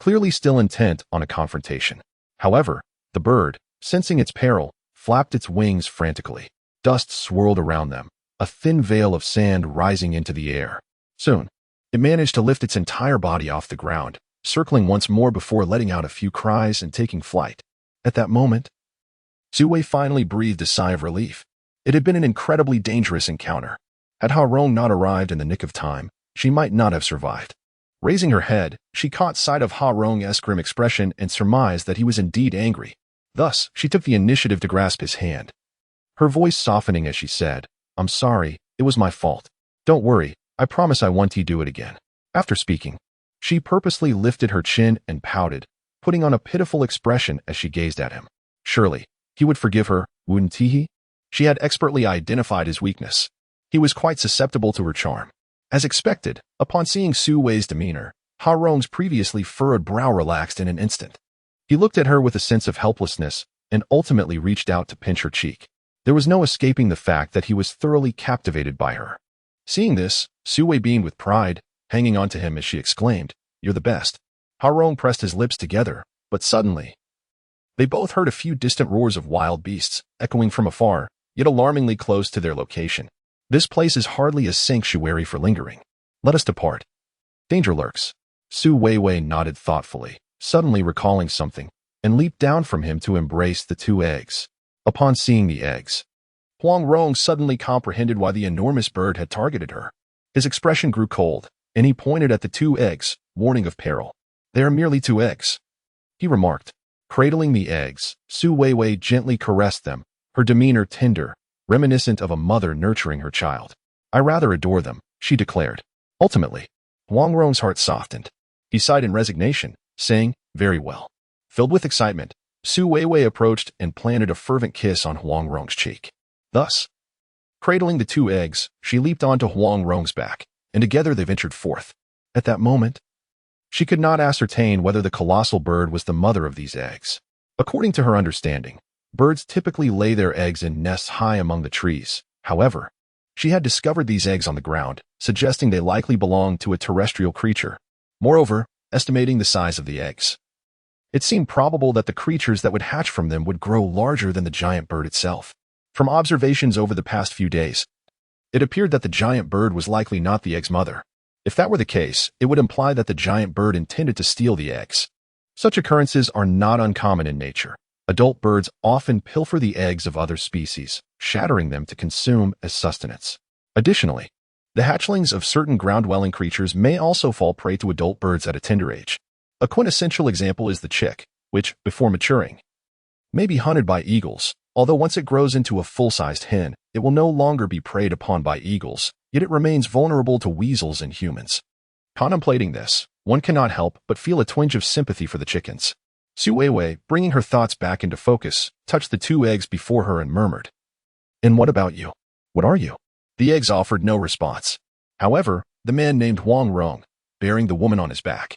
clearly still intent on a confrontation. However, the bird, sensing its peril, flapped its wings frantically. Dust swirled around them, a thin veil of sand rising into the air. Soon, it managed to lift its entire body off the ground, circling once more before letting out a few cries and taking flight. At that moment, Weiwei finally breathed a sigh of relief. It had been an incredibly dangerous encounter. Had half-orc not arrived in the nick of time, she might not have survived. Raising her head, she caught sight of half-orc's grim expression and surmised that he was indeed angry. Thus, she took the initiative to grasp his hand, her voice softening as she said, "I'm sorry, it was my fault. Don't worry, I promise I won't do it again." After speaking, she purposely lifted her chin and pouted, putting on a pitiful expression as she gazed at him. Surely, he would forgive her, wouldn't he? She had expertly identified his weakness. He was quite susceptible to her charm. As expected, upon seeing Weiwei's demeanor, half-orc's previously furrowed brow relaxed in an instant. He looked at her with a sense of helplessness and ultimately reached out to pinch her cheek. There was no escaping the fact that he was thoroughly captivated by her. Seeing this, Weiwei beamed with pride, hanging on to him as she exclaimed, "You're the best." half-orc pressed his lips together, but suddenly, they both heard a few distant roars of wild beasts, echoing from afar, yet alarmingly close to their location. "This place is hardly a sanctuary for lingering. Let us depart. Danger lurks." Weiwei nodded thoughtfully, suddenly recalling something, and leaped down from him to embrace the two eggs. Upon seeing the eggs, half-orc suddenly comprehended why the enormous bird had targeted her. His expression grew cold, and he pointed at the two eggs, warning of peril. "They are merely two eggs," he remarked. Cradling the eggs, Weiwei gently caressed them, her demeanor tender, reminiscent of a mother nurturing her child. "I rather adore them," she declared. Ultimately, half-orc's heart softened. He sighed in resignation, saying, "Very well." Filled with excitement, Weiwei approached and planted a fervent kiss on half-orc's cheek. Thus, cradling the two eggs, she leaped onto half-orc's back, and together they ventured forth. At that moment, she could not ascertain whether the colossal bird was the mother of these eggs. According to her understanding, birds typically lay their eggs in nests high among the trees. However, she had discovered these eggs on the ground, suggesting they likely belonged to a terrestrial creature. Moreover, estimating the size of the eggs, it seemed probable that the creatures that would hatch from them would grow larger than the giant bird itself. From observations over the past few days, it appeared that the giant bird was likely not the egg's mother. If that were the case, it would imply that the giant bird intended to steal the eggs. Such occurrences are not uncommon in nature. Adult birds often pilfer the eggs of other species, shattering them to consume as sustenance. Additionally, the hatchlings of certain ground-dwelling creatures may also fall prey to adult birds at a tender age. A quintessential example is the chick, which, before maturing, may be hunted by eagles, although once it grows into a full-sized hen, it will no longer be preyed upon by eagles, yet it remains vulnerable to weasels and humans. Contemplating this, one cannot help but feel a twinge of sympathy for the chickens. Su Weiwei, bringing her thoughts back into focus, touched the two eggs before her and murmured, "And what about you? What are you?" The eggs offered no response. However, the man named Huang Rong, bearing the woman on his back,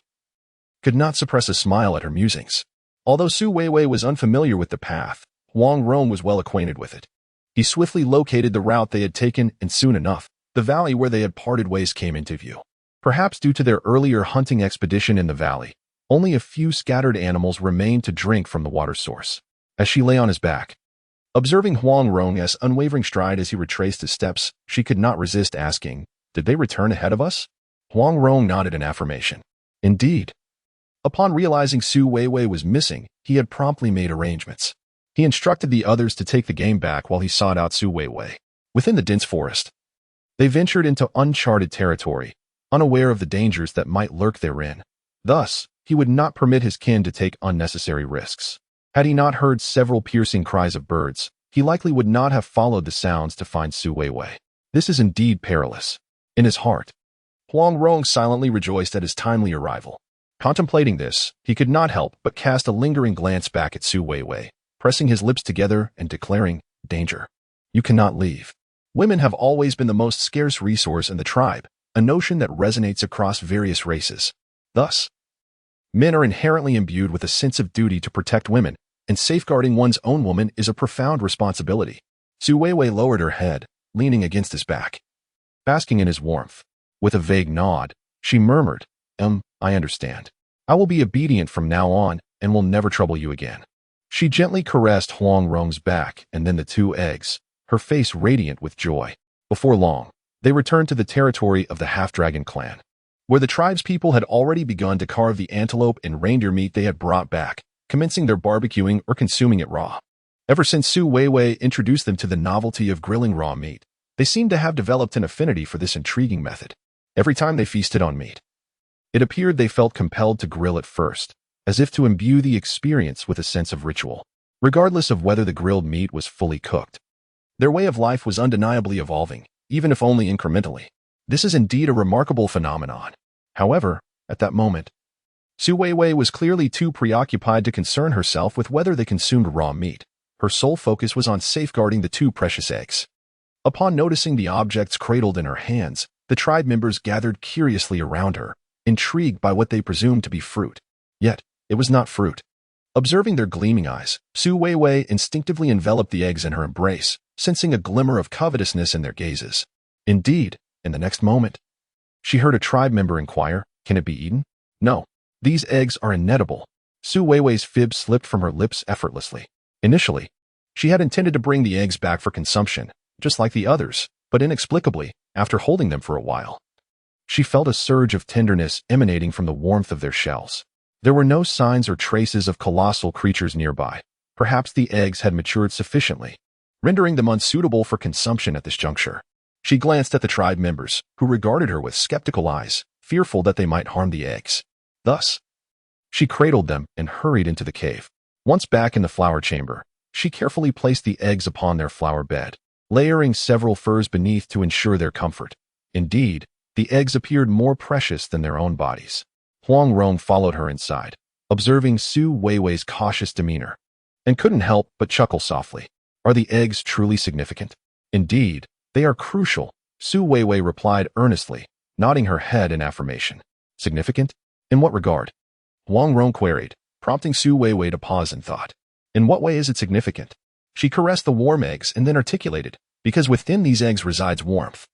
could not suppress a smile at her musings. Although Su Weiwei was unfamiliar with the path, Huang Rong was well acquainted with it. He swiftly located the route they had taken, and soon enough, the valley where they had parted ways came into view. Perhaps due to their earlier hunting expedition in the valley, only a few scattered animals remained to drink from the water source. As she lay on his back, observing Huang Rong's unwavering stride as he retraced his steps, she could not resist asking, "Did they return ahead of us?" Huang Rong nodded in affirmation. Indeed. Upon realizing Su Weiwei was missing, he had promptly made arrangements. He instructed the others to take the game back while he sought out Su Weiwei. Within the dense forest, they ventured into uncharted territory, unaware of the dangers that might lurk therein. Thus, he would not permit his kin to take unnecessary risks. Had he not heard several piercing cries of birds, he likely would not have followed the sounds to find Su Weiwei. This is indeed perilous. In his heart, Huang Rong silently rejoiced at his timely arrival. Contemplating this, he could not help but cast a lingering glance back at Su Weiwei, pressing his lips together and declaring, "Danger. You cannot leave." Women have always been the most scarce resource in the tribe, a notion that resonates across various races. Thus, men are inherently imbued with a sense of duty to protect women, and safeguarding one's own woman is a profound responsibility. Su Weiwei lowered her head, leaning against his back, basking in his warmth. With a vague nod, she murmured, I understand. I will be obedient from now on and will never trouble you again." She gently caressed Huang Rong's back and then the two eggs, her face radiant with joy. Before long, they returned to the territory of the half-dragon clan, where the tribespeople had already begun to carve the antelope and reindeer meat they had brought back, commencing their barbecuing or consuming it raw. Ever since Su Weiwei introduced them to the novelty of grilling raw meat, they seemed to have developed an affinity for this intriguing method. Every time they feasted on meat, it appeared they felt compelled to grill it first, as if to imbue the experience with a sense of ritual, regardless of whether the grilled meat was fully cooked. Their way of life was undeniably evolving, even if only incrementally. This is indeed a remarkable phenomenon. However, at that moment, Su Weiwei was clearly too preoccupied to concern herself with whether they consumed raw meat. Her sole focus was on safeguarding the two precious eggs. Upon noticing the objects cradled in her hands, the tribe members gathered curiously around her, intrigued by what they presumed to be fruit. Yet, it was not fruit. Observing their gleaming eyes, Su Weiwei instinctively enveloped the eggs in her embrace, sensing a glimmer of covetousness in their gazes. Indeed, in the next moment, she heard a tribe member inquire, "Can it be eaten?" "No. These eggs are inedible." Su Weiwei's fib slipped from her lips effortlessly. Initially, she had intended to bring the eggs back for consumption, just like the others, but inexplicably, after holding them for a while, she felt a surge of tenderness emanating from the warmth of their shells. There were no signs or traces of colossal creatures nearby. Perhaps the eggs had matured sufficiently, rendering them unsuitable for consumption at this juncture. She glanced at the tribe members, who regarded her with skeptical eyes, fearful that they might harm the eggs. Thus, she cradled them and hurried into the cave. Once back in the flower chamber, she carefully placed the eggs upon their flower bed, layering several furs beneath to ensure their comfort. Indeed, the eggs appeared more precious than their own bodies. Huang Rong followed her inside, observing Su Weiwei's cautious demeanor, and couldn't help but chuckle softly. Are the eggs truly significant? Indeed, they are crucial, Su Weiwei replied earnestly, nodding her head in affirmation. Significant? In what regard? Huang Rong queried, prompting Su Weiwei to pause in thought. In what way is it significant? She caressed the warm eggs and then articulated, because within these eggs resides warmth.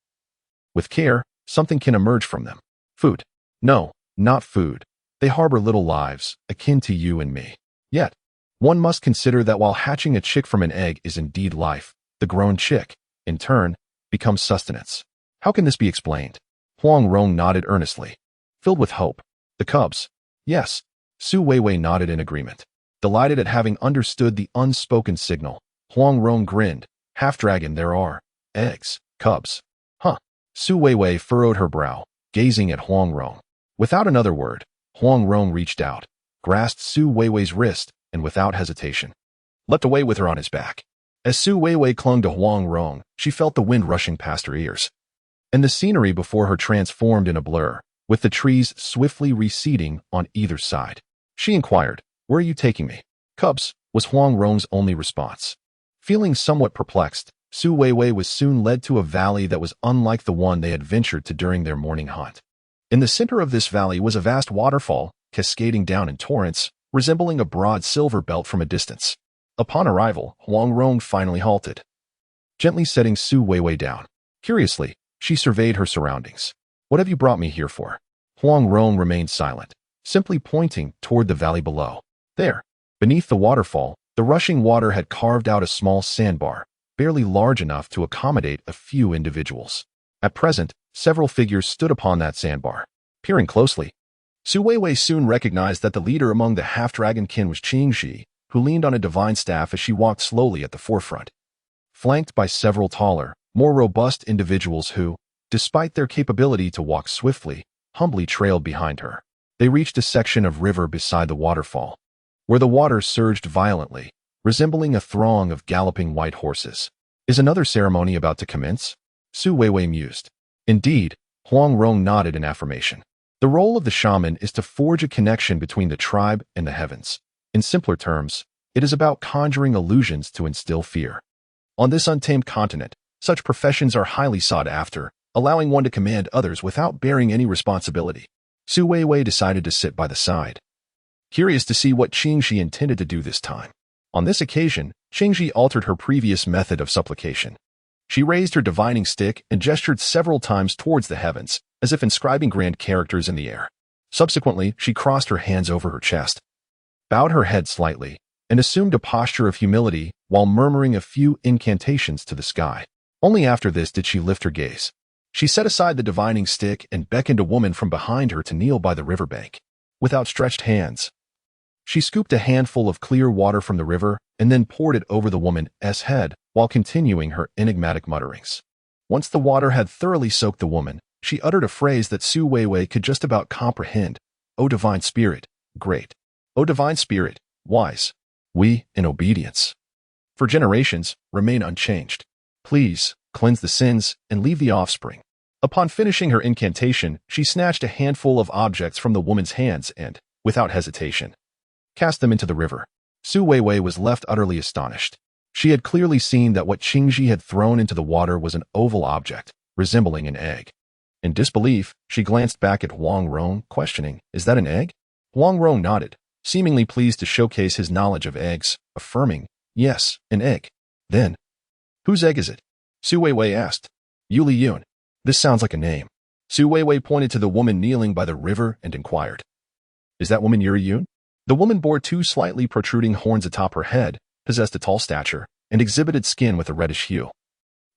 With care, something can emerge from them. Food. No, not food. They harbor little lives, akin to you and me. Yet, one must consider that while hatching a chick from an egg is indeed life, the grown chick, in turn, becomes sustenance. How can this be explained? Huang Rong nodded earnestly, filled with hope. The cubs. Yes. Su Weiwei nodded in agreement. Delighted at having understood the unspoken signal, Huang Rong grinned. Half-dragon there are. Eggs. Cubs. Huh. Su Weiwei furrowed her brow, gazing at Huang Rong. Without another word, Huang Rong reached out, grasped Su Weiwei's wrist, and without hesitation, leapt away with her on his back. As Su Weiwei clung to Huang Rong, she felt the wind rushing past her ears, and the scenery before her transformed in a blur, with the trees swiftly receding on either side. She inquired, Where are you taking me? Cubs, was Huang Rong's only response. Feeling somewhat perplexed, Su Weiwei was soon led to a valley that was unlike the one they had ventured to during their morning hunt. In the center of this valley was a vast waterfall, cascading down in torrents, resembling a broad silver belt from a distance. Upon arrival, Huang Rong finally halted, gently setting Su Weiwei down. Curiously, she surveyed her surroundings. What have you brought me here for? Huang Rong remained silent, simply pointing toward the valley below. There, beneath the waterfall, the rushing water had carved out a small sandbar, barely large enough to accommodate a few individuals. At present, several figures stood upon that sandbar. Peering closely, Su Weiwei soon recognized that the leader among the half-dragon kin was Qingxi, who leaned on a divine staff as she walked slowly at the forefront, flanked by several taller, more robust individuals who, despite their capability to walk swiftly, humbly trailed behind her. They reached a section of river beside the waterfall, where the water surged violently, resembling a throng of galloping white horses. Is another ceremony about to commence? Su Weiwei mused. Indeed, Huang Rong nodded in affirmation. The role of the shaman is to forge a connection between the tribe and the heavens. In simpler terms, it is about conjuring illusions to instill fear. On this untamed continent, such professions are highly sought after, allowing one to command others without bearing any responsibility. Su Weiwei decided to sit by the side, curious to see what Qingxi intended to do this time. On this occasion, Qingxi altered her previous method of supplication. She raised her divining stick and gestured several times towards the heavens, as if inscribing grand characters in the air. Subsequently, she crossed her hands over her chest, bowed her head slightly, and assumed a posture of humility while murmuring a few incantations to the sky. Only after this did she lift her gaze. She set aside the divining stick and beckoned a woman from behind her to kneel by the riverbank. With outstretched hands, she scooped a handful of clear water from the river and then poured it over the woman's head while continuing her enigmatic mutterings. Once the water had thoroughly soaked the woman, she uttered a phrase that Su Weiwei could just about comprehend. O divine spirit, great. O divine spirit, wise. We, in obedience, for generations, remain unchanged. Please, cleanse the sins and leave the offspring. Upon finishing her incantation, she snatched a handful of objects from the woman's hands and, without hesitation, cast them into the river. Su Weiwei was left utterly astonished. She had clearly seen that what Qingxi had thrown into the water was an oval object, resembling an egg. In disbelief, she glanced back at Huang Rong, questioning, "Is that an egg?" Huang Rong nodded, seemingly pleased to showcase his knowledge of eggs, affirming, "Yes, an egg." Then, "Whose egg is it?" Su Weiwei asked. "Yuli Yun. This sounds like a name." Su Weiwei pointed to the woman kneeling by the river and inquired, "Is that woman Yuri Yun?" The woman bore two slightly protruding horns atop her head, possessed a tall stature, and exhibited skin with a reddish hue,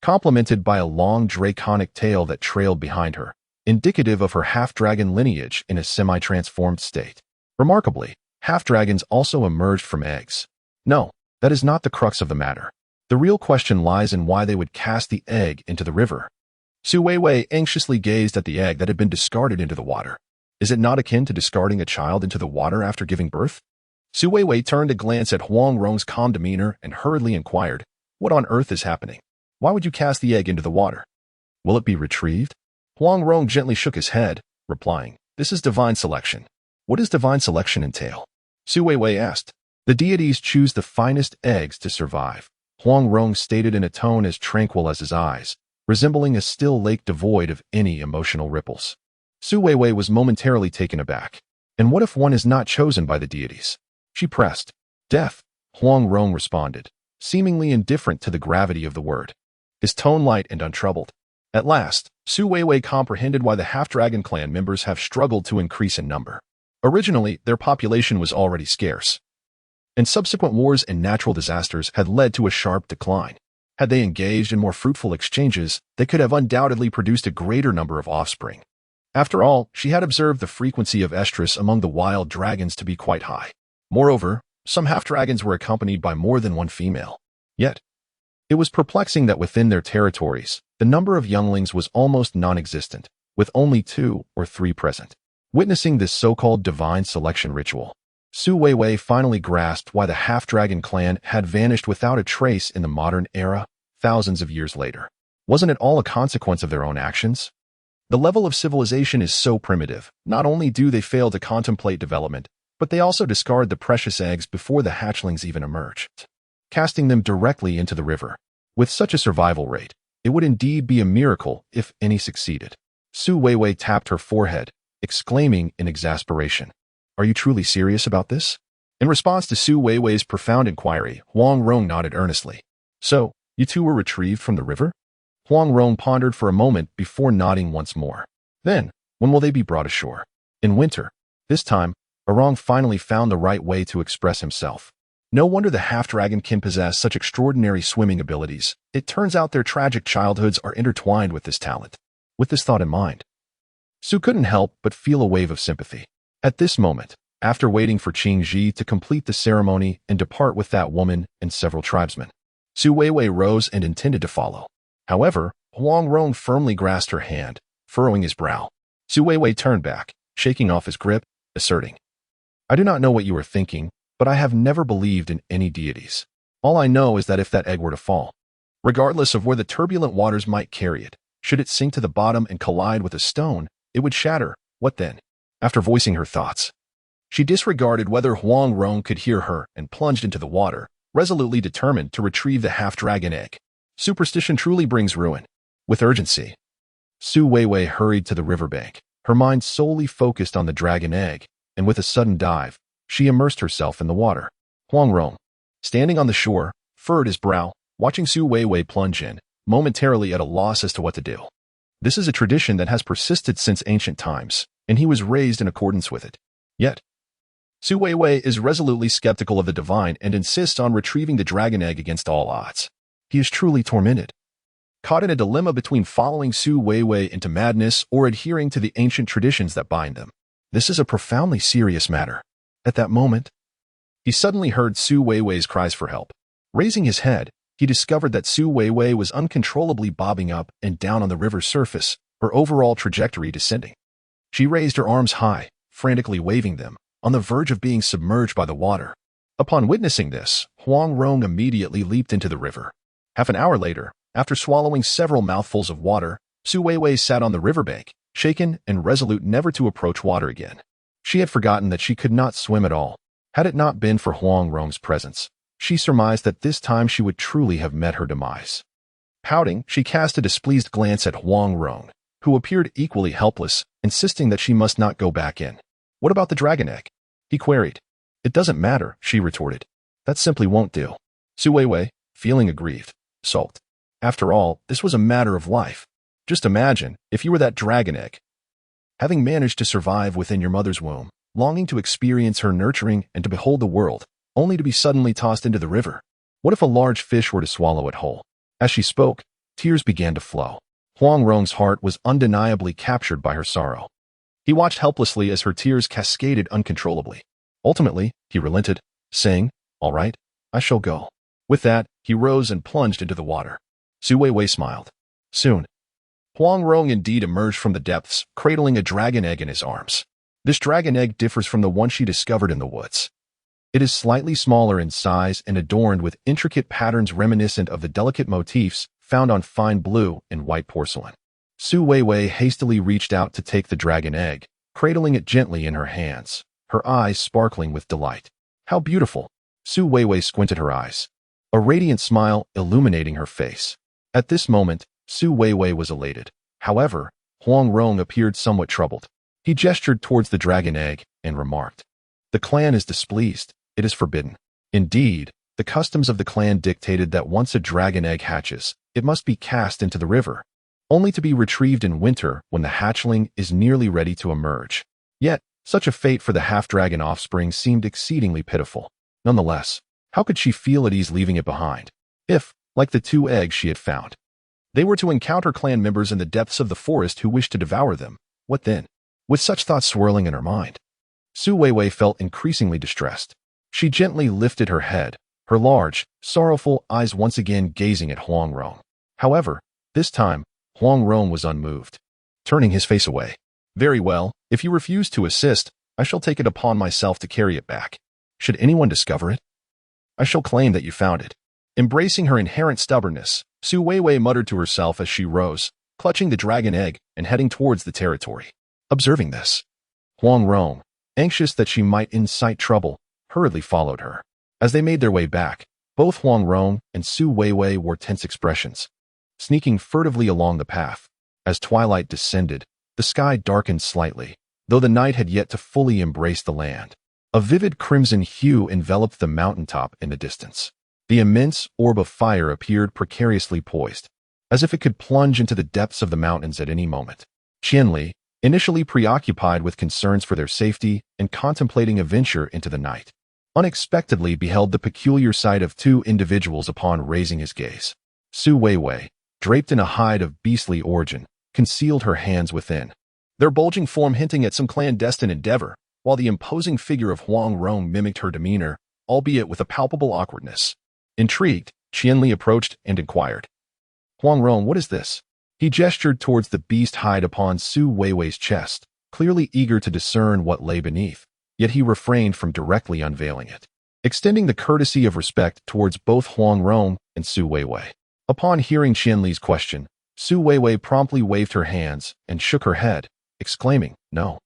complemented by a long draconic tail that trailed behind her, indicative of her half-dragon lineage in a semi-transformed state. Remarkably, half-dragons also emerged from eggs. No, that is not the crux of the matter. The real question lies in why they would cast the egg into the river. Su Weiwei anxiously gazed at the egg that had been discarded into the water. Is it not akin to discarding a child into the water after giving birth? Su Weiwei turned a glance at Huang Rong's calm demeanor and hurriedly inquired, "What on earth is happening? Why would you cast the egg into the water? Will it be retrieved?" Huang Rong gently shook his head, replying, "This is divine selection." "What does divine selection entail?" Su Weiwei asked. "The deities choose the finest eggs to survive," Huang Rong stated in a tone as tranquil as his eyes, resembling a still lake devoid of any emotional ripples. Su Weiwei was momentarily taken aback. "And what if one is not chosen by the deities?" She pressed. "Death," Huang Rong responded, seemingly indifferent to the gravity of the word, his tone light and untroubled. At last, Su Weiwei comprehended why the half-dragon clan members have struggled to increase in number. Originally, their population was already scarce, and subsequent wars and natural disasters had led to a sharp decline. Had they engaged in more fruitful exchanges, they could have undoubtedly produced a greater number of offspring. After all, she had observed the frequency of estrus among the wild dragons to be quite high. Moreover, some half-dragons were accompanied by more than one female. Yet, it was perplexing that within their territories, the number of younglings was almost non-existent, with only 2 or 3 present. Witnessing this so-called divine selection ritual, Su Weiwei finally grasped why the half-dragon clan had vanished without a trace in the modern era, thousands of years later. Wasn't it all a consequence of their own actions? The level of civilization is so primitive, not only do they fail to contemplate development, but they also discard the precious eggs before the hatchlings even emerge, casting them directly into the river. With such a survival rate, it would indeed be a miracle if any succeeded. Su Weiwei tapped her forehead, exclaiming in exasperation, "Are you truly serious about this?" In response to Su Weiwei's profound inquiry, Huang Rong nodded earnestly. "So, you two were retrieved from the river?" Huang Rong pondered for a moment before nodding once more. "Then, when will they be brought ashore?" "In winter." This time, Arong finally found the right way to express himself. No wonder the half-dragon can possess such extraordinary swimming abilities. It turns out their tragic childhoods are intertwined with this talent. With this thought in mind, Su couldn't help but feel a wave of sympathy. At this moment, after waiting for Qing Ji to complete the ceremony and depart with that woman and several tribesmen, Su Weiwei rose and intended to follow. However, Huang Rong firmly grasped her hand, furrowing his brow. Su Weiwei turned back, shaking off his grip, asserting, "I do not know what you are thinking, but I have never believed in any deities. All I know is that if that egg were to fall, regardless of where the turbulent waters might carry it, should it sink to the bottom and collide with a stone, it would shatter. What then?" After voicing her thoughts, she disregarded whether Huang Rong could hear her and plunged into the water, resolutely determined to retrieve the half-dragon egg. Superstition truly brings ruin. With urgency, Su Weiwei hurried to the riverbank, her mind solely focused on the dragon egg, and with a sudden dive, she immersed herself in the water. Huang Rong, standing on the shore, furrowed his brow, watching Su Weiwei plunge in, momentarily at a loss as to what to do. This is a tradition that has persisted since ancient times, and he was raised in accordance with it. Yet, Su Weiwei is resolutely skeptical of the divine and insists on retrieving the dragon egg against all odds. He is truly tormented, caught in a dilemma between following Su Weiwei into madness or adhering to the ancient traditions that bind them. This is a profoundly serious matter. At that moment, he suddenly heard Su Weiwei's cries for help. Raising his head, he discovered that Su Weiwei was uncontrollably bobbing up and down on the river's surface, her overall trajectory descending. She raised her arms high, frantically waving them, on the verge of being submerged by the water. Upon witnessing this, Huang Rong immediately leaped into the river. Half an hour later, after swallowing several mouthfuls of water, Su Weiwei sat on the riverbank, shaken and resolute never to approach water again. She had forgotten that she could not swim at all. Had it not been for Huang Rong's presence, she surmised that this time she would truly have met her demise. Pouting, she cast a displeased glance at Huang Rong, who appeared equally helpless, insisting that she must not go back in. "What about the dragon egg?" he queried. "It doesn't matter," she retorted. "That simply won't do." Su Weiwei, feeling aggrieved, sulked. After all, this was a matter of life. Just imagine if you were that dragon egg, having managed to survive within your mother's womb, longing to experience her nurturing and to behold the world, only to be suddenly tossed into the river. What if a large fish were to swallow it whole? As she spoke, tears began to flow. Huang Rong's heart was undeniably captured by her sorrow. He watched helplessly as her tears cascaded uncontrollably. Ultimately, he relented, saying, "All right, I shall go." With that, he rose and plunged into the water. Su Weiwei smiled. Soon, Huang Rong indeed emerged from the depths, cradling a dragon egg in his arms. This dragon egg differs from the one she discovered in the woods. It is slightly smaller in size and adorned with intricate patterns reminiscent of the delicate motifs found on fine blue and white porcelain. Su Weiwei hastily reached out to take the dragon egg, cradling it gently in her hands, her eyes sparkling with delight. How beautiful! Su Weiwei squinted her eyes, a radiant smile illuminating her face. At this moment, Su Weiwei was elated. However, Huang Rong appeared somewhat troubled. He gestured towards the dragon egg and remarked, "The clan is displeased. It is forbidden." Indeed, the customs of the clan dictated that once a dragon egg hatches, it must be cast into the river, only to be retrieved in winter when the hatchling is nearly ready to emerge. Yet, such a fate for the half-dragon offspring seemed exceedingly pitiful. Nonetheless, how could she feel at ease leaving it behind? If, like the two eggs she had found, they were to encounter clan members in the depths of the forest who wished to devour them, what then? With such thoughts swirling in her mind, Su Weiwei felt increasingly distressed. She gently lifted her head, her large, sorrowful eyes once again gazing at Huang Rong. However, this time, Huang Rong was unmoved, turning his face away. "Very well, if you refuse to assist, I shall take it upon myself to carry it back. Should anyone discover it, I shall claim that you found it." Embracing her inherent stubbornness, Su Weiwei muttered to herself as she rose, clutching the dragon egg and heading towards the territory. Observing this, Huang Rong, anxious that she might incite trouble, hurriedly followed her. As they made their way back, both Huang Rong and Su Weiwei wore tense expressions, sneaking furtively along the path. As twilight descended, the sky darkened slightly, though the night had yet to fully embrace the land. A vivid crimson hue enveloped the mountaintop in the distance. The immense orb of fire appeared precariously poised, as if it could plunge into the depths of the mountains at any moment. Qianli, initially preoccupied with concerns for their safety and contemplating a venture into the night, unexpectedly beheld the peculiar sight of two individuals upon raising his gaze. Su Weiwei, draped in a hide of beastly origin, concealed her hands within, their bulging form hinting at some clandestine endeavor, while the imposing figure of Huang Rong mimicked her demeanor, albeit with a palpable awkwardness. Intrigued, Qianli approached and inquired, "Huang Rong, what is this?" He gestured towards the beast hide upon Su Weiwei's chest, clearly eager to discern what lay beneath, yet he refrained from directly unveiling it, extending the courtesy of respect towards both Huang Rong and Su Weiwei. Upon hearing Qianli's question, Su Weiwei promptly waved her hands and shook her head, exclaiming, "No,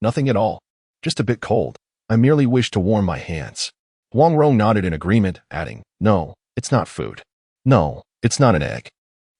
nothing at all. Just a bit cold. I merely wish to warm my hands." Huang Rong nodded in agreement, adding, "No, it's not food. No, it's not an egg."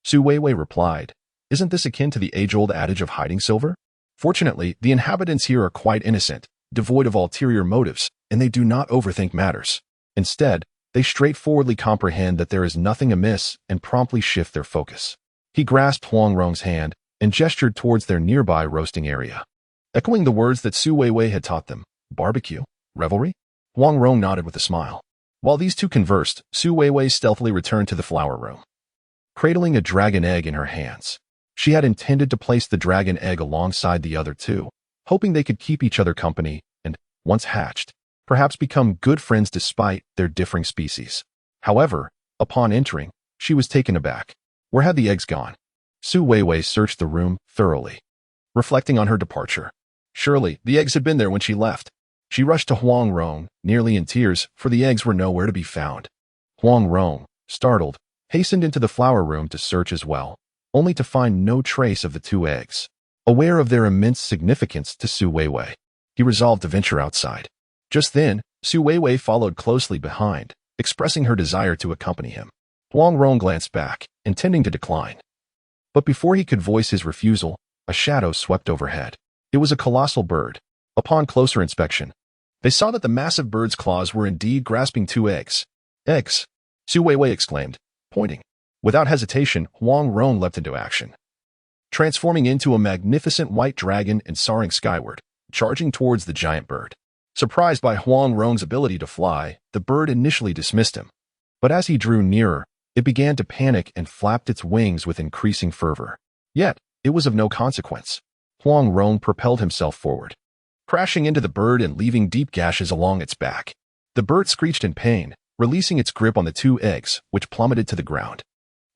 Su Weiwei replied, "Isn't this akin to the age-old adage of hiding silver? Fortunately, the inhabitants here are quite innocent, devoid of ulterior motives, and they do not overthink matters. Instead, they straightforwardly comprehend that there is nothing amiss and promptly shift their focus." He grasped Huang Rong's hand and gestured towards their nearby roasting area, echoing the words that Su Weiwei had taught them. "Barbecue? Revelry?" Huang Rong nodded with a smile. While these two conversed, Su Weiwei stealthily returned to the flower room, cradling a dragon egg in her hands. She had intended to place the dragon egg alongside the other two, hoping they could keep each other company and, once hatched, perhaps become good friends despite their differing species. However, upon entering, she was taken aback. Where had the eggs gone? Su Weiwei searched the room thoroughly, reflecting on her departure. Surely, the eggs had been there when she left. She rushed to Huang Rong, nearly in tears, for the eggs were nowhere to be found. Huang Rong, startled, hastened into the flower room to search as well, only to find no trace of the two eggs. Aware of their immense significance to Su Weiwei, he resolved to venture outside. Just then, Su Weiwei followed closely behind, expressing her desire to accompany him. Huang Rong glanced back, intending to decline. But before he could voice his refusal, a shadow swept overhead. It was a colossal bird. Upon closer inspection, they saw that the massive bird's claws were indeed grasping two eggs. "Eggs!" Su Weiwei exclaimed, pointing. Without hesitation, Huang Rong leapt into action, transforming into a magnificent white dragon and soaring skyward, charging towards the giant bird. Surprised by Huang Rong's ability to fly, the bird initially dismissed him. But as he drew nearer, it began to panic and flapped its wings with increasing fervor. Yet, it was of no consequence. Huang Rong propelled himself forward, crashing into the bird and leaving deep gashes along its back. The bird screeched in pain, releasing its grip on the two eggs, which plummeted to the ground.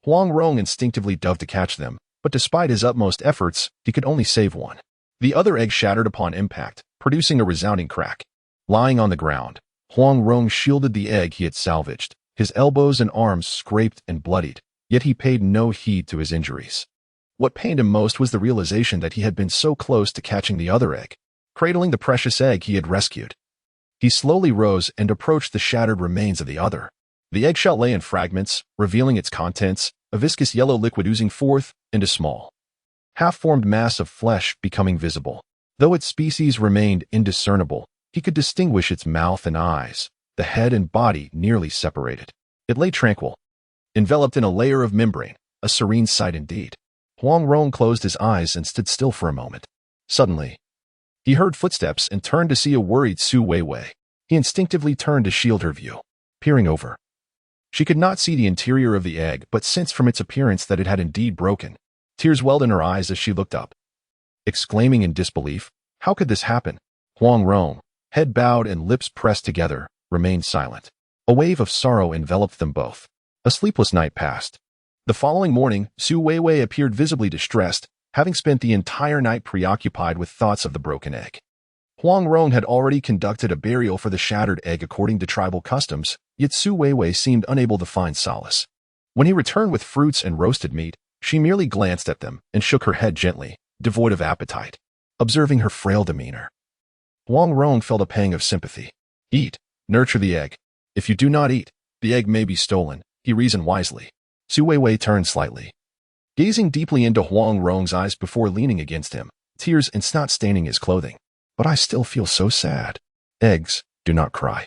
Huang Rong instinctively dove to catch them, but despite his utmost efforts, he could only save one. The other egg shattered upon impact, producing a resounding crack. Lying on the ground, Huang Rong shielded the egg he had salvaged. His elbows and arms scraped and bloodied, yet he paid no heed to his injuries. What pained him most was the realization that he had been so close to catching the other egg, cradling the precious egg he had rescued. He slowly rose and approached the shattered remains of the other. The eggshell lay in fragments, revealing its contents, a viscous yellow liquid oozing forth, and a small, half-formed mass of flesh becoming visible. Though its species remained indiscernible, he could distinguish its mouth and eyes, the head and body nearly separated. It lay tranquil, enveloped in a layer of membrane, a serene sight indeed. Huang Rong closed his eyes and stood still for a moment. Suddenly, he heard footsteps and turned to see a worried Su Weiwei. He instinctively turned to shield her view, peering over. She could not see the interior of the egg, but sensed from its appearance that it had indeed broken. Tears welled in her eyes as she looked up, exclaiming in disbelief, "How could this happen?" Huang Rong, head bowed and lips pressed together, remained silent. A wave of sorrow enveloped them both. A sleepless night passed. The following morning, Su Weiwei appeared visibly distressed, having spent the entire night preoccupied with thoughts of the broken egg. Huang Rong had already conducted a burial for the shattered egg according to tribal customs, yet Su Weiwei seemed unable to find solace. When he returned with fruits and roasted meat, she merely glanced at them and shook her head gently, devoid of appetite, observing her frail demeanor. Huang Rong felt a pang of sympathy. Eat. Nurture the egg. If you do not eat, the egg may be stolen, he reasoned wisely. Su Weiwei turned slightly, gazing deeply into Huang Rong's eyes before leaning against him, tears and snot staining his clothing. But I still feel so sad. Eggs, do not cry.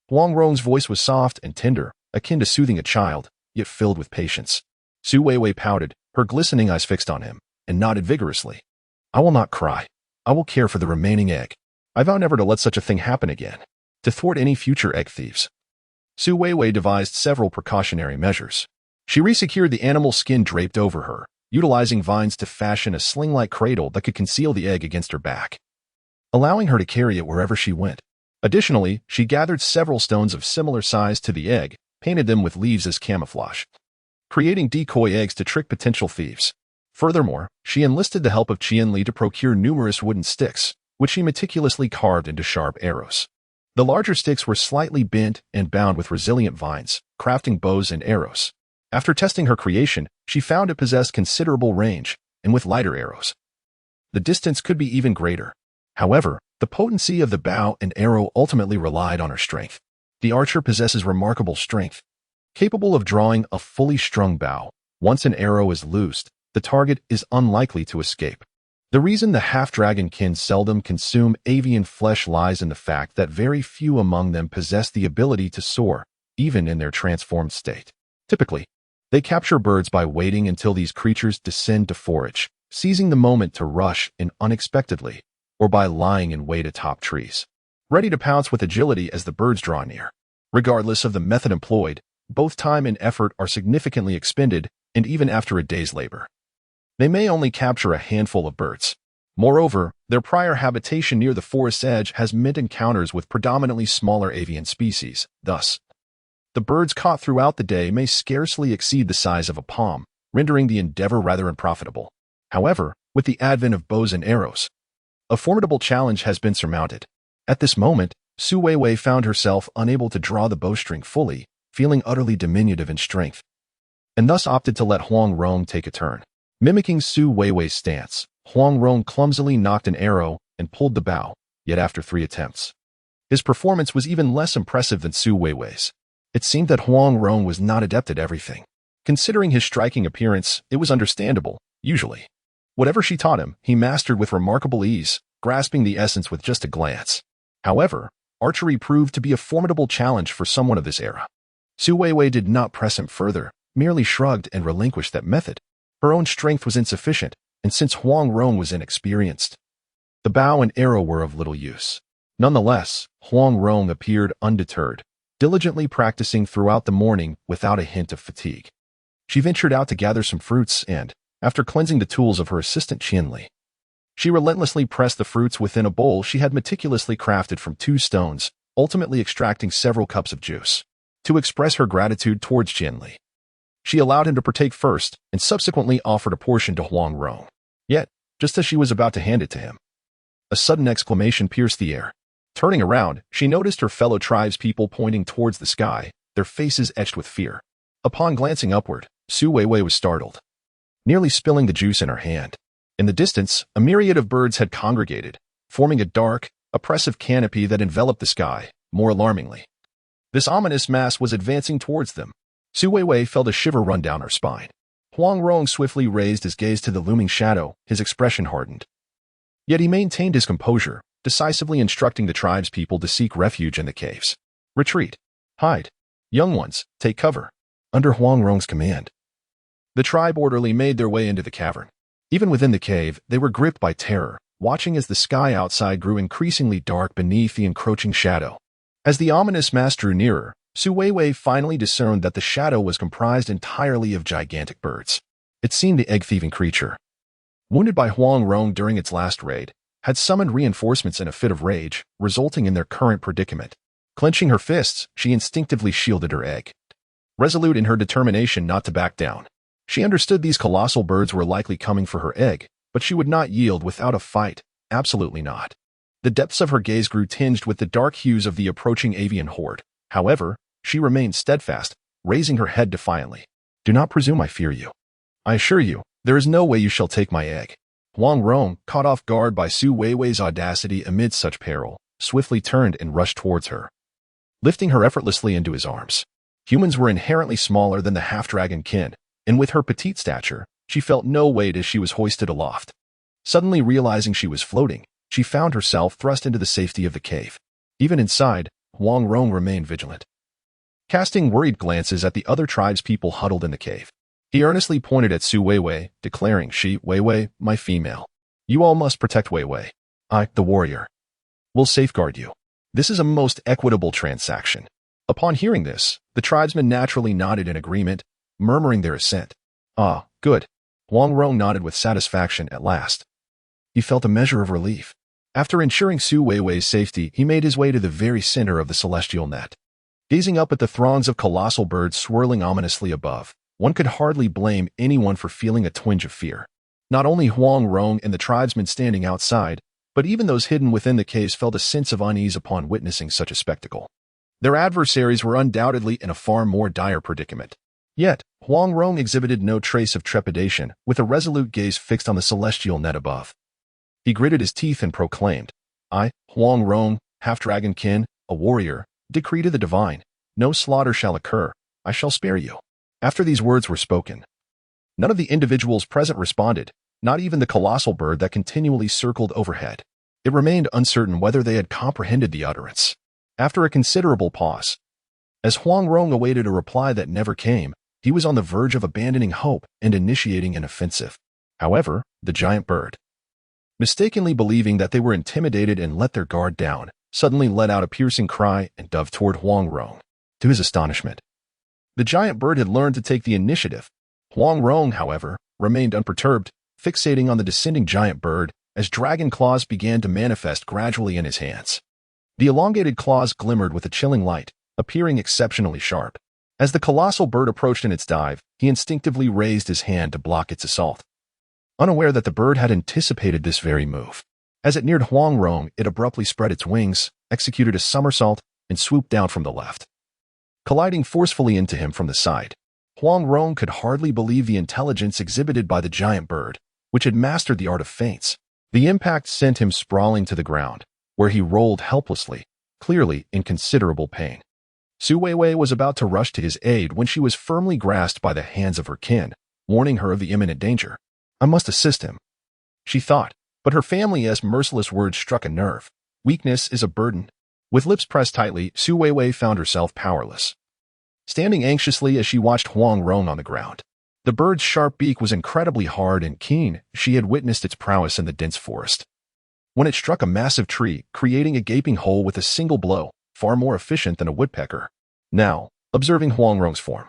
Huang Rong's voice was soft and tender, akin to soothing a child, yet filled with patience. Su Weiwei pouted, her glistening eyes fixed on him, and nodded vigorously. I will not cry. I will care for the remaining egg. I vow never to let such a thing happen again, to thwart any future egg thieves. Su Weiwei devised several precautionary measures. She resecured the animal's skin draped over her, utilizing vines to fashion a sling-like cradle that could conceal the egg against her back, allowing her to carry it wherever she went. Additionally, she gathered several stones of similar size to the egg, painted them with leaves as camouflage, creating decoy eggs to trick potential thieves. Furthermore, she enlisted the help of Qianli to procure numerous wooden sticks, which she meticulously carved into sharp arrows. The larger sticks were slightly bent and bound with resilient vines, crafting bows and arrows. After testing her creation, she found it possessed considerable range, and with lighter arrows, the distance could be even greater. However, the potency of the bow and arrow ultimately relied on her strength. The archer possesses remarkable strength, capable of drawing a fully strung bow. Once an arrow is loosed, the target is unlikely to escape. The reason the half-dragonkin seldom consume avian flesh lies in the fact that very few among them possess the ability to soar, even in their transformed state. Typically, they capture birds by waiting until these creatures descend to forage, seizing the moment to rush in unexpectedly, or by lying in wait atop trees, ready to pounce with agility as the birds draw near. Regardless of the method employed, both time and effort are significantly expended, and even after a day's labor, they may only capture a handful of birds. Moreover, their prior habitation near the forest's edge has meant encounters with predominantly smaller avian species. Thus, the birds caught throughout the day may scarcely exceed the size of a palm, rendering the endeavor rather unprofitable. However, with the advent of bows and arrows, a formidable challenge has been surmounted. At this moment, Su Weiwei found herself unable to draw the bowstring fully, feeling utterly diminutive in strength, and thus opted to let Huang Rong take a turn. Mimicking Su Weiwei's stance, Huang Rong clumsily knocked an arrow and pulled the bow, yet after 3 attempts, his performance was even less impressive than Su Weiwei's. It seemed that Huang Rong was not adept at everything. Considering his striking appearance, it was understandable. Usually, whatever she taught him, he mastered with remarkable ease, grasping the essence with just a glance. However, archery proved to be a formidable challenge for someone of this era. Su Weiwei did not press him further, merely shrugged and relinquished that method. Her own strength was insufficient, and since Huang Rong was inexperienced, the bow and arrow were of little use. Nonetheless, Huang Rong appeared undeterred, diligently practicing throughout the morning without a hint of fatigue. She ventured out to gather some fruits and, after cleansing the tools of her assistant Qianli, she relentlessly pressed the fruits within a bowl she had meticulously crafted from 2 stones, ultimately extracting several cups of juice. To express her gratitude towards Qianli, she allowed him to partake first and subsequently offered a portion to Huang Rong. Yet, just as she was about to hand it to him, a sudden exclamation pierced the air. Turning around, she noticed her fellow tribespeople pointing towards the sky, their faces etched with fear. Upon glancing upward, Su Weiwei was startled, nearly spilling the juice in her hand. In the distance, a myriad of birds had congregated, forming a dark, oppressive canopy that enveloped the sky. More alarmingly, this ominous mass was advancing towards them. Su Weiwei felt a shiver run down her spine. Huang Rong swiftly raised his gaze to the looming shadow, his expression hardened. Yet he maintained his composure, decisively instructing the tribespeople to seek refuge in the caves. Retreat. Hide. Young ones, take cover. Under Huang Rong's command, the tribe orderly made their way into the cavern. Even within the cave, they were gripped by terror, watching as the sky outside grew increasingly dark beneath the encroaching shadow. As the ominous mass drew nearer, Su Weiwei finally discerned that the shadow was comprised entirely of gigantic birds. It seemed the egg-thieving creature, wounded by Huang Rong during its last raid, had summoned reinforcements in a fit of rage, resulting in their current predicament. Clenching her fists, she instinctively shielded her egg, resolute in her determination not to back down. She understood these colossal birds were likely coming for her egg, but she would not yield without a fight, absolutely not. The depths of her gaze grew tinged with the dark hues of the approaching avian horde. However, she remained steadfast, raising her head defiantly. Do not presume I fear you. I assure you, there is no way you shall take my egg. Huang Rong, caught off guard by Su Weiwei's audacity amid such peril, swiftly turned and rushed towards her, lifting her effortlessly into his arms. Humans were inherently smaller than the half-dragon kin, and with her petite stature, she felt no weight as she was hoisted aloft. Suddenly realizing she was floating, she found herself thrust into the safety of the cave. Even inside, Huang Rong remained vigilant, casting worried glances at the other tribespeople huddled in the cave. He earnestly pointed at Su Weiwei, declaring, "She, Weiwei, my female. You all must protect Weiwei. I, the warrior, will safeguard you. This is a most equitable transaction." Upon hearing this, the tribesmen naturally nodded in agreement, murmuring their assent. "Ah, good." Huang Rong nodded with satisfaction at last. He felt a measure of relief. After ensuring Su Weiwei's safety, he made his way to the very center of the celestial net. Gazing up at the throngs of colossal birds swirling ominously above, one could hardly blame anyone for feeling a twinge of fear. Not only Huang Rong and the tribesmen standing outside, but even those hidden within the caves felt a sense of unease upon witnessing such a spectacle. Their adversaries were undoubtedly in a far more dire predicament. Yet, Huang Rong exhibited no trace of trepidation, with a resolute gaze fixed on the celestial net above. He gritted his teeth and proclaimed, "I, Huang Rong, half-dragon kin, a warrior, decree to the divine, no slaughter shall occur, I shall spare you." After these words were spoken, none of the individuals present responded, not even the colossal bird that continually circled overhead. It remained uncertain whether they had comprehended the utterance. After a considerable pause, as Huang Rong awaited a reply that never came, he was on the verge of abandoning hope and initiating an offensive. However, the giant bird, mistakenly believing that they were intimidated and let their guard down, suddenly let out a piercing cry and dove toward Huang Rong. To his astonishment, the giant bird had learned to take the initiative. Huang Rong, however, remained unperturbed, fixating on the descending giant bird as dragon claws began to manifest gradually in his hands. The elongated claws glimmered with a chilling light, appearing exceptionally sharp. As the colossal bird approached in its dive, he instinctively raised his hand to block its assault, unaware that the bird had anticipated this very move. As it neared Huang Rong, it abruptly spread its wings, executed a somersault, and swooped down from the left, colliding forcefully into him from the side. Huang Rong could hardly believe the intelligence exhibited by the giant bird, which had mastered the art of feints. The impact sent him sprawling to the ground, where he rolled helplessly, clearly in considerable pain. Su Weiwei was about to rush to his aid when she was firmly grasped by the hands of her kin, warning her of the imminent danger. "I must assist him," she thought, but her family's merciless words struck a nerve. Weakness is a burden. With lips pressed tightly, Su Weiwei found herself powerless, standing anxiously as she watched Huang Rong on the ground. The bird's sharp beak was incredibly hard and keen. She had witnessed its prowess in the dense forest, when it struck a massive tree, creating a gaping hole with a single blow, far more efficient than a woodpecker. Now, observing Huang Rong's form,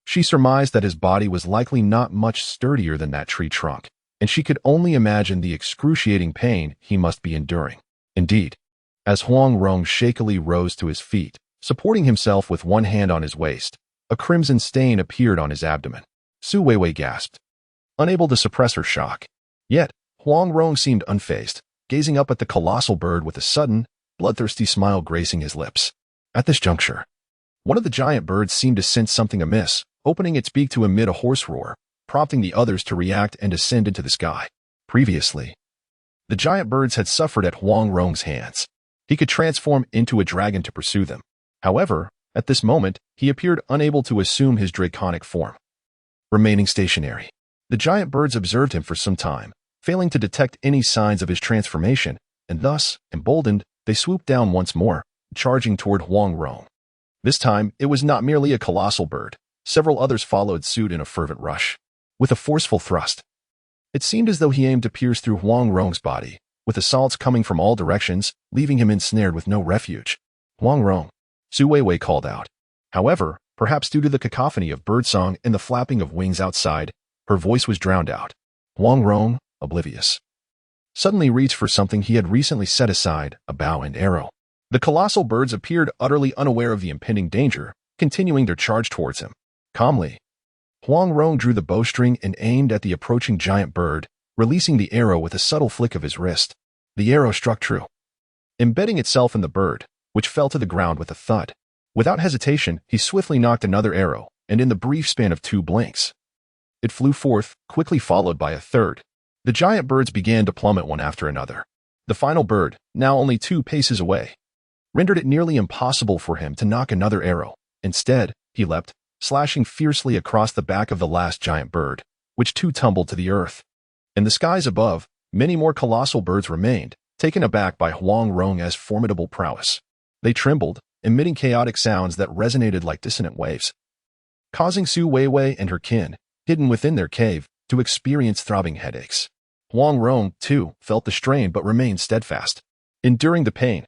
she surmised that his body was likely not much sturdier than that tree trunk, and she could only imagine the excruciating pain he must be enduring. Indeed, as Huang Rong shakily rose to his feet, supporting himself with one hand on his waist, a crimson stain appeared on his abdomen. Su Weiwei gasped, unable to suppress her shock. Yet, Huang Rong seemed unfazed, gazing up at the colossal bird with a sudden, bloodthirsty smile gracing his lips. At this juncture, one of the giant birds seemed to sense something amiss, opening its beak to emit a hoarse roar, prompting the others to react and ascend into the sky. Previously, the giant birds had suffered at Huang Rong's hands. He could transform into a dragon to pursue them. However, at this moment, he appeared unable to assume his draconic form. Remaining stationary, the giant birds observed him for some time, failing to detect any signs of his transformation, and thus, emboldened, they swooped down once more, charging toward Huang Rong. This time, it was not merely a colossal bird. Several others followed suit in a fervent rush. With a forceful thrust, it seemed as though he aimed to pierce through Huang Rong's body, with assaults coming from all directions, leaving him ensnared with no refuge. "Huang Rong," Su Weiwei called out. However, perhaps due to the cacophony of birdsong and the flapping of wings outside, her voice was drowned out. Huang Rong, oblivious, suddenly reached for something he had recently set aside, a bow and arrow. The colossal birds appeared utterly unaware of the impending danger, continuing their charge towards him. Calmly, Huang Rong drew the bowstring and aimed at the approaching giant bird, releasing the arrow with a subtle flick of his wrist. The arrow struck true, embedding itself in the bird, which fell to the ground with a thud. Without hesitation, he swiftly knocked another arrow, and in the brief span of 2 blinks, it flew forth, quickly followed by a third. The giant birds began to plummet one after another. The final bird, now only 2 paces away, rendered it nearly impossible for him to knock another arrow. Instead, he leapt, slashing fiercely across the back of the last giant bird, which too tumbled to the earth. In the skies above, many more colossal birds remained, taken aback by Huang Rong's formidable prowess. They trembled, emitting chaotic sounds that resonated like dissonant waves, causing Su Weiwei and her kin, hidden within their cave, to experience throbbing headaches. Huang Rong, too, felt the strain but remained steadfast. Enduring the pain,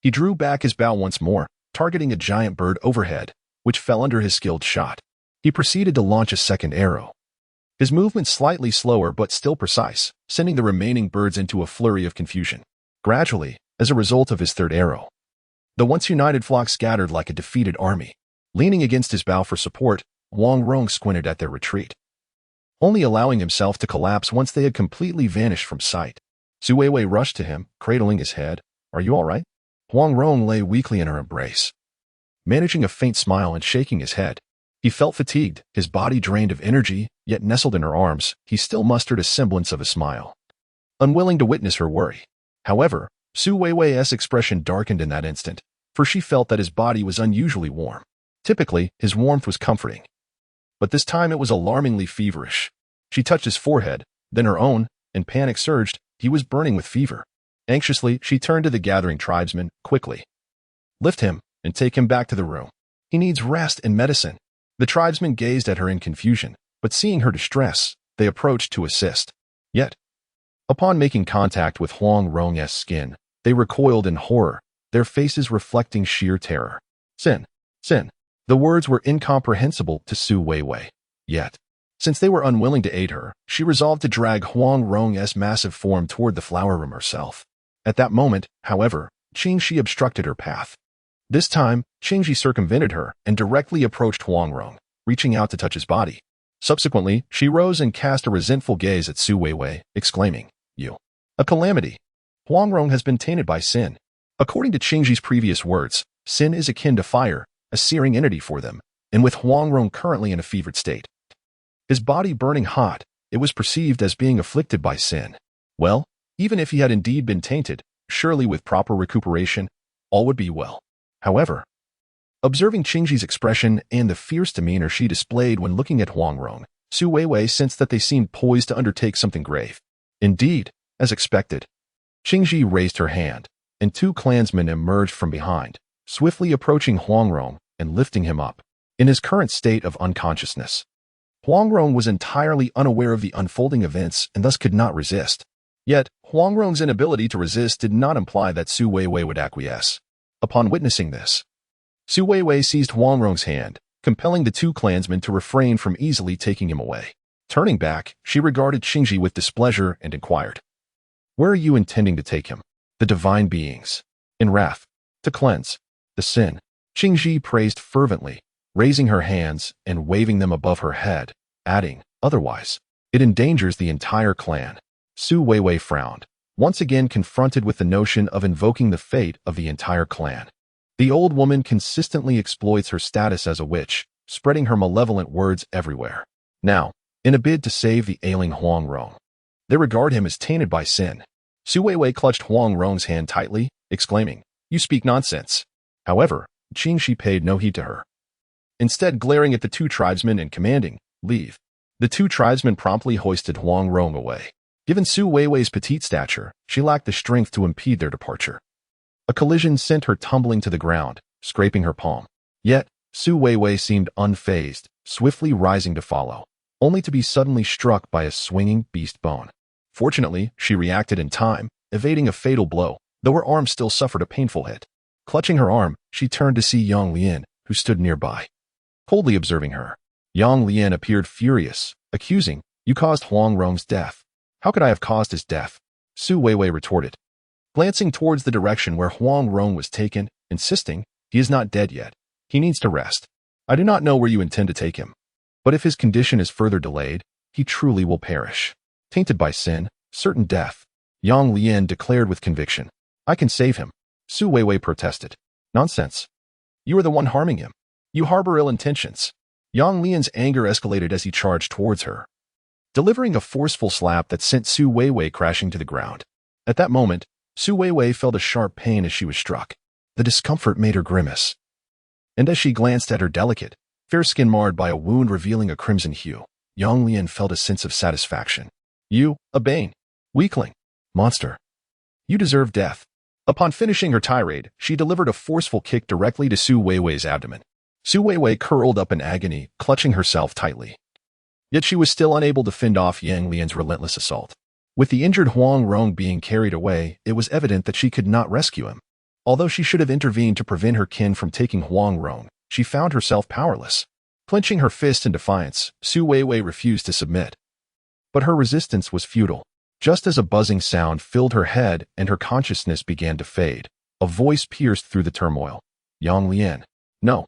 he drew back his bow once more, targeting a giant bird overhead, which fell under his skilled shot. He proceeded to launch a second arrow, his movement slightly slower but still precise, sending the remaining birds into a flurry of confusion. Gradually, as a result of his third arrow, the once united flock scattered like a defeated army. Leaning against his bow for support, Huang Rong squinted at their retreat, only allowing himself to collapse once they had completely vanished from sight. Su Weiwei rushed to him, cradling his head. "Are you all right?" Huang Rong lay weakly in her embrace, managing a faint smile and shaking his head. He felt fatigued, his body drained of energy, yet nestled in her arms, he still mustered a semblance of a smile, unwilling to witness her worry. However, Su Weiwei's expression darkened in that instant, for she felt that his body was unusually warm. Typically, his warmth was comforting, but this time it was alarmingly feverish. She touched his forehead, then her own, and panic surged. He was burning with fever. Anxiously, she turned to the gathering tribesmen. "Quickly, lift him and take him back to the room. He needs rest and medicine." The tribesmen gazed at her in confusion, but seeing her distress, they approached to assist. Yet, upon making contact with Huang Rong's skin, they recoiled in horror, their faces reflecting sheer terror. "Sin, sin." The words were incomprehensible to Su Weiwei. Yet, since they were unwilling to aid her, she resolved to drag Huang Rong's massive form toward the flower room herself. At that moment, however, Qingxi obstructed her path. This time, Qingxi circumvented her and directly approached Huang Rong, reaching out to touch his body. Subsequently, she rose and cast a resentful gaze at Su Weiwei, exclaiming, "You, a calamity. Huang Rong has been tainted by sin." According to Qingxi's previous words, sin is akin to fire, a searing entity for them, and with Huang Rong currently in a fevered state, his body burning hot, it was perceived as being afflicted by sin. Well, even if he had indeed been tainted, surely with proper recuperation, all would be well. However, observing Qingxi's expression and the fierce demeanor she displayed when looking at Huang Rong, Su Weiwei sensed that they seemed poised to undertake something grave. Indeed, as expected, Qingxi raised her hand, and 2 clansmen emerged from behind, swiftly approaching Huang Rong and lifting him up. In his current state of unconsciousness, Huang Rong was entirely unaware of the unfolding events and thus could not resist. Yet, Huang Rong's inability to resist did not imply that Su Weiwei would acquiesce. Upon witnessing this, Su Weiwei seized Huang Rong's hand, compelling the 2 clansmen to refrain from easily taking him away. Turning back, she regarded Qingxi with displeasure and inquired, "Where are you intending to take him?" "The divine beings, in wrath, to cleanse the sin," Qingxi praised fervently, raising her hands and waving them above her head, adding, "Otherwise, it endangers the entire clan." Su Weiwei frowned, once again confronted with the notion of invoking the fate of the entire clan. The old woman consistently exploits her status as a witch, spreading her malevolent words everywhere. Now, in a bid to save the ailing Huang Rong, they regard him as tainted by sin. Su Weiwei clutched Huang Rong's hand tightly, exclaiming, "You speak nonsense." However, Qingxi paid no heed to her, instead glaring at the 2 tribesmen and commanding, "Leave." The 2 tribesmen promptly hoisted Huang Rong away. Given Su Weiwei's petite stature, she lacked the strength to impede their departure. A collision sent her tumbling to the ground, scraping her palm. Yet, Su Weiwei seemed unfazed, swiftly rising to follow, only to be suddenly struck by a swinging beast bone. Fortunately, she reacted in time, evading a fatal blow, though her arm still suffered a painful hit. Clutching her arm, she turned to see Yang Lian, who stood nearby, coldly observing her. Yang Lian appeared furious, accusing, "You caused Huang Rong's death." "How could I have caused his death?" Su Weiwei retorted, glancing towards the direction where Huang Rong was taken, insisting, "He is not dead yet. He needs to rest. I do not know where you intend to take him, but if his condition is further delayed, he truly will perish. Tainted by sin, certain death." Yang Lian declared with conviction, "I can save him." Su Weiwei protested, "Nonsense. You are the one harming him. You harbor ill intentions." Yang Lian's anger escalated as he charged towards her, delivering a forceful slap that sent Su Weiwei crashing to the ground. At that moment, Su Weiwei felt a sharp pain as she was struck. The discomfort made her grimace. And as she glanced at her delicate, fair skin marred by a wound revealing a crimson hue, Yang Lian felt a sense of satisfaction. You, a bane, weakling, monster. You deserve death. Upon finishing her tirade, she delivered a forceful kick directly to Su Weiwei's abdomen. Su Weiwei curled up in agony, clutching herself tightly. Yet she was still unable to fend off Yang Lian's relentless assault. With the injured Huang Rong being carried away, it was evident that she could not rescue him. Although she should have intervened to prevent her kin from taking Huang Rong, she found herself powerless. Clenching her fist in defiance, Su Weiwei refused to submit. But her resistance was futile. Just as a buzzing sound filled her head and her consciousness began to fade, a voice pierced through the turmoil. Yang Lian. No.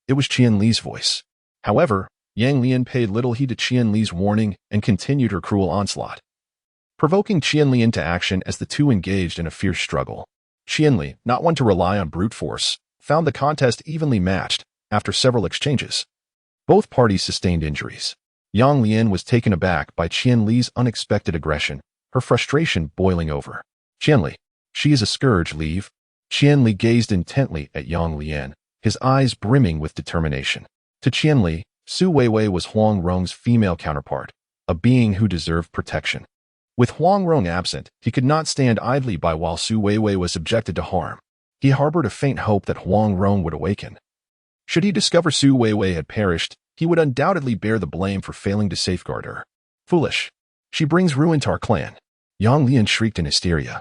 It was Qian Li's voice. However, Yang Lian paid little heed to Qian Li's warning and continued her cruel onslaught, provoking Qian Li into action as the two engaged in a fierce struggle. Qian Li, not one to rely on brute force, found the contest evenly matched after several exchanges. Both parties sustained injuries. Yang Lian was taken aback by Qian Li's unexpected aggression, her frustration boiling over. Qian Li, she is a scourge, leave. Qian Li gazed intently at Yang Lian, his eyes brimming with determination. To Qian Li, Su Weiwei was Huang Rong's female counterpart, a being who deserved protection. With Huang Rong absent, he could not stand idly by while Su Weiwei was subjected to harm. He harbored a faint hope that Huang Rong would awaken. Should he discover Su Weiwei had perished, he would undoubtedly bear the blame for failing to safeguard her. Foolish. She brings ruin to our clan. Yang Lian shrieked in hysteria.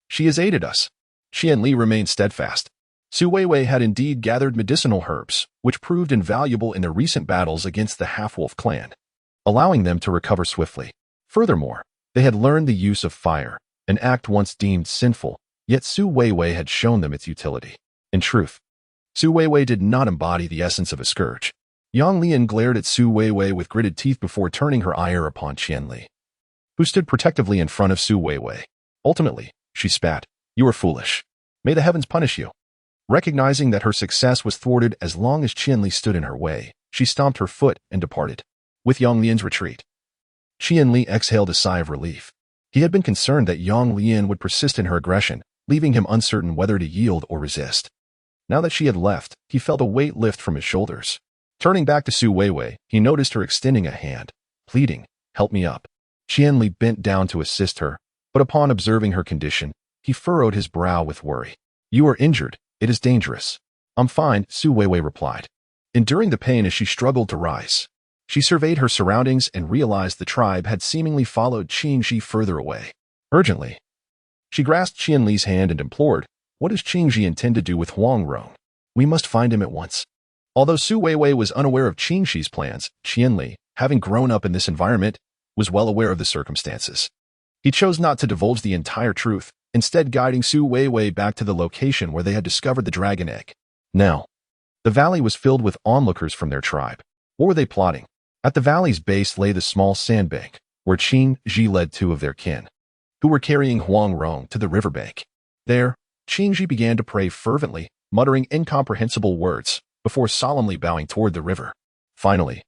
She has aided us. Qian Li remained steadfast. Su Weiwei had indeed gathered medicinal herbs, which proved invaluable in their recent battles against the half-wolf clan, allowing them to recover swiftly. Furthermore, they had learned the use of fire, an act once deemed sinful, yet Su Weiwei had shown them its utility. In truth, Su Weiwei did not embody the essence of a scourge. Yang Lian glared at Su Weiwei with gritted teeth before turning her ire upon Qian Li, who stood protectively in front of Su Weiwei. Ultimately, she spat, "You are foolish. May the heavens punish you." Recognizing that her success was thwarted as long as Qian Li stood in her way, she stomped her foot and departed. With Yang Lian's retreat, Qian Li exhaled a sigh of relief. He had been concerned that Yang Lian would persist in her aggression, leaving him uncertain whether to yield or resist. Now that she had left, he felt a weight lift from his shoulders. Turning back to Su Weiwei, he noticed her extending a hand, pleading, "Help me up." Qian Li bent down to assist her, but upon observing her condition, he furrowed his brow with worry. "You are injured. It is dangerous." "I'm fine," Su Weiwei replied, enduring the pain as she struggled to rise. She surveyed her surroundings and realized the tribe had seemingly followed Qingji further away. Urgently, she grasped Qian Li's hand and implored, "What does Qingji intend to do with Huang Rong? We must find him at once." Although Su Weiwei was unaware of Qingji's plans, Qian Li, having grown up in this environment, was well aware of the circumstances. He chose not to divulge the entire truth, instead guiding Su Weiwei back to the location where they had discovered the dragon egg. Now, the valley was filled with onlookers from their tribe. What were they plotting? At the valley's base lay the small sandbank, where Qingji led two of their kin, who were carrying Huang Rong to the riverbank. There, Qingji began to pray fervently, muttering incomprehensible words, before solemnly bowing toward the river. Finally,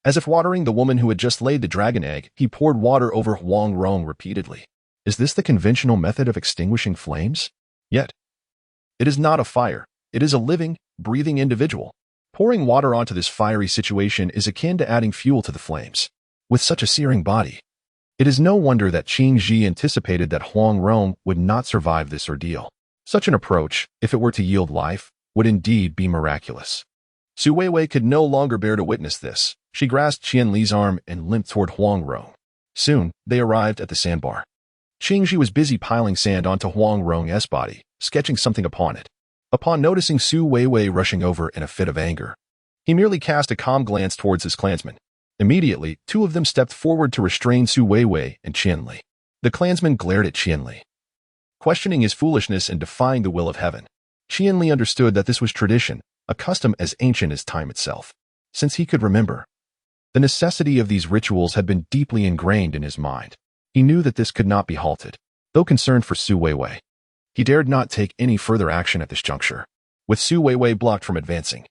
as if watering the woman who had just laid the dragon egg, he poured water over Huang Rong repeatedly. Is this the conventional method of extinguishing flames? Yet, it is not a fire. It is a living, breathing individual. Pouring water onto this fiery situation is akin to adding fuel to the flames. With such a searing body, it is no wonder that Qingji anticipated that Huang Rong would not survive this ordeal. Such an approach, if it were to yield life, would indeed be miraculous. Su Weiwei could no longer bear to witness this. She grasped Qian Li's arm and limped toward Huang Rong. Soon, they arrived at the sandbar. Qingji was busy piling sand onto Huang Rong's body, sketching something upon it. Upon noticing Su Weiwei rushing over in a fit of anger, he merely cast a calm glance towards his clansmen. Immediately, two of them stepped forward to restrain Su Weiwei and Qian Li. The clansmen glared at Qian Li, questioning his foolishness and defying the will of heaven. Qian Li understood that this was tradition, a custom as ancient as time itself. Since he could remember, the necessity of these rituals had been deeply ingrained in his mind. He knew that this could not be halted. Though concerned for Su Weiwei, he dared not take any further action at this juncture. With Su Weiwei blocked from advancing,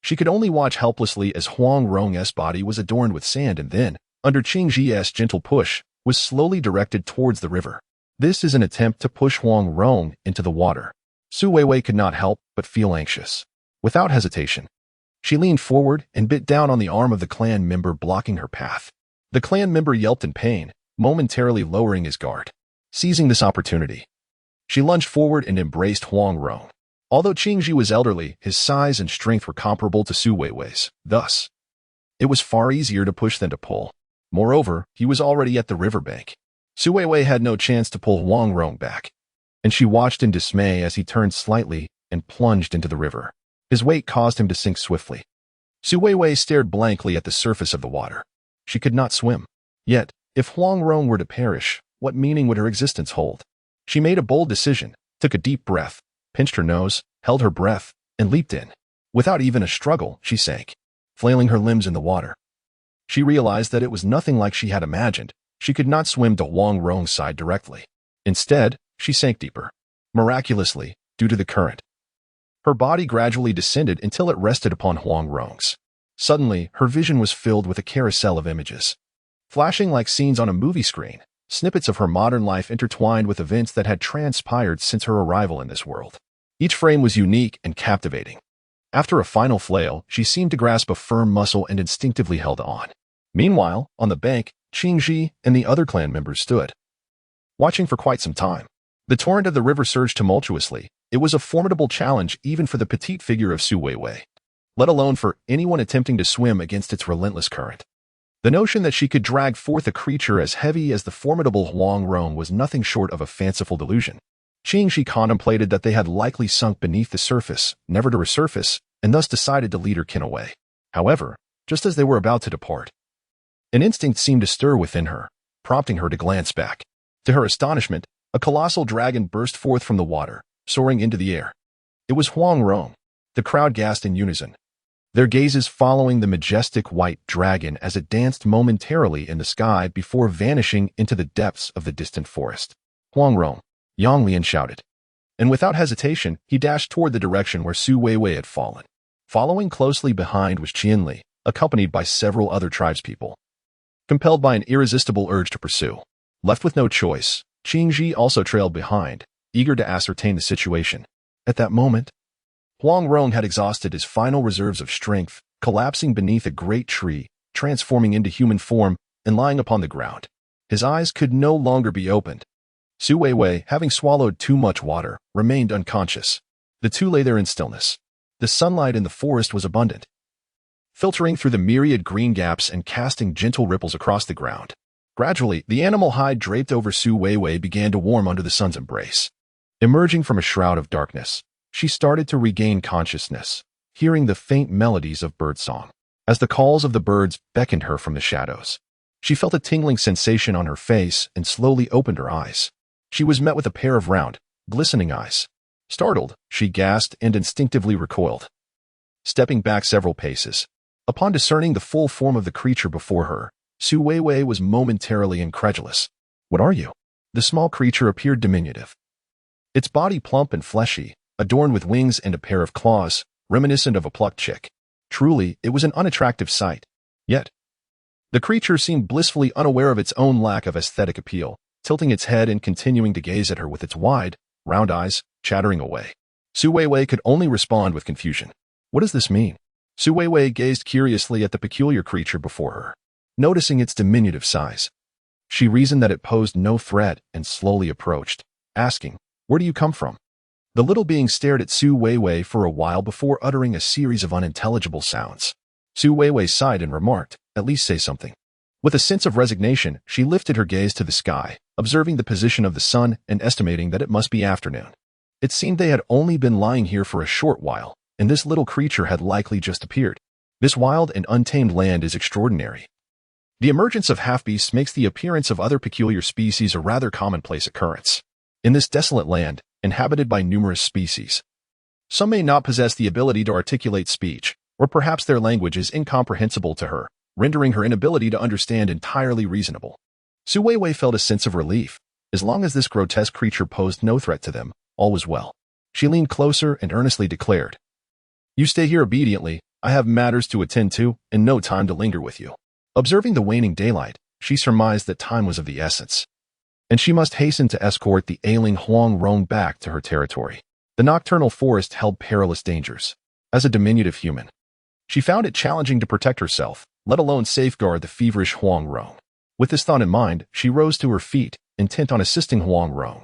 she could only watch helplessly as Huang Rong's body was adorned with sand and then, under Qingji's gentle push, was slowly directed towards the river. This is an attempt to push Huang Rong into the water. Su Weiwei could not help but feel anxious. Without hesitation, she leaned forward and bit down on the arm of the clan member blocking her path. The clan member yelped in pain, momentarily lowering his guard. Seizing this opportunity, she lunged forward and embraced Huang Rong. Although Qingji was elderly, his size and strength were comparable to Su Weiwei's. Thus, it was far easier to push than to pull. Moreover, he was already at the riverbank. Su Weiwei had no chance to pull Huang Rong back, and she watched in dismay as he turned slightly and plunged into the river. His weight caused him to sink swiftly. Su Weiwei stared blankly at the surface of the water. She could not swim. Yet, if Huang Rong were to perish, what meaning would her existence hold? She made a bold decision, took a deep breath, pinched her nose, held her breath, and leaped in. Without even a struggle, she sank, flailing her limbs in the water. She realized that it was nothing like she had imagined. She could not swim to Huang Rong's side directly. Instead, she sank deeper. Miraculously, due to the current, her body gradually descended until it rested upon Huang Rong's. Suddenly, her vision was filled with a carousel of images. Flashing like scenes on a movie screen, snippets of her modern life intertwined with events that had transpired since her arrival in this world. Each frame was unique and captivating. After a final flail, she seemed to grasp a firm muscle and instinctively held on. Meanwhile, on the bank, Qingji and the other clan members stood, watching for quite some time. The torrent of the river surged tumultuously. It was a formidable challenge even for the petite figure of Su Weiwei, let alone for anyone attempting to swim against its relentless current. The notion that she could drag forth a creature as heavy as the formidable Huang Rong was nothing short of a fanciful delusion. Qingji contemplated that they had likely sunk beneath the surface, never to resurface, and thus decided to lead her kin away. However, just as they were about to depart, an instinct seemed to stir within her, prompting her to glance back. To her astonishment, a colossal dragon burst forth from the water, soaring into the air. It was Huang Rong. The crowd gasped in unison, their gazes following the majestic white dragon as it danced momentarily in the sky before vanishing into the depths of the distant forest. Huang Rong, Yang Lian shouted, and without hesitation, he dashed toward the direction where Su Weiwei had fallen. Following closely behind was Qianli, accompanied by several other tribespeople. Compelled by an irresistible urge to pursue, left with no choice, Qingji also trailed behind, eager to ascertain the situation. At that moment, Huang Rong had exhausted his final reserves of strength, collapsing beneath a great tree, transforming into human form, and lying upon the ground. His eyes could no longer be opened. Su Weiwei, having swallowed too much water, remained unconscious. The two lay there in stillness. The sunlight in the forest was abundant, filtering through the myriad green gaps and casting gentle ripples across the ground. Gradually, the animal hide draped over Su Weiwei began to warm under the sun's embrace. Emerging from a shroud of darkness, she started to regain consciousness, hearing the faint melodies of birdsong. As the calls of the birds beckoned her from the shadows, she felt a tingling sensation on her face and slowly opened her eyes. She was met with a pair of round, glistening eyes. Startled, she gasped and instinctively recoiled, stepping back several paces. Upon discerning the full form of the creature before her, Su Weiwei was momentarily incredulous. "What are you?" The small creature appeared diminutive, its body plump and fleshy, adorned with wings and a pair of claws, reminiscent of a plucked chick. Truly, it was an unattractive sight. Yet, the creature seemed blissfully unaware of its own lack of aesthetic appeal, tilting its head and continuing to gaze at her with its wide, round eyes, chattering away. Su Weiwei could only respond with confusion. What does this mean? Su Weiwei gazed curiously at the peculiar creature before her, noticing its diminutive size. She reasoned that it posed no threat and slowly approached, asking, "Where do you come from?" The little being stared at Su Weiwei for a while before uttering a series of unintelligible sounds. Su Weiwei sighed and remarked, "At least say something." With a sense of resignation, she lifted her gaze to the sky, observing the position of the sun and estimating that it must be afternoon. It seemed they had only been lying here for a short while, and this little creature had likely just appeared. This wild and untamed land is extraordinary. The emergence of half-beasts makes the appearance of other peculiar species a rather commonplace occurrence. In this desolate land, inhabited by numerous species, some may not possess the ability to articulate speech, or perhaps their language is incomprehensible to her, rendering her inability to understand entirely reasonable. Su Weiwei felt a sense of relief. As long as this grotesque creature posed no threat to them, all was well. She leaned closer and earnestly declared, "You stay here obediently. I have matters to attend to, and no time to linger with you." Observing the waning daylight, she surmised that time was of the essence, and she must hasten to escort the ailing Huang Rong back to her territory. The nocturnal forest held perilous dangers. As a diminutive human, she found it challenging to protect herself, let alone safeguard the feverish Huang Rong. With this thought in mind, she rose to her feet, intent on assisting Huang Rong.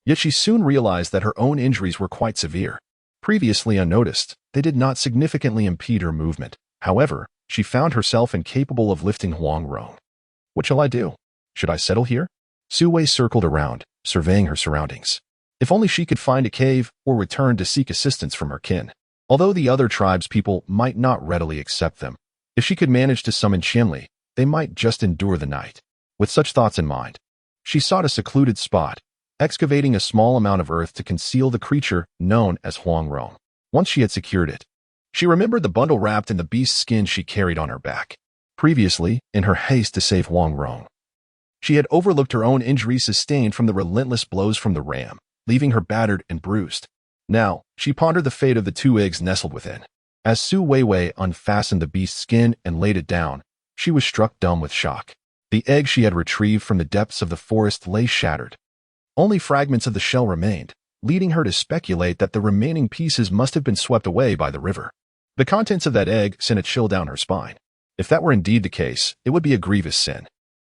Yet she soon realized that her own injuries were quite severe. Previously unnoticed, they did not significantly impede her movement. However, she found herself incapable of lifting Huang Rong. What shall I do? Should I settle here? Weiwei circled around, surveying her surroundings. If only she could find a cave or return to seek assistance from her kin. Although the other tribe's people might not readily accept them, if she could manage to summon Qianli, they might just endure the night. With such thoughts in mind, she sought a secluded spot, excavating a small amount of earth to conceal the creature known as Huang Rong. Once she had secured it, she remembered the bundle wrapped in the beast's skin she carried on her back. Previously, in her haste to save Huang Rong, she had overlooked her own injuries sustained from the relentless blows from the ram, leaving her battered and bruised. Now, she pondered the fate of the 2 eggs nestled within. As Weiwei unfastened the beast's skin and laid it down, she was struck dumb with shock. The egg she had retrieved from the depths of the forest lay shattered. Only fragments of the shell remained, leading her to speculate that the remaining pieces must have been swept away by the river. The contents of that egg sent a chill down her spine. If that were indeed the case, it would be a grievous sin.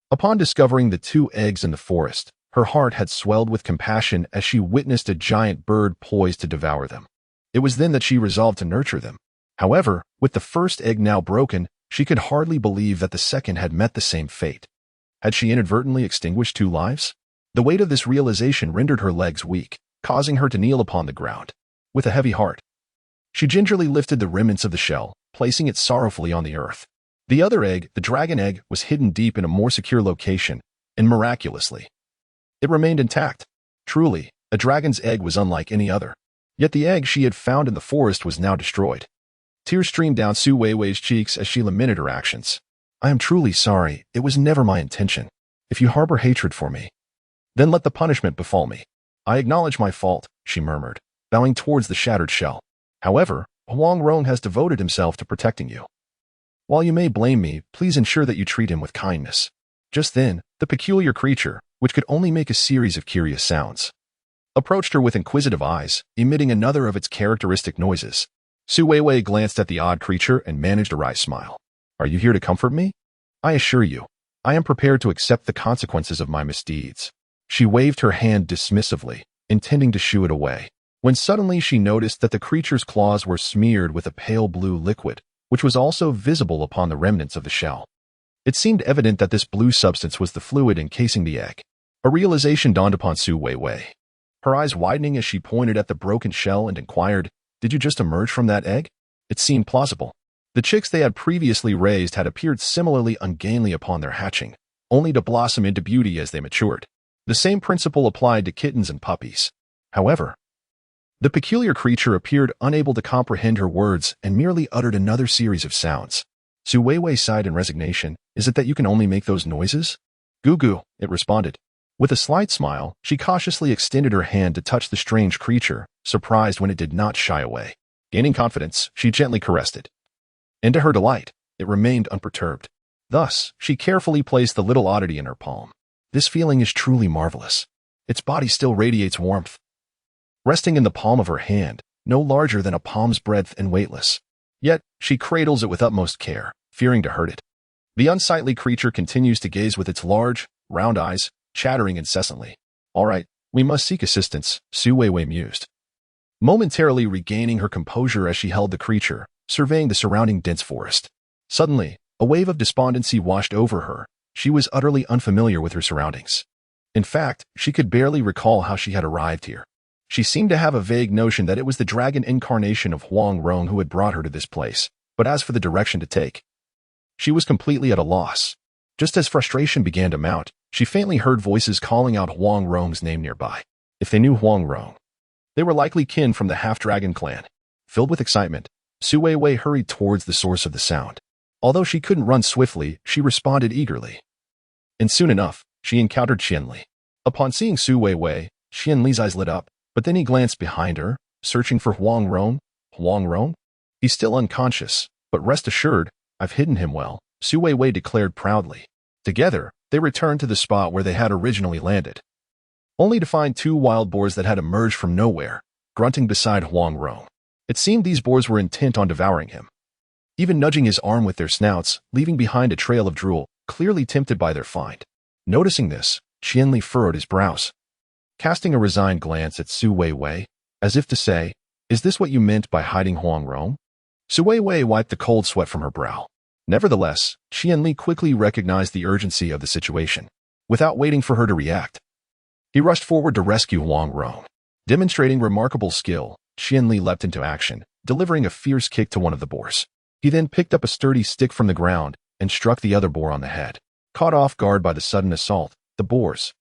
Upon discovering the 2 eggs in the forest, her heart had swelled with compassion as she witnessed a giant bird poised to devour them. It was then that she resolved to nurture them. However, with the first egg now broken, she could hardly believe that the second had met the same fate. Had she inadvertently extinguished 2 lives? The weight of this realization rendered her legs weak, causing her to kneel upon the ground. With a heavy heart, she gingerly lifted the remnants of the shell, placing it sorrowfully on the earth. The other egg, the dragon egg, was hidden deep in a more secure location, and miraculously, it remained intact. Truly, a dragon's egg was unlike any other. Yet the egg she had found in the forest was now destroyed. Tears streamed down Weiwei's cheeks as she lamented her actions. I am truly sorry. It was never my intention. If you harbor hatred for me, then let the punishment befall me. I acknowledge my fault, she murmured, bowing towards the shattered shell. However, Huang Rong has devoted himself to protecting you. While you may blame me, please ensure that you treat him with kindness. Just then, the peculiar creature, which could only make a series of curious sounds, approached her with inquisitive eyes, emitting another of its characteristic noises. Weiwei glanced at the odd creature and managed a wry smile. Are you here to comfort me? I assure you, I am prepared to accept the consequences of my misdeeds. She waved her hand dismissively, intending to shoo it away, when suddenly she noticed that the creature's claws were smeared with a pale blue liquid, which was also visible upon the remnants of the shell. It seemed evident that this blue substance was the fluid encasing the egg. A realization dawned upon Weiwei, her eyes widening as she pointed at the broken shell and inquired, Did you just emerge from that egg? It seemed plausible. The chicks they had previously raised had appeared similarly ungainly upon their hatching, only to blossom into beauty as they matured. The same principle applied to kittens and puppies. However, the peculiar creature appeared unable to comprehend her words and merely uttered another series of sounds. Weiwei sighed in resignation. Is it that you can only make those noises? Goo goo, it responded. With a slight smile, she cautiously extended her hand to touch the strange creature, surprised when it did not shy away. Gaining confidence, she gently caressed it. And to her delight, it remained unperturbed. Thus, she carefully placed the little oddity in her palm. This feeling is truly marvelous. Its body still radiates warmth. Resting in the palm of her hand, no larger than a palm's breadth and weightless. Yet, she cradles it with utmost care, fearing to hurt it. The unsightly creature continues to gaze with its large, round eyes, chattering incessantly. All right, we must seek assistance, Weiwei mused, momentarily regaining her composure as she held the creature, surveying the surrounding dense forest. Suddenly, a wave of despondency washed over her. She was utterly unfamiliar with her surroundings. In fact, she could barely recall how she had arrived here. She seemed to have a vague notion that it was the dragon incarnation of Huang Rong who had brought her to this place, but as for the direction to take, she was completely at a loss. Just as frustration began to mount, she faintly heard voices calling out Huang Rong's name nearby. If they knew Huang Rong, they were likely kin from the half-dragon clan. Filled with excitement, Weiwei hurried towards the source of the sound. Although she couldn't run swiftly, she responded eagerly. And soon enough, she encountered Qianli. Upon seeing Weiwei, Qianli's eyes lit up, but then he glanced behind her, searching for Huang Rong. Huang Rong? He's still unconscious, but rest assured, I've hidden him well, Su Weiwei declared proudly. Together, they returned to the spot where they had originally landed, only to find two wild boars that had emerged from nowhere, grunting beside Huang Rong. It seemed these boars were intent on devouring him, even nudging his arm with their snouts, leaving behind a trail of drool, clearly tempted by their find. Noticing this, Qianli furrowed his brows, casting a resigned glance at Su Weiwei, as if to say, "Is this what you meant by hiding Huang Rong?" Su Weiwei wiped the cold sweat from her brow. Nevertheless, Qianli quickly recognized the urgency of the situation. Without waiting for her to react, he rushed forward to rescue Huang Rong. Demonstrating remarkable skill, Qianli leapt into action, delivering a fierce kick to one of the boars. He then picked up a sturdy stick from the ground and struck the other boar on the head. Caught off guard by the sudden assault, the boars,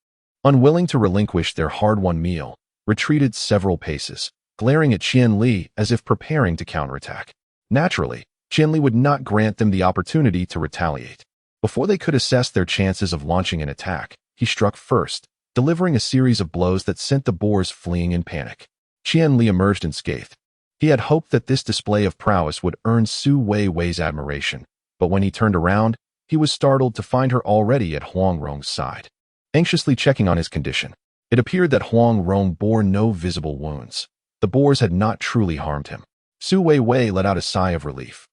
unwilling to relinquish their hard-won meal, retreated several paces, glaring at Qianli as if preparing to counterattack. Naturally, Qianli would not grant them the opportunity to retaliate. Before they could assess their chances of launching an attack, he struck first, delivering a series of blows that sent the boars fleeing in panic. Qianli emerged unscathed. He had hoped that this display of prowess would earn Su Weiwei's admiration, but when he turned around, he was startled to find her already at Huang Rong's side. Anxiously checking on his condition, it appeared that Huang Rong bore no visible wounds. The boars had not truly harmed him. Su Weiwei let out a sigh of relief.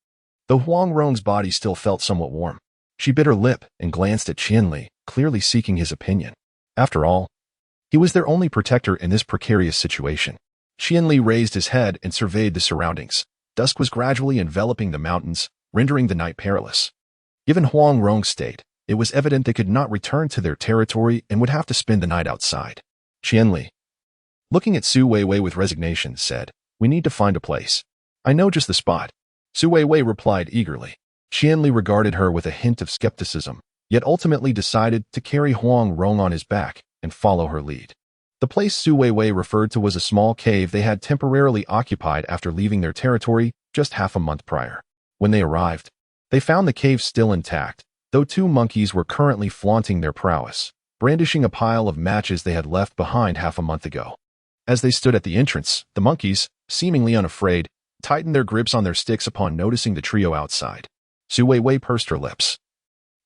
Though Huang Rong's body still felt somewhat warm, she bit her lip and glanced at Qianli, clearly seeking his opinion. After all, he was their only protector in this precarious situation. Qianli raised his head and surveyed the surroundings. Dusk was gradually enveloping the mountains, rendering the night perilous. Given Huang Rong's state, it was evident they could not return to their territory and would have to spend the night outside. Qianli, looking at Su Weiwei with resignation, said, "We need to find a place. I know just the spot." Su Weiwei replied eagerly. Qianli regarded her with a hint of skepticism, yet ultimately decided to carry Huang Rong on his back and follow her lead. The place Su Weiwei referred to was a small cave they had temporarily occupied after leaving their territory just half a month prior. When they arrived, they found the cave still intact, though two monkeys were currently flaunting their prowess, brandishing a pile of matches they had left behind half a month ago. As they stood at the entrance, the monkeys, seemingly unafraid, tightened their grips on their sticks upon noticing the trio outside. Su Weiwei pursed her lips,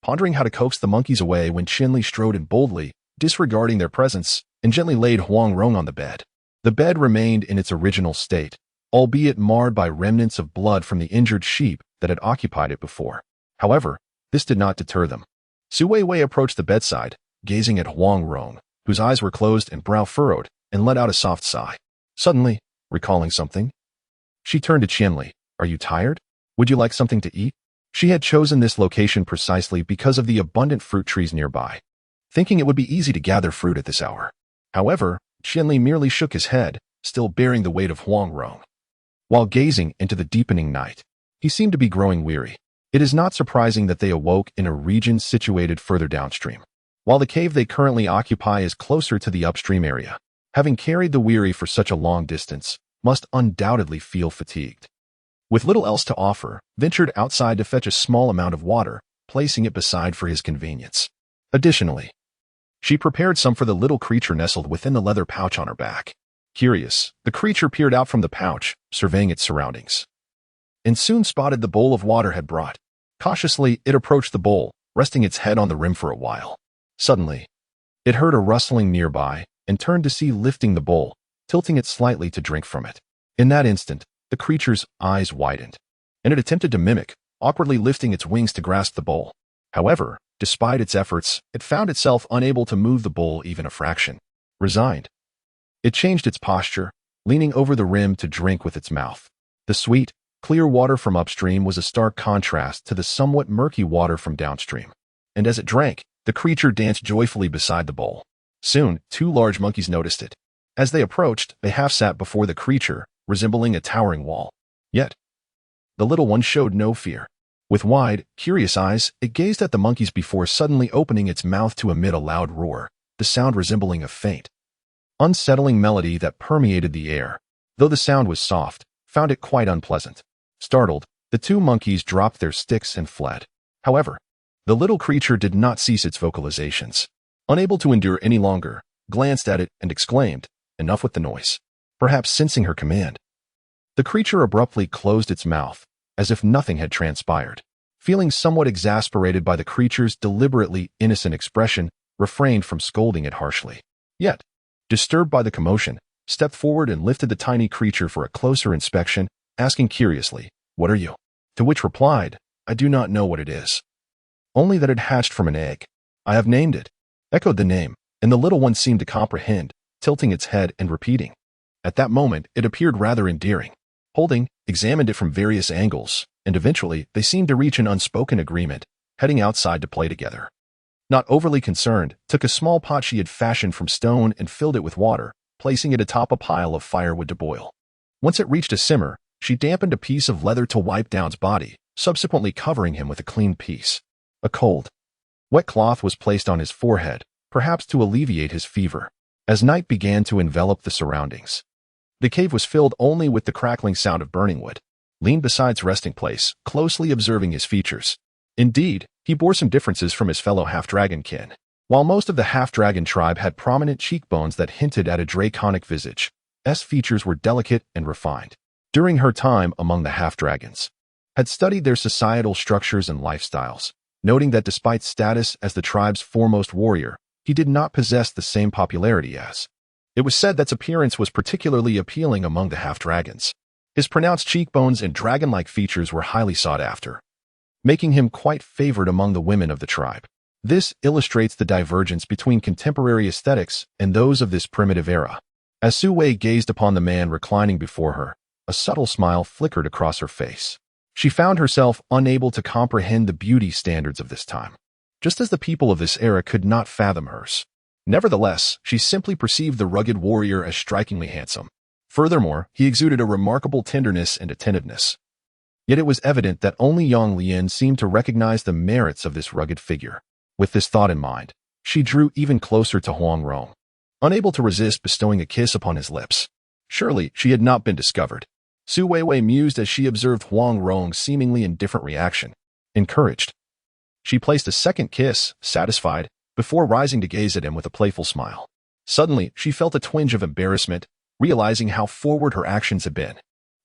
pondering how to coax the monkeys away when Qianli strode in boldly, disregarding their presence, and gently laid Huang Rong on the bed. The bed remained in its original state, albeit marred by remnants of blood from the injured sheep that had occupied it before. However, this did not deter them. Su Weiwei approached the bedside, gazing at Huang Rong, whose eyes were closed and brow furrowed, and let out a soft sigh. Suddenly, recalling something, she turned to Qianli. "Are you tired? Would you like something to eat?" She had chosen this location precisely because of the abundant fruit trees nearby, thinking it would be easy to gather fruit at this hour. However, Qianli merely shook his head, still bearing the weight of Huang Rong. While gazing into the deepening night, he seemed to be growing weary. It is not surprising that they awoke in a region situated further downstream. While the cave they currently occupy is closer to the upstream area, having carried the weary for such a long distance, must undoubtedly feel fatigued. With little else to offer, ventured outside to fetch a small amount of water, placing it beside for his convenience. Additionally, she prepared some for the little creature nestled within the leather pouch on her back. Curious, the creature peered out from the pouch, surveying its surroundings, and soon spotted the bowl of water had brought. Cautiously, it approached the bowl, resting its head on the rim for a while. Suddenly, it heard a rustling nearby and turned to see lifting the bowl, tilting it slightly to drink from it. In that instant, the creature's eyes widened, and it attempted to mimic, awkwardly lifting its wings to grasp the bowl. However, despite its efforts, it found itself unable to move the bowl even a fraction. Resigned, it changed its posture, leaning over the rim to drink with its mouth. The sweet, clear water from upstream was a stark contrast to the somewhat murky water from downstream. And as it drank, the creature danced joyfully beside the bowl. Soon, two large monkeys noticed it. As they approached, they half sat before the creature, resembling a towering wall. Yet, the little one showed no fear. With wide, curious eyes, it gazed at the monkeys before suddenly opening its mouth to emit a loud roar, the sound resembling a faint, unsettling melody that permeated the air. Though the sound was soft, found it quite unpleasant. Startled, the two monkeys dropped their sticks and fled. However, the little creature did not cease its vocalizations. Unable to endure any longer, glanced at it and exclaimed, "Enough with the noise." Perhaps sensing her command, the creature abruptly closed its mouth, as if nothing had transpired. Feeling somewhat exasperated by the creature's deliberately innocent expression, refrained from scolding it harshly. Yet, disturbed by the commotion, stepped forward and lifted the tiny creature for a closer inspection, asking curiously, "What are you?" To which replied, "I do not know what it is. Only that it hatched from an egg. I have named it." Echoed the name, and the little one seemed to comprehend, tilting its head and repeating. At that moment, it appeared rather endearing. Holding, examined it from various angles, and eventually they seemed to reach an unspoken agreement, heading outside to play together. Not overly concerned, took a small pot she had fashioned from stone and filled it with water, placing it atop a pile of firewood to boil. Once it reached a simmer, she dampened a piece of leather to wipe down's body, subsequently covering him with a clean piece. A cold, wet cloth was placed on his forehead, perhaps to alleviate his fever. As night began to envelop the surroundings, the cave was filled only with the crackling sound of burning wood. Leaned beside its resting place, closely observing his features. Indeed, he bore some differences from his fellow half-dragon kin. While most of the half-dragon tribe had prominent cheekbones that hinted at a draconic visage, S features were delicate and refined. During her time among the half-dragons, had studied their societal structures and lifestyles, noting that despite status as the tribe's foremost warrior, he did not possess the same popularity as. It was said that his appearance was particularly appealing among the half-dragons. His pronounced cheekbones and dragon-like features were highly sought after, making him quite favored among the women of the tribe. This illustrates the divergence between contemporary aesthetics and those of this primitive era. As Weiwei gazed upon the man reclining before her, a subtle smile flickered across her face. She found herself unable to comprehend the beauty standards of this time, just as the people of this era could not fathom hers. Nevertheless, she simply perceived the rugged warrior as strikingly handsome. Furthermore, he exuded a remarkable tenderness and attentiveness. Yet it was evident that only Yang Lian seemed to recognize the merits of this rugged figure. With this thought in mind, she drew even closer to Huang Rong, unable to resist bestowing a kiss upon his lips. Surely she had not been discovered. Weiwei mused as she observed Huang Rong's seemingly indifferent reaction. Encouraged, she placed a second kiss, satisfied, before rising to gaze at him with a playful smile. Suddenly, she felt a twinge of embarrassment, realizing how forward her actions had been.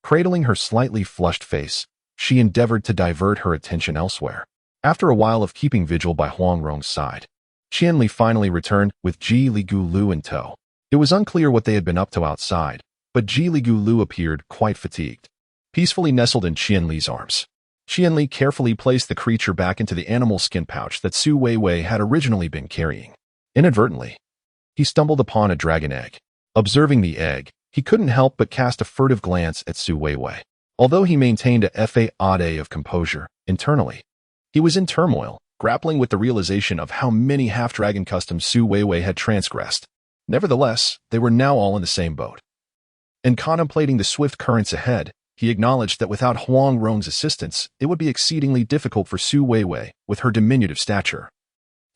Cradling her slightly flushed face, she endeavored to divert her attention elsewhere. After a while of keeping vigil by Huang Rong's side, Qianli finally returned with Ji Ligu Lu in tow. It was unclear what they had been up to outside, but Ji Ligu Lu appeared quite fatigued. Peacefully nestled in Qianli's arms, Qianli carefully placed the creature back into the animal skin pouch that Weiwei had originally been carrying. Inadvertently, he stumbled upon a dragon egg. Observing the egg, he couldn't help but cast a furtive glance at Weiwei. Although he maintained a facade of composure, internally, he was in turmoil, grappling with the realization of how many half-dragon customs Weiwei had transgressed. Nevertheless, they were now all in the same boat. In contemplating the swift currents ahead, he acknowledged that without Huang Rong's assistance, it would be exceedingly difficult for Weiwei, with her diminutive stature,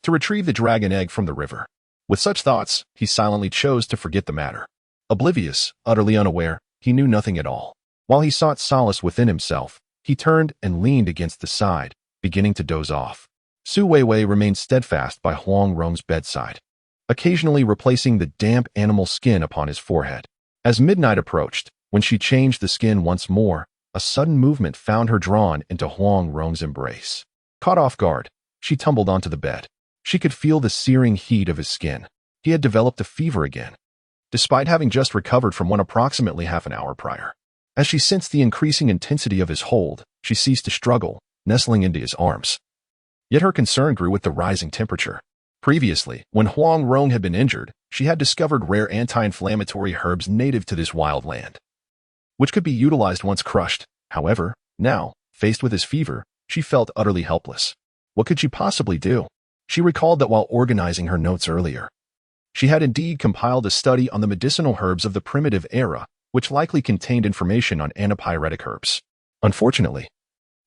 to retrieve the dragon egg from the river. With such thoughts, he silently chose to forget the matter. Oblivious, utterly unaware, he knew nothing at all. While he sought solace within himself, he turned and leaned against the side, beginning to doze off. Weiwei remained steadfast by Huang Rong's bedside, occasionally replacing the damp animal skin upon his forehead. As midnight approached, when she changed the skin once more, a sudden movement found her drawn into Huang Rong's embrace. Caught off guard, she tumbled onto the bed. She could feel the searing heat of his skin. He had developed a fever again, despite having just recovered from one approximately half an hour prior. As she sensed the increasing intensity of his hold, she ceased to struggle, nestling into his arms. Yet her concern grew with the rising temperature. Previously, when Huang Rong had been injured, she had discovered rare anti-inflammatory herbs native to this wild land, which could be utilized once crushed. However, now, faced with his fever, she felt utterly helpless. What could she possibly do? She recalled that while organizing her notes earlier, she had indeed compiled a study on the medicinal herbs of the primitive era, which likely contained information on antipyretic herbs. Unfortunately,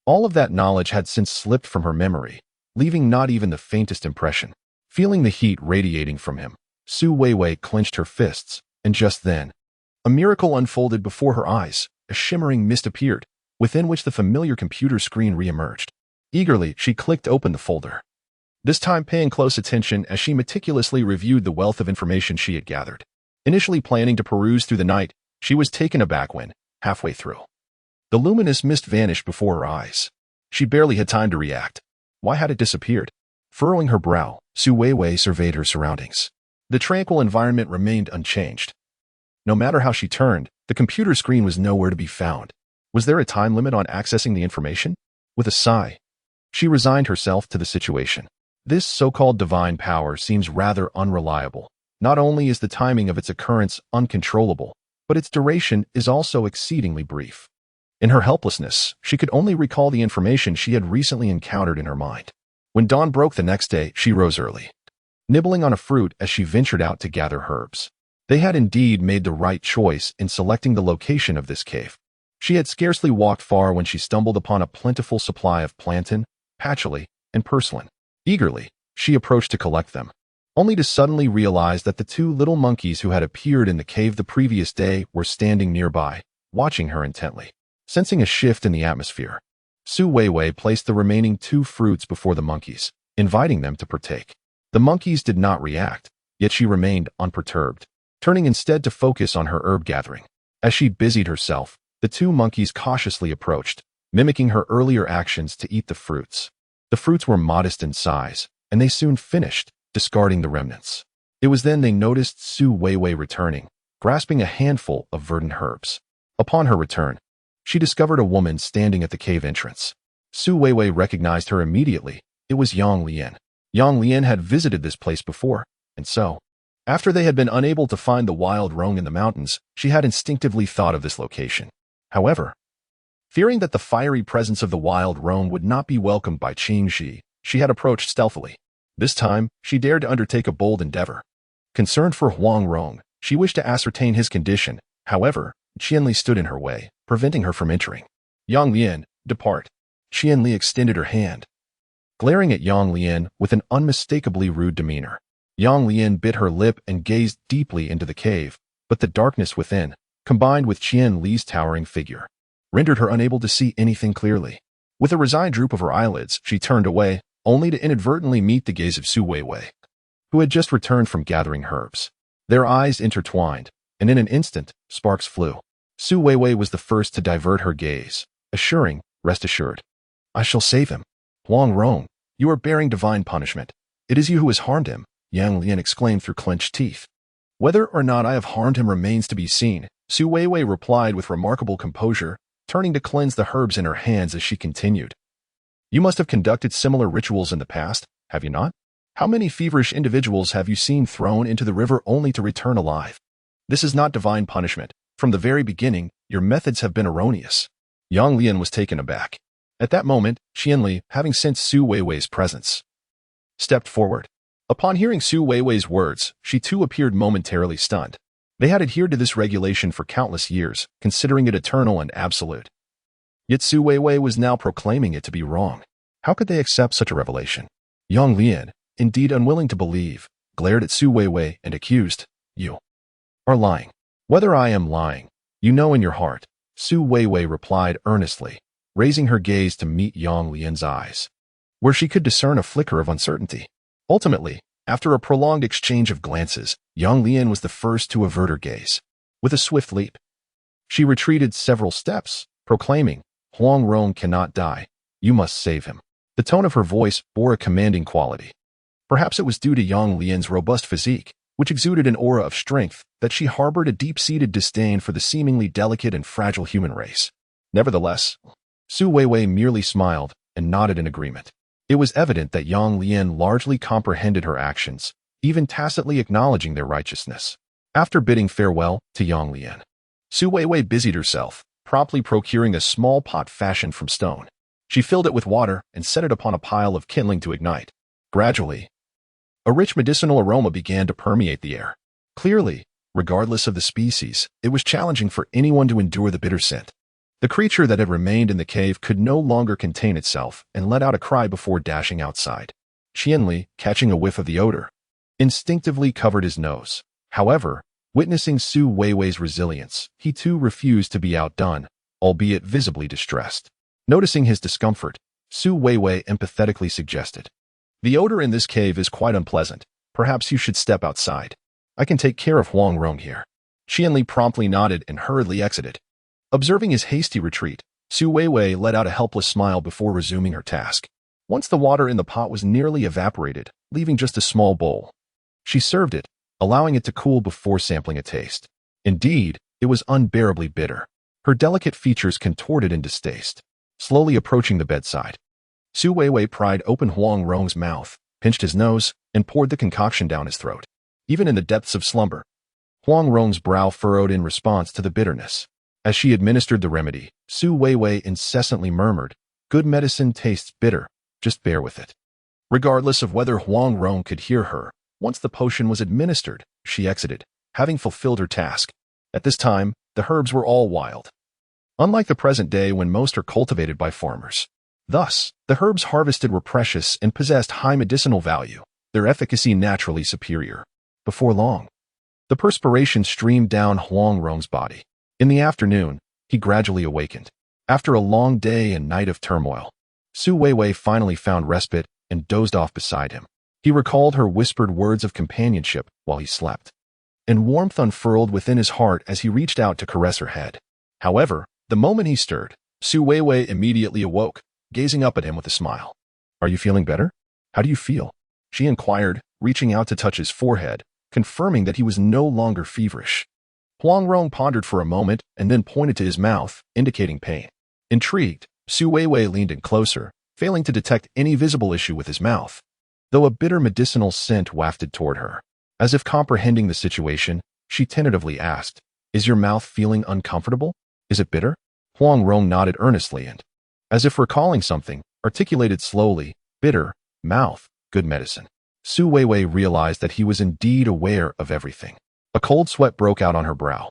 all of that knowledge had since slipped from her memory, leaving not even the faintest impression. Feeling the heat radiating from him, Weiwei clenched her fists, and just then, a miracle unfolded before her eyes. A shimmering mist appeared, within which the familiar computer screen re-emerged. Eagerly, she clicked open the folder, this time paying close attention as she meticulously reviewed the wealth of information she had gathered. Initially planning to peruse through the night, she was taken aback when, halfway through, the luminous mist vanished before her eyes. She barely had time to react. Why had it disappeared? Furrowing her brow, Su Weiwei surveyed her surroundings. The tranquil environment remained unchanged. No matter how she turned, the computer screen was nowhere to be found. Was there a time limit on accessing the information? With a sigh, she resigned herself to the situation. This so-called divine power seems rather unreliable. Not only is the timing of its occurrence uncontrollable, but its duration is also exceedingly brief. In her helplessness, she could only recall the information she had recently encountered in her mind. When dawn broke the next day, she rose early, nibbling on a fruit as she ventured out to gather herbs. They had indeed made the right choice in selecting the location of this cave. She had scarcely walked far when she stumbled upon a plentiful supply of plantain, patchouli, and purslane. Eagerly, she approached to collect them, only to suddenly realize that the two little monkeys who had appeared in the cave the previous day were standing nearby, watching her intently. Sensing a shift in the atmosphere, Su Weiwei placed the remaining 2 fruits before the monkeys, inviting them to partake. The monkeys did not react, yet she remained unperturbed, turning instead to focus on her herb gathering. As she busied herself, the 2 monkeys cautiously approached, mimicking her earlier actions to eat the fruits. The fruits were modest in size, and they soon finished, discarding the remnants. It was then they noticed Su Weiwei returning, grasping a handful of verdant herbs. Upon her return, she discovered a woman standing at the cave entrance. Su Weiwei recognized her immediately. It was Yang Lian. Yang Lian had visited this place before, and so, after they had been unable to find the wild roan in the mountains, she had instinctively thought of this location. However, fearing that the fiery presence of the wild roan would not be welcomed by Qingxi, she had approached stealthily. This time, she dared to undertake a bold endeavor. Concerned for Huang Rong, she wished to ascertain his condition. However, Qianli stood in her way, preventing her from entering. Yang Lian, depart. Qianli extended her hand, glaring at Yang Lian with an unmistakably rude demeanor. Yang Lian bit her lip and gazed deeply into the cave, but the darkness within, combined with Qian Li's towering figure, rendered her unable to see anything clearly. With a resigned droop of her eyelids, she turned away, only to inadvertently meet the gaze of Su Weiwei, who had just returned from gathering herbs. Their eyes intertwined, and in an instant, sparks flew. Su Weiwei was the first to divert her gaze, assuring, "Rest assured, I shall save him. Huang Rong, you are bearing divine punishment. It is you who has harmed him," Yang Lian exclaimed through clenched teeth. "Whether or not I have harmed him remains to be seen," Su Weiwei replied with remarkable composure, turning to cleanse the herbs in her hands as she continued. "You must have conducted similar rituals in the past, have you not? How many feverish individuals have you seen thrown into the river only to return alive? This is not divine punishment. From the very beginning, your methods have been erroneous." Yang Lian was taken aback. At that moment, Qianli, having sensed Su Weiwei's presence, stepped forward. Upon hearing Su Weiwei's words, she too appeared momentarily stunned. They had adhered to this regulation for countless years, considering it eternal and absolute. Yet Su Weiwei was now proclaiming it to be wrong. How could they accept such a revelation? Yang Lian, indeed unwilling to believe, glared at Su Weiwei and accused, "You are lying. Whether I am lying, you know in your heart," Su Weiwei replied earnestly, raising her gaze to meet Yang Lian's eyes, where she could discern a flicker of uncertainty. Ultimately, after a prolonged exchange of glances, Yang Lian was the first to avert her gaze. With a swift leap, she retreated several steps, proclaiming, "Huang Rong cannot die. You must save him." The tone of her voice bore a commanding quality. Perhaps it was due to Yang Lian's robust physique, which exuded an aura of strength, that she harbored a deep-seated disdain for the seemingly delicate and fragile human race. Nevertheless, Su Weiwei merely smiled and nodded in agreement. It was evident that Yang Lian largely comprehended her actions, even tacitly acknowledging their righteousness. After bidding farewell to Yang Lian, Su Weiwei busied herself, promptly procuring a small pot fashioned from stone. She filled it with water and set it upon a pile of kindling to ignite. Gradually, a rich medicinal aroma began to permeate the air. Clearly, regardless of the species, it was challenging for anyone to endure the bitter scent. The creature that had remained in the cave could no longer contain itself and let out a cry before dashing outside. Qianli, catching a whiff of the odor, instinctively covered his nose. However, witnessing Su Weiwei's resilience, he too refused to be outdone, albeit visibly distressed. Noticing his discomfort, Su Weiwei empathetically suggested, "The odor in this cave is quite unpleasant. Perhaps you should step outside. I can take care of Huang Rong here." Qianli promptly nodded and hurriedly exited. Observing his hasty retreat, Su Weiwei let out a helpless smile before resuming her task. Once the water in the pot was nearly evaporated, leaving just a small bowl, she served it, allowing it to cool before sampling a taste. Indeed, it was unbearably bitter. Her delicate features contorted in distaste. Slowly approaching the bedside, Su Weiwei pried open Huang Rong's mouth, pinched his nose, and poured the concoction down his throat. Even in the depths of slumber, Huang Rong's brow furrowed in response to the bitterness. As she administered the remedy, Su Weiwei incessantly murmured, "Good medicine tastes bitter, just bear with it." Regardless of whether Huang Rong could hear her, once the potion was administered, she exited, having fulfilled her task. At this time, the herbs were all wild, unlike the present day when most are cultivated by farmers. Thus, the herbs harvested were precious and possessed high medicinal value, their efficacy naturally superior. Before long, the perspiration streamed down Huang Rong's body. In the afternoon, he gradually awakened. After a long day and night of turmoil, Su Weiwei finally found respite and dozed off beside him. He recalled her whispered words of companionship while he slept, and warmth unfurled within his heart as he reached out to caress her head. However, the moment he stirred, Su Weiwei immediately awoke, gazing up at him with a smile. "Are you feeling better? How do you feel?" she inquired, reaching out to touch his forehead, confirming that he was no longer feverish. Huang Rong pondered for a moment and then pointed to his mouth, indicating pain. Intrigued, Su Weiwei leaned in closer, failing to detect any visible issue with his mouth, though a bitter medicinal scent wafted toward her. As if comprehending the situation, she tentatively asked, "Is your mouth feeling uncomfortable? Is it bitter?" Huang Rong nodded earnestly and, as if recalling something, articulated slowly, "Bitter, mouth, good medicine." Su Weiwei realized that he was indeed aware of everything. A cold sweat broke out on her brow.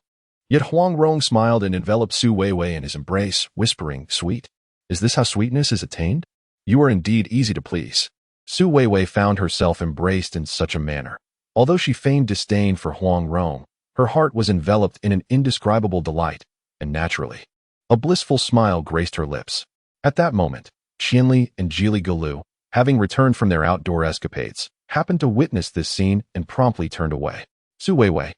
Yet Huang Rong smiled and enveloped Su Weiwei in his embrace, whispering, "Sweet? Is this how sweetness is attained? You are indeed easy to please." Su Weiwei found herself embraced in such a manner. Although she feigned disdain for Huang Rong, her heart was enveloped in an indescribable delight, and naturally, a blissful smile graced her lips. At that moment, Qianli and Jili Gulu, having returned from their outdoor escapades, happened to witness this scene and promptly turned away. Su Weiwei,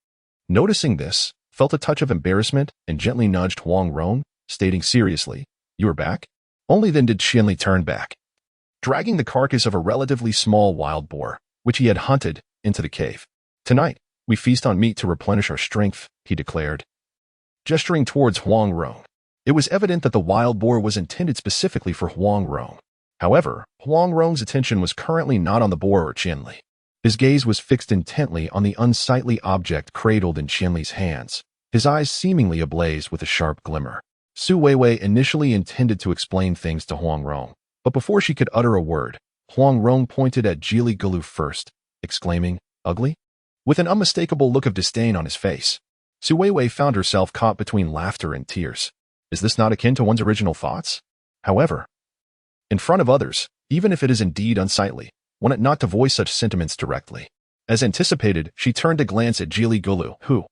noticing this, felt a touch of embarrassment and gently nudged Huang Rong, stating seriously, "You are back?" Only then did Qianli turn back, dragging the carcass of a relatively small wild boar, which he had hunted, into the cave. "Tonight, we feast on meat to replenish our strength," he declared, gesturing towards Huang Rong. It was evident that the wild boar was intended specifically for Huang Rong. However, Huang Rong's attention was currently not on the boar or Qianli. His gaze was fixed intently on the unsightly object cradled in Qianli's hands, his eyes seemingly ablaze with a sharp glimmer. Su Weiwei initially intended to explain things to Huang Rong, but before she could utter a word, Huang Rong pointed at Jili Gulu first, exclaiming, "Ugly?" With an unmistakable look of disdain on his face. Su Weiwei found herself caught between laughter and tears. Is this not akin to one's original thoughts? However, in front of others, even if it is indeed unsightly, one ought not to voice such sentiments directly. As anticipated, she turned to glance at Jili Gulu, who,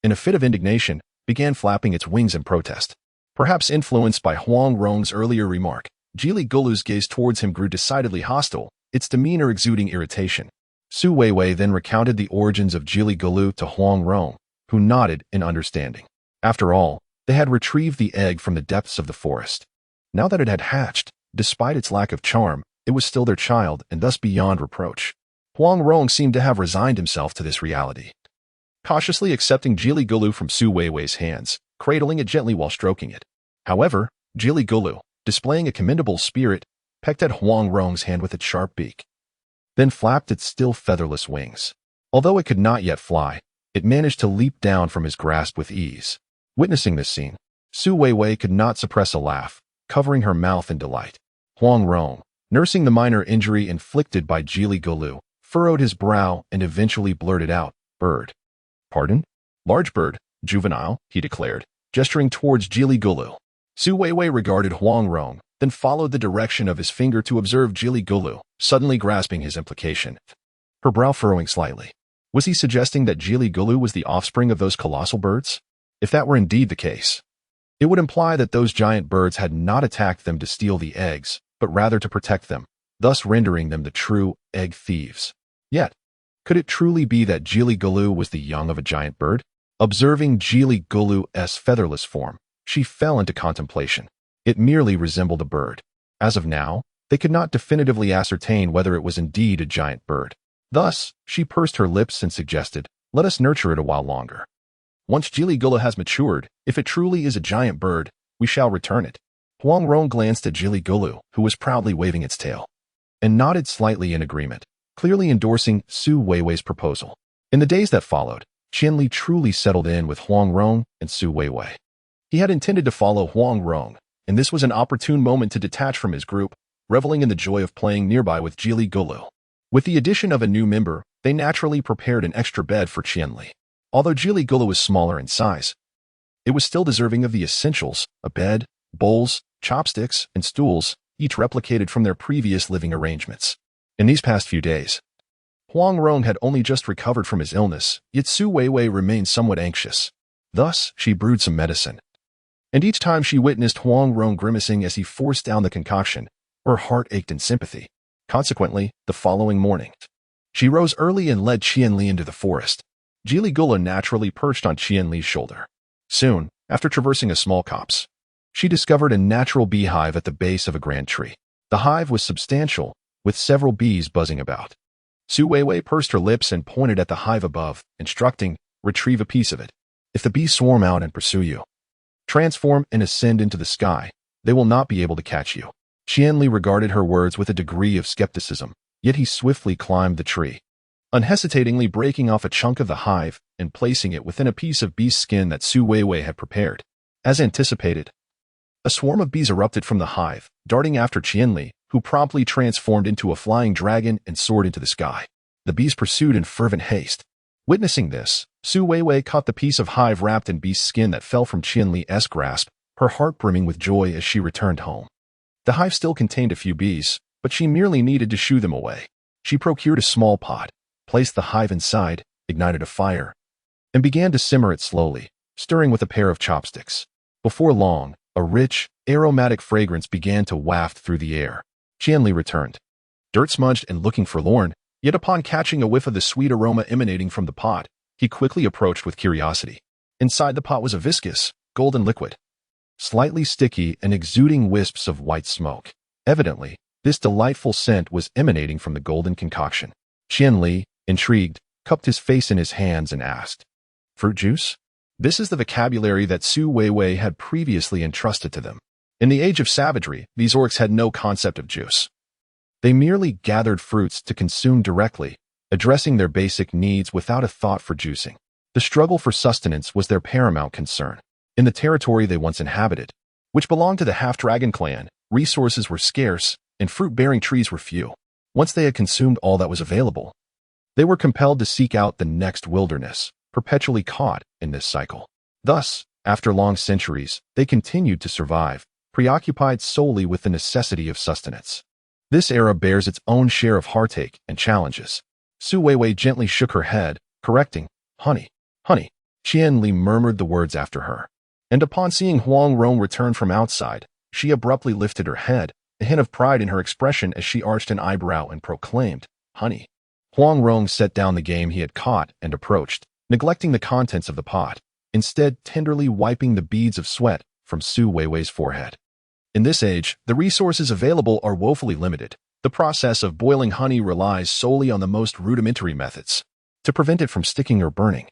in a fit of indignation, began flapping its wings in protest. Perhaps influenced by Huang Rong's earlier remark, Jili Gulu's gaze towards him grew decidedly hostile, its demeanor exuding irritation. Su Weiwei then recounted the origins of Jili Gulu to Huang Rong, who nodded in understanding. After all, they had retrieved the egg from the depths of the forest. Now that it had hatched, despite its lack of charm, it was still their child and thus beyond reproach. Huang Rong seemed to have resigned himself to this reality, cautiously accepting Jili Gulu from Su Weiwei's hands, cradling it gently while stroking it. However, Jili Gulu, displaying a commendable spirit, pecked at Huang Rong's hand with its sharp beak, then flapped its still featherless wings. Although it could not yet fly, it managed to leap down from his grasp with ease. Witnessing this scene, Su Weiwei could not suppress a laugh, covering her mouth in delight. Huang Rong, nursing the minor injury inflicted by Jili Gulu, furrowed his brow and eventually blurted out, "Bird." "Pardon?" "Large bird, juvenile," he declared, gesturing towards Jili Gulu. Su Weiwei regarded Huang Rong, then followed the direction of his finger to observe Jili Gulu, suddenly grasping his implication. Her brow furrowing slightly. Was he suggesting that Jili Gulu was the offspring of those colossal birds? If that were indeed the case, it would imply that those giant birds had not attacked them to steal the eggs, but rather to protect them, thus rendering them the true egg thieves. Yet, could it truly be that Jili Gulu was the young of a giant bird? Observing Jili Gulu's featherless form, she fell into contemplation. It merely resembled a bird. As of now, they could not definitively ascertain whether it was indeed a giant bird. Thus, she pursed her lips and suggested, "Let us nurture it a while longer. Once Giligula has matured, if it truly is a giant bird, we shall return it." Huang Rong glanced at Giligulu, who was proudly waving its tail, and nodded slightly in agreement, clearly endorsing Su Weiwei's proposal. In the days that followed, Qianli truly settled in with Huang Rong and Su Weiwei. He had intended to follow Huang Rong, and this was an opportune moment to detach from his group, reveling in the joy of playing nearby with Giligulu. With the addition of a new member, they naturally prepared an extra bed for Qianli. Although Giligulu was smaller in size, it was still deserving of the essentials: a bed, bowls, chopsticks, and stools, each replicated from their previous living arrangements. In these past few days, Huang Rong had only just recovered from his illness, yet Su Weiwei remained somewhat anxious. Thus, she brewed some medicine. And each time she witnessed Huang Rong grimacing as he forced down the concoction, her heart ached in sympathy. Consequently, the following morning, she rose early and led Qianli into the forest. Giligula naturally perched on Qianli's shoulder. Soon, after traversing a small copse, she discovered a natural beehive at the base of a grand tree. The hive was substantial, with several bees buzzing about. Su Weiwei pursed her lips and pointed at the hive above, instructing, "Retrieve a piece of it. If the bees swarm out and pursue you, transform and ascend into the sky. They will not be able to catch you." Qianli regarded her words with a degree of skepticism, yet he swiftly climbed the tree, unhesitatingly breaking off a chunk of the hive and placing it within a piece of bee skin that Su Weiwei had prepared. As anticipated, a swarm of bees erupted from the hive, darting after Qianli, who promptly transformed into a flying dragon and soared into the sky. The bees pursued in fervent haste. Witnessing this, Su Weiwei caught the piece of hive wrapped in bee skin that fell from Qianli's grasp, her heart brimming with joy as she returned home. The hive still contained a few bees, but she merely needed to shoo them away. She procured a small pot, placed the hive inside, ignited a fire, and began to simmer it slowly, stirring with a pair of chopsticks. Before long, a rich, aromatic fragrance began to waft through the air. Qianli returned, dirt-smudged and looking forlorn, yet upon catching a whiff of the sweet aroma emanating from the pot, he quickly approached with curiosity. Inside the pot was a viscous, golden liquid, slightly sticky and exuding wisps of white smoke. Evidently, this delightful scent was emanating from the golden concoction. Qianli, intrigued, cupped his face in his hands and asked, "Fruit juice?" This is the vocabulary that Su Weiwei had previously entrusted to them. In the age of savagery, these orcs had no concept of juice. They merely gathered fruits to consume directly, addressing their basic needs without a thought for juicing. The struggle for sustenance was their paramount concern. In the territory they once inhabited, which belonged to the half-dragon clan, resources were scarce and fruit-bearing trees were few. Once they had consumed all that was available, they were compelled to seek out the next wilderness, perpetually caught in this cycle. Thus, after long centuries, they continued to survive, preoccupied solely with the necessity of sustenance. This era bears its own share of heartache and challenges. Su Weiwei gently shook her head, correcting, "Honey, honey." Qianli murmured the words after her, and upon seeing Huang Rong return from outside, she abruptly lifted her head, a hint of pride in her expression as she arched an eyebrow and proclaimed, "Honey." Huang Rong set down the game he had caught and approached, neglecting the contents of the pot, instead tenderly wiping the beads of sweat from Su Weiwei's forehead. In this age, the resources available are woefully limited. The process of boiling honey relies solely on the most rudimentary methods to prevent it from sticking or burning.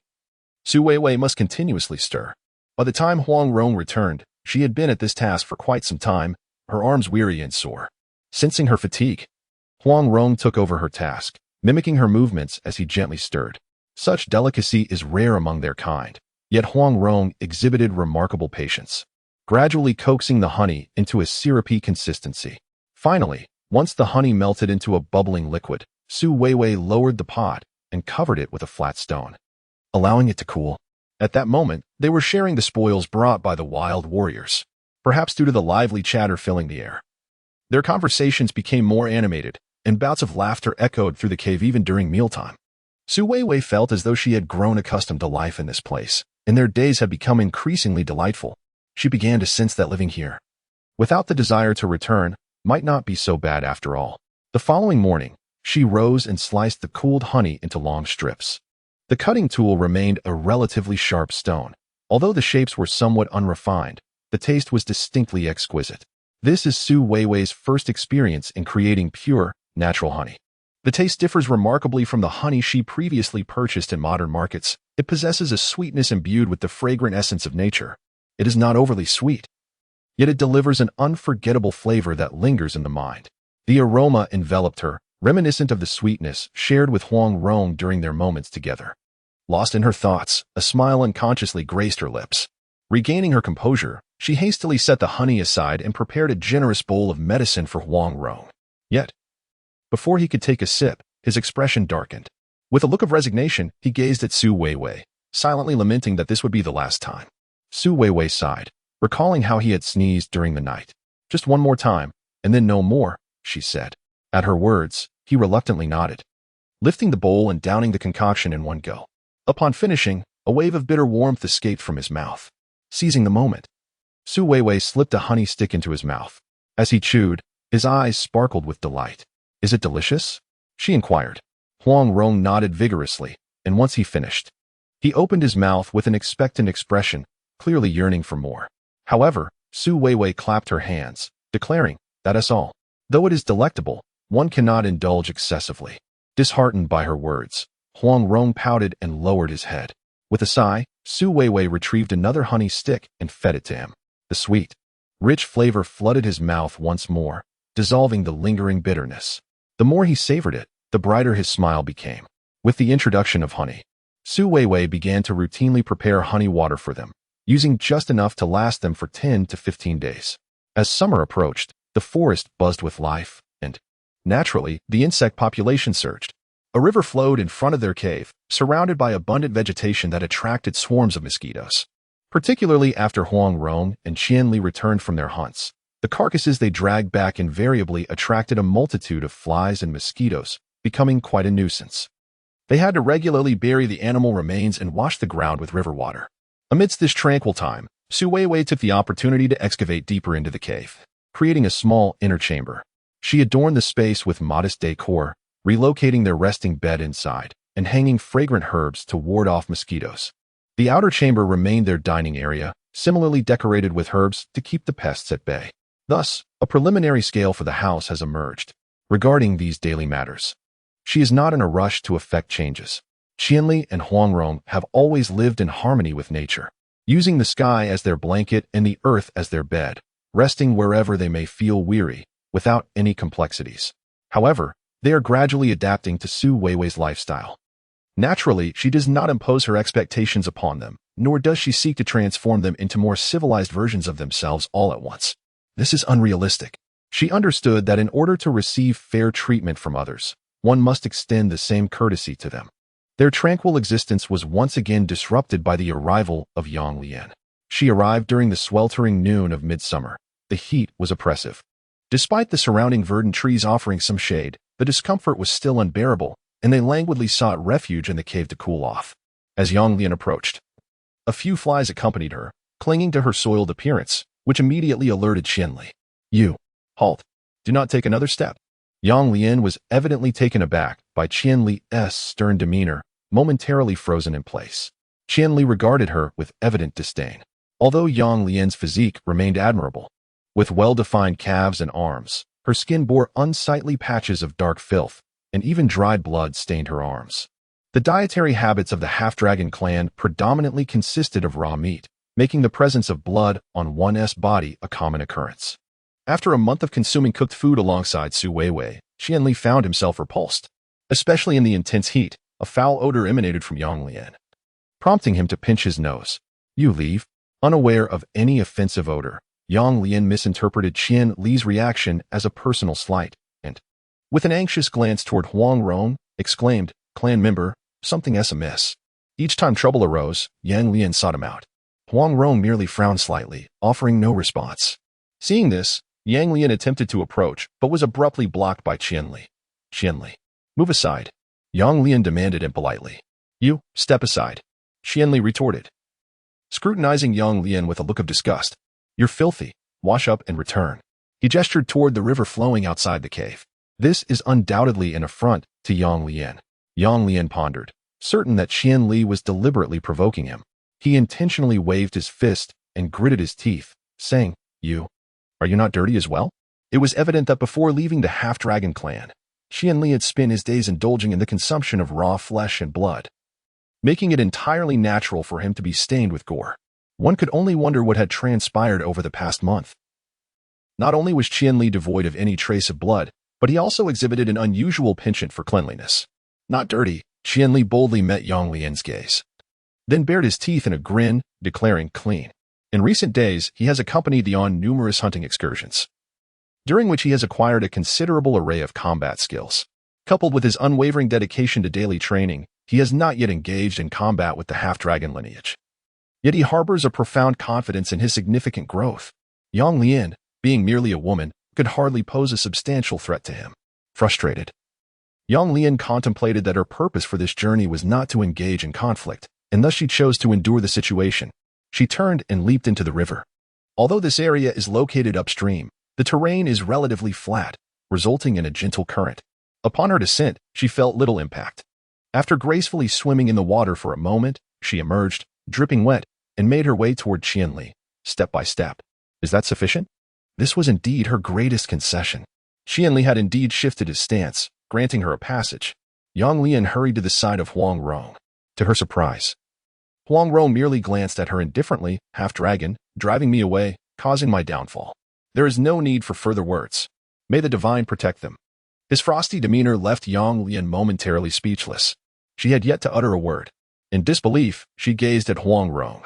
Su Weiwei must continuously stir. By the time Huang Rong returned, she had been at this task for quite some time, her arms weary and sore. Sensing her fatigue, Huang Rong took over her task, mimicking her movements as he gently stirred. Such delicacy is rare among their kind, yet Huang Rong exhibited remarkable patience, gradually coaxing the honey into a syrupy consistency. Finally, once the honey melted into a bubbling liquid, Su Weiwei lowered the pot and covered it with a flat stone, allowing it to cool. At that moment, they were sharing the spoils brought by the wild warriors, perhaps due to the lively chatter filling the air. Their conversations became more animated, and bouts of laughter echoed through the cave even during mealtime. Su Weiwei felt as though she had grown accustomed to life in this place, and their days had become increasingly delightful. She began to sense that living here, without the desire to return, might not be so bad after all. The following morning, she rose and sliced the cooled honey into long strips. The cutting tool remained a relatively sharp stone. Although the shapes were somewhat unrefined, The taste was distinctly exquisite. This is Su Weiwei's first experience in creating pure, natural honey. The taste differs remarkably from the honey she previously purchased in modern markets. It possesses a sweetness imbued with the fragrant essence of nature. It is not overly sweet, yet it delivers an unforgettable flavor that lingers in the mind. The aroma enveloped her, reminiscent of the sweetness shared with Huang Rong during their moments together. Lost in her thoughts, a smile unconsciously graced her lips. Regaining her composure, she hastily set the honey aside and prepared a generous bowl of medicine for Huang Rong. Yet, before he could take a sip, his expression darkened. With a look of resignation, he gazed at Su Weiwei, silently lamenting that this would be the last time. Su Weiwei sighed, recalling how he had sneezed during the night. Just one more time, and then no more, she said. At her words, he reluctantly nodded, lifting the bowl and downing the concoction in one go. Upon finishing, a wave of bitter warmth escaped from his mouth. Seizing the moment, Su Weiwei slipped a honey stick into his mouth. As he chewed, his eyes sparkled with delight. Is it delicious? She inquired. Huang Rong nodded vigorously, and once he finished, he opened his mouth with an expectant expression, clearly yearning for more. However, Su Weiwei clapped her hands, declaring, that is all. Though it is delectable, one cannot indulge excessively. Disheartened by her words, Huang Rong pouted and lowered his head. With a sigh, Su Weiwei retrieved another honey stick and fed it to him. The sweet, rich flavor flooded his mouth once more, dissolving the lingering bitterness. The more he savored it, the brighter his smile became. With the introduction of honey, Su Weiwei began to routinely prepare honey water for them, using just enough to last them for 10 to 15 days. As summer approached, the forest buzzed with life, and, naturally, the insect population surged. A river flowed in front of their cave, surrounded by abundant vegetation that attracted swarms of mosquitoes. Particularly after Huang Rong and Qianli returned from their hunts, the carcasses they dragged back invariably attracted a multitude of flies and mosquitoes, becoming quite a nuisance. They had to regularly bury the animal remains and wash the ground with river water. Amidst this tranquil time, Su Weiwei took the opportunity to excavate deeper into the cave, creating a small inner chamber. She adorned the space with modest decor, relocating their resting bed inside, and hanging fragrant herbs to ward off mosquitoes. The outer chamber remained their dining area, similarly decorated with herbs to keep the pests at bay. Thus, a preliminary scale for the house has emerged. Regarding these daily matters, she is not in a rush to effect changes. Qianli and Huang Rong have always lived in harmony with nature, using the sky as their blanket and the earth as their bed, resting wherever they may feel weary, without any complexities. However, they are gradually adapting to Su Weiwei's lifestyle. Naturally, she does not impose her expectations upon them, nor does she seek to transform them into more civilized versions of themselves all at once. This is unrealistic. She understood that in order to receive fair treatment from others, one must extend the same courtesy to them. Their tranquil existence was once again disrupted by the arrival of Yang Lian. She arrived during the sweltering noon of midsummer. The heat was oppressive. Despite the surrounding verdant trees offering some shade, the discomfort was still unbearable, and they languidly sought refuge in the cave to cool off. As Yang Lian approached, a few flies accompanied her, clinging to her soiled appearance, which immediately alerted Qianli. You, halt. Do not take another step. Yang Lian was evidently taken aback by Qianli's stern demeanor, momentarily frozen in place. Qianli regarded her with evident disdain. Although Yang Lian's physique remained admirable, with well-defined calves and arms, her skin bore unsightly patches of dark filth, and even dried blood stained her arms. The dietary habits of the half-dragon clan predominantly consisted of raw meat, making the presence of blood on one's body a common occurrence. After a month of consuming cooked food alongside Su Weiwei, Qianli found himself repulsed. Especially in the intense heat, a foul odor emanated from Yang Lian, prompting him to pinch his nose. You leave. Unaware of any offensive odor, Yang Lian misinterpreted Qianli's reaction as a personal slight, and, with an anxious glance toward Huang Rong, exclaimed, "Clan member, something's amiss." Each time trouble arose, Yang Lian sought him out. Huang Rong merely frowned slightly, offering no response. Seeing this, Yang Lian attempted to approach, but was abruptly blocked by Qianli. Qianli, move aside, Yang Lian demanded impolitely. You, step aside, Qianli retorted, scrutinizing Yang Lian with a look of disgust. You're filthy. Wash up and return. He gestured toward the river flowing outside the cave. This is undoubtedly an affront to Yang Lian. Yang Lian pondered, certain that Qianli was deliberately provoking him. He intentionally waved his fist and gritted his teeth, saying, Are you not dirty as well? It was evident that before leaving the half-dragon clan, Qianli had spent his days indulging in the consumption of raw flesh and blood, making it entirely natural for him to be stained with gore. One could only wonder what had transpired over the past month. Not only was Qianli devoid of any trace of blood, but he also exhibited an unusual penchant for cleanliness. Not dirty, Qianli boldly met Yang Lian's gaze, then bared his teeth in a grin, declaring clean. In recent days, he has accompanied the on numerous hunting excursions, during which he has acquired a considerable array of combat skills. Coupled with his unwavering dedication to daily training, he has not yet engaged in combat with the half-dragon lineage. Yet he harbors a profound confidence in his significant growth. Yang Lian, being merely a woman, could hardly pose a substantial threat to him. Frustrated, Yang Lian contemplated that her purpose for this journey was not to engage in conflict, and thus she chose to endure the situation. She turned and leaped into the river. Although this area is located upstream, the terrain is relatively flat, resulting in a gentle current. Upon her descent, she felt little impact. After gracefully swimming in the water for a moment, she emerged, dripping wet, and made her way toward Qianli, step by step. Is that sufficient? This was indeed her greatest concession. Qianli had indeed shifted his stance, granting her a passage. Yang Lian hurried to the side of Huang Rong. To her surprise, Huang Rong merely glanced at her indifferently, half-dragon, driving me away, causing my downfall. There is no need for further words. May the divine protect them. His frosty demeanor left Yang Lian momentarily speechless. She had yet to utter a word. In disbelief, she gazed at Huang Rong,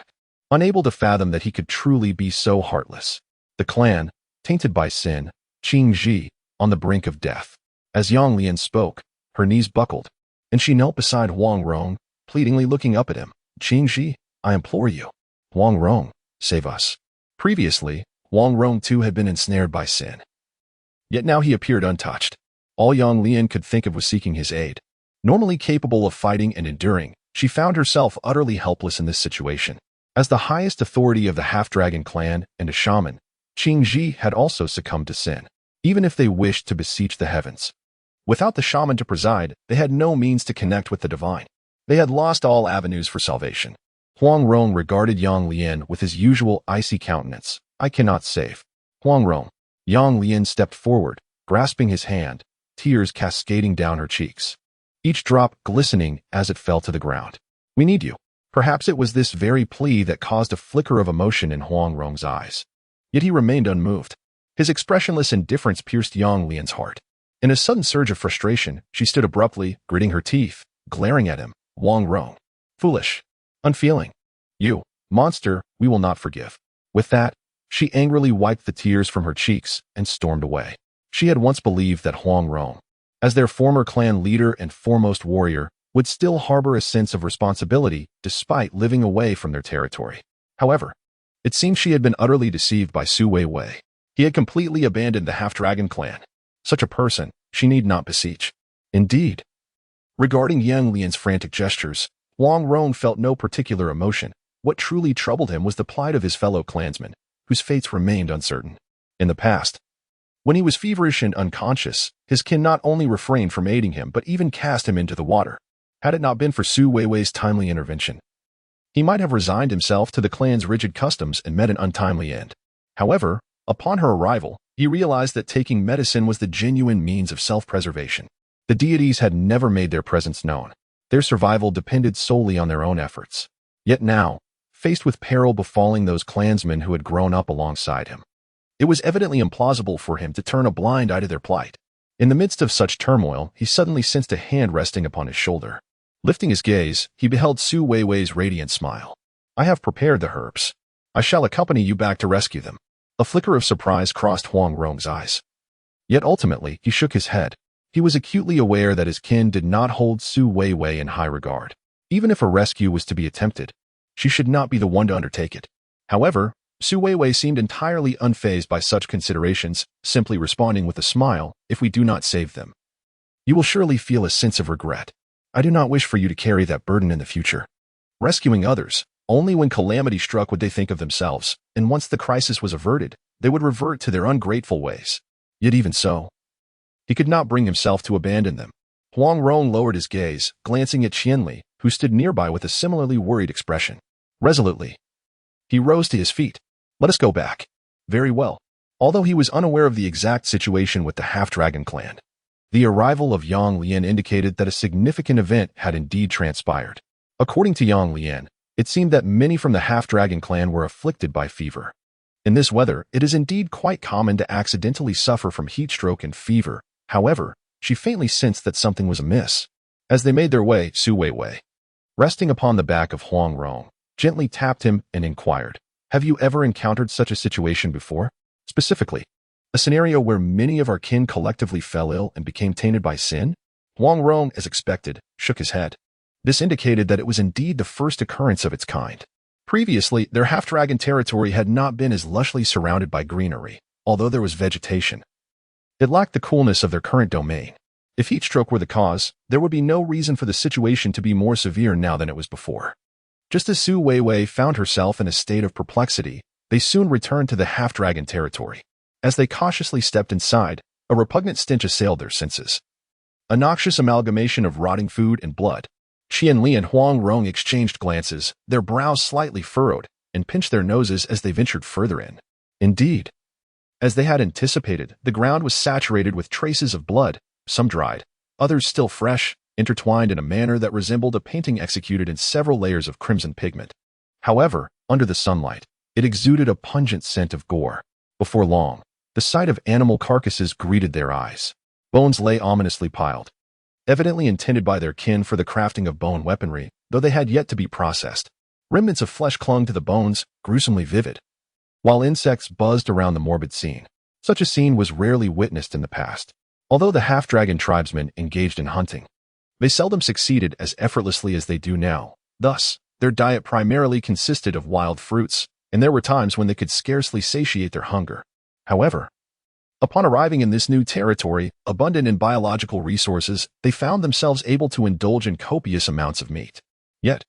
unable to fathom that he could truly be so heartless. The clan, tainted by sin, Qingji, on the brink of death. As Yang Lian spoke, her knees buckled, and she knelt beside Huang Rong, pleadingly looking up at him. Qingji, I implore you. Huang Rong, save us. Previously, Huang Rong too had been ensnared by sin. Yet now he appeared untouched. All Yang Lian could think of was seeking his aid. Normally capable of fighting and enduring, she found herself utterly helpless in this situation. As the highest authority of the half-dragon clan and a shaman, Qingji had also succumbed to sin, even if they wished to beseech the heavens. Without the shaman to preside, they had no means to connect with the divine. They had lost all avenues for salvation. Huang Rong regarded Yang Lian with his usual icy countenance. I cannot save. Huang Rong. Yang Lian stepped forward, grasping his hand, tears cascading down her cheeks, each drop glistening as it fell to the ground. We need you. Perhaps it was this very plea that caused a flicker of emotion in Huang Rong's eyes. Yet he remained unmoved. His expressionless indifference pierced Yang Lian's heart. In a sudden surge of frustration, she stood abruptly, gritting her teeth, glaring at him. Huang Rong. Foolish. Unfeeling. You, monster, we will not forgive. With that, she angrily wiped the tears from her cheeks and stormed away. She had once believed that Huang Rong, as their former clan leader and foremost warrior, would still harbor a sense of responsibility despite living away from their territory. However, it seemed she had been utterly deceived by Weiwei. He had completely abandoned the half-dragon clan. Such a person, she need not beseech. Indeed. Regarding Yang Lian's frantic gestures, Huang Rong felt no particular emotion. What truly troubled him was the plight of his fellow clansmen, whose fates remained uncertain. In the past, when he was feverish and unconscious, his kin not only refrained from aiding him but even cast him into the water. Had it not been for Weiwei's timely intervention, he might have resigned himself to the clan's rigid customs and met an untimely end. However, upon her arrival, he realized that taking medicine was the genuine means of self-preservation. The deities had never made their presence known. Their survival depended solely on their own efforts. Yet now, faced with peril befalling those clansmen who had grown up alongside him, it was evidently implausible for him to turn a blind eye to their plight. In the midst of such turmoil, he suddenly sensed a hand resting upon his shoulder. Lifting his gaze, he beheld Weiwei's radiant smile. I have prepared the herbs. I shall accompany you back to rescue them. A flicker of surprise crossed Huang Rong's eyes. Yet ultimately, he shook his head. He was acutely aware that his kin did not hold Weiwei in high regard. Even if a rescue was to be attempted, she should not be the one to undertake it. However, Weiwei seemed entirely unfazed by such considerations, simply responding with a smile, if we do not save them, you will surely feel a sense of regret. I do not wish for you to carry that burden in the future. Rescuing others, only when calamity struck would they think of themselves, and once the crisis was averted, they would revert to their ungrateful ways. Yet even so, he could not bring himself to abandon them. Huang Rong lowered his gaze, glancing at Qianli, who stood nearby with a similarly worried expression. Resolutely, he rose to his feet. Let us go back. Very well. Although he was unaware of the exact situation with the half-dragon clan, the arrival of Yang Lian indicated that a significant event had indeed transpired. According to Yang Lian, it seemed that many from the half-dragon clan were afflicted by fever. In this weather, it is indeed quite common to accidentally suffer from heat stroke and fever. However, she faintly sensed that something was amiss. As they made their way, Su Weiwei, resting upon the back of Huang Rong, gently tapped him and inquired, "Have you ever encountered such a situation before? Specifically, a scenario where many of our kin collectively fell ill and became tainted by sin?" Huang Rong, as expected, shook his head. This indicated that it was indeed the first occurrence of its kind. Previously, their half-dragon territory had not been as lushly surrounded by greenery, although there was vegetation. It lacked the coolness of their current domain. If heat stroke were the cause, there would be no reason for the situation to be more severe now than it was before. Just as Su Weiwei found herself in a state of perplexity, they soon returned to the half-dragon territory. As they cautiously stepped inside, a repugnant stench assailed their senses. A noxious amalgamation of rotting food and blood. Qian Li and Huang Rong exchanged glances, their brows slightly furrowed, and pinched their noses as they ventured further in. Indeed, as they had anticipated, the ground was saturated with traces of blood, some dried, others still fresh, intertwined in a manner that resembled a painting executed in several layers of crimson pigment. However, under the sunlight, it exuded a pungent scent of gore. Before long, the sight of animal carcasses greeted their eyes. Bones lay ominously piled, evidently intended by their kin for the crafting of bone weaponry, though they had yet to be processed. Remnants of flesh clung to the bones, gruesomely vivid, while insects buzzed around the morbid scene. Such a scene was rarely witnessed in the past. Although the half-dragon tribesmen engaged in hunting, they seldom succeeded as effortlessly as they do now. Thus, their diet primarily consisted of wild fruits, and there were times when they could scarcely satiate their hunger. However, upon arriving in this new territory, abundant in biological resources, they found themselves able to indulge in copious amounts of meat. Yet,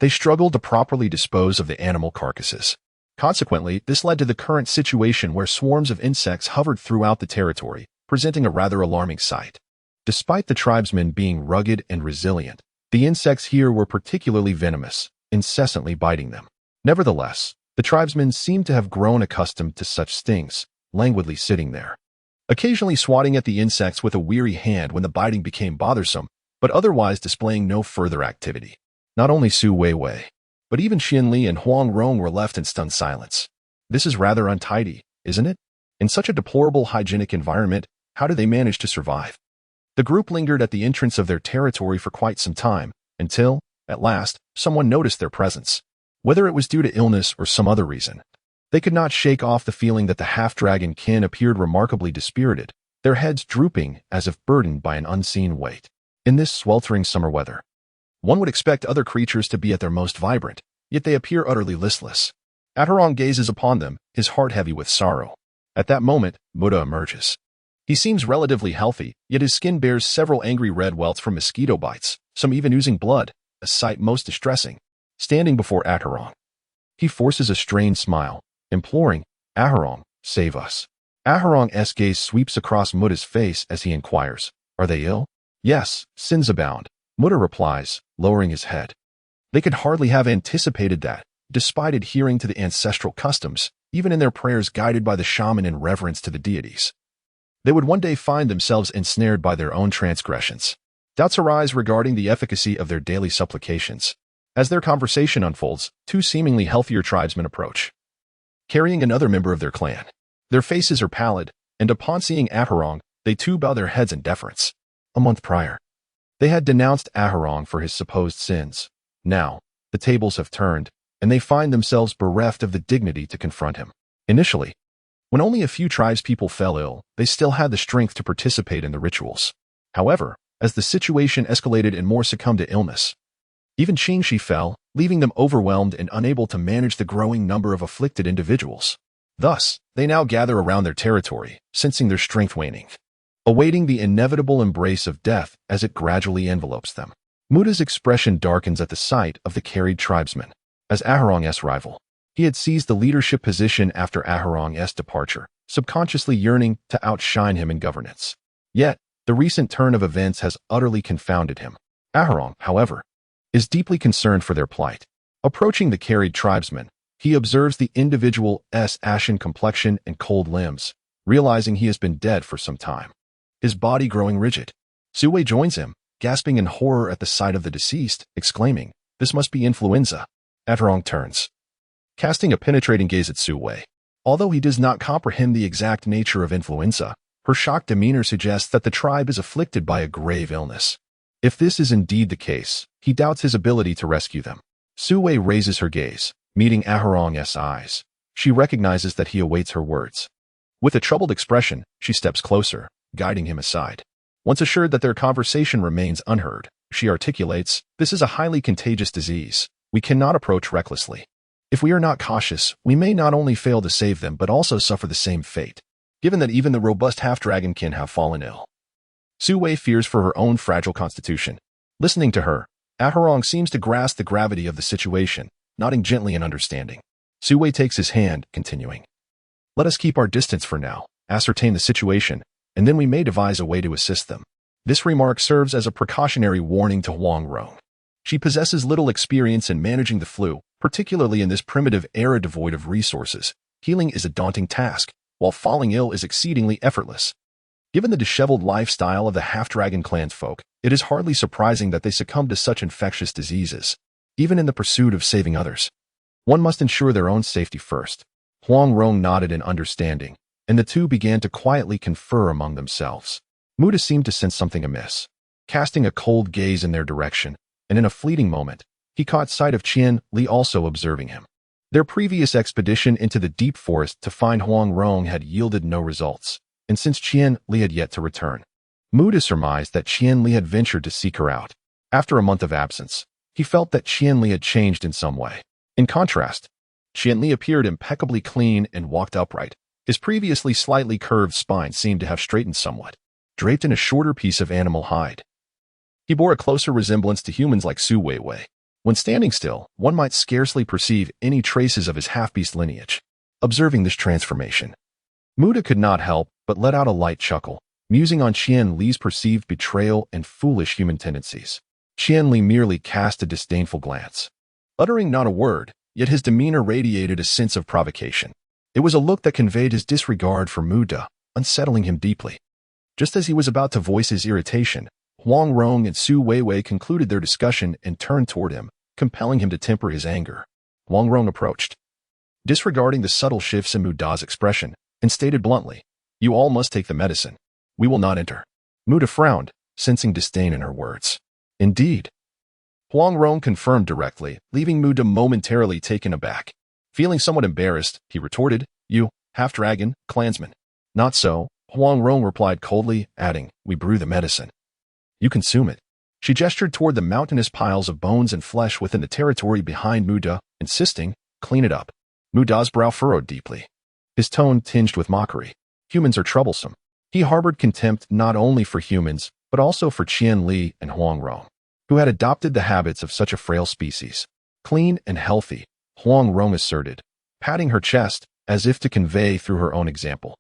they struggled to properly dispose of the animal carcasses. Consequently, this led to the current situation where swarms of insects hovered throughout the territory, presenting a rather alarming sight. Despite the tribesmen being rugged and resilient, the insects here were particularly venomous, incessantly biting them. Nevertheless, the tribesmen seemed to have grown accustomed to such stings, languidly sitting there, occasionally swatting at the insects with a weary hand when the biting became bothersome, but otherwise displaying no further activity. Not only Su Weiwei, but even Qian Li and Huang Rong were left in stunned silence. This is rather untidy, isn't it? In such a deplorable hygienic environment, how do they manage to survive? The group lingered at the entrance of their territory for quite some time, until, at last, someone noticed their presence. Whether it was due to illness or some other reason, they could not shake off the feeling that the half-dragon kin appeared remarkably dispirited, their heads drooping as if burdened by an unseen weight. In this sweltering summer weather, one would expect other creatures to be at their most vibrant, yet they appear utterly listless. Atarong gazes upon them, his heart heavy with sorrow. At that moment, Muda emerges. He seems relatively healthy, yet his skin bears several angry red welts from mosquito bites, some even oozing blood, a sight most distressing. Standing before Atarong, he forces a strained smile, imploring, "Atarong, save us." Atarong's gaze sweeps across Muda's face as he inquires, "Are they ill?" "Yes, sins abound," Muda replies, lowering his head. They could hardly have anticipated that, despite adhering to the ancestral customs, even in their prayers guided by the shaman in reverence to the deities, they would one day find themselves ensnared by their own transgressions. Doubts arise regarding the efficacy of their daily supplications. As their conversation unfolds, two seemingly healthier tribesmen approach, carrying another member of their clan. Their faces are pallid, and upon seeing Atarong, they too bow their heads in deference. A month prior, they had denounced Atarong for his supposed sins. Now, the tables have turned, and they find themselves bereft of the dignity to confront him. Initially, when only a few tribespeople fell ill, they still had the strength to participate in the rituals. However, as the situation escalated and more succumbed to illness, even Qingxi fell, leaving them overwhelmed and unable to manage the growing number of afflicted individuals. Thus, they now gather around their territory, sensing their strength waning, awaiting the inevitable embrace of death as it gradually envelopes them. Muda's expression darkens at the sight of the carried tribesmen. As Atarong's rival, he had seized the leadership position after Atarong's departure, subconsciously yearning to outshine him in governance. Yet, the recent turn of events has utterly confounded him. Atarong, however, is deeply concerned for their plight. Approaching the carried tribesmen, He observes the individual's ashen complexion and cold limbs, realizing he has been dead for some time, his body growing rigid. Weiwei joins him, gasping in horror at the sight of the deceased, exclaiming, "This must be influenza." Ahurong turns, casting a penetrating gaze at Weiwei. Although he does not comprehend the exact nature of influenza, her shocked demeanor suggests that the tribe is afflicted by a grave illness. If this is indeed the case, he doubts his ability to rescue them. Weiwei raises her gaze, meeting Ahurong's eyes. She recognizes that he awaits her words. With a troubled expression, she steps closer, guiding him aside. Once assured that their conversation remains unheard, she articulates, "This is a highly contagious disease. We cannot approach recklessly. If we are not cautious, we may not only fail to save them but also suffer the same fate, given that even the robust half-dragon can have fallen ill." Weiwei fears for her own fragile constitution. Listening to her, Ahurong seems to grasp the gravity of the situation, nodding gently in understanding. Weiwei takes his hand, continuing, "Let us keep our distance for now, ascertain the situation, and then we may devise a way to assist them." This remark serves as a precautionary warning to Huangrong. She possesses little experience in managing the flu, particularly in this primitive era devoid of resources. Healing is a daunting task, while falling ill is exceedingly effortless. Given the disheveled lifestyle of the half-dragon clan's folk, it is hardly surprising that they succumb to such infectious diseases. Even in the pursuit of saving others, one must ensure their own safety first. Huangrong nodded in understanding, and the two began to quietly confer among themselves. Muda seemed to sense something amiss, casting a cold gaze in their direction, and in a fleeting moment, he caught sight of Qian Li also observing him. Their previous expedition into the deep forest to find Huangrong had yielded no results, and since Qian Li had yet to return, Muda surmised that Qian Li had ventured to seek her out. After a month of absence, he felt that Qian Li had changed in some way. In contrast, Qian Li appeared impeccably clean and walked upright. His previously slightly curved spine seemed to have straightened somewhat, draped in a shorter piece of animal hide. He bore a closer resemblance to humans like Weiwei. When standing still, one might scarcely perceive any traces of his half-beast lineage. Observing this transformation, Muda could not help but let out a light chuckle, musing on Qian Li's perceived betrayal and foolish human tendencies. Qian Li merely cast a disdainful glance, uttering not a word, yet his demeanor radiated a sense of provocation. It was a look that conveyed his disregard for Muda, unsettling him deeply. Just as he was about to voice his irritation, Huangrong and Weiwei concluded their discussion and turned toward him, compelling him to temper his anger. Huangrong approached, disregarding the subtle shifts in Muda's expression, and stated bluntly, "You all must take the medicine. We will not enter." Muda frowned, sensing disdain in her words. "Indeed." Huangrong confirmed directly, leaving Muda momentarily taken aback. Feeling somewhat embarrassed, he retorted, "You, half-dragon, clansman." "Not so," Huangrong replied coldly, adding, "We brew the medicine. You consume it." She gestured toward the mountainous piles of bones and flesh within the territory behind Muda, insisting, "Clean it up." Muda's brow furrowed deeply, his tone tinged with mockery. Humans are troublesome. He harbored contempt not only for humans, but also for Qian Li and Huangrong, who had adopted the habits of such a frail species. "Clean and healthy," Huangrong asserted, patting her chest as if to convey through her own example.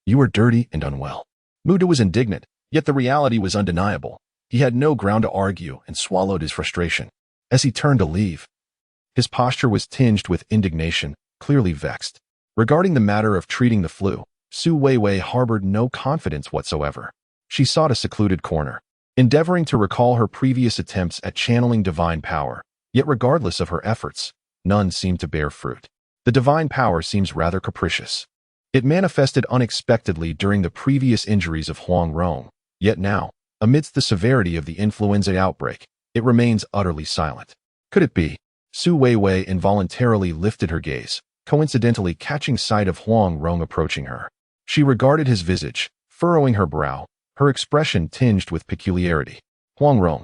"You are dirty and unwell." Muda was indignant, yet the reality was undeniable. He had no ground to argue and swallowed his frustration. As he turned to leave, his posture was tinged with indignation, clearly vexed. Regarding the matter of treating the flu, Weiwei harbored no confidence whatsoever. She sought a secluded corner, endeavoring to recall her previous attempts at channeling divine power, yet regardless of her efforts, none seemed to bear fruit. The divine power seems rather capricious. It manifested unexpectedly during the previous injuries of Huangrong, yet now, amidst the severity of the influenza outbreak, it remains utterly silent. Could it be? Weiwei involuntarily lifted her gaze, coincidentally catching sight of Huangrong approaching her. She regarded his visage, furrowing her brow, her expression tinged with peculiarity. Huangrong,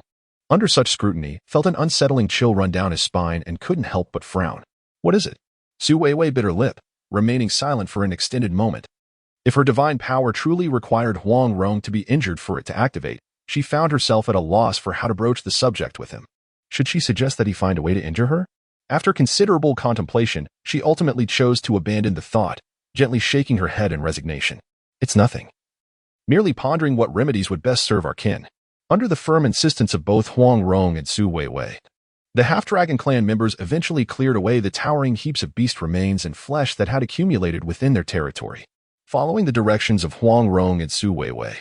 under such scrutiny, felt an unsettling chill run down his spine and couldn't help but frown. "What is it?" Weiwei bit her lip, remaining silent for an extended moment. If her divine power truly required Huangrong to be injured for it to activate, she found herself at a loss for how to broach the subject with him. Should she suggest that he find a way to injure her? After considerable contemplation, she ultimately chose to abandon the thought, gently shaking her head in resignation. "It's nothing. Merely pondering what remedies would best serve our kin." Under the firm insistence of both Huangrong and Weiwei, The half-dragon clan members eventually cleared away the towering heaps of beast remains and flesh that had accumulated within their territory, following the directions of Huang Rong and Su Weiwei.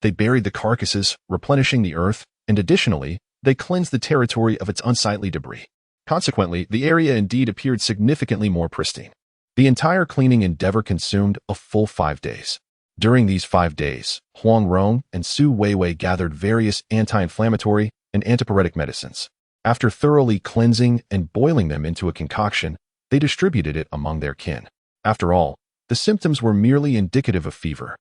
They buried the carcasses, replenishing the earth, and additionally, they cleansed the territory of its unsightly debris. Consequently, the area indeed appeared significantly more pristine. The entire cleaning endeavor consumed a full 5 days. During these 5 days, Huang Rong and Su Weiwei gathered various anti-inflammatory and antipyretic medicines. After thoroughly cleansing and boiling them into a concoction, they distributed it among their kin. After all, the symptoms were merely indicative of fever.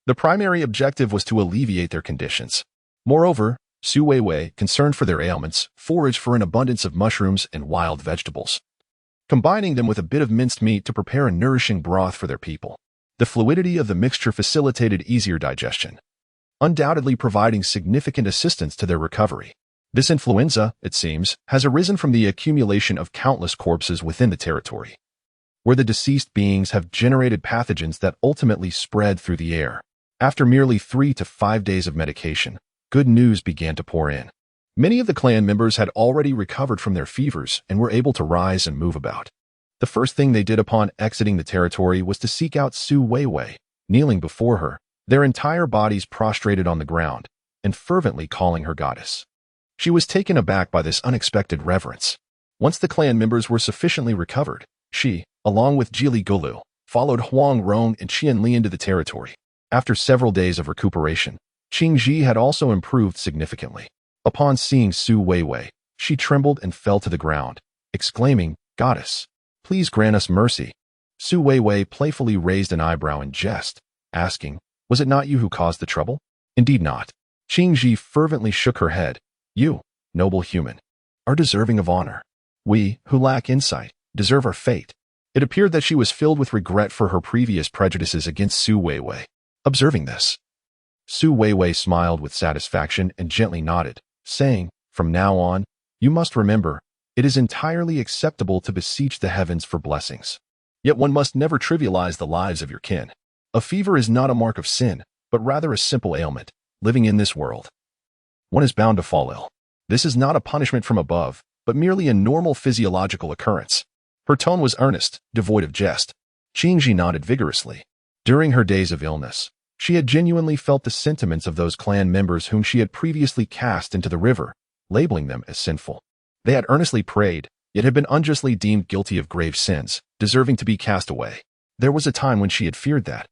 The primary objective was to alleviate their conditions. Moreover, Su Weiwei, concerned for their ailments, foraged for an abundance of mushrooms and wild vegetables, combining them with a bit of minced meat to prepare a nourishing broth for their people. The fluidity of the mixture facilitated easier digestion, undoubtedly providing significant assistance to their recovery. This influenza, it seems, has arisen from the accumulation of countless corpses within the territory, where the deceased beings have generated pathogens that ultimately spread through the air. After merely 3 to 5 days of medication, good news began to pour in. Many of the clan members had already recovered from their fevers and were able to rise and move about. The first thing they did upon exiting the territory was to seek out Su Weiwei, kneeling before her, their entire bodies prostrated on the ground, and fervently calling her goddess. She was taken aback by this unexpected reverence. Once the clan members were sufficiently recovered, she, along with Jili Gulu, followed Huang Rong and Qian Li into the territory. After several days of recuperation, Qing Ji had also improved significantly. Upon seeing Su Weiwei, she trembled and fell to the ground, exclaiming, "Goddess, please grant us mercy." Su Weiwei playfully raised an eyebrow in jest, asking, "Was it not you who caused the trouble?" "Indeed not." Qing Ji fervently shook her head. "You, noble human, are deserving of honor. We, who lack insight, deserve our fate." It appeared that she was filled with regret for her previous prejudices against Su Weiwei. Observing this, Su Weiwei smiled with satisfaction and gently nodded, saying, "From now on, you must remember, it is entirely acceptable to beseech the heavens for blessings. Yet one must never trivialize the lives of your kin. A fever is not a mark of sin, but rather a simple ailment. Living in this world, one is bound to fall ill. This is not a punishment from above, but merely a normal physiological occurrence." Her tone was earnest, devoid of jest. Qingji nodded vigorously. During her days of illness, she had genuinely felt the sentiments of those clan members whom she had previously cast into the river, labeling them as sinful. They had earnestly prayed, yet had been unjustly deemed guilty of grave sins, deserving to be cast away. There was a time when she had feared that,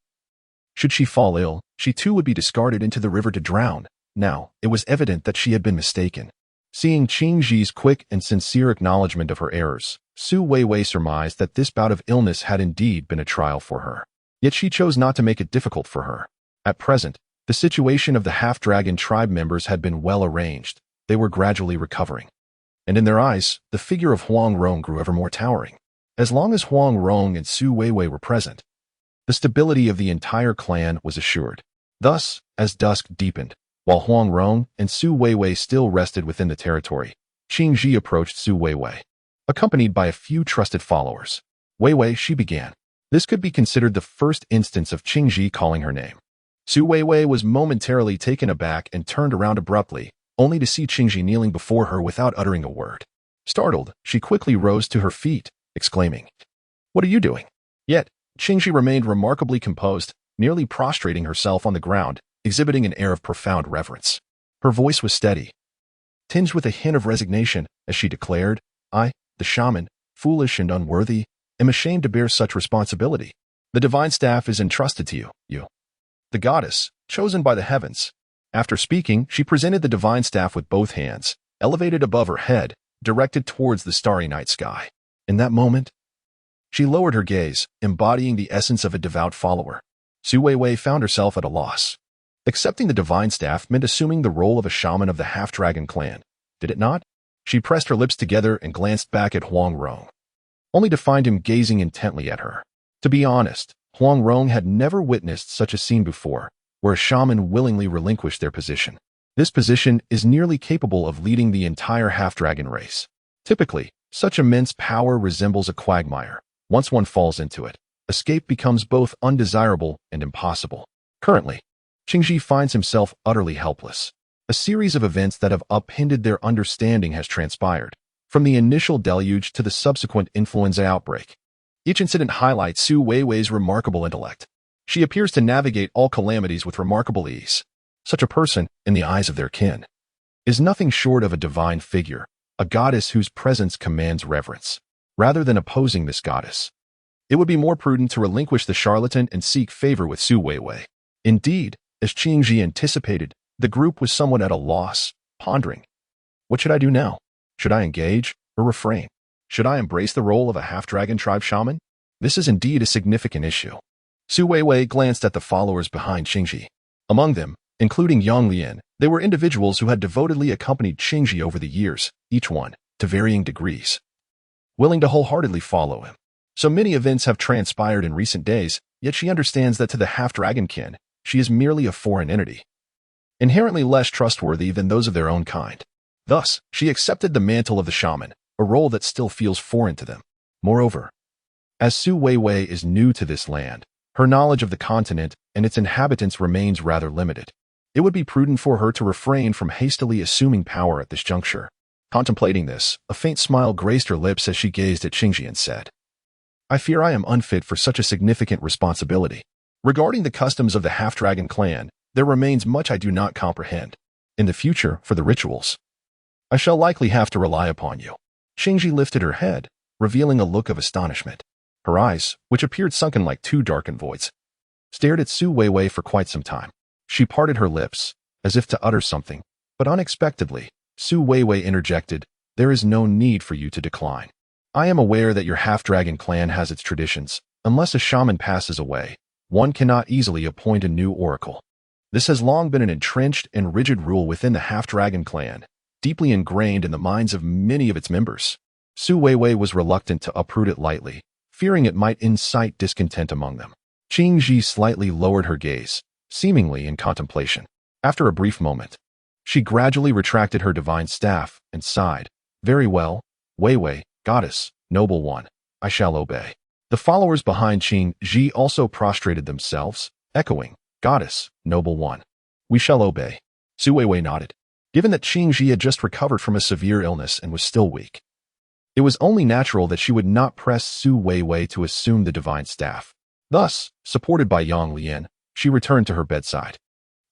should she fall ill, she too would be discarded into the river to drown. Now, it was evident that she had been mistaken. Seeing Qingji's quick and sincere acknowledgement of her errors, Su Weiwei surmised that this bout of illness had indeed been a trial for her. Yet she chose not to make it difficult for her. At present, the situation of the half-dragon tribe members had been well arranged. They were gradually recovering. And in their eyes, the figure of Huang Rong grew ever more towering. As long as Huang Rong and Su Weiwei were present, the stability of the entire clan was assured. Thus, as dusk deepened, while Huang Rong and Su Weiwei still rested within the territory, Qing Ji approached Su Weiwei, accompanied by a few trusted followers. "Weiwei," she began. This could be considered the first instance of Qing Ji calling her name. Su Weiwei was momentarily taken aback and turned around abruptly, only to see Qing Ji kneeling before her without uttering a word. Startled, she quickly rose to her feet, exclaiming, "What are you doing?" Yet, Qing Ji remained remarkably composed, nearly prostrating herself on the ground, exhibiting an air of profound reverence. Her voice was steady, tinged with a hint of resignation, as she declared, "I, the shaman, foolish and unworthy, am ashamed to bear such responsibility. The divine staff is entrusted to you, the goddess, chosen by the heavens." After speaking, she presented the divine staff with both hands, elevated above her head, directed towards the starry night sky. In that moment, she lowered her gaze, embodying the essence of a devout follower. Su Weiwei found herself at a loss. Accepting the divine staff meant assuming the role of a shaman of the half-dragon clan, did it not? She pressed her lips together and glanced back at Huang Rong, only to find him gazing intently at her. To be honest, Huang Rong had never witnessed such a scene before, where a shaman willingly relinquished their position. This position is nearly capable of leading the entire half-dragon race. Typically, such immense power resembles a quagmire. Once one falls into it, escape becomes both undesirable and impossible. Currently, Qingji finds himself utterly helpless. A series of events that have upended their understanding has transpired, from the initial deluge to the subsequent influenza outbreak. Each incident highlights Su Weiwei's remarkable intellect. She appears to navigate all calamities with remarkable ease. Such a person, in the eyes of their kin, is nothing short of a divine figure, a goddess whose presence commands reverence. Rather than opposing this goddess, it would be more prudent to relinquish the charlatan and seek favor with Su Weiwei. Indeed, as Qingji anticipated, the group was somewhat at a loss, pondering. What should I do now? Should I engage or refrain? Should I embrace the role of a half-dragon tribe shaman? This is indeed a significant issue. Su Weiwei glanced at the followers behind Qingji. Among them, including Yang Lian, they were individuals who had devotedly accompanied Qingji over the years, each one, to varying degrees, willing to wholeheartedly follow him. So many events have transpired in recent days, yet she understands that to the half-dragon kin, she is merely a foreign entity, inherently less trustworthy than those of their own kind. Thus, she accepted the mantle of the shaman, a role that still feels foreign to them. Moreover, as Su Weiwei is new to this land, her knowledge of the continent and its inhabitants remains rather limited. It would be prudent for her to refrain from hastily assuming power at this juncture. Contemplating this, a faint smile graced her lips as she gazed at Qingji and said, I fear I am unfit for such a significant responsibility. Regarding the customs of the half-dragon clan, there remains much I do not comprehend. In the future, for the rituals, I shall likely have to rely upon you. Qingji lifted her head, revealing a look of astonishment. Her eyes, which appeared sunken like two darkened voids, stared at Su Weiwei for quite some time. She parted her lips, as if to utter something, but unexpectedly, Su Weiwei interjected, There is no need for you to decline. I am aware that your half-dragon clan has its traditions. Unless a shaman passes away, one cannot easily appoint a new oracle. This has long been an entrenched and rigid rule within the half-dragon clan, deeply ingrained in the minds of many of its members. Su Weiwei was reluctant to uproot it lightly, fearing it might incite discontent among them. Qingji slightly lowered her gaze, seemingly in contemplation. After a brief moment, she gradually retracted her divine staff and sighed. Very well, Weiwei, goddess, noble one, I shall obey. The followers behind Qingji also prostrated themselves, echoing, Goddess, noble one, we shall obey. Su Weiwei nodded. Given that Qingji had just recovered from a severe illness and was still weak, it was only natural that she would not press Su Weiwei to assume the divine staff. Thus, supported by Yang Lian, she returned to her bedside.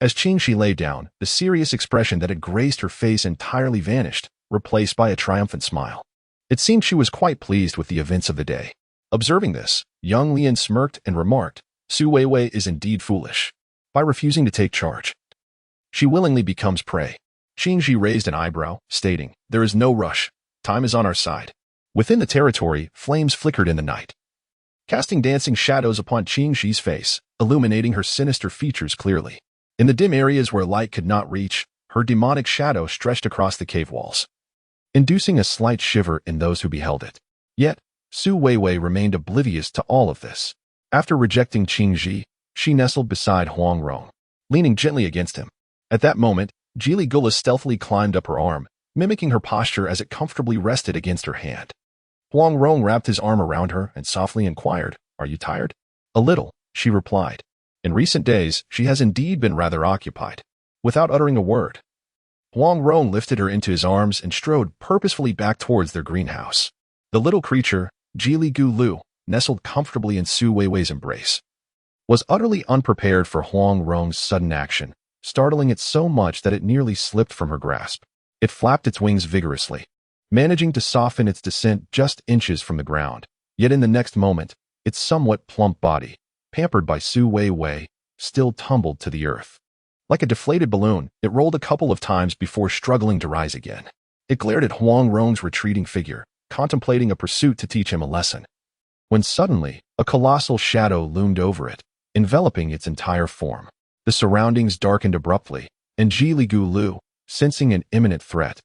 As Qingji lay down, the serious expression that had graced her face entirely vanished, replaced by a triumphant smile. It seemed she was quite pleased with the events of the day. Observing this, Yang Lian smirked and remarked, Su Weiwei is indeed foolish. By refusing to take charge, she willingly becomes prey. Qingji raised an eyebrow, stating, There is no rush. Time is on our side. Within the territory, flames flickered in the night, casting dancing shadows upon Qingji's face, illuminating her sinister features clearly. In the dim areas where light could not reach, her demonic shadow stretched across the cave walls, inducing a slight shiver in those who beheld it. Yet, Su Weiwei remained oblivious to all of this. After rejecting Qingji, she nestled beside Huang Rong, leaning gently against him. At that moment, Jili Gula stealthily climbed up her arm, mimicking her posture as it comfortably rested against her hand. Huang Rong wrapped his arm around her and softly inquired, Are you tired? A little, she replied. In recent days, she has indeed been rather occupied. Without uttering a word, Huang Rong lifted her into his arms and strode purposefully back towards their greenhouse. The little creature, Jili Gulu, nestled comfortably in Su Weiwei's embrace, was utterly unprepared for Huang Rong's sudden action, startling it so much that it nearly slipped from her grasp. It flapped its wings vigorously, managing to soften its descent just inches from the ground. Yet in the next moment, its somewhat plump body, pampered by Su Weiwei, still tumbled to the earth. Like a deflated balloon, it rolled a couple of times before struggling to rise again. It glared at Huang Rong's retreating figure, contemplating a pursuit to teach him a lesson, when suddenly, a colossal shadow loomed over it, enveloping its entire form. The surroundings darkened abruptly, and Jili Gulu, sensing an imminent threat,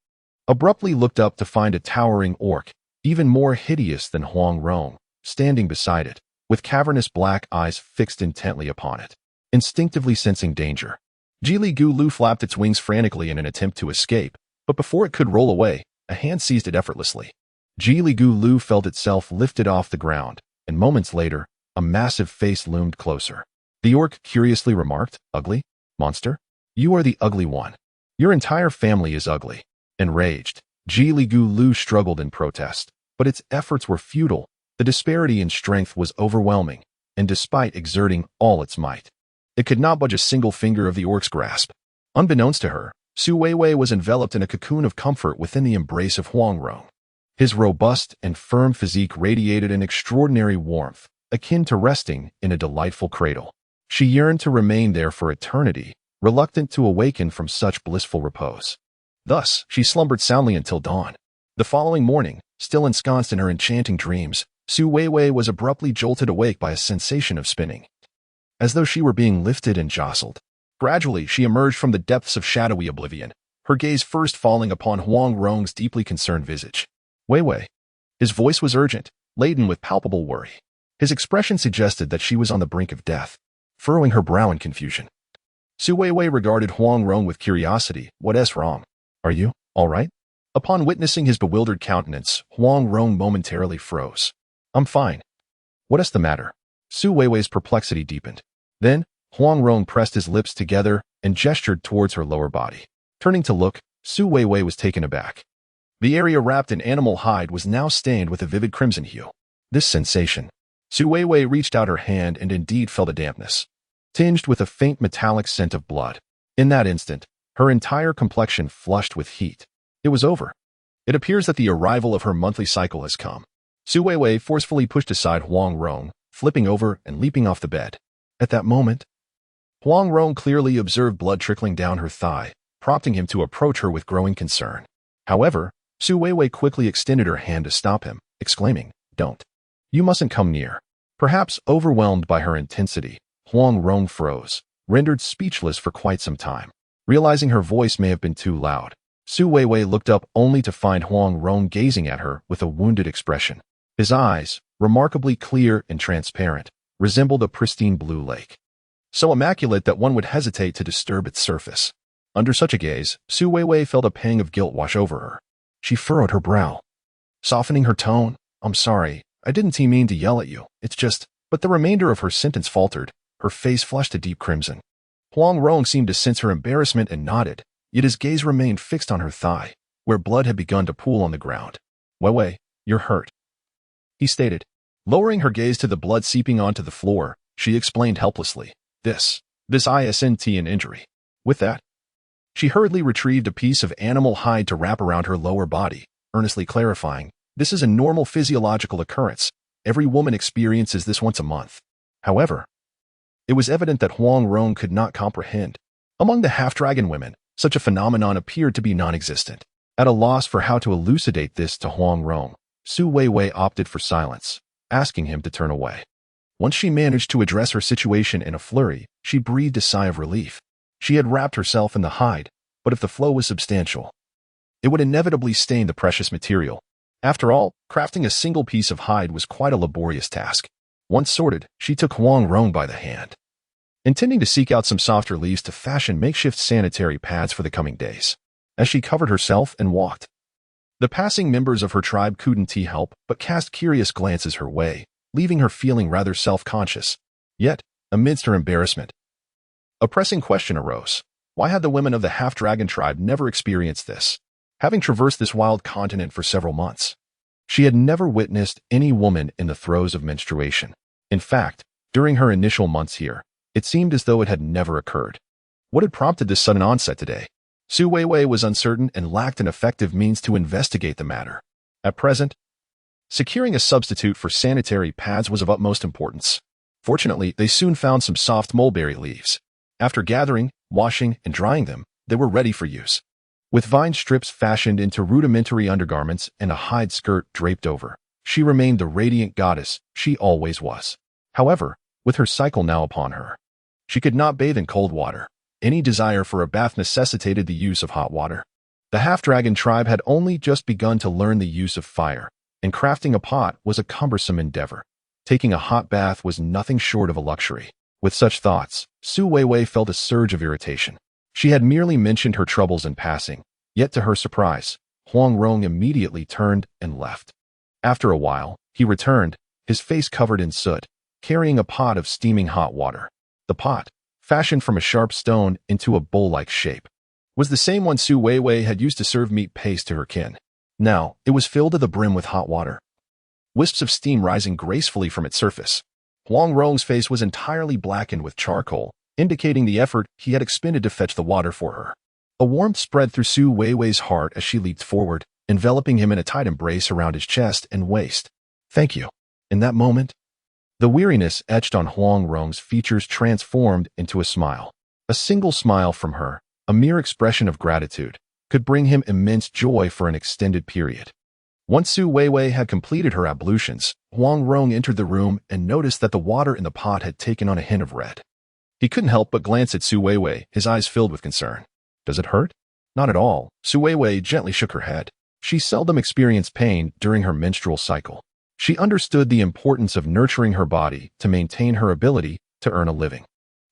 abruptly looked up to find a towering orc, even more hideous than Huang Rong, standing beside it, with cavernous black eyes fixed intently upon it. Instinctively sensing danger, Jili Gulu flapped its wings frantically in an attempt to escape, but before it could roll away, a hand seized it effortlessly. Jili Gulu felt itself lifted off the ground, and moments later, a massive face loomed closer. The orc curiously remarked, Ugly? Monster? You are the ugly one. Your entire family is ugly. Enraged, Ji Lu struggled in protest, but its efforts were futile. The disparity in strength was overwhelming, and despite exerting all its might, it could not budge a single finger of the orc's grasp. Unbeknownst to her, Su Weiwei was enveloped in a cocoon of comfort within the embrace of Huang Rong. His robust and firm physique radiated an extraordinary warmth, akin to resting in a delightful cradle. She yearned to remain there for eternity, reluctant to awaken from such blissful repose. Thus, she slumbered soundly until dawn. The following morning, still ensconced in her enchanting dreams, Su Weiwei was abruptly jolted awake by a sensation of spinning, as though she were being lifted and jostled. Gradually, she emerged from the depths of shadowy oblivion, her gaze first falling upon Huang Rong's deeply concerned visage. Weiwei. His voice was urgent, laden with palpable worry. His expression suggested that she was on the brink of death, furrowing her brow in confusion. Su Weiwei regarded Huang Rong with curiosity. "What's wrong? Are you all right?" Upon witnessing his bewildered countenance, Huang Rong momentarily froze. "I'm fine. What is the matter?" Su Weiwei's perplexity deepened. Then, Huang Rong pressed his lips together and gestured towards her lower body. Turning to look, Su Weiwei was taken aback. The area wrapped in animal hide was now stained with a vivid crimson hue. This sensation. Su Weiwei reached out her hand and indeed felt a dampness, tinged with a faint metallic scent of blood. In that instant, her entire complexion flushed with heat. It was over. It appears that the arrival of her monthly cycle has come. Su Weiwei forcefully pushed aside Huang Rong, flipping over and leaping off the bed. At that moment, Huang Rong clearly observed blood trickling down her thigh, prompting him to approach her with growing concern. However, Su Weiwei quickly extended her hand to stop him, exclaiming, "Don't. You mustn't come near." Perhaps overwhelmed by her intensity, Huang Rong froze, rendered speechless for quite some time. Realizing her voice may have been too loud, Su Weiwei looked up only to find Huang Rong gazing at her with a wounded expression. His eyes, remarkably clear and transparent, resembled a pristine blue lake, so immaculate that one would hesitate to disturb its surface. Under such a gaze, Su Weiwei felt a pang of guilt wash over her. She furrowed her brow, softening her tone. "I'm sorry, I didn't mean to yell at you, it's just..." But the remainder of her sentence faltered, her face flushed a deep crimson. Huang Rong seemed to sense her embarrassment and nodded, yet his gaze remained fixed on her thigh, where blood had begun to pool on the ground. "Weiwei, you're hurt," he stated. Lowering her gaze to the blood seeping onto the floor, she explained helplessly, This isn't an injury." With that, she hurriedly retrieved a piece of animal hide to wrap around her lower body, earnestly clarifying, "This is a normal physiological occurrence. Every woman experiences this once a month." However, it was evident that Huang Rong could not comprehend. Among the half-dragon women, such a phenomenon appeared to be non-existent. At a loss for how to elucidate this to Huang Rong, Su Weiwei opted for silence, asking him to turn away. Once she managed to address her situation in a flurry, she breathed a sigh of relief. She had wrapped herself in the hide, but if the flow was substantial, it would inevitably stain the precious material. After all, crafting a single piece of hide was quite a laborious task. Once sorted, she took Huang Rong by the hand, intending to seek out some softer leaves to fashion makeshift sanitary pads for the coming days. As she covered herself and walked, the passing members of her tribe couldn't help but cast curious glances her way, leaving her feeling rather self-conscious. Yet, amidst her embarrassment, a pressing question arose. Why had the women of the half-dragon tribe never experienced this? Having traversed this wild continent for several months, she had never witnessed any woman in the throes of menstruation. In fact, during her initial months here, it seemed as though it had never occurred. What had prompted this sudden onset today? Su Weiwei was uncertain and lacked an effective means to investigate the matter. At present, securing a substitute for sanitary pads was of utmost importance. Fortunately, they soon found some soft mulberry leaves. After gathering, washing, and drying them, they were ready for use. With vine strips fashioned into rudimentary undergarments and a hide skirt draped over, she remained the radiant goddess she always was. However, with her cycle now upon her, she could not bathe in cold water. Any desire for a bath necessitated the use of hot water. The half-dragon tribe had only just begun to learn the use of fire, and crafting a pot was a cumbersome endeavor. Taking a hot bath was nothing short of a luxury. With such thoughts, Su Weiwei felt a surge of irritation. She had merely mentioned her troubles in passing, yet to her surprise, Huang Rong immediately turned and left. After a while, he returned, his face covered in soot, carrying a pot of steaming hot water. The pot, fashioned from a sharp stone into a bowl-like shape, was the same one Su Weiwei had used to serve meat paste to her kin. Now, it was filled to the brim with hot water, wisps of steam rising gracefully from its surface. Huang Rong's face was entirely blackened with charcoal, indicating the effort he had expended to fetch the water for her. A warmth spread through Su Weiwei's heart as she leaped forward, enveloping him in a tight embrace around his chest and waist. Thank you. In that moment, the weariness etched on Huang Rong's features transformed into a smile. A single smile from her, a mere expression of gratitude, could bring him immense joy for an extended period. Once Su Weiwei had completed her ablutions, Huang Rong entered the room and noticed that the water in the pot had taken on a hint of red. He couldn't help but glance at Su Weiwei, his eyes filled with concern. Does it hurt? Not at all. Su Weiwei gently shook her head. She seldom experienced pain during her menstrual cycle. She understood the importance of nurturing her body to maintain her ability to earn a living.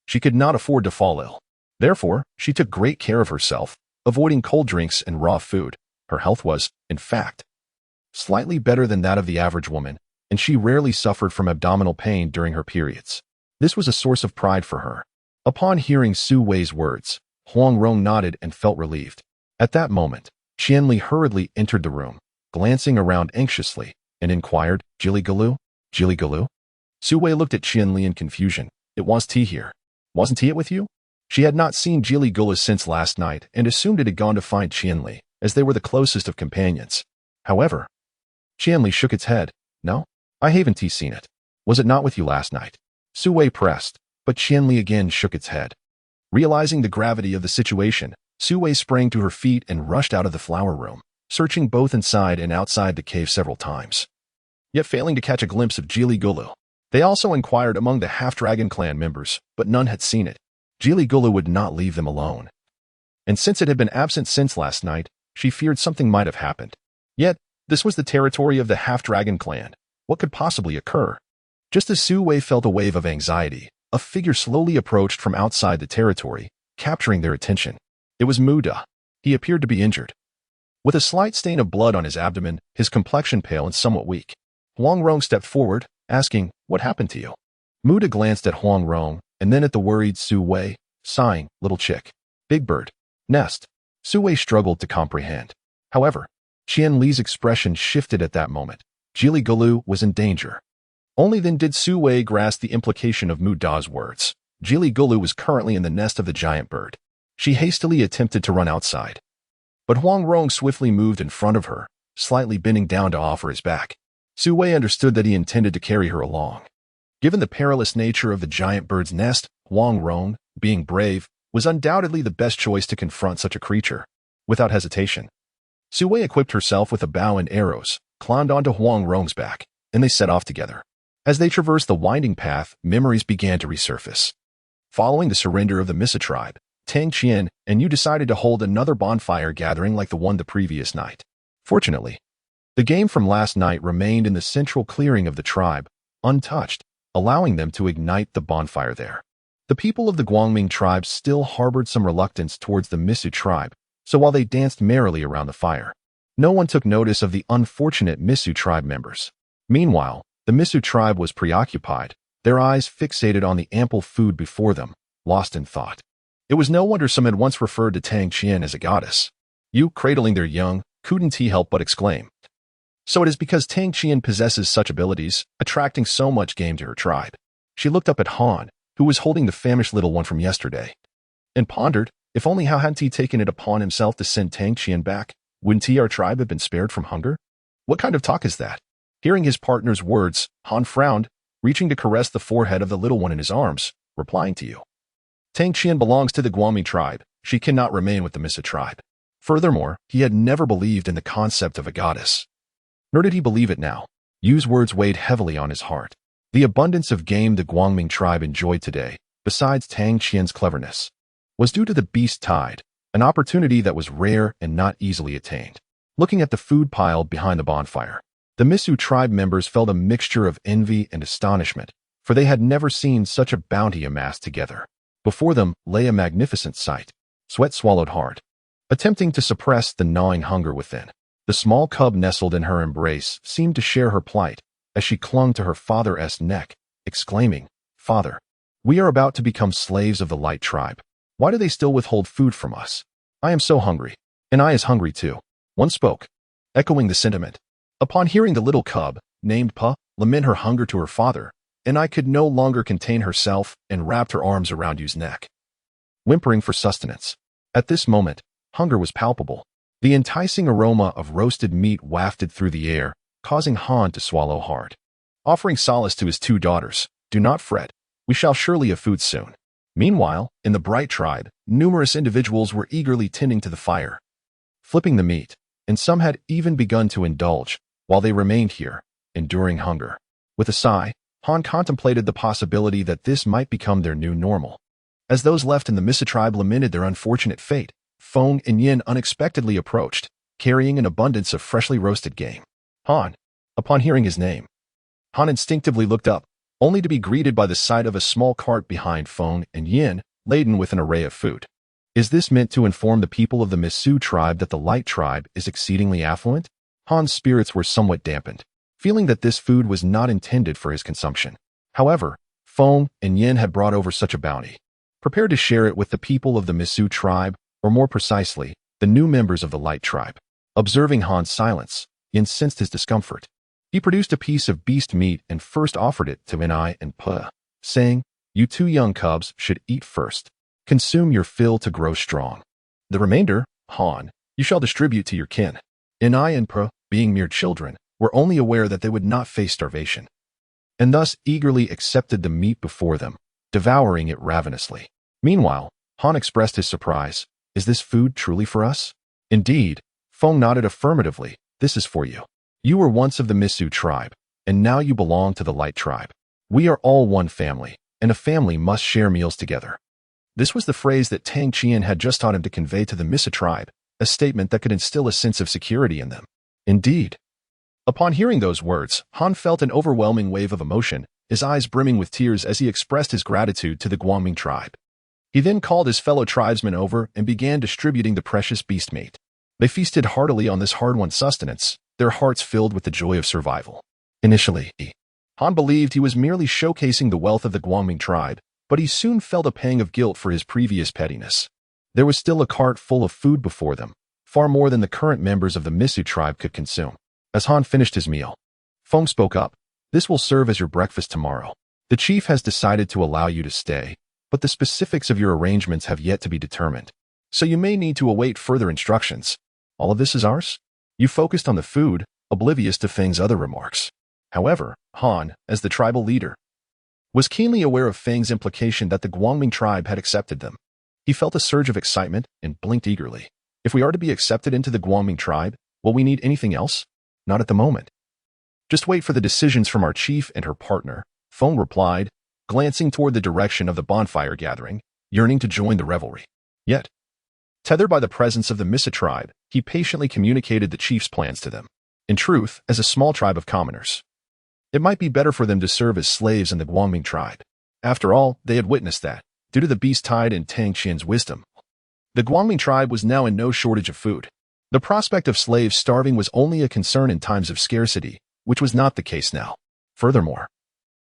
She could not afford to fall ill. Therefore, she took great care of herself, avoiding cold drinks and raw food. Her health was, in fact, slightly better than that of the average woman, and she rarely suffered from abdominal pain during her periods. This was a source of pride for her. Upon hearing Su Wei's words, Huang Rong nodded and felt relieved. At that moment, Qianli hurriedly entered the room, glancing around anxiously, and inquired, Jilly Galoo? Jilly Galoo? Su Wei looked at Qianli in confusion. It wants tea here. Wasn't tea it with you? She had not seen Jilly Galoo since last night and assumed it had gone to find Qianli, as they were the closest of companions. However, Qianli shook its head. No, I haven't seen it. Was it not with you last night? Su Wei pressed, but Qianli again shook its head. Realizing the gravity of the situation, Su Wei sprang to her feet and rushed out of the flower room, searching both inside and outside the cave several times, yet failing to catch a glimpse of Jilly Galoo. They also inquired among the half-dragon clan members, but none had seen it. Jilly Galoo would not leave them alone. And since it had been absent since last night, she feared something might have happened. Yet, this was the territory of the half-dragon clan. What could possibly occur? Just as Su Wei felt a wave of anxiety, a figure slowly approached from outside the territory, capturing their attention. It was Muda. He appeared to be injured. With a slight stain of blood on his abdomen, his complexion pale and somewhat weak. Huang Rong stepped forward, asking, "What happened to you?" Muda glanced at Huang Rong, and then at the worried Su Wei, sighing, "Little chick. Big bird. Nest." Su Wei struggled to comprehend. However, Qianli's expression shifted at that moment. Jilly Galoo was in danger. Only then did Su Wei grasp the implication of Muda's words. Jilly Galoo was currently in the nest of the giant bird. She hastily attempted to run outside, but Huang Rong swiftly moved in front of her, slightly bending down to offer his back. Su Wei understood that he intended to carry her along. Given the perilous nature of the giant bird's nest, Huang Rong, being brave, was undoubtedly the best choice to confront such a creature. Without hesitation, Su Wei equipped herself with a bow and arrows, climbed onto Huang Rong's back, and they set off together. As they traversed the winding path, memories began to resurface. Following the surrender of the Misa tribe, Tang Qian and you decided to hold another bonfire gathering like the one the previous night. Fortunately, the game from last night remained in the central clearing of the tribe, untouched, allowing them to ignite the bonfire there. The people of the Guangming tribe still harbored some reluctance towards the Misu tribe, so while they danced merrily around the fire, no one took notice of the unfortunate Misu tribe members. Meanwhile, the Misu tribe was preoccupied, their eyes fixated on the ample food before them, lost in thought. It was no wonder some had once referred to Tang Qian as a goddess. You, cradling their young, couldn't help but exclaim. So it is because Tang Qian possesses such abilities, attracting so much game to her tribe. She looked up at Han, who was holding the famished little one from yesterday, and pondered, if only how hadn't he taken it upon himself to send Tang Qian back, wouldn't our tribe have been spared from hunger? What kind of talk is that? Hearing his partner's words, Han frowned, reaching to caress the forehead of the little one in his arms, replying to you. Tang Qian belongs to the Guangming tribe. She cannot remain with the Misa tribe. Furthermore, he had never believed in the concept of a goddess. Nor did he believe it now. Yu's words weighed heavily on his heart. The abundance of game the Guangming tribe enjoyed today, besides Tang Qian's cleverness, was due to the beast tide, an opportunity that was rare and not easily attained. Looking at the food pile behind the bonfire, the Misu tribe members felt a mixture of envy and astonishment, for they had never seen such a bounty amassed together. Before them lay a magnificent sight. Sweat swallowed hard, attempting to suppress the gnawing hunger within. The small cub nestled in her embrace seemed to share her plight as she clung to her father's neck, exclaiming, "Father, we are about to become slaves of the Light tribe. Why do they still withhold food from us? I am so hungry, and I is hungry too." One spoke. echoing the sentiment. Upon hearing the little cub, named Pa, lament her hunger to her father, and I could no longer contain herself and wrapped her arms around Yu's neck, whimpering for sustenance. At this moment, hunger was palpable. The enticing aroma of roasted meat wafted through the air, causing Han to swallow hard. Offering solace to his two daughters, "Do not fret, we shall surely have food soon." Meanwhile, in the Bright tribe, numerous individuals were eagerly tending to the fire, flipping the meat, and some had even begun to indulge, while they remained here, enduring hunger. With a sigh, Han contemplated the possibility that this might become their new normal. As those left in the Misa tribe lamented their unfortunate fate, Feng and Yin unexpectedly approached, carrying an abundance of freshly roasted game. Han. Upon hearing his name, Han instinctively looked up, only to be greeted by the sight of a small cart behind Feng and Yin, laden with an array of food. Is this meant to inform the people of the Misu tribe that the Light tribe is exceedingly affluent? Han's spirits were somewhat dampened, feeling that this food was not intended for his consumption. However, Feng and Yin had brought over such a bounty, prepared to share it with the people of the Misu tribe, or more precisely, the new members of the Light tribe. Observing Han's silence, Yin sensed his discomfort. He produced a piece of beast meat and first offered it to Inai and Pa, saying, "You two young cubs should eat first. Consume your fill to grow strong. The remainder, Han, you shall distribute to your kin." Inai and Pa, being mere children, were only aware that they would not face starvation, and thus eagerly accepted the meat before them, devouring it ravenously. Meanwhile, Han expressed his surprise. "Is this food truly for us?" "Indeed." Feng nodded affirmatively. "This is for you. You were once of the Misu tribe, and now you belong to the Light tribe. We are all one family, and a family must share meals together." This was the phrase that Tang Qian had just taught him to convey to the Misa tribe, a statement that could instill a sense of security in them. Indeed. Upon hearing those words, Han felt an overwhelming wave of emotion, his eyes brimming with tears as he expressed his gratitude to the Guangming tribe. He then called his fellow tribesmen over and began distributing the precious beast meat. They feasted heartily on this hard-won sustenance, their hearts filled with the joy of survival. Initially, Han believed he was merely showcasing the wealth of the Guangming tribe, but he soon felt a pang of guilt for his previous pettiness. There was still a cart full of food before them, far more than the current members of the Misu tribe could consume. As Han finished his meal, Feng spoke up. "This will serve as your breakfast tomorrow. The chief has decided to allow you to stay, but the specifics of your arrangements have yet to be determined, so you may need to await further instructions. All of this is ours?" You focused on the food, oblivious to Feng's other remarks. However, Han, as the tribal leader, was keenly aware of Feng's implication that the Guangming tribe had accepted them. He felt a surge of excitement and blinked eagerly. "If we are to be accepted into the Guangming tribe, will we need anything else?" "Not at the moment. Just wait for the decisions from our chief and her partner," Feng replied, glancing toward the direction of the bonfire gathering, yearning to join the revelry. Yet, tethered by the presence of the Misa tribe, he patiently communicated the chief's plans to them. In truth, as a small tribe of commoners, it might be better for them to serve as slaves in the Guangming tribe. After all, they had witnessed that, due to the beast tide and Tang Qian's wisdom, the Guangming tribe was now in no shortage of food. The prospect of slaves starving was only a concern in times of scarcity, which was not the case now. Furthermore,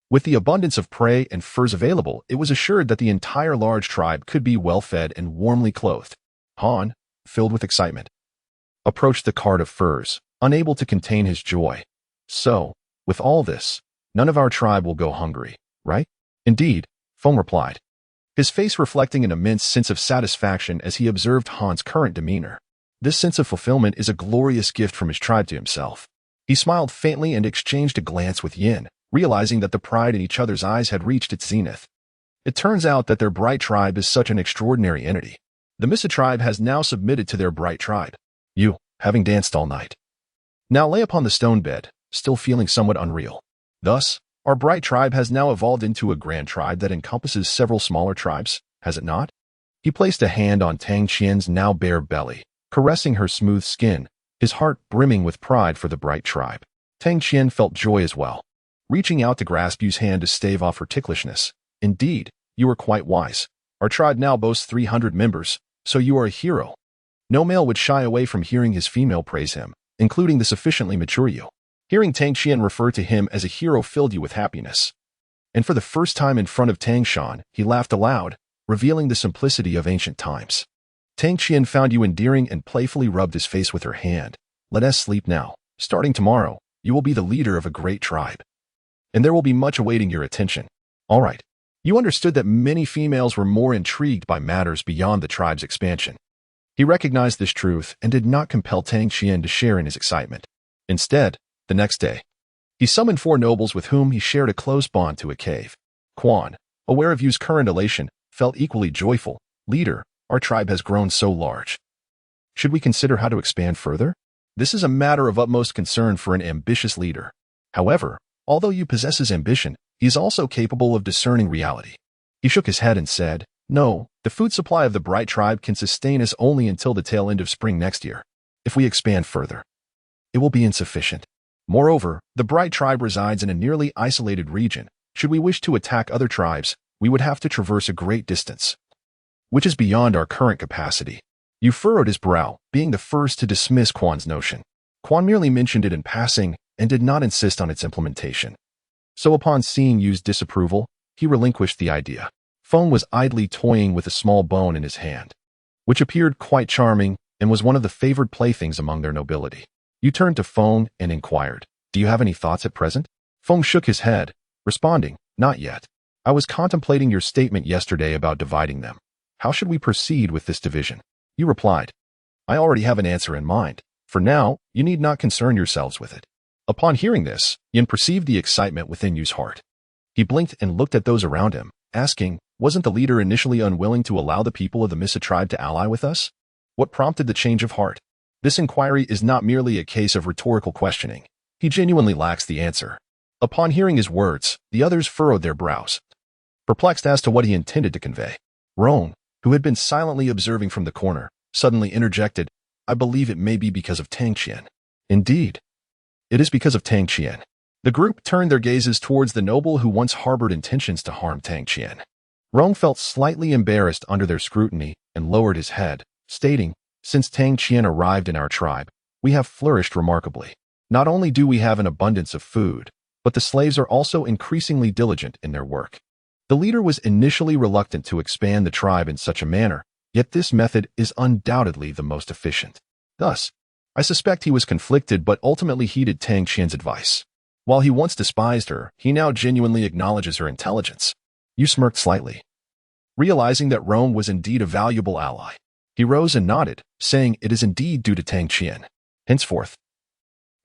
with the abundance of prey and furs available, it was assured that the entire large tribe could be well-fed and warmly clothed. Han, filled with excitement, approached the cart of furs, unable to contain his joy. "So, with all this, none of our tribe will go hungry, right?" "Indeed," Feng replied, his face reflecting an immense sense of satisfaction as he observed Han's current demeanor. This sense of fulfillment is a glorious gift from his tribe to himself. He smiled faintly and exchanged a glance with Yin, realizing that the pride in each other's eyes had reached its zenith. It turns out that their Bright tribe is such an extraordinary entity. The Misa tribe has now submitted to their Bright tribe. You, having danced all night, now lay upon the stone bed, still feeling somewhat unreal. Thus, our Bright tribe has now evolved into a grand tribe that encompasses several smaller tribes, has it not? He placed a hand on Tang Qian's now bare belly, caressing her smooth skin, his heart brimming with pride for the Bright tribe. Tang Qian felt joy as well, reaching out to grasp Yu's hand to stave off her ticklishness. "Indeed, you are quite wise. Our tribe now boasts 300 members, so you are a hero." No male would shy away from hearing his female praise him, including the sufficiently mature Yu. Hearing Tang Qian refer to him as a hero filled you with happiness. And for the first time in front of Tang Shan, he laughed aloud, revealing the simplicity of ancient times. Tang Qian found you endearing and playfully rubbed his face with her hand, Let us sleep now. Starting tomorrow, you will be the leader of a great tribe. And there will be much awaiting your attention. All right. You understood that many females were more intrigued by matters beyond the tribe's expansion. He recognized this truth and did not compel Tang Qian to share in his excitement. Instead, the next day, he summoned 4 nobles with whom he shared a close bond to a cave. Quan, aware of Yu's current elation, felt equally joyful. Leader, our tribe has grown so large. Should we consider how to expand further? This is a matter of utmost concern for an ambitious leader. However, although Yu possesses ambition, he is also capable of discerning reality. He shook his head and said, "No, the food supply of the Bright Tribe can sustain us only until the tail end of spring next year. If we expand further, it will be insufficient. Moreover, the Bright Tribe resides in a nearly isolated region. Should we wish to attack other tribes, we would have to traverse a great distance, which is beyond our current capacity." Yu furrowed his brow, being the first to dismiss Quan's notion. Quan merely mentioned it in passing and did not insist on its implementation. So upon seeing Yu's disapproval, he relinquished the idea. Feng was idly toying with a small bone in his hand, which appeared quite charming and was one of the favored playthings among their nobility. Yu turned to Feng and inquired, "Do you have any thoughts at present?" Feng shook his head, responding, "Not yet. I was contemplating your statement yesterday about dividing them. How should we proceed with this division?" Yu replied, "I already have an answer in mind. For now, you need not concern yourselves with it." Upon hearing this, Yin perceived the excitement within Yu's heart. He blinked and looked at those around him, asking, "Wasn't the leader initially unwilling to allow the people of the Misa tribe to ally with us? What prompted the change of heart?" This inquiry is not merely a case of rhetorical questioning. He genuinely lacks the answer. Upon hearing his words, the others furrowed their brows, perplexed as to what he intended to convey. Roan, who had been silently observing from the corner, suddenly interjected, "I believe it may be because of Tang Qian." "Indeed. It is because of Tang Qian." The group turned their gazes towards the noble who once harbored intentions to harm Tang Qian. Rong felt slightly embarrassed under their scrutiny and lowered his head, stating, "Since Tang Qian arrived in our tribe, we have flourished remarkably. Not only do we have an abundance of food, but the slaves are also increasingly diligent in their work." The leader was initially reluctant to expand the tribe in such a manner, yet this method is undoubtedly the most efficient. Thus, I suspect he was conflicted but ultimately heeded Tang Qian's advice. While he once despised her, he now genuinely acknowledges her intelligence. Yu smirked slightly, realizing that Rome was indeed a valuable ally. He rose and nodded, saying it is indeed due to Tang Qian. Henceforth,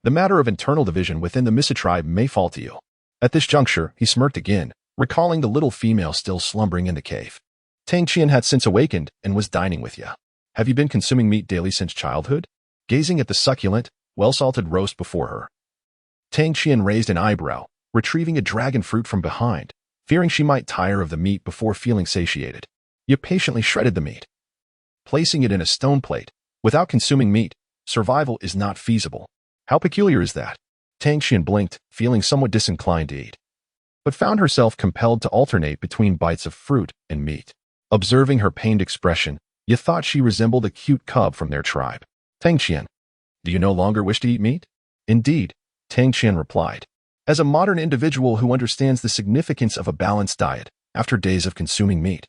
the matter of internal division within the Misa tribe may fall to you. At this juncture, he smirked again, recalling the little female still slumbering in the cave. Tang Qian had since awakened and was dining with you. Have you been consuming meat daily since childhood? Gazing at the succulent, well-salted roast before her, Tang Qian raised an eyebrow, retrieving a dragon fruit from behind, fearing she might tire of the meat before feeling satiated. You patiently shredded the meat, placing it in a stone plate. Without consuming meat, survival is not feasible. How peculiar is that? Tang Qian blinked, feeling somewhat disinclined to eat, but found herself compelled to alternate between bites of fruit and meat. Observing her pained expression, you thought she resembled a cute cub from their tribe. Tang Qian, do you no longer wish to eat meat? Indeed, Tang Qian replied. As a modern individual who understands the significance of a balanced diet after days of consuming meat,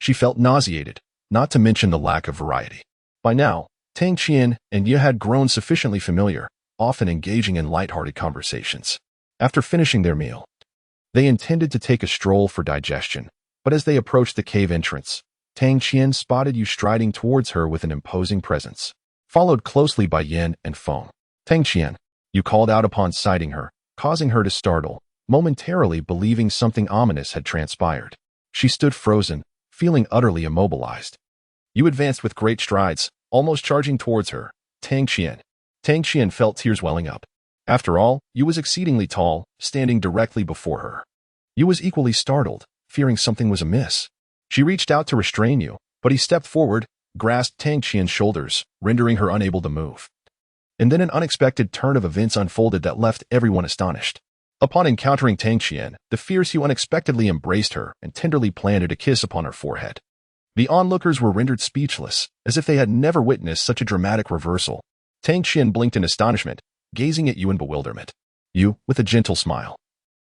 she felt nauseated, not to mention the lack of variety. By now, Tang Qian and Ye had grown sufficiently familiar, often engaging in light-hearted conversations. After finishing their meal, they intended to take a stroll for digestion, but as they approached the cave entrance, Tang Qian spotted Yu striding towards her with an imposing presence, followed closely by Yin and Feng. Tang Qian, Yu called out upon sighting her, causing her to startle, momentarily believing something ominous had transpired. She stood frozen, feeling utterly immobilized. Yu advanced with great strides, almost charging towards her. Tang Qian. Tang Qian felt tears welling up. After all, Yu was exceedingly tall, standing directly before her. Yu was equally startled, fearing something was amiss. She reached out to restrain Yu, but he stepped forward, grasped Tang Qian's shoulders, rendering her unable to move. And then an unexpected turn of events unfolded that left everyone astonished. Upon encountering Tang Qian, the fierce Yu unexpectedly embraced her and tenderly planted a kiss upon her forehead. The onlookers were rendered speechless, as if they had never witnessed such a dramatic reversal. Tang Qian blinked in astonishment, gazing at Yu in bewilderment. Yu, with a gentle smile,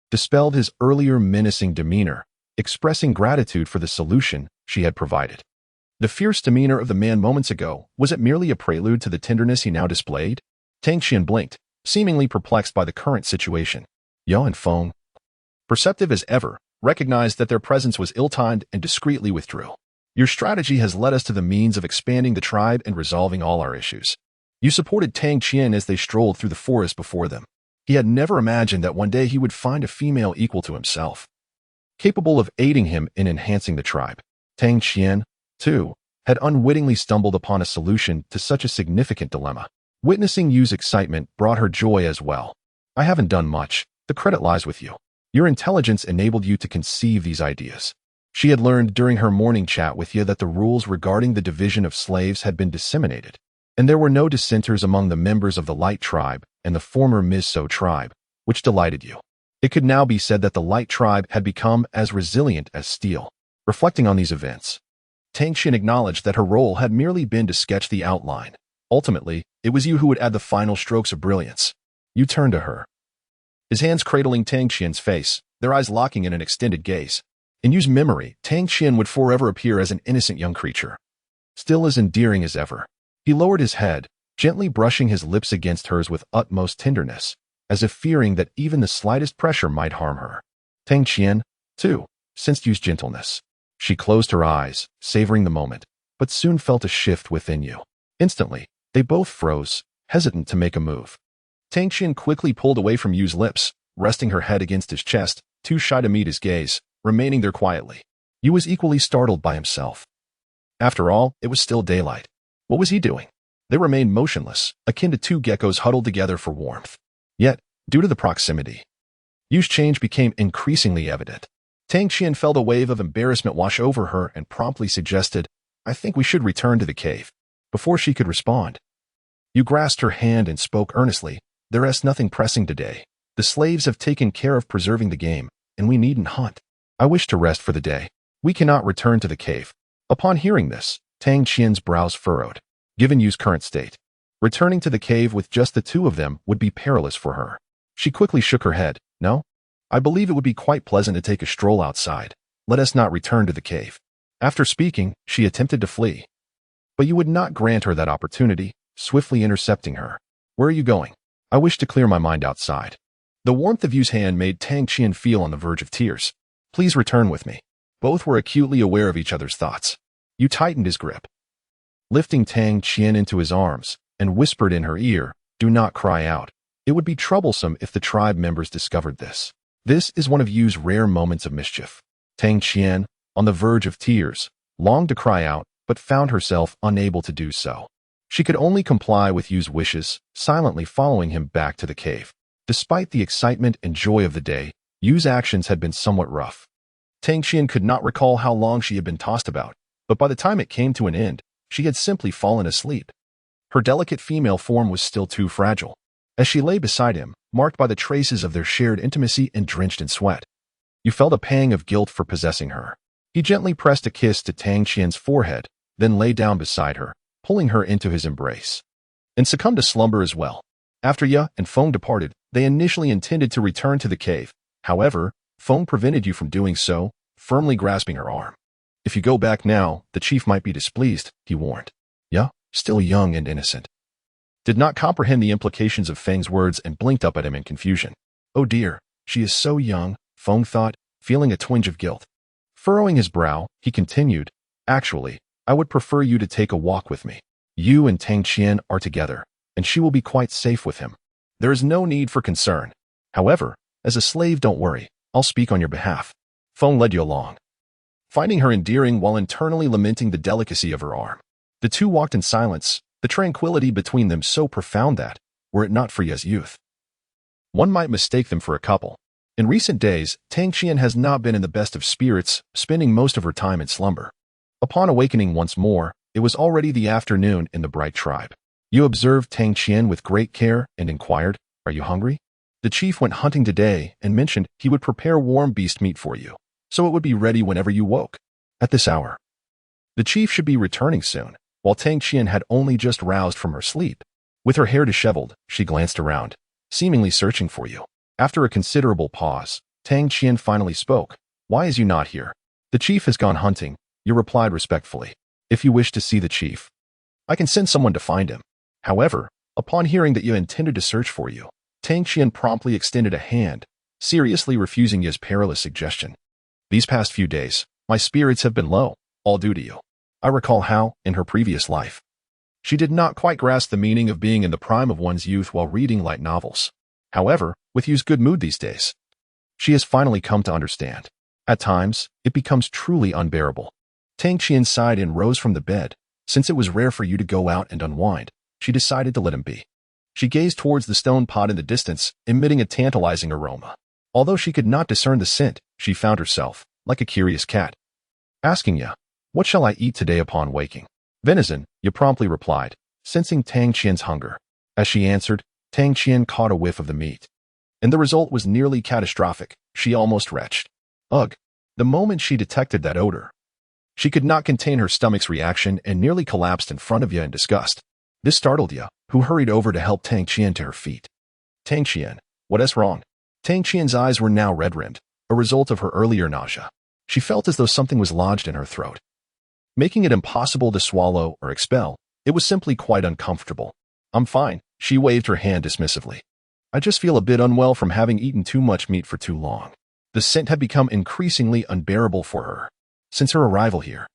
dispelled his earlier menacing demeanor, expressing gratitude for the solution she had provided. The fierce demeanor of the man moments ago, was it merely a prelude to the tenderness he now displayed? Tang Qian blinked, seemingly perplexed by the current situation. Yo and Feng, perceptive as ever, recognized that their presence was ill-timed and discreetly withdrew. Your strategy has led us to the means of expanding the tribe and resolving all our issues. You supported Tang Qian as they strolled through the forest before them. He had never imagined that one day he would find a female equal to himself, capable of aiding him in enhancing the tribe. Tang Qian, too, had unwittingly stumbled upon a solution to such a significant dilemma. Witnessing Yu's excitement brought her joy as well. I haven't done much. The credit lies with you. Your intelligence enabled you to conceive these ideas. She had learned during her morning chat with Yu that the rules regarding the division of slaves had been disseminated, and there were no dissenters among the members of the Light Tribe and the former Miso tribe, which delighted you. It could now be said that the Light Tribe had become as resilient as steel. Reflecting on these events, Tang Qian acknowledged that her role had merely been to sketch the outline. Ultimately, it was Yu who would add the final strokes of brilliance. Yu turned to her, his hands cradling Tang Qian's face, their eyes locking in an extended gaze. In Yu's memory, Tang Qian would forever appear as an innocent young creature, still as endearing as ever. He lowered his head, gently brushing his lips against hers with utmost tenderness, as if fearing that even the slightest pressure might harm her. Tang Qian, too, sensed Yu's gentleness. She closed her eyes, savoring the moment, but soon felt a shift within Yu. Instantly, they both froze, hesitant to make a move. Tang Qian quickly pulled away from Yu's lips, resting her head against his chest, too shy to meet his gaze, remaining there quietly. Yu was equally startled by himself. After all, it was still daylight. What was he doing? They remained motionless, akin to two geckos huddled together for warmth. Yet, due to the proximity, Yu's change became increasingly evident. Tang Qian felt a wave of embarrassment wash over her and promptly suggested, "I think we should return to the cave." Before she could respond, Yu grasped her hand and spoke earnestly. "There is nothing pressing today. The slaves have taken care of preserving the game, and we needn't hunt. I wish to rest for the day. We cannot return to the cave." Upon hearing this, Tang Qian's brows furrowed. Given Yu's current state, returning to the cave with just the two of them would be perilous for her. She quickly shook her head. "No, I believe it would be quite pleasant to take a stroll outside. Let us not return to the cave." After speaking, she attempted to flee, but you would not grant her that opportunity, swiftly intercepting her. "Where are you going?" "I wish to clear my mind outside." The warmth of Yu's hand made Tang Qian feel on the verge of tears. "Please return with me." Both were acutely aware of each other's thoughts. Yu tightened his grip, lifting Tang Qian into his arms, and whispered in her ear, "Do not cry out. It would be troublesome if the tribe members discovered this." This is one of Yu's rare moments of mischief. Tang Qian, on the verge of tears, longed to cry out, but found herself unable to do so. She could only comply with Yu's wishes, silently following him back to the cave. Despite the excitement and joy of the day, Yu's actions had been somewhat rough. Tang Qian could not recall how long she had been tossed about, but by the time it came to an end, she had simply fallen asleep. Her delicate female form was still too fragile. As she lay beside him, marked by the traces of their shared intimacy and drenched in sweat, you felt a pang of guilt for possessing her. He gently pressed a kiss to Tang Qian's forehead, then lay down beside her, pulling her into his embrace, and succumbed to slumber as well. After Yu and Feng departed, they initially intended to return to the cave. However, Feng prevented you from doing so, firmly grasping her arm. "If you go back now, the chief might be displeased," he warned. Yu, still young and innocent, did not comprehend the implications of Feng's words and blinked up at him in confusion. "Oh dear, she is so young," Feng thought, feeling a twinge of guilt. Furrowing his brow, he continued, "Actually, I would prefer you to take a walk with me. You and Tang Qian are together, and she will be quite safe with him. There is no need for concern. However, as a slave, don't worry. I'll speak on your behalf." Feng led you along, finding her endearing while internally lamenting the delicacy of her arm. The two walked in silence, the tranquility between them so profound that, were it not for Yu's youth, one might mistake them for a couple. In recent days, Tang Qian has not been in the best of spirits, spending most of her time in slumber. Upon awakening once more, it was already the afternoon in the Bright Tribe. Yu observed Tang Qian with great care and inquired, "Are you hungry?" "The chief went hunting today and mentioned he would prepare warm beast meat for you, so it would be ready whenever you woke." At this hour, the chief should be returning soon, while Tang Qian had only just roused from her sleep. With her hair disheveled, she glanced around, seemingly searching for you. After a considerable pause, Tang Qian finally spoke. "Why is you not here?" "The chief has gone hunting," Yu replied respectfully. "If you wish to see the chief, I can send someone to find him. However, Upon hearing that you intended to search for you, Tang Qian promptly extended a hand, seriously refusing Ye's perilous suggestion. These past few days, my spirits have been low, all due to you. I recall how, in her previous life, she did not quite grasp the meaning of being in the prime of one's youth while reading light novels. However, with Yu's good mood these days, she has finally come to understand. At times, it becomes truly unbearable. Tang Qian sighed and rose from the bed. Since it was rare for you to go out and unwind, she decided to let him be. She gazed towards the stone pot in the distance, emitting a tantalizing aroma. Although she could not discern the scent, she found herself, like a curious cat, asking Ya, "What shall I eat today upon waking?" "Venison," Ya promptly replied, sensing Tang Qian's hunger. As she answered, Tang Qian caught a whiff of the meat, and the result was nearly catastrophic. She almost retched. Ugh! The moment she detected that odor, she could not contain her stomach's reaction and nearly collapsed in front of Ya in disgust. This startled Ya, who hurried over to help Tang Qian to her feet. "Tang Qian, what is wrong?" Tang Qian's eyes were now red-rimmed, a result of her earlier nausea. She felt as though something was lodged in her throat, making it impossible to swallow or expel. It was simply quite uncomfortable. "I'm fine," she waved her hand dismissively. "I just feel a bit unwell from having eaten too much meat for too long." The scent had become increasingly unbearable for her. Since her arrival here,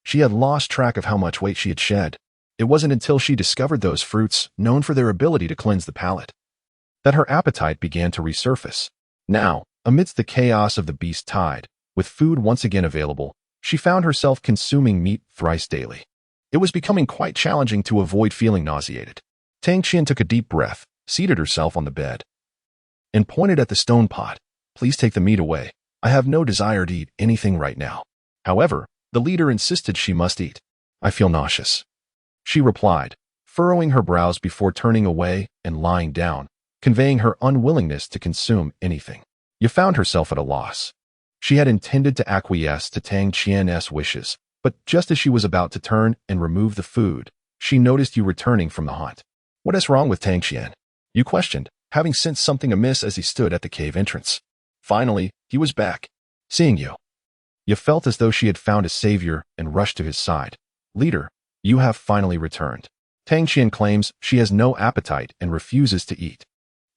she had lost track of how much weight she had shed. It wasn't until she discovered those fruits, known for their ability to cleanse the palate, that her appetite began to resurface. Now, amidst the chaos of the beast tide, with food once again available, she found herself consuming meat thrice daily. It was becoming quite challenging to avoid feeling nauseated. Tang Qian took a deep breath, seated herself on the bed, and pointed at the stone pot. "Please take the meat away. I have no desire to eat anything right now." However, the leader insisted she must eat. "I feel nauseous," she replied, furrowing her brows before turning away and lying down, conveying her unwillingness to consume anything. Ya found herself at a loss. She had intended to acquiesce to Tang Qian's wishes, but just as she was about to turn and remove the food, she noticed you returning from the hunt. "What is wrong with Tang Qian?" You questioned, having sensed something amiss as he stood at the cave entrance. Finally, he was back. Seeing you, you felt as though she had found a savior and rushed to his side. "Leader, you have finally returned." Tang Qian claims she has no appetite and refuses to eat.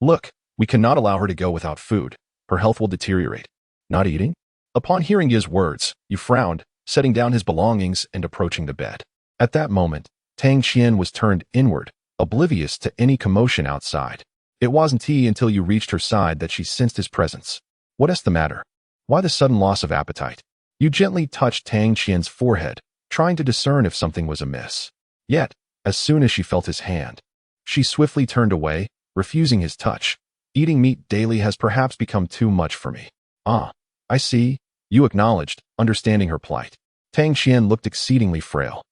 "Look, we cannot allow her to go without food. Her health will deteriorate." "Not eating?" Upon hearing his words, you frowned, setting down his belongings and approaching the bed. At that moment, Tang Qian was turned inward, oblivious to any commotion outside. It wasn't until you reached her side that she sensed his presence. "What is the matter? Why the sudden loss of appetite?" You gently touched Tang Qian's forehead, trying to discern if something was amiss. Yet, as soon as she felt his hand, she swiftly turned away, refusing his touch. "Eating meat daily has perhaps become too much for me." "Ah, I see," you acknowledged, understanding her plight. Tang Qian looked exceedingly frail,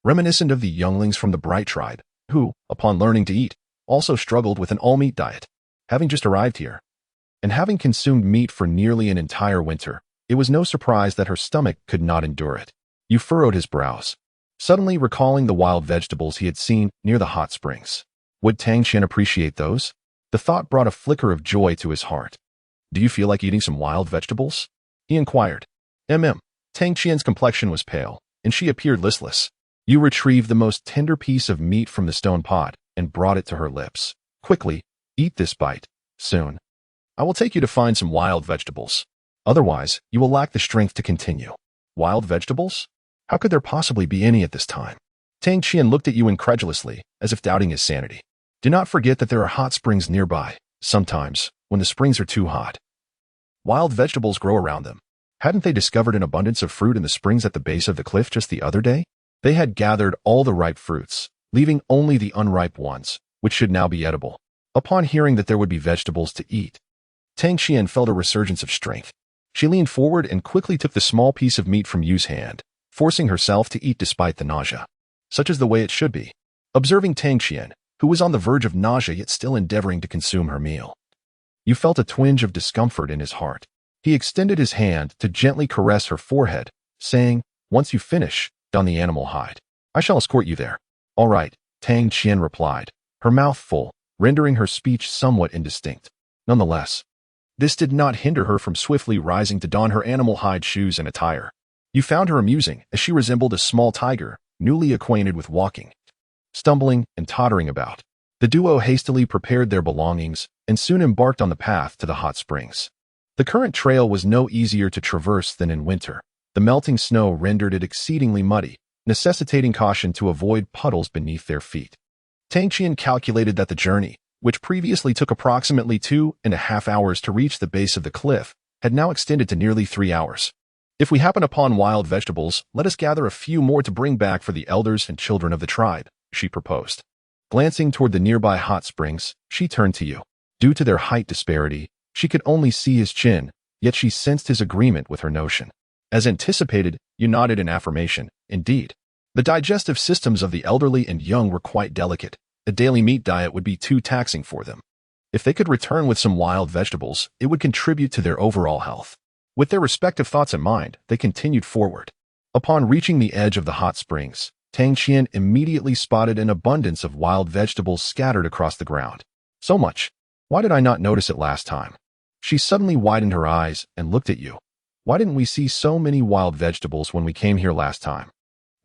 reminiscent of the younglings from the Bright tribe, who, upon learning to eat, also struggled with an all-meat diet. Having just arrived here, and having consumed meat for nearly an entire winter, it was no surprise that her stomach could not endure it. You furrowed his brows, suddenly recalling the wild vegetables he had seen near the hot springs. Would Tang Qian appreciate those? The thought brought a flicker of joy to his heart. "Do you feel like eating some wild vegetables?" he inquired. Tang Qian's complexion was pale, and she appeared listless. You retrieved the most tender piece of meat from the stone pot and brought it to her lips. "Quickly, eat this bite. Soon, I will take you to find some wild vegetables. Otherwise, you will lack the strength to continue." "Wild vegetables? How could there possibly be any at this time?" Tang Qian looked at you incredulously, as if doubting his sanity. "Do not forget that there are hot springs nearby. Sometimes, when the springs are too hot, wild vegetables grow around them." Hadn't they discovered an abundance of fruit in the springs at the base of the cliff just the other day? They had gathered all the ripe fruits, leaving only the unripe ones, which should now be edible. Upon hearing that there would be vegetables to eat, Tang Qian felt a resurgence of strength. She leaned forward and quickly took the small piece of meat from Yu's hand, forcing herself to eat despite the nausea. Such is the way it should be. Observing Tang Qian, who was on the verge of nausea yet still endeavoring to consume her meal, you felt a twinge of discomfort in his heart. He extended his hand to gently caress her forehead, saying, "Once you finish, don the animal hide. I shall escort you there." "All right," Tang Qian replied, her mouth full, rendering her speech somewhat indistinct. Nonetheless, this did not hinder her from swiftly rising to don her animal hide shoes and attire. You found her amusing, as she resembled a small tiger, newly acquainted with walking, stumbling and tottering about. The duo hastily prepared their belongings and soon embarked on the path to the hot springs. The current trail was no easier to traverse than in winter. The melting snow rendered it exceedingly muddy, necessitating caution to avoid puddles beneath their feet. Tang Qian calculated that the journey, which previously took approximately 2.5 hours to reach the base of the cliff, had now extended to nearly 3 hours. If we happen upon wild vegetables, let us gather a few more to bring back for the elders and children of the tribe, she proposed. Glancing toward the nearby hot springs, she turned to you. Due to their height disparity, she could only see his chin, yet she sensed his agreement with her notion. As anticipated, you nodded in affirmation. Indeed. The digestive systems of the elderly and young were quite delicate. A daily meat diet would be too taxing for them. If they could return with some wild vegetables, it would contribute to their overall health. With their respective thoughts in mind, they continued forward. Upon reaching the edge of the hot springs, Tang Qian immediately spotted an abundance of wild vegetables scattered across the ground. So much. Why did I not notice it last time? She suddenly widened her eyes and looked at you. Why didn't we see so many wild vegetables when we came here last time?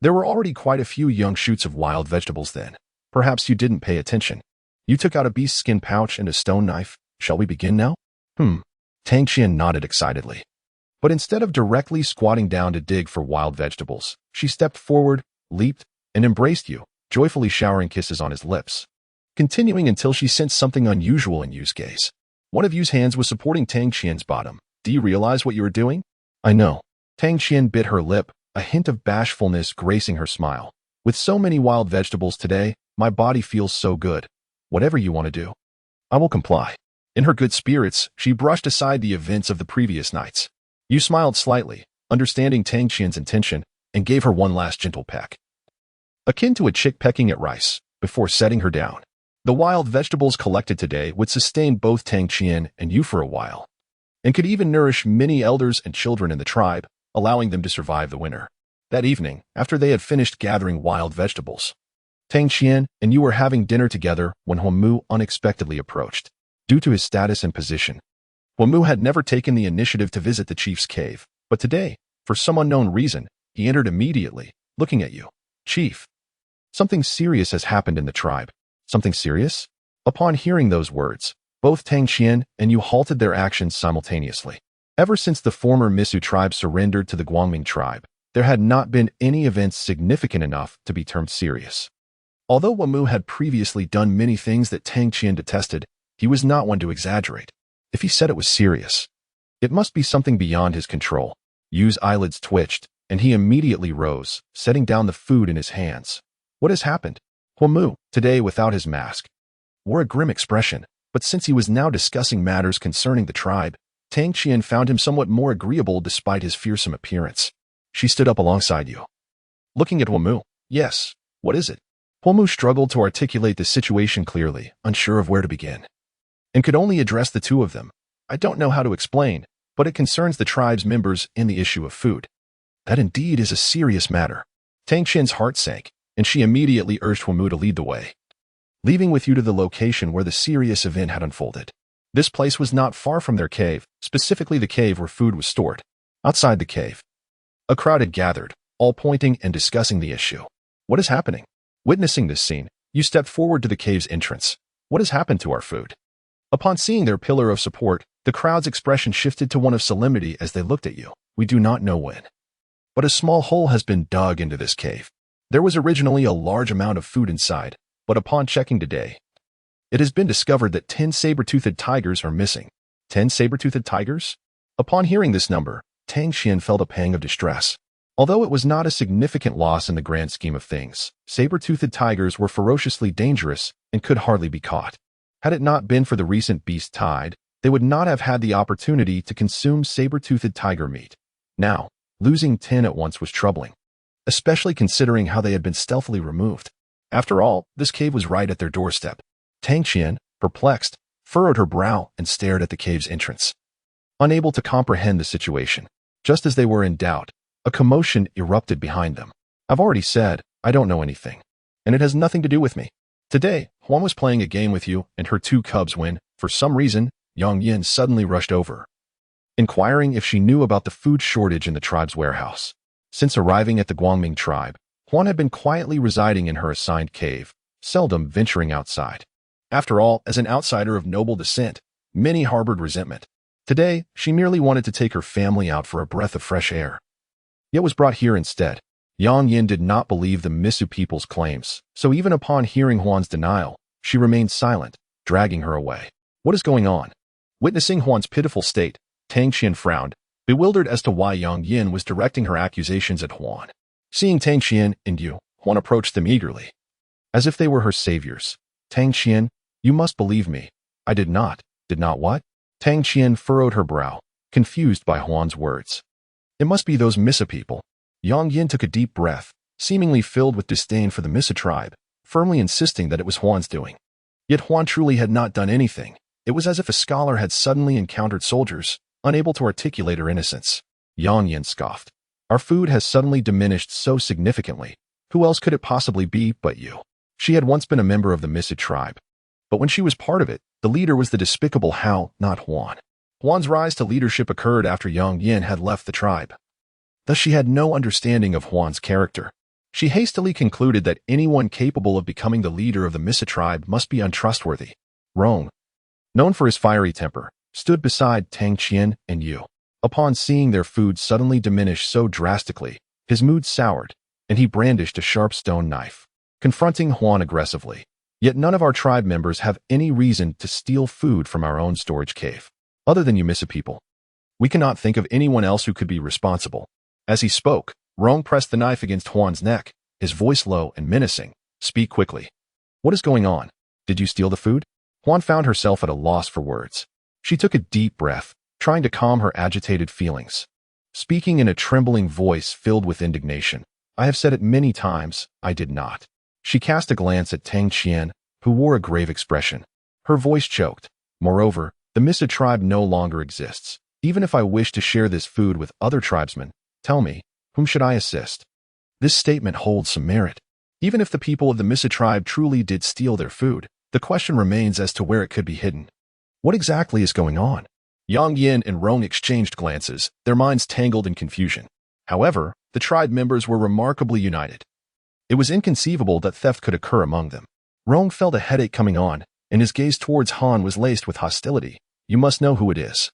There were already quite a few young shoots of wild vegetables then. Perhaps you didn't pay attention. You took out a beast skin pouch and a stone knife. Shall we begin now? Tang Qian nodded excitedly. But instead of directly squatting down to dig for wild vegetables, she stepped forward, leaped, and embraced you, joyfully showering kisses on his lips. Continuing until she sensed something unusual in Yu's gaze. One of Yu's hands was supporting Tang Qian's bottom. Do you realize what you are doing? I know. Tang Qian bit her lip, a hint of bashfulness gracing her smile. With so many wild vegetables today, my body feels so good. Whatever you want to do. I will comply. In her good spirits, she brushed aside the events of the previous nights. Yu smiled slightly, understanding Tang Qian's intention, and gave her one last gentle peck. Akin to a chick pecking at rice, before setting her down. The wild vegetables collected today would sustain both Tang Qian and Yu for a while, and could even nourish many elders and children in the tribe, allowing them to survive the winter. That evening, after they had finished gathering wild vegetables, Tang Qian and Yu were having dinner together when Huamu unexpectedly approached. Due to his status and position, Huamu had never taken the initiative to visit the chief's cave, but today, for some unknown reason, he entered immediately, looking at you. Chief, something serious has happened in the tribe. Something serious? Upon hearing those words, both Tang Qian and Yu halted their actions simultaneously. Ever since the former Misu tribe surrendered to the Guangming tribe, there had not been any events significant enough to be termed serious. Although Huamu had previously done many things that Tang Qian detested, he was not one to exaggerate. If he said it was serious, it must be something beyond his control. Yu's eyelids twitched, and he immediately rose, setting down the food in his hands. What has happened? Huamu, today without his mask, wore a grim expression, but since he was now discussing matters concerning the tribe, Tang Qian found him somewhat more agreeable despite his fearsome appearance. She stood up alongside you. Looking at Huamu. Yes, what is it? Huamu struggled to articulate the situation clearly, unsure of where to begin, and could only address the two of them. I don't know how to explain, but it concerns the tribe's members and the issue of food. That indeed is a serious matter. Tang Qian's heart sank, and she immediately urged Huamu to lead the way, leaving with you to the location where the serious event had unfolded. This place was not far from their cave, specifically the cave where food was stored. Outside the cave, a crowd had gathered, all pointing and discussing the issue. What is happening? Witnessing this scene, you stepped forward to the cave's entrance. What has happened to our food? Upon seeing their pillar of support, the crowd's expression shifted to one of solemnity as they looked at you. We do not know when, but a small hole has been dug into this cave. There was originally a large amount of food inside, but upon checking today, it has been discovered that 10 saber-toothed tigers are missing. 10 saber-toothed tigers? Upon hearing this number, Tang Qian felt a pang of distress. Although it was not a significant loss in the grand scheme of things, saber-toothed tigers were ferociously dangerous and could hardly be caught. Had it not been for the recent beast tide, they would not have had the opportunity to consume saber-toothed tiger meat. Now, losing 10 at once was troubling, especially considering how they had been stealthily removed. After all, this cave was right at their doorstep. Tang Qian, perplexed, furrowed her brow and stared at the cave's entrance, unable to comprehend the situation. Just as they were in doubt, a commotion erupted behind them. I've already said, I don't know anything, and it has nothing to do with me. Today, Huan was playing a game with you and her two cubs when, for some reason, Yang Yin suddenly rushed over, inquiring if she knew about the food shortage in the tribe's warehouse. Since arriving at the Guangming tribe, Huan had been quietly residing in her assigned cave, seldom venturing outside. After all, as an outsider of noble descent, many harbored resentment. Today, she merely wanted to take her family out for a breath of fresh air. Yet was brought here instead. Yang Yin did not believe the Misu people's claims, so even upon hearing Huan's denial, she remained silent, dragging her away. What is going on? Witnessing Huan's pitiful state, Tang Qian frowned, bewildered as to why Yang Yin was directing her accusations at Huan. Seeing Tang Qian and Yu, Huan approached them eagerly, as if they were her saviors. Tang Qian, you must believe me. I did not. Did not what? Tang Qian furrowed her brow, confused by Huan's words. It must be those Misa people. Yang Yin took a deep breath, seemingly filled with disdain for the Misa tribe, firmly insisting that it was Huan's doing. Yet Huan truly had not done anything. It was as if a scholar had suddenly encountered soldiers, unable to articulate her innocence. Yang Yin scoffed. Our food has suddenly diminished so significantly. Who else could it possibly be but you? She had once been a member of the Misa tribe. But when she was part of it, the leader was the despicable Hao, not Huan. Huan's rise to leadership occurred after Yang Yin had left the tribe. Thus she had no understanding of Huan's character. She hastily concluded that anyone capable of becoming the leader of the Misa tribe must be untrustworthy. Rong, known for his fiery temper, stood beside Tang Qian and Yu. Upon seeing their food suddenly diminish so drastically, his mood soured, and he brandished a sharp stone knife, confronting Huan aggressively. Yet none of our tribe members have any reason to steal food from our own storage cave. Other than you Misa people. We cannot think of anyone else who could be responsible. As he spoke, Rong pressed the knife against Huan's neck, his voice low and menacing. Speak quickly. What is going on? Did you steal the food? Huan found herself at a loss for words. She took a deep breath, trying to calm her agitated feelings. Speaking in a trembling voice filled with indignation. I have said it many times, I did not. She cast a glance at Tang Qian, who wore a grave expression. Her voice choked. Moreover, the Misa tribe no longer exists. Even if I wish to share this food with other tribesmen, tell me, whom should I assist? This statement holds some merit. Even if the people of the Misa tribe truly did steal their food, the question remains as to where it could be hidden. What exactly is going on? Yang Yin and Rong exchanged glances, their minds tangled in confusion. However, the tribe members were remarkably united. It was inconceivable that theft could occur among them. Rong felt a headache coming on, and his gaze towards Han was laced with hostility. You must know who it is.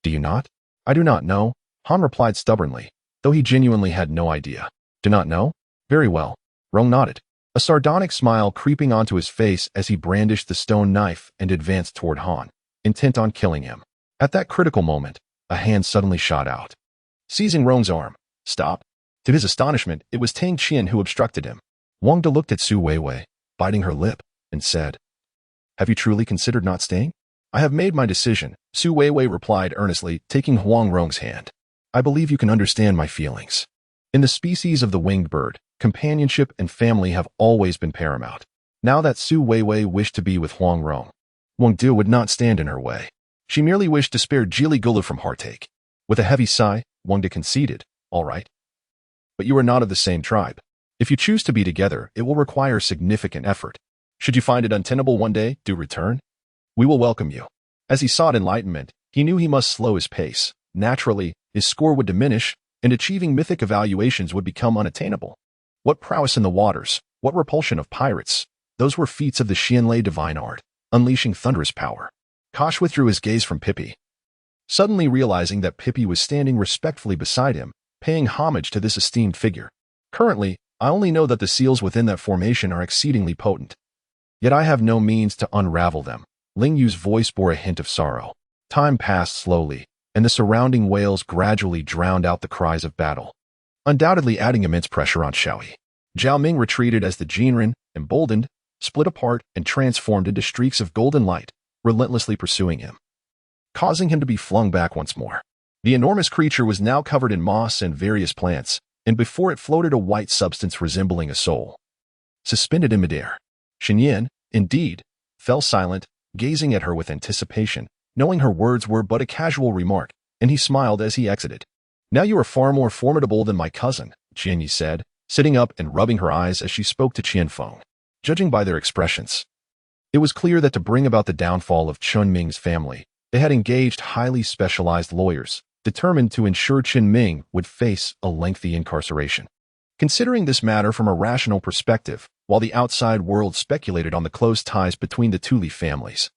Do you not? I do not know, Han replied stubbornly, though he genuinely had no idea. Do not know? Very well. Rong nodded, a sardonic smile creeping onto his face as he brandished the stone knife and advanced toward Han, intent on killing him. At that critical moment, a hand suddenly shot out, seizing Rong's arm. Stop. To his astonishment, it was Tang Qian who obstructed him. Wang De looked at Su Weiwei, biting her lip, and said, Have you truly considered not staying? I have made my decision, Su Weiwei replied earnestly, taking Huang Rong's hand. I believe you can understand my feelings. In the species of the winged bird, companionship and family have always been paramount. Now that Su Weiwei wished to be with Huang Rong, Wang De would not stand in her way. She merely wished to spare Jili Gulu from heartache. With a heavy sigh, Wang De conceded, All right. But you are not of the same tribe. If you choose to be together, it will require significant effort. Should you find it untenable one day, do return. We will welcome you. As he sought enlightenment, he knew he must slow his pace. Naturally, his score would diminish, and achieving mythic evaluations would become unattainable. What prowess in the waters, what repulsion of pirates. Those were feats of the Xianlei divine art, unleashing thunderous power. Kosh withdrew his gaze from Pippi, suddenly realizing that Pippi was standing respectfully beside him, paying homage to this esteemed figure. Currently, I only know that the seals within that formation are exceedingly potent. Yet I have no means to unravel them. Ling Yu's voice bore a hint of sorrow. Time passed slowly, and the surrounding wails gradually drowned out the cries of battle, undoubtedly adding immense pressure on Xiaoyi. Zhao Ming retreated as the Jinren, emboldened, split apart and transformed into streaks of golden light, relentlessly pursuing him, causing him to be flung back once more. The enormous creature was now covered in moss and various plants, and before it floated a white substance resembling a soul, suspended in midair. Shenyan, indeed, fell silent, gazing at her with anticipation, knowing her words were but a casual remark, and he smiled as he exited. Now you are far more formidable than my cousin, Jianyi said, sitting up and rubbing her eyes as she spoke to Qianfeng. Judging by their expressions, it was clear that to bring about the downfall of Chun Ming's family, they had engaged highly specialized lawyers, determined to ensure Chen Ming would face a lengthy incarceration. Considering this matter from a rational perspective, while the outside world speculated on the close ties between the two Li families.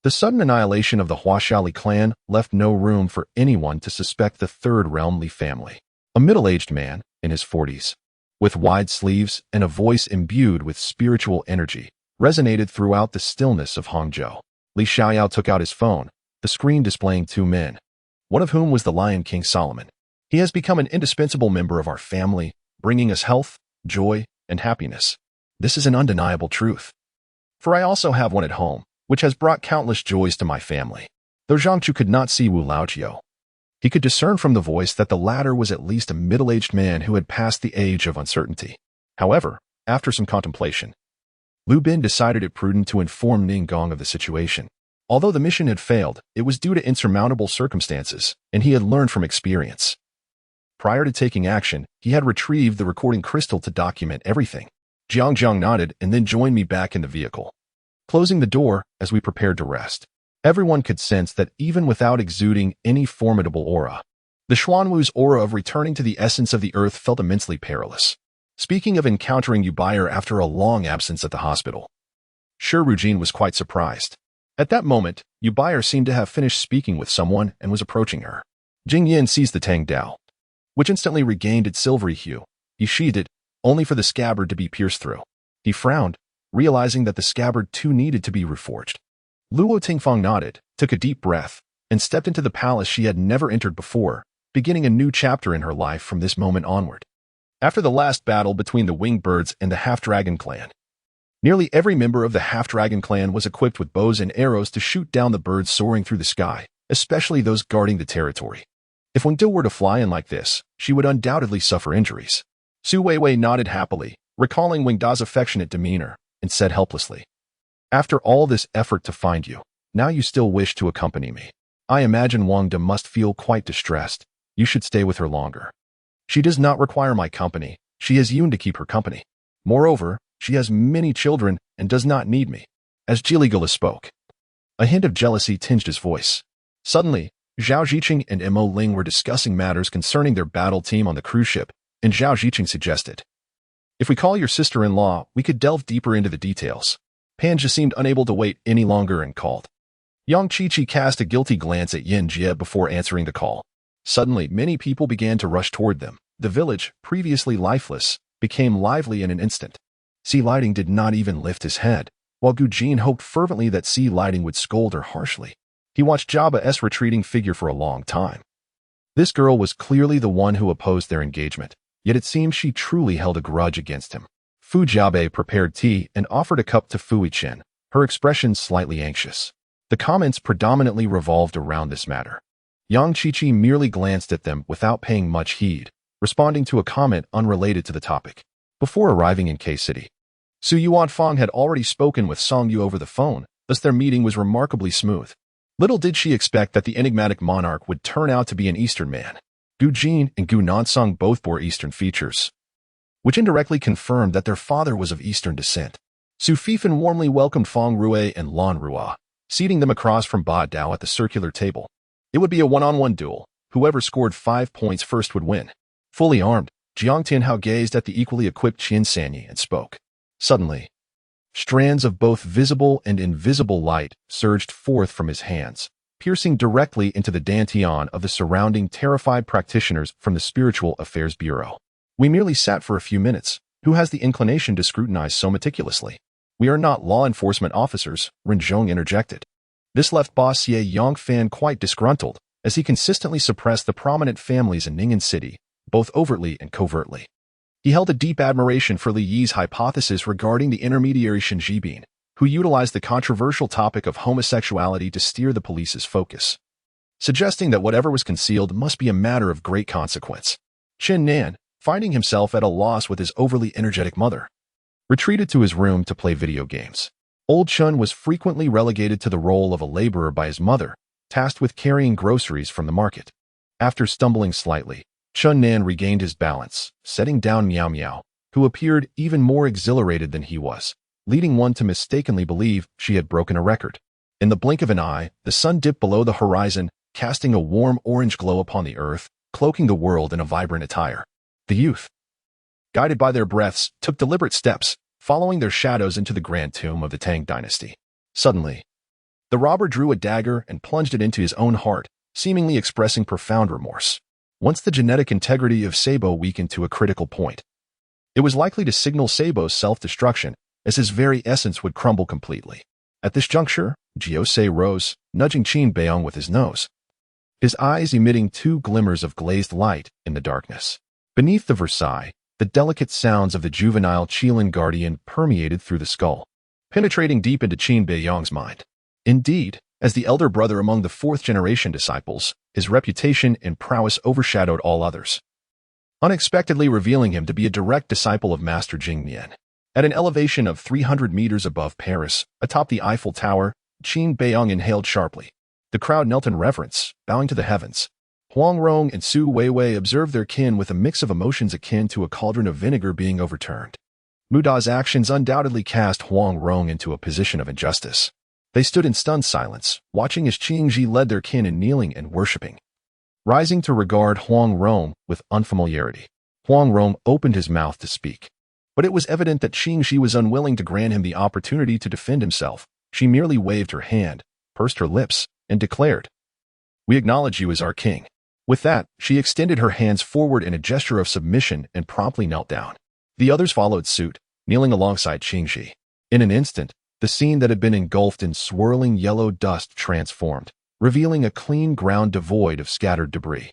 The sudden annihilation of the Huaxiaoli clan left no room for anyone to suspect the third realm Li family. A middle-aged man, in his 40s, with wide sleeves and a voice imbued with spiritual energy, resonated throughout the stillness of Hangzhou. Li Xiaoyao took out his phone, the screen displaying two men, one of whom was the Lion King Solomon. He has become an indispensable member of our family, bringing us health, joy, and happiness. This is an undeniable truth. For I also have one at home, which has brought countless joys to my family. Though Zhangchu could not see Wu Laojiu, he could discern from the voice that the latter was at least a middle-aged man who had passed the age of uncertainty. However, after some contemplation, Lu Bin decided it prudent to inform Ning Gong of the situation. Although the mission had failed, it was due to insurmountable circumstances, and he had learned from experience. Prior to taking action, he had retrieved the recording crystal to document everything. Jiang nodded and then joined me back in the vehicle, closing the door as we prepared to rest. Everyone could sense that even without exuding any formidable aura, the Xuanwu's aura of returning to the essence of the earth felt immensely perilous. Speaking of encountering Yubayer after a long absence at the hospital, Shi Rujin was quite surprised. At that moment, Yubayer seemed to have finished speaking with someone and was approaching her. Jing Yin seized the Tang Dao, which instantly regained its silvery hue. He sheathed it, only for the scabbard to be pierced through. He frowned, realizing that the scabbard too needed to be reforged. Luo Tingfang nodded, took a deep breath, and stepped into the palace she had never entered before, beginning a new chapter in her life from this moment onward. After the last battle between the Winged Birds and the Half-Dragon clan, nearly every member of the Half-Dragon clan was equipped with bows and arrows to shoot down the birds soaring through the sky, especially those guarding the territory. If Wingdu were to fly in like this, she would undoubtedly suffer injuries. Su Weiwei nodded happily, recalling Wingda's affectionate demeanor, and said helplessly, "After all this effort to find you, now you still wish to accompany me. I imagine Wangda must feel quite distressed. You should stay with her longer. She does not require my company. She has Yun to keep her company. Moreover, she has many children and does not need me." As Jiligula spoke, a hint of jealousy tinged his voice. Suddenly, Zhao Ziqing and Mo Ling were discussing matters concerning their battle team on the cruise ship, and Zhao Ziqing suggested, "If we call your sister-in-law, we could delve deeper into the details." Panja seemed unable to wait any longer and called. Yang Qiqi cast a guilty glance at Yin Jie before answering the call. Suddenly, many people began to rush toward them. The village, previously lifeless, became lively in an instant. Sea Lighting did not even lift his head, while Gu Jin hoped fervently that Sea Lighting would scold her harshly. He watched Jabba's retreating figure for a long time. This girl was clearly the one who opposed their engagement, yet it seemed she truly held a grudge against him. Fu Jiabe prepared tea and offered a cup to Fu Yichen, her expression slightly anxious. The comments predominantly revolved around this matter. Yang Qiqi merely glanced at them without paying much heed, responding to a comment unrelated to the topic. Before arriving in K-City, Su Yuanfang had already spoken with Song Yu over the phone, thus their meeting was remarkably smooth. Little did she expect that the enigmatic monarch would turn out to be an Eastern man. Gu Jin and Gu Nansong both bore Eastern features, which indirectly confirmed that their father was of Eastern descent. Su Fifan warmly welcomed Fang Rue and Lan Rua, seating them across from Ba Dao at the circular table. It would be a one-on-one duel. Whoever scored 5 points first would win. Fully armed, Jiang Tianhao gazed at the equally equipped Qian Sanyi and spoke. Suddenly, strands of both visible and invisible light surged forth from his hands, piercing directly into the dantian of the surrounding terrified practitioners from the Spiritual Affairs Bureau. "We merely sat for a few minutes. Who has the inclination to scrutinize so meticulously? We are not law enforcement officers," Rinzhong interjected. This left boss Ye Yongfan quite disgruntled, as he consistently suppressed the prominent families in Ning'an City, both overtly and covertly. He held a deep admiration for Li Yi's hypothesis regarding the intermediary Shen Jibin, who utilized the controversial topic of homosexuality to steer the police's focus, suggesting that whatever was concealed must be a matter of great consequence. Chen Nan, finding himself at a loss with his overly energetic mother, retreated to his room to play video games. Old Chun was frequently relegated to the role of a laborer by his mother, tasked with carrying groceries from the market. After stumbling slightly, Chun Nan regained his balance, setting down Miao Miao, who appeared even more exhilarated than he was, leading one to mistakenly believe she had broken a record. In the blink of an eye, the sun dipped below the horizon, casting a warm orange glow upon the earth, cloaking the world in a vibrant attire. The youth, guided by their breaths, took deliberate steps, following their shadows into the grand tomb of the Tang dynasty. Suddenly, the robber drew a dagger and plunged it into his own heart, seemingly expressing profound remorse. Once the genetic integrity of Sabo weakened to a critical point, it was likely to signal Sabo's self-destruction, as his very essence would crumble completely. At this juncture, Jiose rose, nudging Qin Beiyang with his nose, his eyes emitting two glimmers of glazed light in the darkness. Beneath the Versailles, the delicate sounds of the juvenile Qilin guardian permeated through the skull, penetrating deep into Qin Beiyang's mind. Indeed, as the elder brother among the fourth-generation disciples, his reputation and prowess overshadowed all others, unexpectedly revealing him to be a direct disciple of Master Jingmian. At an elevation of 300 meters above Paris, atop the Eiffel Tower, Qin Beiyang inhaled sharply. The crowd knelt in reverence, bowing to the heavens. Huang Rong and Su Weiwei observed their kin with a mix of emotions akin to a cauldron of vinegar being overturned. Muda's actions undoubtedly cast Huang Rong into a position of injustice. They stood in stunned silence, watching as Qingji led their kin in kneeling and worshipping, rising to regard Huang Rong with unfamiliarity. Huang Rong opened his mouth to speak, but it was evident that Qingji was unwilling to grant him the opportunity to defend himself. She merely waved her hand, pursed her lips, and declared, "We acknowledge you as our king." With that, she extended her hands forward in a gesture of submission and promptly knelt down. The others followed suit, kneeling alongside Qingji. In an instant, the scene that had been engulfed in swirling yellow dust transformed, revealing a clean ground devoid of scattered debris.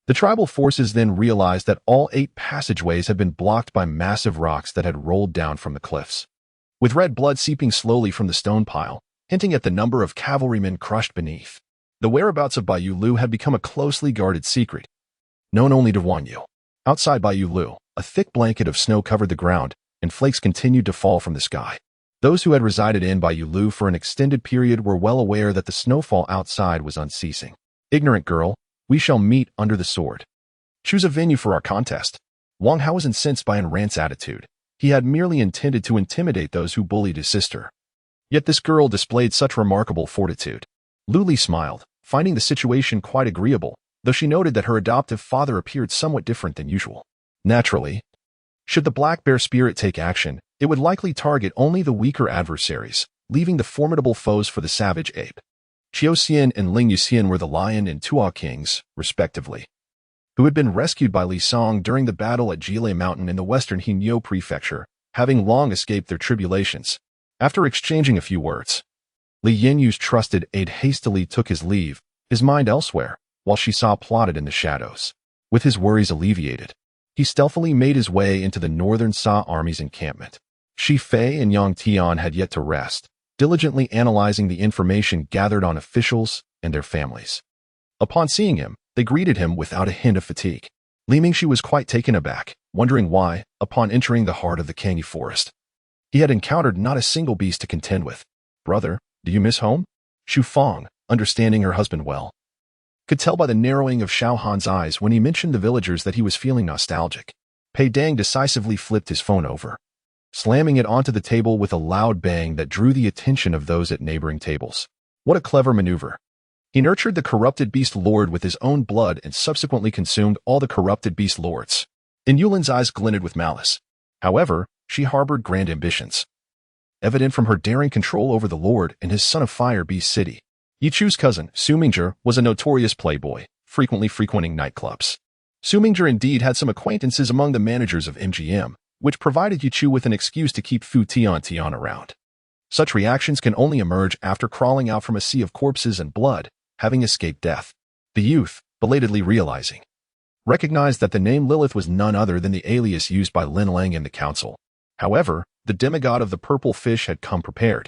The tribal forces then realized that all 8 passageways had been blocked by massive rocks that had rolled down from the cliffs, with red blood seeping slowly from the stone pile, hinting at the number of cavalrymen crushed beneath. The whereabouts of Baiyu Lu had become a closely guarded secret, known only to Wang Yu. Outside Baiyu Lu, a thick blanket of snow covered the ground, and flakes continued to fall from the sky. Those who had resided in Baiyu Lu for an extended period were well aware that the snowfall outside was unceasing. "Ignorant girl, we shall meet under the sword. Choose a venue for our contest." Wang Hao was incensed by Enrant's attitude. He had merely intended to intimidate those who bullied his sister. Yet this girl displayed such remarkable fortitude. Lu Li smiled, finding the situation quite agreeable, though she noted that her adoptive father appeared somewhat different than usual. Naturally, should the black bear spirit take action, it would likely target only the weaker adversaries, leaving the formidable foes for the savage ape. Qiu Xian and Ling Yuxian were the lion and Tuo kings, respectively, who had been rescued by Li Song during the battle at Jile Mountain in the western Hinyo prefecture, having long escaped their tribulations. After exchanging a few words, Li Yinyu's trusted aide hastily took his leave, his mind elsewhere, while Shi Sa plotted in the shadows. With his worries alleviated, he stealthily made his way into the northern Sa army's encampment. Shi Fei and Yang Tian had yet to rest, diligently analyzing the information gathered on officials and their families. Upon seeing him, they greeted him without a hint of fatigue. Li Mingxi was quite taken aback, wondering why, upon entering the heart of the Kangi forest, he had encountered not a single beast to contend with. "Brother, do you miss home?" Xu Fang, understanding her husband well, could tell by the narrowing of Xiao Han's eyes when he mentioned the villagers that he was feeling nostalgic. Pei Dang decisively flipped his phone over, slamming it onto the table with a loud bang that drew the attention of those at neighboring tables. What a clever maneuver. He nurtured the corrupted beast lord with his own blood and subsequently consumed all the corrupted beast lords. In Yulin's eyes glinted with malice. However, she harbored grand ambitions, evident from her daring control over the Lord and his son of fire beast city. Yichu's cousin, Su Mingzhi, was a notorious playboy, frequently frequenting nightclubs. Su Mingzhi indeed had some acquaintances among the managers of MGM, which provided Yichu with an excuse to keep Fu Tian around. Such reactions can only emerge after crawling out from a sea of corpses and blood, having escaped death. The youth, belatedly realizing, recognized that the name Lilith was none other than the alias used by Lin Lang and the council. However, the demigod of the purple fish had come prepared,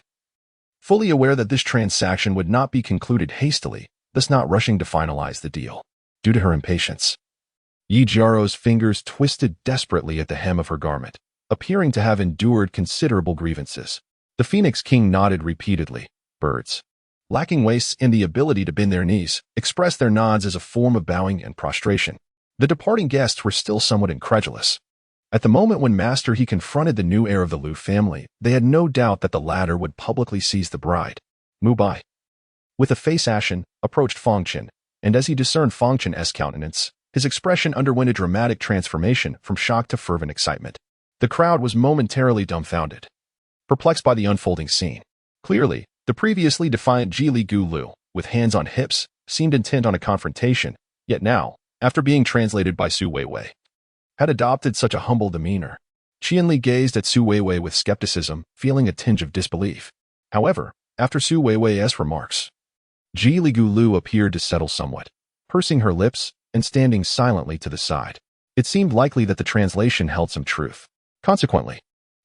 fully aware that this transaction would not be concluded hastily, thus not rushing to finalize the deal. Due to her impatience, Yi Jiao's fingers twisted desperately at the hem of her garment, appearing to have endured considerable grievances. The Phoenix King nodded repeatedly. Birds, lacking waists and the ability to bend their knees, expressed their nods as a form of bowing and prostration. The departing guests were still somewhat incredulous. At the moment when Master He confronted the new heir of the Lu family, they had no doubt that the latter would publicly seize the bride. Mu Bai, with a face ashen, approached Fangchen, and as he discerned Fangchen's countenance, his expression underwent a dramatic transformation from shock to fervent excitement. The crowd was momentarily dumbfounded. perplexed by the unfolding scene. Clearly, the previously defiant Ji Gu Lu, with hands on hips, seemed intent on a confrontation, yet now, after being translated by Su Weiwei, had adopted such a humble demeanor. Qianli gazed at Su Weiwei with skepticism, feeling a tinge of disbelief. However, after Su Weiwei's remarks, Ji Gu Lu appeared to settle somewhat, pursing her lips and standing silently to the side. It seemed likely that the translation held some truth. Consequently,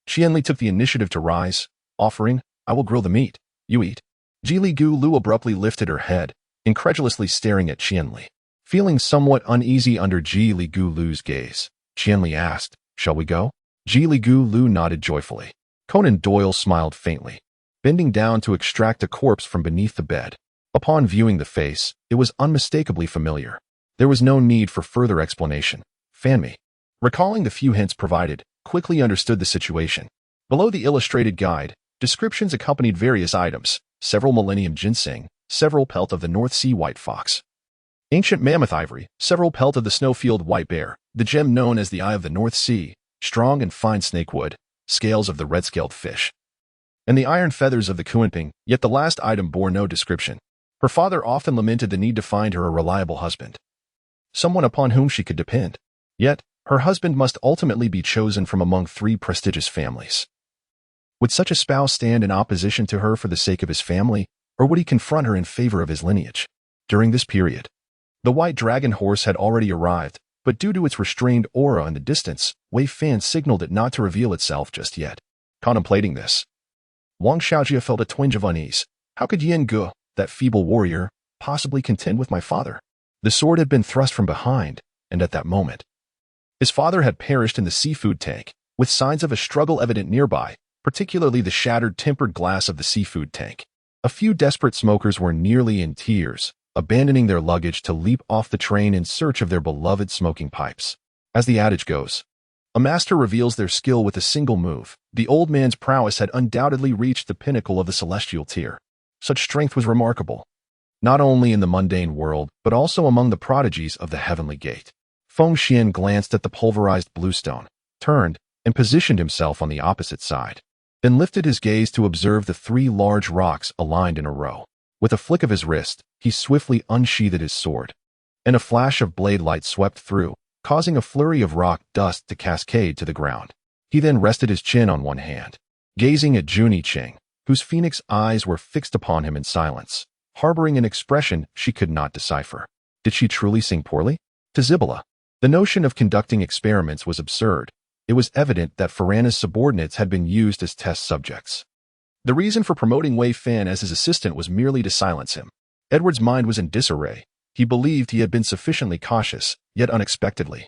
Qianli took the initiative to rise, offering, "I will grill the meat. You eat." Ji Gu Lu abruptly lifted her head, incredulously staring at Qianli. Feeling somewhat uneasy under Ji Gu Lu's gaze, Qianli asked, "Shall we go?" Ji Gu Lu nodded joyfully. Conan Doyle smiled faintly, bending down to extract a corpse from beneath the bed. Upon viewing the face, it was unmistakably familiar. There was no need for further explanation. "Fan me." Recalling the few hints provided, quickly understood the situation. Below the illustrated guide, descriptions accompanied various items: several millennium ginseng, several pelt of the North Sea white fox, ancient mammoth ivory, several pelt of the snowfield white bear, the gem known as the eye of the North Sea, strong and fine snakewood, scales of the red-scaled fish, and the iron feathers of the kuanping. Yet the last item bore no description. Her father often lamented the need to find her a reliable husband, someone upon whom she could depend. Yet, her husband must ultimately be chosen from among 3 prestigious families. Would such a spouse stand in opposition to her for the sake of his family, or would he confront her in favor of his lineage? During this period, the white dragon horse had already arrived, but due to its restrained aura in the distance, Wei Fan signaled it not to reveal itself just yet. Contemplating this, Wang Xiaojia felt a twinge of unease. How could Yin Ge, that feeble warrior, possibly contend with my father? The sword had been thrust from behind, and at that moment, his father had perished in the seafood tank, with signs of a struggle evident nearby, particularly the shattered tempered glass of the seafood tank. A few desperate smokers were nearly in tears, abandoning their luggage to leap off the train in search of their beloved smoking pipes. As the adage goes, a master reveals their skill with a single move. The old man's prowess had undoubtedly reached the pinnacle of the celestial tier. Such strength was remarkable, not only in the mundane world, but also among the prodigies of the heavenly gate. Feng Xian glanced at the pulverized bluestone, turned, and positioned himself on the opposite side, then lifted his gaze to observe the 3 large rocks aligned in a row. With a flick of his wrist, he swiftly unsheathed his sword, and a flash of blade light swept through, causing a flurry of rock dust to cascade to the ground. He then rested his chin on one hand, gazing at Juni Qing, whose phoenix eyes were fixed upon him in silence, harboring an expression she could not decipher. Did she truly sing poorly? To Zybola, the notion of conducting experiments was absurd. It was evident that Farana's subordinates had been used as test subjects. The reason for promoting Wei Fan as his assistant was merely to silence him. Edward's mind was in disarray. He believed he had been sufficiently cautious, yet unexpectedly.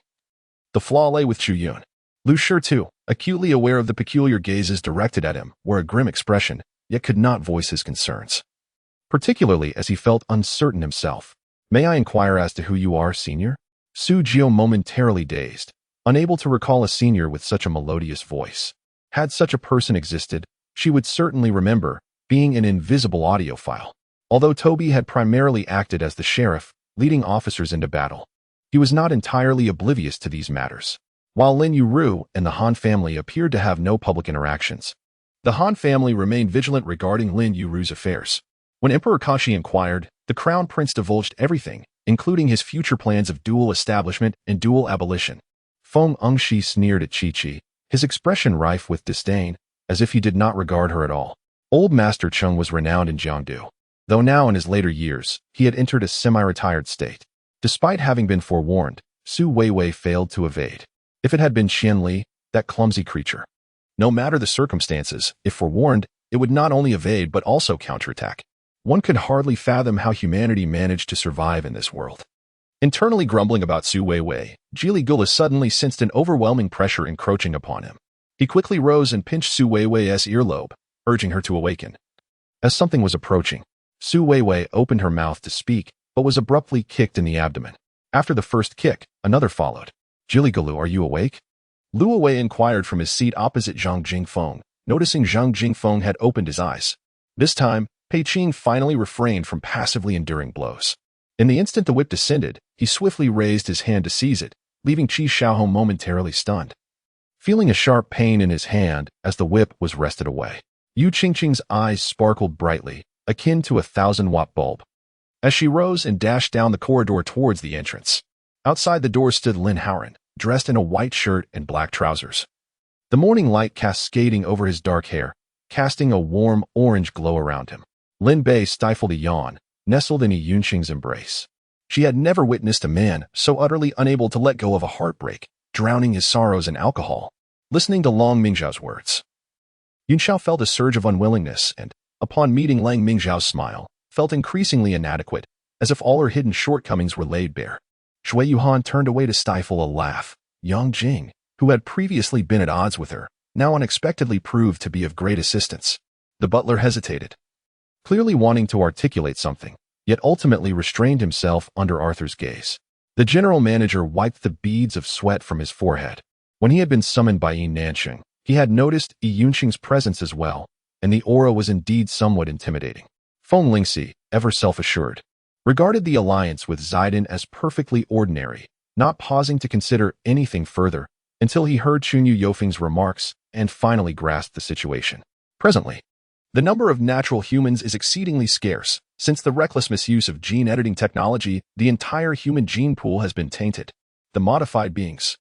The flaw lay with Chu Yun. Lu Shi, too, acutely aware of the peculiar gazes directed at him, wore a grim expression, yet could not voice his concerns, particularly as he felt uncertain himself. "May I inquire as to who you are, senior?" Su Jio momentarily dazed, unable to recall a senior with such a melodious voice. Had such a person existed, she would certainly remember being an invisible audiophile. Although Toby had primarily acted as the sheriff, leading officers into battle, he was not entirely oblivious to these matters. While Lin Yuru and the Han family appeared to have no public interactions, the Han family remained vigilant regarding Lin Yuru's affairs. When Emperor Kashi inquired, the crown prince divulged everything, including his future plans of dual establishment and dual abolition. Feng Engshi sneered at Chi-Chi, his expression rife with disdain, as if he did not regard her at all. Old Master Chung was renowned in Jiangdu, though now in his later years, he had entered a semi-retired state. Despite having been forewarned, Su Weiwei failed to evade. If it had been Qianli, that clumsy creature, no matter the circumstances, if forewarned, it would not only evade but also counterattack. One could hardly fathom how humanity managed to survive in this world. Internally grumbling about Su Weiwei, Ji Gula suddenly sensed an overwhelming pressure encroaching upon him. He quickly rose and pinched Su Weiwei's earlobe, urging her to awaken. As something was approaching, Su Weiwei opened her mouth to speak, but was abruptly kicked in the abdomen. After the first kick, another followed. "Ji Gulu, are you awake?" Lu Wei inquired from his seat opposite Zhang Jingfeng, noticing Zhang Jingfeng had opened his eyes. This time, Pei Qing finally refrained from passively enduring blows. In the instant the whip descended, he swiftly raised his hand to seize it, leaving Qi Xiaohong momentarily stunned. feeling a sharp pain in his hand as the whip was wrested away. Yu Qingqing's eyes sparkled brightly, akin to a 1,000-watt bulb, as she rose and dashed down the corridor towards the entrance. Outside the door stood Lin Howren, dressed in a white shirt and black trousers. The morning light cascading over his dark hair, casting a warm orange glow around him. Lin Bei stifled a yawn, nestled in Yu Qing's embrace. She had never witnessed a man so utterly unable to let go of a heartbreak, drowning his sorrows in alcohol. Listening to Long Mingzhao's words, Yunxiao felt a surge of unwillingness and, upon meeting Lang Mingzhao's smile, felt increasingly inadequate, as if all her hidden shortcomings were laid bare. Shui Yuhan turned away to stifle a laugh. Yang Jing, who had previously been at odds with her, now unexpectedly proved to be of great assistance. The butler hesitated, clearly wanting to articulate something, yet ultimately restrained himself under Arthur's gaze. The general manager wiped the beads of sweat from his forehead. When he had been summoned by Yi Nanxing, he had noticed Yi Yunqing's presence as well, and the aura was indeed somewhat intimidating. Feng Lingxi, ever self-assured, regarded the alliance with Zidane as perfectly ordinary, not pausing to consider anything further until he heard Chunyu Yofeng's remarks and finally grasped the situation. Presently, the number of natural humans is exceedingly scarce. Since the reckless misuse of gene editing technology, the entire human gene pool has been tainted. The modified beings,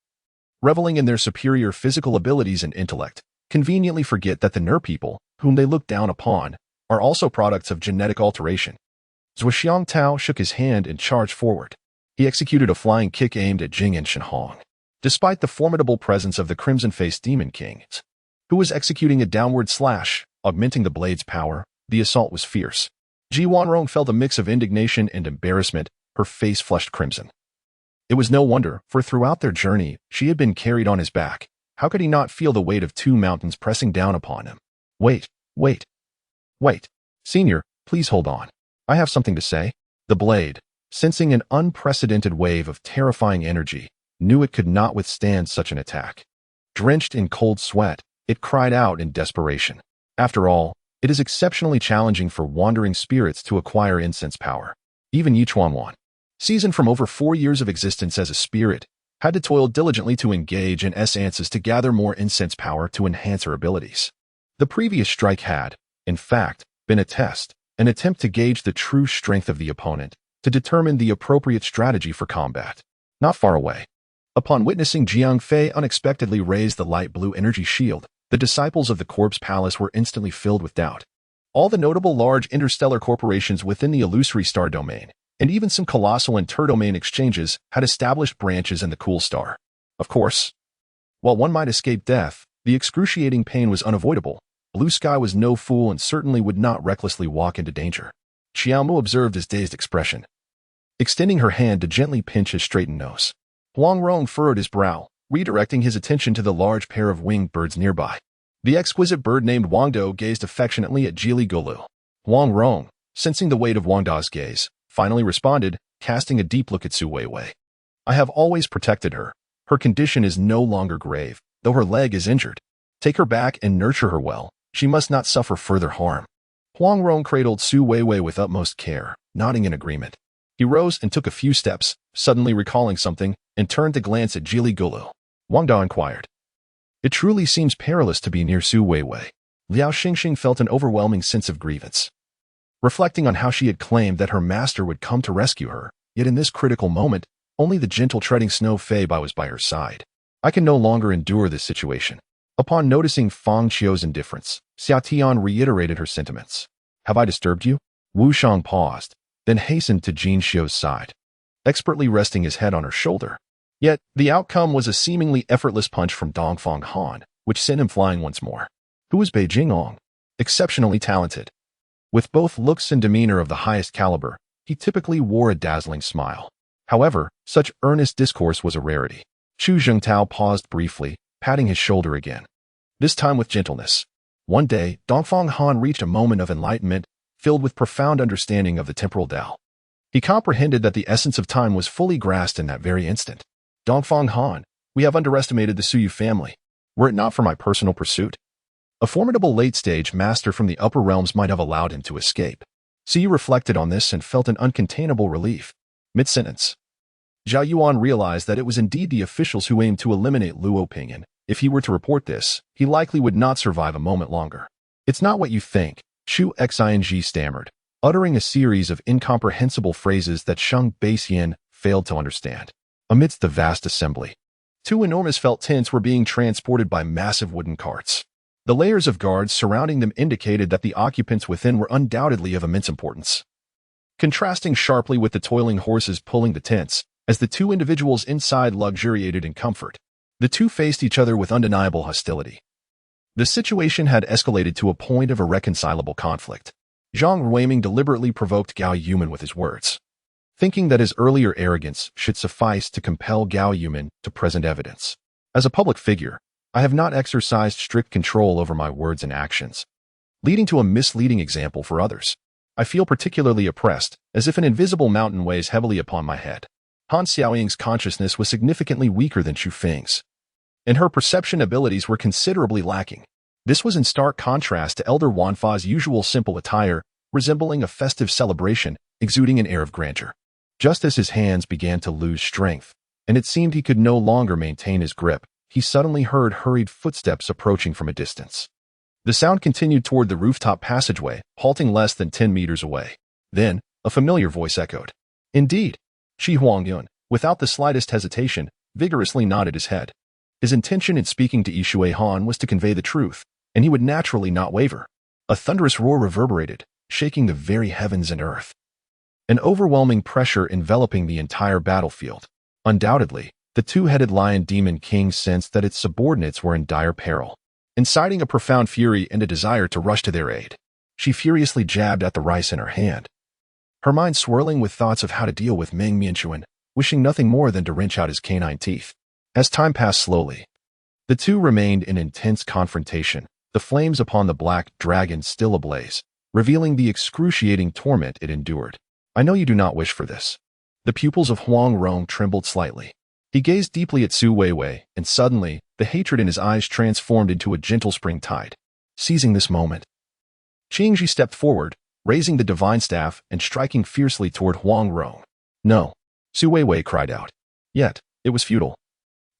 reveling in their superior physical abilities and intellect, conveniently forget that the Ner people, whom they look down upon, are also products of genetic alteration. Zhuoxiang Tao shook his hand and charged forward. He executed a flying kick aimed at Jing and Shenhong. Despite the formidable presence of the crimson-faced Demon King, who was executing a downward slash, augmenting the blade's power, the assault was fierce. Ji Wanrong felt a mix of indignation and embarrassment, her face flushed crimson. It was no wonder, for throughout their journey, she had been carried on his back. How could he not feel the weight of two mountains pressing down upon him? Wait. Senior, please hold on. I have something to say. The blade, sensing an unprecedented wave of terrifying energy, knew it could not withstand such an attack. Drenched in cold sweat, it cried out in desperation. After all, it is exceptionally challenging for wandering spirits to acquire incense power. Even Yi Chuanwan, seasoned from over 4 years of existence as a spirit, had to toil diligently to engage in essences to gather more incense power to enhance her abilities. The previous strike had, in fact, been a test, an attempt to gauge the true strength of the opponent, to determine the appropriate strategy for combat. Not far away, upon witnessing Jiang Fei unexpectedly raise the light blue energy shield, the disciples of the Corpse Palace were instantly filled with doubt. All the notable large interstellar corporations within the illusory star domain, and even some colossal interdomain exchanges, had established branches in the cool star. Of course, while one might escape death, the excruciating pain was unavoidable. Blue Sky was no fool and certainly would not recklessly walk into danger. Xiaomu observed his dazed expression, extending her hand to gently pinch his straightened nose. Huang Rong furrowed his brow, redirecting his attention to the large pair of winged birds nearby. The exquisite bird named Wangdo gazed affectionately at Jili Golu. Huang Rong, sensing the weight of Wangda's gaze, finally responded, casting a deep look at Su Weiwei. I have always protected her. Her condition is no longer grave, though her leg is injured. Take her back and nurture her well. She must not suffer further harm. Huang Rong cradled Su Weiwei with utmost care, nodding in agreement. He rose and took a few steps, suddenly recalling something, and turned to glance at Jili Golu. Wang Da inquired. It truly seems perilous to be near Su Weiwei. Liao Xingxing felt an overwhelming sense of grievance, reflecting on how she had claimed that her master would come to rescue her, yet in this critical moment, only the gentle treading Snow Fei Bai was by her side. I can no longer endure this situation. Upon noticing Fang Qiu's indifference, Xia Tian reiterated her sentiments. Have I disturbed you? Wu Shang paused, then hastened to Jin Xiu's side, expertly resting his head on her shoulder. Yet, the outcome was a seemingly effortless punch from Dongfang Han, which sent him flying once more. Who was Beijing Ong? Exceptionally talented. With both looks and demeanor of the highest caliber, he typically wore a dazzling smile. However, such earnest discourse was a rarity. Chu Zhengtao paused briefly, patting his shoulder again, this time with gentleness. One day, Dongfang Han reached a moment of enlightenment, filled with profound understanding of the temporal Tao. He comprehended that the essence of time was fully grasped in that very instant. Dongfang Han, we have underestimated the Suyu family. Were it not for my personal pursuit, a formidable late-stage master from the upper realms might have allowed him to escape. Suyu reflected on this and felt an uncontainable relief. Mid-sentence, Zhao Yuan realized that it was indeed the officials who aimed to eliminate Luo Ping and, If he were to report this, he likely would not survive a moment longer. It's not what you think, Shu Xing stammered, uttering a series of incomprehensible phrases that Sheng Baixian failed to understand. Amidst the vast assembly, two enormous felt tents were being transported by massive wooden carts. The layers of guards surrounding them indicated that the occupants within were undoubtedly of immense importance. Contrasting sharply with the toiling horses pulling the tents, as the two individuals inside luxuriated in comfort, the two faced each other with undeniable hostility. The situation had escalated to a point of irreconcilable conflict. Zhang Ruiming deliberately provoked Gao Yuman with his words, thinking that his earlier arrogance should suffice to compel Gao Yuman to present evidence. As a public figure, I have not exercised strict control over my words and actions, leading to a misleading example for others. I feel particularly oppressed, as if an invisible mountain weighs heavily upon my head. Han Xiaoying's consciousness was significantly weaker than Chu Feng's, and her perception abilities were considerably lacking. This was in stark contrast to Elder Wanfa's usual simple attire, resembling a festive celebration, exuding an air of grandeur. Just as his hands began to lose strength, and it seemed he could no longer maintain his grip, he suddenly heard hurried footsteps approaching from a distance. The sound continued toward the rooftop passageway, halting less than 10 meters away. Then, a familiar voice echoed. Indeed. Shi Huangyun, without the slightest hesitation, vigorously nodded his head. His intention in speaking to Yishui Han was to convey the truth, and he would naturally not waver. A thunderous roar reverberated, shaking the very heavens and earth. An overwhelming pressure enveloping the entire battlefield. Undoubtedly, the two-headed lion demon king sensed that its subordinates were in dire peril, inciting a profound fury and a desire to rush to their aid. She furiously jabbed at the rice in her hand, her mind swirling with thoughts of how to deal with Meng Mianchuan, wishing nothing more than to wrench out his canine teeth. As time passed slowly, the two remained in intense confrontation, the flames upon the black dragon still ablaze, revealing the excruciating torment it endured. I know you do not wish for this. The pupils of Huang Rong trembled slightly. He gazed deeply at Su Weiwei, and suddenly, the hatred in his eyes transformed into a gentle spring tide. Seizing this moment, Qingji stepped forward, raising the divine staff and striking fiercely toward Huang Rong. No, Su Weiwei cried out. Yet, it was futile.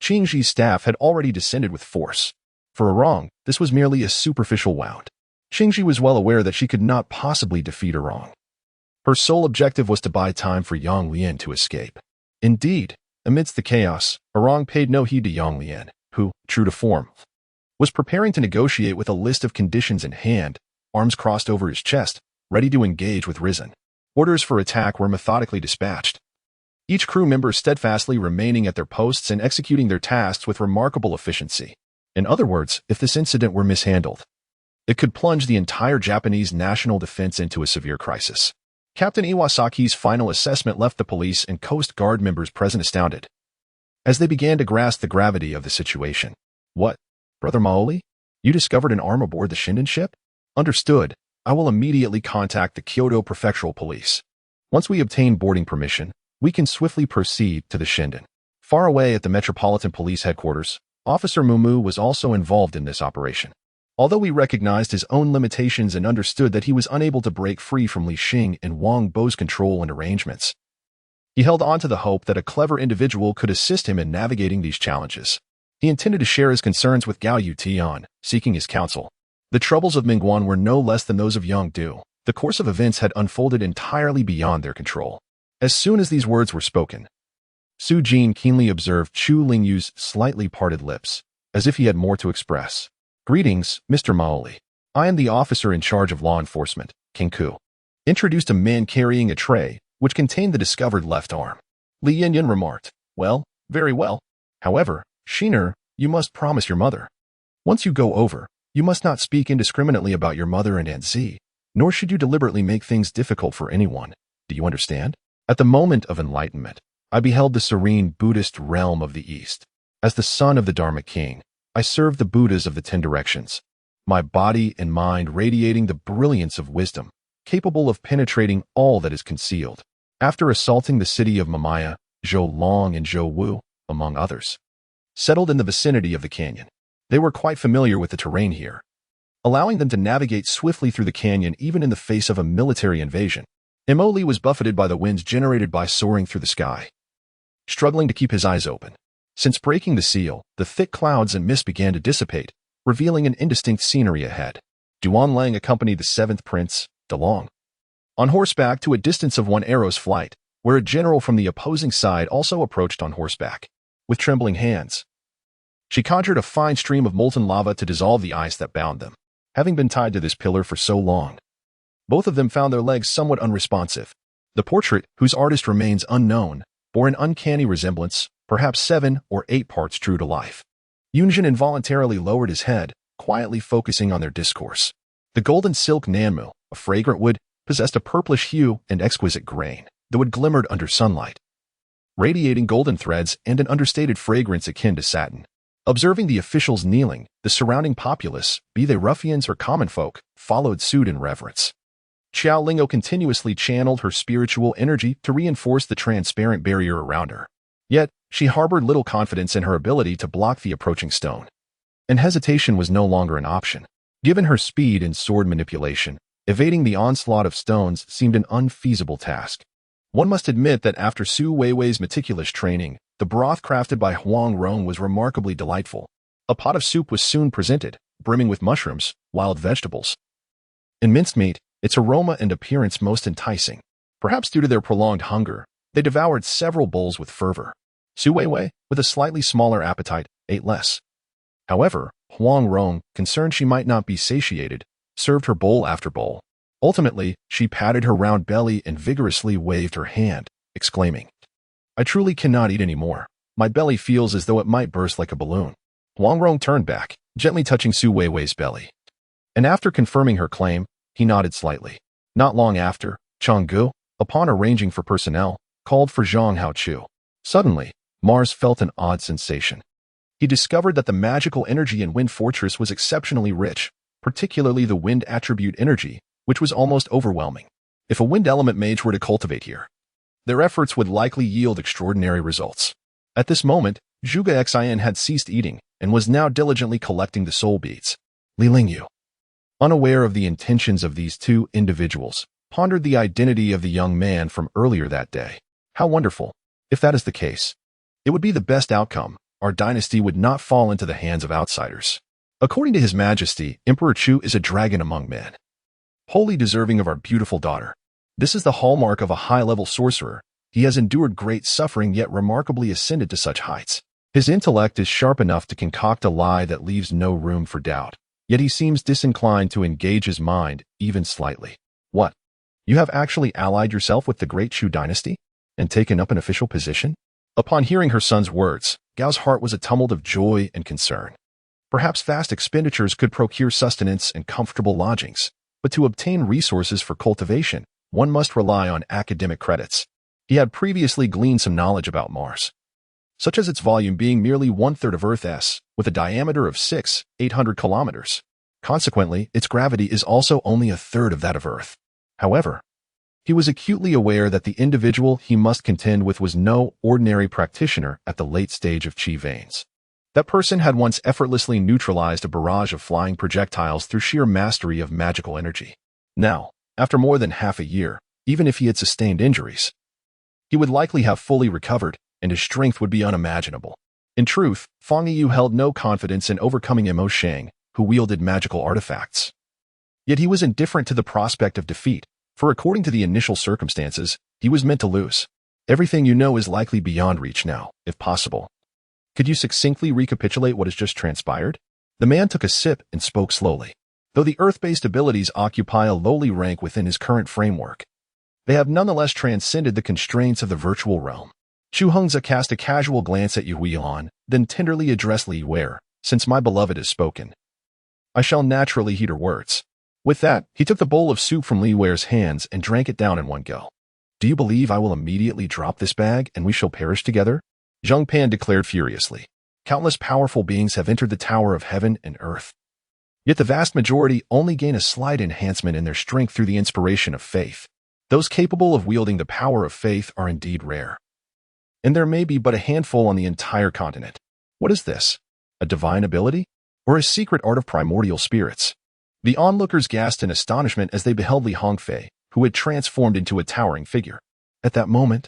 Qingji's staff had already descended with force. For Rong, this was merely a superficial wound. Qingji was well aware that she could not possibly defeat Rong. Her sole objective was to buy time for Yang Lian to escape. Indeed, amidst the chaos, Rong paid no heed to Yang Lian, who, true to form, was preparing to negotiate with a list of conditions in hand, arms crossed over his chest, ready to engage with Risen. Orders for attack were methodically dispatched, each crew member steadfastly remaining at their posts and executing their tasks with remarkable efficiency. In other words, if this incident were mishandled, it could plunge the entire Japanese national defense into a severe crisis. Captain Iwasaki's final assessment left the police and Coast Guard members present astounded, as they began to grasp the gravity of the situation. What, Brother Maoli? You discovered an arm aboard the Shinden ship? Understood. I will immediately contact the Kyoto Prefectural Police. Once we obtain boarding permission, we can swiftly proceed to the Shinden. Far away at the Metropolitan Police Headquarters, Officer Mumu was also involved in this operation. Although he recognized his own limitations and understood that he was unable to break free from Li Xing and Wang Bo's control and arrangements, he held on to the hope that a clever individual could assist him in navigating these challenges. He intended to share his concerns with Gao Yutian, seeking his counsel. The troubles of Mingguan were no less than those of Yongdu. The course of events had unfolded entirely beyond their control. As soon as these words were spoken, Su Jin keenly observed Chu Lingyu's slightly parted lips, as if he had more to express. Greetings, Mr. Maoli. I am the officer in charge of law enforcement, King Ku. Introduced a man carrying a tray, which contained the discovered left arm. Li Yanyan remarked, Well, very well. However, Shiner, you must promise your mother. Once you go over, you must not speak indiscriminately about your mother and Aunt Z, nor should you deliberately make things difficult for anyone. Do you understand? At the moment of enlightenment, I beheld the serene Buddhist realm of the East. As the son of the Dharma King, I served the Buddhas of the 10 directions, my body and mind radiating the brilliance of wisdom, capable of penetrating all that is concealed. After assaulting the city of Mamaya, Zhou Long and Zhou Wu, among others, settled in the vicinity of the canyon. They were quite familiar with the terrain here, allowing them to navigate swiftly through the canyon even in the face of a military invasion. Imoli was buffeted by the winds generated by soaring through the sky, struggling to keep his eyes open. Since breaking the seal, the thick clouds and mist began to dissipate, revealing an indistinct scenery ahead. Duan Lang accompanied the seventh prince, DeLong, on horseback to a distance of one arrow's flight, where a general from the opposing side also approached on horseback. With trembling hands, she conjured a fine stream of molten lava to dissolve the ice that bound them. Having been tied to this pillar for so long, both of them found their legs somewhat unresponsive. The portrait, whose artist remains unknown, bore an uncanny resemblance, perhaps 7 or 8 parts true to life. Yunjin involuntarily lowered his head, quietly focusing on their discourse. The golden silk nanmu, a fragrant wood, possessed a purplish hue and exquisite grain, though it glimmered under sunlight, radiating golden threads and an understated fragrance akin to satin. Observing the officials kneeling, the surrounding populace, be they ruffians or common folk, followed suit in reverence. Xiao Lingo continuously channeled her spiritual energy to reinforce the transparent barrier around her. Yet, she harbored little confidence in her ability to block the approaching stone. And hesitation was no longer an option. Given her speed in sword manipulation, evading the onslaught of stones seemed an unfeasible task. One must admit that after Su Weiwei's meticulous training, the broth crafted by Huang Rong was remarkably delightful. A pot of soup was soon presented, brimming with mushrooms, wild vegetables, and minced meat, its aroma and appearance most enticing. Perhaps due to their prolonged hunger, they devoured several bowls with fervor. Su Weiwei, with a slightly smaller appetite, ate less. However, Huang Rong, concerned she might not be satiated, served her bowl after bowl. Ultimately, she patted her round belly and vigorously waved her hand, exclaiming, "I truly cannot eat any more. My belly feels as though it might burst like a balloon." Huang Rong turned back, gently touching Su Weiwei's belly. And after confirming her claim, he nodded slightly. Not long after, Changgu, upon arranging for personnel, called for Zhang Haochu. Suddenly, Mars felt an odd sensation. He discovered that the magical energy in Wind Fortress was exceptionally rich, particularly the wind attribute energy, which was almost overwhelming. If a wind element mage were to cultivate here, their efforts would likely yield extraordinary results. At this moment, Zhuge Xin had ceased eating and was now diligently collecting the soul beads. Li Lingyu, unaware of the intentions of these two individuals, pondered the identity of the young man from earlier that day. How wonderful. If that is the case, it would be the best outcome. Our dynasty would not fall into the hands of outsiders. According to His Majesty, Emperor Chu is a dragon among men, wholly deserving of our beautiful daughter. This is the hallmark of a high-level sorcerer. He has endured great suffering yet remarkably ascended to such heights. His intellect is sharp enough to concoct a lie that leaves no room for doubt. Yet he seems disinclined to engage his mind, even slightly. What? You have actually allied yourself with the great Chu dynasty? And taken up an official position? Upon hearing her son's words, Gao's heart was a tumult of joy and concern. Perhaps vast expenditures could procure sustenance and comfortable lodgings, but to obtain resources for cultivation, one must rely on academic credits. He had previously gleaned some knowledge about Mars, such as its volume being merely 1/3 of Earth's, with a diameter of 800 kilometers. Consequently, its gravity is also only 1/3 of that of Earth. However, he was acutely aware that the individual he must contend with was no ordinary practitioner at the late stage of Qi veins. That person had once effortlessly neutralized a barrage of flying projectiles through sheer mastery of magical energy. Now, after more than half a year, even if he had sustained injuries, he would likely have fully recovered, and his strength would be unimaginable. In truth, Fang Yu held no confidence in overcoming Mo Shang, who wielded magical artifacts. Yet he was indifferent to the prospect of defeat, for according to the initial circumstances, he was meant to lose. Everything you know is likely beyond reach now, if possible. Could you succinctly recapitulate what has just transpired? The man took a sip and spoke slowly. Though the earth-based abilities occupy a lowly rank within his current framework, they have nonetheless transcended the constraints of the virtual realm. Chu Hengzi cast a casual glance at Yu Huilan, then tenderly addressed Li Wei, "Since my beloved has spoken, I shall naturally heed her words." With that, he took the bowl of soup from Li Wei's hands and drank it down in one go. "Do you believe I will immediately drop this bag and we shall perish together?" Zhang Pan declared furiously. "Countless powerful beings have entered the Tower of Heaven and Earth. Yet the vast majority only gain a slight enhancement in their strength through the inspiration of faith. Those capable of wielding the power of faith are indeed rare. And there may be but a handful on the entire continent. What is this? A divine ability? Or a secret art of primordial spirits?" The onlookers gasped in astonishment as they beheld Li Hongfei, who had transformed into a towering figure. At that moment,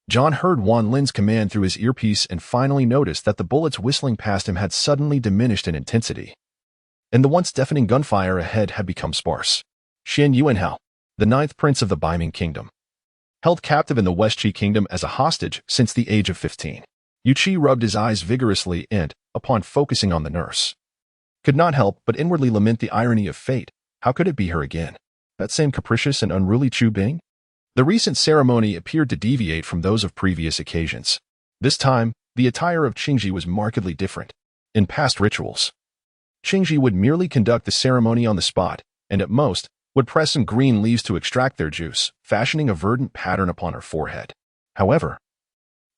John heard Wan Lin's command through his earpiece and finally noticed that the bullets whistling past him had suddenly diminished in intensity, and the once deafening gunfire ahead had become sparse. Xian Yuanhao, the ninth prince of the Baiming Kingdom, held captive in the West Qi Kingdom as a hostage since the age of 15. Yu Qi rubbed his eyes vigorously and, upon focusing on the nurse, could not help but inwardly lament the irony of fate. How could it be her again? That same capricious and unruly Chu Bing? The recent ceremony appeared to deviate from those of previous occasions. This time, the attire of Qingji was markedly different. In past rituals, Qingji would merely conduct the ceremony on the spot, and at most, would press some green leaves to extract their juice, fashioning a verdant pattern upon her forehead. However,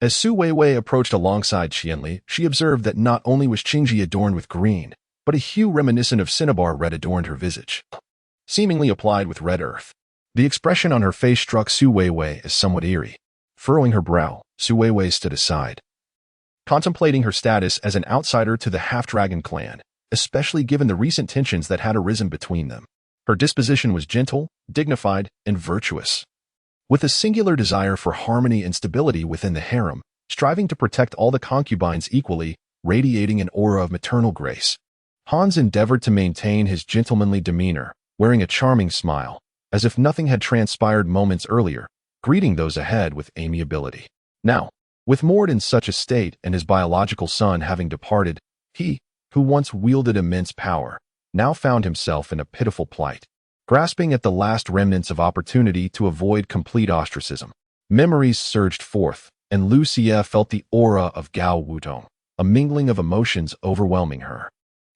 as Su Weiwei approached alongside Qianli, she observed that not only was Qingji adorned with green, but a hue reminiscent of cinnabar red adorned her visage, seemingly applied with red earth. The expression on her face struck Su Weiwei as somewhat eerie. Furrowing her brow, Su Weiwei stood aside, contemplating her status as an outsider to the half-dragon clan, especially given the recent tensions that had arisen between them. Her disposition was gentle, dignified, and virtuous, with a singular desire for harmony and stability within the harem, striving to protect all the concubines equally, radiating an aura of maternal grace. Hans endeavored to maintain his gentlemanly demeanor, wearing a charming smile, as if nothing had transpired moments earlier, greeting those ahead with amiability. Now, with Mord in such a state and his biological son having departed, he, who once wielded immense power, now found himself in a pitiful plight, grasping at the last remnants of opportunity to avoid complete ostracism. Memories surged forth, and Lu Xie felt the aura of Gao Wutong, a mingling of emotions overwhelming her.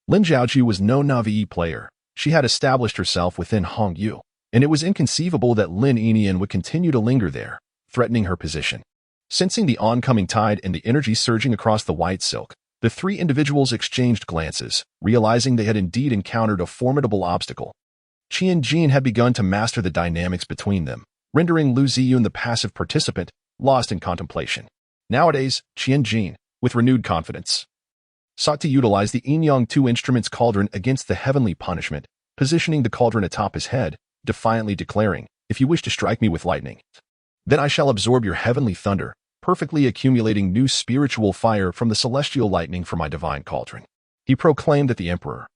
Lin Zhaoju was no Na'vi player. She had established herself within Hongyu, and it was inconceivable that Lin Enian would continue to linger there, threatening her position. Sensing the oncoming tide and the energy surging across the white silk, the three individuals exchanged glances, realizing they had indeed encountered a formidable obstacle. Qian Jin had begun to master the dynamics between them, rendering Lu Ziyun the passive participant, lost in contemplation. Nowadays, Qian Jin, with renewed confidence, sought to utilize the Yin-Yang 2 instrument's cauldron against the heavenly punishment, positioning the cauldron atop his head, defiantly declaring, "If you wish to strike me with lightning, then I shall absorb your heavenly thunder, perfectly accumulating new spiritual fire from the celestial lightning for my divine cauldron." He proclaimed that the emperor,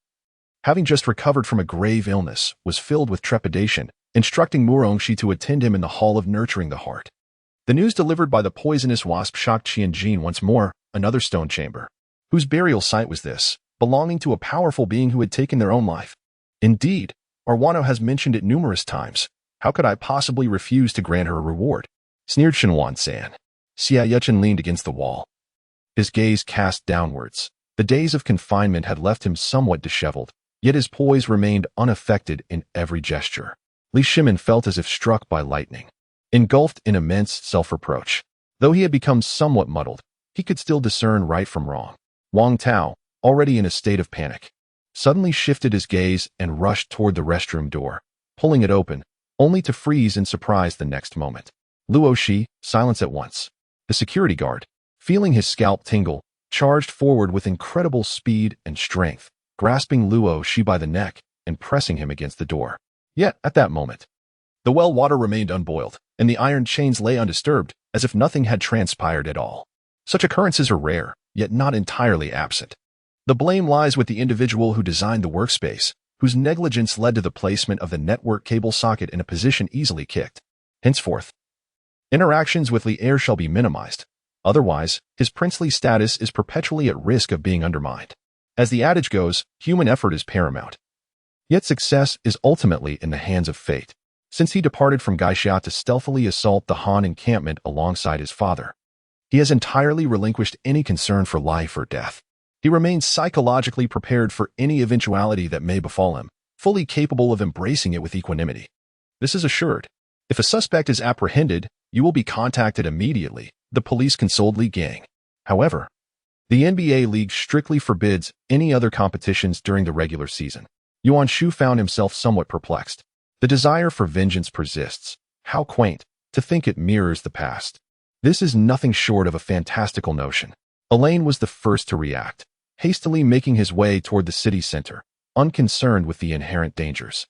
having just recovered from a grave illness, was filled with trepidation, instructing Murongxi to attend him in the Hall of Nurturing the Heart. The news delivered by the poisonous wasp shocked Qian Jin once more. Another stone chamber. Whose burial site was this, belonging to a powerful being who had taken their own life? Indeed, Arwano has mentioned it numerous times. How could I possibly refuse to grant her a reward? Sneered Shenwan San. Xia Yuchen leaned against the wall, his gaze cast downwards. The days of confinement had left him somewhat disheveled, yet his poise remained unaffected in every gesture. Li Shimin felt as if struck by lightning, engulfed in immense self-reproach. Though he had become somewhat muddled, he could still discern right from wrong. Wang Tao, already in a state of panic, suddenly shifted his gaze and rushed toward the restroom door, pulling it open, only to freeze in surprise the next moment. Luo Shi, silence at once. The security guard, feeling his scalp tingle, charged forward with incredible speed and strength, grasping Luo Shi by the neck and pressing him against the door. Yet, at that moment, the well water remained unboiled, and the iron chains lay undisturbed, as if nothing had transpired at all. Such occurrences are rare, yet not entirely absent. The blame lies with the individual who designed the workspace, whose negligence led to the placement of the network cable socket in a position easily kicked. Henceforth, interactions with Li Er shall be minimized. Otherwise, his princely status is perpetually at risk of being undermined. As the adage goes, human effort is paramount. Yet success is ultimately in the hands of fate. Since he departed from Gaixia to stealthily assault the Han encampment alongside his father, he has entirely relinquished any concern for life or death. He remains psychologically prepared for any eventuality that may befall him, fully capable of embracing it with equanimity. This is assured. If a suspect is apprehended, you will be contacted immediately, the police consoled Li Gang. However, the NBA League strictly forbids any other competitions during the regular season. Yuan Shu found himself somewhat perplexed. The desire for vengeance persists. How quaint, to think it mirrors the past. This is nothing short of a fantastical notion. Elaine was the first to react, hastily making his way toward the city center, unconcerned with the inherent dangers.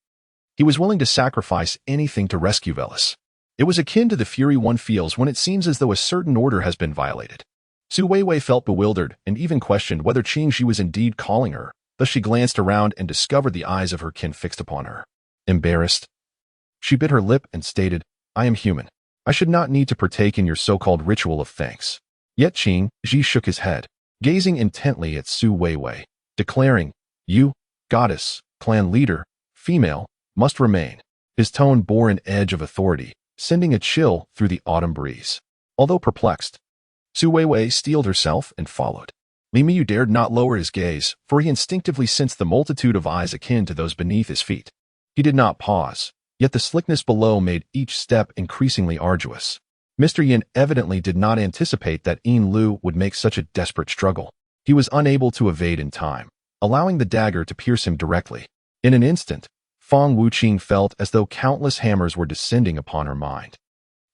He was willing to sacrifice anything to rescue Velis. It was akin to the fury one feels when it seems as though a certain order has been violated. Su Weiwei felt bewildered and even questioned whether Qingji was indeed calling her. Thus she glanced around and discovered the eyes of her kin fixed upon her. Embarrassed, she bit her lip and stated, "I am human. I should not need to partake in your so-called ritual of thanks." Yet Qingji shook his head, gazing intently at Su Weiwei, declaring, "You, goddess, clan leader, female, must remain." His tone bore an edge of authority, sending a chill through the autumn breeze. Although perplexed, Su Weiwei steeled herself and followed. Li Miyu dared not lower his gaze, for he instinctively sensed the multitude of eyes akin to those beneath his feet. He did not pause, yet the slickness below made each step increasingly arduous. Mr. Yin evidently did not anticipate that Yin Lu would make such a desperate struggle. He was unable to evade in time, allowing the dagger to pierce him directly. In an instant, Fang Wuqing felt as though countless hammers were descending upon her mind,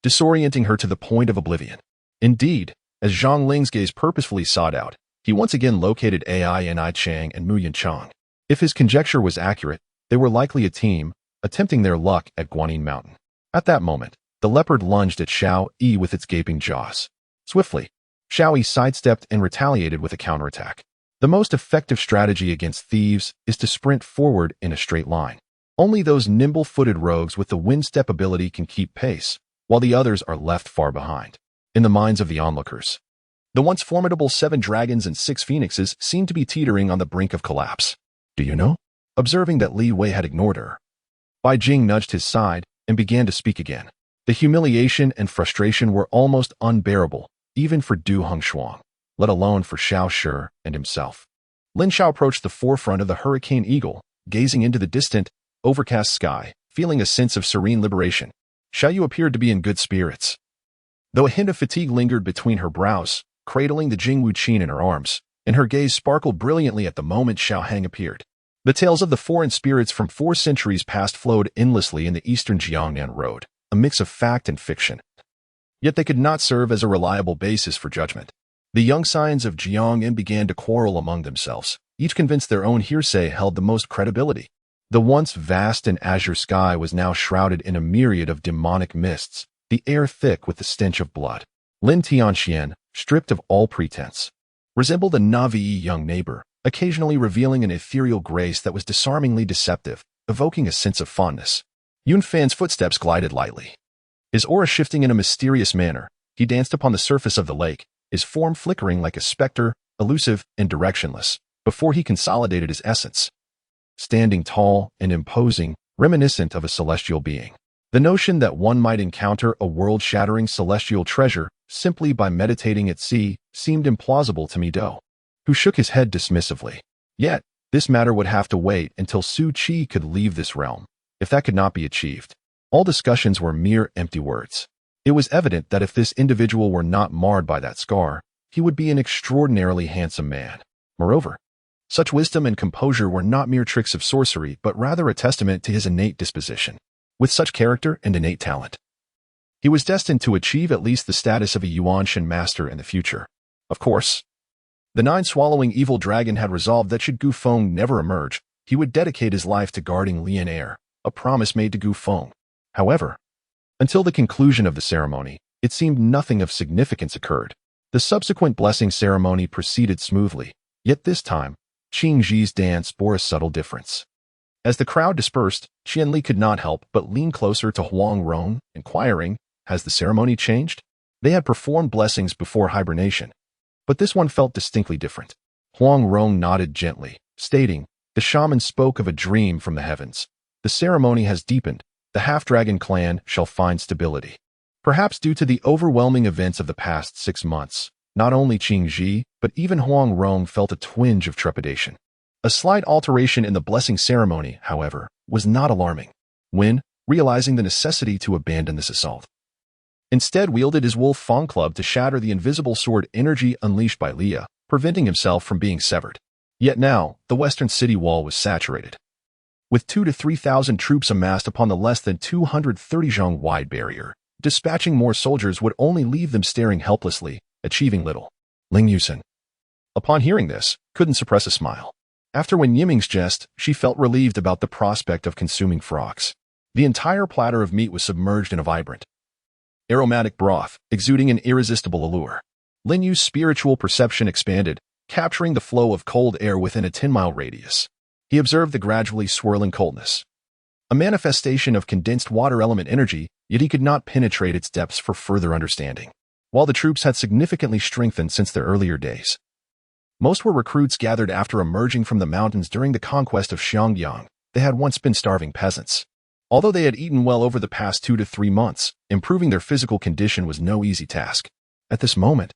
disorienting her to the point of oblivion. Indeed, as Zhang Ling's gaze purposefully sought out, he once again located Ai Chang and Mu Yanchang. If his conjecture was accurate, they were likely a team, attempting their luck at Guanyin Mountain. At that moment, the leopard lunged at Xiao Yi with its gaping jaws. Swiftly, Xiao Yi sidestepped and retaliated with a counterattack. The most effective strategy against thieves is to sprint forward in a straight line. Only those nimble-footed rogues with the wind step ability can keep pace, while the others are left far behind. In the minds of the onlookers, the once formidable 7 dragons and 6 phoenixes seemed to be teetering on the brink of collapse. "Do you know?" Observing that Li Wei had ignored her, Bai Jing nudged his side and began to speak again. The humiliation and frustration were almost unbearable, even for Du Hongshuang, let alone for Xiao Shi and himself. Lin Xiao approached the forefront of the Hurricane Eagle, gazing into the distant, overcast sky, feeling a sense of serene liberation. Xiao Yu appeared to be in good spirits, though a hint of fatigue lingered between her brows, cradling the Jing Wuqin in her arms, and her gaze sparkled brilliantly at the moment Xiao Hang appeared. The tales of the foreign spirits from 4 centuries past flowed endlessly in the eastern Jiangnan road, a mix of fact and fiction. Yet they could not serve as a reliable basis for judgment. The young scions of Jiangnan began to quarrel among themselves, each convinced their own hearsay held the most credibility. The once vast and azure sky was now shrouded in a myriad of demonic mists, the air thick with the stench of blood. Lin Tianxian, stripped of all pretense, resembled a Na'vi young neighbor, occasionally revealing an ethereal grace that was disarmingly deceptive, evoking a sense of fondness. Yun Fan's footsteps glided lightly, his aura shifting in a mysterious manner. He danced upon the surface of the lake, his form flickering like a specter, elusive and directionless, before he consolidated his essence, standing tall and imposing, reminiscent of a celestial being. The notion that one might encounter a world-shattering celestial treasure simply by meditating at sea seemed implausible to Mido, who shook his head dismissively. Yet, this matter would have to wait until Su Qi could leave this realm. If that could not be achieved, all discussions were mere empty words. It was evident that if this individual were not marred by that scar, he would be an extraordinarily handsome man. Moreover, such wisdom and composure were not mere tricks of sorcery, but rather a testament to his innate disposition. With such character and innate talent, he was destined to achieve at least the status of a Yuanshan master in the future. Of course, the 9-swallowing evil dragon had resolved that should Gu Feng never emerge, he would dedicate his life to guarding Lian Air, a promise made to Gu Feng. However, until the conclusion of the ceremony, it seemed nothing of significance occurred. The subsequent blessing ceremony proceeded smoothly, yet this time, Qingji's dance bore a subtle difference. As the crowd dispersed, Qianli could not help but lean closer to Huang Rong, inquiring, "Has the ceremony changed?" They had performed blessings before hibernation, but this one felt distinctly different. Huang Rong nodded gently, stating, "The shaman spoke of a dream from the heavens. The ceremony has deepened. The half-dragon clan shall find stability." Perhaps due to the overwhelming events of the past 6 months, not only Qingji, but even Huang Rong felt a twinge of trepidation. A slight alteration in the blessing ceremony, however, was not alarming. Wen, realizing the necessity to abandon this assault, instead wielded his Wolf Fang Club to shatter the invisible sword energy unleashed by Leah, preventing himself from being severed. Yet now, the western city wall was saturated, with 2,000 to 3,000 troops amassed upon the less than 230 zhang wide barrier. Dispatching more soldiers would only leave them staring helplessly, achieving little. Ling Yusen, upon hearing this, couldn't suppress a smile. After Wen Yiming's jest, she felt relieved about the prospect of consuming frogs. The entire platter of meat was submerged in a vibrant, aromatic broth, exuding an irresistible allure. Lin Yu's spiritual perception expanded, capturing the flow of cold air within a 10-mile radius. He observed the gradually swirling coldness, a manifestation of condensed water element energy, yet he could not penetrate its depths for further understanding. While the troops had significantly strengthened since their earlier days, most were recruits gathered after emerging from the mountains during the conquest of Xiangyang. They had once been starving peasants. Although they had eaten well over the past 2 to 3 months, improving their physical condition was no easy task. At this moment,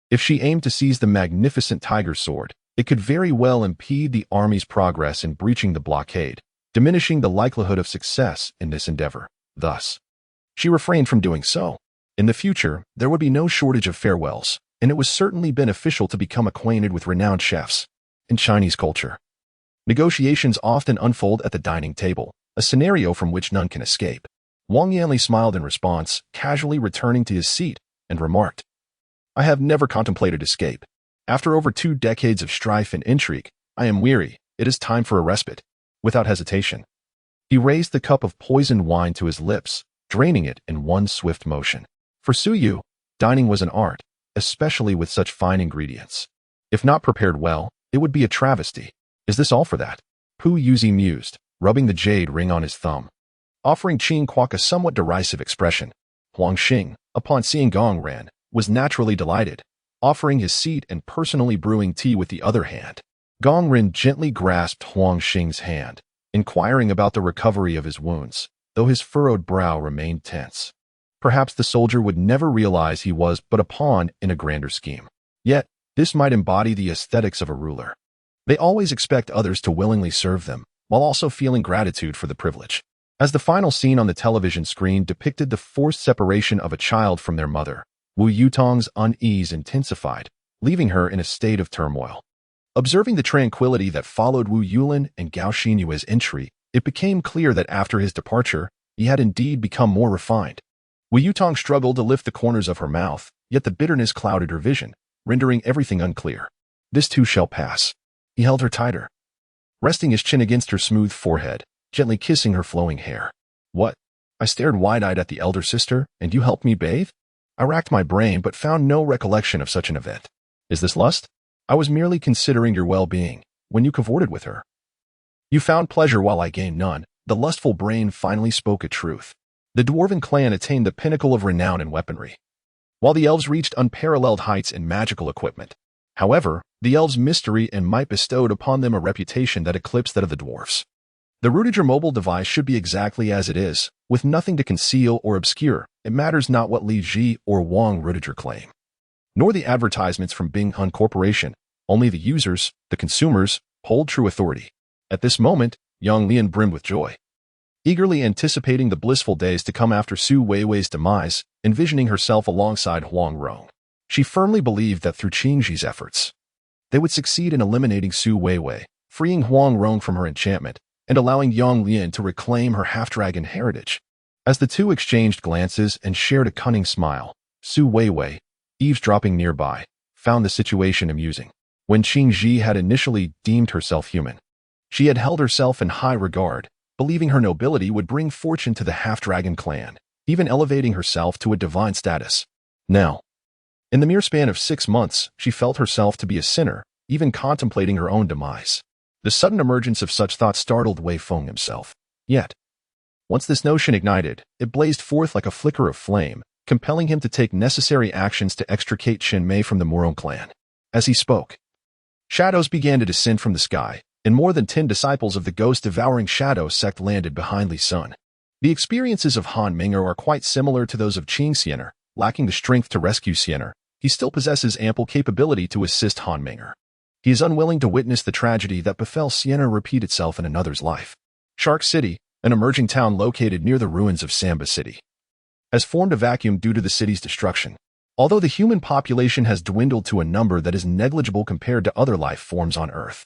if she aimed to seize the magnificent tiger sword, it could very well impede the army's progress in breaching the blockade, diminishing the likelihood of success in this endeavor. Thus, she refrained from doing so. In the future, there would be no shortage of farewells, and it was certainly beneficial to become acquainted with renowned chefs. In Chinese culture, negotiations often unfold at the dining table, a scenario from which none can escape. Wang Yanli smiled in response, casually returning to his seat, and remarked, "I have never contemplated escape. After over 2 decades of strife and intrigue, I am weary. It is time for a respite." Without hesitation, he raised the cup of poisoned wine to his lips, draining it in one swift motion. For Su Yu, dining was an art, especially with such fine ingredients. If not prepared well, it would be a travesty. "Is this all for that?" Pu Yuzi mused, rubbing the jade ring on his thumb, offering Qing Kwok a somewhat derisive expression. Huang Xing, upon seeing Gong Ran, was naturally delighted, offering his seat and personally brewing tea with the other hand. Gong Ran gently grasped Huang Xing's hand, inquiring about the recovery of his wounds, though his furrowed brow remained tense. Perhaps the soldier would never realize he was but a pawn in a grander scheme. Yet, this might embody the aesthetics of a ruler. They always expect others to willingly serve them, while also feeling gratitude for the privilege. As the final scene on the television screen depicted the forced separation of a child from their mother, Wu Yutong's unease intensified, leaving her in a state of turmoil. Observing the tranquility that followed Wu Yulin and Gao Xinyue's entry, it became clear that after his departure, he had indeed become more refined. Wu Yutong struggled to lift the corners of her mouth, yet the bitterness clouded her vision, rendering everything unclear. "This too shall pass." He held her tighter, resting his chin against her smooth forehead, gently kissing her flowing hair. "What?" I stared wide-eyed at the elder sister. "And you helped me bathe?" I racked my brain but found no recollection of such an event. "Is this lust?" "I was merely considering your well-being when you cavorted with her." "You found pleasure while I gained none." The lustful brain finally spoke a truth. The dwarven clan attained the pinnacle of renown in weaponry, while the elves reached unparalleled heights in magical equipment. However, the elves' mystery and might bestowed upon them a reputation that eclipsed that of the dwarfs. The Rudiger mobile device should be exactly as it is, with nothing to conceal or obscure. It matters not what Li Ji or Wang Rudiger claim, nor the advertisements from Bing Hun Corporation. Only the users, the consumers, hold true authority. At this moment, Yang Lian brimmed with joy, eagerly anticipating the blissful days to come after Su Weiwei's demise, envisioning herself alongside Huang Rong. She firmly believed that through Qingji's efforts, they would succeed in eliminating Su Weiwei, freeing Huang Rong from her enchantment, and allowing Yang Lian to reclaim her half-dragon heritage. As the two exchanged glances and shared a cunning smile, Su Weiwei, eavesdropping nearby, found the situation amusing. When Qingji had initially deemed herself human, she had held herself in high regard, believing her nobility would bring fortune to the half-dragon clan, even elevating herself to a divine status. Now, in the mere span of 6 months, she felt herself to be a sinner, even contemplating her own demise. The sudden emergence of such thoughts startled Wei Feng himself. Yet, once this notion ignited, it blazed forth like a flicker of flame, compelling him to take necessary actions to extricate Chen Mei from the Murong clan. As he spoke, shadows began to descend from the sky, and more than 10 disciples of the ghost-devouring shadow sect landed behind Li Sun. The experiences of Han Ming'er are quite similar to those of Qing Xiener. Lacking the strength to rescue Xiener, he still possesses ample capability to assist Han Ming'er. He is unwilling to witness the tragedy that befell Xiener repeat itself in another's life. Shark City, an emerging town located near the ruins of Samba City, has formed a vacuum due to the city's destruction. Although the human population has dwindled to a number that is negligible compared to other life forms on Earth,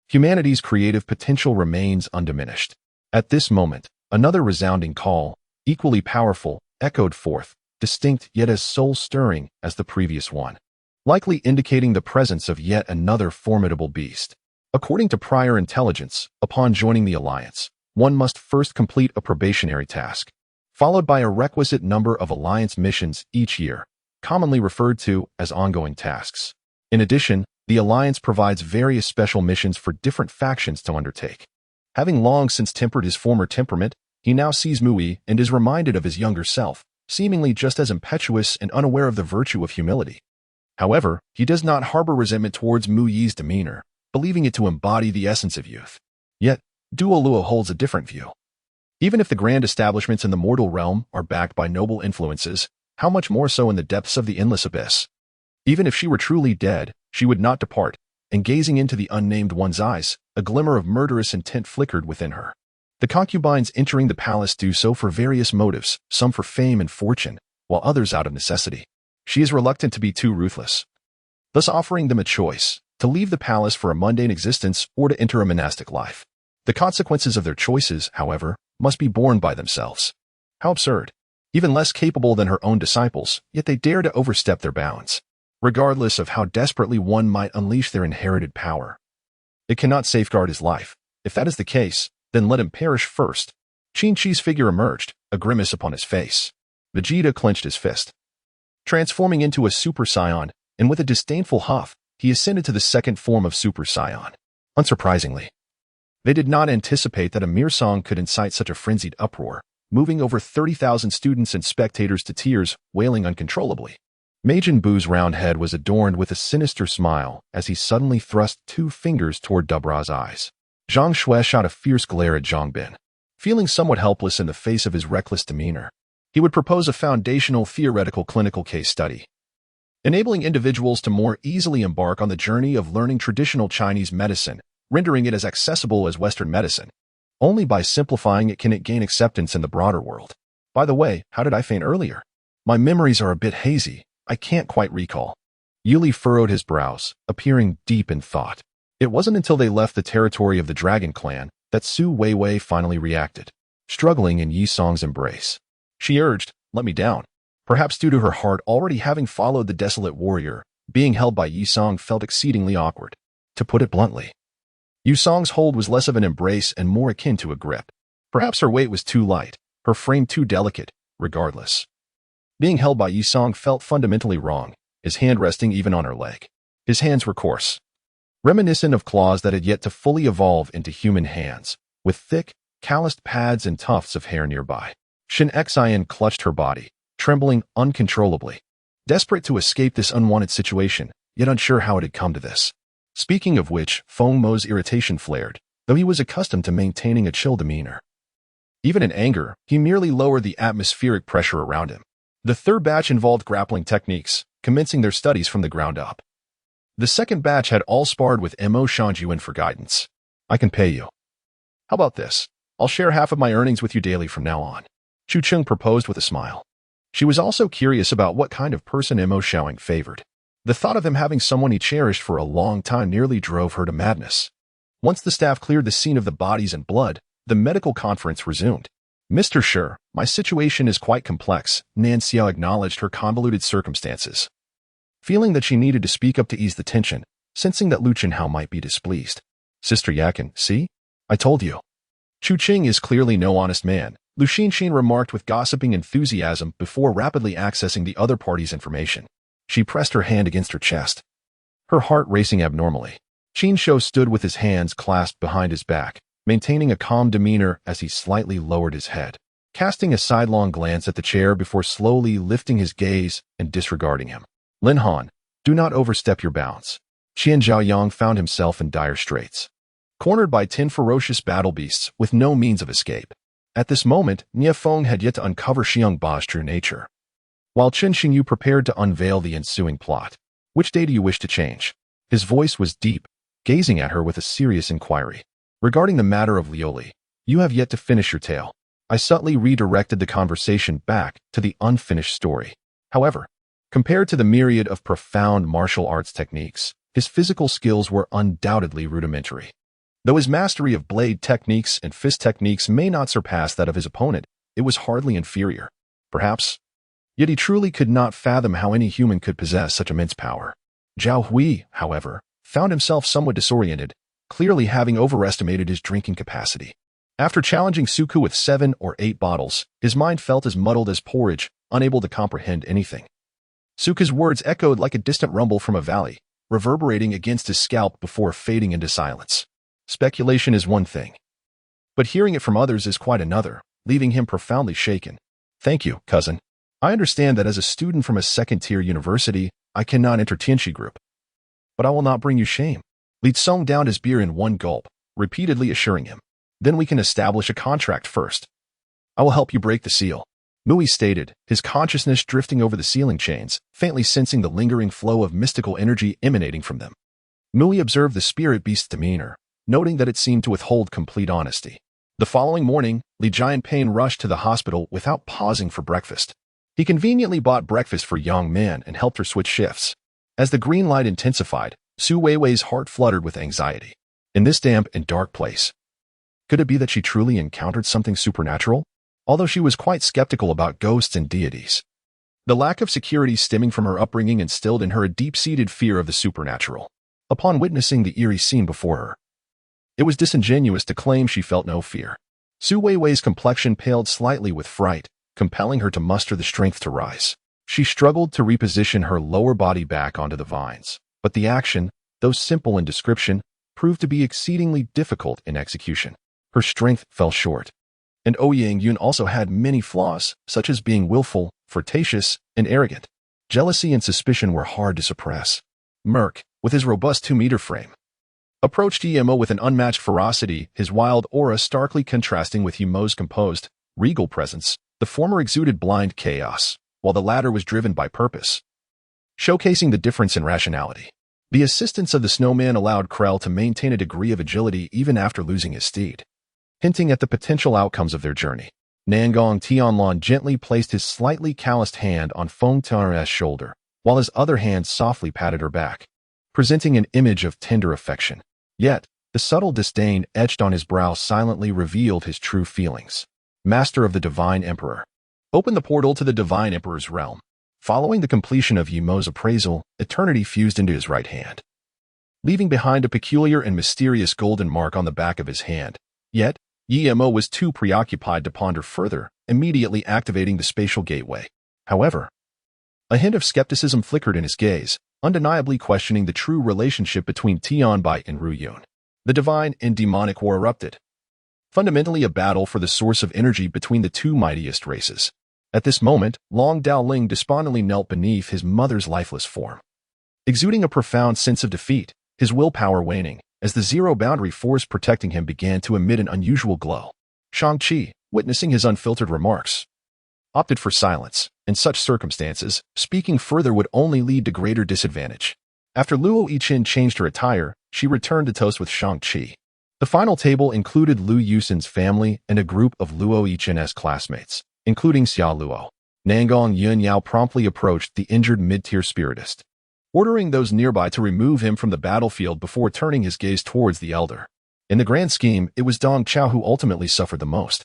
humanity's creative potential remains undiminished. At this moment, another resounding call, equally powerful, echoed forth, distinct yet as soul-stirring as the previous one, likely indicating the presence of yet another formidable beast. According to prior intelligence, upon joining the Alliance, one must first complete a probationary task. followed by a requisite number of alliance missions each year, commonly referred to as ongoing tasks. In addition, the alliance provides various special missions for different factions to undertake. Having long since tempered his former temperament, he now sees Mui and is reminded of his younger self, seemingly just as impetuous and unaware of the virtue of humility. However, he does not harbor resentment towards Muyi's demeanor, believing it to embody the essence of youth. Yet, Duoluo holds a different view. Even if the grand establishments in the mortal realm are backed by noble influences, how much more so in the depths of the endless abyss? Even if she were truly dead, she would not depart, and gazing into the unnamed one's eyes, a glimmer of murderous intent flickered within her. The concubines entering the palace do so for various motives, some for fame and fortune, while others out of necessity. She is reluctant to be too ruthless, thus offering them a choice, to leave the palace for a mundane existence or to enter a monastic life. The consequences of their choices, however, must be borne by themselves. How absurd. Even less capable than her own disciples, yet they dare to overstep their bounds, regardless of how desperately one might unleash their inherited power. It cannot safeguard his life. If that is the case, then let him perish first. Qin-Chi's figure emerged, a grimace upon his face. Vegeta clenched his fist. Transforming into a Super Saiyan, and with a disdainful huff, he ascended to the second form of Super Saiyan. Unsurprisingly, they did not anticipate that a mere song could incite such a frenzied uproar, moving over 30,000 students and spectators to tears, wailing uncontrollably. Majin Buu's round head was adorned with a sinister smile as he suddenly thrust 2 fingers toward Dubra's eyes. Zhang Shui shot a fierce glare at Zhang Bin. Feeling somewhat helpless in the face of his reckless demeanor, he would propose a foundational theoretical clinical case study, enabling individuals to more easily embark on the journey of learning traditional Chinese medicine, rendering it as accessible as Western medicine. Only by simplifying it can it gain acceptance in the broader world. By the way, how did I faint earlier? My memories are a bit hazy. I can't quite recall. Yuli furrowed his brows, appearing deep in thought. It wasn't until they left the territory of the Dragon Clan that Su Weiwei finally reacted, struggling in Yi Song's embrace. She urged, "Let me down." Perhaps due to her heart already having followed the desolate warrior, being held by Yi Song felt exceedingly awkward. To put it bluntly, Yi Song's hold was less of an embrace and more akin to a grip. Perhaps her weight was too light, her frame too delicate. Regardless, being held by Yi Song felt fundamentally wrong, his hand resting even on her leg. His hands were coarse, reminiscent of claws that had yet to fully evolve into human hands, with thick, calloused pads and tufts of hair nearby. Shin Xian clutched her body, trembling uncontrollably, desperate to escape this unwanted situation, yet unsure how it had come to this. Speaking of which, Feng Mo's irritation flared, though he was accustomed to maintaining a chill demeanor. Even in anger, he merely lowered the atmospheric pressure around him. The third batch involved grappling techniques, commencing their studies from the ground up. The second batch had all sparred with Mo Shanjuan for guidance. "I can pay you. How about this? I'll share half of my earnings with you daily from now on," Chu Cheng proposed with a smile. She was also curious about what kind of person Mo Xiaoying favored. The thought of him having someone he cherished for a long time nearly drove her to madness. Once the staff cleared the scene of the bodies and blood, the medical conference resumed. "Mr. Shi, my situation is quite complex," Nan Xiao acknowledged her convoluted circumstances, feeling that she needed to speak up to ease the tension, sensing that Lu Chenhao might be displeased. "Sister Yakin, see? I told you." "Chu Qing is clearly no honest man," Lu Xinxin remarked with gossiping enthusiasm before rapidly accessing the other party's information. She pressed her hand against her chest, her heart racing abnormally. Qin Shou stood with his hands clasped behind his back, maintaining a calm demeanor as he slightly lowered his head, casting a sidelong glance at the chair before slowly lifting his gaze and disregarding him. "Lin Han, do not overstep your bounds." Qian Zhaoyang found himself in dire straits, cornered by 10 ferocious battle beasts with no means of escape. At this moment, Nie Feng had yet to uncover Xiang Ba's true nature. While Chen Xingyu prepared to unveil the ensuing plot. "Which day do you wish to change?" His voice was deep, gazing at her with a serious inquiry. "Regarding the matter of Lioli, you have yet to finish your tale." I subtly redirected the conversation back to the unfinished story. However, compared to the myriad of profound martial arts techniques, his physical skills were undoubtedly rudimentary. Though his mastery of blade techniques and fist techniques may not surpass that of his opponent, it was hardly inferior. Perhaps. Yet he truly could not fathom how any human could possess such immense power. Zhao Hui, however, found himself somewhat disoriented, clearly having overestimated his drinking capacity. After challenging Suku with 7 or 8 bottles, his mind felt as muddled as porridge, unable to comprehend anything. Suku's words echoed like a distant rumble from a valley, reverberating against his scalp before fading into silence. Speculation is one thing, but hearing it from others is quite another, leaving him profoundly shaken. Thank you, cousin. I understand that as a student from a second-tier university, I cannot enter Tianchi group. But I will not bring you shame. Li Tsong downed his beer in one gulp, repeatedly assuring him. Then we can establish a contract first. I will help you break the seal. Mui stated, his consciousness drifting over the ceiling chains, faintly sensing the lingering flow of mystical energy emanating from them. Mui observed the spirit beast's demeanor, noting that it seemed to withhold complete honesty. The following morning, Li Jianping rushed to the hospital without pausing for breakfast. He conveniently bought breakfast for Yang Man and helped her switch shifts. As the green light intensified, Su Weiwei's heart fluttered with anxiety. In this damp and dark place, could it be that she truly encountered something supernatural? Although she was quite skeptical about ghosts and deities. The lack of security stemming from her upbringing instilled in her a deep-seated fear of the supernatural. Upon witnessing the eerie scene before her, it was disingenuous to claim she felt no fear. Su Weiwei's complexion paled slightly with fright, compelling her to muster the strength to rise. She struggled to reposition her lower body back onto the vines, but the action, though simple in description, proved to be exceedingly difficult in execution. Her strength fell short. And Ouyang Yun also had many flaws, such as being willful, flirtatious, and arrogant. Jealousy and suspicion were hard to suppress. Merc, with his robust 2-meter frame, approached Emo with an unmatched ferocity, his wild aura starkly contrasting with Yemo's composed, regal presence. The former exuded blind chaos, while the latter was driven by purpose, showcasing the difference in rationality. The assistance of the snowman allowed Krell to maintain a degree of agility even after losing his steed, hinting at the potential outcomes of their journey. Nangong Tianlon gently placed his slightly calloused hand on Feng Tian's shoulder, while his other hand softly patted her back, presenting an image of tender affection. Yet, the subtle disdain etched on his brow silently revealed his true feelings. Master of the Divine Emperor. Open the portal to the Divine Emperor's realm. Following the completion of Yemo's appraisal, eternity fused into his right hand, leaving behind a peculiar and mysterious golden mark on the back of his hand. Yet, Yemo was too preoccupied to ponder further, immediately activating the spatial gateway. However, a hint of skepticism flickered in his gaze, undeniably questioning the true relationship between Tianbai and Ruyun. The divine and demonic war erupted, fundamentally a battle for the source of energy between the two mightiest races. At this moment, Long Daoling despondently knelt beneath his mother's lifeless form, exuding a profound sense of defeat, his willpower waning, as the zero-boundary force protecting him began to emit an unusual glow. Shang-Chi, witnessing his unfiltered remarks, opted for silence. In such circumstances, speaking further would only lead to greater disadvantage. After Luo Yichen changed her attire, she returned to toast with Shang-Chi. The final table included Lu Yusin's family and a group of Luo Yichen's classmates, including Xia Luo. Nangong Yun Yao promptly approached the injured mid-tier spiritist, ordering those nearby to remove him from the battlefield before turning his gaze towards the elder. In the grand scheme, it was Dong Chao who ultimately suffered the most.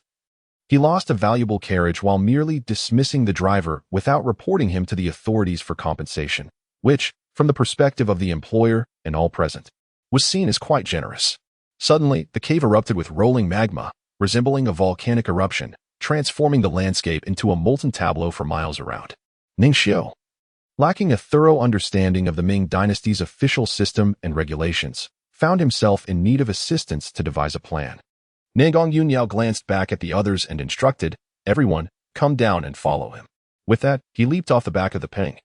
He lost a valuable carriage while merely dismissing the driver without reporting him to the authorities for compensation, which, from the perspective of the employer and all present, was seen as quite generous. Suddenly, the cave erupted with rolling magma, resembling a volcanic eruption, transforming the landscape into a molten tableau for miles around. Ningxiu, lacking a thorough understanding of the Ming dynasty's official system and regulations, found himself in need of assistance to devise a plan. Nangong Yunyao glanced back at the others and instructed, "Everyone, come down and follow him." With that, he leaped off the back of the ping,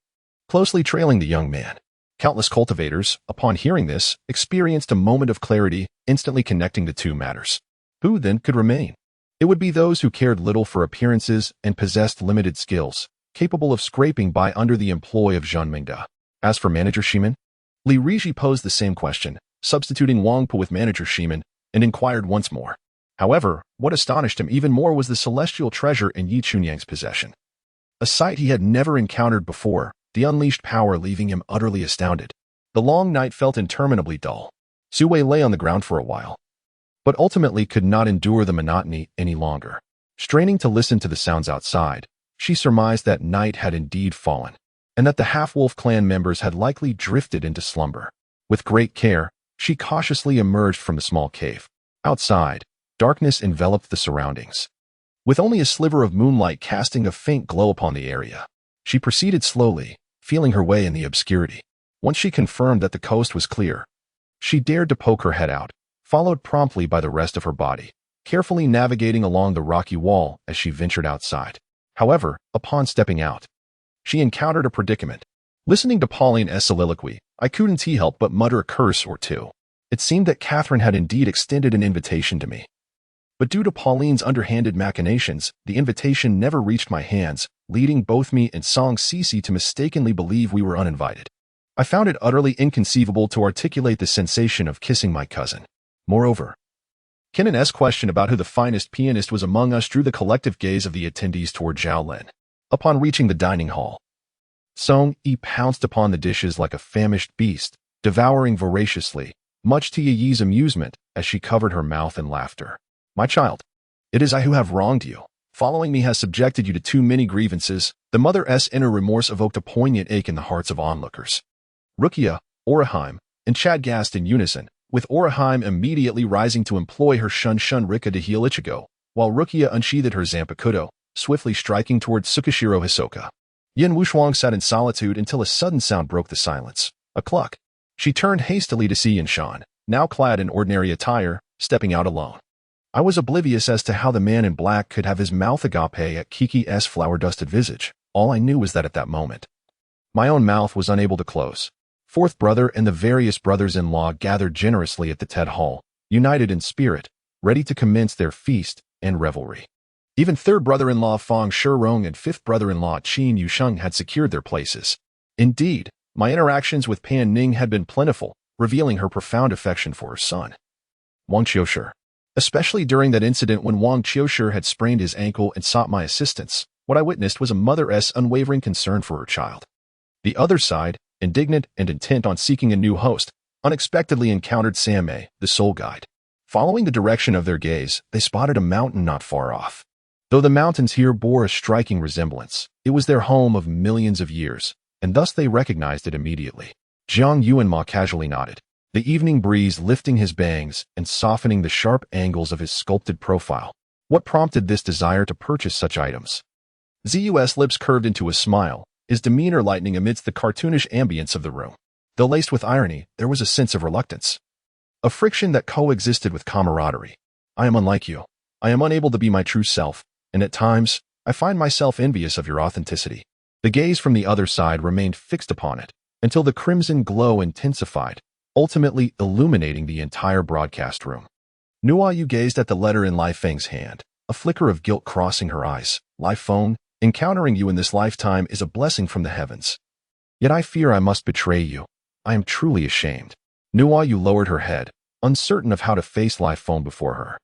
closely trailing the young man. Countless cultivators, upon hearing this, experienced a moment of clarity, instantly connecting the two matters. Who, then, could remain? It would be those who cared little for appearances and possessed limited skills, capable of scraping by under the employ of Zhang Mingda. As for Manager Shiman, Li Riji posed the same question, substituting Wang Po with Manager Shiman, and inquired once more. However, what astonished him even more was the celestial treasure in Yi Chunyang's possession. A sight he had never encountered before, the unleashed power leaving him utterly astounded. The long night felt interminably dull. Su Wei lay on the ground for a while, but ultimately could not endure the monotony any longer. Straining to listen to the sounds outside, she surmised that night had indeed fallen, and that the half-wolf clan members had likely drifted into slumber. With great care, she cautiously emerged from the small cave. Outside, Darkness enveloped the surroundings, with only a sliver of moonlight casting a faint glow upon the area. She proceeded slowly, feeling her way in the obscurity. Once she confirmed that the coast was clear, she dared to poke her head out, followed promptly by the rest of her body, carefully navigating along the rocky wall as she ventured outside. However, upon stepping out, she encountered a predicament. Listening to Pauline's soliloquy, I couldn't help but mutter a curse or two. It seemed that Catherine had indeed extended an invitation to me. But due to Pauline's underhanded machinations, the invitation never reached my hands, leading both me and Song Cece to mistakenly believe we were uninvited. I found it utterly inconceivable to articulate the sensation of kissing my cousin. Moreover, Kennan's question about who the finest pianist was among us drew the collective gaze of the attendees toward Zhao Lin. Upon reaching the dining hall, Song Yi pounced upon the dishes like a famished beast, devouring voraciously, much to Yi's amusement as she covered her mouth in laughter. My child, it is I who have wronged you. Following me has subjected you to too many grievances. The mother's inner remorse evoked a poignant ache in the hearts of onlookers. Rukia, Oraheim, and Chad gasped in unison, with Oraheim immediately rising to employ her shun Rika to heal Ichigo, while Rukia unsheathed her Zanpakuto, swiftly striking towards Tsukishiro Hisoka. Yin Wuxuang sat in solitude until a sudden sound broke the silence. A cluck. She turned hastily to see Yin Shan, now clad in ordinary attire, stepping out alone. I was oblivious as to how the man in black could have his mouth agape at Kiki's flower-dusted visage. All I knew was that at that moment, my own mouth was unable to close. Fourth brother and the various brothers-in-law gathered generously at the Ted Hall, united in spirit, ready to commence their feast and revelry. Even third brother-in-law Fang Shirong and fifth brother-in-law Qin Yusheng had secured their places. Indeed, my interactions with Pan Ning had been plentiful, revealing her profound affection for her son, Wang Qiushi. Especially during that incident when Wang Qiushi had sprained his ankle and sought my assistance, what I witnessed was a mother's unwavering concern for her child. The other side, indignant and intent on seeking a new host, unexpectedly encountered Sammei, the soul guide. Following the direction of their gaze, they spotted a mountain not far off. Though the mountains here bore a striking resemblance, it was their home of millions of years, and thus they recognized it immediately. Jiang Yuanma casually nodded, the evening breeze lifting his bangs and softening the sharp angles of his sculpted profile. What prompted this desire to purchase such items? Zu's lips curved into a smile, his demeanor lightening amidst the cartoonish ambience of the room. Though laced with irony, there was a sense of reluctance, a friction that coexisted with camaraderie. I am unlike you. I am unable to be my true self, and at times, I find myself envious of your authenticity. The gaze from the other side remained fixed upon it, until the crimson glow intensified, ultimately illuminating the entire broadcast room. Nua Yu gazed at the letter in Lai Feng's hand, a flicker of guilt crossing her eyes. Lai Feng, encountering you in this lifetime is a blessing from the heavens. Yet I fear I must betray you. I am truly ashamed. Nua Yu lowered her head, uncertain of how to face Lai Feng before her.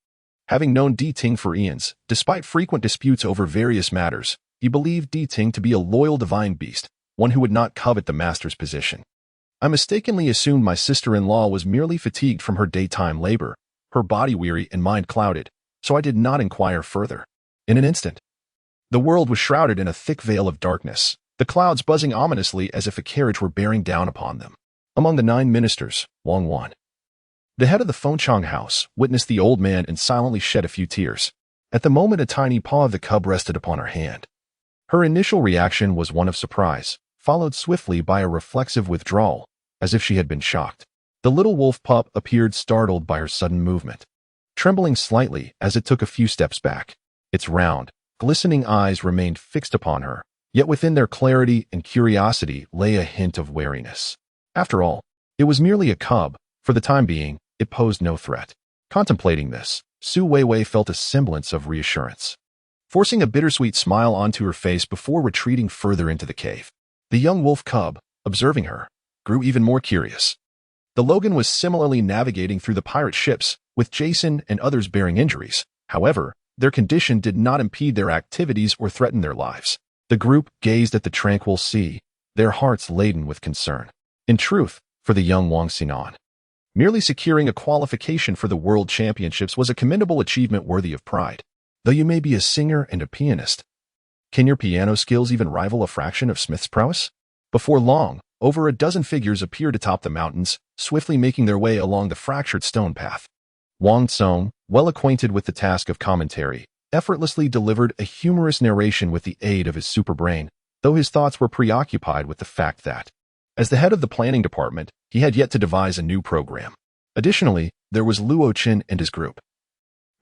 Having known Di Ting for eons, despite frequent disputes over various matters, he believed Di Ting to be a loyal divine beast, one who would not covet the master's position. I mistakenly assumed my sister-in-law was merely fatigued from her daytime labor, her body weary and mind clouded, so I did not inquire further. In an instant, the world was shrouded in a thick veil of darkness, the clouds buzzing ominously as if a carriage were bearing down upon them. Among the 9 ministers, Wang Wan, the head of the Fengchang house, witnessed the old man and silently shed a few tears. At the moment a tiny paw of the cub rested upon her hand. Her initial reaction was one of surprise, followed swiftly by a reflexive withdrawal, as if she had been shocked. The little wolf pup appeared startled by her sudden movement, trembling slightly as it took a few steps back. Its round, glistening eyes remained fixed upon her, yet within their clarity and curiosity lay a hint of wariness. After all, it was merely a cub. For the time being, it posed no threat. Contemplating this, Su Weiwei felt a semblance of reassurance, forcing a bittersweet smile onto her face before retreating further into the cave. The young wolf cub, observing her, grew even more curious. The Logan was similarly navigating through the pirate ships, with Jason and others bearing injuries. However, their condition did not impede their activities or threaten their lives. The group gazed at the tranquil sea, their hearts laden with concern. In truth, for the young Wang Xinan, merely securing a qualification for the World Championships was a commendable achievement worthy of pride. Though you may be a singer and a pianist, can your piano skills even rival a fraction of Smith's prowess? Before long, over a dozen figures appeared atop the mountains, swiftly making their way along the fractured stone path. Wang Tsong, well acquainted with the task of commentary, effortlessly delivered a humorous narration with the aid of his superbrain, though his thoughts were preoccupied with the fact that, as the head of the planning department, he had yet to devise a new program. Additionally, there was Luo Qin and his group.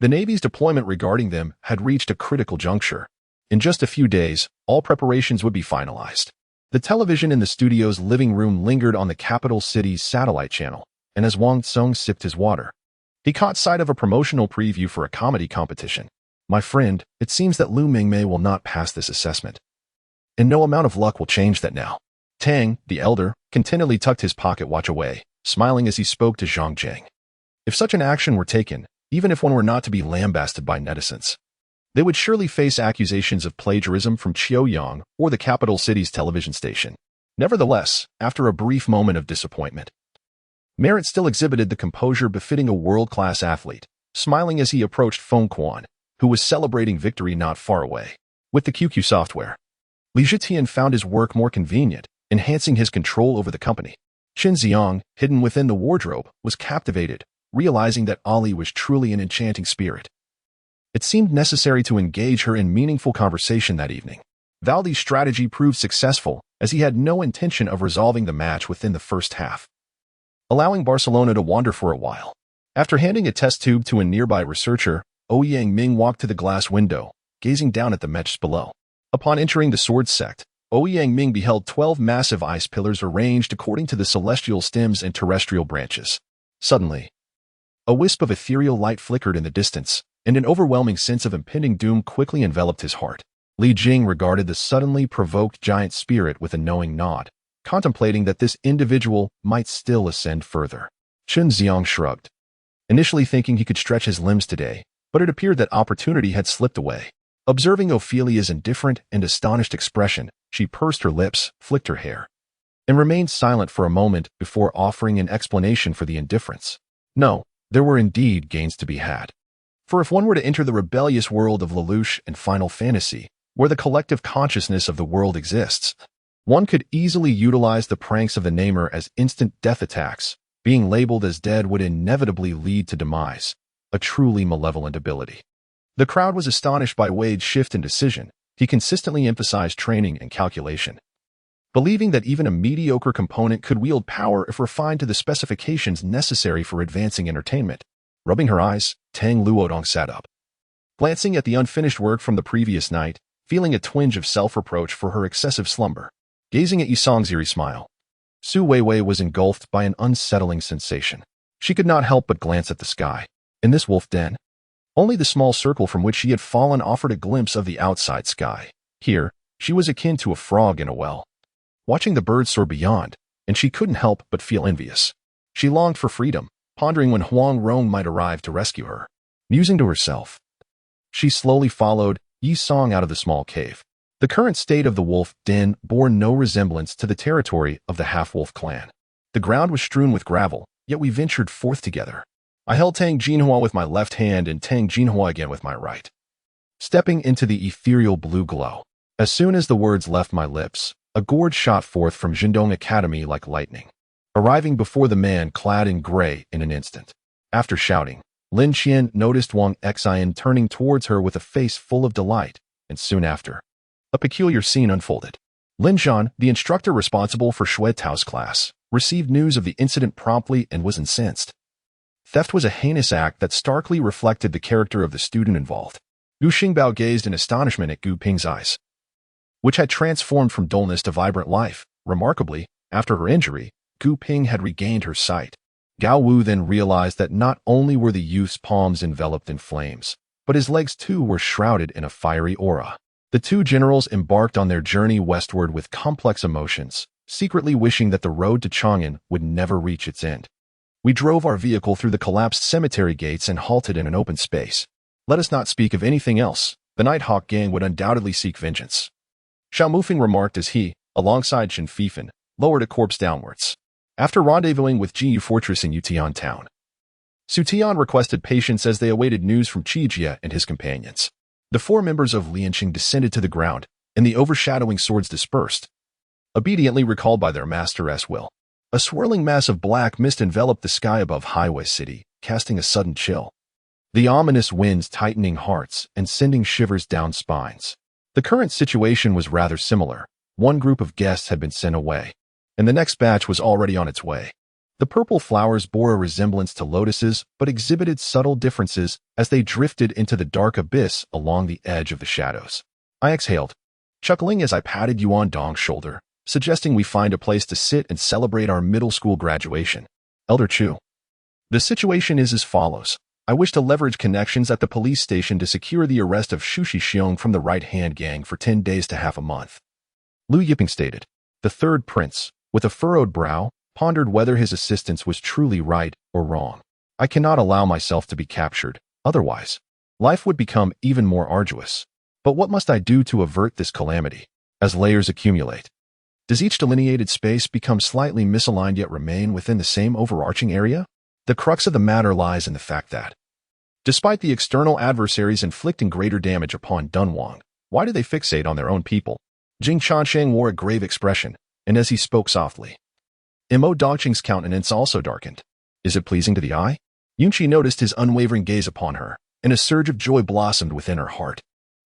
The Navy's deployment regarding them had reached a critical juncture. In just a few days, all preparations would be finalized. The television in the studio's living room lingered on the capital city's satellite channel, and as Wang Tsung sipped his water, he caught sight of a promotional preview for a comedy competition. "My friend, it seems that Lu Mingmei will not pass this assessment. And no amount of luck will change that now." Tang, the elder, contentedly tucked his pocket watch away, smiling as he spoke to Zhang Jiang. If such an action were taken, even if one were not to be lambasted by netizens, they would surely face accusations of plagiarism from Qiuyang or the capital city's television station. Nevertheless, after a brief moment of disappointment, Merit still exhibited the composure befitting a world-class athlete, smiling as he approached Feng Quan, who was celebrating victory not far away. With the QQ software, Li Zhitian found his work more convenient, enhancing his control over the company. Qin Xiang, hidden within the wardrobe, was captivated, realizing that Ali was truly an enchanting spirit. It seemed necessary to engage her in meaningful conversation that evening. Valdi's strategy proved successful, as he had no intention of resolving the match within the first half, allowing Barcelona to wander for a while. After handing a test tube to a nearby researcher, Ouyang Ming walked to the glass window, gazing down at the matches below. Upon entering the sword sect, Ouyang Ming beheld 12 massive ice pillars arranged according to the celestial stems and terrestrial branches. Suddenly, a wisp of ethereal light flickered in the distance, and an overwhelming sense of impending doom quickly enveloped his heart. Li Jing regarded the suddenly provoked giant spirit with a knowing nod, contemplating that this individual might still ascend further. Qin Xiang shrugged, initially thinking he could stretch his limbs today, but it appeared that opportunity had slipped away. Observing Ophelia's indifferent and astonished expression, she pursed her lips, flicked her hair, and remained silent for a moment before offering an explanation for the indifference. No, there were indeed gains to be had. For if one were to enter the rebellious world of Lelouch and Final Fantasy, where the collective consciousness of the world exists, one could easily utilize the pranks of the Namer as instant death attacks. Being labeled as dead would inevitably lead to demise, a truly malevolent ability. The crowd was astonished by Wade's shift in decision. He consistently emphasized training and calculation, believing that even a mediocre component could wield power if refined to the specifications necessary for advancing entertainment. Rubbing her eyes, Tang Luodong sat up, glancing at the unfinished work from the previous night, feeling a twinge of self-reproach for her excessive slumber. Gazing at Yisong's eerie smile, Su Weiwei was engulfed by an unsettling sensation. She could not help but glance at the sky. In this wolf den, only the small circle from which she had fallen offered a glimpse of the outside sky. Here, she was akin to a frog in a well, watching the birds soar beyond, and she couldn't help but feel envious. She longed for freedom, pondering when Huang Rong might arrive to rescue her. Musing to herself, she slowly followed Yi Song out of the small cave. The current state of the wolf den bore no resemblance to the territory of the half-wolf clan. The ground was strewn with gravel, yet we ventured forth together. I held Tang Jinhua with my left hand and Tang Jinhua again with my right, stepping into the ethereal blue glow. As soon as the words left my lips, a gourd shot forth from Jindong Academy like lightning, arriving before the man clad in gray in an instant. After shouting, Lin Qian noticed Wang Xian turning towards her with a face full of delight, and soon after, a peculiar scene unfolded. Lin Zhan, the instructor responsible for Shui Tao's class, received news of the incident promptly and was incensed. Theft was a heinous act that starkly reflected the character of the student involved. Gu Xingbao gazed in astonishment at Gu Ping's eyes, which had transformed from dullness to vibrant life. Remarkably, after her injury, Gu Ping had regained her sight. Gao Wu then realized that not only were the youth's palms enveloped in flames, but his legs too were shrouded in a fiery aura. The two generals embarked on their journey westward with complex emotions, secretly wishing that the road to Chang'an would never reach its end. We drove our vehicle through the collapsed cemetery gates and halted in an open space. Let us not speak of anything else. The Nighthawk gang would undoubtedly seek vengeance, Xiao Mufeng remarked as he, alongside Chen Fifan, lowered a corpse downwards. After rendezvousing with Jiyu Fortress in Yutian town, Su Tian requested patience as they awaited news from Qijia and his companions. The four members of Lianqing descended to the ground, and the overshadowing swords dispersed, obediently recalled by their master's will. A swirling mass of black mist enveloped the sky above Highway City, casting a sudden chill. the ominous winds tightening hearts and sending shivers down spines. The current situation was rather similar. One group of guests had been sent away, and the next batch was already on its way. The purple flowers bore a resemblance to lotuses, but exhibited subtle differences as they drifted into the dark abyss along the edge of the shadows. I exhaled, chuckling as I patted Yuan Dong's shoulder, suggesting we find a place to sit and celebrate our middle school graduation. Elder Chu. The situation is as follows. I wish to leverage connections at the police station to secure the arrest of Shu Shixiong from the right-hand gang for 10 days to half a month. Lu Yiping stated. The third prince, with a furrowed brow, pondered whether his assistance was truly right or wrong. I cannot allow myself to be captured, otherwise, life would become even more arduous. But what must I do to avert this calamity? As layers accumulate, does each delineated space become slightly misaligned yet remain within the same overarching area? The crux of the matter lies in the fact that, despite the external adversaries inflicting greater damage upon Dunhuang, why do they fixate on their own people? Jing Chansheng wore a grave expression, and as he spoke softly, Mo Dongqing's countenance also darkened. Is it pleasing to the eye? Yunqi noticed his unwavering gaze upon her, and a surge of joy blossomed within her heart.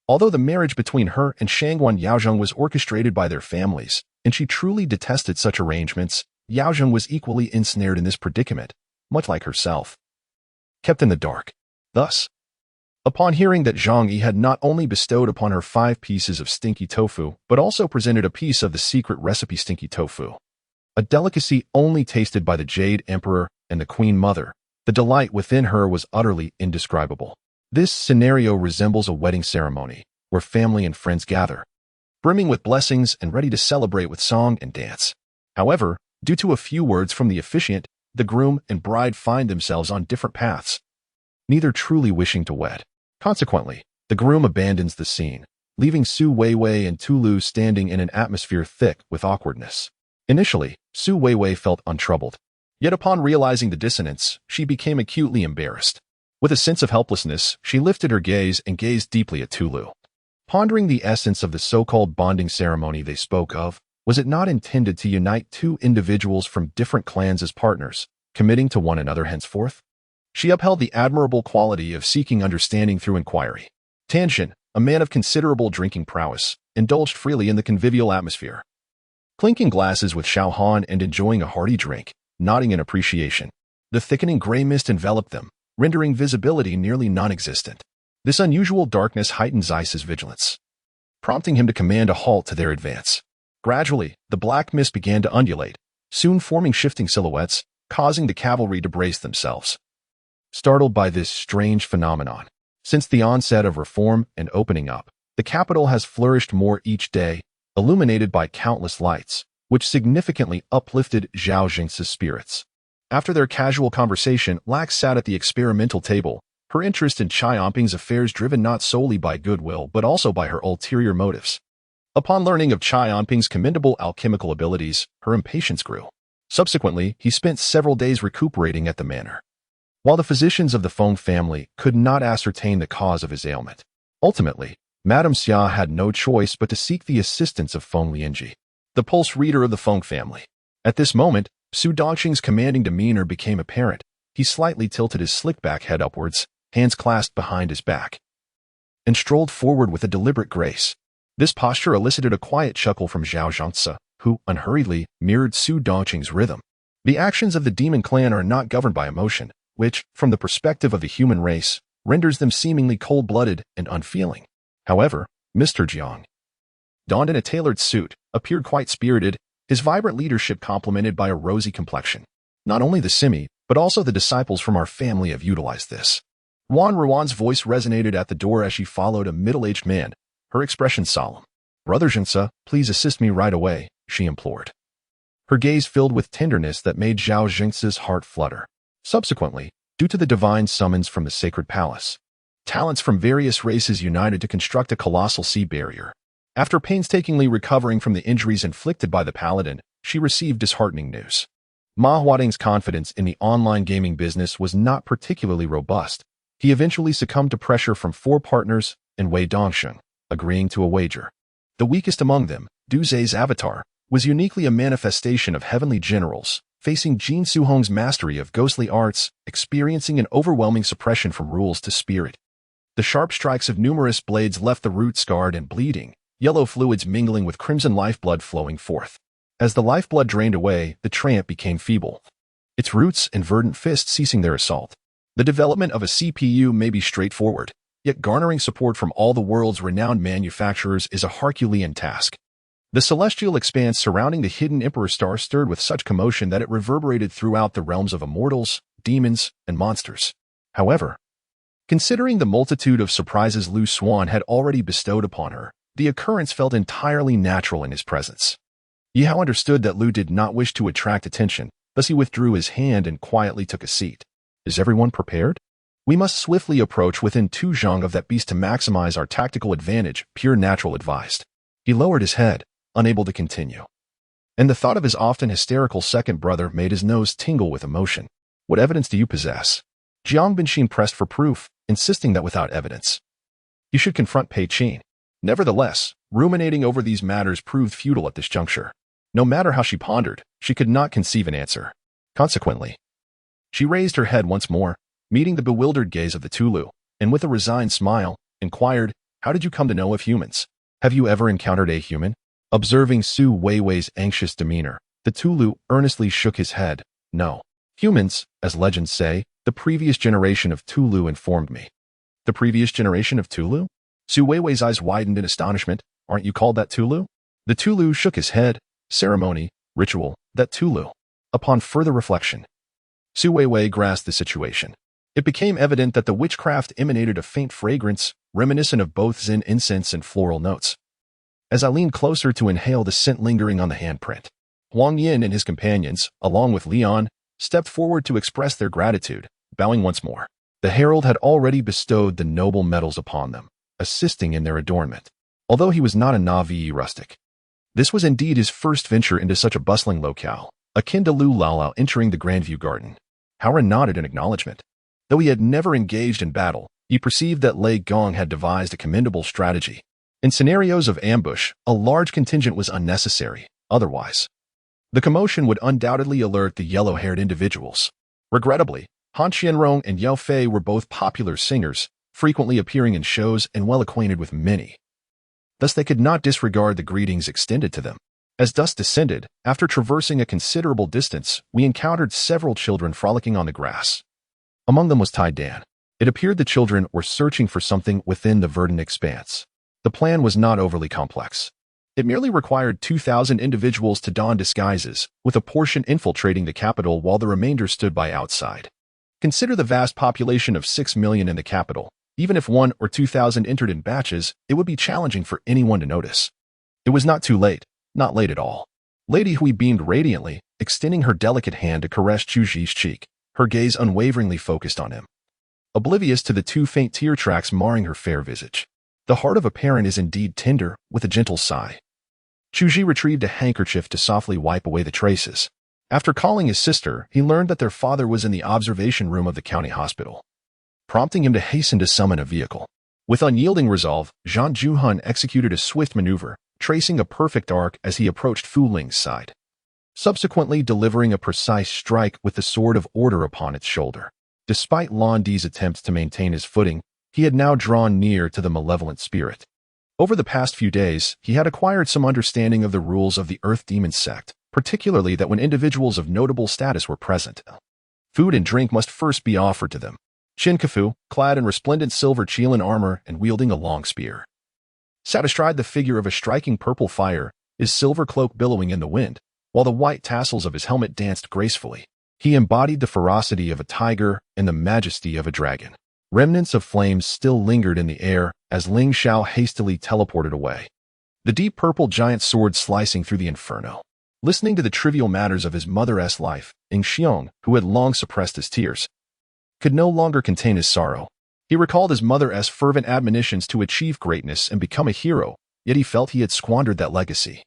Although the marriage between her and Shangguan Yaozheng was orchestrated by their families, and she truly detested such arrangements, Yaozheng was equally ensnared in this predicament, much like herself. Kept in the dark. Thus, upon hearing that Zhang Yi had not only bestowed upon her 5 pieces of stinky tofu, but also presented a piece of the secret recipe stinky tofu, a delicacy only tasted by the Jade Emperor and the Queen Mother, the delight within her was utterly indescribable. This scenario resembles a wedding ceremony, where family and friends gather, brimming with blessings and ready to celebrate with song and dance. However, due to a few words from the officiant, the groom and bride find themselves on different paths, neither truly wishing to wed. Consequently, the groom abandons the scene, leaving Su Weiwei and Tulu standing in an atmosphere thick with awkwardness. Initially, Su Weiwei felt untroubled. Yet upon realizing the dissonance, she became acutely embarrassed. With a sense of helplessness, she lifted her gaze and gazed deeply at Tulu. Pondering the essence of the so-called bonding ceremony they spoke of, was it not intended to unite 2 individuals from different clans as partners, committing to one another henceforth? She upheld the admirable quality of seeking understanding through inquiry. Tanshin, a man of considerable drinking prowess, indulged freely in the convivial atmosphere, clinking glasses with Xiao Han and enjoying a hearty drink, nodding in appreciation. The thickening gray mist enveloped them, rendering visibility nearly non-existent. This unusual darkness heightened Zeiss's vigilance, prompting him to command a halt to their advance. Gradually, the black mist began to undulate, soon forming shifting silhouettes, causing the cavalry to brace themselves. Startled by this strange phenomenon, since the onset of reform and opening up, the capital has flourished more each day, illuminated by countless lights, which significantly uplifted Zhao Jing's spirits. After their casual conversation, Lax sat at the experimental table, her interest in Chai Omping's affairs driven not solely by goodwill but also by her ulterior motives. Upon learning of Chai Omping's commendable alchemical abilities, her impatience grew. Subsequently, he spent several days recuperating at the manor, while the physicians of the Feng family could not ascertain the cause of his ailment. Ultimately, Madame Xia had no choice but to seek the assistance of Feng Lianji, the pulse reader of the Feng family. At this moment, Su Dongqing's commanding demeanor became apparent. He slightly tilted his slick-back head upwards, hands clasped behind his back, and strolled forward with a deliberate grace. This posture elicited a quiet chuckle from Zhao Zhangzi, who, unhurriedly, mirrored Su Dongqing's rhythm. The actions of the demon clan are not governed by emotion, which, from the perspective of the human race, renders them seemingly cold-blooded and unfeeling. However, Mr. Jiang, donned in a tailored suit, appeared quite spirited, his vibrant leadership complemented by a rosy complexion. Not only the Simi, but also the disciples from our family have utilized this. Wan Ruan's voice resonated at the door as she followed a middle-aged man, her expression solemn. Brother Jinsa, please assist me right away, she implored. Her gaze filled with tenderness that made Zhao Jing's heart flutter. Subsequently, due to the divine summons from the sacred palace, talents from various races united to construct a colossal sea barrier. After painstakingly recovering from the injuries inflicted by the paladin, she received disheartening news. Ma Huading's confidence in the online gaming business was not particularly robust. He eventually succumbed to pressure from 4 partners and Wei Dongsheng, agreeing to a wager. The weakest among them, Du Zhe's avatar, was uniquely a manifestation of heavenly generals, facing Jin Suhong's mastery of ghostly arts, experiencing an overwhelming suppression from rules to spirit. The sharp strikes of numerous blades left the root scarred and bleeding, yellow fluids mingling with crimson lifeblood flowing forth. As the lifeblood drained away, the tramp became feeble, its roots and verdant fists ceasing their assault. The development of a CPU may be straightforward, yet garnering support from all the world's renowned manufacturers is a Herculean task. The celestial expanse surrounding the hidden Emperor star stirred with such commotion that it reverberated throughout the realms of immortals, demons, and monsters. However, considering the multitude of surprises Lu Xuan had already bestowed upon her, the occurrence felt entirely natural in his presence. Yihao understood that Lu did not wish to attract attention, thus he withdrew his hand and quietly took a seat. Is everyone prepared? We must swiftly approach within 2 zhang of that beast to maximize our tactical advantage, pure natural advised. He lowered his head, unable to continue. And the thought of his often hysterical second brother made his nose tingle with emotion. What evidence do you possess? Jiang Binxin pressed for proof, insisting that without evidence, you should confront Pei Qin. Nevertheless, ruminating over these matters proved futile at this juncture. No matter how she pondered, she could not conceive an answer. Consequently, she raised her head once more, meeting the bewildered gaze of the Tulu, and with a resigned smile, inquired, "How did you come to know of humans? Have you ever encountered a human?" Observing Su Weiwei's anxious demeanor, the Tulu earnestly shook his head. "No. Humans, as legends say, the previous generation of Tulu informed me." The previous generation of Tulu? Su Weiwei's eyes widened in astonishment. Aren't you called that Tulu? The Tulu shook his head. Ceremony, ritual, that Tulu. Upon further reflection, Su Weiwei grasped the situation. It became evident that the witchcraft emanated a faint fragrance, reminiscent of both Zen incense and floral notes. As I leaned closer to inhale the scent lingering on the handprint, Huang Yin and his companions, along with Leon, stepped forward to express their gratitude, bowing once more. The herald had already bestowed the noble metals upon them, assisting in their adornment. Although he was not a Navi rustic, this was indeed his first venture into such a bustling locale, akin to Lu Laolao entering the Grandview Garden. Howard nodded in acknowledgement. Though he had never engaged in battle, he perceived that Lei Gong had devised a commendable strategy. In scenarios of ambush, a large contingent was unnecessary. Otherwise, the commotion would undoubtedly alert the yellow-haired individuals. Regrettably, Han Qianrong and Yao Fei were both popular singers, frequently appearing in shows and well acquainted with many. Thus they could not disregard the greetings extended to them. As dusk descended, after traversing a considerable distance, we encountered several children frolicking on the grass. Among them was Tai Dan. It appeared the children were searching for something within the verdant expanse. The plan was not overly complex. It merely required 2,000 individuals to don disguises, with a portion infiltrating the capital while the remainder stood by outside. Consider the vast population of 6 million in the capital. Even if 1 or 2,000 entered in batches, it would be challenging for anyone to notice. It was not too late. Not late at all. Lady Hui beamed radiantly, extending her delicate hand to caress Chu Ji's cheek, her gaze unwaveringly focused on him, oblivious to the 2 faint tear tracks marring her fair visage. The heart of a parent is indeed tender, with a gentle sigh. Chu Ji retrieved a handkerchief to softly wipe away the traces. After calling his sister, he learned that their father was in the observation room of the county hospital, prompting him to hasten to summon a vehicle. With unyielding resolve, Zhang Juhun executed a swift maneuver, tracing a perfect arc as he approached Fu Ling's side, subsequently delivering a precise strike with the sword of order upon its shoulder. Despite Lan Di's attempts to maintain his footing, he had now drawn near to the malevolent spirit. Over the past few days, he had acquired some understanding of the rules of the Earth Demon sect, particularly that when individuals of notable status were present, food and drink must first be offered to them. Qin Kefu, clad in resplendent silver Qilin armor and wielding a long spear, sat astride the figure of a striking purple fire, his silver cloak billowing in the wind, while the white tassels of his helmet danced gracefully. He embodied the ferocity of a tiger and the majesty of a dragon. Remnants of flames still lingered in the air as Ling Xiao hastily teleported away, the deep purple giant sword slicing through the inferno. Listening to the trivial matters of his mother's life, Ing Xiong, who had long suppressed his tears, could no longer contain his sorrow. He recalled his mother's fervent admonitions to achieve greatness and become a hero, yet he felt he had squandered that legacy,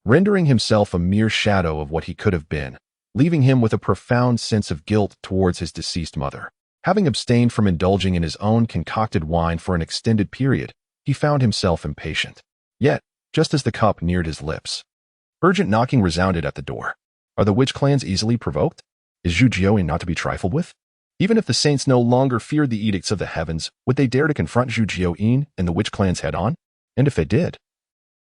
rendering himself a mere shadow of what he could have been, leaving him with a profound sense of guilt towards his deceased mother. Having abstained from indulging in his own concocted wine for an extended period, he found himself impatient. Yet, just as the cup neared his lips, urgent knocking resounded at the door. Are the witch clans easily provoked? Is Zhu Jiuyin not to be trifled with? Even if the saints no longer feared the edicts of the heavens, would they dare to confront Zhu Jiuyin and the witch clans head-on? And if they did,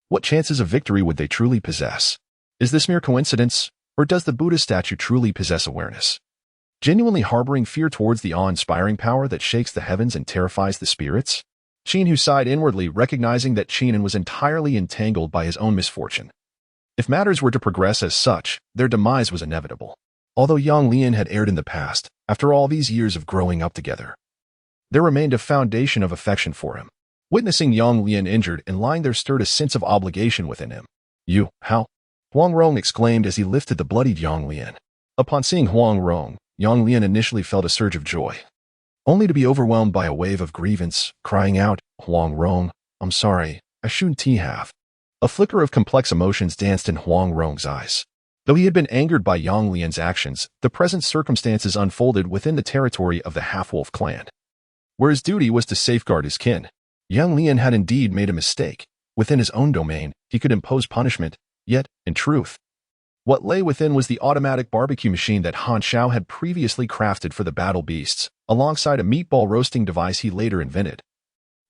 what chances of victory would they truly possess? Is this mere coincidence, or does the Buddha statue truly possess awareness? Genuinely harboring fear towards the awe-inspiring power that shakes the heavens and terrifies the spirits? Qin Hu sighed inwardly, recognizing that Qinan was entirely entangled by his own misfortune. If matters were to progress as such, their demise was inevitable. Although Yang Lian had erred in the past, after all these years of growing up together, there remained a foundation of affection for him. Witnessing Yang Lian injured and lying there stirred a sense of obligation within him. "You, how?" Huang Rong exclaimed as he lifted the bloodied Yang Lian. Upon seeing Huang Rong, Yang Lian initially felt a surge of joy, only to be overwhelmed by a wave of grievance, crying out, "Huang Rong, I'm sorry, I shouldn't have." A flicker of complex emotions danced in Huang Rong's eyes. Though he had been angered by Yang Lian's actions, the present circumstances unfolded within the territory of the half-wolf clan, where his duty was to safeguard his kin. Yang Lian had indeed made a mistake. Within his own domain, he could impose punishment, yet, in truth, what lay within was the automatic barbecue machine that Han Xiao had previously crafted for the battle beasts, alongside a meatball roasting device he later invented.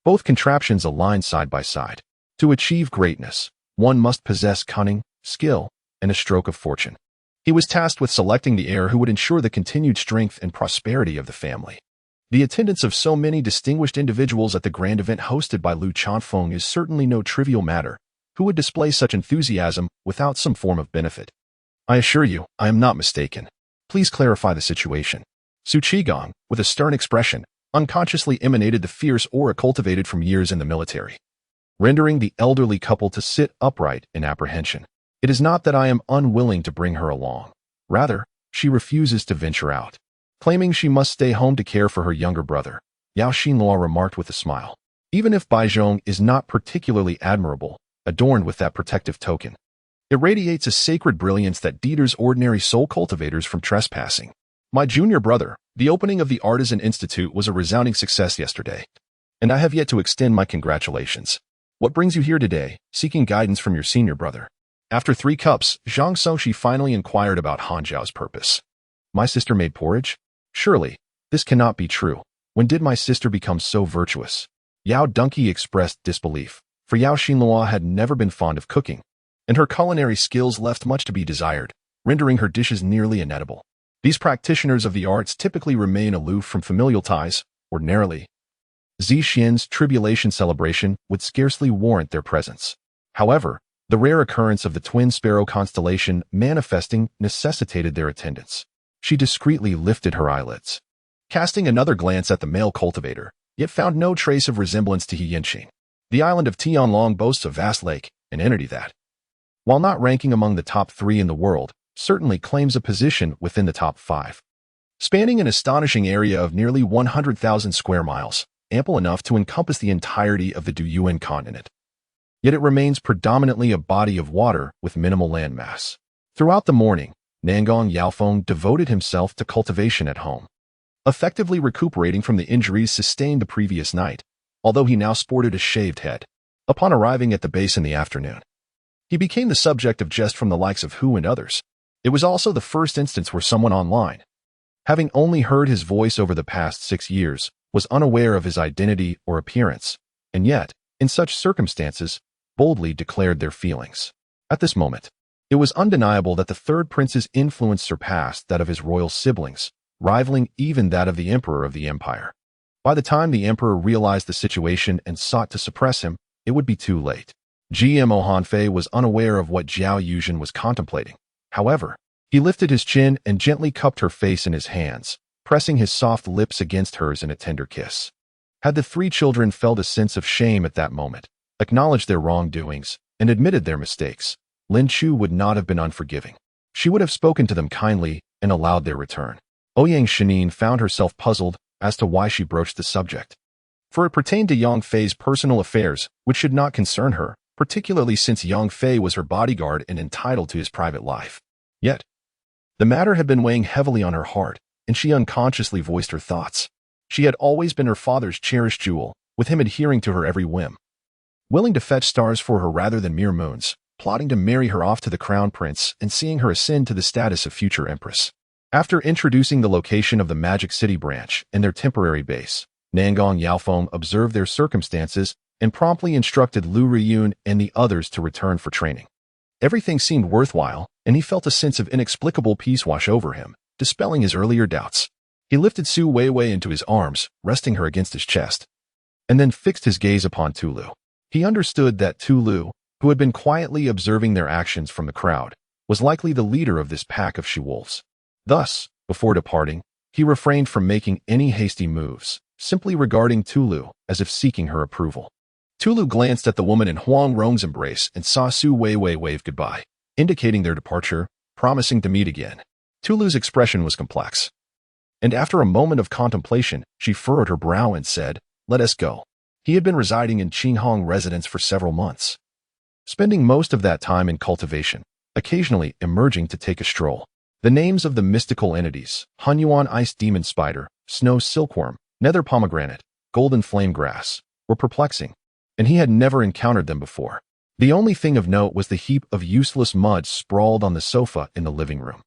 Both contraptions aligned side by side. To achieve greatness, one must possess cunning, skill, and a stroke of fortune. He was tasked with selecting the heir who would ensure the continued strength and prosperity of the family. The attendance of so many distinguished individuals at the grand event hosted by Lu Chanfeng is certainly no trivial matter. Who would display such enthusiasm without some form of benefit? "I assure you, I am not mistaken. Please clarify the situation." Su Qigong, with a stern expression, unconsciously emanated the fierce aura cultivated from years in the military, rendering the elderly couple to sit upright in apprehension. "It is not that I am unwilling to bring her along. Rather, she refuses to venture out, claiming she must stay home to care for her younger brother," Yao Xinluo remarked with a smile. Even if Baizhong is not particularly admirable, adorned with that protective token, it radiates a sacred brilliance that deters ordinary soul cultivators from trespassing. "My junior brother, the opening of the Artisan Institute was a resounding success yesterday, and I have yet to extend my congratulations. What brings you here today, seeking guidance from your senior brother?" After 3 cups, Zhang Songshi finally inquired about Han Zhao's purpose. "My sister made porridge? Surely, this cannot be true. When did my sister become so virtuous?" Yao Dunqi expressed disbelief, for Yao Xinluo had never been fond of cooking, and her culinary skills left much to be desired, rendering her dishes nearly inedible. These practitioners of the arts typically remain aloof from familial ties. Ordinarily, Zixian's tribulation celebration would scarcely warrant their presence. However, the rare occurrence of the twin sparrow constellation manifesting necessitated their attendance. She discreetly lifted her eyelids, casting another glance at the male cultivator, yet found no trace of resemblance to He Yanqing. The island of Tianlong boasts a vast lake, an entity that, while not ranking among the top 3 in the world, certainly claims a position within the top 5. Spanning an astonishing area of nearly 100,000 square miles, ample enough to encompass the entirety of the Duyuan continent. Yet it remains predominantly a body of water with minimal landmass. Throughout the morning, Nangong Yaofeng devoted himself to cultivation at home, effectively recuperating from the injuries sustained the previous night, although he now sported a shaved head. Upon arriving at the base in the afternoon, he became the subject of jest from the likes of Hu and others. It was also the first instance where someone online, having only heard his voice over the past 6 years, was unaware of his identity or appearance, and yet, in such circumstances, boldly declared their feelings. At this moment, it was undeniable that the third prince's influence surpassed that of his royal siblings, rivaling even that of the emperor of the empire. By the time the emperor realized the situation and sought to suppress him, it would be too late. GMO Hanfei was unaware of what Zhao Yuzhen was contemplating. However, he lifted his chin and gently cupped her face in his hands, pressing his soft lips against hers in a tender kiss. Had the 3 children felt a sense of shame at that moment, acknowledged their wrongdoings, and admitted their mistakes, Lin Chu would not have been unforgiving. She would have spoken to them kindly and allowed their return. Ouyang Shinin found herself puzzled as to why she broached the subject, for it pertained to Yang Fei's personal affairs, which should not concern her, particularly since Yang Fei was her bodyguard and entitled to his private life. Yet, the matter had been weighing heavily on her heart, and she unconsciously voiced her thoughts. She had always been her father's cherished jewel, with him adhering to her every whim, willing to fetch stars for her rather than mere moons. plotting to marry her off to the crown prince and seeing her ascend to the status of future empress. After introducing the location of the Magic City branch and their temporary base, Nangong Yaofeng observed their circumstances and promptly instructed Lu Riyun and the others to return for training. Everything seemed worthwhile, and he felt a sense of inexplicable peace wash over him, dispelling his earlier doubts. He lifted Su Weiwei into his arms, resting her against his chest, and then fixed his gaze upon Tulu. He understood that Tulu, who had been quietly observing their actions from the crowd, was likely the leader of this pack of she-wolves. Thus, before departing, he refrained from making any hasty moves, simply regarding Tulu as if seeking her approval. Tulu glanced at the woman in Huang Rong's embrace and saw Su Weiwei wave goodbye, indicating their departure, promising to meet again. Tulu's expression was complex, and after a moment of contemplation, she furrowed her brow and said, "Let us go." He had been residing in Qinghong residence for several months, spending most of that time in cultivation, occasionally emerging to take a stroll. The names of the mystical entities, Hunyuan ice demon spider, snow silkworm, nether pomegranate, golden flame grass, were perplexing, and he had never encountered them before. The only thing of note was the heap of useless mud sprawled on the sofa in the living room.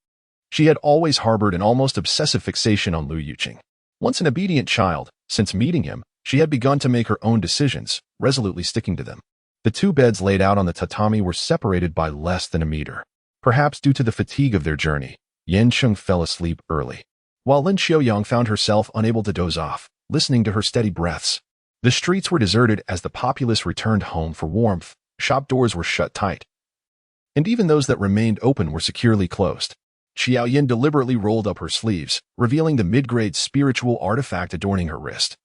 She had always harbored an almost obsessive fixation on Lu Yuqing. Once an obedient child, since meeting him, she had begun to make her own decisions, resolutely sticking to them. The two beds laid out on the tatami were separated by less than a meter. Perhaps due to the fatigue of their journey, Yan Cheng fell asleep early, while Lin Xiaoyang found herself unable to doze off, listening to her steady breaths. The streets were deserted as the populace returned home for warmth. Shop doors were shut tight, and even those that remained open were securely closed. Xiaoyan deliberately rolled up her sleeves, revealing the mid-grade spiritual artifact adorning her wrist.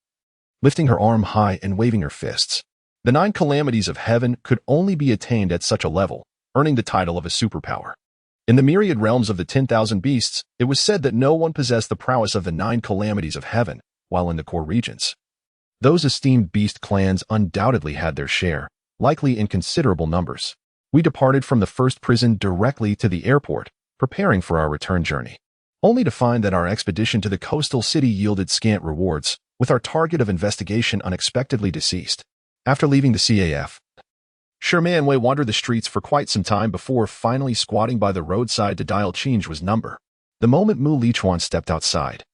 Lifting her arm high and waving her fists, the 9 calamities of heaven could only be attained at such a level, earning the title of a superpower. In the myriad realms of the 10,000 beasts, it was said that no one possessed the prowess of the 9 calamities of heaven, while in the core regions, those esteemed beast clans undoubtedly had their share, likely in considerable numbers. We departed from the first prison directly to the airport, preparing for our return journey, only to find that our expedition to the coastal city yielded scant rewards, with our target of investigation unexpectedly deceased. After leaving the CAF, Sherman Wei wandered the streets for quite some time before finally squatting by the roadside to dial Qing's number. The moment Mu Lichuan stepped outside,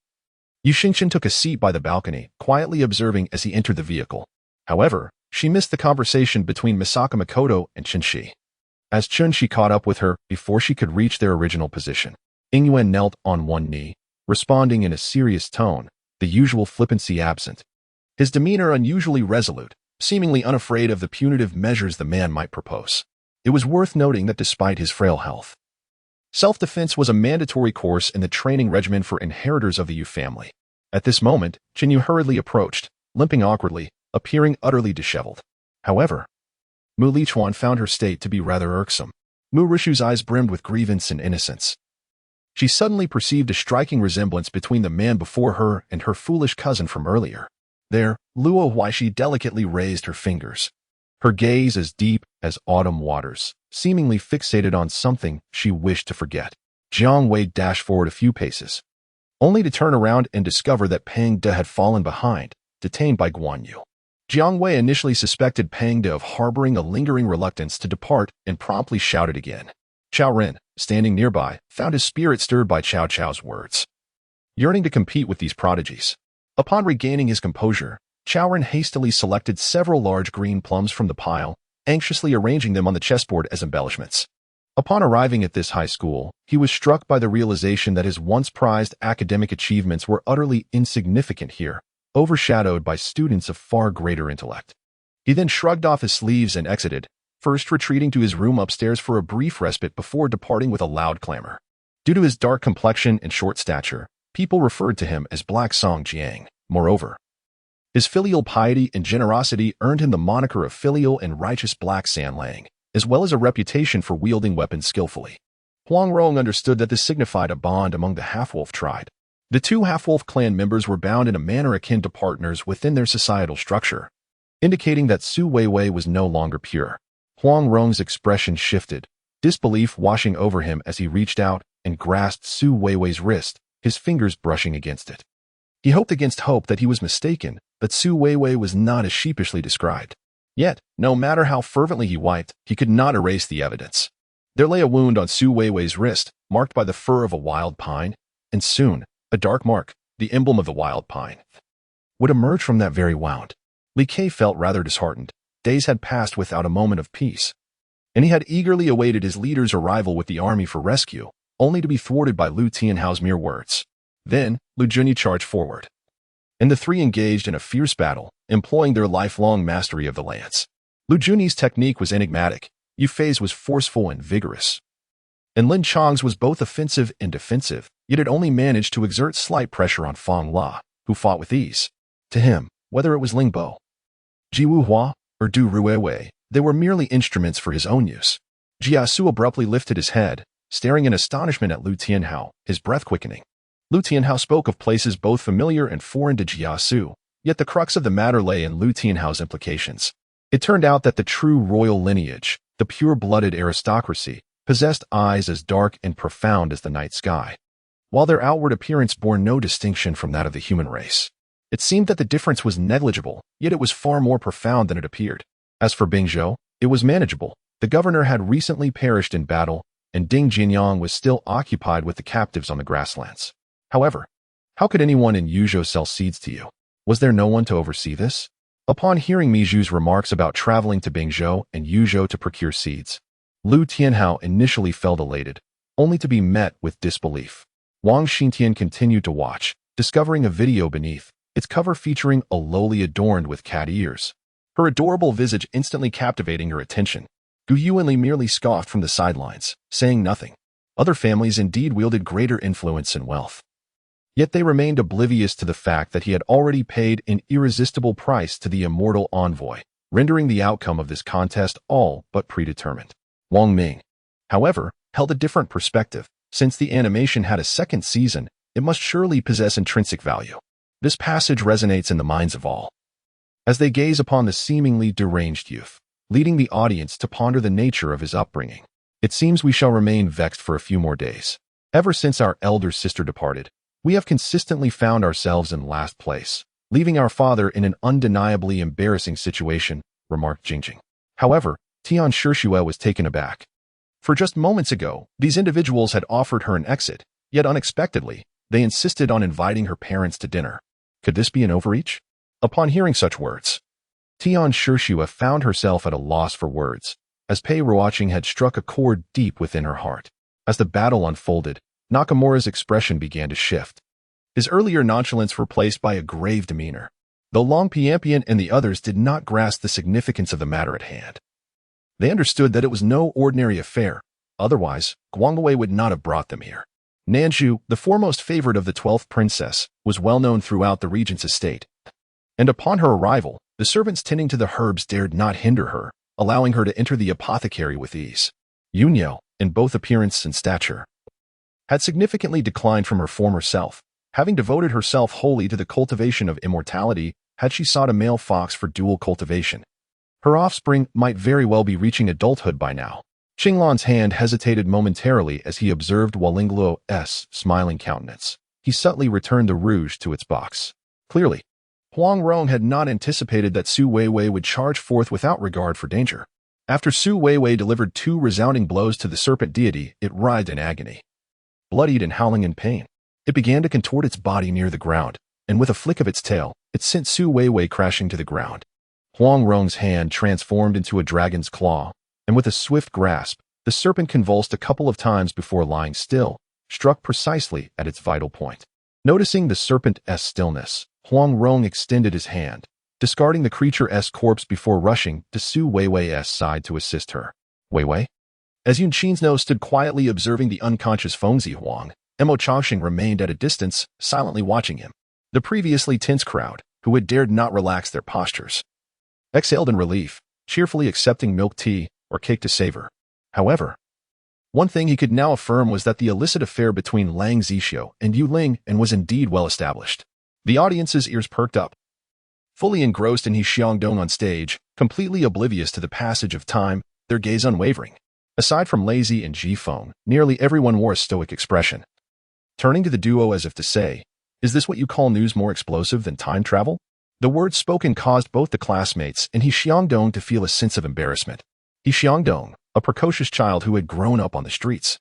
Yu Xingchen took a seat by the balcony, quietly observing as he entered the vehicle. However, she missed the conversation between Misaka Makoto and Chunshi. As Chunshi caught up with her before she could reach their original position, Ingyuan knelt on one knee, responding in a serious tone, the usual flippancy absent. His demeanor unusually resolute, seemingly unafraid of the punitive measures the man might propose. It was worth noting that despite his frail health, self-defense was a mandatory course in the training regimen for inheritors of the Yu family. At this moment, Qin hurriedly approached, limping awkwardly, appearing utterly disheveled. However, Mu Lichuan found her state to be rather irksome. Mu Rishu's eyes brimmed with grievance and innocence. She suddenly perceived a striking resemblance between the man before her and her foolish cousin from earlier. There, Luo Huaishi delicately raised her fingers, her gaze as deep as autumn waters, seemingly fixated on something she wished to forget. Jiang Wei dashed forward a few paces, only to turn around and discover that Pang De had fallen behind, detained by Guan Yu. Jiang Wei initially suspected Pang De of harboring a lingering reluctance to depart and promptly shouted again. Chao Ren, standing nearby, found his spirit stirred by Cao Cao's words, yearning to compete with these prodigies. Upon regaining his composure, Chao Ren hastily selected several large green plums from the pile, anxiously arranging them on the chessboard as embellishments. Upon arriving at this high school, he was struck by the realization that his once prized academic achievements were utterly insignificant here, overshadowed by students of far greater intellect. He then shrugged off his sleeves and exited, first retreating to his room upstairs for a brief respite before departing with a loud clamor. Due to his dark complexion and short stature, people referred to him as Black Song Jiang. Moreover, his filial piety and generosity earned him the moniker of filial and righteous Black Sanlang, as well as a reputation for wielding weapons skillfully. Huang Rong understood that this signified a bond among the half-wolf tribe. The two half-wolf clan members were bound in a manner akin to partners within their societal structure, indicating that Su Weiwei was no longer pure. Huang Rong's expression shifted, disbelief washing over him as he reached out and grasped Su Weiwei's wrist, his fingers brushing against it. He hoped against hope that he was mistaken, that Su Weiwei was not as sheepishly described. Yet, no matter how fervently he wiped, he could not erase the evidence. There lay a wound on Su Weiwei's wrist, marked by the fur of a wild pine, and soon, a dark mark, the emblem of the wild pine, would emerge from that very wound. Li Kai felt rather disheartened. Days had passed without a moment of peace, and he had eagerly awaited his leader's arrival with the army for rescue, only to be thwarted by Lu Tianhao's mere words. Then, Lu Junyi charged forward, and the three engaged in a fierce battle, employing their lifelong mastery of the lance. Lu Junyi's technique was enigmatic, Yu Fei's was forceful and vigorous, and Lin Chang's was both offensive and defensive, yet it only managed to exert slight pressure on Fang La, who fought with ease. To him, whether it was Ling Bo, Ji Wu Hua, or Du Ruiwei, they were merely instruments for his own use. Jiasu abruptly lifted his head, staring in astonishment at Lu Tianhao, his breath quickening. Lu Tianhao spoke of places both familiar and foreign to Jiasu, yet the crux of the matter lay in Lu Tianhao's implications. It turned out that the true royal lineage, the pure-blooded aristocracy, possessed eyes as dark and profound as the night sky, while their outward appearance bore no distinction from that of the human race. It seemed that the difference was negligible, yet it was far more profound than it appeared. As for Bingzhou, it was manageable. The governor had recently perished in battle, and Ding Jinyang was still occupied with the captives on the grasslands. However, how could anyone in Yuzhou sell seeds to you? Was there no one to oversee this? Upon hearing Miju's remarks about traveling to Bingzhou and Yuzhou to procure seeds, Lu Tianhao initially felt elated, only to be met with disbelief. Wang Xintian continued to watch, discovering a video beneath, its cover featuring a lowly adorned with cat ears, her adorable visage instantly captivating her attention. Gu Yuanli merely scoffed from the sidelines, saying nothing. Other families indeed wielded greater influence and wealth, yet they remained oblivious to the fact that he had already paid an irresistible price to the immortal envoy, rendering the outcome of this contest all but predetermined. Wang Ming, however, held a different perspective. Since the animation had a second season, it must surely possess intrinsic value. This passage resonates in the minds of all, as they gaze upon the seemingly deranged youth, leading the audience to ponder the nature of his upbringing. It seems we shall remain vexed for a few more days. Ever since our elder sister departed, we have consistently found ourselves in last place, leaving our father in an undeniably embarrassing situation, remarked Jingjing. However, Tian Shishue was taken aback. For just moments ago, these individuals had offered her an exit, yet unexpectedly, they insisted on inviting her parents to dinner. Could this be an overreach? Upon hearing such words, Tian Shishue found herself at a loss for words, as Pei Ruoqing had struck a chord deep within her heart. As the battle unfolded, Nakamura's expression began to shift, his earlier nonchalance replaced by a grave demeanor. Though Long Piampian and the others did not grasp the significance of the matter at hand, they understood that it was no ordinary affair. Otherwise, Guangwei would not have brought them here. Nanju, the foremost favorite of the 12th princess, was well known throughout the regent's estate, and upon her arrival, the servants tending to the herbs dared not hinder her, allowing her to enter the apothecary with ease. Yunyo, in both appearance and stature, had significantly declined from her former self, having devoted herself wholly to the cultivation of immortality. Had she sought a male fox for dual cultivation, her offspring might very well be reaching adulthood by now. Qinglan's hand hesitated momentarily as he observed Walingluo's smiling countenance. He subtly returned the rouge to its box. Clearly, Huang Rong had not anticipated that Su Weiwei would charge forth without regard for danger. After Su Weiwei delivered 2 resounding blows to the serpent deity, it writhed in agony, bloodied and howling in pain. It began to contort its body near the ground, and with a flick of its tail, it sent Su Weiwei crashing to the ground. Huang Rong's hand transformed into a dragon's claw, and with a swift grasp, the serpent convulsed a couple of times before lying still, struck precisely at its vital point. Noticing the serpent's stillness, Huang Rong extended his hand, discarding the creature's corpse before rushing to Su Weiwei's side to assist her. Weiwei? As Yun Qinzno stood quietly observing the unconscious Fengzi Huang, Mo Changxing remained at a distance, silently watching him. The previously tense crowd, who had dared not relax their postures, exhaled in relief, cheerfully accepting milk tea or cake to savor. However, one thing he could now affirm was that the illicit affair between Lang Zixio and Yu Ling and was indeed well established. The audience's ears perked up, fully engrossed in He Xiangdong on stage, completely oblivious to the passage of time, their gaze unwavering. Aside from Lazy and Ji Feng, nearly everyone wore a stoic expression. Turning to the duo as if to say, "Is this what you call news more explosive than time travel?" The words spoken caused both the classmates and He Xiangdong to feel a sense of embarrassment. He Xiangdong, a precocious child who had grown up on the streets,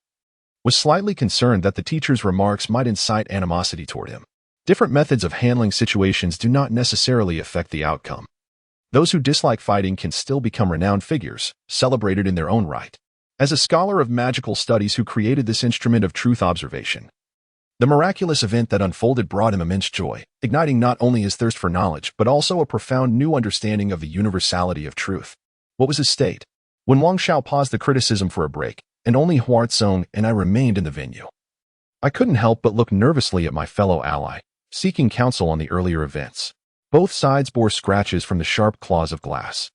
was slightly concerned that the teacher's remarks might incite animosity toward him. Different methods of handling situations do not necessarily affect the outcome. Those who dislike fighting can still become renowned figures, celebrated in their own right. As a scholar of magical studies who created this instrument of truth observation, the miraculous event that unfolded brought him immense joy, igniting not only his thirst for knowledge but also a profound new understanding of the universality of truth. What was his state? When Wang Xiao paused the criticism for a break, and only Huartzong and I remained in the venue, I couldn't help but look nervously at my fellow ally, seeking counsel on the earlier events. Both sides bore scratches from the sharp claws of glass.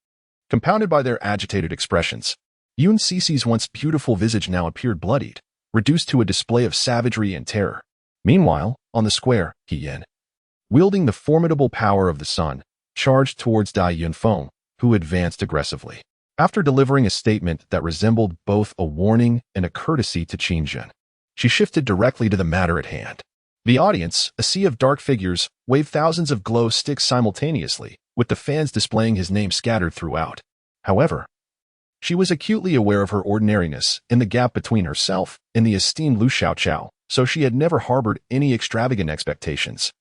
Compounded by their agitated expressions, Yun Cece's once beautiful visage now appeared bloodied, reduced to a display of savagery and terror. Meanwhile, on the square, He Yin, wielding the formidable power of the sun, charged towards Dai Yunfeng, who advanced aggressively. After delivering a statement that resembled both a warning and a courtesy to Qin Zhen, she shifted directly to the matter at hand. The audience, a sea of dark figures, waved thousands of glow sticks simultaneously, with the fans displaying his name scattered throughout. However, she was acutely aware of her ordinariness and the gap between herself and the esteemed Lu Xiaoqiao, so she had never harbored any extravagant expectations.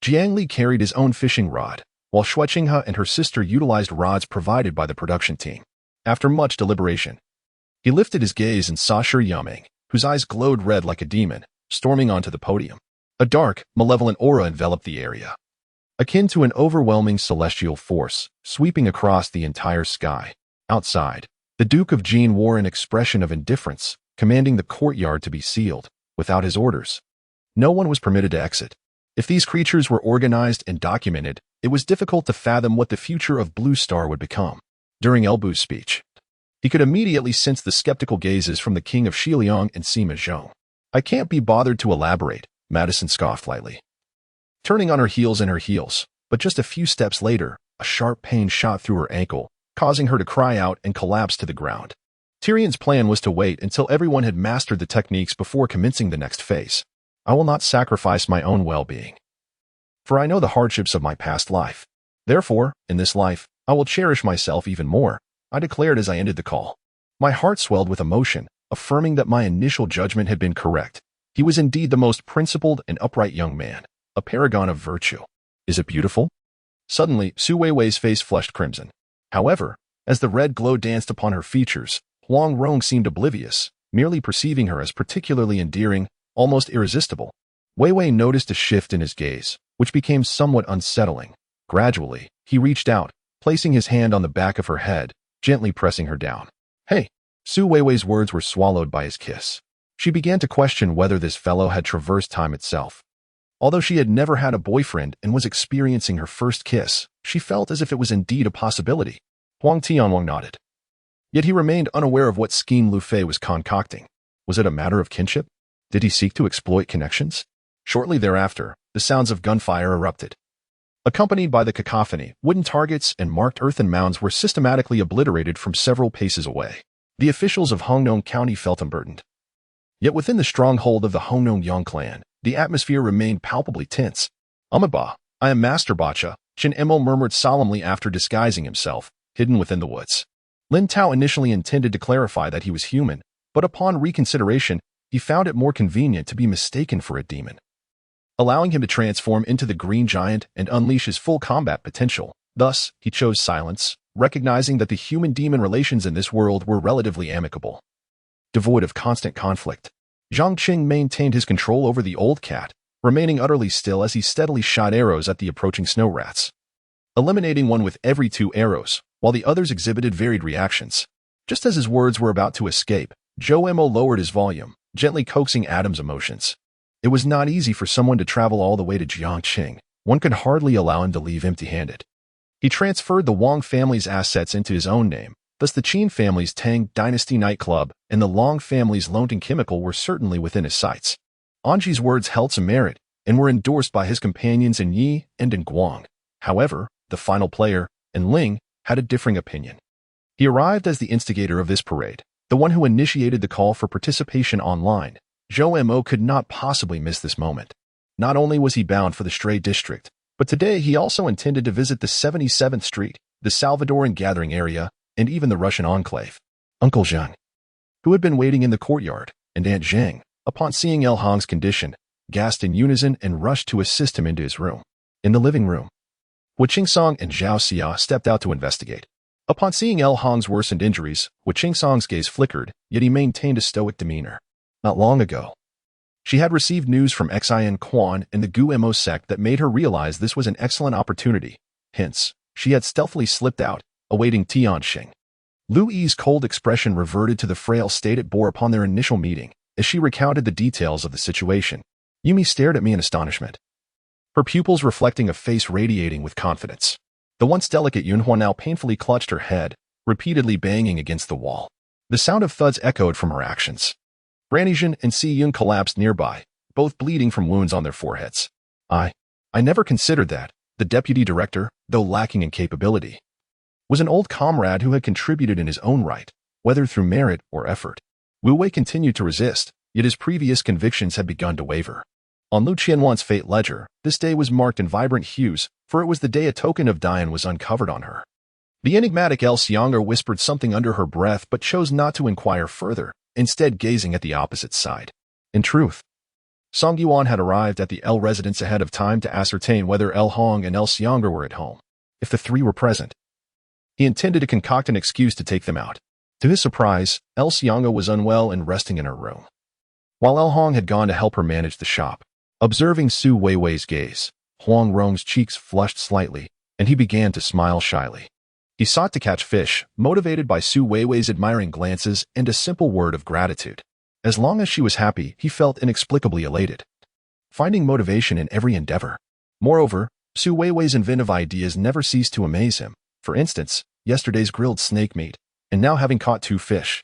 Jiang Li carried his own fishing rod, while Shui Qinghe and her sister utilized rods provided by the production team. After much deliberation, he lifted his gaze and saw Shi Yaming, whose eyes glowed red like a demon, storming onto the podium. A dark, malevolent aura enveloped the area, akin to an overwhelming celestial force, sweeping across the entire sky. Outside, the Duke of Jin wore an expression of indifference, commanding the courtyard to be sealed. Without his orders, no one was permitted to exit. If these creatures were organized and documented, it was difficult to fathom what the future of Blue Star would become. During Elbu's speech, he could immediately sense the skeptical gazes from the king of Xiliang and Sima Zhong. I can't be bothered to elaborate, Madison scoffed lightly, turning on her heels, but just a few steps later, a sharp pain shot through her ankle, causing her to cry out and collapse to the ground. Tyrion's plan was to wait until everyone had mastered the techniques before commencing the next phase. I will not sacrifice my own well-being, for I know the hardships of my past life. Therefore, in this life, I will cherish myself even more, I declared as I ended the call. My heart swelled with emotion, affirming that my initial judgment had been correct. He was indeed the most principled and upright young man, a paragon of virtue. Is it beautiful? Suddenly, Su Weiwei's face flushed crimson. However, as the red glow danced upon her features, Huang Rong seemed oblivious, merely perceiving her as particularly endearing, almost irresistible. Weiwei noticed a shift in his gaze, which became somewhat unsettling. Gradually, he reached out, placing his hand on the back of her head, gently pressing her down. Hey! Su Weiwei's words were swallowed by his kiss. She began to question whether this fellow had traversed time itself. Although she had never had a boyfriend and was experiencing her first kiss, she felt as if it was indeed a possibility. Huang Tianwang nodded. Yet he remained unaware of what scheme Lu Fei was concocting. Was it a matter of kinship? Did he seek to exploit connections? Shortly thereafter, the sounds of gunfire erupted. Accompanied by the cacophony, wooden targets and marked earthen mounds were systematically obliterated from several paces away. The officials of Hongnong County felt unburdened. Yet within the stronghold of the Hongnong Yang clan, the atmosphere remained palpably tense. Amaba, I am Master Bacha, Chen Emo murmured solemnly after disguising himself, hidden within the woods. Lin Tao initially intended to clarify that he was human, but upon reconsideration, he found it more convenient to be mistaken for a demon, allowing him to transform into the Green Giant and unleash his full combat potential. Thus, he chose silence, recognizing that the human-demon relations in this world were relatively amicable, devoid of constant conflict. Zhang Qing maintained his control over the old cat, remaining utterly still as he steadily shot arrows at the approaching snow rats, eliminating one with every 2 arrows, while the others exhibited varied reactions. Just as his words were about to escape, Zhou Emo lowered his volume, gently coaxing Adam's emotions. It was not easy for someone to travel all the way to Jiangqing. One could hardly allow him to leave empty-handed. He transferred the Wang family's assets into his own name, thus the Qin family's Tang Dynasty nightclub and the Long family's Lonting Chemical were certainly within his sights. Anji's words held some merit and were endorsed by his companions in Yi and in Guang. However, the final player, in Ling, had a differing opinion. He arrived as the instigator of this parade, the one who initiated the call for participation online. Zhou Mo could not possibly miss this moment. Not only was he bound for the Stray District, But today he also intended to visit the 77th Street, the Salvadoran gathering area, and even the Russian enclave. Uncle Zhang, who had been waiting in the courtyard, and Aunt Zhang, upon seeing El Hong's condition, gasped in unison and rushed to assist him into his room. In the living room, Wu Qingsong and Zhao Xia stepped out to investigate. Upon seeing El Hong's worsened injuries, Wu Qingsong's gaze flickered, yet he maintained a stoic demeanor. Not long ago, she had received news from Xin Quan and the Gumo sect that made her realize this was an excellent opportunity. Hence, she had stealthily slipped out, awaiting Tianxing. Lu Yi's cold expression reverted to the frail state it bore upon their initial meeting, as she recounted the details of the situation. Yumi stared at me in astonishment, her pupils reflecting a face radiating with confidence. The once delicate Yunhua now painfully clutched her head, repeatedly banging against the wall. The sound of thuds echoed from her actions. Branijin and Si Yun collapsed nearby, both bleeding from wounds on their foreheads. I never considered that the deputy director, though lacking in capability, was an old comrade who had contributed in his own right, whether through merit or effort. Weiwei continued to resist, yet his previous convictions had begun to waver. On Lu Qianwan's fate ledger, this day was marked in vibrant hues, for it was the day a token of Dian was uncovered on her. The enigmatic El Xianger whispered something under her breath but chose not to inquire further, instead gazing at the opposite side. In truth, Song Yuan had arrived at the El residence ahead of time to ascertain whether El Hong and El Xianger were at home. If the three were present, he intended to concoct an excuse to take them out. To his surprise, El Xianger was unwell and resting in her room, while El Hong had gone to help her manage the shop. Observing Su Weiwei's gaze, Huang Rong's cheeks flushed slightly, and he began to smile shyly. He sought to catch fish, motivated by Su Weiwei's admiring glances and a simple word of gratitude. As long as she was happy, he felt inexplicably elated, finding motivation in every endeavor. Moreover, Su Weiwei's inventive ideas never ceased to amaze him. For instance, yesterday's grilled snake meat, and now having caught 2 fish.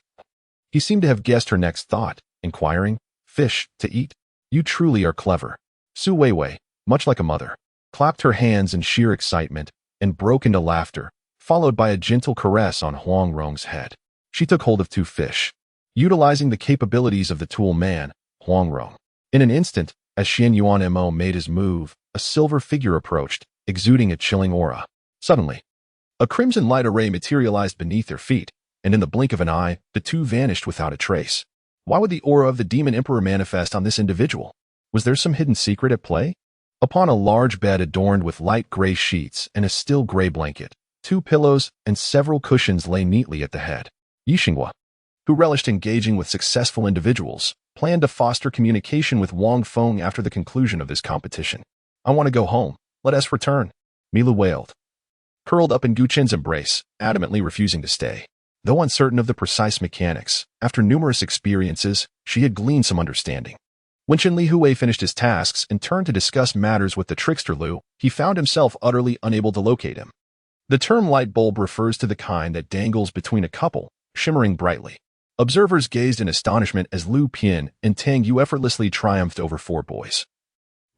He seemed to have guessed her next thought, inquiring, "Fish to eat? You truly are clever." Su Weiwei, much like a mother, clapped her hands in sheer excitement and broke into laughter, followed by a gentle caress on Huang Rong's head. She took hold of 2 fish, utilizing the capabilities of the tool man, Huang Rong. In an instant, as Xian Yuan Mo made his move, a silver figure approached, exuding a chilling aura. Suddenly, a crimson light array materialized beneath their feet, and in the blink of an eye, the 2 vanished without a trace. Why would the aura of the demon emperor manifest on this individual? Was there some hidden secret at play? Upon a large bed adorned with light gray sheets and a still gray blanket, 2 pillows and several cushions lay neatly at the head. Yixinghua, who relished engaging with successful individuals, planned to foster communication with Wang Feng after the conclusion of this competition. "I want to go home. Let us return," Milu wailed, curled up in Guchen's embrace, adamantly refusing to stay. Though uncertain of the precise mechanics, after numerous experiences, she had gleaned some understanding. When Li Huwei finished his tasks and turned to discuss matters with the trickster Lu, he found himself utterly unable to locate him. The term light bulb refers to the kind that dangles between a couple, shimmering brightly. Observers gazed in astonishment as Lu Pian and Tang Yu effortlessly triumphed over 4 boys,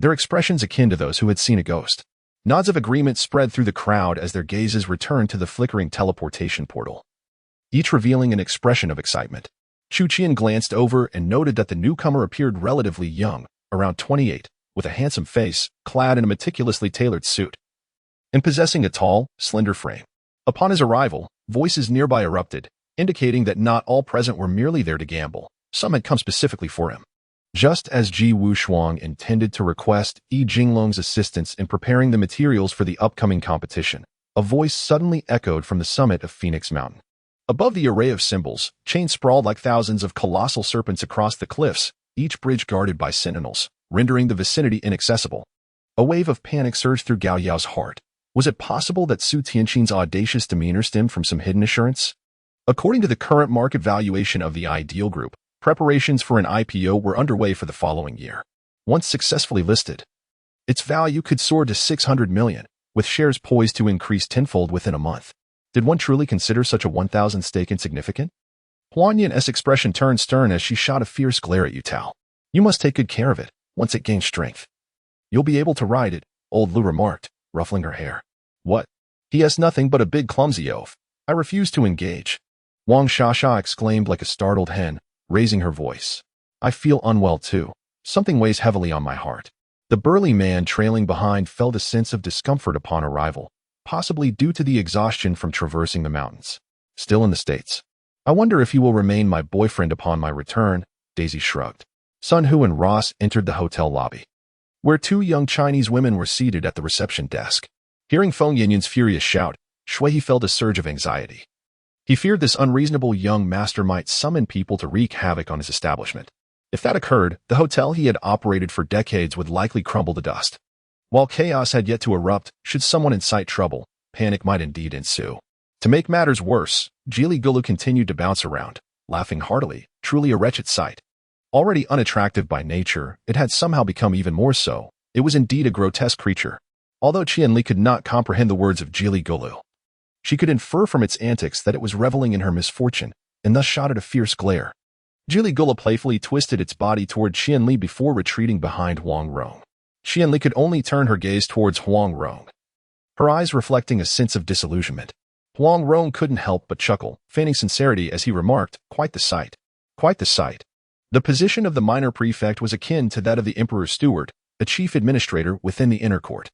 their expressions akin to those who had seen a ghost. Nods of agreement spread through the crowd as their gazes returned to the flickering teleportation portal, each revealing an expression of excitement. Chu Qian glanced over and noted that the newcomer appeared relatively young, around 28, with a handsome face, clad in a meticulously tailored suit, and possessing a tall, slender frame. Upon his arrival, voices nearby erupted, indicating that not all present were merely there to gamble. Some had come specifically for him. Just as Ji Wushuang intended to request Yi Jinglong's assistance in preparing the materials for the upcoming competition, a voice suddenly echoed from the summit of Phoenix Mountain. Above the array of symbols, chains sprawled like thousands of colossal serpents across the cliffs, each bridge guarded by sentinels, rendering the vicinity inaccessible. A wave of panic surged through Gao Yao's heart. Was it possible that Su Tianqin's audacious demeanor stemmed from some hidden assurance? According to the current market valuation of the Ideal Group, preparations for an IPO were underway for the following year. Once successfully listed, its value could soar to 600 million, with shares poised to increase tenfold within a month. Did one truly consider such a 1,000 stake insignificant? Huan Yan's expression turned stern as she shot a fierce glare at Yu Tao. "You must take good care of it, once it gains strength. You'll be able to ride it," old Lu remarked, ruffling her hair. "What? He has nothing but a big clumsy oaf. I refuse to engage," Wang Shasha exclaimed like a startled hen, raising her voice. "I feel unwell too. Something weighs heavily on my heart." The burly man trailing behind felt a sense of discomfort upon arrival, possibly due to the exhaustion from traversing the mountains. Still in the States. I wonder if he will remain my boyfriend upon my return, Daisy shrugged. Sun Hu and Ross entered the hotel lobby, where two young Chinese women were seated at the reception desk. Hearing Feng Yinyan's furious shout, Shui felt a surge of anxiety. He feared this unreasonable young master might summon people to wreak havoc on his establishment. If that occurred, the hotel he had operated for decades would likely crumble to dust. While chaos had yet to erupt, should someone incite trouble, panic might indeed ensue. To make matters worse, Jili Gulu continued to bounce around, laughing heartily, truly a wretched sight. Already unattractive by nature, it had somehow become even more so. It was indeed a grotesque creature. Although Qianli could not comprehend the words of Jili Gulu, she could infer from its antics that it was reveling in her misfortune, and thus shot at a fierce glare. Jili Gulu playfully twisted its body toward Qianli before retreating behind Huang Rong. Qianli could only turn her gaze towards Huang Rong, her eyes reflecting a sense of disillusionment. Huang Rong couldn't help but chuckle, feigning sincerity as he remarked, "Quite the sight. Quite the sight." The position of the minor prefect was akin to that of the emperor's steward, a chief administrator within the inner court.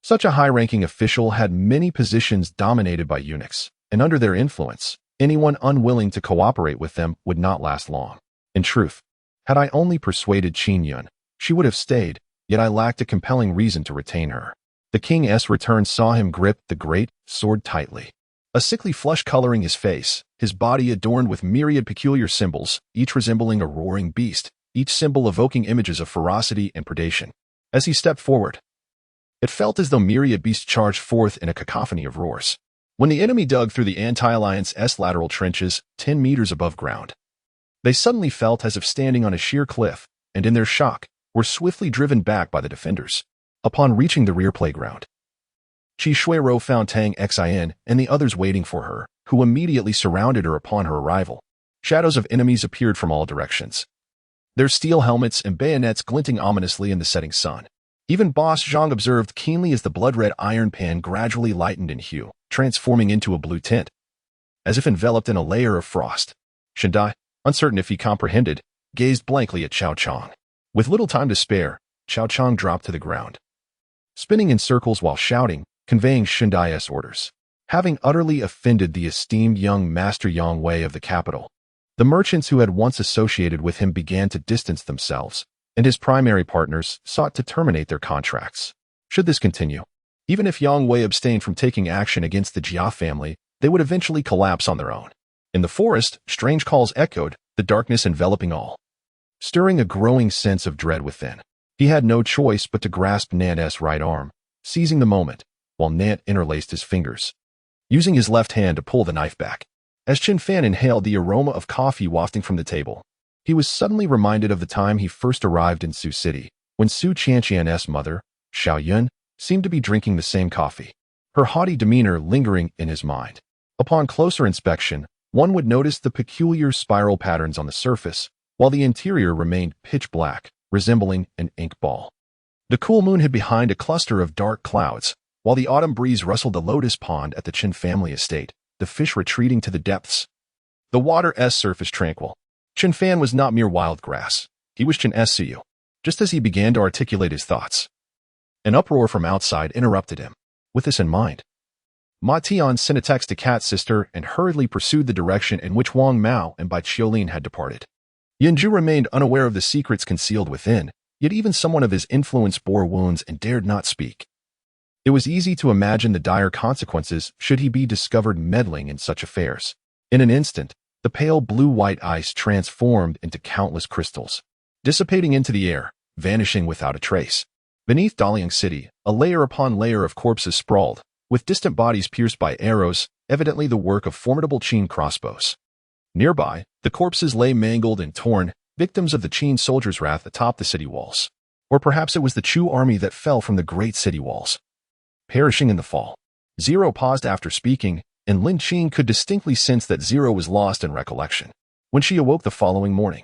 Such a high-ranking official had many positions dominated by eunuchs, and under their influence, anyone unwilling to cooperate with them would not last long. In truth, had I only persuaded Qin Yun, she would have stayed, yet I lacked a compelling reason to retain her. The king's return saw him grip the great sword tightly. A sickly flush coloring his face, his body adorned with myriad peculiar symbols, each resembling a roaring beast, each symbol evoking images of ferocity and predation. As he stepped forward, it felt as though myriad beasts charged forth in a cacophony of roars. When the enemy dug through the anti-alliance's lateral trenches, 10 meters above ground, they suddenly felt as if standing on a sheer cliff, and in their shock, were swiftly driven back by the defenders. Upon reaching the rear playground, Qi Shuiro found Tang Xin and the others waiting for her, who immediately surrounded her upon her arrival. Shadows of enemies appeared from all directions, their steel helmets and bayonets glinting ominously in the setting sun. Even Boss Zhang observed keenly as the blood-red iron pan gradually lightened in hue, transforming into a blue tint, as if enveloped in a layer of frost. Shindai, uncertain if he comprehended, gazed blankly at Chao Chang. With little time to spare, Chao Chang dropped to the ground, spinning in circles while shouting, conveying Shindai's orders. Having utterly offended the esteemed young Master Yang Wei of the capital, the merchants who had once associated with him began to distance themselves, and his primary partners sought to terminate their contracts. Should this continue, even if Yang Wei abstained from taking action against the Jia family, they would eventually collapse on their own. In the forest, strange calls echoed, the darkness enveloping all, stirring a growing sense of dread within. He had no choice but to grasp Nant's right arm, seizing the moment, while Nant interlaced his fingers, using his left hand to pull the knife back. As Qin Fan inhaled the aroma of coffee wafting from the table, he was suddenly reminded of the time he first arrived in Sioux City, when Su Qianqian's mother, Xiao Yun, seemed to be drinking the same coffee, her haughty demeanor lingering in his mind. Upon closer inspection, one would notice the peculiar spiral patterns on the surface, while the interior remained pitch black, resembling an ink ball. The cool moon hid behind a cluster of dark clouds, while the autumn breeze rustled the lotus pond at the Qin family estate, the fish retreating to the depths. The water's surface tranquil. Qin Fan was not mere wild grass. He was Qin Su. Just as he began to articulate his thoughts, an uproar from outside interrupted him. With this in mind, Ma Tian sent a text to Cat's sister and hurriedly pursued the direction in which Wang Mao and Bai Qiolin had departed. Yanju remained unaware of the secrets concealed within, yet even someone of his influence bore wounds and dared not speak. It was easy to imagine the dire consequences should he be discovered meddling in such affairs. In an instant, the pale blue-white ice transformed into countless crystals, dissipating into the air, vanishing without a trace. Beneath Daliang City, a layer upon layer of corpses sprawled, with distant bodies pierced by arrows, evidently the work of formidable Qin crossbows. Nearby, the corpses lay mangled and torn, victims of the Qin soldiers' wrath atop the city walls. Or perhaps it was the Chu army that fell from the great city walls, perishing in the fall. Zero paused after speaking, and Lin Qin could distinctly sense that Zero was lost in recollection. When she awoke the following morning,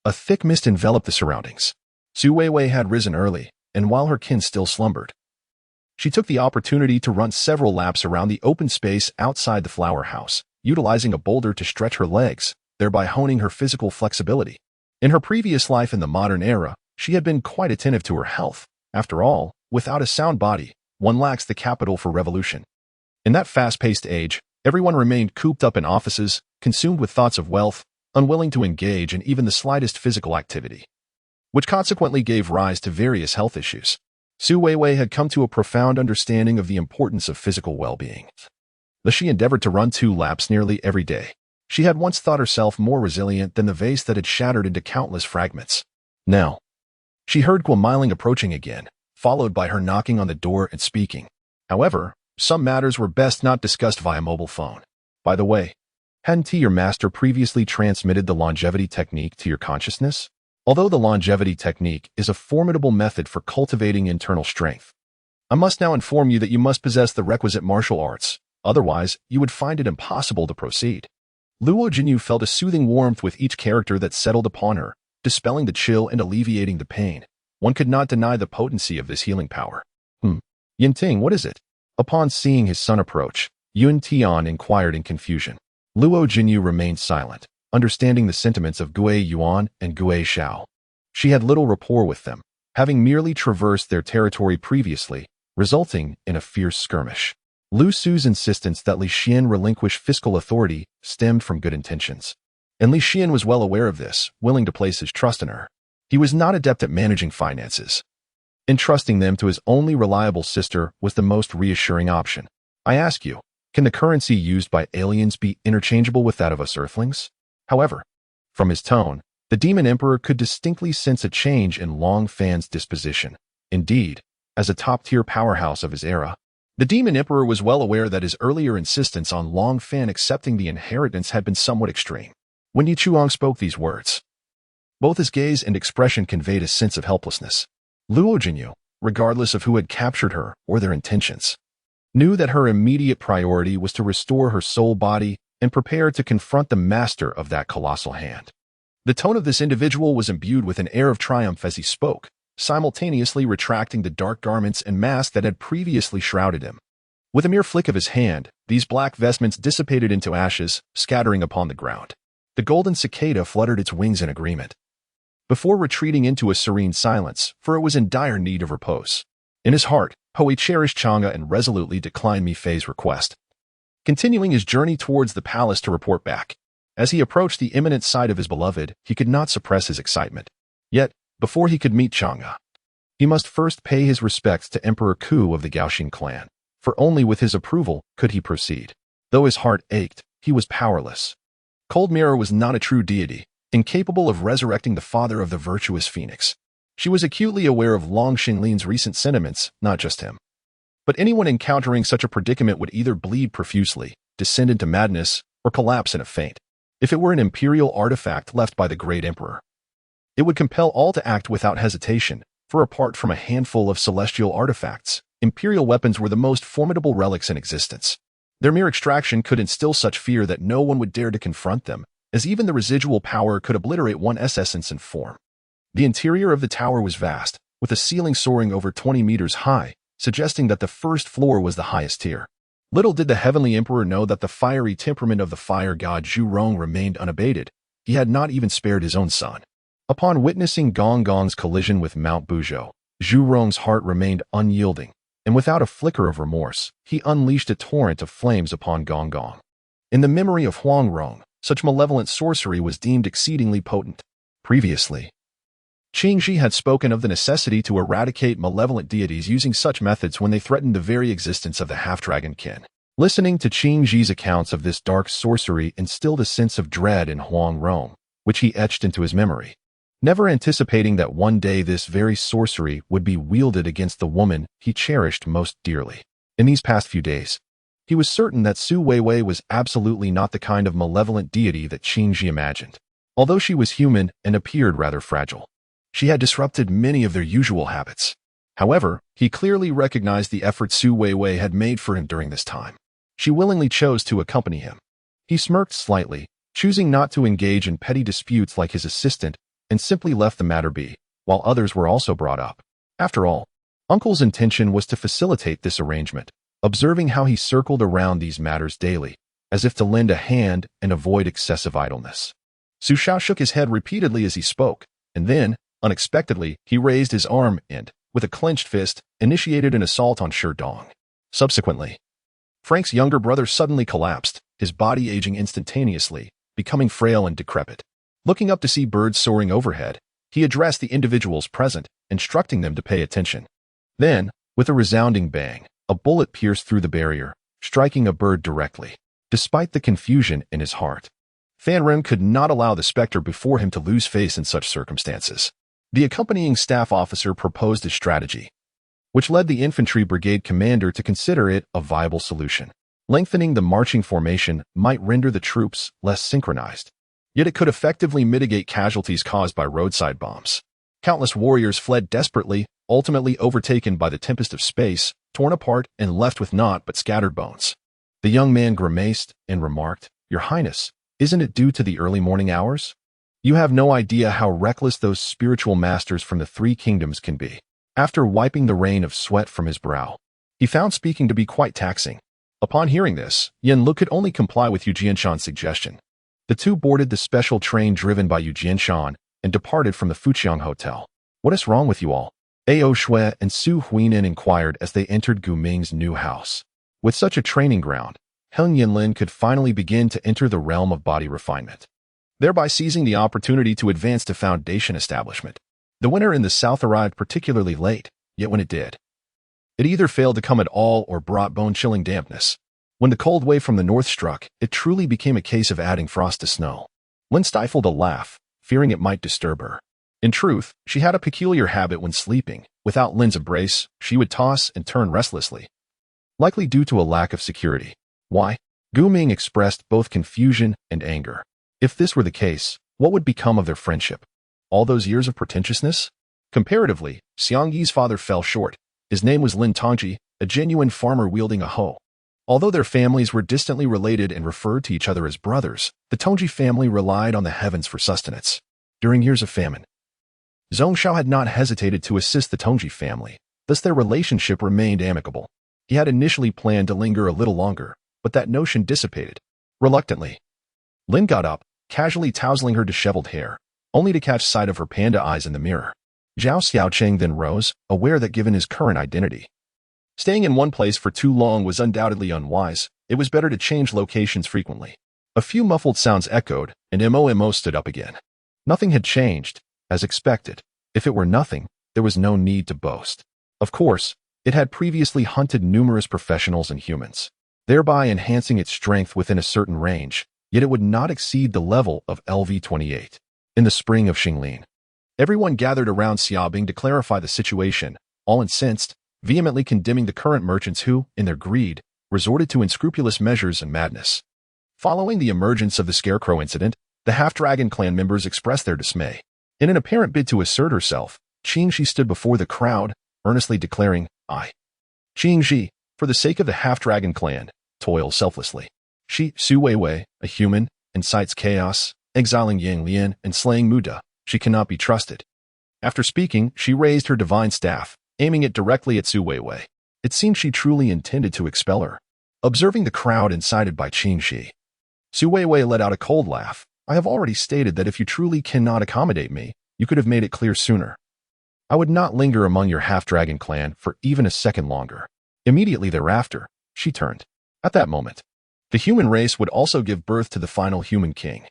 a thick mist enveloped the surroundings. Su Weiwei had risen early, and while her kin still slumbered, she took the opportunity to run several laps around the open space outside the flower house, utilizing a boulder to stretch her legs, thereby honing her physical flexibility. In her previous life in the modern era, she had been quite attentive to her health, After all, without a sound body, one lacks the capital for revolution. In that fast-paced age, everyone remained cooped up in offices, consumed with thoughts of wealth, unwilling to engage in even the slightest physical activity, which consequently gave rise to various health issues. Su Weiwei had come to a profound understanding of the importance of physical well-being. Thus she endeavored to run 2 laps nearly every day. She had once thought herself more resilient than the vase that had shattered into countless fragments. Now, she heard Guamiling approaching again, followed by her knocking on the door and speaking. However, some matters were best not discussed via mobile phone. By the way, hadn't your master previously transmitted the longevity technique to your consciousness? Although the longevity technique is a formidable method for cultivating internal strength, I must now inform you that you must possess the requisite martial arts, otherwise you would find it impossible to proceed. Luo Jinyu felt a soothing warmth with each character that settled upon her, dispelling the chill and alleviating the pain. One could not deny the potency of this healing power. Yinting, what is it? Upon seeing his son approach, Yun Tian inquired in confusion. Luo Jinyu remained silent, understanding the sentiments of Gui Yuan and Gui Xiao. She had little rapport with them, having merely traversed their territory previously, resulting in a fierce skirmish. Lu Su's insistence that Li Xian relinquish fiscal authority stemmed from good intentions. And Li Xian was well aware of this, willing to place his trust in her. He was not adept at managing finances. Entrusting them to his only reliable sister was the most reassuring option. I ask you, can the currency used by aliens be interchangeable with that of us Earthlings? However, from his tone, the Demon Emperor could distinctly sense a change in Long Fan's disposition. Indeed, as a top-tier powerhouse of his era, the Demon Emperor was well aware that his earlier insistence on Long Fan accepting the inheritance had been somewhat extreme. When Yi Chuang spoke these words, both his gaze and expression conveyed a sense of helplessness. Luo Jinyu, regardless of who had captured her or their intentions, knew that her immediate priority was to restore her soul body and prepare to confront the master of that colossal hand. The tone of this individual was imbued with an air of triumph as he spoke, simultaneously retracting the dark garments and mask that had previously shrouded him. With a mere flick of his hand, these black vestments dissipated into ashes, scattering upon the ground. The golden cicada fluttered its wings in agreement, before retreating into a serene silence, for it was in dire need of repose. In his heart, Hui cherished Chang'e and resolutely declined Mi Fei's request, continuing his journey towards the palace to report back. As he approached the imminent sight of his beloved, he could not suppress his excitement. Yet, before he could meet Chang'e, he must first pay his respects to Emperor Ku of the Gaoxing clan, for only with his approval could he proceed. Though his heart ached, he was powerless. Cold Mirror was not a true deity, incapable of resurrecting the father of the virtuous phoenix. She was acutely aware of Long Xinlin's recent sentiments, not just him. But anyone encountering such a predicament would either bleed profusely, descend into madness, or collapse in a faint. If it were an imperial artifact left by the great emperor, it would compel all to act without hesitation, for apart from a handful of celestial artifacts, imperial weapons were the most formidable relics in existence. Their mere extraction could instill such fear that no one would dare to confront them, as even the residual power could obliterate one's essence and form. The interior of the tower was vast, with a ceiling soaring over 20 meters high, suggesting that the first floor was the highest tier. Little did the Heavenly Emperor know that the fiery temperament of the fire god Zhu Rong remained unabated. He had not even spared his own son. Upon witnessing Gong Gong's collision with Mount Buzhou, Zhu Rong's heart remained unyielding, and without a flicker of remorse, he unleashed a torrent of flames upon Gong Gong. In the memory of Huang Rong, such malevolent sorcery was deemed exceedingly potent. Previously, Qing Ji had spoken of the necessity to eradicate malevolent deities using such methods when they threatened the very existence of the half-dragon kin. Listening to Qing Ji's accounts of this dark sorcery instilled a sense of dread in Huang Rong, which he etched into his memory, never anticipating that one day this very sorcery would be wielded against the woman he cherished most dearly. In these past few days, he was certain that Su Weiwei was absolutely not the kind of malevolent deity that Qing Ji imagined. Although she was human and appeared rather fragile, she had disrupted many of their usual habits. However, he clearly recognized the effort Su Weiwei had made for him during this time. She willingly chose to accompany him. He smirked slightly, choosing not to engage in petty disputes like his assistant, and simply left the matter be, while others were also brought up. After all, Uncle's intention was to facilitate this arrangement, observing how he circled around these matters daily, as if to lend a hand and avoid excessive idleness. Su Shao shook his head repeatedly as he spoke, and then, unexpectedly, he raised his arm and, with a clenched fist, initiated an assault on Sherdong. Subsequently, Frank's younger brother suddenly collapsed, his body aging instantaneously, becoming frail and decrepit. Looking up to see birds soaring overhead, he addressed the individuals present, instructing them to pay attention. Then, with a resounding bang, a bullet pierced through the barrier, striking a bird directly. Despite the confusion in his heart, Fanrim could not allow the specter before him to lose face in such circumstances. The accompanying staff officer proposed a strategy, which led the infantry brigade commander to consider it a viable solution. Lengthening the marching formation might render the troops less synchronized, yet it could effectively mitigate casualties caused by roadside bombs. Countless warriors fled desperately, ultimately overtaken by the tempest of space, torn apart and left with naught but scattered bones. The young man grimaced and remarked, "Your Highness, isn't it due to the early morning hours? You have no idea how reckless those spiritual masters from the Three Kingdoms can be." After wiping the rain of sweat from his brow, he found speaking to be quite taxing. Upon hearing this, Yen Lu could only comply with Yu Jianshan's suggestion. The two boarded the special train driven by Yu Jianshan and departed from the Fuqiang Hotel. "What is wrong with you all?" Ao Shui and Su Huinan inquired as they entered Gu Ming's new house. With such a training ground, Heng Yinlin could finally begin to enter the realm of body refinement, thereby seizing the opportunity to advance to foundation establishment. The winter in the south arrived particularly late, yet when it did, it either failed to come at all or brought bone-chilling dampness. When the cold wave from the north struck, it truly became a case of adding frost to snow. Lin stifled a laugh, fearing it might disturb her. In truth, she had a peculiar habit when sleeping. Without Lin's embrace, she would toss and turn restlessly, likely due to a lack of security. Why? Gu Ming expressed both confusion and anger. If this were the case, what would become of their friendship? All those years of pretentiousness? Comparatively, Xiang Yi's father fell short. His name was Lin Tongji, a genuine farmer wielding a hoe. Although their families were distantly related and referred to each other as brothers, the Tongji family relied on the heavens for sustenance. During years of famine, Zhongshao had not hesitated to assist the Tongji family, thus their relationship remained amicable. He had initially planned to linger a little longer, but that notion dissipated. Reluctantly, Lin got up, casually tousling her disheveled hair, only to catch sight of her panda eyes in the mirror. Zhao Xiaocheng then rose, aware that given his current identity, staying in one place for too long was undoubtedly unwise. It was better to change locations frequently. A few muffled sounds echoed, and Mo stood up again. Nothing had changed, as expected. If it were nothing, there was no need to boast. Of course, it had previously hunted numerous professionals and humans, thereby enhancing its strength within a certain range, yet it would not exceed the level of LV-28. In the spring of Xinglin, everyone gathered around Xiaobing to clarify the situation, all incensed, vehemently condemning the current merchants who, in their greed, resorted to unscrupulous measures and madness. Following the emergence of the Scarecrow incident, the Half-Dragon clan members expressed their dismay. In an apparent bid to assert herself, Qingxi stood before the crowd, earnestly declaring, "I, Qingxi, for the sake of the Half-Dragon clan, toil selflessly. She, Su Weiwei, a human, incites chaos, exiling Yang Lian and slaying Muda. She cannot be trusted." After speaking, she raised her divine staff, aiming it directly at Su Weiwei. It seemed she truly intended to expel her. Observing the crowd incited by Qingxi, Su Weiwei let out a cold laugh. "I have already stated that if you truly cannot accommodate me, you could have made it clear sooner. I would not linger among your Half-Dragon clan for even a second longer." Immediately thereafter, she turned. At that moment, the human race would also give birth to the final human king.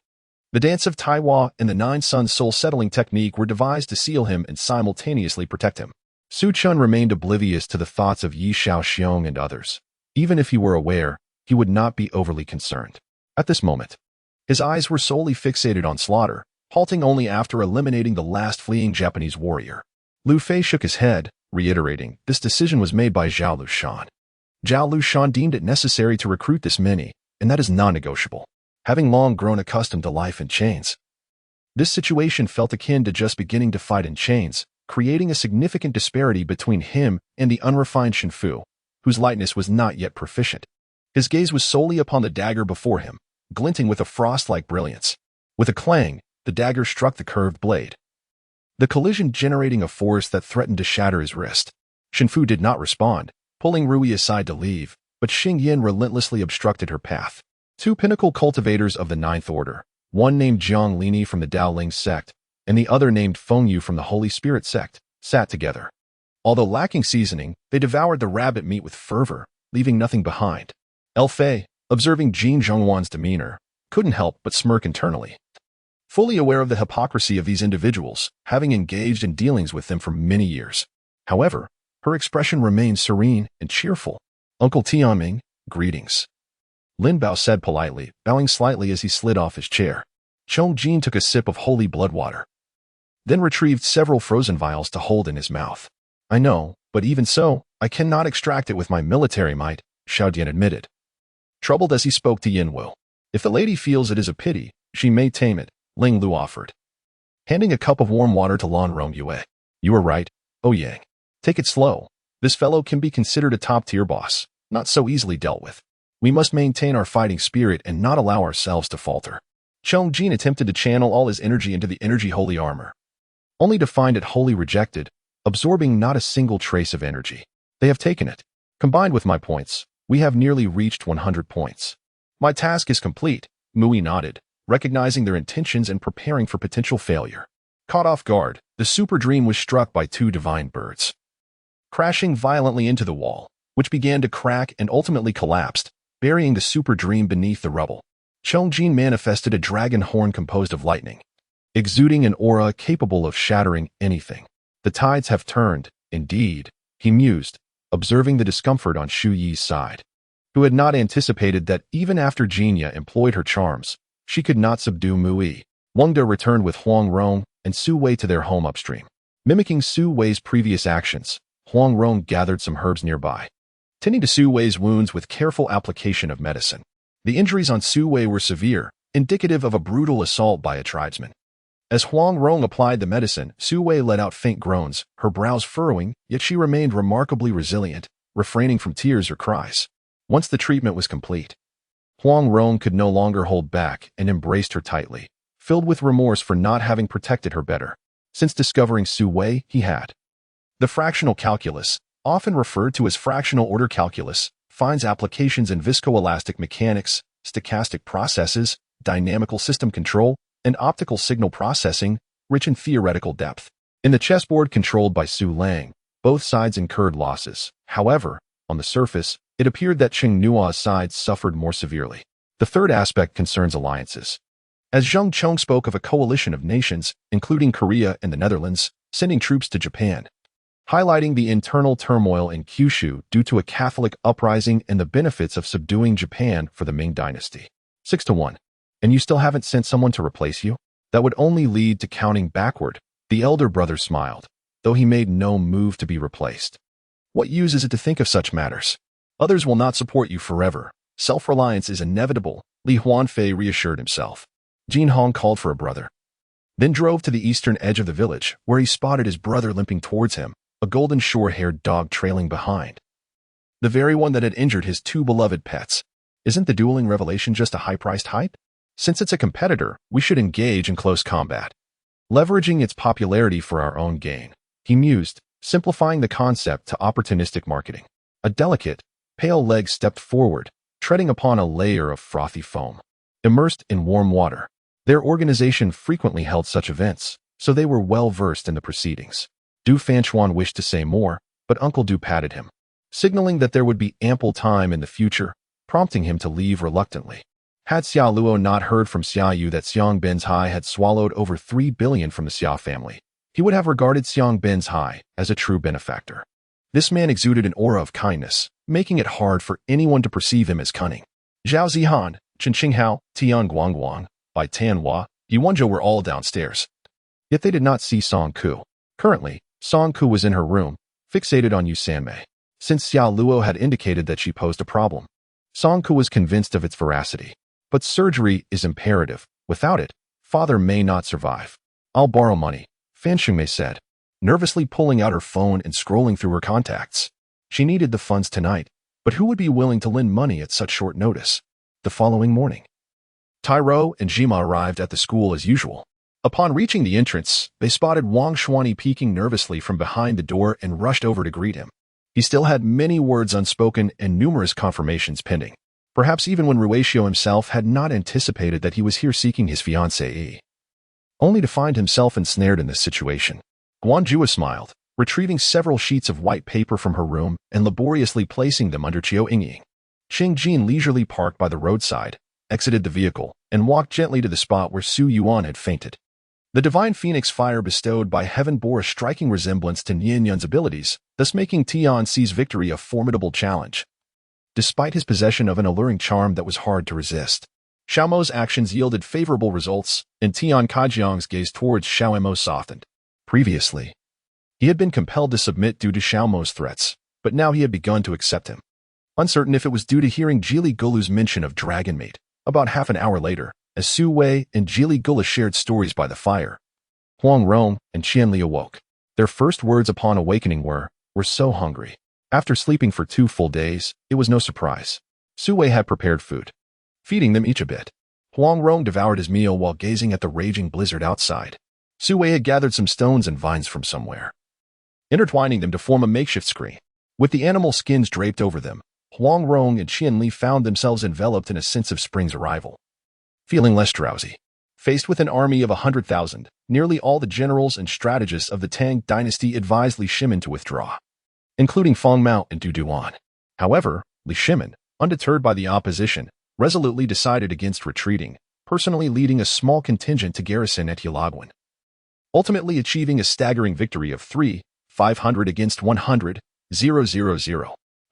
The dance of Taiwa and the Nine Suns soul settling technique were devised to seal him and simultaneously protect him. Su Chun remained oblivious to the thoughts of Yi Shaoxiong and others. Even if he were aware, he would not be overly concerned. At this moment, his eyes were solely fixated on slaughter, halting only after eliminating the last fleeing Japanese warrior. Lu Fei shook his head, reiterating, this decision was made by Zhao Lushan. Zhao Lushan deemed it necessary to recruit this many, and that is non-negotiable. Having long grown accustomed to life in chains, this situation felt akin to just beginning to fight in chains, creating a significant disparity between him and the unrefined Shinfu, whose lightness was not yet proficient. His gaze was solely upon the dagger before him, glinting with a frost-like brilliance. With a clang, the dagger struck the curved blade, the collision generating a force that threatened to shatter his wrist. Shinfu did not respond, pulling Rui aside to leave, but Xing Yin relentlessly obstructed her path. Two pinnacle cultivators of the Ninth Order, one named Jiang Lini from the Daoling sect, and the other named Feng Yu from the Holy Spirit sect, sat together. Although lacking seasoning, they devoured the rabbit meat with fervor, leaving nothing behind. Fei, observing Jin Zhongwan's demeanor, couldn't help but smirk internally. Fully aware of the hypocrisy of these individuals, having engaged in dealings with them for many years. However, her expression remained serene and cheerful. Uncle Tianming, greetings. Lin Bao said politely, bowing slightly as he slid off his chair. Chong Jin took a sip of holy blood water, then retrieved several frozen vials to hold in his mouth. I know, but even so, I cannot extract it with my military might, Xiao Dian admitted. Troubled as he spoke to Yin Wu. If the lady feels it is a pity, she may tame it, Ling Lu offered. Handing a cup of warm water to Lan Rongyue. You are right, Oh Yang. Take it slow. This fellow can be considered a top-tier boss, not so easily dealt with. We must maintain our fighting spirit and not allow ourselves to falter. Chong Jin attempted to channel all his energy into the energy holy armor, only to find it wholly rejected, absorbing not a single trace of energy. They have taken it. Combined with my points, we have nearly reached 100 points. My task is complete, Mui nodded, recognizing their intentions and preparing for potential failure. Caught off guard, the super dream was struck by two divine birds, crashing violently into the wall, which began to crack and ultimately collapsed, burying the super dream beneath the rubble. Chong Jin manifested a dragon horn composed of lightning, exuding an aura capable of shattering anything. The tides have turned, indeed, he mused, observing the discomfort on Shu Yi's side, who had not anticipated that even after Jinya employed her charms, she could not subdue Mui. Wang De returned with Huang Rong and Su Wei to their home upstream. Mimicking Su Wei's previous actions, Huang Rong gathered some herbs nearby, tending to Su Wei's wounds with careful application of medicine. The injuries on Su Wei were severe, indicative of a brutal assault by a tribesman. As Huang Rong applied the medicine, Su Wei let out faint groans, her brows furrowing, yet she remained remarkably resilient, refraining from tears or cries. Once the treatment was complete, Huang Rong could no longer hold back and embraced her tightly, filled with remorse for not having protected her better. Since discovering Su Wei, he had. The fractional calculus, often referred to as fractional order calculus, finds applications in viscoelastic mechanics, stochastic processes, dynamical system control, and optical signal processing, rich in theoretical depth. In the chessboard controlled by Su Lang, both sides incurred losses. However, on the surface, it appeared that Cheng Nua's side suffered more severely. The third aspect concerns alliances. As Zheng Chong spoke of a coalition of nations, including Korea and the Netherlands, sending troops to Japan, highlighting the internal turmoil in Kyushu due to a Catholic uprising and the benefits of subduing Japan for the Ming dynasty. 6-1. And you still haven't sent someone to replace you? That would only lead to counting backward. The elder brother smiled, though he made no move to be replaced. What use is it to think of such matters? Others will not support you forever. Self-reliance is inevitable, Li Huanfei reassured himself. Jin Hong called for a brother, then drove to the eastern edge of the village, where he spotted his brother limping towards him, a golden short-haired dog trailing behind. The very one that had injured his two beloved pets. Isn't the dueling revelation just a high-priced hype? Since it's a competitor, we should engage in close combat, leveraging its popularity for our own gain, he mused, simplifying the concept to opportunistic marketing. A delicate, pale leg stepped forward, treading upon a layer of frothy foam, immersed in warm water. Their organization frequently held such events, so they were well versed in the proceedings. Du Fanchuan wished to say more, but Uncle Du patted him, signaling that there would be ample time in the future, prompting him to leave reluctantly. Had Xia Luo not heard from Xia Yu that Xiang Ben's Hai had swallowed over 3 billion from the Xia family, he would have regarded Xiang Ben's Hai as a true benefactor. This man exuded an aura of kindness, making it hard for anyone to perceive him as cunning. Zhao Zihan, Chen Qinghao, Tian Guangguang, Bai Tianhua, Yuanzhou were all downstairs. Yet they did not see Song Ku. Currently, Song Ku was in her room, fixated on Yu Sanmei. Since Xia Luo had indicated that she posed a problem, Song Ku was convinced of its veracity. But surgery is imperative. Without it, father may not survive. I'll borrow money, Fan Xingmei said, nervously pulling out her phone and scrolling through her contacts. She needed the funds tonight, but who would be willing to lend money at such short notice? The following morning, Tyro and Jima arrived at the school as usual. Upon reaching the entrance, they spotted Wang Shuani peeking nervously from behind the door and rushed over to greet him. He still had many words unspoken and numerous confirmations pending. Perhaps even when Ruatio himself had not anticipated that he was here seeking his fiancée, only to find himself ensnared in this situation. Guanjua smiled, retrieving several sheets of white paper from her room and laboriously placing them under Chiao Yingying. Qing Jin leisurely parked by the roadside, exited the vehicle, and walked gently to the spot where Su Yuan had fainted. The divine phoenix fire bestowed by heaven bore a striking resemblance to Nian Yun's abilities, thus making Tian Xi's victory a formidable challenge. Despite his possession of an alluring charm that was hard to resist, Xiao Mo's actions yielded favorable results, and Tian Kaijiang's gaze towards Xiao Mo softened. Previously, he had been compelled to submit due to Xiao Mo's threats, but now he had begun to accept him. Uncertain if it was due to hearing Jili Gulu's mention of Dragonmate, about half an hour later, as Su Wei and Jili Gula shared stories by the fire, Huang Rong and Qianli awoke. Their first words upon awakening were, "We're so hungry." After sleeping for 2 full days, it was no surprise. Su Wei had prepared food, feeding them each a bit. Huang Rong devoured his meal while gazing at the raging blizzard outside. Su Wei had gathered some stones and vines from somewhere, intertwining them to form a makeshift screen. With the animal skins draped over them, Huang Rong and Qianli found themselves enveloped in a sense of spring's arrival. Feeling less drowsy, faced with an army of 100,000, nearly all the generals and strategists of the Tang dynasty advised Li Shimin to withdraw, including Feng Mao and Du Duan. However, Li Shimin, undeterred by the opposition, resolutely decided against retreating, personally leading a small contingent to garrison at Yilagwan, ultimately achieving a staggering victory of 500 against 100,000.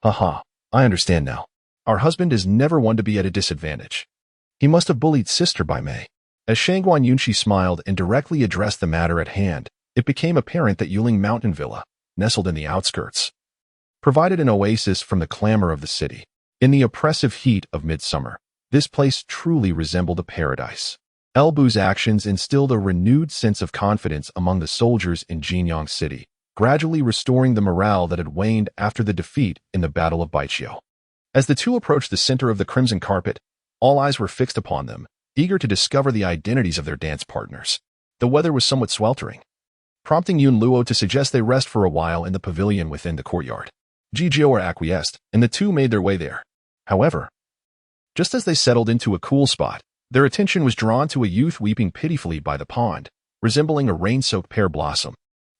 Haha, I understand now. Our husband is never one to be at a disadvantage. He must have bullied Sister Bai Mei. As Shangguan Yunshi smiled and directly addressed the matter at hand, it became apparent that Yuling Mountain Villa, nestled in the outskirts, provided an oasis from the clamor of the city. In the oppressive heat of midsummer, this place truly resembled a paradise. Elbu's actions instilled a renewed sense of confidence among the soldiers in Jinyang City, gradually restoring the morale that had waned after the defeat in the Battle of Baiqiu. As the two approached the center of the crimson carpet, all eyes were fixed upon them, eager to discover the identities of their dance partners. The weather was somewhat sweltering, prompting Yun Luo to suggest they rest for a while in the pavilion within the courtyard. Ji Jiao acquiesced, and the two made their way there. However, just as they settled into a cool spot, their attention was drawn to a youth weeping pitifully by the pond, resembling a rain-soaked pear blossom.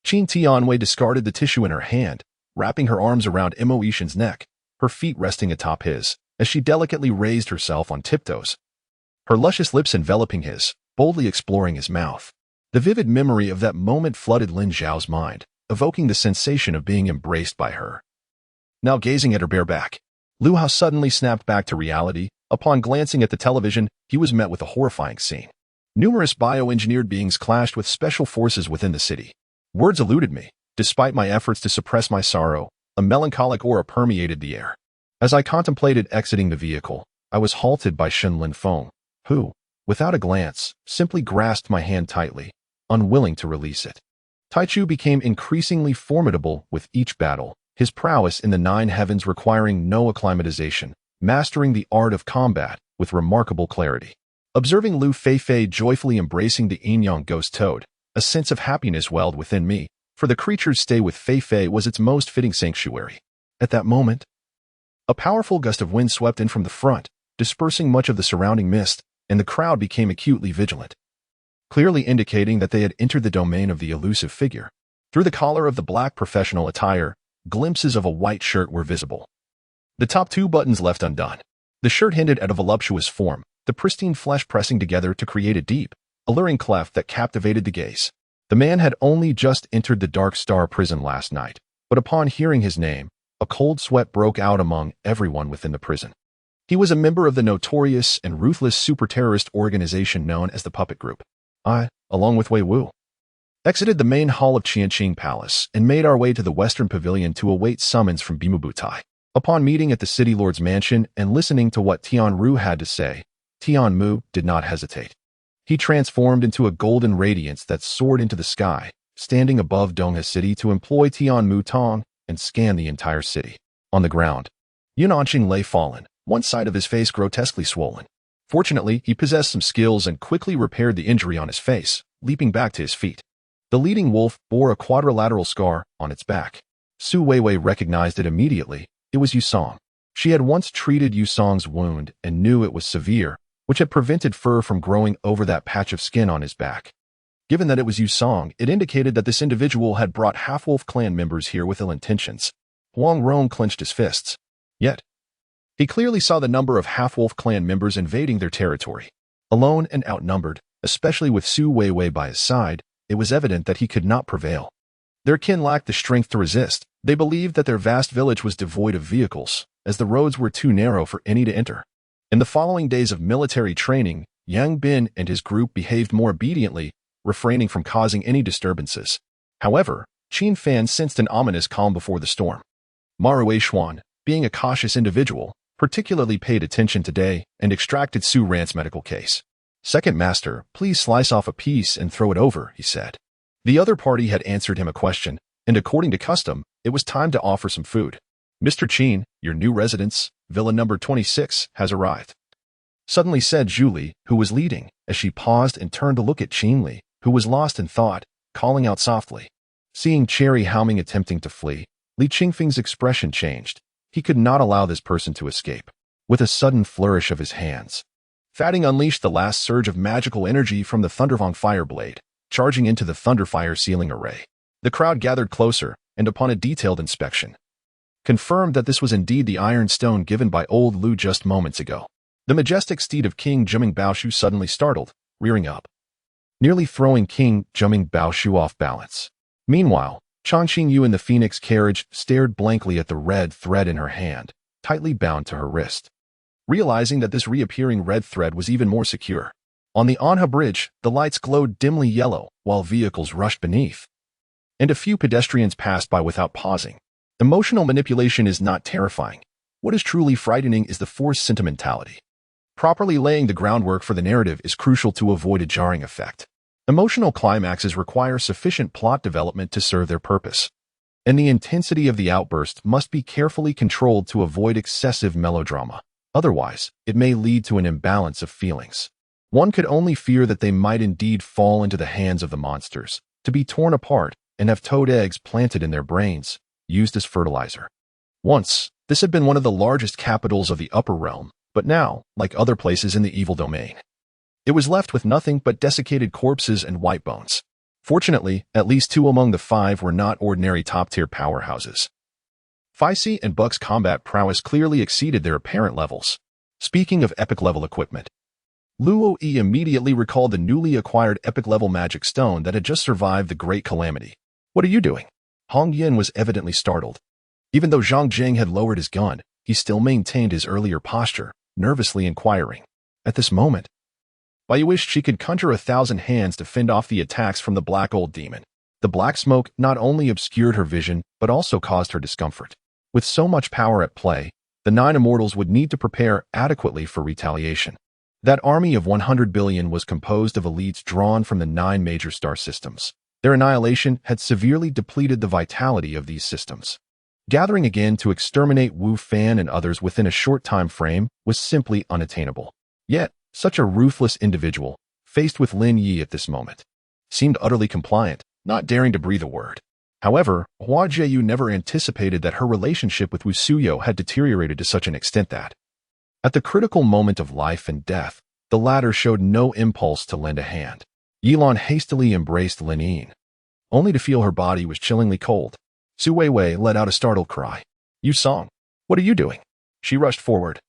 Qin Tianwei discarded the tissue in her hand, wrapping her arms around Mo Yishan's neck, her feet resting atop his, as she delicately raised herself on tiptoes, her luscious lips enveloping his, boldly exploring his mouth. The vivid memory of that moment flooded Lin Zhao's mind, evoking the sensation of being embraced by her. Now gazing at her bare back, Lu Hao suddenly snapped back to reality. Upon glancing at the television, he was met with a horrifying scene. Numerous bioengineered beings clashed with special forces within the city. Words eluded me. Despite my efforts to suppress my sorrow, a melancholic aura permeated the air. As I contemplated exiting the vehicle, I was halted by Shen Linfeng, who, without a glance, simply grasped my hand tightly, unwilling to release it. Taichu became increasingly formidable with each battle, his prowess in the 9 heavens requiring no acclimatization, mastering the art of combat with remarkable clarity. Observing Lu Feifei joyfully embracing the Yinyang ghost toad, a sense of happiness welled within me, for the creature's stay with Feifei was its most fitting sanctuary. At that moment, a powerful gust of wind swept in from the front, dispersing much of the surrounding mist, and the crowd became acutely vigilant, clearly indicating that they had entered the domain of the elusive figure. Through the collar of the black professional attire, glimpses of a white shirt were visible, the top 2 buttons left undone. The shirt hinted at a voluptuous form, the pristine flesh pressing together to create a deep, alluring cleft that captivated the gaze. The man had only just entered the Dark Star prison last night, but upon hearing his name, a cold sweat broke out among everyone within the prison. He was a member of the notorious and ruthless super-terrorist organization known as the Puppet Group. I, along with Wei Wu, exited the main hall of Qianqing Palace and made our way to the Western Pavilion to await summons from Bimubutai. Upon meeting at the City Lord's mansion and listening to what Tian Ru had to say, Tian Mu did not hesitate. He transformed into a golden radiance that soared into the sky, standing above Dongha City to employ Tian Mu Tong and scan the entire city. On the ground, Yunanqing lay fallen, one side of his face grotesquely swollen. Fortunately, he possessed some skills and quickly repaired the injury on his face, leaping back to his feet. The leading wolf bore a quadrilateral scar on its back. Su Weiwei recognized it immediately. It was Yusong. She had once treated Yusong's wound and knew it was severe, which had prevented fur from growing over that patch of skin on his back. Given that it was Yu Song, it indicated that this individual had brought half-wolf clan members here with ill intentions. Huang Rong clenched his fists. Yet, he clearly saw the number of half-wolf clan members invading their territory. Alone and outnumbered, especially with Su Weiwei by his side, it was evident that he could not prevail. Their kin lacked the strength to resist. They believed that their vast village was devoid of vehicles, as the roads were too narrow for any to enter. In the following days of military training, Yang Bin and his group behaved more obediently, refraining from causing any disturbances. However, Qin Fan sensed an ominous calm before the storm. Maruei Xuan, being a cautious individual, particularly paid attention today and extracted Su Rant's medical case. "Second master, please slice off a piece and throw it over," he said. The other party had answered him a question, and according to custom, it was time to offer some food. "Mr. Qin, your new residence, Villa number 26, has arrived," suddenly said Zhu Li, who was leading, as she paused and turned to look at Qin Li, who was lost in thought, calling out softly. Seeing Cherry Haoming attempting to flee, Li Qingfeng's expression changed. He could not allow this person to escape. With a sudden flourish of his hands, Fatting unleashed the last surge of magical energy from the Thundervong fire blade, charging into the Thunderfire ceiling array. The crowd gathered closer, and upon a detailed inspection, confirmed that this was indeed the iron stone given by old Lu just moments ago. The majestic steed of King Juming Baoshu suddenly startled, rearing up, nearly throwing King Juming Baoshu off balance. Meanwhile, Changqing Yu in the phoenix carriage stared blankly at the red thread in her hand, tightly bound to her wrist, realizing that this reappearing red thread was even more secure. On the Anha Bridge, the lights glowed dimly yellow while vehicles rushed beneath, and a few pedestrians passed by without pausing. Emotional manipulation is not terrifying. What is truly frightening is the forced sentimentality. Properly laying the groundwork for the narrative is crucial to avoid a jarring effect. Emotional climaxes require sufficient plot development to serve their purpose, and the intensity of the outburst must be carefully controlled to avoid excessive melodrama. Otherwise, it may lead to an imbalance of feelings. One could only fear that they might indeed fall into the hands of the monsters, to be torn apart and have toad eggs planted in their brains, used as fertilizer. Once, this had been one of the largest capitals of the upper realm, but now, like other places in the evil domain, it was left with nothing but desiccated corpses and white bones. Fortunately, at least 2 among the 5 were not ordinary top-tier powerhouses. Faisi and Buck's combat prowess clearly exceeded their apparent levels. Speaking of epic-level equipment, Luo Yi immediately recalled the newly acquired epic-level magic stone that had just survived the Great Calamity. "What are you doing?" Hong Yin was evidently startled. Even though Zhang Jing had lowered his gun, he still maintained his earlier posture, nervously inquiring. At this moment, Bai wished she could conjure 1,000 hands to fend off the attacks from the black old demon. The black smoke not only obscured her vision, but also caused her discomfort. With so much power at play, the 9 immortals would need to prepare adequately for retaliation. That army of 100 billion was composed of elites drawn from the 9 major star systems. Their annihilation had severely depleted the vitality of these systems. Gathering again to exterminate Wu Fan and others within a short time frame was simply unattainable. Yet, such a ruthless individual, faced with Lin Yi at this moment, seemed utterly compliant, not daring to breathe a word. However, Hua Jieyu never anticipated that her relationship with Wu Suyo had deteriorated to such an extent that, at the critical moment of life and death, the latter showed no impulse to lend a hand. Yilan hastily embraced Lin Yin, only to feel her body was chillingly cold. Su Weiwei let out a startled cry. "Yu Song, what are you doing?" She rushed forward,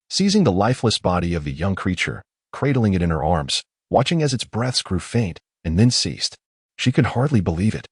seizing the lifeless body of the young creature, cradling it in her arms, watching as its breaths grew faint and then ceased. She could hardly believe it.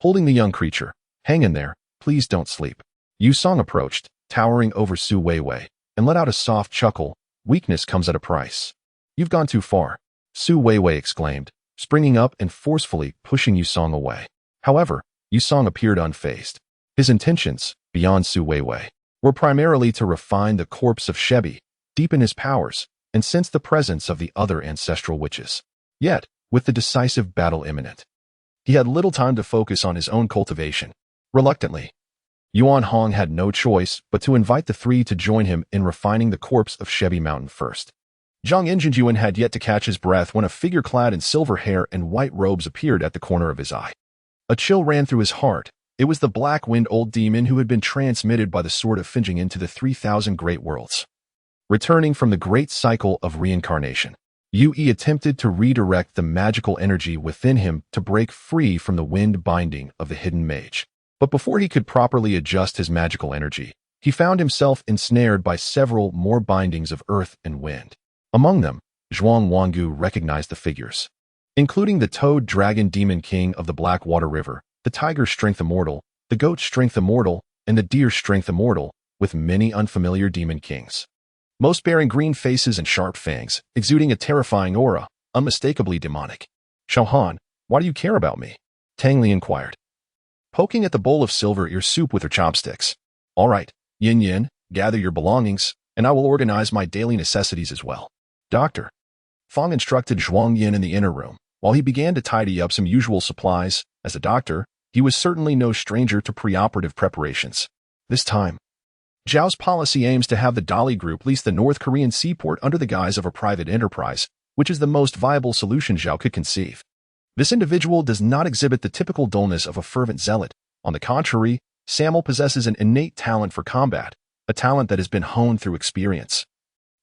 Holding the young creature, "Hang in there, please don't sleep." Yu Song approached, towering over Su Weiwei, and let out a soft chuckle. "Weakness comes at a price. You've gone too far," Su Weiwei exclaimed, springing up and forcefully pushing Yu Song away. However, Yu Song appeared unfazed. His intentions, beyond Su Weiwei, were primarily to refine the corpse of Shebi, deepen his powers, and sense the presence of the other ancestral witches. Yet, with the decisive battle imminent, he had little time to focus on his own cultivation. Reluctantly, Yuan Hong had no choice but to invite the 3 to join him in refining the corpse of Shebi Mountain first. Zhang Ingenuity had yet to catch his breath when a figure clad in silver hair and white robes appeared at the corner of his eye. A chill ran through his heart. It was the black-winged old demon who had been transmitted by the sword of Finjing into the 3,000 great worlds, returning from the great cycle of reincarnation. Yue attempted to redirect the magical energy within him to break free from the wind binding of the hidden mage. But before he could properly adjust his magical energy, he found himself ensnared by several more bindings of earth and wind. Among them, Zhuang Wangu recognized the figures, including the Toad Dragon Demon King of the Black Water River, the Tiger Strength Immortal, the Goat Strength Immortal, and the Deer Strength Immortal, with many unfamiliar demon kings. Most bearing green faces and sharp fangs, exuding a terrifying aura, unmistakably demonic. "Xiaohan, why do you care about me?" Tang Li inquired, poking at the bowl of silver ear soup with her chopsticks. "All right, Yin Yin, gather your belongings, and I will organize my daily necessities as well." "Doctor." Fang instructed Zhuang Yin in the inner room, while he began to tidy up some usual supplies. As a doctor, he was certainly no stranger to preoperative preparations. This time, Zhao's policy aims to have the Dali Group lease the North Korean seaport under the guise of a private enterprise, which is the most viable solution Zhao could conceive. This individual does not exhibit the typical dullness of a fervent zealot. On the contrary, Samuel possesses an innate talent for combat, a talent that has been honed through experience.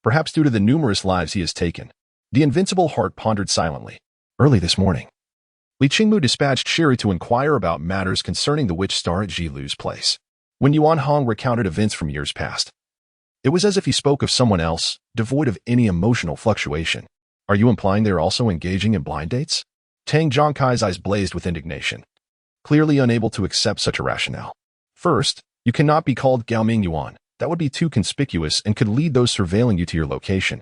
Perhaps due to the numerous lives he has taken. The invincible heart pondered silently. Early this morning, Li Qingmu dispatched Shiri to inquire about matters concerning the witch star at Jilu's place. When Yuan Hong recounted events from years past, it was as if he spoke of someone else, devoid of any emotional fluctuation. "Are you implying they are also engaging in blind dates?" Tang Zhongkai's eyes blazed with indignation, clearly unable to accept such a rationale. "First, you cannot be called Gaoming Yuan. That would be too conspicuous and could lead those surveilling you to your location."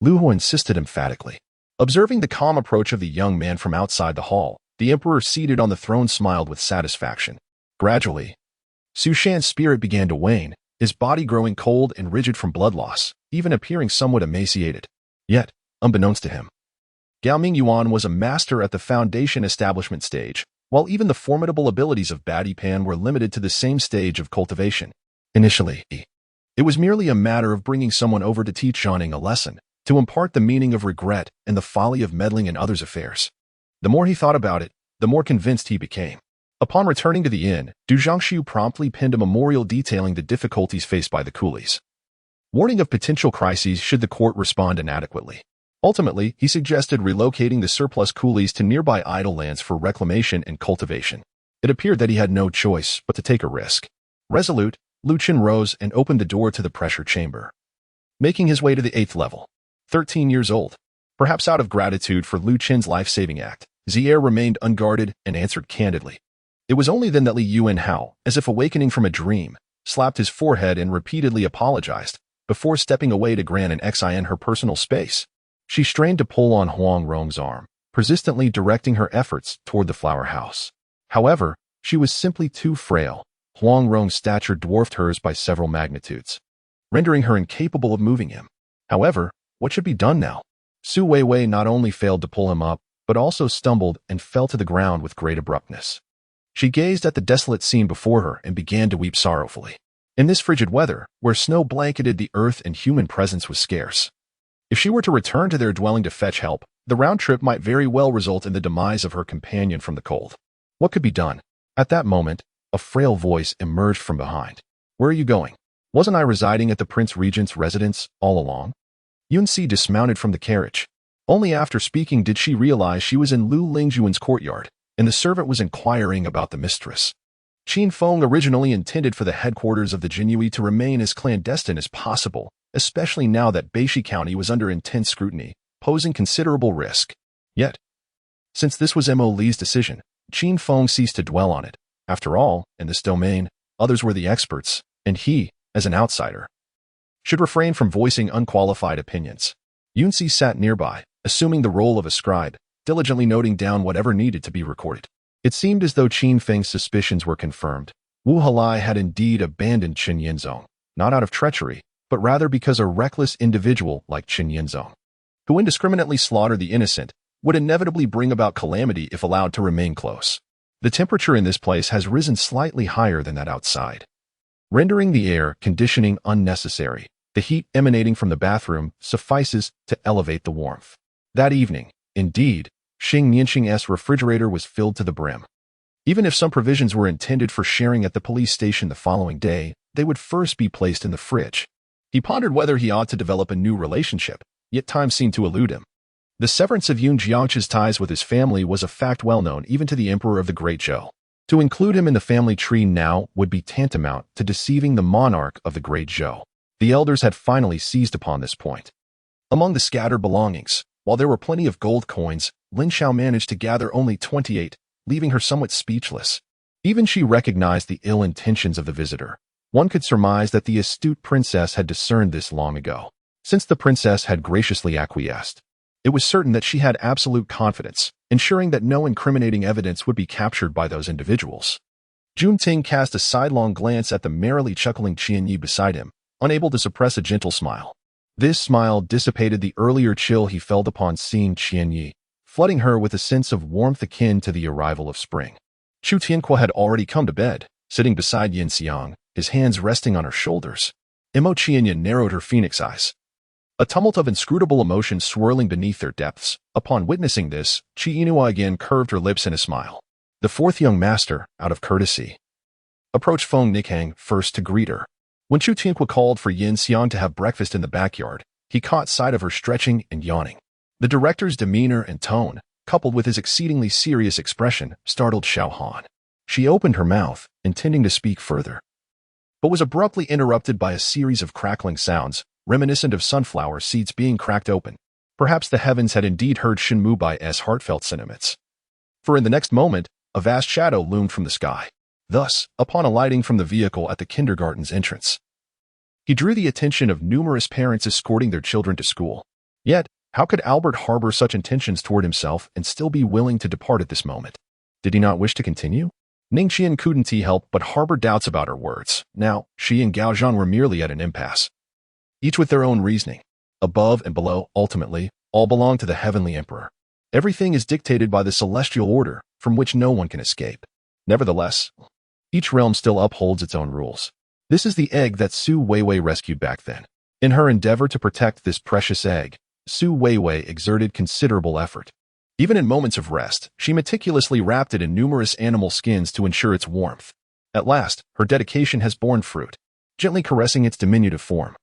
Lu Hu insisted emphatically. Observing the calm approach of the young man from outside the hall, the emperor seated on the throne smiled with satisfaction. Gradually, Su Shan's spirit began to wane, his body growing cold and rigid from blood loss, even appearing somewhat emaciated. Yet, unbeknownst to him, Gaoming Yuan was a master at the foundation establishment stage, while even the formidable abilities of Badi Pan were limited to the same stage of cultivation. Initially, it was merely a matter of bringing someone over to teach Zhanning a lesson, to impart the meaning of regret and the folly of meddling in others' affairs. The more he thought about it, the more convinced he became. Upon returning to the inn, Du Zhangxiu promptly penned a memorial detailing the difficulties faced by the coolies, warning of potential crises should the court respond inadequately. Ultimately, he suggested relocating the surplus coolies to nearby idle lands for reclamation and cultivation. It appeared that he had no choice but to take a risk. Resolute, Lu Qin rose and opened the door to the pressure chamber, making his way to the 8th level. 13 years old. Perhaps out of gratitude for Lu Qin's life-saving act, Zier remained unguarded and answered candidly. It was only then that Li Yuanhao, as if awakening from a dream, slapped his forehead and repeatedly apologized, before stepping away to grant an Xin her personal space. She strained to pull on Huang Rong's arm, persistently directing her efforts toward the flower house. However, she was simply too frail. Huang Rong's stature dwarfed hers by several magnitudes, rendering her incapable of moving him. However, what should be done now? Su Weiwei not only failed to pull him up, but also stumbled and fell to the ground with great abruptness. She gazed at the desolate scene before her and began to weep sorrowfully. In this frigid weather, where snow blanketed the earth and human presence was scarce, if she were to return to their dwelling to fetch help, the round trip might very well result in the demise of her companion from the cold. What could be done? At that moment, a frail voice emerged from behind. "Where are you going? Wasn't I residing at the Prince Regent's residence all along?" Yunxi dismounted from the carriage. Only after speaking did she realize she was in Lu Lingjuan's courtyard, and the servant was inquiring about the mistress. Qin Feng originally intended for the headquarters of the Jinui to remain as clandestine as possible, especially now that Beishi County was under intense scrutiny, posing considerable risk. Yet, since this was Mo Li's decision, Qin Feng ceased to dwell on it. After all, in this domain, others were the experts, and he, as an outsider, should refrain from voicing unqualified opinions. Yunxi sat nearby, assuming the role of a scribe, diligently noting down whatever needed to be recorded. It seemed as though Qin Feng's suspicions were confirmed. Wu Halai had indeed abandoned Qin Yinzong, not out of treachery, but rather because a reckless individual like Qin Yinzong, who indiscriminately slaughtered the innocent, would inevitably bring about calamity if allowed to remain close. The temperature in this place has risen slightly higher than that outside, rendering the air conditioning unnecessary. The heat emanating from the bathroom suffices to elevate the warmth. That evening, indeed, Xing Nianxing's refrigerator was filled to the brim. Even if some provisions were intended for sharing at the police station the following day, they would first be placed in the fridge. He pondered whether he ought to develop a new relationship, yet time seemed to elude him. The severance of Yun Jiangche's ties with his family was a fact well known even to the emperor of the Great Zhou. To include him in the family tree now would be tantamount to deceiving the monarch of the Great Zhou. The elders had finally seized upon this point. Among the scattered belongings, while there were plenty of gold coins, Lin Xiao managed to gather only 28, leaving her somewhat speechless. Even she recognized the ill intentions of the visitor. One could surmise that the astute princess had discerned this long ago. Since the princess had graciously acquiesced, it was certain that she had absolute confidence, ensuring that no incriminating evidence would be captured by those individuals. Junting cast a sidelong glance at the merrily chuckling Qianyi beside him, unable to suppress a gentle smile. This smile dissipated the earlier chill he felt upon seeing Qianyi, flooding her with a sense of warmth akin to the arrival of spring. Chu Tianque had already come to bed, sitting beside Yin Xiang, his hands resting on her shoulders. Mo Qianyin narrowed her phoenix eyes, a tumult of inscrutable emotion swirling beneath their depths. Upon witnessing this, Qi Yinhua again curved her lips in a smile. The fourth young master, out of courtesy, approached Feng Nikhang first to greet her. When Chu Tianque called for Yin Xiang to have breakfast in the backyard, he caught sight of her stretching and yawning. The director's demeanor and tone, coupled with his exceedingly serious expression, startled Xiao Han. She opened her mouth, intending to speak further, but was abruptly interrupted by a series of crackling sounds, reminiscent of sunflower seeds being cracked open. Perhaps the heavens had indeed heard Shen Mubai's heartfelt sentiments. For in the next moment, a vast shadow loomed from the sky. Thus, upon alighting from the vehicle at the kindergarten's entrance, he drew the attention of numerous parents escorting their children to school. Yet, how could Albert harbor such intentions toward himself and still be willing to depart at this moment? Did he not wish to continue? Ningqian couldn't help but harbor doubts about her words. Now, she and Gao Zhan were merely at an impasse, each with their own reasoning. Above and below, ultimately, all belong to the heavenly emperor. Everything is dictated by the celestial order, from which no one can escape. Nevertheless, each realm still upholds its own rules. This is the egg that Su Weiwei rescued back then. In her endeavor to protect this precious egg, Su Weiwei exerted considerable effort. Even in moments of rest, she meticulously wrapped it in numerous animal skins to ensure its warmth. At last, her dedication has borne fruit, gently caressing its diminutive form.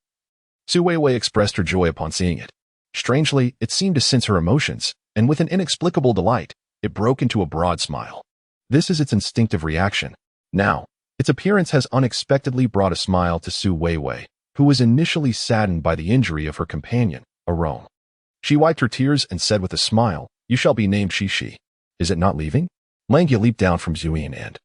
Su Weiwei expressed her joy upon seeing it. Strangely, it seemed to sense her emotions, and with an inexplicable delight, it broke into a broad smile. This is its instinctive reaction. Now, its appearance has unexpectedly brought a smile to Su Weiwei, who was initially saddened by the injury of her companion, Arome. She wiped her tears and said with a smile, "You shall be named Shishi. Is it not leaving?" Langya leaped down from Zuyin and,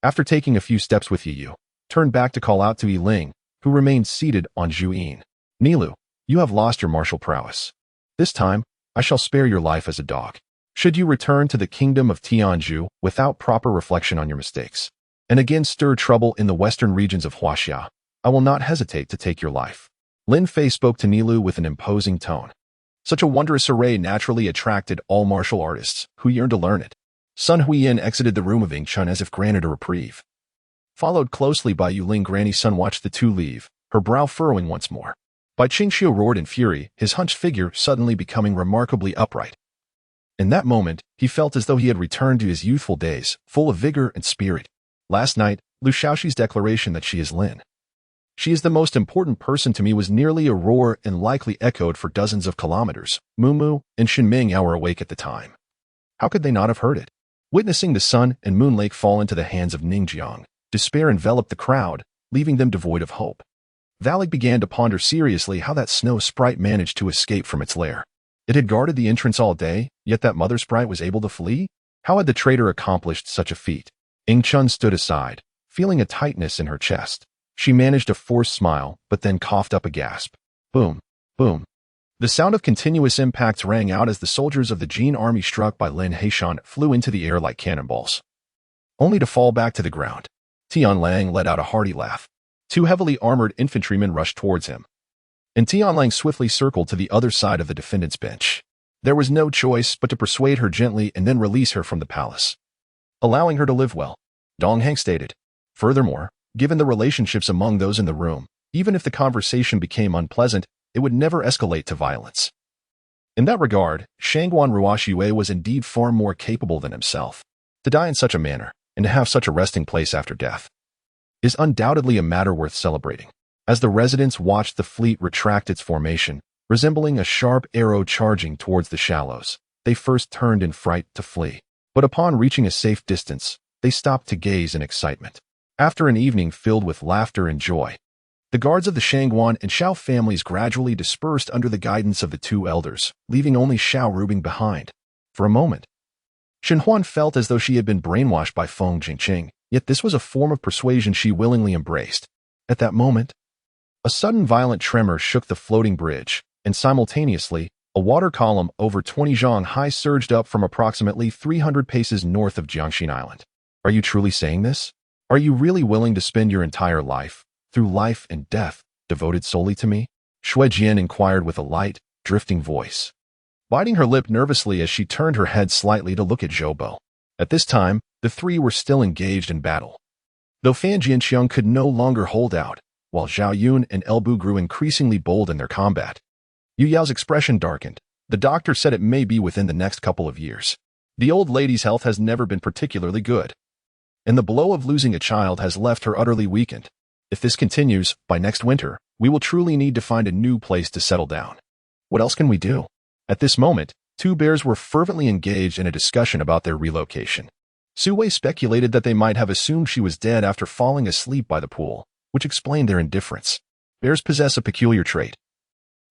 after taking a few steps with Yu, turned back to call out to Yiling, who remained seated on Zuyin. "Nilu, you have lost your martial prowess. This time, I shall spare your life as a dog. Should you return to the kingdom of Tianzhu without proper reflection on your mistakes, and again stir trouble in the western regions of Huaxia, I will not hesitate to take your life." Lin Fei spoke to Nilu with an imposing tone. Such a wondrous array naturally attracted all martial artists who yearned to learn it. Sun Huiyin exited the room of Ing Chun as if granted a reprieve. Followed closely by Yuling, Granny Sun watched the two leave, her brow furrowing once more. Bai Qingxiu roared in fury, his hunched figure suddenly becoming remarkably upright. In that moment, he felt as though he had returned to his youthful days, full of vigor and spirit. Last night, Lu Shaoxi's declaration that she is Lin. She is the most important person to me was nearly a roar and likely echoed for dozens of kilometers. Mumu and Shinming were awake at the time. How could they not have heard it? Witnessing the sun and moon lake fall into the hands of Ningjiang, despair enveloped the crowd, leaving them devoid of hope. Valig began to ponder seriously how that snow sprite managed to escape from its lair. It had guarded the entrance all day, yet that mother sprite was able to flee? How had the traitor accomplished such a feat? Ing Chun stood aside, feeling a tightness in her chest. She managed a forced smile, but then coughed up a gasp. Boom, boom. The sound of continuous impacts rang out as the soldiers of the Jin army struck by Lin Heishan flew into the air like cannonballs, only to fall back to the ground. Tianlang let out a hearty laugh. Two heavily armored infantrymen rushed towards him, and Tianlang swiftly circled to the other side of the defendant's bench. There was no choice but to persuade her gently and then release her from the palace, allowing her to live well, Dong Heng stated. Furthermore, given the relationships among those in the room, even if the conversation became unpleasant, it would never escalate to violence. In that regard, Shangguan Ruoxue was indeed far more capable than himself. To die in such a manner, and to have such a resting place after death, is undoubtedly a matter worth celebrating. As the residents watched the fleet retract its formation, resembling a sharp arrow charging towards the shallows. They first turned in fright to flee, but upon reaching a safe distance, they stopped to gaze in excitement. After an evening filled with laughter and joy, the guards of the Shangguan and Xiao families gradually dispersed under the guidance of the two elders, leaving only Xiao Rubing behind. For a moment, Shenhuan felt as though she had been brainwashed by Feng Jingqing, yet this was a form of persuasion she willingly embraced. At that moment, a sudden violent tremor shook the floating bridge, and simultaneously, a water column over 20 zhang high surged up from approximately 300 paces north of Jiangxin Island. Are you truly saying this? Are you really willing to spend your entire life, through life and death, devoted solely to me? Shui Jian inquired with a light, drifting voice, biting her lip nervously as she turned her head slightly to look at Zhou Bo. At this time, the three were still engaged in battle. Though Fan Jianqiang could no longer hold out, while Zhao Yun and Elbu grew increasingly bold in their combat. Yu Yao's expression darkened. The doctor said it may be within the next couple of years. The old lady's health has never been particularly good, and the blow of losing a child has left her utterly weakened. If this continues, by next winter, we will truly need to find a new place to settle down. What else can we do? At this moment, two bears were fervently engaged in a discussion about their relocation. Su Wei speculated that they might have assumed she was dead after falling asleep by the pool, which explained their indifference. Bears possess a peculiar trait.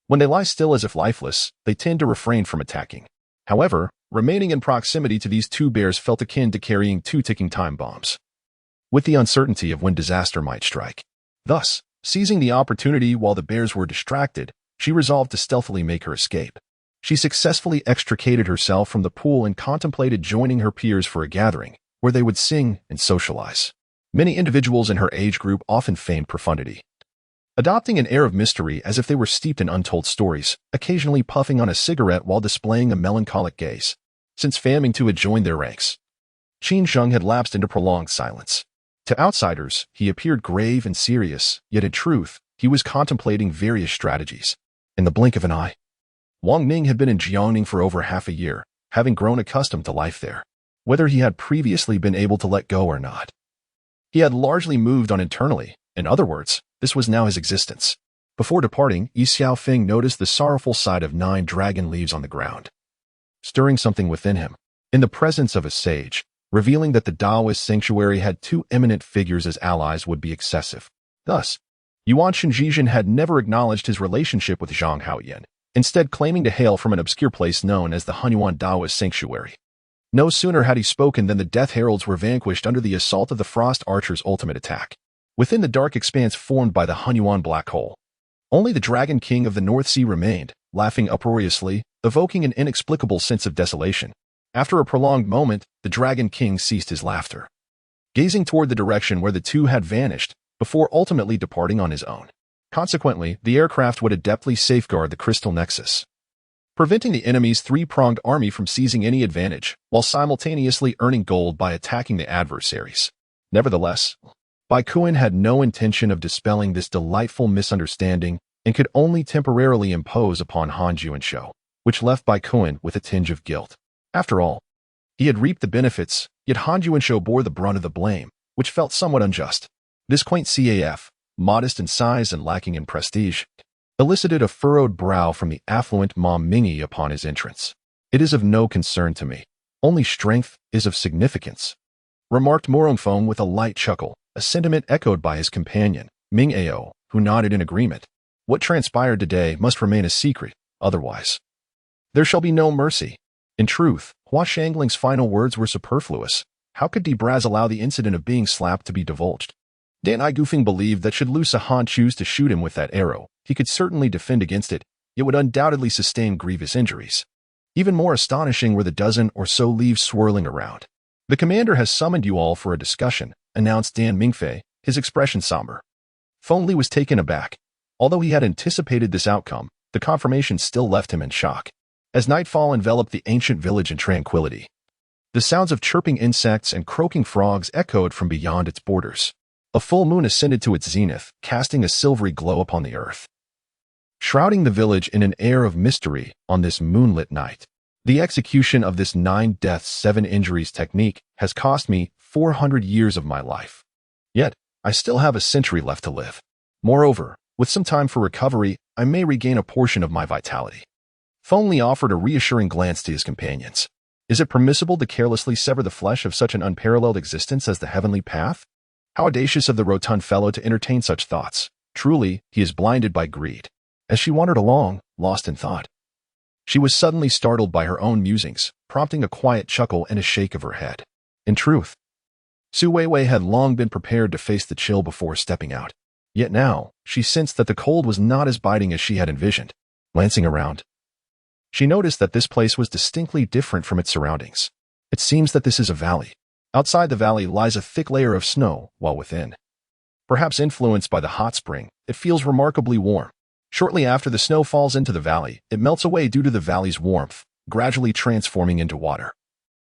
When they lie still as if lifeless, they tend to refrain from attacking. However, remaining in proximity to these two bears felt akin to carrying two ticking time bombs, with the uncertainty of when disaster might strike. Thus, seizing the opportunity while the bears were distracted, she resolved to stealthily make her escape. She successfully extricated herself from the pool and contemplated joining her peers for a gathering, where they would sing and socialize. Many individuals in her age group often feigned profundity, adopting an air of mystery as if they were steeped in untold stories, occasionally puffing on a cigarette while displaying a melancholic gaze. Since Fan Mingtu had joined their ranks, Qin Zheng had lapsed into prolonged silence. To outsiders, he appeared grave and serious, yet in truth, he was contemplating various strategies. In the blink of an eye, Wang Ning had been in Jiangning for over half a year, having grown accustomed to life there. Whether he had previously been able to let go or not, he had largely moved on internally. In other words, this was now his existence. Before departing, Yi Xiaofeng noticed the sorrowful sight of 9 dragon leaves on the ground, stirring something within him. In the presence of a sage, revealing that the Taoist sanctuary had 2 eminent figures as allies would be excessive. Thus, Yuan Shenjizhen had never acknowledged his relationship with Zhang Haoyan, instead claiming to hail from an obscure place known as the Hunyuan Taoist sanctuary. No sooner had he spoken than the Death Heralds were vanquished under the assault of the Frost Archer's ultimate attack. Within the dark expanse formed by the Hunyuan black hole, only the Dragon King of the North Sea remained, laughing uproariously, evoking an inexplicable sense of desolation. After a prolonged moment, the Dragon King ceased his laughter, gazing toward the direction where the two had vanished, before ultimately departing on his own. Consequently, the aircraft would adeptly safeguard the Crystal Nexus, preventing the enemy's 3-pronged army from seizing any advantage, while simultaneously earning gold by attacking the adversaries. Nevertheless, Bai Kuan had no intention of dispelling this delightful misunderstanding and could only temporarily impose upon Han Juanshou, which left Bai Kuan with a tinge of guilt. After all, he had reaped the benefits, yet Han Juanshou bore the brunt of the blame, which felt somewhat unjust. This quaint CAF, modest in size and lacking in prestige, elicited a furrowed brow from the affluent Mom Mingy upon his entrance. "It is of no concern to me. Only strength is of significance," remarked Morongfeng with a light chuckle, a sentiment echoed by his companion, Ming Ao, who nodded in agreement. What transpired today must remain a secret, otherwise there shall be no mercy. In truth, Hua Shangling's final words were superfluous. How could Debraz allow the incident of being slapped to be divulged? Dan Igufeng believed that should Lu Sahan choose to shoot him with that arrow, he could certainly defend against it, yet would undoubtedly sustain grievous injuries. Even more astonishing were the dozen or so leaves swirling around. "The commander has summoned you all for a discussion," announced Dan Mingfei, his expression somber. Feng Li was taken aback. Although he had anticipated this outcome, the confirmation still left him in shock. As nightfall enveloped the ancient village in tranquility, the sounds of chirping insects and croaking frogs echoed from beyond its borders. A full moon ascended to its zenith, casting a silvery glow upon the earth, shrouding the village in an air of mystery on this moonlit night. The execution of this 9 deaths, 7 injuries technique has cost me 400 years of my life. Yet, I still have a century left to live. Moreover, With some time for recovery, I may regain a portion of my vitality. Feng Li offered a reassuring glance to his companions. Is it permissible to carelessly sever the flesh of such an unparalleled existence as the heavenly path? How audacious of the rotund fellow to entertain such thoughts. Truly, he is blinded by greed. As she wandered along, lost in thought, she was suddenly startled by her own musings, prompting a quiet chuckle and a shake of her head. In truth, Su Weiwei had long been prepared to face the chill before stepping out. Yet now, she sensed that the cold was not as biting as she had envisioned. Glancing around, she noticed that this place was distinctly different from its surroundings. It seems that this is a valley. Outside the valley lies a thick layer of snow, while within, perhaps influenced by the hot spring, it feels remarkably warm. Shortly after the snow falls into the valley, it melts away due to the valley's warmth, gradually transforming into water,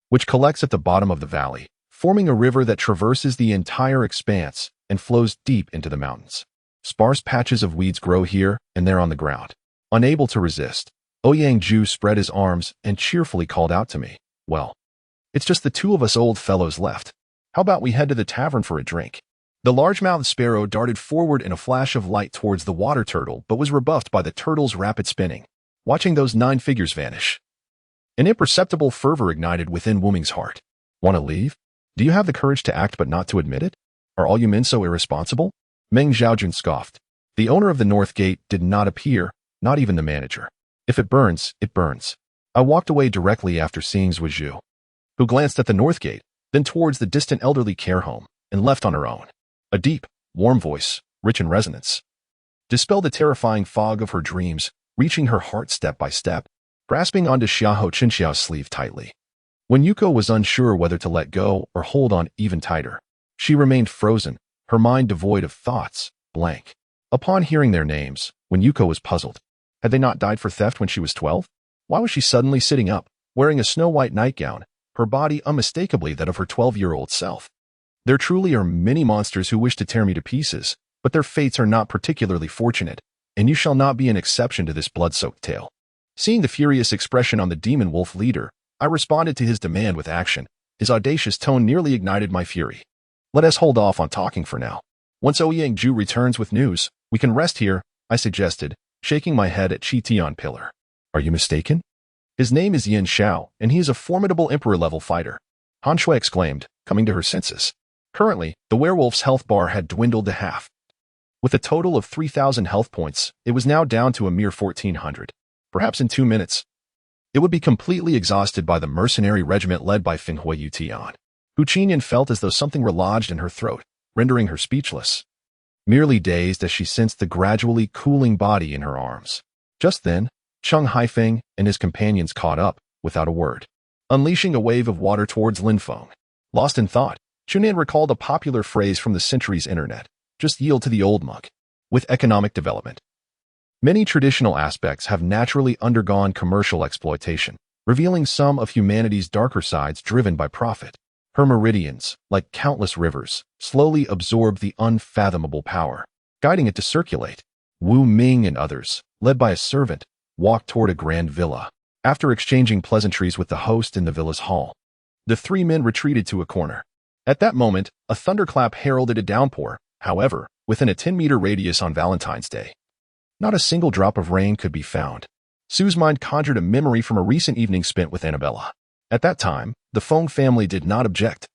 which collects at the bottom of the valley, forming a river that traverses the entire expanse and flows deep into the mountains. Sparse patches of weeds grow here and there on the ground. Unable to resist, Ouyang Ju spread his arms and cheerfully called out to me, "Well, it's just the two of us old fellows left. How about we head to the tavern for a drink?" The large-mouthed sparrow darted forward in a flash of light towards the water turtle but was rebuffed by the turtle's rapid spinning. Watching those 9 figures vanish, an imperceptible fervor ignited within Wu Ming's heart. Want to leave? Do you have the courage to act but not to admit it? Are all you men so irresponsible? Meng Zhaojun scoffed. The owner of the North Gate did not appear, not even the manager. If it burns, it burns. I walked away directly after seeing Zhu Zhu, who glanced at the North Gate, then towards the distant elderly care home, and left on her own. A deep, warm voice, rich in resonance, dispelled the terrifying fog of her dreams, reaching her heart step by step, grasping onto Xiaoho Qinxiao's sleeve tightly. When Yuko was unsure whether to let go or hold on even tighter, she remained frozen, her mind devoid of thoughts, blank. Upon hearing their names, when Yuko was puzzled, had they not died for theft when she was 12? Why was she suddenly sitting up, wearing a snow-white nightgown, her body unmistakably that of her 12-year-old self? There truly are many monsters who wish to tear me to pieces, but their fates are not particularly fortunate, and you shall not be an exception to this blood-soaked tale. Seeing the furious expression on the demon wolf leader, I responded to his demand with action. His audacious tone nearly ignited my fury. Let us hold off on talking for now. Once Ouyang Ju returns with news, we can rest here, I suggested, shaking my head at Chi Tian Pillar. Are you mistaken? His name is Yin Xiao, and he is a formidable emperor-level fighter. Han Shui exclaimed, coming to her senses. Currently, the werewolf's health bar had dwindled to half. With a total of 3,000 health points, it was now down to a mere 1,400. Perhaps in 2 minutes, it would be completely exhausted by the mercenary regiment led by Fenghui Yutian. Hu Qinyan felt as though something were lodged in her throat, rendering her speechless, merely dazed as she sensed the gradually cooling body in her arms. Just then, Cheng Haifeng and his companions caught up, without a word, unleashing a wave of water towards Linfeng. Lost in thought, Chunan recalled a popular phrase from the century's internet, just yield to the old monk. With economic development, many traditional aspects have naturally undergone commercial exploitation, revealing some of humanity's darker sides driven by profit. Her meridians, like countless rivers, slowly absorb the unfathomable power, guiding it to circulate. Wu Ming and others, led by a servant, walked toward a grand villa. After exchanging pleasantries with the host in the villa's hall, the 3 men retreated to a corner. At that moment, a thunderclap heralded a downpour, however, within a 10-meter radius on Valentine's Day. Not a single drop of rain could be found. Sue's mind conjured a memory from a recent evening spent with Annabella. At that time, the Feng family did not object,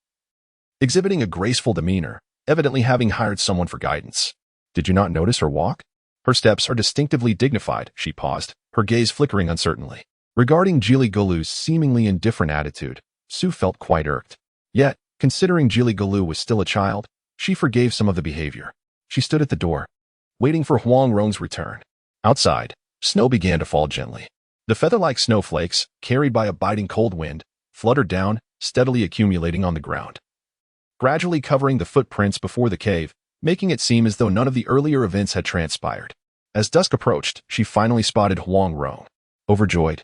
exhibiting a graceful demeanor, evidently having hired someone for guidance. Did you not notice her walk? Her steps are distinctively dignified, she paused, her gaze flickering uncertainly. Regarding Jili Gulu's seemingly indifferent attitude, Sue felt quite irked. Yet, considering Jili Gulu was still a child, she forgave some of the behavior. She stood at the door, waiting for Huang Rong's return. Outside, snow began to fall gently. The feather-like snowflakes, carried by a biting cold wind, fluttered down, steadily accumulating on the ground, gradually covering the footprints before the cave, making it seem as though none of the earlier events had transpired. As dusk approached, she finally spotted Huang Rong. Overjoyed,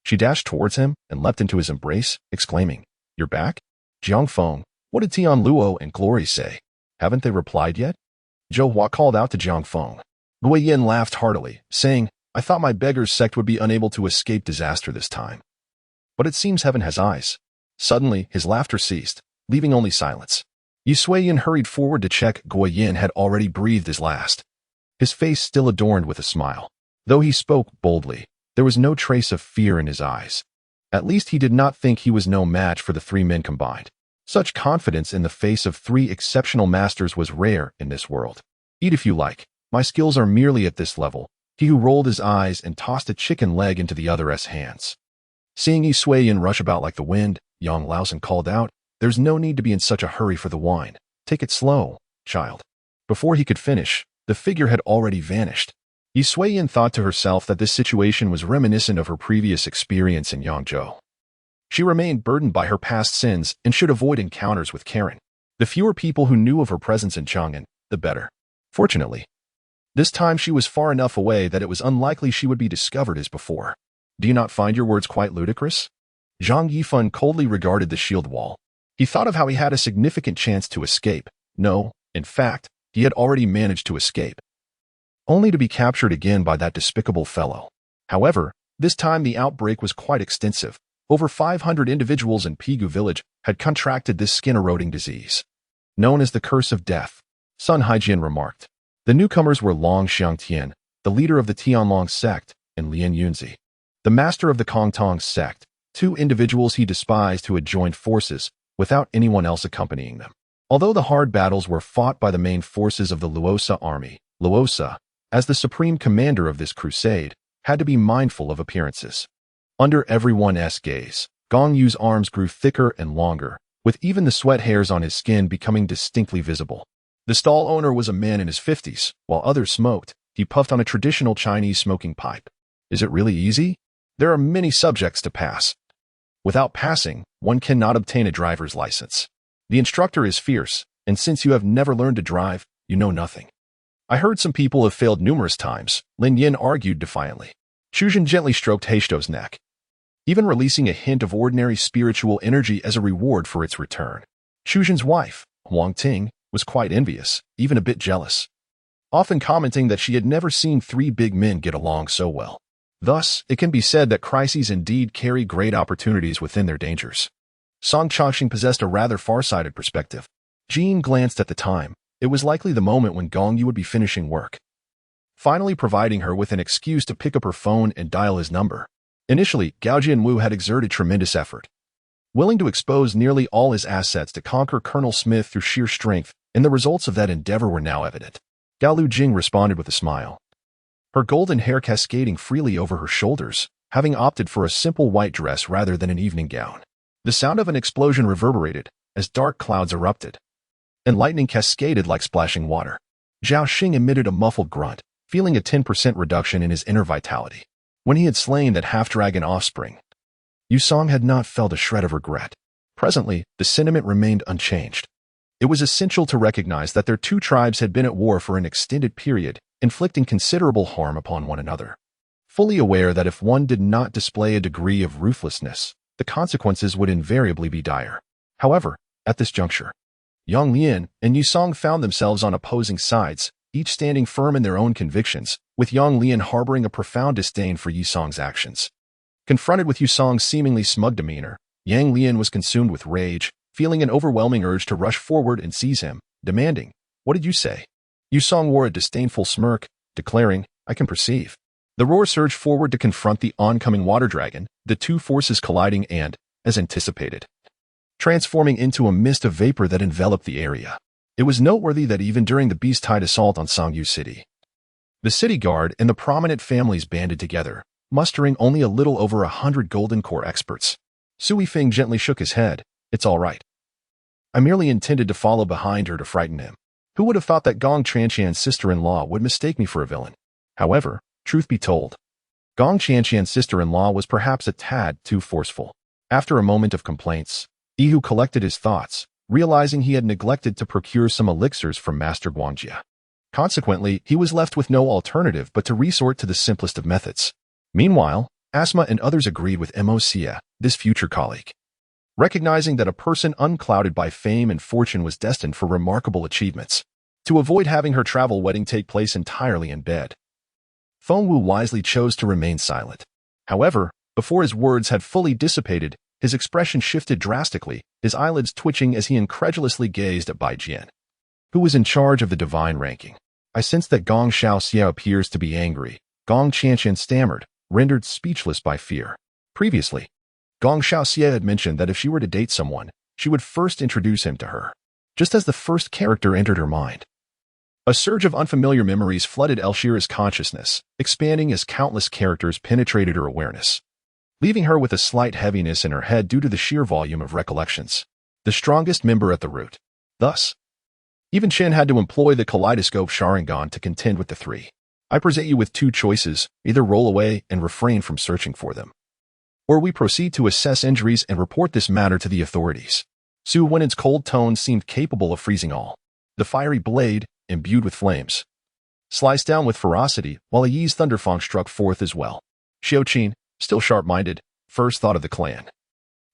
she dashed towards him and leapt into his embrace, exclaiming, "You're back? Jiang Feng, what did Tian Luo and Glory say? Haven't they replied yet?" Zhou Hua called out to Jiang Feng. Gui Yin laughed heartily, saying, "I thought my beggar's sect would be unable to escape disaster this time. But it seems heaven has eyes." Suddenly, his laughter ceased, leaving only silence. Yi Sui Yin hurried forward to check Gui Yin had already breathed his last. his face still adorned with a smile. Though he spoke boldly, there was no trace of fear in his eyes. At least he did not think he was no match for the three men combined. Such confidence in the face of three exceptional masters was rare in this world. Eat if you like. My skills are merely at this level. He who rolled his eyes and tossed a chicken leg into the other's hands. Seeing Yi Sui-yin rush about like the wind, Yang Laosen called out, "There's no need to be in such a hurry for the wine. Take it slow, child." Before he could finish, the figure had already vanished. Yi Sui-yin thought to herself that this situation was reminiscent of her previous experience in Yangzhou. She remained burdened by her past sins and should avoid encounters with Karen. The fewer people who knew of her presence in Chang'an, the better. Fortunately, this time she was far enough away that it was unlikely she would be discovered as before. Do you not find your words quite ludicrous? Zhang Yifan coldly regarded the shield wall. He thought of how he had a significant chance to escape. No, in fact, he had already managed to escape, only to be captured again by that despicable fellow. However, this time the outbreak was quite extensive. Over 500 individuals in Pigu village had contracted this skin-eroding disease, known as the curse of death. Sun Haijian remarked. The newcomers were Long Xiangtian, the leader of the Tianlong sect, and Lian Yunzi, the master of the Kongtong sect, two individuals he despised who had joined forces without anyone else accompanying them. Although the hard battles were fought by the main forces of the Luosa army, Luosa, as the supreme commander of this crusade, had to be mindful of appearances. Under everyone's gaze, Gong Yu's arms grew thicker and longer, with even the sweat hairs on his skin becoming distinctly visible. The stall owner was a man in his 50s, while others smoked. He puffed on a traditional Chinese smoking pipe. Is it really easy? There are many subjects to pass. Without passing, one cannot obtain a driver's license. The instructor is fierce, and since you have never learned to drive, you know nothing. I heard some people have failed numerous times, Lin Yin argued defiantly. Chuzhen gently stroked Heishto's neck, even releasing a hint of ordinary spiritual energy as a reward for its return. Chuzhen's wife, Huang Ting, was quite envious, even a bit jealous, often commenting that she had never seen three big men get along so well. Thus, it can be said that crises indeed carry great opportunities within their dangers. Song Chongqing possessed a rather far-sighted perspective. Jean glanced at the time. It was likely the moment when Gong Yu would be finishing work, finally providing her with an excuse to pick up her phone and dial his number. Initially, Gao Jianwu had exerted tremendous effort, willing to expose nearly all his assets to conquer Colonel Smith through sheer strength, and the results of that endeavor were now evident. Gao Lu Jing responded with a smile, her golden hair cascading freely over her shoulders, having opted for a simple white dress rather than an evening gown. The sound of an explosion reverberated as dark clouds erupted, and lightning cascaded like splashing water. Zhao Xing emitted a muffled grunt, feeling a 10% reduction in his inner vitality. When he had slain that half-dragon offspring, Yu Song had not felt a shred of regret. Presently, the sentiment remained unchanged. It was essential to recognize that their two tribes had been at war for an extended period, inflicting considerable harm upon one another. Fully aware that if one did not display a degree of ruthlessness, the consequences would invariably be dire. However, at this juncture, Yang Lian and Yu Song found themselves on opposing sides, each standing firm in their own convictions, with Yang Lian harboring a profound disdain for Yu Song's actions. Confronted with Yu Song's seemingly smug demeanor, Yang Lian was consumed with rage, feeling an overwhelming urge to rush forward and seize him, demanding, "What did you say?" Yu Song wore a disdainful smirk, declaring, "I can perceive." The roar surged forward to confront the oncoming water dragon, the two forces colliding and, as anticipated, transforming into a mist of vapor that enveloped the area. It was noteworthy that even during the beast-tide assault on Sangyu City, the city guard and the prominent families banded together, mustering only a little over 100 Golden Core experts. Sui Feng gently shook his head. "It's all right. I merely intended to follow behind her to frighten him. Who would have thought that Gong Qianqian's sister-in-law would mistake me for a villain?" However, truth be told, Gong Qianqian's sister-in-law was perhaps a tad too forceful. After a moment of complaints, Yihu collected his thoughts, realizing he had neglected to procure some elixirs from Master Guangjia. Consequently, he was left with no alternative but to resort to the simplest of methods. Meanwhile, Asma and others agreed with Mocia, this future colleague, recognizing that a person unclouded by fame and fortune was destined for remarkable achievements. To avoid having her travel wedding take place entirely in bed, Feng Wu wisely chose to remain silent. However, before his words had fully dissipated, his expression shifted drastically, his eyelids twitching as he incredulously gazed at Bai Jian, who was in charge of the divine ranking. I sense that Gong Xiaoxia appears to be angry. Gong Qianqian stammered, rendered speechless by fear. Previously, Gong Xiaoxia had mentioned that if she were to date someone, she would first introduce him to her, just as the first character entered her mind. A surge of unfamiliar memories flooded Elshira's consciousness, expanding as countless characters penetrated her awareness, leaving her with a slight heaviness in her head due to the sheer volume of recollections. The strongest member at the root. Thus, even Chen had to employ the kaleidoscope Sharingan to contend with the three. I present you with two choices: either roll away and refrain from searching for them, or we proceed to assess injuries and report this matter to the authorities. Su Wenen's cold tone seemed capable of freezing all. The fiery blade, imbued with flames, sliced down with ferocity, while a Yi's thunderfang struck forth as well. Xiaoqin, still sharp-minded, first thought of the clan,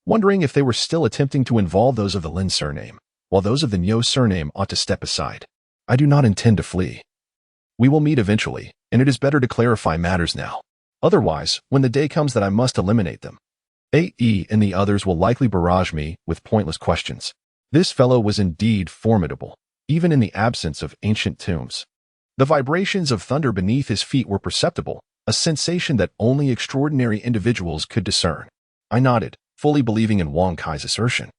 wondering if they were still attempting to involve those of the Lin surname, while those of the Niu surname ought to step aside. I do not intend to flee. We will meet eventually, and it is better to clarify matters now. Otherwise, when the day comes that I must eliminate them, AE and the others will likely barrage me with pointless questions. This fellow was indeed formidable, even in the absence of ancient tombs. The vibrations of thunder beneath his feet were perceptible, a sensation that only extraordinary individuals could discern. I nodded, fully believing in Wang Kai's assertion.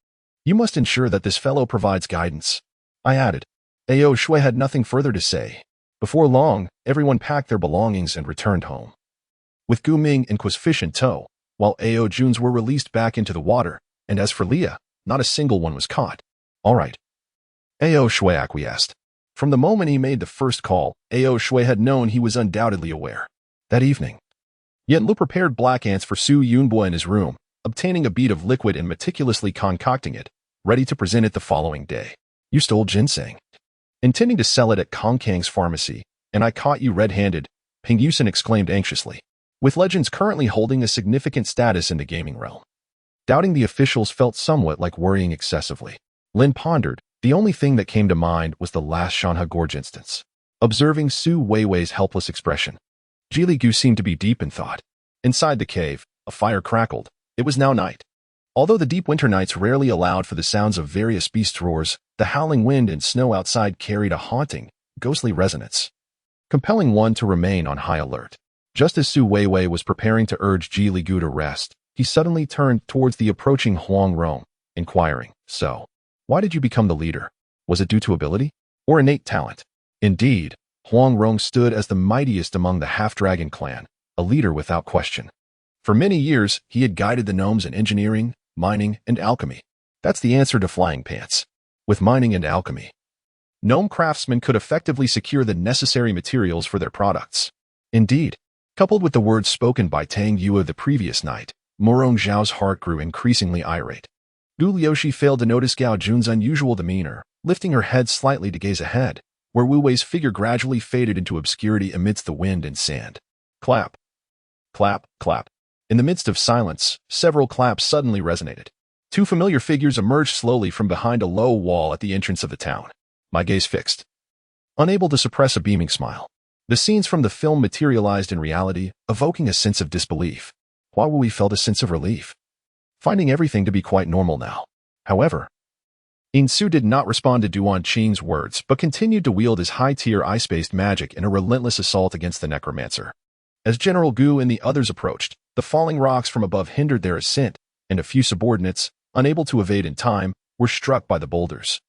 You must ensure that this fellow provides guidance. I added. Ao Shui had nothing further to say. Before long, everyone packed their belongings and returned home, with Gu Ming and Qua's fish in tow, while Ao Juns were released back into the water, and as for Leah, not a single one was caught. All right. Ao Shui acquiesced. From the moment he made the first call, Ao Shui had known he was undoubtedly aware. That evening, Yan Lu prepared black ants for Su Yunbo in his room, obtaining a bead of liquid and meticulously concocting it, ready to present it the following day. You stole ginseng, intending to sell it at Kong Kang's pharmacy, and I caught you red-handed, Ping Yusen exclaimed anxiously. With legends currently holding a significant status in the gaming realm, doubting the officials felt somewhat like worrying excessively. Lin pondered. The only thing that came to mind was the last Shanha Gorge instance. Observing Su Weiwei's helpless expression, Jili Gu seemed to be deep in thought. Inside the cave, a fire crackled. It was now night. Although the deep winter nights rarely allowed for the sounds of various beast roars, the howling wind and snow outside carried a haunting, ghostly resonance, compelling one to remain on high alert. Just as Su Weiwei was preparing to urge Jili Gu to rest, he suddenly turned towards the approaching Huang Rong, inquiring, So, why did you become the leader? Was it due to ability or innate talent? Indeed, Huang Rong stood as the mightiest among the half-dragon clan, a leader without question. For many years, he had guided the gnomes in engineering, mining, and alchemy. That's the answer to flying pants. With mining and alchemy, gnome craftsmen could effectively secure the necessary materials for their products. Indeed, coupled with the words spoken by Tang Yue the previous night, Morong Zhao's heart grew increasingly irate. Du Liushi failed to notice Gao Jun's unusual demeanor, lifting her head slightly to gaze ahead, where Wu Wei's figure gradually faded into obscurity amidst the wind and sand. Clap. Clap, clap. In the midst of silence, several claps suddenly resonated. Two familiar figures emerged slowly from behind a low wall at the entrance of the town. My gaze fixed, unable to suppress a beaming smile. The scenes from the film materialized in reality, evoking a sense of disbelief. Hua Wui felt a sense of relief, finding everything to be quite normal now. However, Insu did not respond to Duan Qing's words, but continued to wield his high-tier ice-based magic in a relentless assault against the necromancer. As General Gu and the others approached, the falling rocks from above hindered their ascent, and a few subordinates, unable to evade in time, were struck by the boulders,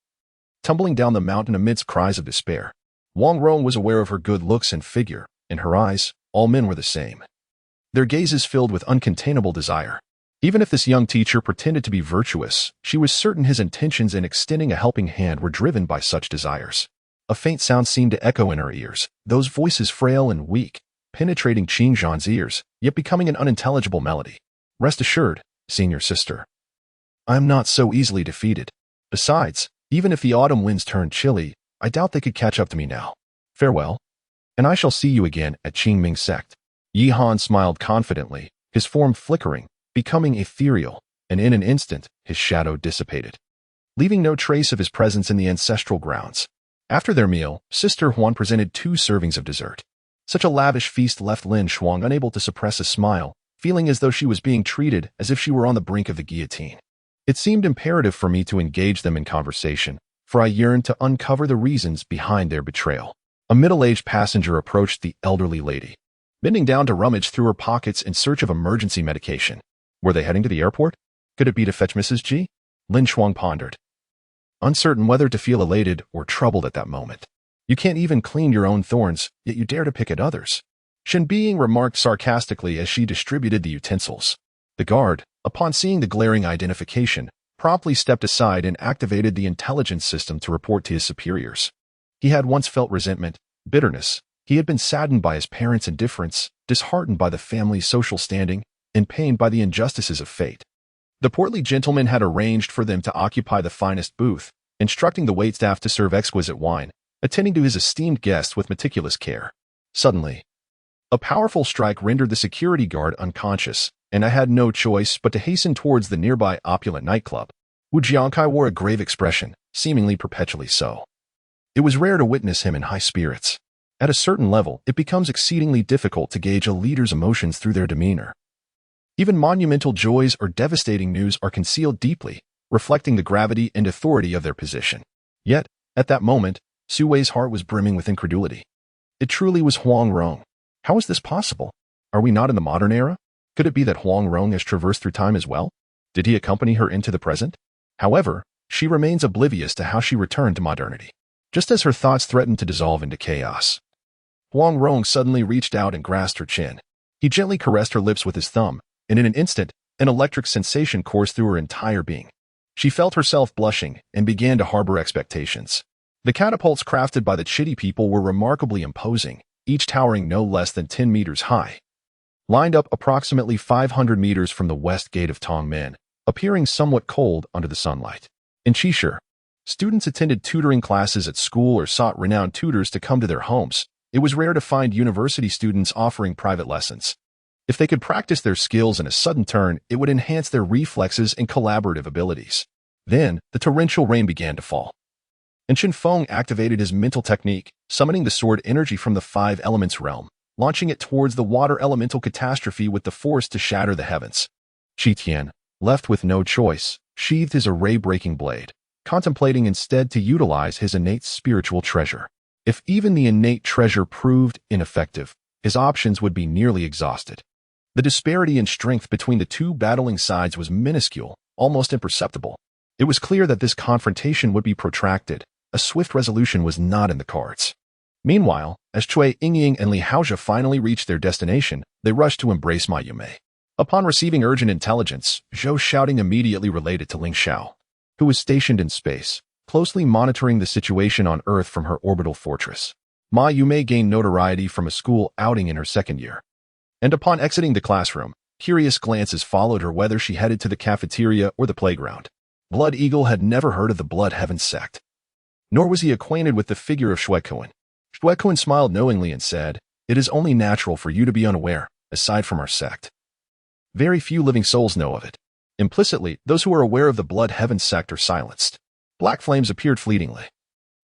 tumbling down the mountain amidst cries of despair. Wang Rong was aware of her good looks and figure. In her eyes, all men were the same, their gazes filled with uncontainable desire. Even if this young teacher pretended to be virtuous, she was certain his intentions in extending a helping hand were driven by such desires. A faint sound seemed to echo in her ears, those voices frail and weak, penetrating Qing Zhan's ears, yet becoming an unintelligible melody. Rest assured, senior sister, I am not so easily defeated. Besides, even if the autumn winds turned chilly, I doubt they could catch up to me now. Farewell, and I shall see you again at Qingming sect. Yi Han smiled confidently, his form flickering, becoming ethereal, and in an instant, his shadow dissipated, leaving no trace of his presence in the ancestral grounds. After their meal, Sister Huan presented 2 servings of dessert. Such a lavish feast left Lin Shuang unable to suppress a smile, feeling as though she was being treated as if she were on the brink of the guillotine. It seemed imperative for me to engage them in conversation, for I yearned to uncover the reasons behind their betrayal. A middle-aged passenger approached the elderly lady, bending down to rummage through her pockets in search of emergency medication. Were they heading to the airport? Could it be to fetch Mrs. G? Lin Shuang pondered, uncertain whether to feel elated or troubled at that moment. You can't even clean your own thorns, yet you dare to pick at others. Shen Being remarked sarcastically as she distributed the utensils. The guard, upon seeing the glaring identification, promptly stepped aside and activated the intelligence system to report to his superiors. He had once felt resentment, bitterness. He had been saddened by his parents' indifference, disheartened by the family's social standing, and pained by the injustices of fate. The portly gentleman had arranged for them to occupy the finest booth, instructing the waitstaff to serve exquisite wine, attending to his esteemed guests with meticulous care. Suddenly, a powerful strike rendered the security guard unconscious, and I had no choice but to hasten towards the nearby opulent nightclub. Wu Jiangkai wore a grave expression, seemingly perpetually so. It was rare to witness him in high spirits. At a certain level, it becomes exceedingly difficult to gauge a leader's emotions through their demeanor. Even monumental joys or devastating news are concealed deeply, reflecting the gravity and authority of their position. Yet, at that moment, Su Wei's heart was brimming with incredulity. It truly was Huang Rong. How is this possible? Are we not in the modern era? Could it be that Huang Rong has traversed through time as well? Did he accompany her into the present? However, she remains oblivious to how she returned to modernity. Just as her thoughts threatened to dissolve into chaos, Huang Rong suddenly reached out and grasped her chin. He gently caressed her lips with his thumb, and in an instant, an electric sensation coursed through her entire being. She felt herself blushing and began to harbor expectations. The catapults crafted by the Chitty people were remarkably imposing, each towering no less than 10 meters high. Lined up approximately 500 meters from the west gate of Tongmen, appearing somewhat cold under the sunlight. In Qishir, students attended tutoring classes at school or sought renowned tutors to come to their homes. It was rare to find university students offering private lessons. If they could practice their skills in a sudden turn, it would enhance their reflexes and collaborative abilities. Then, the torrential rain began to fall. And Chen Feng activated his mental technique, summoning the sword energy from the five elements realm, launching it towards the water elemental catastrophe with the force to shatter the heavens. Qi Tian, left with no choice, sheathed his array-breaking blade, contemplating instead to utilize his innate spiritual treasure. If even the innate treasure proved ineffective, his options would be nearly exhausted. The disparity in strength between the two battling sides was minuscule, almost imperceptible. It was clear that this confrontation would be protracted. A swift resolution was not in the cards. Meanwhile, as Cui Yingying and Li Haozhe finally reached their destination, they rushed to embrace Ma Yumei. Upon receiving urgent intelligence, Zhou's shouting immediately related to Ling Xiao, who was stationed in space, closely monitoring the situation on Earth from her orbital fortress. Ma Yumei gained notoriety from a school outing in her second year. And upon exiting the classroom, curious glances followed her whether she headed to the cafeteria or the playground. Blood Eagle had never heard of the Blood Heaven sect. Nor was he acquainted with the figure of Shuekuan. Shuekuan smiled knowingly and said, "It is only natural for you to be unaware, aside from our sect. Very few living souls know of it." Implicitly, those who are aware of the Blood Heaven sect are silenced. Black flames appeared fleetingly,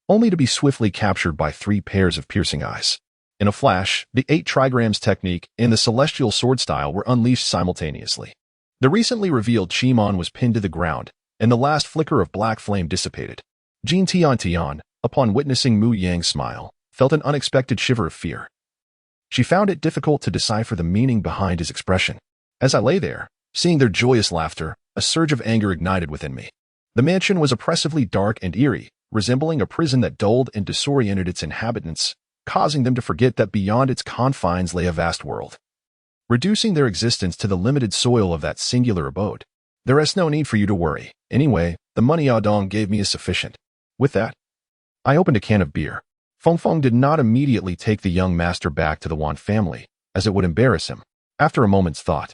only to be swiftly captured by 3 pairs of piercing eyes. In a flash, the 8 trigrams technique and the celestial sword style were unleashed simultaneously. The recently revealed Qimon was pinned to the ground, and the last flicker of black flame dissipated. Jin Tian, upon witnessing Mu Yang's smile, felt an unexpected shiver of fear. She found it difficult to decipher the meaning behind his expression. As I lay there, seeing their joyous laughter, a surge of anger ignited within me. The mansion was oppressively dark and eerie, resembling a prison that dulled and disoriented its inhabitants, causing them to forget that beyond its confines lay a vast world. Reducing their existence to the limited soil of that singular abode. There is no need for you to worry. Anyway, the money Adong gave me is sufficient. With that, I opened a can of beer. Feng Feng did not immediately take the young master back to the Wan family, as it would embarrass him. After a moment's thought,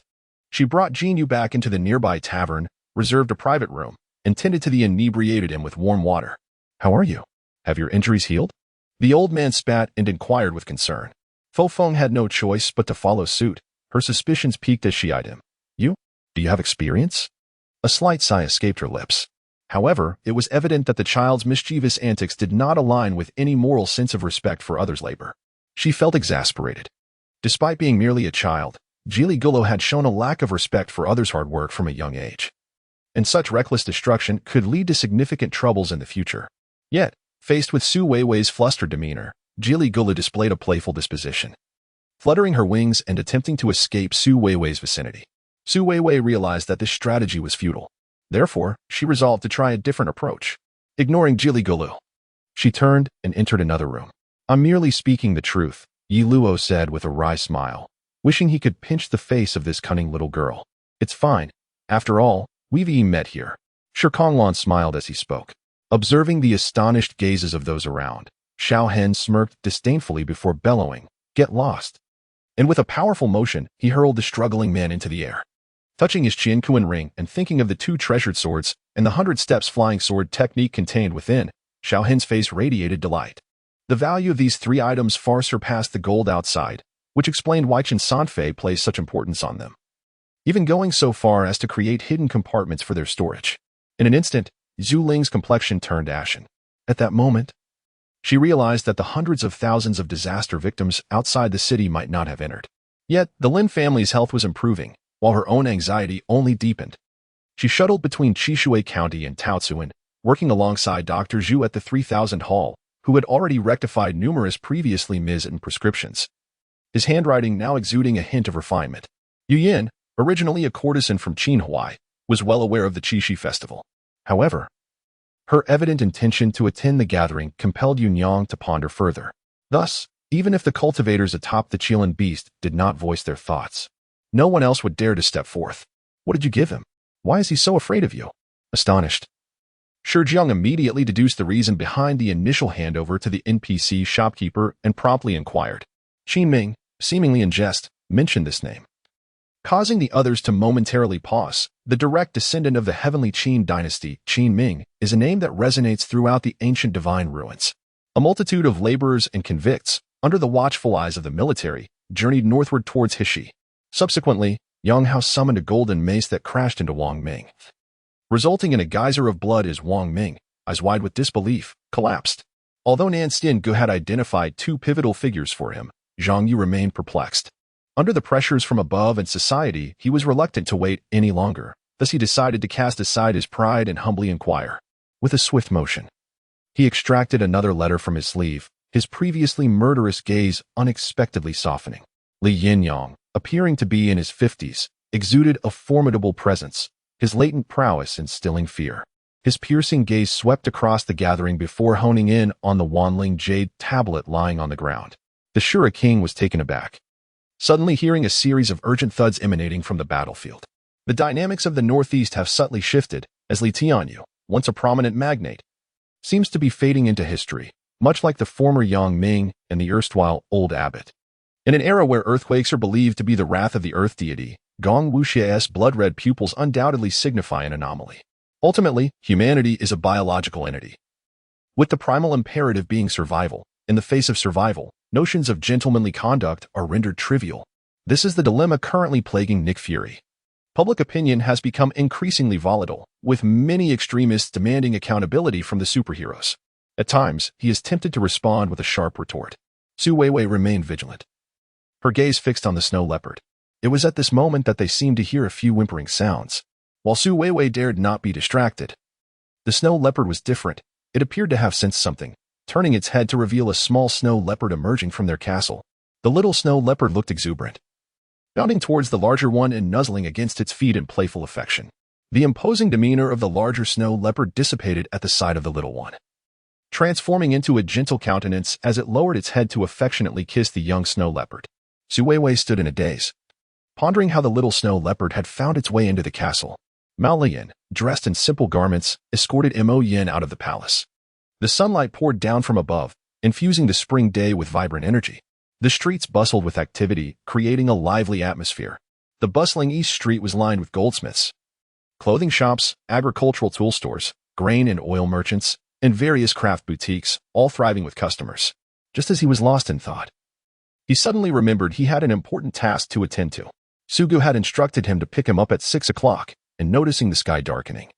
she brought Jinyu back into the nearby tavern, reserved a private room, and tended to the inebriated him with warm water. "How are you? Have your injuries healed?" The old man spat and inquired with concern. Feng Feng had no choice but to follow suit. Her suspicions piqued as she eyed him. "You? Do you have experience?" A slight sigh escaped her lips. However, it was evident that the child's mischievous antics did not align with any moral sense of respect for others' labor. She felt exasperated. Despite being merely a child, Jili Gullo had shown a lack of respect for others' hard work from a young age. And such reckless destruction could lead to significant troubles in the future. Yet, faced with Su Weiwei's flustered demeanor, Jili Gula displayed a playful disposition, fluttering her wings and attempting to escape Su Weiwei's vicinity. Su Weiwei realized that this strategy was futile. Therefore, she resolved to try a different approach. Ignoring Jili Gulu, she turned and entered another room. "I'm merely speaking the truth," Yi Luo said with a wry smile, wishing he could pinch the face of this cunning little girl. "It's fine. After all, we've met here." Shi Konglan smiled as he spoke. Observing the astonished gazes of those around, Xiao Hen smirked disdainfully before bellowing, "Get lost." And with a powerful motion, he hurled the struggling man into the air. Touching his Qian Kuan ring and thinking of the 2 treasured swords and the 100 steps flying sword technique contained within, Xiao Hen's face radiated delight. The value of these 3 items far surpassed the gold outside, which explained why Chen Sanfei placed such importance on them, even going so far as to create hidden compartments for their storage. In an instant, Zhu Ling's complexion turned ashen. At that moment, she realized that the hundreds of thousands of disaster victims outside the city might not have entered. Yet, the Lin family's health was improving, while her own anxiety only deepened. She shuttled between Qishui County and Taozuan, working alongside Dr. Zhu at the 3000 Hall, who had already rectified numerous previously miswritten prescriptions, his handwriting now exuding a hint of refinement. Yu Yin, originally a courtesan from Qinhuai, was well aware of the Qixi festival. However, her evident intention to attend the gathering compelled Yunyang to ponder further. Thus, even if the cultivators atop the Qilin beast did not voice their thoughts, no one else would dare to step forth. "What did you give him? Why is he so afraid of you?" Astonished, Shi Jiang immediately deduced the reason behind the initial handover to the NPC shopkeeper and promptly inquired. Qin Ming, seemingly in jest, mentioned this name, causing the others to momentarily pause. The direct descendant of the heavenly Qin dynasty, Qin Ming, is a name that resonates throughout the ancient divine ruins. A multitude of laborers and convicts, under the watchful eyes of the military, journeyed northward towards Hishi. Subsequently, Yang Hao summoned a golden mace that crashed into Wang Ming, resulting in a geyser of blood as Wang Ming, eyes wide with disbelief, collapsed. Although Nan Gu had identified 2 pivotal figures for him, Zhang Yu remained perplexed. Under the pressures from above and society, he was reluctant to wait any longer. Thus he decided to cast aside his pride and humbly inquire. With a swift motion, he extracted another letter from his sleeve, his previously murderous gaze unexpectedly softening. Li Yinyang, appearing to be in his 50s, exuded a formidable presence, his latent prowess instilling fear. His piercing gaze swept across the gathering before honing in on the Wanling jade tablet lying on the ground. The Shura king was taken aback, suddenly hearing a series of urgent thuds emanating from the battlefield. The dynamics of the Northeast have subtly shifted, as Li Tianyu, once a prominent magnate, seems to be fading into history, much like the former Yang Ming and the erstwhile Old Abbot. In an era where earthquakes are believed to be the wrath of the earth deity, Gong Wuxia's blood-red pupils undoubtedly signify an anomaly. Ultimately, humanity is a biological entity, with the primal imperative being survival. In the face of survival, notions of gentlemanly conduct are rendered trivial. This is the dilemma currently plaguing Nick Fury. Public opinion has become increasingly volatile, with many extremists demanding accountability from the superheroes. At times, he is tempted to respond with a sharp retort. Su Weiwei remained vigilant, her gaze fixed on the snow leopard. It was at this moment that they seemed to hear a few whimpering sounds. While Su Weiwei dared not be distracted, the snow leopard was different. It appeared to have sensed something, turning its head to reveal a small snow leopard emerging from their castle. The little snow leopard looked exuberant, bounding towards the larger one and nuzzling against its feet in playful affection. The imposing demeanor of the larger snow leopard dissipated at the sight of the little one, transforming into a gentle countenance as it lowered its head to affectionately kiss the young snow leopard. Su Weiwei stood in a daze, pondering how the little snow leopard had found its way into the castle. Mao Lian, dressed in simple garments, escorted Mo Yin out of the palace. The sunlight poured down from above, infusing the spring day with vibrant energy. The streets bustled with activity, creating a lively atmosphere. The bustling East Street was lined with goldsmiths, clothing shops, agricultural tool stores, grain and oil merchants, and various craft boutiques, all thriving with customers. Just as he was lost in thought, he suddenly remembered he had an important task to attend to. Sugu had instructed him to pick him up at 6 o'clock, and noticing the sky darkening,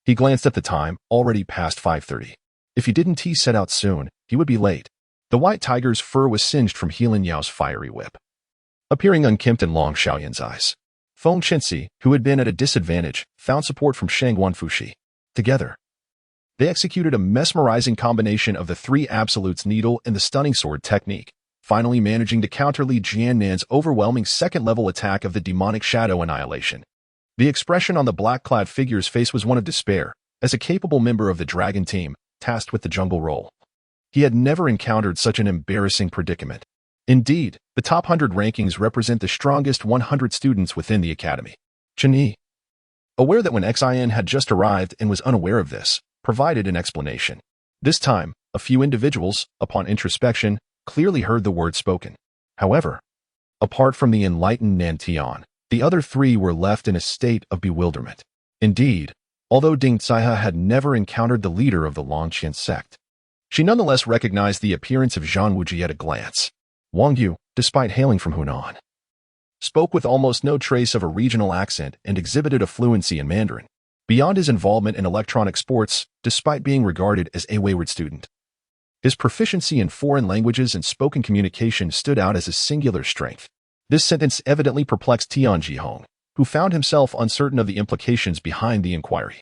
he glanced at the time, already past 5:30. If he didn't set out soon, he would be late. The white tiger's fur was singed from Heelin Yao's fiery whip, appearing unkempt in Long Xiaoyan's eyes. Feng Chenxi, who had been at a disadvantage, found support from Shang Wanfushi. Together, They executed a mesmerizing combination of the three absolutes needle and the stunning sword technique, finally managing to counter Li Jiannan's overwhelming second-level attack of the demonic shadow annihilation. The expression on the black-clad figure's face was one of despair, as a capable member of the dragon team, tasked with the jungle role. He had never encountered such an embarrassing predicament. Indeed, the top 100 rankings represent the strongest 100 students within the academy. Chen Yi, aware that when Xin had just arrived and was unaware of this, provided an explanation. This time, a few individuals, upon introspection, clearly heard the words spoken. However, apart from the enlightened Nantian, the other three were left in a state of bewilderment. Indeed, although Ding Caihe had never encountered the leader of the Longqian sect, she nonetheless recognized the appearance of Zhang Wuji at a glance. Wang Yu, despite hailing from Hunan, spoke with almost no trace of a regional accent and exhibited a fluency in Mandarin. Beyond his involvement in electronic sports, despite being regarded as a wayward student, his proficiency in foreign languages and spoken communication stood out as a singular strength. This sentence evidently perplexed Tian Jihong, who found himself uncertain of the implications behind the inquiry.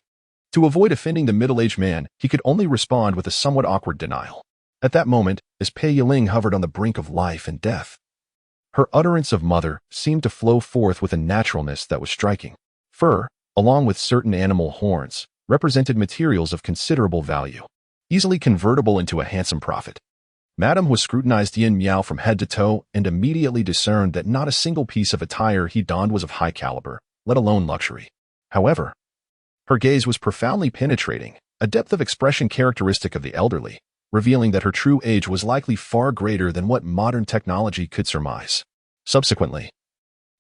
To avoid offending the middle-aged man, he could only respond with a somewhat awkward denial. At that moment, as Pei Yiling hovered on the brink of life and death, her utterance of mother seemed to flow forth with a naturalness that was striking. Fur, along with certain animal horns, represented materials of considerable value, easily convertible into a handsome profit. Madame was scrutinized Yin Miao from head to toe and immediately discerned that not a single piece of attire he donned was of high caliber, let alone luxury. However, her gaze was profoundly penetrating, a depth of expression characteristic of the elderly, revealing that her true age was likely far greater than what modern technology could surmise. Subsequently,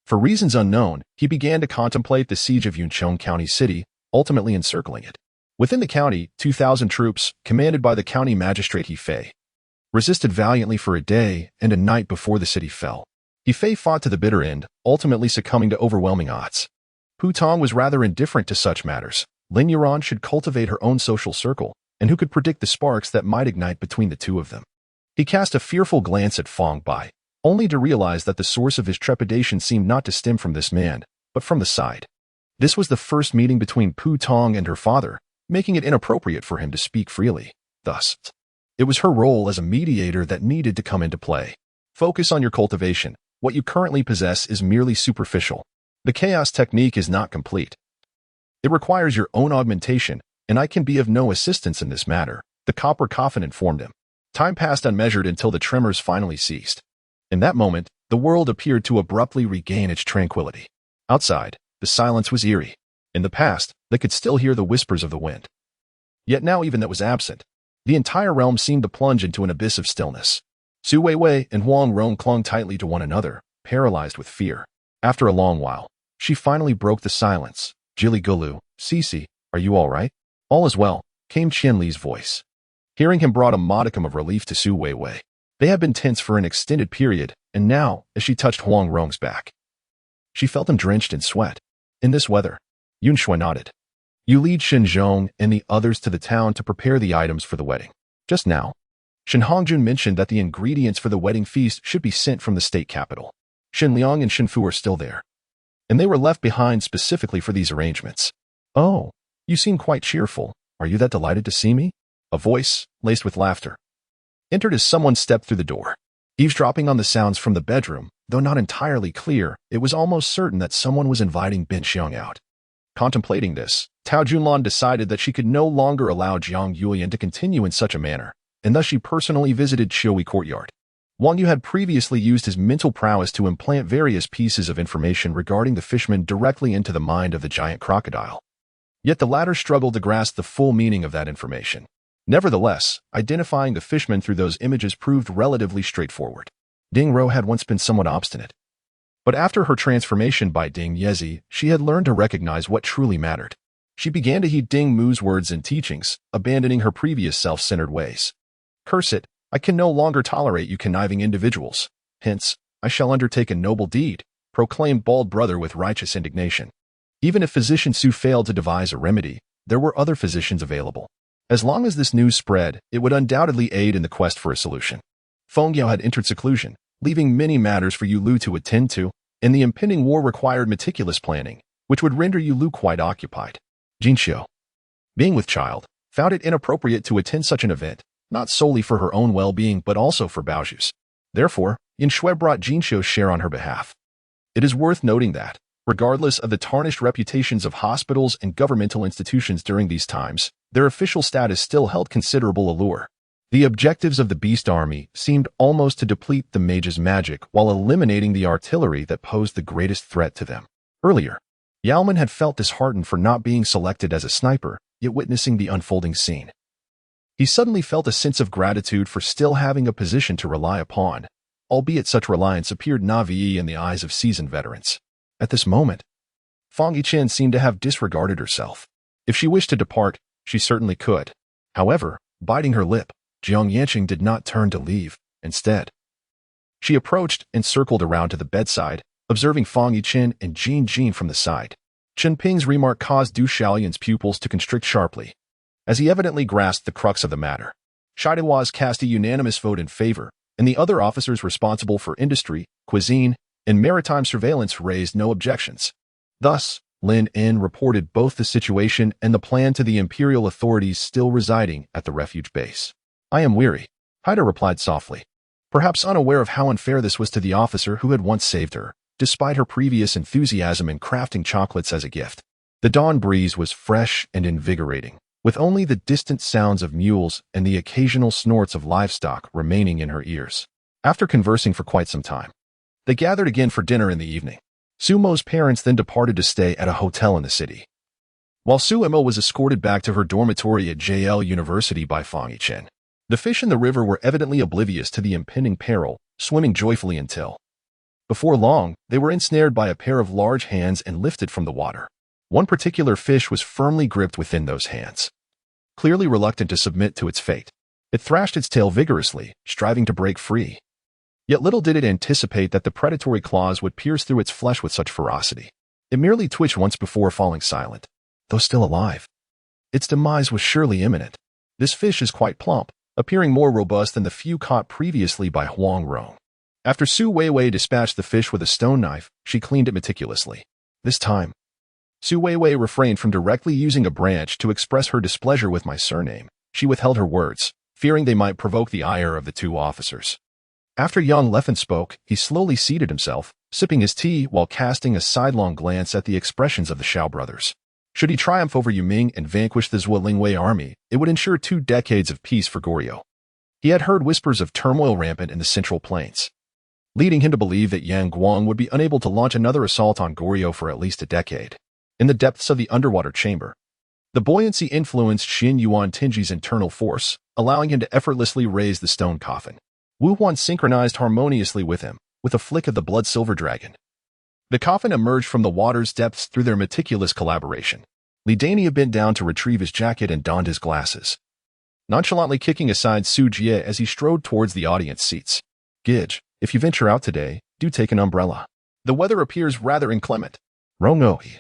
for reasons unknown, he began to contemplate the siege of Yuncheng County City, ultimately encircling it. Within the county, 2,000 troops, commanded by the county magistrate He Fei, resisted valiantly for a day and a night before the city fell. He Fei fought to the bitter end, ultimately succumbing to overwhelming odds. Pu Tong was rather indifferent to such matters. Lin Yuran should cultivate her own social circle, and who could predict the sparks that might ignite between the two of them? He cast a fearful glance at Fong Bai, only to realize that the source of his trepidation seemed not to stem from this man, but from the side. This was the first meeting between Pu Tong and her father, making it inappropriate for him to speak freely. Thus, it was her role as a mediator that needed to come into play. Focus on your cultivation. What you currently possess is merely superficial. The chaos technique is not complete. It requires your own augmentation, and I can be of no assistance in this matter, the copper coffin informed him. Time passed unmeasured until the tremors finally ceased. In that moment, the world appeared to abruptly regain its tranquility. Outside, the silence was eerie. In the past, they could still hear the whispers of the wind. Yet now even that was absent. The entire realm seemed to plunge into an abyss of stillness. Su Weiwei and Huang Rong clung tightly to one another, paralyzed with fear. After a long while, she finally broke the silence. Jili Gulu, Cici, are you all right? All is well, came Qian Li's voice. Hearing him brought a modicum of relief to Su Weiwei. They had been tense for an extended period, and now, as she touched Huang Rong's back, she felt him drenched in sweat. In this weather, Yun Shui nodded. You lead Shen Zhong and the others to the town to prepare the items for the wedding. Just now, Shen Hongjun mentioned that the ingredients for the wedding feast should be sent from the state capital. Shen Liang and Shen Fu are still there, and they were left behind specifically for these arrangements. Oh, you seem quite cheerful. Are you that delighted to see me? A voice, laced with laughter, entered as someone stepped through the door. Eavesdropping on the sounds from the bedroom, though not entirely clear, it was almost certain that someone was inviting Ben Xiang out. Contemplating this, Tao Junlan decided that she could no longer allow Jiang Yulian to continue in such a manner, and thus she personally visited Qiuyi Courtyard. Wang Yu had previously used his mental prowess to implant various pieces of information regarding the fisherman directly into the mind of the giant crocodile. Yet the latter struggled to grasp the full meaning of that information. Nevertheless, identifying the fishman through those images proved relatively straightforward. Ding Ro had once been somewhat obstinate, but after her transformation by Ding Yezi, she had learned to recognize what truly mattered. She began to heed Ding Mu's words and teachings, abandoning her previous self-centered ways. Curse it, I can no longer tolerate you conniving individuals. Hence, I shall undertake a noble deed, proclaimed Bald Brother with righteous indignation. Even if Physician Su failed to devise a remedy, there were other physicians available. As long as this news spread, it would undoubtedly aid in the quest for a solution. Feng Yao had entered seclusion, leaving many matters for Yu Lu to attend to, and the impending war required meticulous planning, which would render Yu Lu quite occupied. Jin Xiu, being with child, found it inappropriate to attend such an event, not solely for her own well-being but also for Baoju's. Therefore, Yin Shui brought Jinshuo's share on her behalf. It is worth noting that, regardless of the tarnished reputations of hospitals and governmental institutions during these times, their official status still held considerable allure. The objectives of the Beast Army seemed almost to deplete the mage's magic while eliminating the artillery that posed the greatest threat to them. Earlier, Yaoman had felt disheartened for not being selected as a sniper, yet witnessing the unfolding scene. He suddenly felt a sense of gratitude for still having a position to rely upon, albeit such reliance appeared naive in the eyes of seasoned veterans. At this moment, Fang Yichen seemed to have disregarded herself. If she wished to depart, she certainly could. However, biting her lip, Jiang Yanqing did not turn to leave. Instead, she approached and circled around to the bedside, observing Fang Yichen and Jin from the side. Chen Ping's remark caused Du Xiaoyan's pupils to constrict sharply, as he evidently grasped the crux of the matter. Shidewas cast a unanimous vote in favor, and the other officers responsible for industry, cuisine, and maritime surveillance raised no objections. Thus, Lin En reported both the situation and the plan to the imperial authorities still residing at the refuge base. "I am weary," Haida replied softly, perhaps unaware of how unfair this was to the officer who had once saved her, despite her previous enthusiasm in crafting chocolates as a gift. The dawn breeze was fresh and invigorating, with only the distant sounds of mules and the occasional snorts of livestock remaining in her ears. After conversing for quite some time, they gathered again for dinner in the evening. Sumo's parents then departed to stay at a hotel in the city, while Suemo was escorted back to her dormitory at JL University by Fang Yichen. The fish in the river were evidently oblivious to the impending peril, swimming joyfully until, before long, they were ensnared by a pair of large hands and lifted from the water. One particular fish was firmly gripped within those hands. Clearly reluctant to submit to its fate, it thrashed its tail vigorously, striving to break free. Yet little did it anticipate that the predatory claws would pierce through its flesh with such ferocity. It merely twitched once before falling silent, though still alive. Its demise was surely imminent. This fish is quite plump, appearing more robust than the few caught previously by Huang Rong. After Su Weiwei dispatched the fish with a stone knife, she cleaned it meticulously. This time, Su Weiwei refrained from directly using a branch to express her displeasure with my surname. She withheld her words, fearing they might provoke the ire of the two officers. After Yang Leffen spoke, he slowly seated himself, sipping his tea while casting a sidelong glance at the expressions of the Shao brothers. Should he triumph over Yuming and vanquish the Zhuo army, it would ensure 2 decades of peace for Goryeo. He had heard whispers of turmoil rampant in the Central Plains, leading him to believe that Yang Guang would be unable to launch another assault on Goryeo for at least a decade. In the depths of the underwater chamber, the buoyancy influenced Xin Yuan Tinji's internal force, allowing him to effortlessly raise the stone coffin. Wu Huan synchronized harmoniously with him, with a flick of the blood silver dragon. The coffin emerged from the water's depths through their meticulous collaboration. Li Dania bent down to retrieve his jacket and donned his glasses, nonchalantly kicking aside Su Jie as he strode towards the audience seats. "Gidge, if you venture out today, do take an umbrella. The weather appears rather inclement." Rongoi,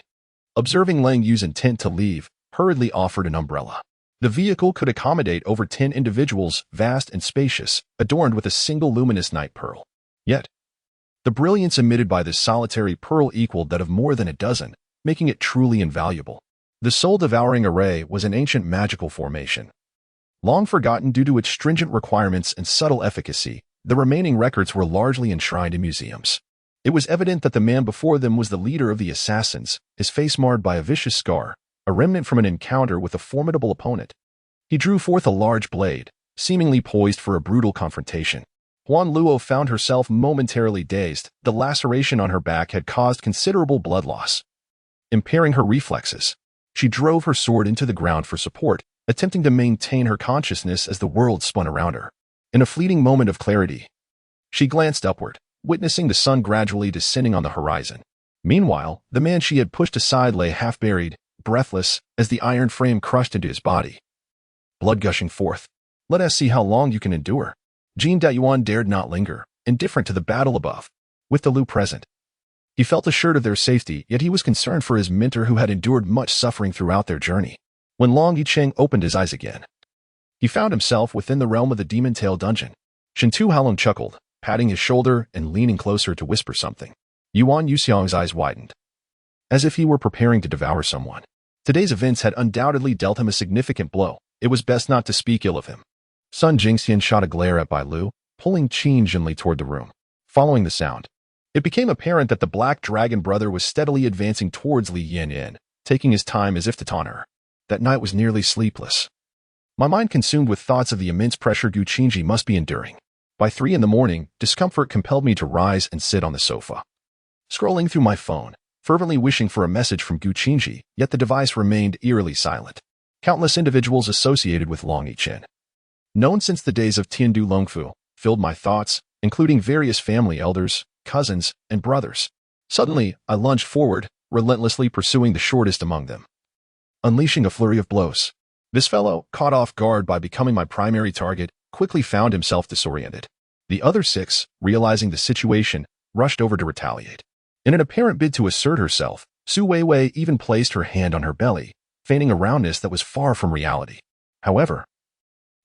observing Lang Yu's intent to leave, hurriedly offered an umbrella. The vehicle could accommodate over 10 individuals, vast and spacious, adorned with a single luminous night pearl. Yet, the brilliance emitted by this solitary pearl equaled that of more than a dozen, making it truly invaluable. The soul-devouring array was an ancient magical formation. Long forgotten due to its stringent requirements and subtle efficacy, the remaining records were largely enshrined in museums. It was evident that the man before them was the leader of the assassins, his face marred by a vicious scar, a remnant from an encounter with a formidable opponent. He drew forth a large blade, seemingly poised for a brutal confrontation. Huan Luo found herself momentarily dazed. The laceration on her back had caused considerable blood loss, impairing her reflexes. She drove her sword into the ground for support, attempting to maintain her consciousness as the world spun around her. In a fleeting moment of clarity, she glanced upward, witnessing the sun gradually descending on the horizon. Meanwhile, the man she had pushed aside lay half-buried, breathless, as the iron frame crushed into his body, blood gushing forth. "Let us see how long you can endure." Jin Dayuan dared not linger, indifferent to the battle above. With the Lu present, he felt assured of their safety, yet he was concerned for his mentor who had endured much suffering throughout their journey. When Long Yicheng opened his eyes again, he found himself within the realm of the Demon Tail dungeon. Shintu Halong chuckled, patting his shoulder and leaning closer to whisper something. Yuan Yuxiang's eyes widened, as if he were preparing to devour someone. Today's events had undoubtedly dealt him a significant blow, it was best not to speak ill of him. Sun Jingxian shot a glare at Bai Lu, pulling Qin Jinli toward the room. Following the sound, it became apparent that the Black Dragon brother was steadily advancing towards Li Yanyan, taking his time as if to taunt her. That night was nearly sleepless. My mind consumed with thoughts of the immense pressure Gu Qingji must be enduring. By 3 in the morning, discomfort compelled me to rise and sit on the sofa. Scrolling through my phone, fervently wishing for a message from Gu Qingji, yet the device remained eerily silent. Countless individuals associated with Long Yichen, known since the days of Tiandu Longfu, filled my thoughts, including various family elders, cousins, and brothers. Suddenly, I lunged forward, relentlessly pursuing the shortest among them. Unleashing a flurry of blows. This fellow, caught off guard by becoming my primary target, quickly found himself disoriented. The other 6, realizing the situation, rushed over to retaliate. In an apparent bid to assert herself, Su Weiwei even placed her hand on her belly, feigning a roundness that was far from reality. However,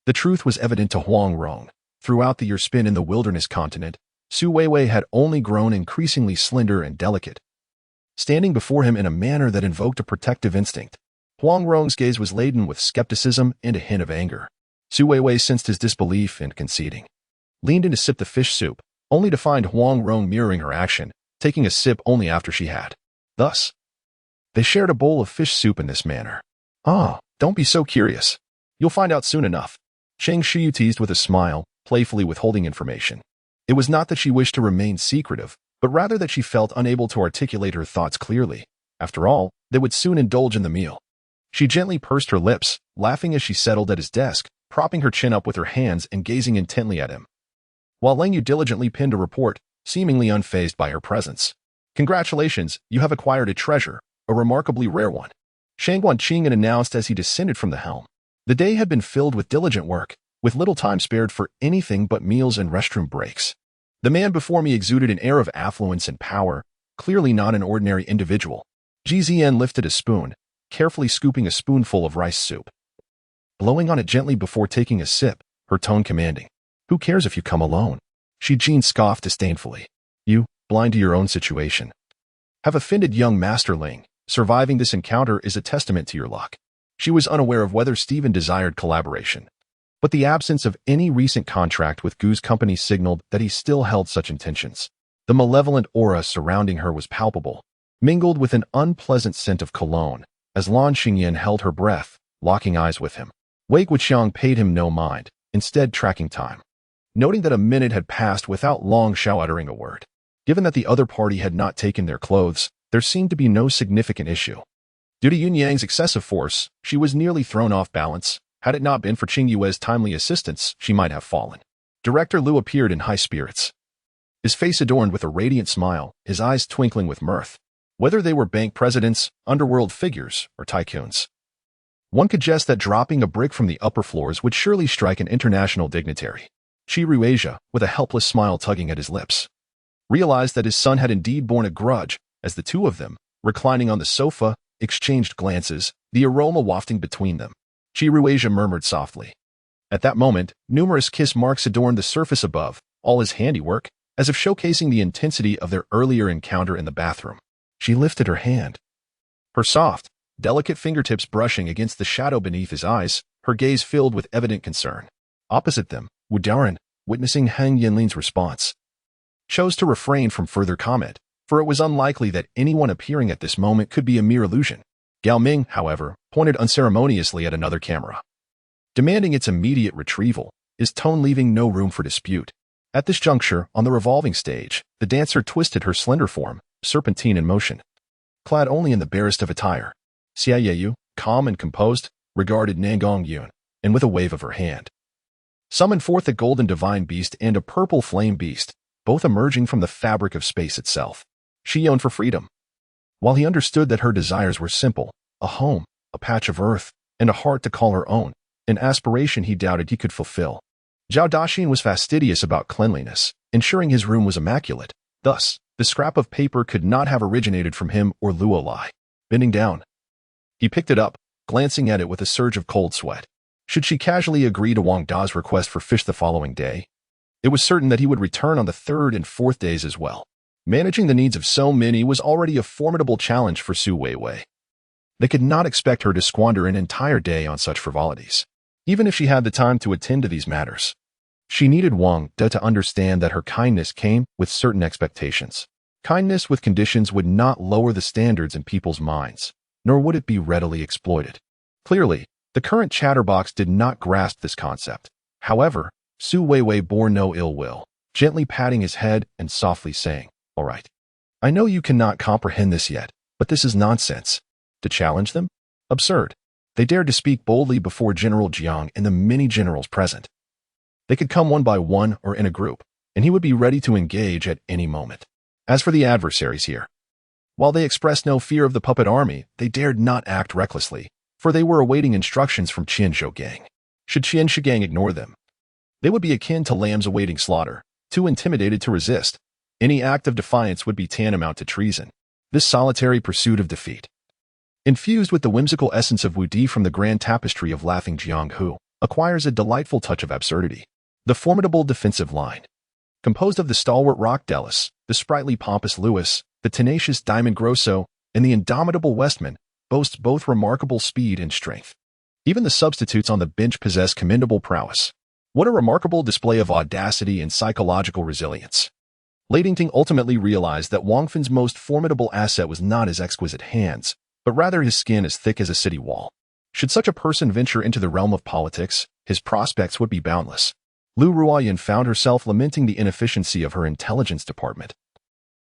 the truth was evident to Huang Rong. Throughout the year spent in the wilderness continent, Su Weiwei had only grown increasingly slender and delicate, standing before him in a manner that invoked a protective instinct. Huang Rong's gaze was laden with skepticism and a hint of anger. Su Weiwei sensed his disbelief and conceding, leaned in to sip the fish soup, only to find Huang Rong mirroring her action, taking a sip only after she had. Thus, they shared a bowl of fish soup in this manner. Ah, don't be so curious. You'll find out soon enough. Shang Shiyu teased with a smile, playfully withholding information. It was not that she wished to remain secretive, but rather that she felt unable to articulate her thoughts clearly. After all, they would soon indulge in the meal. She gently pursed her lips, laughing as she settled at his desk, propping her chin up with her hands and gazing intently at him. While Lang Yu diligently pinned a report, seemingly unfazed by her presence. Congratulations, you have acquired a treasure, a remarkably rare one. Shang Guanqing announced as he descended from the helm. The day had been filled with diligent work, with little time spared for anything but meals and restroom breaks. The man before me exuded an air of affluence and power, clearly not an ordinary individual. Ji Zian lifted a spoon, carefully scooping a spoonful of rice soup. Blowing on it gently before taking a sip, her tone commanding. Who cares if you come alone? Shi Jin scoffed disdainfully. You, blind to your own situation, have offended young Master Ling. Surviving this encounter is a testament to your luck. She was unaware of whether Stephen desired collaboration, but the absence of any recent contract with Gu's company signaled that he still held such intentions. The malevolent aura surrounding her was palpable, mingled with an unpleasant scent of cologne, as Lan Xingyan held her breath, locking eyes with him. Wei Guoqiang paid him no mind, instead tracking time. Noting that a minute had passed without Long Xiao uttering a word. Given that the other party had not taken their clothes, there seemed to be no significant issue. Due to Yun Yang's excessive force, she was nearly thrown off balance. Had it not been for Qing Yue's timely assistance, she might have fallen. Director Liu appeared in high spirits, his face adorned with a radiant smile, his eyes twinkling with mirth. Whether they were bank presidents, underworld figures, or tycoons, one could guess that dropping a brick from the upper floors would surely strike an international dignitary. Chiru Asia, with a helpless smile tugging at his lips, realized that his son had indeed borne a grudge, as the two of them, reclining on the sofa, exchanged glances, the aroma wafting between them. Chiru Asia murmured softly. At that moment, numerous kiss marks adorned the surface above, all his handiwork, as if showcasing the intensity of their earlier encounter in the bathroom. She lifted her hand, her soft, delicate fingertips brushing against the shadow beneath his eyes, her gaze filled with evident concern. Opposite them, Wu Daoren, witnessing Han Yinlin's response, chose to refrain from further comment, for it was unlikely that anyone appearing at this moment could be a mere illusion. Gao Ming, however, pointed unceremoniously at another camera, demanding its immediate retrieval, his tone leaving no room for dispute. At this juncture, on the revolving stage, the dancer twisted her slender form, serpentine in motion. Clad only in the barest of attire, Xia Yeyu, calm and composed, regarded Nangong Yun, and with a wave of her hand, summoned forth a golden divine beast and a purple flame beast, both emerging from the fabric of space itself. She yearned for freedom. While he understood that her desires were simple, a home, a patch of earth, and a heart to call her own, an aspiration he doubted he could fulfill. Zhao Daxin was fastidious about cleanliness, ensuring his room was immaculate. Thus, the scrap of paper could not have originated from him or Luolai. Bending down, he picked it up, glancing at it with a surge of cold sweat. Should she casually agree to Wang Da's request for fish the following day? It was certain that he would return on the third and fourth days as well. Managing the needs of so many was already a formidable challenge for Su Weiwei. They could not expect her to squander an entire day on such frivolities. even if she had the time to attend to these matters. She needed Wang De to understand that her kindness came with certain expectations. Kindness with conditions would not lower the standards in people's minds, nor would it be readily exploited. Clearly, the current chatterbox did not grasp this concept. However, Su Weiwei bore no ill will, gently patting his head and softly saying, "All right. I know you cannot comprehend this yet, but this is nonsense." To challenge them? Absurd. They dared to speak boldly before General Jiang and the many generals present. They could come one by one or in a group, and he would be ready to engage at any moment. As for the adversaries here, while they expressed no fear of the puppet army, they dared not act recklessly, for they were awaiting instructions from Qian Zhougang. Should Qian Zhougang ignore them, they would be akin to lambs awaiting slaughter, too intimidated to resist. Any act of defiance would be tantamount to treason. This solitary pursuit of defeat, infused with the whimsical essence of Wudi from the grand tapestry of laughing Jianghu, acquires a delightful touch of absurdity. The formidable defensive line, composed of the stalwart Rock Dellis, the sprightly pompous Lewis, the tenacious Diamond Grosso, and the indomitable Westman, boasts both remarkable speed and strength. Even the substitutes on the bench possess commendable prowess. What a remarkable display of audacity and psychological resilience. Ladington ultimately realized that Wang Fan's most formidable asset was not his exquisite hands, but rather his skin as thick as a city wall. Should such a person venture into the realm of politics, his prospects would be boundless. Lu Ruoyan found herself lamenting the inefficiency of her intelligence department,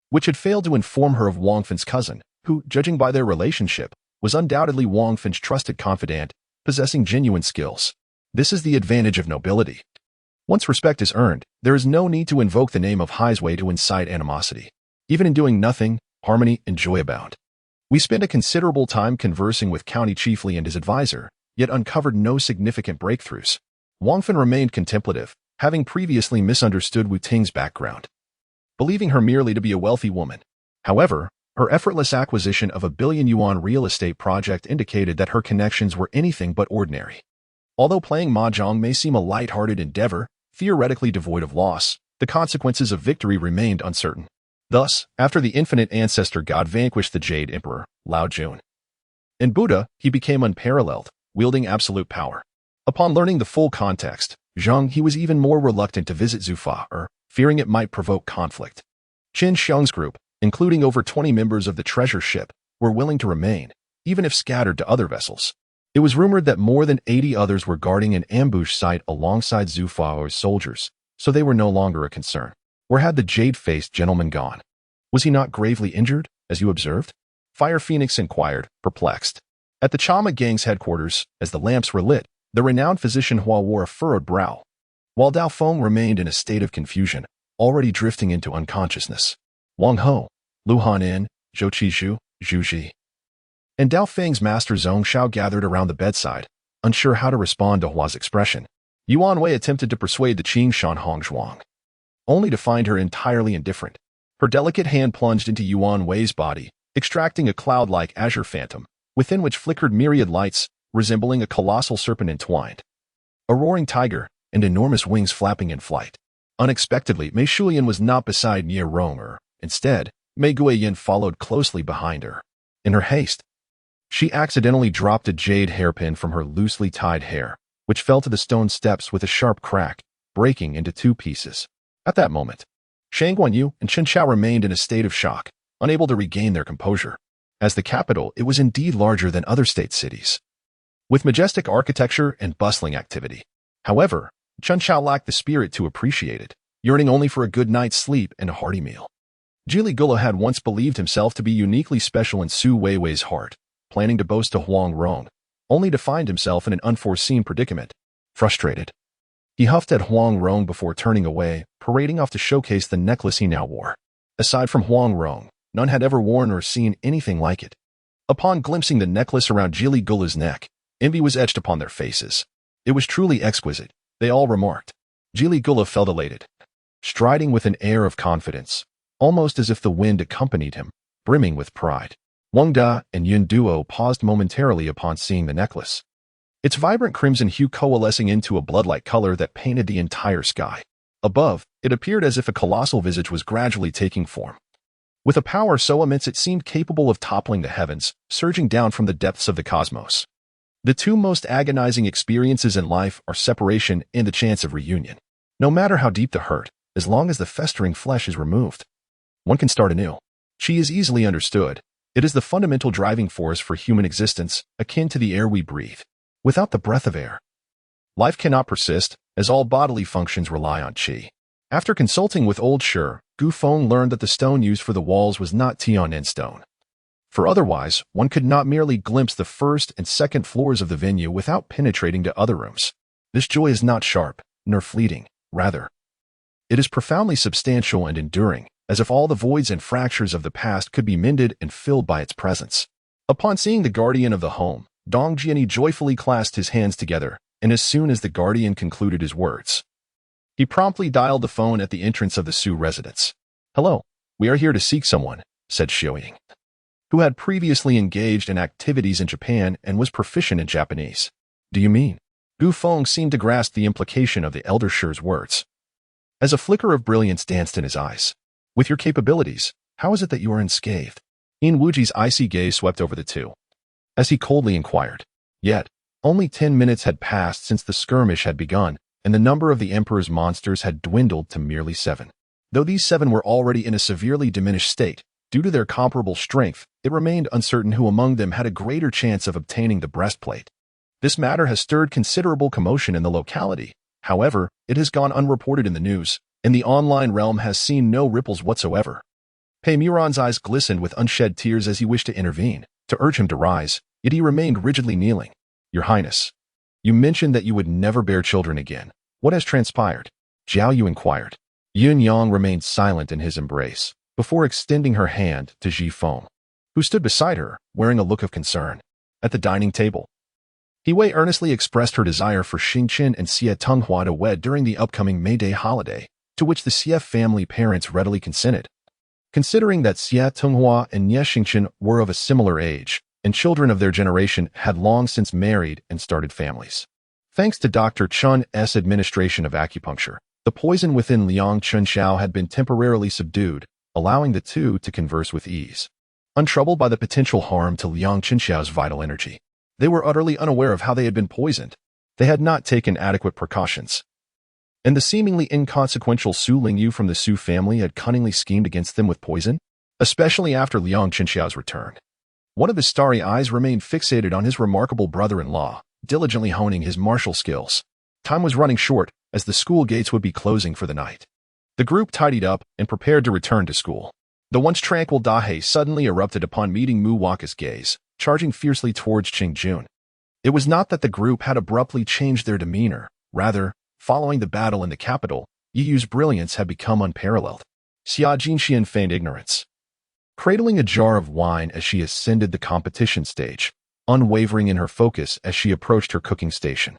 which had failed to inform her of Wang Fan's cousin, who, judging by their relationship, was undoubtedly Wang Fan's trusted confidant, possessing genuine skills. This is the advantage of nobility. Once respect is earned, there is no need to invoke the name of Weiwei to incite animosity. Even in doing nothing, harmony and joy abound. We spent a considerable time conversing with County Chiefly and his advisor, yet uncovered no significant breakthroughs. Wang Fan remained contemplative, having previously misunderstood Wu Ting's background, believing her merely to be a wealthy woman. However, her effortless acquisition of a billion-yuan real estate project indicated that her connections were anything but ordinary. Although playing mahjong may seem a light-hearted endeavor, theoretically devoid of loss, the consequences of victory remained uncertain. Thus, after the infinite ancestor god vanquished the Jade Emperor, Lao Jun, in Buddha, he became unparalleled, wielding absolute power. Upon learning the full context, Zhang he was even more reluctant to visit Zhufa, fearing it might provoke conflict. Qin Xiang's group, including over 20 members of the treasure ship, were willing to remain, even if scattered to other vessels. It was rumored that more than 80 others were guarding an ambush site alongside Zhufao's soldiers, so they were no longer a concern. Where had the jade-faced gentleman gone? Was he not gravely injured, as you observed? Fire Phoenix inquired, perplexed. At the Chama gang's headquarters, as the lamps were lit, the renowned physician Hua wore a furrowed brow, while Dao Feng remained in a state of confusion, already drifting into unconsciousness. Wang Ho, Lu Hanin, Zhou Qizhu, Zhu Ji, and Dao Feng's master Zhong Xiao gathered around the bedside, unsure how to respond to Hua's expression. Yuan Wei attempted to persuade the Qing Shan Hongzhuang, only to find her entirely indifferent. Her delicate hand plunged into Yuan Wei's body, extracting a cloud-like azure phantom, within which flickered myriad lights, resembling a colossal serpent entwined, a roaring tiger, and enormous wings flapping in flight. Unexpectedly, Mei Shulian was not beside Nie Rong. Instead, Mei Guiyin followed closely behind her. In her haste, she accidentally dropped a jade hairpin from her loosely tied hair, which fell to the stone steps with a sharp crack, breaking into two pieces. At that moment, Shang Guanyu and Chen Xiao remained in a state of shock, unable to regain their composure. As the capital, it was indeed larger than other state cities, with majestic architecture and bustling activity. However, Chen Xiao lacked the spirit to appreciate it, yearning only for a good night's sleep and a hearty meal. Jili Gula had once believed himself to be uniquely special in Su Weiwei's heart, planning to boast to Huang Rong, only to find himself in an unforeseen predicament. Frustrated, he huffed at Huang Rong before turning away, parading off to showcase the necklace he now wore. Aside from Huang Rong, none had ever worn or seen anything like it. Upon glimpsing the necklace around Jili Gula's neck, envy was etched upon their faces. It was truly exquisite, they all remarked. Jili Gula felt elated, striding with an air of confidence, almost as if the wind accompanied him, brimming with pride. Wang Da and Yun Duo paused momentarily upon seeing the necklace, its vibrant crimson hue coalescing into a blood-like color that painted the entire sky. Above, it appeared as if a colossal visage was gradually taking form, with a power so immense it seemed capable of toppling the heavens, surging down from the depths of the cosmos. The two most agonizing experiences in life are separation and the chance of reunion. No matter how deep the hurt, as long as the festering flesh is removed, one can start anew. She is easily understood. It is the fundamental driving force for human existence, akin to the air we breathe. Without the breath of air, life cannot persist, as all bodily functions rely on qi. After consulting with old Shi, Gu Feng learned that the stone used for the walls was not Tianen stone. For otherwise, one could not merely glimpse the first and second floors of the venue without penetrating to other rooms. This joy is not sharp, nor fleeting. Rather, it is profoundly substantial and enduring, as if all the voids and fractures of the past could be mended and filled by its presence. Upon seeing the guardian of the home, Dong Jiani joyfully clasped his hands together, and as soon as the guardian concluded his words, he promptly dialed the phone at the entrance of the Su residence. "Hello, we are here to seek someone," said Xiaoying, who had previously engaged in activities in Japan and was proficient in Japanese. "Do you mean?" Gu Feng seemed to grasp the implication of the elder Shi's words, as a flicker of brilliance danced in his eyes. "With your capabilities, how is it that you are unscathed?" In Wuji's icy gaze swept over the two, as he coldly inquired. Yet, only 10 minutes had passed since the skirmish had begun, and the number of the Emperor's monsters had dwindled to merely 7. Though these 7 were already in a severely diminished state, due to their comparable strength, it remained uncertain who among them had a greater chance of obtaining the breastplate. This matter has stirred considerable commotion in the locality. However, it has gone unreported in the news, and the online realm has seen no ripples whatsoever. Pei Miran's eyes glistened with unshed tears as he wished to intervene, to urge him to rise, yet he remained rigidly kneeling. "Your Highness, you mentioned that you would never bear children again. What has transpired?" Jiao Yu inquired. Yun Yang remained silent in his embrace, before extending her hand to Ji Feng, who stood beside her, wearing a look of concern. At the dining table, Weiwei earnestly expressed her desire for Xingqian and Xie Tenghua to wed during the upcoming May Day holiday, to which the Xie family parents readily consented. Considering that Xie Tenghua and Ye Xingqian were of a similar age, and children of their generation had long since married and started families. Thanks to Dr. Chun's administration of acupuncture, the poison within Liang Chunxiao had been temporarily subdued, allowing the two to converse with ease. Untroubled by the potential harm to Liang Chunxiao's vital energy, they were utterly unaware of how they had been poisoned. They had not taken adequate precautions, and the seemingly inconsequential Su Lingyu from the Su family had cunningly schemed against them with poison, especially after Liang Chunxiao's return. One of his starry eyes remained fixated on his remarkable brother-in-law, diligently honing his martial skills. Time was running short, as the school gates would be closing for the night. The group tidied up and prepared to return to school. The once tranquil Dahe suddenly erupted upon meeting Mu Waka's gaze, charging fiercely towards Qingjun. It was not that the group had abruptly changed their demeanor. Rather, following the battle in the capital, Yiyu's brilliance had become unparalleled. Xia Jinxian feigned ignorance, cradling a jar of wine as she ascended the competition stage, unwavering in her focus as she approached her cooking station.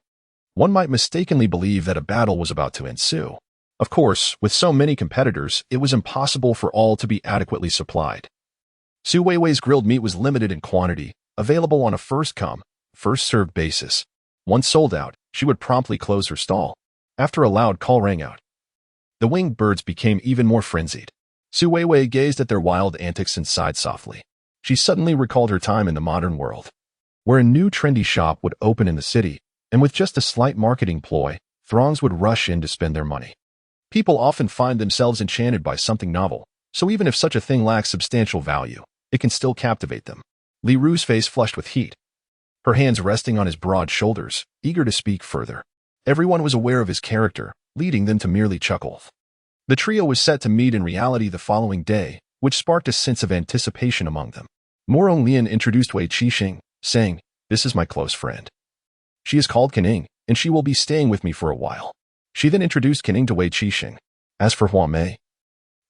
One might mistakenly believe that a battle was about to ensue. Of course, with so many competitors, it was impossible for all to be adequately supplied. Su Weiwei's grilled meat was limited in quantity, available on a first-come, first-served basis. Once sold out, she would promptly close her stall. After a loud call rang out, the winged birds became even more frenzied. Su Weiwei gazed at their wild antics and sighed softly. She suddenly recalled her time in the modern world, where a new trendy shop would open in the city, and with just a slight marketing ploy, throngs would rush in to spend their money. People often find themselves enchanted by something novel, so even if such a thing lacks substantial value, it can still captivate them. Li Ru's face flushed with heat, her hands resting on his broad shoulders, eager to speak further. Everyone was aware of his character, leading them to merely chuckle. The trio was set to meet in reality the following day, which sparked a sense of anticipation among them. Morong Lian introduced Wei Qixing, saying, "This is my close friend. She is called Kening, and she will be staying with me for a while." She then introduced Kening to Wei Qixing. As for Hua Mei,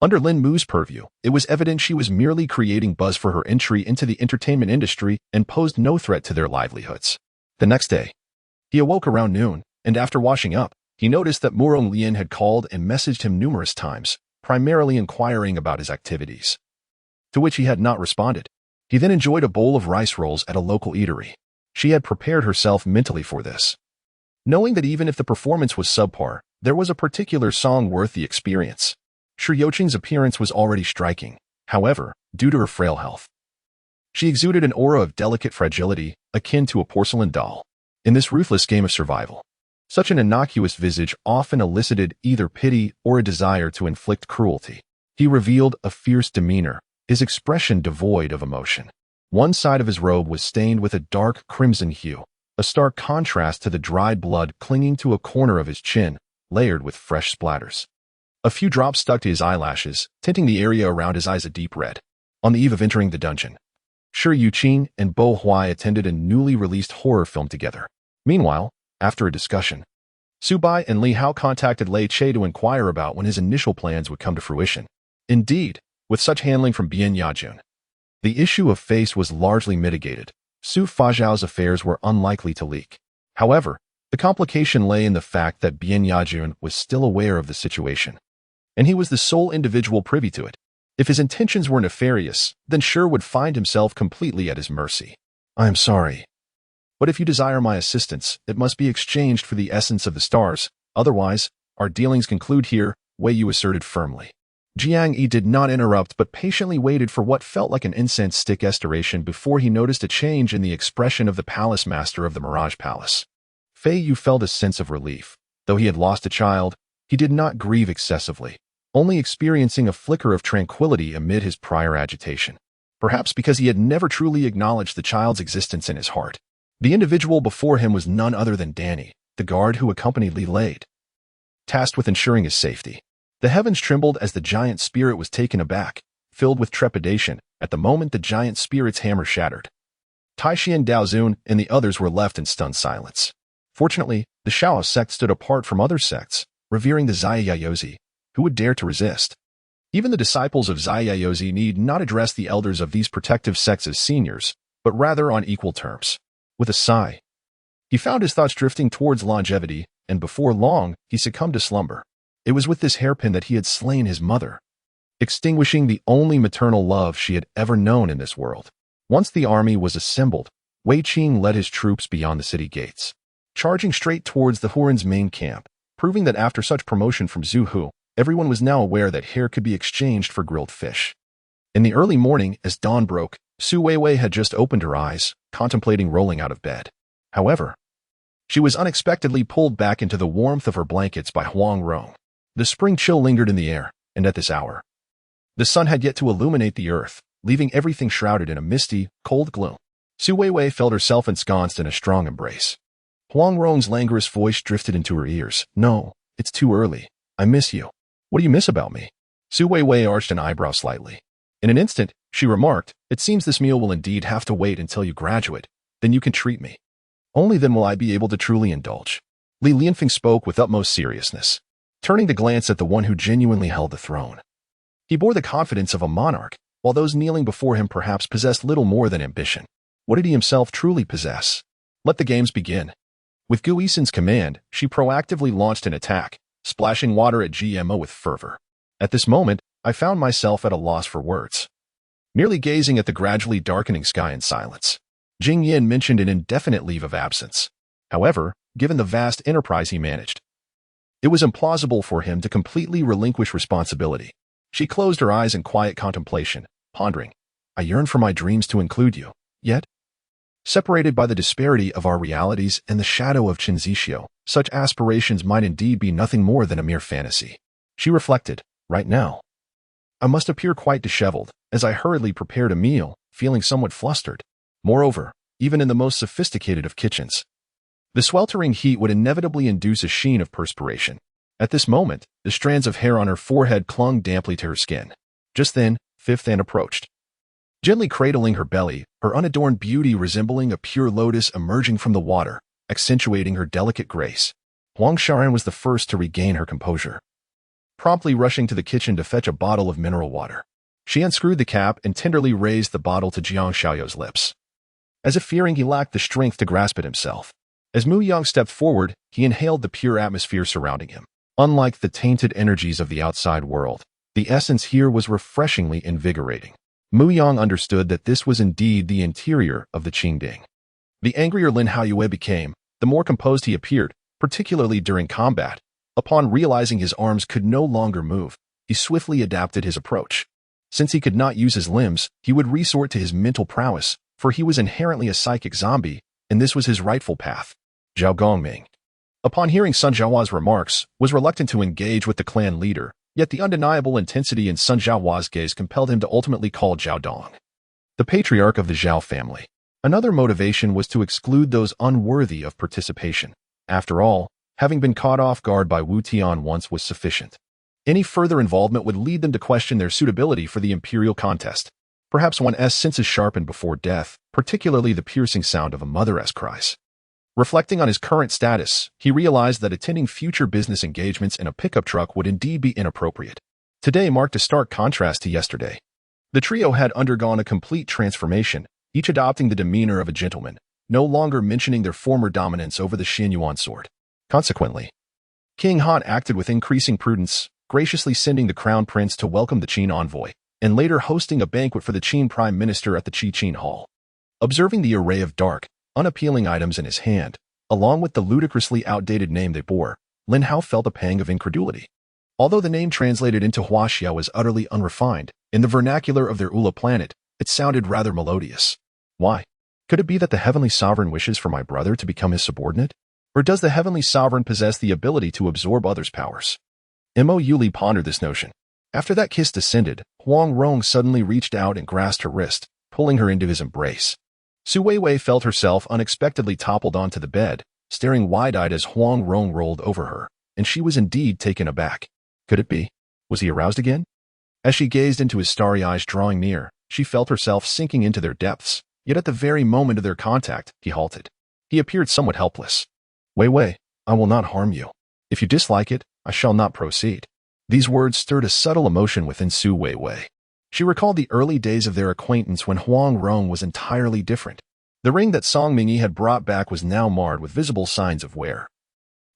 under Lin Mu's purview, it was evident she was merely creating buzz for her entry into the entertainment industry and posed no threat to their livelihoods. The next day, he awoke around noon, and after washing up, he noticed that Morong Lian had called and messaged him numerous times, primarily inquiring about his activities, to which he had not responded. He then enjoyed a bowl of rice rolls at a local eatery. She had prepared herself mentally for this, knowing that even if the performance was subpar, there was a particular song worth the experience. Shi Youqing's appearance was already striking. However, due to her frail health, she exuded an aura of delicate fragility, akin to a porcelain doll. in this ruthless game of survival. Such an innocuous visage often elicited either pity or a desire to inflict cruelty. He revealed a fierce demeanor, his expression devoid of emotion. One side of his robe was stained with a dark crimson hue, a stark contrast to the dried blood clinging to a corner of his chin, layered with fresh splatters. A few drops stuck to his eyelashes, tinting the area around his eyes a deep red. On the eve of entering the dungeon, Shi Yuqing and Bo Huai attended a newly released horror film together. Meanwhile, after a discussion, Su Bai and Li Hao contacted Lei Che to inquire about when his initial plans would come to fruition. Indeed, with such handling from Bian Yajun, the issue of face was largely mitigated. Su Fazhao's affairs were unlikely to leak. However, the complication lay in the fact that Bian Yajun was still aware of the situation, and he was the sole individual privy to it. If his intentions were nefarious, then Shi would find himself completely at his mercy. I am sorry, but if you desire my assistance, it must be exchanged for the essence of the stars. Otherwise, our dealings conclude here, Weiyu asserted firmly. Jiang Yi did not interrupt but patiently waited for what felt like an incense stick estimation before he noticed a change in the expression of the palace master of the Mirage Palace. Fei Yu felt a sense of relief. Though he had lost a child, he did not grieve excessively, only experiencing a flicker of tranquility amid his prior agitation. Perhaps because he had never truly acknowledged the child's existence in his heart. The individual before him was none other than Danny, the guard who accompanied Li Lade, tasked with ensuring his safety. The heavens trembled as the giant spirit was taken aback, filled with trepidation, at the moment the giant spirit's hammer shattered. Taishian Daozun and the others were left in stunned silence. Fortunately, the Shao sect stood apart from other sects, revering the Zaiyayozi, who would dare to resist. Even the disciples of Zaiyayozi need not address the elders of these protective sects as seniors, but rather on equal terms. With a sigh, he found his thoughts drifting towards longevity, and before long, he succumbed to slumber. It was with this hairpin that he had slain his mother, extinguishing the only maternal love she had ever known in this world. Once the army was assembled, Wei Qing led his troops beyond the city gates, charging straight towards the Huron's main camp, proving that after such promotion from Zhu Hu, everyone was now aware that hair could be exchanged for grilled fish. In the early morning, as dawn broke, Su Weiwei had just opened her eyes, contemplating rolling out of bed. However, she was unexpectedly pulled back into the warmth of her blankets by Huang Rong. The spring chill lingered in the air, and at this hour, the sun had yet to illuminate the earth, leaving everything shrouded in a misty, cold gloom. Su Weiwei felt herself ensconced in a strong embrace. Huang Rong's languorous voice drifted into her ears. No, it's too early. I miss you. What do you miss about me? Su Weiwei arched an eyebrow slightly. In an instant, she remarked, it seems this meal will indeed have to wait until you graduate. Then you can treat me. Only then will I be able to truly indulge. Li Lianfeng spoke with utmost seriousness, turning to glance at the one who genuinely held the throne. He bore the confidence of a monarch, while those kneeling before him perhaps possessed little more than ambition. What did he himself truly possess? Let the games begin. With Gu Yisen's command, she proactively launched an attack, splashing water at GMO with fervor. At this moment, I found myself at a loss for words, merely gazing at the gradually darkening sky in silence. Jing Yin mentioned an indefinite leave of absence. However, given the vast enterprise he managed, it was implausible for him to completely relinquish responsibility. She closed her eyes in quiet contemplation, pondering, I yearn for my dreams to include you, yet, separated by the disparity of our realities and the shadow of Qinzixio, such aspirations might indeed be nothing more than a mere fantasy. She reflected, right now, I must appear quite disheveled, as I hurriedly prepared a meal, feeling somewhat flustered. Moreover, even in the most sophisticated of kitchens, the sweltering heat would inevitably induce a sheen of perspiration. At this moment, the strands of hair on her forehead clung damply to her skin. Just then, Fifth Anne approached, gently cradling her belly, her unadorned beauty resembling a pure lotus emerging from the water, accentuating her delicate grace. Huang Sharan was the first to regain her composure, promptly rushing to the kitchen to fetch a bottle of mineral water. She unscrewed the cap and tenderly raised the bottle to Jiang Xiaoyou's lips, as if fearing he lacked the strength to grasp it himself. As Mu Yang stepped forward, he inhaled the pure atmosphere surrounding him. Unlike the tainted energies of the outside world, the essence here was refreshingly invigorating. Mu Yang understood that this was indeed the interior of the Qingding. The angrier Lin Haoyue became, the more composed he appeared, particularly during combat. Upon realizing his arms could no longer move, he swiftly adapted his approach. Since he could not use his limbs, he would resort to his mental prowess, for he was inherently a psychic zombie, and this was his rightful path. Zhao Gongming. Upon hearing Sun Zhaohua's remarks, was reluctant to engage with the clan leader, yet the undeniable intensity in Sun Zhaohua's gaze compelled him to ultimately call Zhao Dong, the patriarch of the Zhao family. Another motivation was to exclude those unworthy of participation. After all, having been caught off guard by Wu Tian once was sufficient. Any further involvement would lead them to question their suitability for the imperial contest. Perhaps one's senses sharpened before death, particularly the piercing sound of a mother's cries. Reflecting on his current status, he realized that attending future business engagements in a pickup truck would indeed be inappropriate. Today marked a stark contrast to yesterday. The trio had undergone a complete transformation, each adopting the demeanor of a gentleman, no longer mentioning their former dominance over the Xianyuan sword. Consequently, King Han acted with increasing prudence, graciously sending the crown prince to welcome the Qin envoy, and later hosting a banquet for the Qin prime minister at the Qin Hall. Observing the array of dark, unappealing items in his hand, along with the ludicrously outdated name they bore, Lin Hao felt a pang of incredulity. Although the name translated into Huaxia was utterly unrefined, in the vernacular of their Ula planet, it sounded rather melodious. Why? Could it be that the Heavenly Sovereign wishes for my brother to become his subordinate? Or does the Heavenly Sovereign possess the ability to absorb others' powers? Mo Yuli pondered this notion. After that kiss descended, Huang Rong suddenly reached out and grasped her wrist, pulling her into his embrace. Su Weiwei felt herself unexpectedly toppled onto the bed, staring wide-eyed as Huang Rong rolled over her, and she was indeed taken aback. Could it be? Was he aroused again? As she gazed into his starry eyes drawing near, she felt herself sinking into their depths, yet at the very moment of their contact, he halted. He appeared somewhat helpless. Weiwei, I will not harm you. If you dislike it, I shall not proceed. These words stirred a subtle emotion within Su Weiwei. She recalled the early days of their acquaintance when Huang Rong was entirely different. The ring that Song Mingyi had brought back was now marred with visible signs of wear.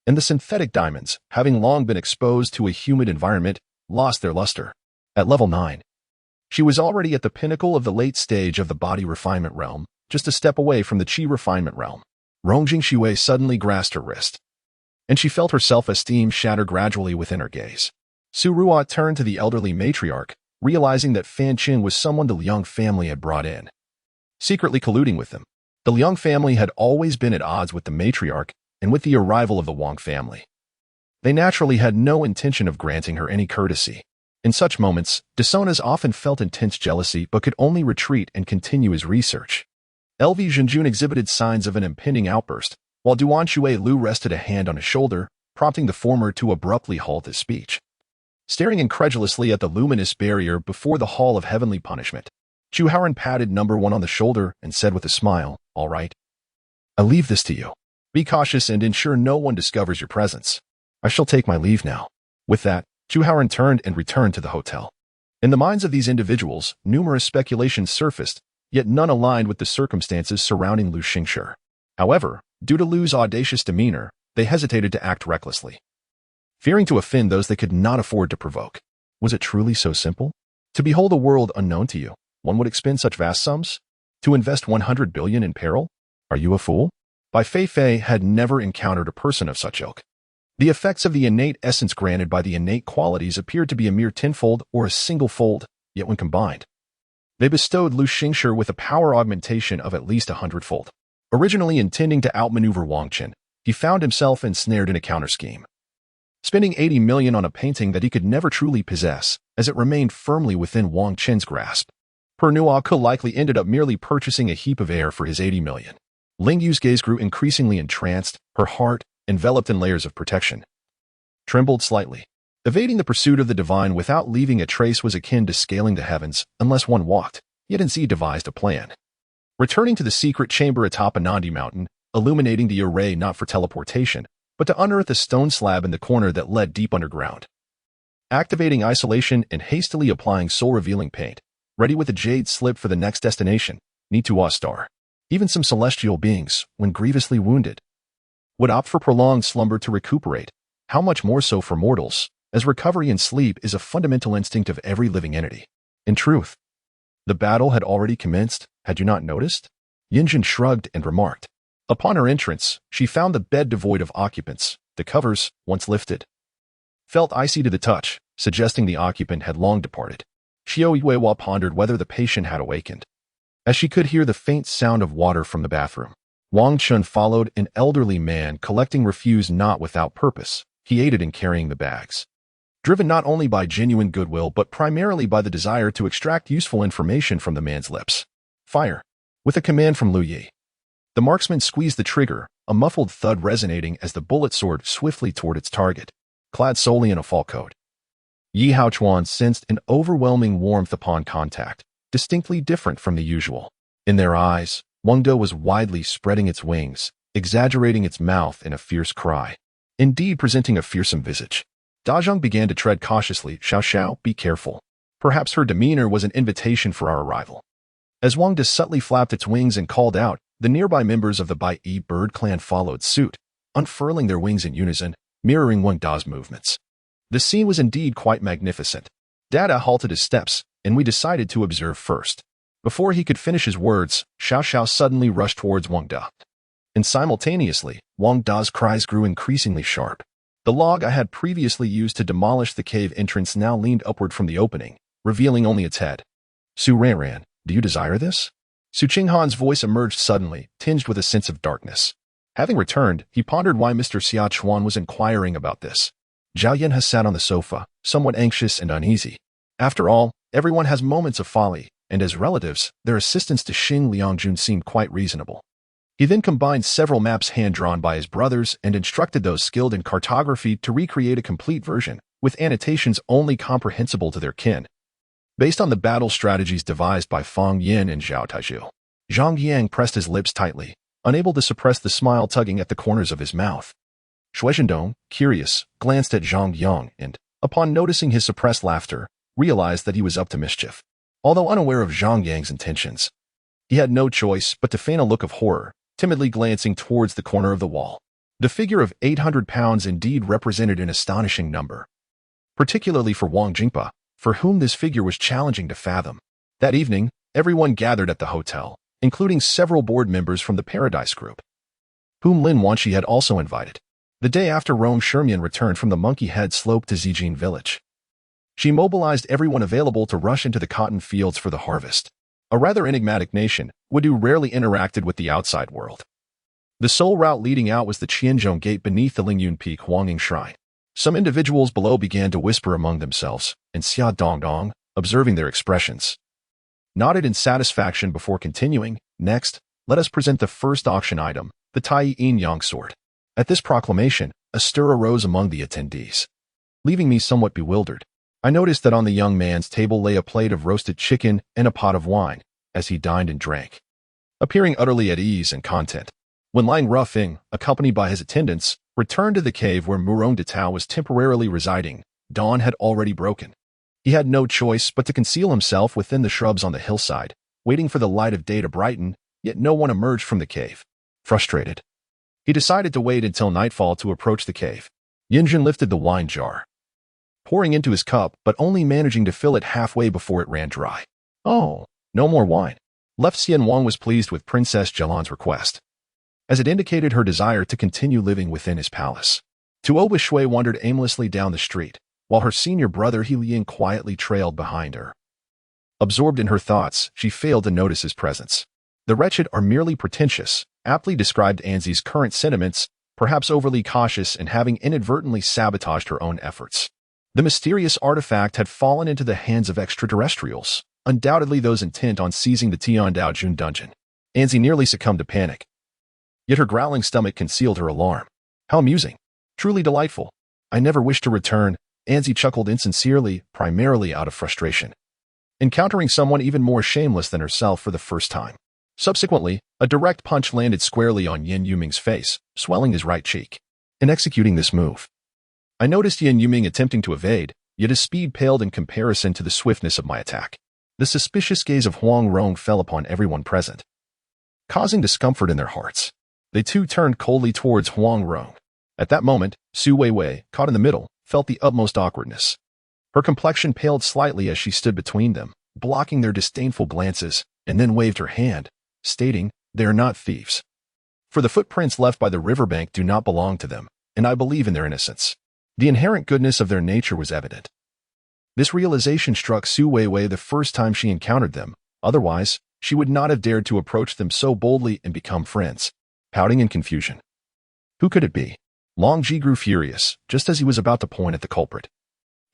And the synthetic diamonds, having long been exposed to a humid environment, lost their luster. At level 9, she was already at the pinnacle of the late stage of the body refinement realm, just a step away from the Qi refinement realm. Rongjing Shui suddenly grasped her wrist, and she felt her self-esteem shatter gradually within her gaze. Su Ruo turned to the elderly matriarch, realizing that Fan Qin was someone the Liang family had brought in, secretly colluding with them. The Liang family had always been at odds with the matriarch and with the arrival of the Wang family. They naturally had no intention of granting her any courtesy. In such moments, Desonas often felt intense jealousy but could only retreat and continue his research. LV Zhenjun exhibited signs of an impending outburst, while Duan Shui Lu rested a hand on his shoulder, prompting the former to abruptly halt his speech. Staring incredulously at the luminous barrier before the Hall of Heavenly Punishment, Chu Haoran patted number 1 on the shoulder and said with a smile, "All right. I leave this to you. Be cautious and ensure no one discovers your presence. I shall take my leave now." With that, Chu Haoran turned and returned to the hotel. In the minds of these individuals, numerous speculations surfaced, yet none aligned with the circumstances surrounding Lu Xingshi. However, due to Lu's audacious demeanor, they hesitated to act recklessly, fearing to offend those they could not afford to provoke. Was it truly so simple? To behold a world unknown to you, one would expend such vast sums? To invest 100 billion in peril? Are you a fool? Bai Fei had never encountered a person of such ilk. The effects of the innate essence granted by the innate qualities appeared to be a mere tenfold or a single-fold, yet when combined, they bestowed Lu Xingshi with a power augmentation of at least 100-fold. Originally intending to outmaneuver Wang Qin, he found himself ensnared in a counter-scheme, spending 80 million on a painting that he could never truly possess, as it remained firmly within Wang Qin's grasp. Pernua could likely ended up merely purchasing a heap of air for his 80 million. Ling Yu's gaze grew increasingly entranced, her heart, enveloped in layers of protection, trembled slightly. Evading the pursuit of the divine without leaving a trace was akin to scaling the heavens, unless one walked, yet Nzi devised a plan. Returning to the secret chamber atop Anandi Mountain, illuminating the array not for teleportation, but to unearth a stone slab in the corner that led deep underground. Activating isolation and hastily applying soul-revealing paint, ready with a jade slip for the next destination, Nitua Star. Even some celestial beings, when grievously wounded, would opt for prolonged slumber to recuperate. How much more so for mortals, as recovery in sleep is a fundamental instinct of every living entity. In truth, the battle had already commenced, had you not noticed? Yinjin shrugged and remarked. Upon her entrance, she found the bed devoid of occupants. The covers, once lifted, felt icy to the touch, suggesting the occupant had long departed. Xiao Yuehua pondered whether the patient had awakened, as she could hear the faint sound of water from the bathroom. Wang Chun followed, an elderly man collecting refuse not without purpose. He aided in carrying the bags. Driven not only by genuine goodwill but primarily by the desire to extract useful information from the man's lips. Fire. With a command from Lu Yi. The marksman squeezed the trigger, a muffled thud resonating as the bullet soared swiftly toward its target, clad solely in a fall coat. Yi Haochuan sensed an overwhelming warmth upon contact, distinctly different from the usual. In their eyes, Wang De was widely spreading its wings, exaggerating its mouth in a fierce cry, indeed presenting a fearsome visage. Dazhong began to tread cautiously. Xiao Xiao, be careful. Perhaps her demeanor was an invitation for our arrival. As Wang De subtly flapped its wings and called out, the nearby members of the Bai Yi bird clan followed suit, unfurling their wings in unison, mirroring Wang Da's movements. The scene was indeed quite magnificent. Dada halted his steps, and we decided to observe first. Before he could finish his words, Xiao Xiao suddenly rushed towards Wang Da. And simultaneously, Wang Da's cries grew increasingly sharp. The log I had previously used to demolish the cave entrance now leaned upward from the opening, revealing only its head. Su Ranran, do you desire this? Su Qinghan's voice emerged suddenly, tinged with a sense of darkness. Having returned, he pondered why Mr. Xia Chuan was inquiring about this. Zhao Yanhe sat on the sofa, somewhat anxious and uneasy. After all, everyone has moments of folly, and as relatives, their assistance to Xing Liangjun seemed quite reasonable. He then combined several maps hand-drawn by his brothers and instructed those skilled in cartography to recreate a complete version, with annotations only comprehensible to their kin. Based on the battle strategies devised by Fang Yin and Zhao Taizhu, Zhang Yang pressed his lips tightly, unable to suppress the smile tugging at the corners of his mouth. Shui Shendong, curious, glanced at Zhang Yang and, upon noticing his suppressed laughter, realized that he was up to mischief. Although unaware of Zhang Yang's intentions, he had no choice but to feign a look of horror, timidly glancing towards the corner of the wall. The figure of 800 pounds indeed represented an astonishing number, particularly for Wang Jingpa, for whom this figure was challenging to fathom. That evening, everyone gathered at the hotel, including several board members from the Paradise Group, whom Lin Wanshi had also invited. The day after Rome Shermian returned from the Monkey Head slope to Zijin village, she mobilized everyone available to rush into the cotton fields for the harvest. A rather enigmatic nation, Wadu rarely interacted with the outside world. The sole route leading out was the Qianzhong Gate beneath the Lingyun Peak Huangning Shrine. Some individuals below began to whisper among themselves, and Xia Dongdong, observing their expressions, nodded in satisfaction before continuing. Next, let us present the first auction item, the Tai Yin Yang sword. At this proclamation, a stir arose among the attendees, leaving me somewhat bewildered. I noticed that on the young man's table lay a plate of roasted chicken and a pot of wine, as he dined and drank, appearing utterly at ease and content. When Lang Rufing, accompanied by his attendants, returned to the cave where Murong de Tao was temporarily residing, dawn had already broken. He had no choice but to conceal himself within the shrubs on the hillside, waiting for the light of day to brighten, yet no one emerged from the cave. Frustrated, he decided to wait until nightfall to approach the cave. Yinjun lifted the wine jar, pouring into his cup but only managing to fill it halfway before it ran dry. Oh, no more wine. Left Xian Wang was pleased with Princess Jilan's request, as it indicated her desire to continue living within his palace. Tuoba Shui wandered aimlessly down the street, while her senior brother He Liang quietly trailed behind her. Absorbed in her thoughts, she failed to notice his presence. The wretched are merely pretentious, aptly described Anzi's current sentiments, perhaps overly cautious and having inadvertently sabotaged her own efforts. The mysterious artifact had fallen into the hands of extraterrestrials, undoubtedly those intent on seizing the Tiandao Jun dungeon. Anzi nearly succumbed to panic, yet her growling stomach concealed her alarm. How amusing. Truly delightful. I never wish to return. Anzi chuckled insincerely, primarily out of frustration, encountering someone even more shameless than herself for the first time. Subsequently, a direct punch landed squarely on Yin Yuming's face, swelling his right cheek. In executing this move, I noticed Yin Yuming attempting to evade, yet his speed paled in comparison to the swiftness of my attack. The suspicious gaze of Huang Rong fell upon everyone present, causing discomfort in their hearts. They too turned coldly towards Huang Rong. At that moment, Su Weiwei, caught in the middle, felt the utmost awkwardness. Her complexion paled slightly as she stood between them, blocking their disdainful glances, and then waved her hand, stating, "They are not thieves. For the footprints left by the riverbank do not belong to them, and I believe in their innocence." The inherent goodness of their nature was evident. This realization struck Su Weiwei the first time she encountered them. Otherwise, she would not have dared to approach them so boldly and become friends. pouting in confusion. Who could it be? Long Ji grew furious, just as he was about to point at the culprit.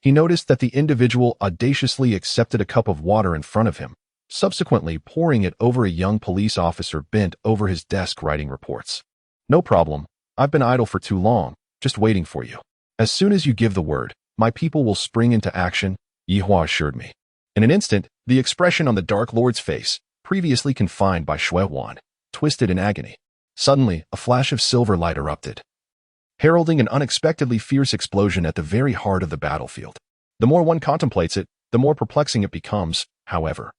He noticed that the individual audaciously accepted a cup of water in front of him, subsequently pouring it over a young police officer bent over his desk writing reports. No problem. I've been idle for too long, just waiting for you. As soon as you give the word, my people will spring into action, Yihua assured me. In an instant, the expression on the Dark Lord's face, previously confined by Shui Wan, twisted in agony. Suddenly, a flash of silver light erupted, heralding an unexpectedly fierce explosion at the very heart of the battlefield. The more one contemplates it, the more perplexing it becomes, however.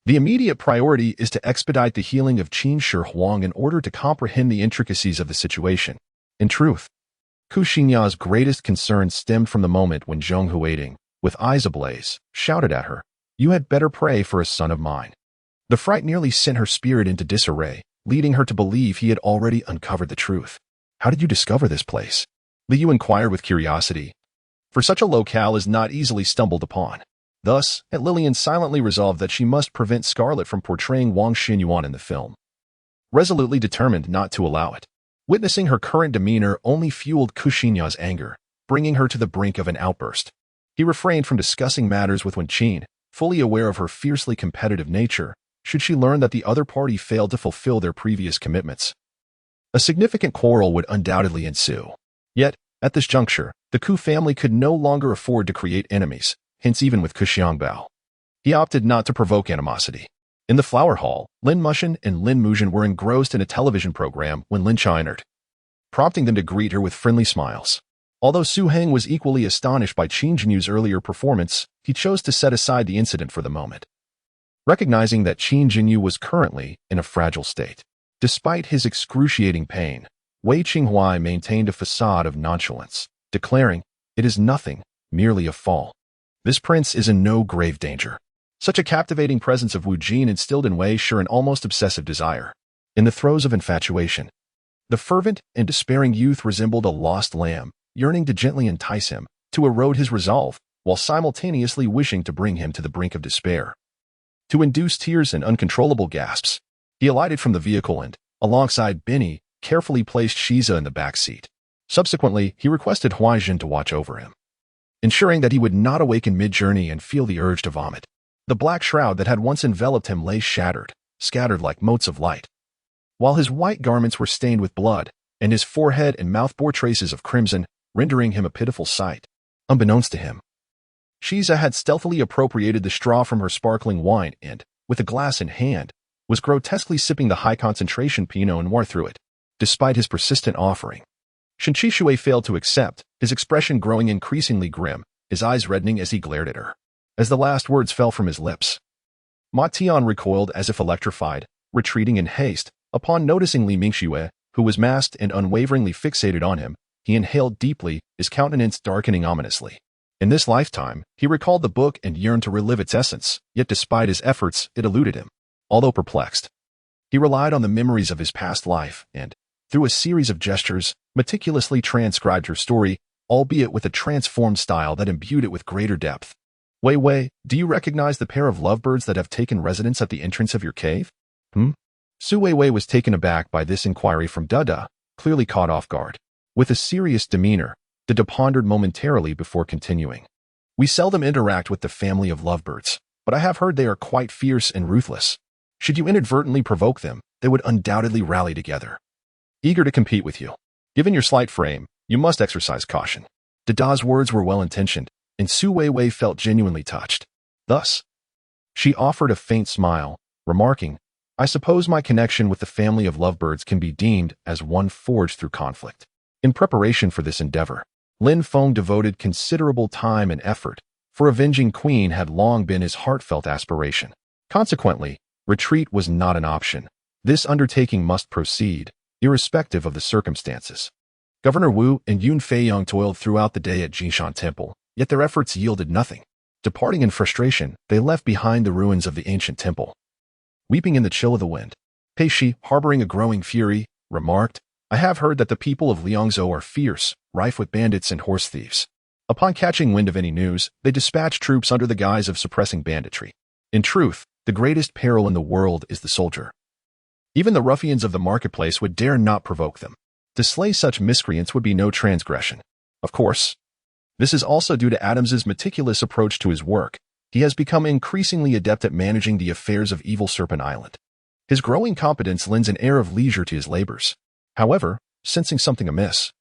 The immediate priority is to expedite the healing of Qin Shi Huang in order to comprehend the intricacies of the situation. In truth, Ku Xinya's greatest concern stemmed from the moment when Zheng Huading, with eyes ablaze, shouted at her, "You had better pray for a son of mine." The fright nearly sent her spirit into disarray, leading her to believe he had already uncovered the truth. "How did you discover this place?" Liu inquired with curiosity, for such a locale is not easily stumbled upon. Thus, Lillian silently resolved that she must prevent Scarlet from portraying Wang Xinyuan in the film, resolutely determined not to allow it. Witnessing her current demeanor only fueled Ku Xinya's anger, bringing her to the brink of an outburst. He refrained from discussing matters with Wen Qin, fully aware of her fiercely competitive nature, should she learn that the other party failed to fulfill their previous commitments. A significant quarrel would undoubtedly ensue. Yet, at this juncture, the Ku family could no longer afford to create enemies, hence even with Ku Xiangbao. He opted not to provoke animosity. In the flower hall, Lin Mushin and Lin Muzhin were engrossed in a television program when Lin Cha entered, prompting them to greet her with friendly smiles. Although Su Heng was equally astonished by Qin Jinyu's earlier performance, he chose to set aside the incident for the moment, recognizing that Qin Jinyu was currently in a fragile state. Despite his excruciating pain, Wei Qinghuai maintained a facade of nonchalance, declaring, "It is nothing, merely a fall. This prince is in no grave danger." Such a captivating presence of Wu Jin instilled in Wei Shi an almost obsessive desire. In the throes of infatuation, the fervent and despairing youth resembled a lost lamb, yearning to gently entice him, to erode his resolve, while simultaneously wishing to bring him to the brink of despair. To induce tears and uncontrollable gasps, he alighted from the vehicle and, alongside Benny, carefully placed Shiza in the back seat. Subsequently, he requested Huaijin to watch over him, ensuring that he would not awaken mid-journey and feel the urge to vomit. The black shroud that had once enveloped him lay shattered, scattered like motes of light, while his white garments were stained with blood, and his forehead and mouth bore traces of crimson, rendering him a pitiful sight. Unbeknownst to him, Shiza had stealthily appropriated the straw from her sparkling wine and, with a glass in hand, was grotesquely sipping the high-concentration Pinot Noir through it. Despite his persistent offering, Shenqi Shui failed to accept, his expression growing increasingly grim, his eyes reddening as he glared at her. As the last words fell from his lips, Ma Tian recoiled as if electrified, retreating in haste. Upon noticing Li Mingxue, who was masked and unwaveringly fixated on him, he inhaled deeply, his countenance darkening ominously. In this lifetime, he recalled the book and yearned to relive its essence, yet despite his efforts, it eluded him. Although perplexed, he relied on the memories of his past life and, through a series of gestures, meticulously transcribed her story, albeit with a transformed style that imbued it with greater depth. "Weiwei, do you recognize the pair of lovebirds that have taken residence at the entrance of your cave?" Su Weiwei was taken aback by this inquiry from Dada, clearly caught off guard. With a serious demeanor, Dada pondered momentarily before continuing. "We seldom interact with the family of lovebirds, but I have heard they are quite fierce and ruthless. Should you inadvertently provoke them, they would undoubtedly rally together, eager to compete with you. Given your slight frame, you must exercise caution." Dada's words were well-intentioned, and Su Weiwei felt genuinely touched. Thus, she offered a faint smile, remarking, "I suppose my connection with the family of lovebirds can be deemed as one forged through conflict." In preparation for this endeavor, Lin Feng devoted considerable time and effort, for avenging Queen had long been his heartfelt aspiration. Consequently, retreat was not an option. This undertaking must proceed, irrespective of the circumstances. Governor Wu and Yun Feiyang toiled throughout the day at Jishan Temple, yet their efforts yielded nothing. Departing in frustration, they left behind the ruins of the ancient temple. Weeping in the chill of the wind, Pei Shi, harboring a growing fury, remarked, "I have heard that the people of Liangzhou are fierce, rife with bandits and horse thieves. Upon catching wind of any news, they dispatch troops under the guise of suppressing banditry. In truth, the greatest peril in the world is the soldier. Even the ruffians of the marketplace would dare not provoke them. To slay such miscreants would be no transgression. Of course, this is also due to Adams's meticulous approach to his work. He has become increasingly adept at managing the affairs of Evil Serpent Island. His growing competence lends an air of leisure to his labors. However, sensing something amiss,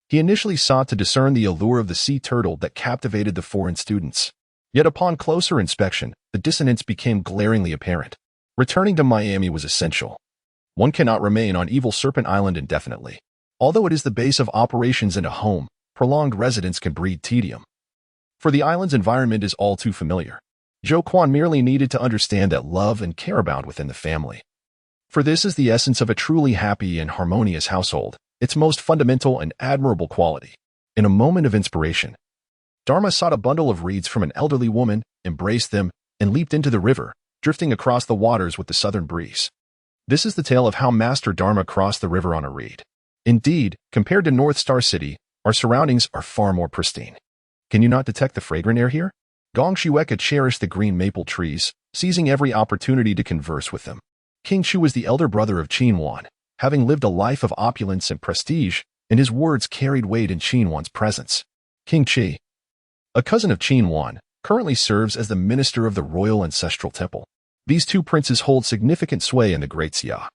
he initially sought to discern the allure of the sea turtle that captivated the foreign students. Yet upon closer inspection, the dissonance became glaringly apparent. Returning to Miami was essential. One cannot remain on Evil Serpent Island indefinitely. Although it is the base of operations and a home, prolonged residence can breed tedium. For the island's environment is all too familiar. Zhou Quan merely needed to understand that love and care abound within the family. For this is the essence of a truly happy and harmonious household, its most fundamental and admirable quality. In a moment of inspiration, Dharma sought a bundle of reeds from an elderly woman, embraced them, and leaped into the river, drifting across the waters with the southern breeze. This is the tale of how Master Dharma crossed the river on a reed. Indeed, compared to North Star City, our surroundings are far more pristine. Can you not detect the fragrant air here? Gong Shueka cherished the green maple trees, seizing every opportunity to converse with them. King Chu was the elder brother of Qin Wan, having lived a life of opulence and prestige, and his words carried weight in Qin Wan's presence. King Qi, a cousin of Qin Wan, currently serves as the minister of the Royal Ancestral Temple. These two princes hold significant sway in the Great Xia,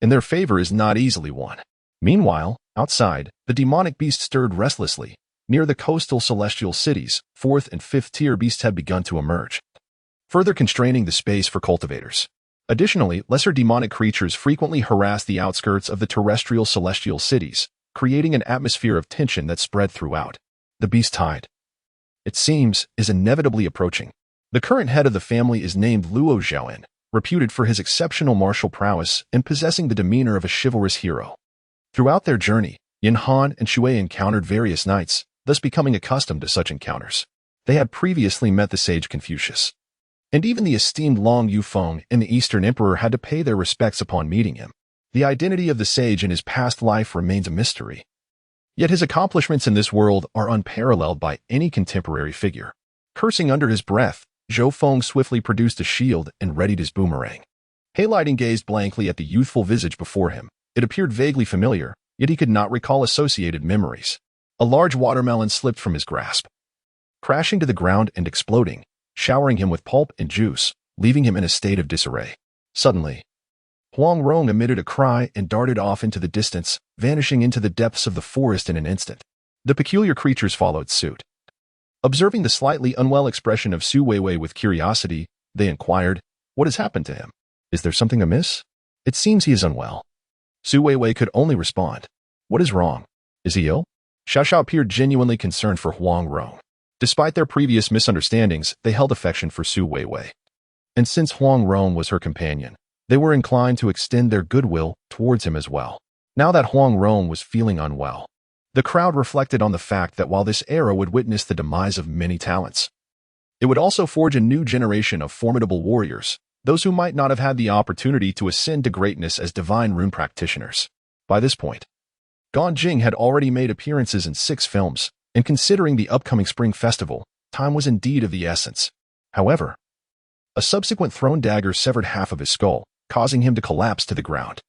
and their favor is not easily won. Meanwhile, outside, the demonic beast stirred restlessly. Near the coastal celestial cities, 4th and 5th tier beasts have begun to emerge, further constraining the space for cultivators. Additionally, lesser demonic creatures frequently harass the outskirts of the terrestrial celestial cities, creating an atmosphere of tension that spread throughout. The beast tide, it seems, is inevitably approaching. The current head of the family is named Luo Zhaoan, reputed for his exceptional martial prowess and possessing the demeanor of a chivalrous hero. Throughout their journey, Yin Han and Shui encountered various knights, thus becoming accustomed to such encounters. They had previously met the sage Confucius, and even the esteemed Long Yufeng and the Eastern Emperor had to pay their respects upon meeting him. The identity of the sage in his past life remains a mystery. Yet his accomplishments in this world are unparalleled by any contemporary figure. Cursing under his breath, Zhou Feng swiftly produced a shield and readied his boomerang. Haylighting gazed blankly at the youthful visage before him. It appeared vaguely familiar, yet he could not recall associated memories. A large watermelon slipped from his grasp, crashing to the ground and exploding, showering him with pulp and juice, leaving him in a state of disarray. Suddenly, Huang Rong emitted a cry and darted off into the distance, vanishing into the depths of the forest in an instant. The peculiar creatures followed suit. Observing the slightly unwell expression of Su Weiwei with curiosity, they inquired, "What has happened to him? Is there something amiss? It seems he is unwell." Su Weiwei could only respond, "What is wrong? Is he ill?" Xiaoxiao appeared genuinely concerned for Huang Rong. Despite their previous misunderstandings, they held affection for Su Weiwei. And since Huang Rong was her companion, they were inclined to extend their goodwill towards him as well. Now that Huang Rong was feeling unwell, the crowd reflected on the fact that while this era would witness the demise of many talents, it would also forge a new generation of formidable warriors, those who might not have had the opportunity to ascend to greatness as divine rune practitioners. By this point, Gan Jing had already made appearances in 6 films, and considering the upcoming Spring Festival, time was indeed of the essence. However, a subsequent thrown dagger severed half of his skull, causing him to collapse to the ground.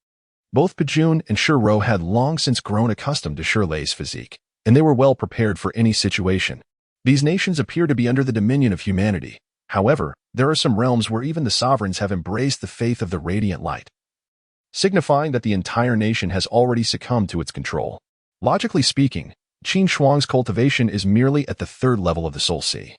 Both Pejun and Shiro had long since grown accustomed to Shirley's physique, and they were well prepared for any situation. These nations appear to be under the dominion of humanity. However, there are some realms where even the sovereigns have embraced the faith of the radiant light, signifying that the entire nation has already succumbed to its control. Logically speaking, Qin Shuang's cultivation is merely at the 3rd level of the soul sea,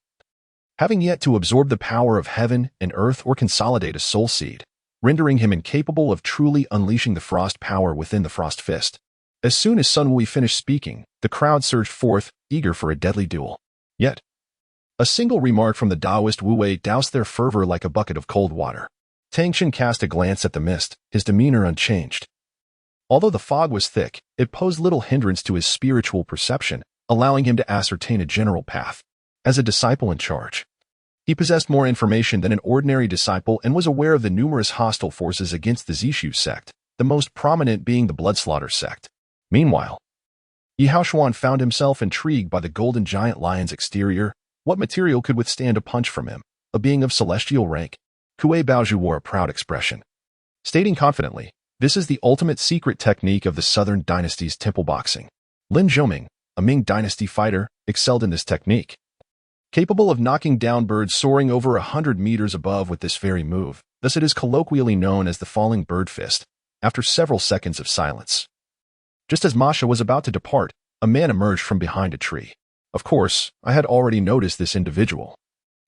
having yet to absorb the power of heaven and earth or consolidate a soul seed, rendering him incapable of truly unleashing the frost power within the frost fist. As soon as Sun Wui finished speaking, the crowd surged forth, eager for a deadly duel. Yet, a single remark from the Taoist Wu Wei doused their fervor like a bucket of cold water. Tang Xin cast a glance at the mist, his demeanor unchanged. Although the fog was thick, it posed little hindrance to his spiritual perception, allowing him to ascertain a general path. As a disciple in charge, he possessed more information than an ordinary disciple and was aware of the numerous hostile forces against the Zishu sect, the most prominent being the Bloodslaughter sect. Meanwhile, Yi Haoshuan found himself intrigued by the golden giant lion's exterior. What material could withstand a punch from him? A being of celestial rank? Kuei Baozhu wore a proud expression, stating confidently, "This is the ultimate secret technique of the Southern Dynasty's temple boxing." Lin Zhoming, a Ming Dynasty fighter, excelled in this technique, capable of knocking down birds soaring over 100 meters above with this very move. Thus it is colloquially known as the falling bird fist. After several seconds of silence, just as Masha was about to depart, a man emerged from behind a tree. Of course, I had already noticed this individual,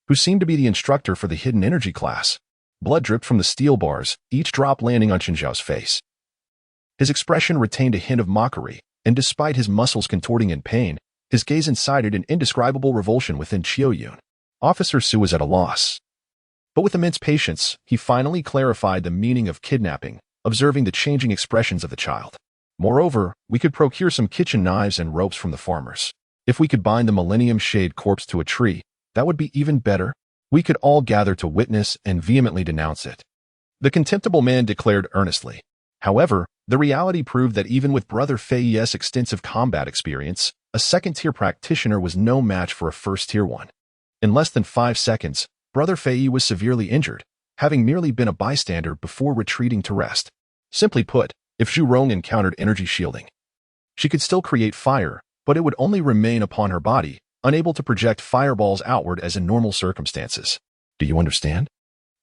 who seemed to be the instructor for the hidden energy class. Blood dripped from the steel bars, each drop landing on Qinzhao's face. His expression retained a hint of mockery, and despite his muscles contorting in pain, his gaze incited an indescribable revulsion within Qiuyun. Officer Su was at a loss. But with immense patience, he finally clarified the meaning of kidnapping, observing the changing expressions of the child. Moreover, we could procure some kitchen knives and ropes from the farmers. If we could bind the Millennium Shade corpse to a tree, that would be even better. We could all gather to witness and vehemently denounce it, the contemptible man declared earnestly. However, the reality proved that even with Brother Fei's extensive combat experience, a second-tier practitioner was no match for a first-tier one. In less than 5 seconds, Brother Fei was severely injured, having merely been a bystander before retreating to rest. Simply put, if Zhu Rong encountered energy shielding, she could still create fire, but it would only remain upon her body, unable to project fireballs outward as in normal circumstances. Do you understand?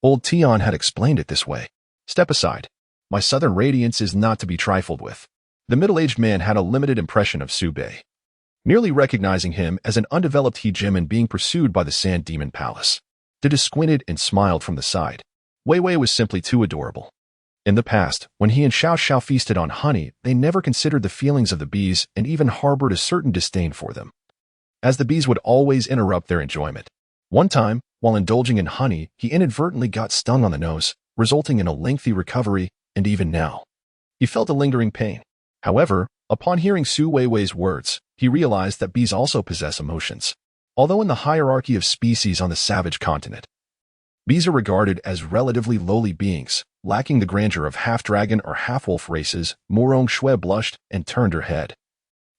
Old Tian had explained it this way. Step aside. My southern radiance is not to be trifled with. The middle-aged man had a limited impression of Su Bei, merely recognizing him as an undeveloped hegemon being pursued by the Sand Demon Palace. Dida squinted and smiled from the side. Weiwei was simply too adorable. In the past, when he and Xiao Xiao feasted on honey, they never considered the feelings of the bees and even harbored a certain disdain for them, as the bees would always interrupt their enjoyment. One time, while indulging in honey, he inadvertently got stung on the nose, resulting in a lengthy recovery, and even now, he felt a lingering pain. However, upon hearing Su Weiwei's words, he realized that bees also possess emotions. Although in the hierarchy of species on the savage continent, bees are regarded as relatively lowly beings, lacking the grandeur of half-dragon or half-wolf races, Morong Shui blushed and turned her head,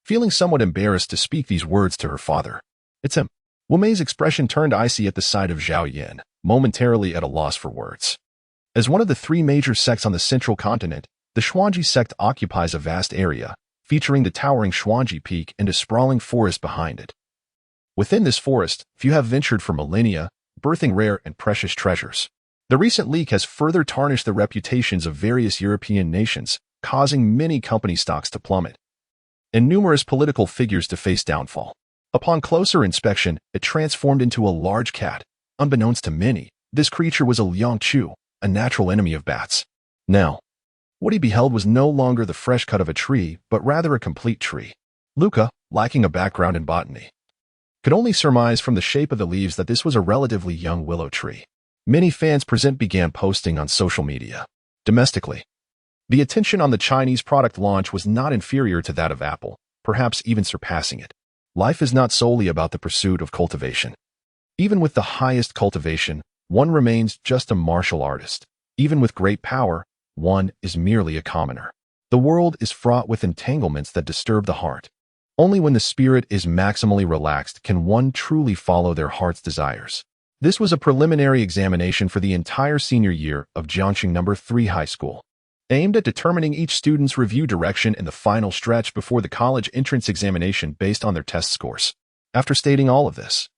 feeling somewhat embarrassed to speak these words to her father. It's him. Wu Mei's expression turned icy at the sight of Zhao Yin, momentarily at a loss for words. As one of the 3 major sects on the central continent, the Xuanji sect occupies a vast area, featuring the towering Xuanji Peak and a sprawling forest behind it. Within this forest, few have ventured for millennia, birthing rare and precious treasures. The recent leak has further tarnished the reputations of various European nations, causing many company stocks to plummet, and numerous political figures to face downfall. Upon closer inspection, it transformed into a large cat. Unbeknownst to many, this creature was a Liangqiu, a natural enemy of bats. Now, what he beheld was no longer the fresh cut of a tree, but rather a complete tree. Luca, lacking a background in botany, could only surmise from the shape of the leaves that this was a relatively young willow tree. Many fans present began posting on social media. Domestically, the attention on the Chinese product launch was not inferior to that of Apple, perhaps even surpassing it. Life is not solely about the pursuit of cultivation. Even with the highest cultivation, one remains just a martial artist. Even with great power, one is merely a commoner. The world is fraught with entanglements that disturb the heart. Only when the spirit is maximally relaxed can one truly follow their heart's desires. This was a preliminary examination for the entire senior year of Jiangxing No. 3 High School, aimed at determining each student's review direction in the final stretch before the college entrance examination based on their test scores. After stating all of this,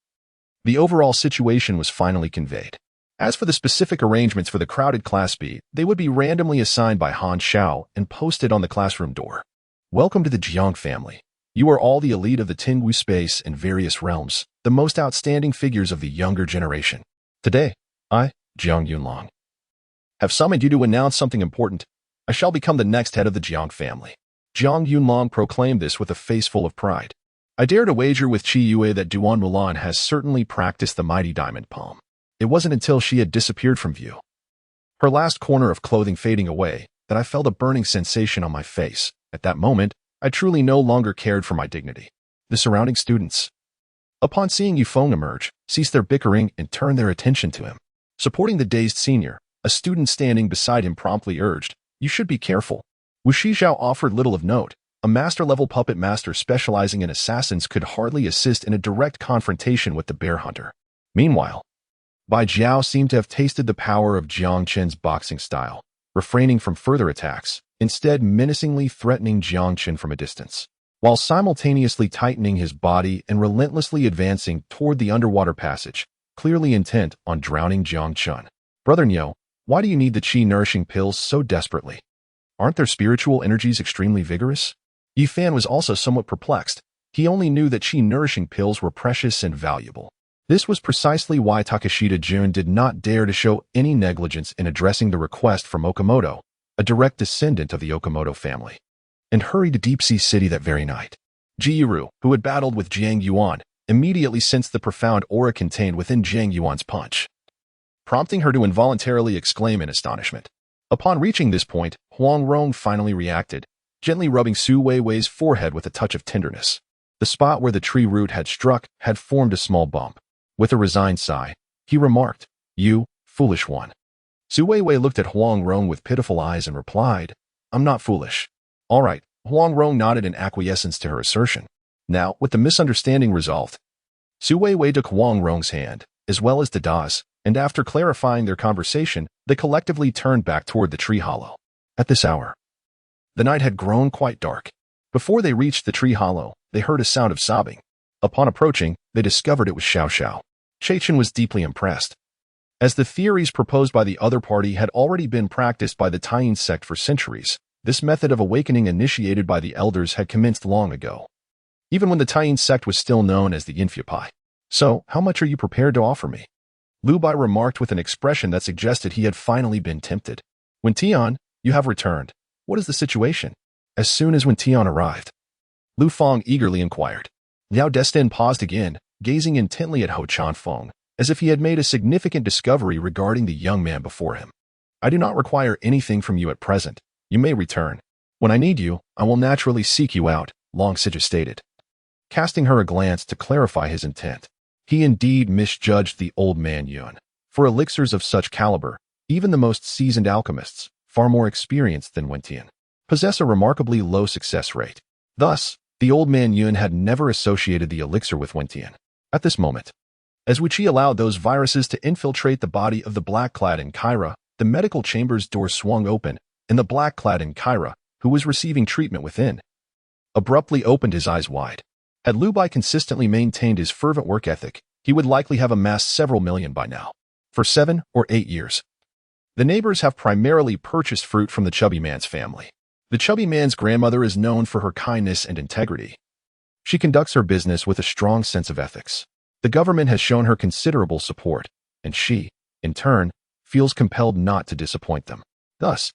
the overall situation was finally conveyed. As for the specific arrangements for the crowded Class B, they would be randomly assigned by Han Xiao and posted on the classroom door. Welcome to the Jiang family. You are all the elite of the Tingwu space and various realms, the most outstanding figures of the younger generation. Today, I, Jiang Yunlong, have summoned you to announce something important. I shall become the next head of the Jiang family. Jiang Yunlong proclaimed this with a face full of pride. I dare to wager with Qi Yue that Duan Mulan has certainly practiced the mighty diamond palm. It wasn't until she had disappeared from view, her last corner of clothing fading away, that I felt a burning sensation on my face. At that moment, I truly no longer cared for my dignity. The surrounding students, upon seeing Yufeng emerge, ceased their bickering and turned their attention to him. Supporting the dazed senior, a student standing beside him promptly urged, "You should be careful." Wu Shizhao offered little of note. A master-level puppet master specializing in assassins could hardly assist in a direct confrontation with the bear hunter. Meanwhile, Bai Jiao seemed to have tasted the power of Jiang Chen's boxing style. refraining from further attacks, instead menacingly threatening Jiang Qin from a distance, while simultaneously tightening his body and relentlessly advancing toward the underwater passage, clearly intent on drowning Jiang Qin. Brother Niu, why do you need the qi-nourishing pills so desperately? Aren't their spiritual energies extremely vigorous? Yi Fan was also somewhat perplexed. He only knew that qi-nourishing pills were precious and valuable. This was precisely why Takeshita Jun did not dare to show any negligence in addressing the request from Okamoto, a direct descendant of the Okamoto family, and hurried to Deep Sea City that very night. Jiru, who had battled with Jiang Yuan, immediately sensed the profound aura contained within Jiang Yuan's punch, prompting her to involuntarily exclaim in astonishment. Upon reaching this point, Huang Rong finally reacted, gently rubbing Su Weiwei's forehead with a touch of tenderness. The spot where the tree root had struck had formed a small bump. With a resigned sigh, he remarked, "You, foolish one." Su Weiwei looked at Huang Rong with pitiful eyes and replied, "I'm not foolish." "All right." Huang Rong nodded in acquiescence to her assertion. Now, with the misunderstanding resolved, Su Weiwei took Huang Rong's hand, as well as Dada's, and after clarifying their conversation, they collectively turned back toward the tree hollow. At this hour, the night had grown quite dark. Before they reached the tree hollow, they heard a sound of sobbing. Upon approaching, they discovered it was Xiao Xiao. Chechen was deeply impressed. As the theories proposed by the other party had already been practiced by the Taiyin sect for centuries, this method of awakening initiated by the elders had commenced long ago, even when the Taiyin sect was still known as the Infupai. "So, how much are you prepared to offer me?" Lu Bai remarked with an expression that suggested he had finally been tempted. "When Tian, you have returned. What is the situation?" As soon as when Tian arrived, Lu Feng eagerly inquired. Liao Destin paused again, gazing intently at Ho Chanfeng, as if he had made a significant discovery regarding the young man before him. "I do not require anything from you at present. You may return. When I need you, I will naturally seek you out," Long Sija stated, casting her a glance to clarify his intent. He indeed misjudged the old man Yun. For elixirs of such caliber, even the most seasoned alchemists, far more experienced than Wentian, possess a remarkably low success rate. Thus, the old man Yun had never associated the elixir with Wentian. At this moment, as Wuqi allowed those viruses to infiltrate the body of the black-clad Kyra, the medical chamber's door swung open, and the black-clad Kyra, who was receiving treatment within, abruptly opened his eyes wide. Had Lu Bai consistently maintained his fervent work ethic, he would likely have amassed several million by now. For 7 or 8 years, the neighbors have primarily purchased fruit from the chubby man's family. The chubby man's grandmother is known for her kindness and integrity. She conducts her business with a strong sense of ethics. The government has shown her considerable support, and she, in turn, feels compelled not to disappoint them. Thus,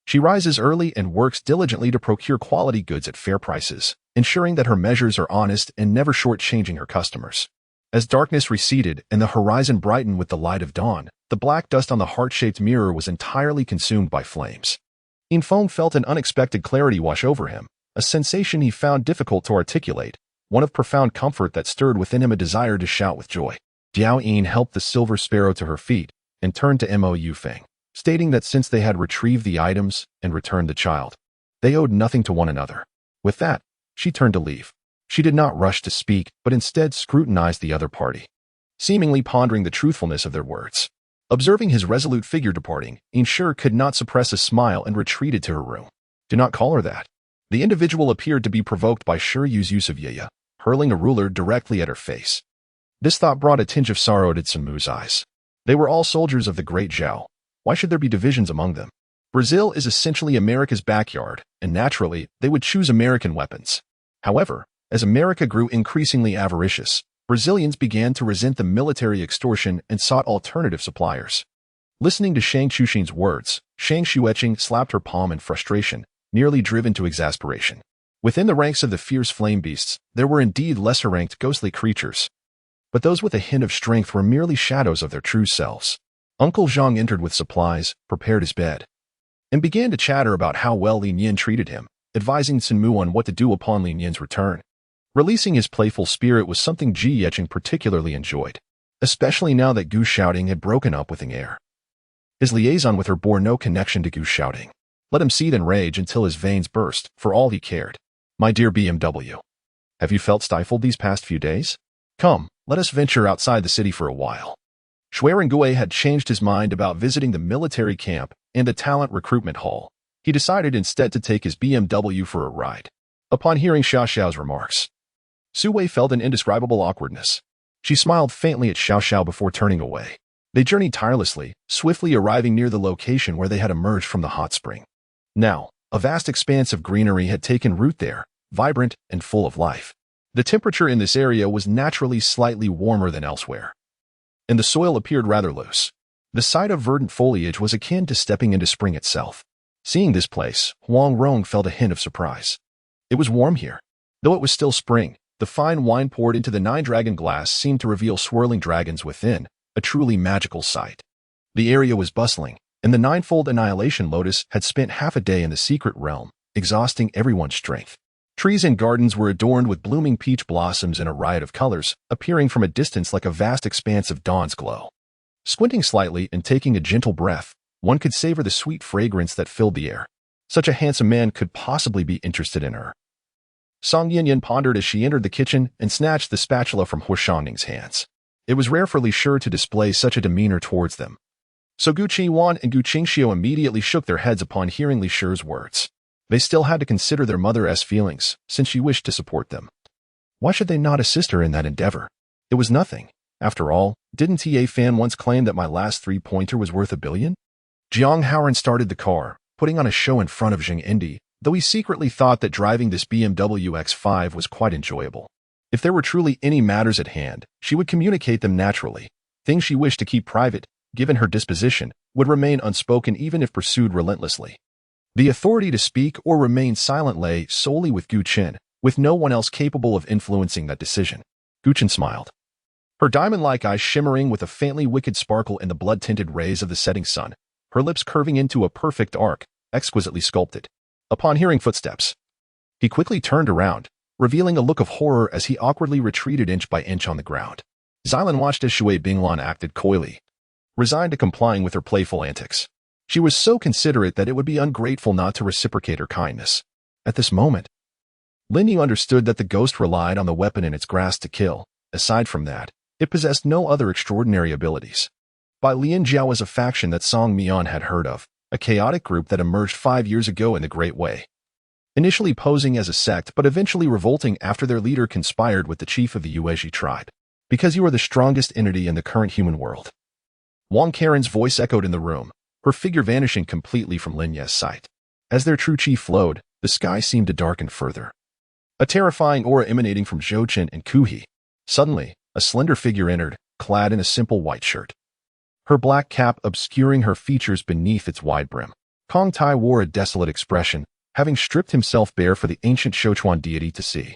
she rises early and works diligently to procure quality goods at fair prices, ensuring that her measures are honest and never shortchanging her customers. As darkness receded and the horizon brightened with the light of dawn, the black dust on the heart-shaped mirror was entirely consumed by flames. Infeng felt an unexpected clarity wash over him, a sensation he found difficult to articulate, one of profound comfort that stirred within him a desire to shout with joy. Jiao Yin helped the silver sparrow to her feet and turned to Mo Yufeng, stating that since they had retrieved the items and returned the child, they owed nothing to one another. With that, she turned to leave. She did not rush to speak, but instead scrutinized the other party, seemingly pondering the truthfulness of their words. Observing his resolute figure departing, Insher could not suppress a smile and retreated to her room. "Do not call her that." The individual appeared to be provoked by Shi Yu's use of Yaya, hurling a ruler directly at her face. This thought brought a tinge of sorrow to Sun Mu's eyes. They were all soldiers of the great Zhao. Why should there be divisions among them? Brazil is essentially America's backyard, and naturally, they would choose American weapons. However, as America grew increasingly avaricious, Brazilians began to resent the military extortion and sought alternative suppliers. Listening to Shang Xuxin's words, Shang Xueqing slapped her palm in frustration, nearly driven to exasperation. Within the ranks of the fierce flame beasts, there were indeed lesser-ranked ghostly creatures, but those with a hint of strength were merely shadows of their true selves. Uncle Zhang entered with supplies, prepared his bed, and began to chatter about how well Lin Yin treated him, advising Sun Mu on what to do upon Lin Yin's return. Releasing his playful spirit was something Ji Yeqing particularly enjoyed, especially now that Gu Shouting had broken up with Air. His liaison with her bore no connection to Gu Shouting. Let him seethe in rage until his veins burst, for all he cared. "My dear BMW, have you felt stifled these past few days? Come, let us venture outside the city for a while." Shuirengue had changed his mind about visiting the military camp and the talent recruitment hall, he decided instead to take his BMW for a ride. Upon hearing Xiao Xiao's remarks, Su Wei felt an indescribable awkwardness. She smiled faintly at Xiao Xiao before turning away. They journeyed tirelessly, swiftly arriving near the location where they had emerged from the hot spring. Now, a vast expanse of greenery had taken root there, vibrant and full of life. The temperature in this area was naturally slightly warmer than elsewhere, and the soil appeared rather loose. The sight of verdant foliage was akin to stepping into spring itself. Seeing this place, Huang Rong felt a hint of surprise. It was warm here. Though it was still spring, the fine wine poured into the nine-dragon glass seemed to reveal swirling dragons within, a truly magical sight. The area was bustling, and the ninefold annihilation lotus had spent half a day in the secret realm, exhausting everyone's strength. Trees and gardens were adorned with blooming peach blossoms in a riot of colors, appearing from a distance like a vast expanse of dawn's glow. Squinting slightly and taking a gentle breath, one could savor the sweet fragrance that filled the air. Such a handsome man could possibly be interested in her. Song Yinyan pondered as she entered the kitchen and snatched the spatula from Hu Shangning's hands. It was rare for Li Shi to display such a demeanor towards them. So Gu Qingwan and Gu Qingxiu immediately shook their heads upon hearing Li Shi's words. They still had to consider their mother's feelings, since she wished to support them. Why should they not assist her in that endeavor? It was nothing. After all, didn't T.A. Fan once claim that my last three-pointer was worth $1 billion? Jiang Haoran started the car, putting on a show in front of Zheng Indi, though he secretly thought that driving this BMW X5 was quite enjoyable. If there were truly any matters at hand, she would communicate them naturally. Things she wished to keep private, given her disposition, would remain unspoken even if pursued relentlessly. The authority to speak or remain silent lay solely with Gu Qin, with no one else capable of influencing that decision. Gu Qin smiled, her diamond-like eyes shimmering with a faintly wicked sparkle in the blood-tinted rays of the setting sun, her lips curving into a perfect arc, exquisitely sculpted. Upon hearing footsteps, he quickly turned around, revealing a look of horror as he awkwardly retreated inch by inch on the ground. Xilan watched as Shui Binglan acted coyly, resigned to complying with her playful antics. She was so considerate that it would be ungrateful not to reciprocate her kindness. At this moment, Lin Yu understood that the ghost relied on the weapon in its grasp to kill. Aside from that, it possessed no other extraordinary abilities. Bai Lian Jiao was a faction that Song Mian had heard of, a chaotic group that emerged 5 years ago in the Great Wei. Initially posing as a sect but eventually revolting after their leader conspired with the chief of the Yuezhi tribe. Because you are the strongest entity in the current human world. Wang Karen's voice echoed in the room, her figure vanishing completely from Lin Ye's sight. As their true chi flowed, the sky seemed to darken further. A terrifying aura emanating from Zhou Chen and Ku He. Suddenly, a slender figure entered, clad in a simple white shirt, her black cap obscuring her features beneath its wide brim. Kong Tai wore a desolate expression, having stripped himself bare for the ancient Shouchuan deity to see.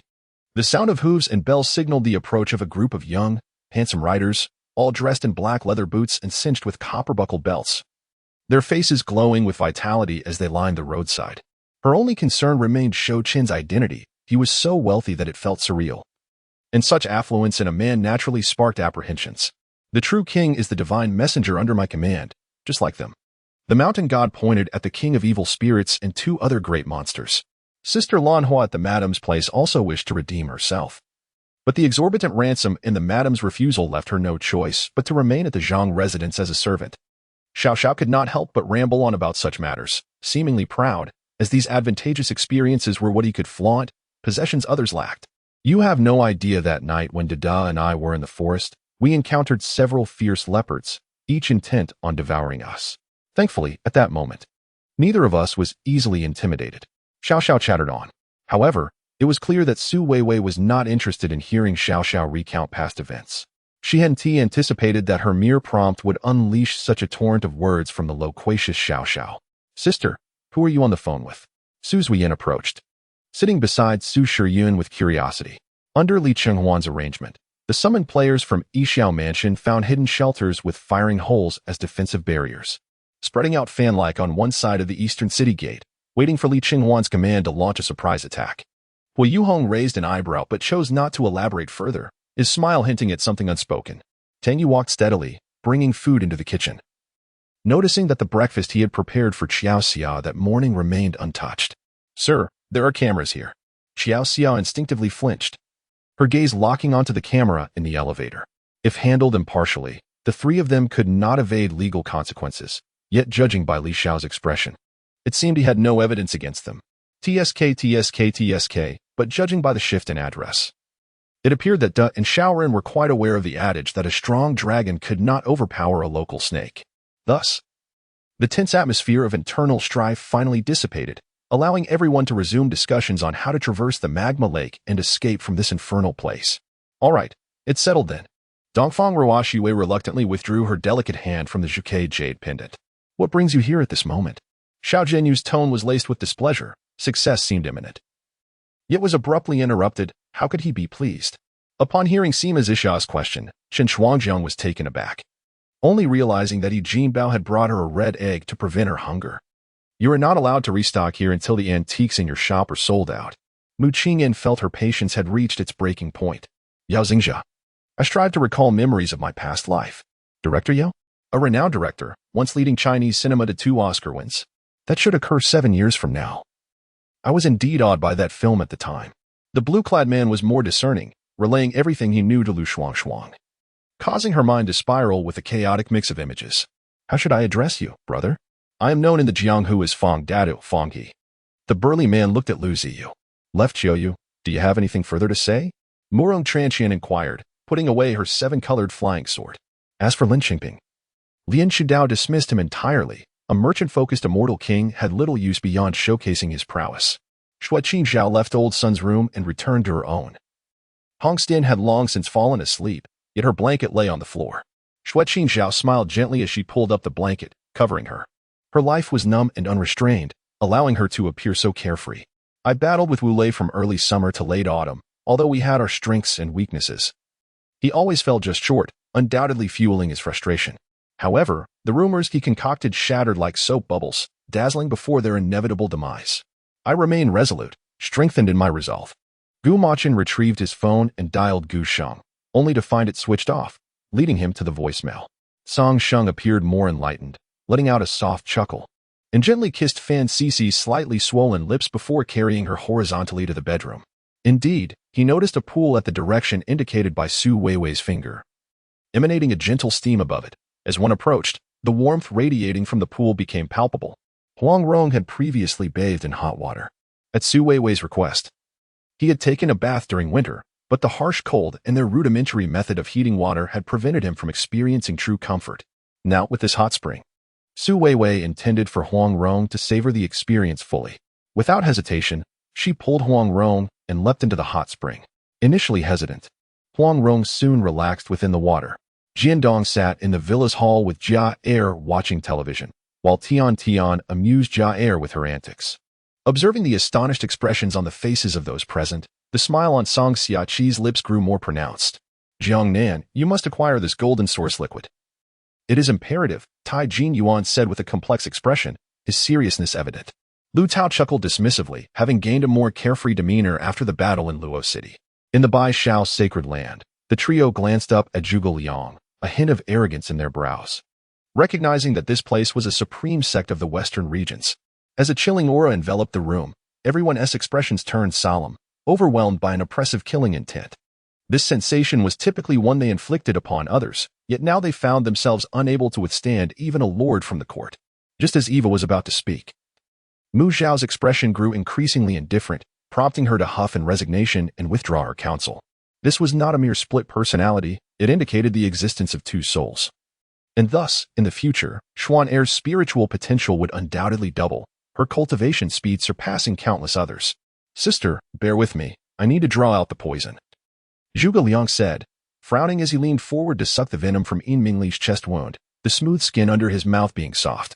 The sound of hooves and bells signaled the approach of a group of young, handsome riders, all dressed in black leather boots and cinched with copper-buckled belts, their faces glowing with vitality as they lined the roadside. Her only concern remained Shou Chen's identity. He was so wealthy that it felt surreal. And such affluence in a man naturally sparked apprehensions. The true king is the divine messenger under my command, just like them. The mountain god pointed at the king of evil spirits and 2 other great monsters. Sister Lanhua at the madam's place also wished to redeem herself. But the exorbitant ransom and the madam's refusal left her no choice but to remain at the Zhang residence as a servant. Xiao Xiao could not help but ramble on about such matters, seemingly proud, as these advantageous experiences were what he could flaunt, possessions others lacked. You have no idea that night when Dada and I were in the forest, we encountered several fierce leopards, each intent on devouring us. Thankfully, at that moment, neither of us was easily intimidated. Xiao Xiao chattered on. However, it was clear that Su Weiwei was not interested in hearing Xiao Xiao recount past events. She hadn't anticipated that her mere prompt would unleash such a torrent of words from the loquacious Xiao Xiao. Sister, who are you on the phone with? Su Zuiyan approached, sitting beside Su Shiyun with curiosity. Under Li Chenghuan's arrangement, the summoned players from Yixiao Mansion found hidden shelters with firing holes as defensive barriers, spreading out fan-like on one side of the eastern city gate, waiting for Li Chenghuan's command to launch a surprise attack. Hu Yuhong raised an eyebrow but chose not to elaborate further, his smile hinting at something unspoken. Tang Yu walked steadily, bringing food into the kitchen, noticing that the breakfast he had prepared for Qiao Xia that morning remained untouched. Sir, there are cameras here. Qiao Xia instinctively flinched, her gaze locking onto the camera in the elevator. If handled impartially, the 3 of them could not evade legal consequences. Yet judging by Li Xiao's expression, it seemed he had no evidence against them. TSK, but judging by the shift in address, it appeared that De and Shaoran were quite aware of the adage that a strong dragon could not overpower a local snake. Thus, the tense atmosphere of internal strife finally dissipated, allowing everyone to resume discussions on how to traverse the magma lake and escape from this infernal place. All right, it's settled then. Dongfang Weiwei reluctantly withdrew her delicate hand from the Zhuke jade pendant. What brings you here at this moment? Xiao Jianyu's tone was laced with displeasure. Success seemed imminent. Yet was abruptly interrupted. How could he be pleased? Upon hearing Sima Zisha's question, Chen Shuangjiang was taken aback, only realizing that Yi Jinbao had brought her a red egg to prevent her hunger. You are not allowed to restock here until the antiques in your shop are sold out. Mu Qingyan felt her patience had reached its breaking point. Yao Xingxia. I strive to recall memories of my past life. Director Yao? A renowned director, once leading Chinese cinema to 2 Oscar wins. That should occur 7 years from now. I was indeed awed by that film at the time. The blue-clad man was more discerning, relaying everything he knew to Lu Shuang, causing her mind to spiral with a chaotic mix of images. How should I address you, brother? I am known in the Jianghu as Fang Dadu, Fang He. The burly man looked at Lu Ziyu. Left Xiaoyu, do you have anything further to say? Murong Tranqian inquired, putting away her 7-colored flying sword. As for Lin Qingping, Lian Shudao dismissed him entirely. A merchant-focused immortal king had little use beyond showcasing his prowess. Shui Qingxiao left Old Sun's room and returned to her own. Hong Stin had long since fallen asleep, yet her blanket lay on the floor. Shui Qingxiao smiled gently as she pulled up the blanket, covering her. Her life was numb and unrestrained, allowing her to appear so carefree. I battled with Wu Lei from early summer to late autumn, although we had our strengths and weaknesses. He always fell just short, undoubtedly fueling his frustration. However, the rumors he concocted shattered like soap bubbles, dazzling before their inevitable demise. I remained resolute, strengthened in my resolve. Gu Machin retrieved his phone and dialed Gu Sheng, only to find it switched off, leading him to the voicemail. Song Sheng appeared more enlightened, letting out a soft chuckle, and gently kissed Fan Cici's slightly swollen lips before carrying her horizontally to the bedroom. Indeed, he noticed a pool at the direction indicated by Su Weiwei's finger, emanating a gentle steam above it. As one approached, the warmth radiating from the pool became palpable. Huang Rong had previously bathed in hot water. At Su Weiwei's request, he had taken a bath during winter, but the harsh cold and their rudimentary method of heating water had prevented him from experiencing true comfort. Now, with this hot spring, Su Weiwei intended for Huang Rong to savor the experience fully. Without hesitation, she pulled Huang Rong and leapt into the hot spring. Initially hesitant, Huang Rong soon relaxed within the water. Jiandong sat in the villa's hall with Jia Er watching television, while Tian amused Jia Er with her antics. Observing the astonished expressions on the faces of those present, the smile on Song Xiaqi's lips grew more pronounced. Jiang Nan, you must acquire this golden source liquid. It is imperative, Tai Jin Yuan said with a complex expression, his seriousness evident. Lu Tao chuckled dismissively, having gained a more carefree demeanor after the battle in Luo City. In the Bai Shao sacred land, the trio glanced up at Zhuge Liang, a hint of arrogance in their brows, recognizing that this place was a supreme sect of the western regions. As a chilling aura enveloped the room, everyone's expressions turned solemn, overwhelmed by an oppressive killing intent. This sensation was typically one they inflicted upon others, yet now they found themselves unable to withstand even a lord from the court. Just as Eva was about to speak, Mu Zhao's expression grew increasingly indifferent, prompting her to huff in resignation and withdraw her counsel. This was not a mere split personality, it indicated the existence of 2 souls. And thus, in the future, Xuan Er's spiritual potential would undoubtedly double, her cultivation speed surpassing countless others. Sister, bear with me, I need to draw out the poison, Zhuge Liang said, frowning as he leaned forward to suck the venom from Yin Mingli's chest wound, the smooth skin under his mouth being soft,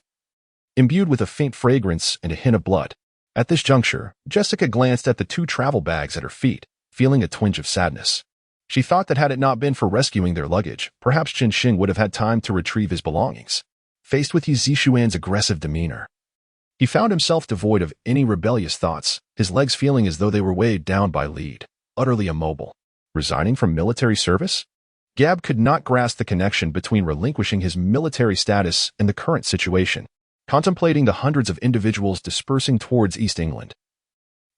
imbued with a faint fragrance and a hint of blood. At this juncture, Jessica glanced at the 2 travel bags at her feet, feeling a twinge of sadness. She thought that had it not been for rescuing their luggage, perhaps Qin Xing would have had time to retrieve his belongings. Faced with Yi Zishuan's aggressive demeanor, he found himself devoid of any rebellious thoughts, his legs feeling as though they were weighed down by lead, utterly immobile. Resigning from military service? Gab could not grasp the connection between relinquishing his military status and the current situation, contemplating the hundreds of individuals dispersing towards East England.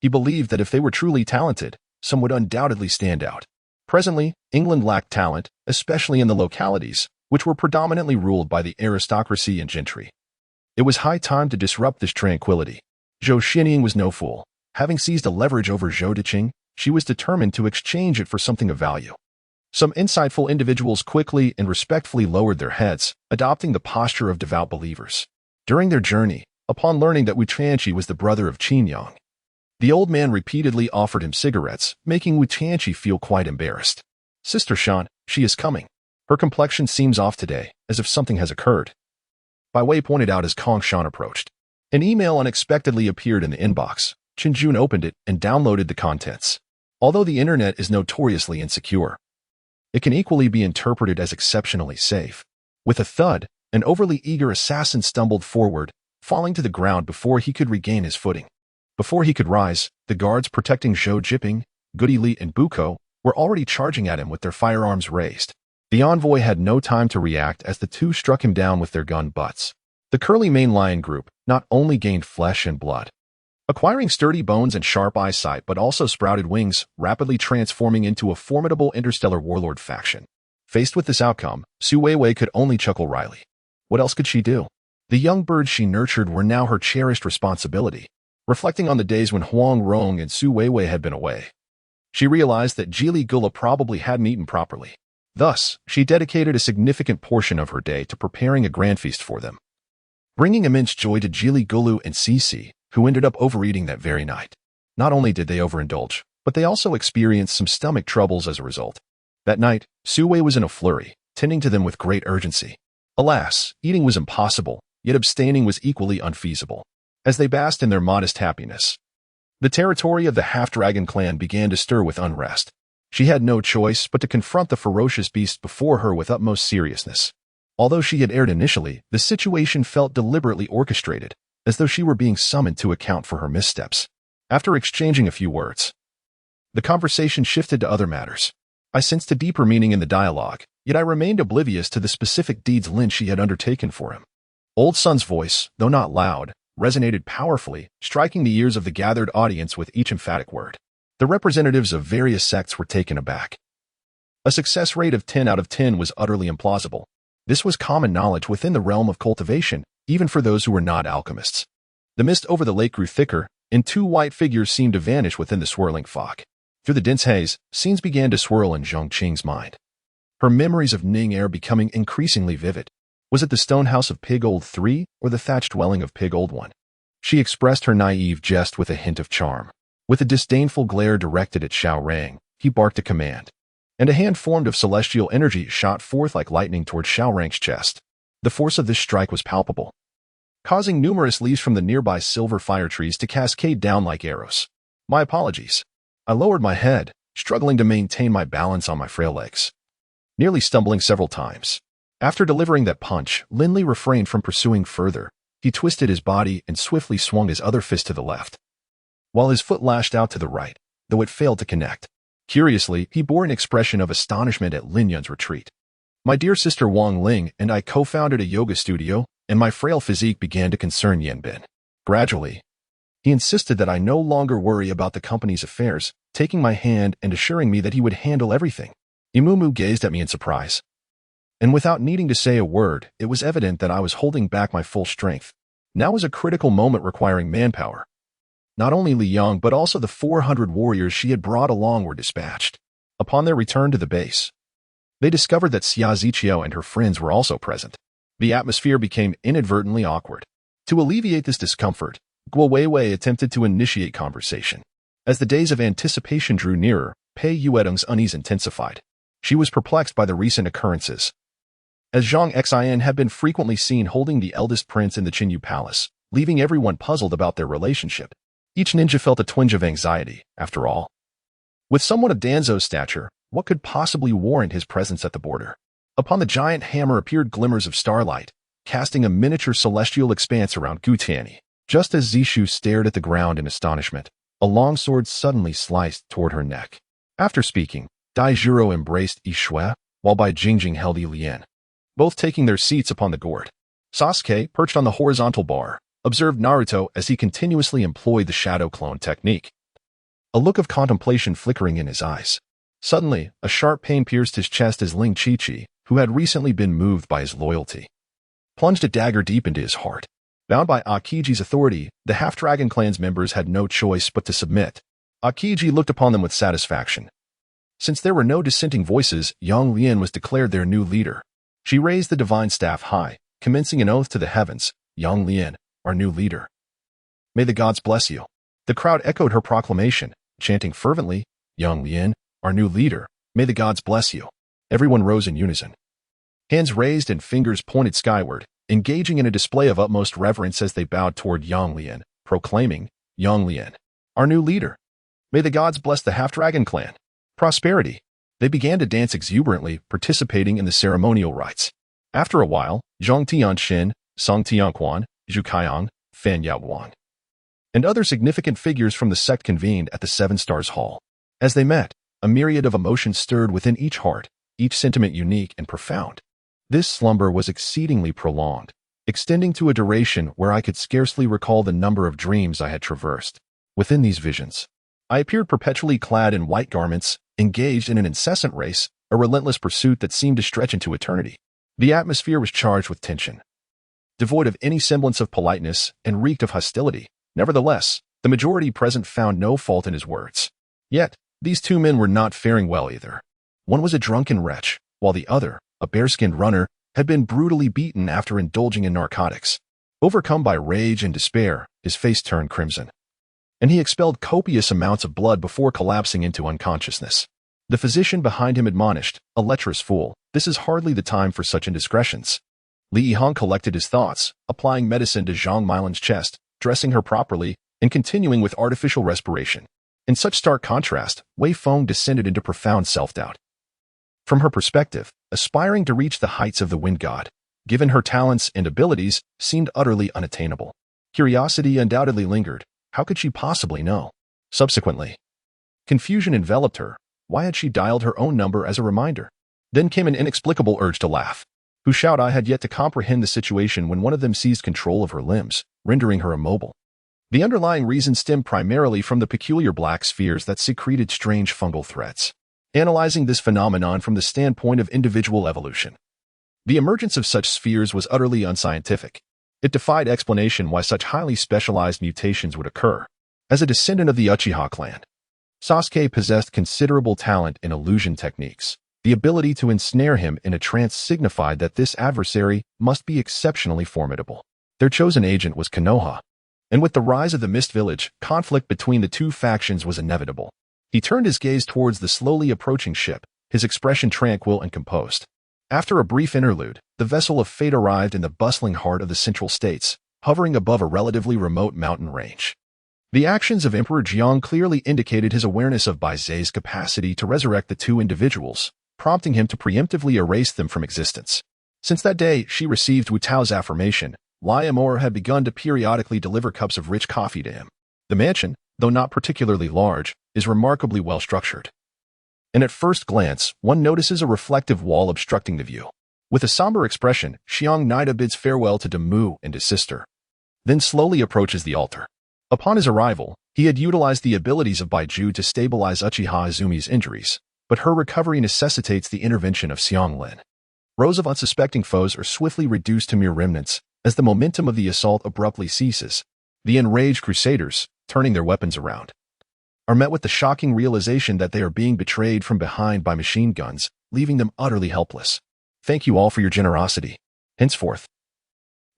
He believed that if they were truly talented, some would undoubtedly stand out. Presently, England lacked talent, especially in the localities, which were predominantly ruled by the aristocracy and gentry. It was high time to disrupt this tranquility. Zhou Xinying was no fool. Having seized a leverage over Zhou Deqing, she was determined to exchange it for something of value. Some insightful individuals quickly and respectfully lowered their heads, adopting the posture of devout believers. During their journey, upon learning that Wu Tianqi was the brother of Qin Yang, the old man repeatedly offered him cigarettes, making Wu Tianqi feel quite embarrassed. "Sister Shan, she is coming. Her complexion seems off today, as if something has occurred," Weiwei pointed out as Kong Shan approached. An email unexpectedly appeared in the inbox. Qinjun opened it and downloaded the contents. Although the internet is notoriously insecure, it can equally be interpreted as exceptionally safe. With a thud, an overly eager assassin stumbled forward, falling to the ground before he could regain his footing. Before he could rise, the guards protecting Zhou Jiping, Goody Li, and Buko were already charging at him with their firearms raised. The envoy had no time to react as the two struck him down with their gun butts. The curly mane lion group not only gained flesh and blood, acquiring sturdy bones and sharp eyesight, but also sprouted wings, rapidly transforming into a formidable interstellar warlord faction. Faced with this outcome, Su Weiwei could only chuckle wryly. What else could she do? The young birds she nurtured were now her cherished responsibility. Reflecting on the days when Huang Rong and Su Weiwei had been away, she realized that Jili Gula probably hadn't eaten properly. Thus, she dedicated a significant portion of her day to preparing a grand feast for them, bringing immense joy to Jili Gulu and Cici, who ended up overeating that very night. Not only did they overindulge, but they also experienced some stomach troubles as a result. That night, Su Wei was in a flurry, tending to them with great urgency. Alas, eating was impossible, yet abstaining was equally unfeasible. As they basked in their modest happiness, the territory of the half-dragon clan began to stir with unrest. She had no choice but to confront the ferocious beast before her with utmost seriousness. Although she had erred initially, the situation felt deliberately orchestrated, as though she were being summoned to account for her missteps. After exchanging a few words, the conversation shifted to other matters. I sensed a deeper meaning in the dialogue, yet I remained oblivious to the specific deeds Lin Shi had undertaken for him. Old Sun's voice, though not loud, resonated powerfully, striking the ears of the gathered audience with each emphatic word. The representatives of various sects were taken aback. A success rate of 10 out of 10 was utterly implausible. This was common knowledge within the realm of cultivation, even for those who were not alchemists. The mist over the lake grew thicker, and two white figures seemed to vanish within the swirling fog. Through the dense haze, scenes began to swirl in Zhong Qing's mind. Her memories of Ning Air becoming increasingly vivid. Was it the stone house of Pig Old 3 or the thatched dwelling of Pig Old 1? She expressed her naive jest with a hint of charm. With a disdainful glare directed at Xiao Rang, he barked a command, and a hand formed of celestial energy shot forth like lightning toward Xiao Rang's chest. The force of this strike was palpable, causing numerous leaves from the nearby silver fire trees to cascade down like arrows. My apologies. I lowered my head, struggling to maintain my balance on my frail legs, nearly stumbling several times. After delivering that punch, Lin Li refrained from pursuing further. He twisted his body and swiftly swung his other fist to the left, while his foot lashed out to the right, though it failed to connect. Curiously, he bore an expression of astonishment at Lin Yun's retreat. My dear sister Wang Ling and I co-founded a yoga studio, and my frail physique began to concern Yanbin. Gradually, he insisted that I no longer worry about the company's affairs, taking my hand and assuring me that he would handle everything. Imumu gazed at me in surprise, and without needing to say a word, it was evident that I was holding back my full strength. Now was a critical moment requiring manpower. Not only Li Yang but also the 400 warriors she had brought along were dispatched. Upon their return to the base, they discovered that Xia Ziqiao and her friends were also present. The atmosphere became inadvertently awkward. To alleviate this discomfort, Guo Weiwei attempted to initiate conversation. As the days of anticipation drew nearer, Pei Yuedong's unease intensified. She was perplexed by the recent occurrences, as Zhang Xin had been frequently seen holding the eldest prince in the Qinyu Palace, leaving everyone puzzled about their relationship. Each ninja felt a twinge of anxiety, after all. With someone of Danzou's stature, what could possibly warrant his presence at the border? Upon the giant hammer appeared glimmers of starlight, casting a miniature celestial expanse around Gu Tianyi. Just as Zishu stared at the ground in astonishment, a long sword suddenly sliced toward her neck. After speaking, Dai Juro embraced Yi Shui, while Bai Jingjing held Yi Lian, both taking their seats upon the gourd. Sasuke, perched on the horizontal bar, observed Naruto as he continuously employed the shadow clone technique, a look of contemplation flickering in his eyes. Suddenly, a sharp pain pierced his chest as Ling Qiqi, who had recently been moved by his loyalty, plunged a dagger deep into his heart. Bound by Akiji's authority, the half-dragon clan's members had no choice but to submit. Akiji looked upon them with satisfaction. Since there were no dissenting voices, Yang Lian was declared their new leader. She raised the divine staff high, commencing an oath to the heavens. Yang Lian, our new leader. May the gods bless you. The crowd echoed her proclamation, chanting fervently, Yang Lian, our new leader, may the gods bless you. Everyone rose in unison. Hands raised and fingers pointed skyward, engaging in a display of utmost reverence as they bowed toward Yang Lian, proclaiming, Yang Lian, our new leader. May the gods bless the half-dragon clan. Prosperity. They began to dance exuberantly, participating in the ceremonial rites. After a while, Zhang Tianxin, Song Tianquan, Zhu Kaiang, Fan Yaoguang, and other significant figures from the sect convened at the Seven Stars Hall. As they met, a myriad of emotions stirred within each heart, each sentiment unique and profound. This slumber was exceedingly prolonged, extending to a duration where I could scarcely recall the number of dreams I had traversed. Within these visions, I appeared perpetually clad in white garments, engaged in an incessant race, a relentless pursuit that seemed to stretch into eternity. The atmosphere was charged with tension, devoid of any semblance of politeness, and reeked of hostility. Nevertheless, the majority present found no fault in his words. Yet, these two men were not faring well either. One was a drunken wretch, while the other, a bare-skinned runner, had been brutally beaten after indulging in narcotics. Overcome by rage and despair, his face turned crimson, and he expelled copious amounts of blood before collapsing into unconsciousness. The physician behind him admonished, "A lecherous fool, this is hardly the time for such indiscretions." Li Yihang collected his thoughts, applying medicine to Zhang Milan's chest, dressing her properly, and continuing with artificial respiration. In such stark contrast, Wei Feng descended into profound self-doubt. From her perspective, aspiring to reach the heights of the wind god, given her talents and abilities, seemed utterly unattainable. Curiosity undoubtedly lingered. How could she possibly know? Subsequently, confusion enveloped her. Why had she dialed her own number as a reminder? Then came an inexplicable urge to laugh. Hu Shaodai had yet to comprehend the situation when one of them seized control of her limbs, rendering her immobile. The underlying reason stemmed primarily from the peculiar black spheres that secreted strange fungal threads. Analyzing this phenomenon from the standpoint of individual evolution, the emergence of such spheres was utterly unscientific. It defied explanation why such highly specialized mutations would occur. As a descendant of the Uchiha clan, Sasuke possessed considerable talent in illusion techniques. The ability to ensnare him in a trance signified that this adversary must be exceptionally formidable. Their chosen agent was Konoha, and with the rise of the Mist Village, conflict between the two factions was inevitable. He turned his gaze towards the slowly approaching ship, his expression tranquil and composed. After a brief interlude, the vessel of fate arrived in the bustling heart of the Central States, hovering above a relatively remote mountain range. The actions of Emperor Jiang clearly indicated his awareness of Bai Zei's capacity to resurrect the two individuals, prompting him to preemptively erase them from existence. Since that day, she received Wu Tao's affirmation. Lai Amor had begun to periodically deliver cups of rich coffee to him. The mansion, though not particularly large, is remarkably well structured. And at first glance, one notices a reflective wall obstructing the view. With a somber expression, Xiang Nida bids farewell to Demu and his sister, then slowly approaches the altar. Upon his arrival, he had utilized the abilities of Baiju to stabilize Uchiha Izumi's injuries, but her recovery necessitates the intervention of Xiang Lin. Rows of unsuspecting foes are swiftly reduced to mere remnants as the momentum of the assault abruptly ceases. The enraged crusaders, turning their weapons around, are met with the shocking realization that they are being betrayed from behind by machine guns, leaving them utterly helpless. Thank you all for your generosity. Henceforth,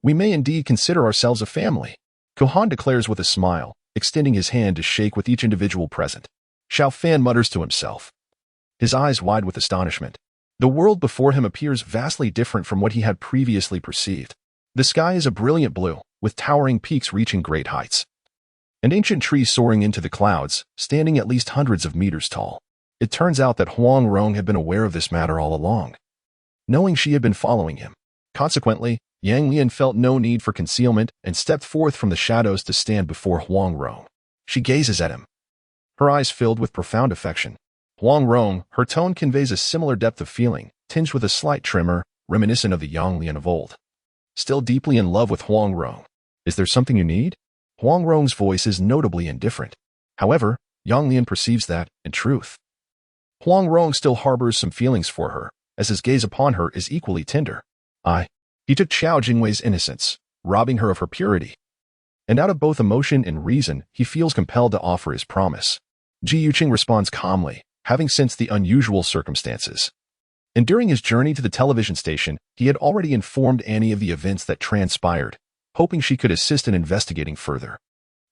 we may indeed consider ourselves a family, Kohan declares with a smile, extending his hand to shake with each individual present. Xiao Fan mutters to himself, his eyes wide with astonishment. The world before him appears vastly different from what he had previously perceived. The sky is a brilliant blue, with towering peaks reaching great heights, and ancient trees soaring into the clouds, standing at least hundreds of meters tall. It turns out that Huang Rong had been aware of this matter all along, knowing she had been following him. Consequently, Yang Lian felt no need for concealment and stepped forth from the shadows to stand before Huang Rong. She gazes at him, her eyes filled with profound affection. Huang Rong, her tone conveys a similar depth of feeling, tinged with a slight tremor, reminiscent of the Yang Lian of old. Still deeply in love with Huang Rong. Is there something you need? Huang Rong's voice is notably indifferent. However, Yang Lian perceives that, in truth, Huang Rong still harbors some feelings for her, as his gaze upon her is equally tender. He took Xiao Jingwei's innocence, robbing her of her purity. And out of both emotion and reason, he feels compelled to offer his promise. Ji Yuqing responds calmly, having sensed the unusual circumstances. And during his journey to the television station, he had already informed Annie of the events that transpired, hoping she could assist in investigating further.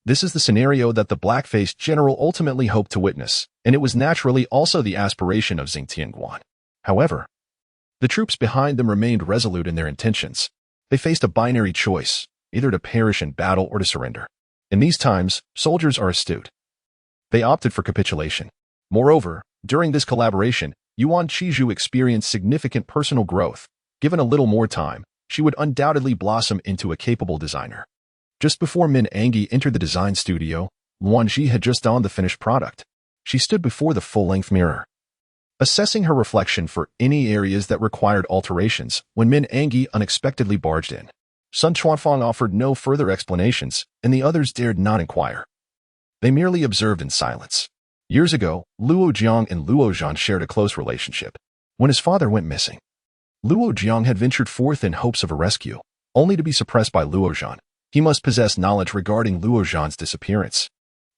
This is the scenario that the black-faced general ultimately hoped to witness, and it was naturally also the aspiration of Xing Tianguan. However, the troops behind them remained resolute in their intentions. They faced a binary choice, either to perish in battle or to surrender. In these times, soldiers are astute. They opted for capitulation. Moreover, during this collaboration, Yuan Qizhu experienced significant personal growth. Given a little more time, she would undoubtedly blossom into a capable designer. Just before Min Angi entered the design studio, Luan Ji had just donned the finished product. She stood before the full-length mirror, assessing her reflection for any areas that required alterations when Min Angi unexpectedly barged in. Sun Chuanfang offered no further explanations, and the others dared not inquire. They merely observed in silence. Years ago, Luo Jiang and Luo Zhan shared a close relationship. When his father went missing, Luo Jiang had ventured forth in hopes of a rescue, only to be suppressed by Luo Zhan. He must possess knowledge regarding Luo Zhan's disappearance.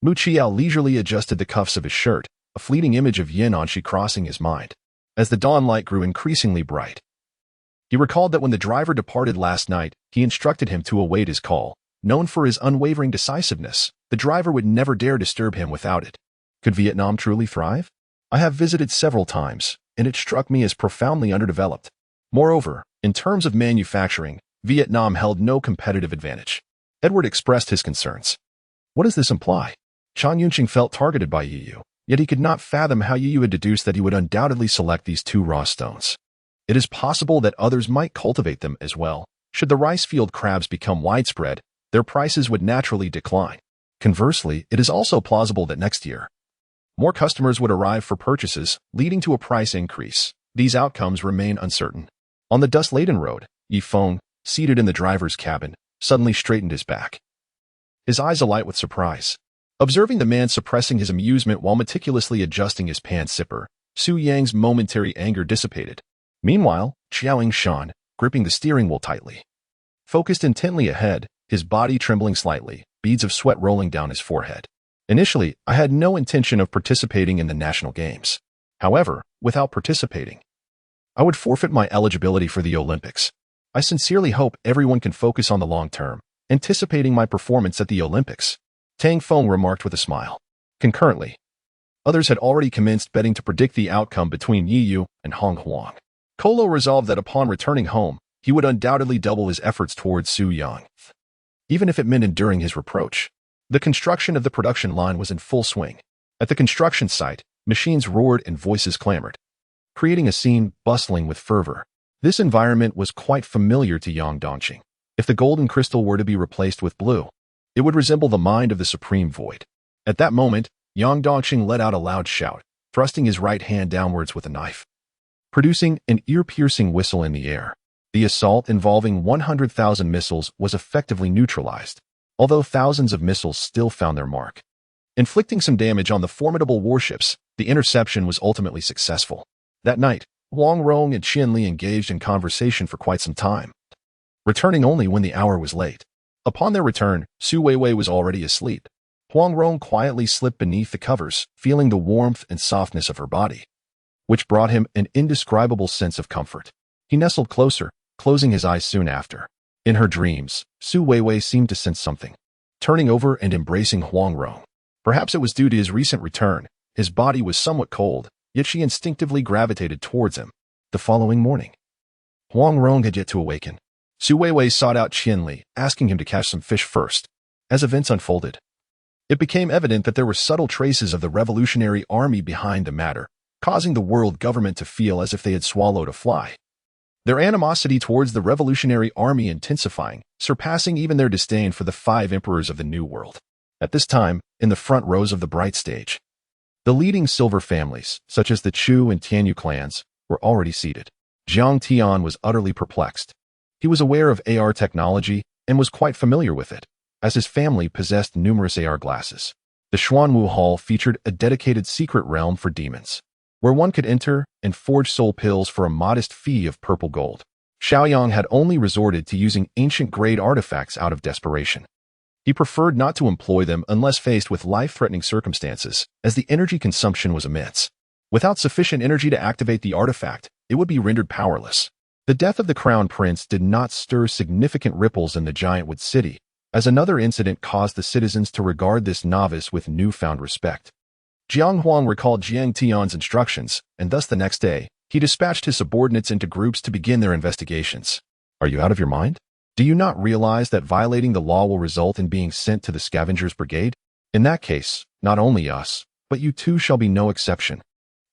Mu Qiao leisurely adjusted the cuffs of his shirt, a fleeting image of Yin Anshi crossing his mind. As the dawn light grew increasingly bright, he recalled that when the driver departed last night, he instructed him to await his call. Known for his unwavering decisiveness, the driver would never dare disturb him without it. Could Vietnam truly thrive? I have visited several times, and it struck me as profoundly underdeveloped. Moreover, in terms of manufacturing, Vietnam held no competitive advantage. Edward expressed his concerns. What does this imply? Chan Yunqing felt targeted by Yi Yu, yet he could not fathom how Yi Yu had deduced that he would undoubtedly select these two raw stones. It is possible that others might cultivate them as well. Should the rice field crabs become widespread, their prices would naturally decline. Conversely, it is also plausible that next year, more customers would arrive for purchases, leading to a price increase. These outcomes remain uncertain. On the dust-laden road, Yi Feng, seated in the driver's cabin, suddenly straightened his back, his eyes alight with surprise. Observing the man suppressing his amusement while meticulously adjusting his pan zipper, Su Yang's momentary anger dissipated. Meanwhile, Xiaoying Shan, gripping the steering wheel tightly, focused intently ahead, his body trembling slightly, beads of sweat rolling down his forehead. Initially, I had no intention of participating in the national games. However, without participating, I would forfeit my eligibility for the Olympics. I sincerely hope everyone can focus on the long term, anticipating my performance at the Olympics, Tang Feng remarked with a smile. Concurrently, others had already commenced betting to predict the outcome between Yi Yu and Hong Huang. Kolo resolved that upon returning home, he would undoubtedly double his efforts towards Su Yang, even if it meant enduring his reproach. The construction of the production line was in full swing. At the construction site, machines roared and voices clamored, creating a scene bustling with fervor. This environment was quite familiar to Yang Dongqing. If the golden crystal were to be replaced with blue, it would resemble the mind of the supreme void. At that moment, Yang Dongqing let out a loud shout, thrusting his right hand downwards with a knife, producing an ear-piercing whistle in the air. The assault involving 100,000 missiles was effectively neutralized, although thousands of missiles still found their mark. Inflicting some damage on the formidable warships, the interception was ultimately successful. That night, Huang Rong and Qian Li engaged in conversation for quite some time, returning only when the hour was late. Upon their return, Su Weiwei was already asleep. Huang Rong quietly slipped beneath the covers, feeling the warmth and softness of her body, which brought him an indescribable sense of comfort. He nestled closer, closing his eyes soon after. In her dreams, Su Weiwei seemed to sense something, turning over and embracing Huang Rong. Perhaps it was due to his recent return. His body was somewhat cold, yet she instinctively gravitated towards him. The following morning, Huang Rong had yet to awaken. Su Weiwei sought out Qian Li, asking him to catch some fish first. As events unfolded, it became evident that there were subtle traces of the Revolutionary Army behind the matter, causing the world government to feel as if they had swallowed a fly. Their animosity towards the Revolutionary Army intensifying, surpassing even their disdain for the 5 emperors of the New World. At this time, in the front rows of the bright stage, the leading silver families, such as the Chu and Tianyu clans, were already seated. Jiang Tian was utterly perplexed. He was aware of AR technology and was quite familiar with it, as his family possessed numerous AR glasses. The Xuanwu Hall featured a dedicated secret realm for demons, where one could enter and forge soul pills for a modest fee of purple gold. Xiaoyang had only resorted to using ancient-grade artifacts out of desperation. He preferred not to employ them unless faced with life-threatening circumstances, as the energy consumption was immense. Without sufficient energy to activate the artifact, it would be rendered powerless. The death of the crown prince did not stir significant ripples in the giant-wood city, as another incident caused the citizens to regard this novice with newfound respect. Jiang Huang recalled Jiang Tian's instructions, and thus the next day, he dispatched his subordinates into groups to begin their investigations. Are you out of your mind? Do you not realize that violating the law will result in being sent to the scavengers' brigade? In that case, not only us, but you too shall be no exception.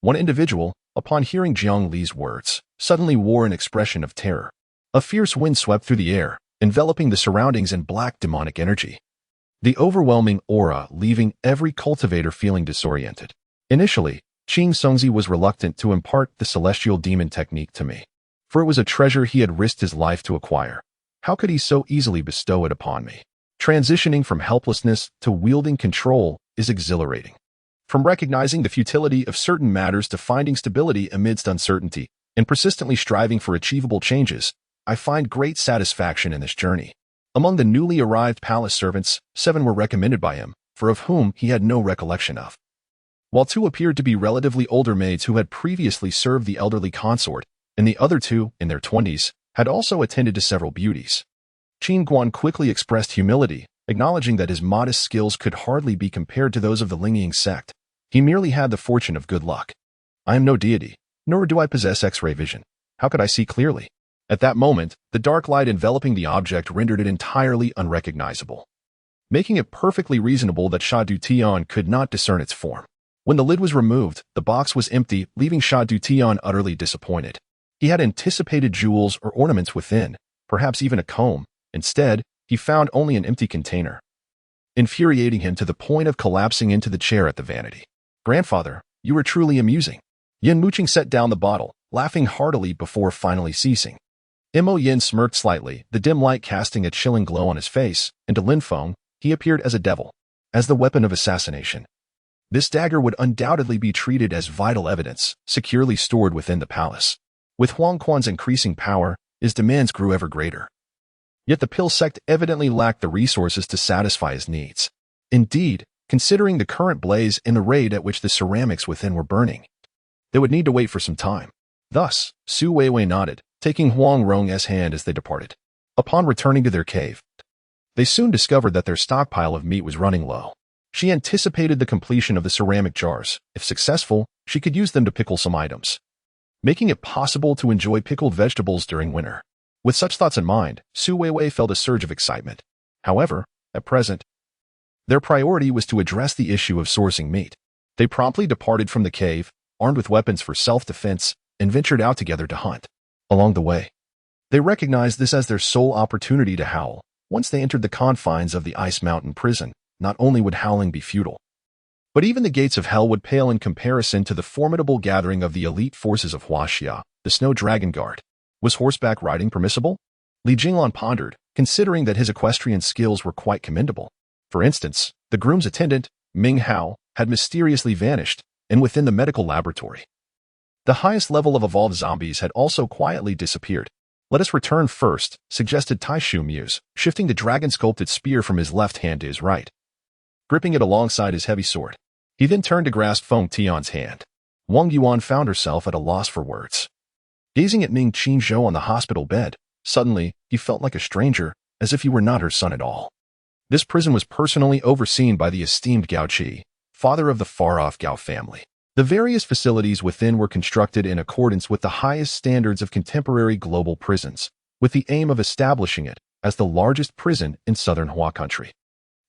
One individual, upon hearing Jiang Li's words, suddenly wore an expression of terror. A fierce wind swept through the air, enveloping the surroundings in black demonic energy. The overwhelming aura leaving every cultivator feeling disoriented. Initially, Qing Songzi was reluctant to impart the celestial demon technique to me, for it was a treasure he had risked his life to acquire. How could he so easily bestow it upon me? Transitioning from helplessness to wielding control is exhilarating. From recognizing the futility of certain matters to finding stability amidst uncertainty and persistently striving for achievable changes, I find great satisfaction in this journey. Among the newly arrived palace servants, 7 were recommended by him, for of whom he had no recollection of. While 2 appeared to be relatively older maids who had previously served the elderly consort, and the other 2, in their 20s, had also attended to several beauties. Qin Guan quickly expressed humility, acknowledging that his modest skills could hardly be compared to those of the Lingying sect. He merely had the fortune of good luck. I am no deity, nor do I possess X-ray vision. How could I see clearly? At that moment, the dark light enveloping the object rendered it entirely unrecognizable, making it perfectly reasonable that Sha Du Tian could not discern its form. When the lid was removed, the box was empty, leaving Sha Du Tian utterly disappointed. He had anticipated jewels or ornaments within, perhaps even a comb. Instead, he found only an empty container, infuriating him to the point of collapsing into the chair at the vanity. Grandfather, you are truly amusing. Yin Muqing set down the bottle, laughing heartily before finally ceasing. Mo Yin smirked slightly, the dim light casting a chilling glow on his face, and to Lin Feng, he appeared as a devil, as the weapon of assassination. This dagger would undoubtedly be treated as vital evidence, securely stored within the palace. With Huang Quan's increasing power, his demands grew ever greater. Yet the pill sect evidently lacked the resources to satisfy his needs. Indeed, considering the current blaze and the rate at which the ceramics within were burning, they would need to wait for some time. Thus, Su Weiwei nodded, taking Huang Rong's hand as they departed. Upon returning to their cave, they soon discovered that their stockpile of meat was running low. She anticipated the completion of the ceramic jars. If successful, she could use them to pickle some items, making it possible to enjoy pickled vegetables during winter. With such thoughts in mind, Su Weiwei felt a surge of excitement. However, at present, their priority was to address the issue of sourcing meat. They promptly departed from the cave, armed with weapons for self-defense, and ventured out together to hunt. Along the way, they recognized this as their sole opportunity to howl. Once they entered the confines of the Ice Mountain prison, not only would howling be futile, but even the gates of hell would pale in comparison to the formidable gathering of the elite forces of Huaxia, the Snow Dragon Guard. Was horseback riding permissible? Li Jinglan pondered, considering that his equestrian skills were quite commendable. For instance, the groom's attendant, Ming Hao, had mysteriously vanished, and within the medical laboratory, the highest level of evolved zombies had also quietly disappeared. Let us return first, suggested Tai Shu Muse, shifting the dragon-sculpted spear from his left hand to his right, gripping it alongside his heavy sword. He then turned to grasp Feng Tian's hand. Wang Yuan found herself at a loss for words. Gazing at Ming Qinzhou on the hospital bed, suddenly, he felt like a stranger, as if he were not her son at all. This prison was personally overseen by the esteemed Gao Qi, father of the far-off Gao family. The various facilities within were constructed in accordance with the highest standards of contemporary global prisons, with the aim of establishing it as the largest prison in southern Hua country.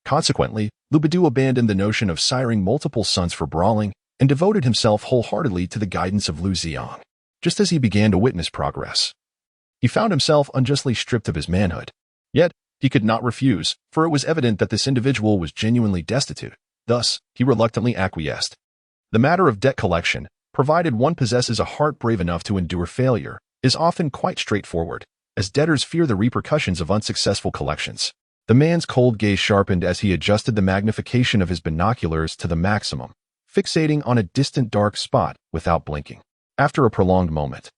Consequently, Lu Bidu abandoned the notion of siring multiple sons for brawling and devoted himself wholeheartedly to the guidance of Lu Xiang. Just as he began to witness progress, he found himself unjustly stripped of his manhood. Yet, he could not refuse, for it was evident that this individual was genuinely destitute. Thus, he reluctantly acquiesced. The matter of debt collection, provided one possesses a heart brave enough to endure failure, is often quite straightforward, as debtors fear the repercussions of unsuccessful collections. The man's cold gaze sharpened as he adjusted the magnification of his binoculars to the maximum, fixating on a distant dark spot without blinking. After a prolonged moment,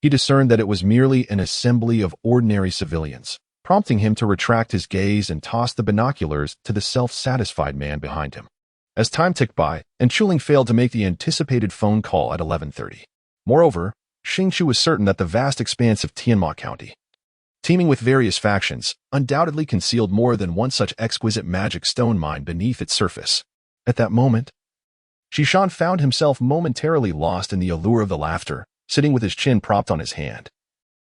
He discerned that it was merely an assembly of ordinary civilians, prompting him to retract his gaze and toss the binoculars to the self-satisfied man behind him. As time ticked by, and Chuling failed to make the anticipated phone call at 11:30. Moreover, Xingqiu was certain that the vast expanse of Tianma County, teeming with various factions, undoubtedly concealed more than one such exquisite magic stone mine beneath its surface. At that moment, Xishan found himself momentarily lost in the allure of the laughter, sitting with his chin propped on his hand,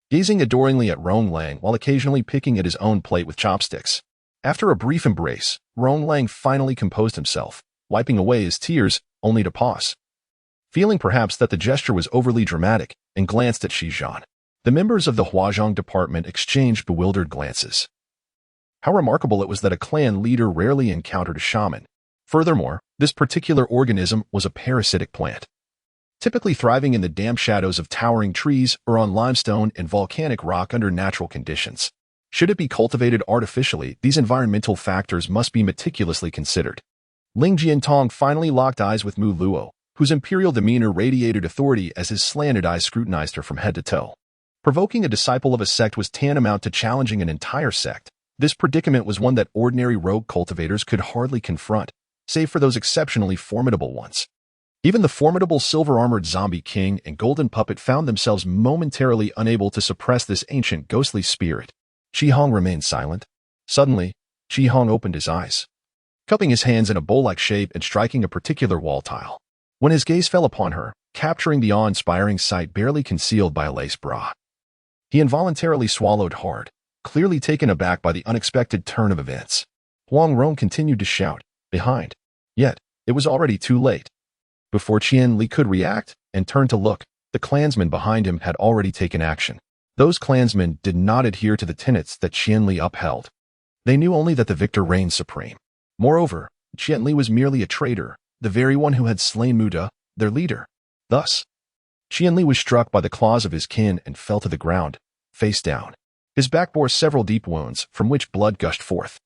gazing adoringly at Rong Lang while occasionally picking at his own plate with chopsticks. After a brief embrace, Rong Lang finally composed himself, wiping away his tears, only to pause, feeling perhaps that the gesture was overly dramatic, and glanced at Xishan. The members of the Huazhong department exchanged bewildered glances. How remarkable it was that a clan leader rarely encountered a shaman. Furthermore, this particular organism was a parasitic plant, typically thriving in the damp shadows of towering trees or on limestone and volcanic rock under natural conditions. Should it be cultivated artificially, these environmental factors must be meticulously considered. Ling Jiantong finally locked eyes with Mu Luo, whose imperial demeanor radiated authority as his slanted eyes scrutinized her from head to toe. Provoking a disciple of a sect was tantamount to challenging an entire sect. This predicament was one that ordinary rogue cultivators could hardly confront, save for those exceptionally formidable ones. Even the formidable silver-armored zombie king and golden puppet found themselves momentarily unable to suppress this ancient ghostly spirit. Qi Hong remained silent. Suddenly, Qi Hong opened his eyes, cupping his hands in a bowl-like shape and striking a particular wall tile. When his gaze fell upon her, capturing the awe-inspiring sight barely concealed by a lace bra, he involuntarily swallowed hard, clearly taken aback by the unexpected turn of events. Huang Rong continued to shout, behind. Yet, it was already too late. Before Qian Li could react and turn to look, the clansmen behind him had already taken action. Those clansmen did not adhere to the tenets that Qian Li upheld. They knew only that the victor reigned supreme. Moreover, Qian Li was merely a traitor, the very one who had slain Muda, their leader. Thus, Qian Li was struck by the claws of his kin and fell to the ground, face down. His back bore several deep wounds from which blood gushed forth,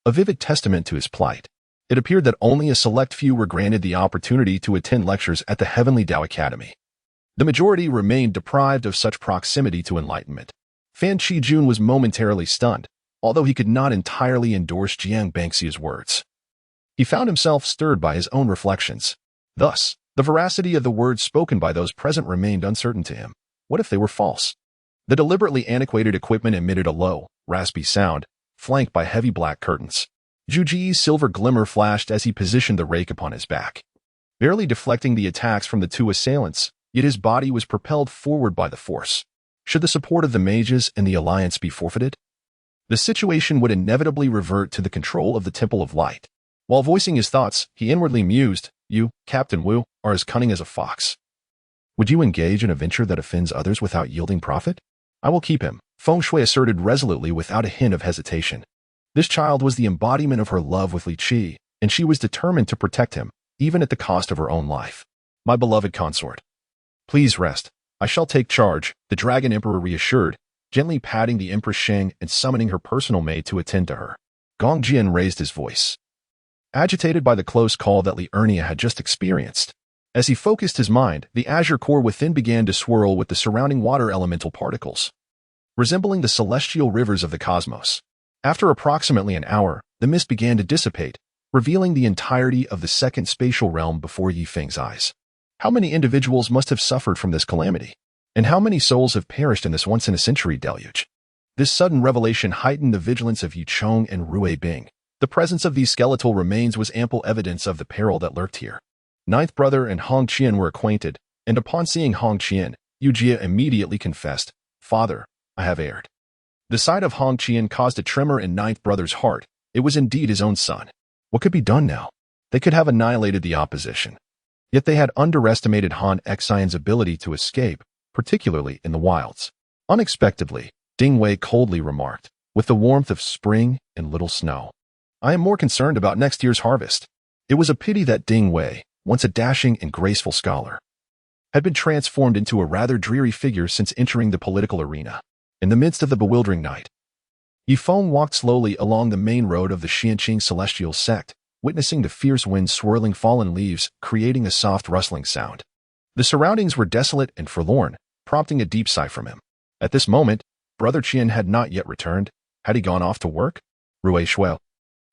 a vivid testament to his plight. It appeared that only a select few were granted the opportunity to attend lectures at the Heavenly Tao Academy. The majority remained deprived of such proximity to enlightenment. Fan Qijun was momentarily stunned, although he could not entirely endorse Jiang Bangxia's words. He found himself stirred by his own reflections. Thus, the veracity of the words spoken by those present remained uncertain to him. What if they were false? The deliberately antiquated equipment emitted a low, raspy sound, flanked by heavy black curtains. Zhu Ji's silver glimmer flashed as he positioned the rake upon his back, barely deflecting the attacks from the two assailants, yet his body was propelled forward by the force. Should the support of the mages and the alliance be forfeited, the situation would inevitably revert to the control of the Temple of Light. While voicing his thoughts, he inwardly mused, "You, Captain Wu, are as cunning as a fox. Would you engage in a venture that offends others without yielding profit? I will keep him," Feng Shui asserted resolutely without a hint of hesitation. This child was the embodiment of her love with Li Qi, and she was determined to protect him, even at the cost of her own life. "My beloved consort, please rest. I shall take charge," the Dragon Emperor reassured, gently patting the Empress Sheng and summoning her personal maid to attend to her. Gong Jian raised his voice, agitated by the close call that Li Ernia had just experienced. As he focused his mind, the azure core within began to swirl with the surrounding water elemental particles, resembling the celestial rivers of the cosmos. After approximately an hour, the mist began to dissipate, revealing the entirety of the second spatial realm before Yi Feng's eyes. How many individuals must have suffered from this calamity? And how many souls have perished in this once-in-a-century deluge? This sudden revelation heightened the vigilance of Yu Chong and Rui Bing. The presence of these skeletal remains was ample evidence of the peril that lurked here. Ninth Brother and Hong Qian were acquainted, and upon seeing Hong Qian, Yu Jia immediately confessed, "Father, I have erred." The sight of Hong Qian caused a tremor in Ninth Brother's heart. It was indeed his own son. What could be done now? They could have annihilated the opposition. Yet they had underestimated Han Xian's ability to escape, particularly in the wilds. Unexpectedly, Ding Wei coldly remarked, with the warmth of spring and little snow, "I am more concerned about next year's harvest." It was a pity that Ding Wei, once a dashing and graceful scholar, had been transformed into a rather dreary figure since entering the political arena. In the midst of the bewildering night, Yifeng walked slowly along the main road of the Xianqing celestial sect, witnessing the fierce wind swirling fallen leaves, creating a soft rustling sound. The surroundings were desolate and forlorn, prompting a deep sigh from him. At this moment, Brother Qian had not yet returned. Had he gone off to work? Rui Shuo,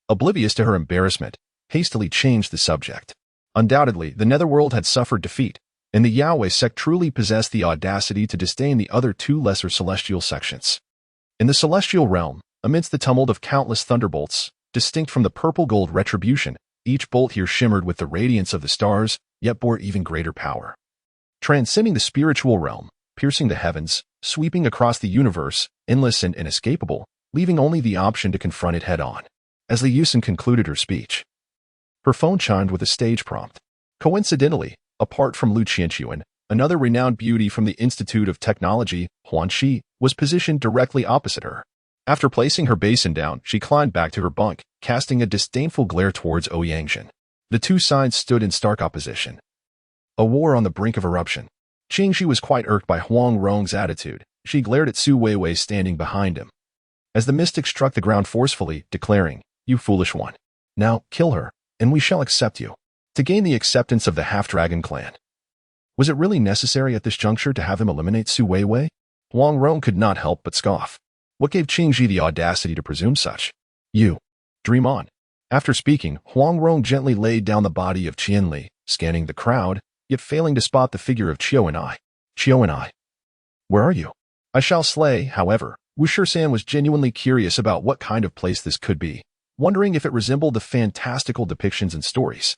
oblivious to her embarrassment, hastily changed the subject. Undoubtedly, the netherworld had suffered defeat, and the Weiwei sect truly possessed the audacity to disdain the other two lesser celestial sections. In the celestial realm, amidst the tumult of countless thunderbolts, distinct from the purple-gold retribution, each bolt here shimmered with the radiance of the stars, yet bore even greater power. Transcending the spiritual realm, piercing the heavens, sweeping across the universe, endless and inescapable, leaving only the option to confront it head-on. As Li Yusen concluded her speech, her phone chimed with a stage prompt. Coincidentally, apart from Lu Qianxuan, another renowned beauty from the Institute of Technology, Huan Shi, was positioned directly opposite her. After placing her basin down, she climbed back to her bunk, casting a disdainful glare towards Ouyangxin. The two sides stood in stark opposition. A war on the brink of eruption. Qingxi was quite irked by Huang Rong's attitude. She glared at Su Weiwei standing behind him, as the mystic struck the ground forcefully, declaring, "You foolish one. Now, kill her, and we shall accept you." To gain the acceptance of the half-dragon clan. Was it really necessary at this juncture to have him eliminate Su Weiwei? Huang Rong could not help but scoff. What gave Qingxi the audacity to presume such? You. Dream on. After speaking, Huang Rong gently laid down the body of Qianli, scanning the crowd, yet failing to spot the figure of Qiao and I. Qiao and I. Where are you? I shall slay, however. Wu Shisan was genuinely curious about what kind of place this could be, wondering if it resembled the fantastical depictions in stories.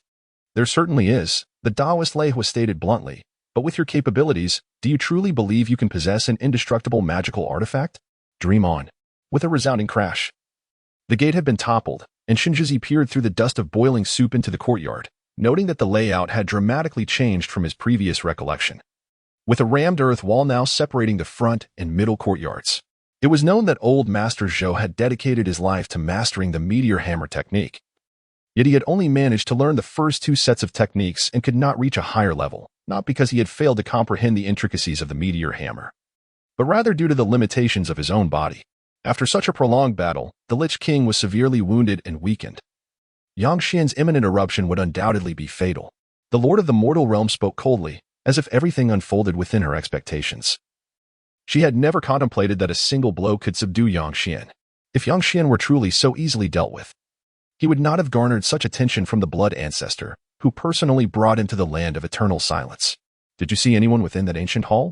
There certainly is, the Taoist Lei was stated bluntly, but with your capabilities, do you truly believe you can possess an indestructible magical artifact? Dream on. With a resounding crash. The gate had been toppled, and Shinjizi peered through the dust of boiling soup into the courtyard, noting that the layout had dramatically changed from his previous recollection. With a rammed earth wall now separating the front and middle courtyards. It was known that old Master Zhou had dedicated his life to mastering the meteor hammer technique. Yet he had only managed to learn the first two sets of techniques and could not reach a higher level, not because he had failed to comprehend the intricacies of the meteor hammer, but rather due to the limitations of his own body. After such a prolonged battle, the Lich King was severely wounded and weakened. Yangxian's imminent eruption would undoubtedly be fatal. The Lord of the Mortal Realm spoke coldly, as if everything unfolded within her expectations. She had never contemplated that a single blow could subdue Yangxian. If Yangxian were truly so easily dealt with, he would not have garnered such attention from the blood ancestor, who personally brought him to the land of eternal silence. Did you see anyone within that ancient hall?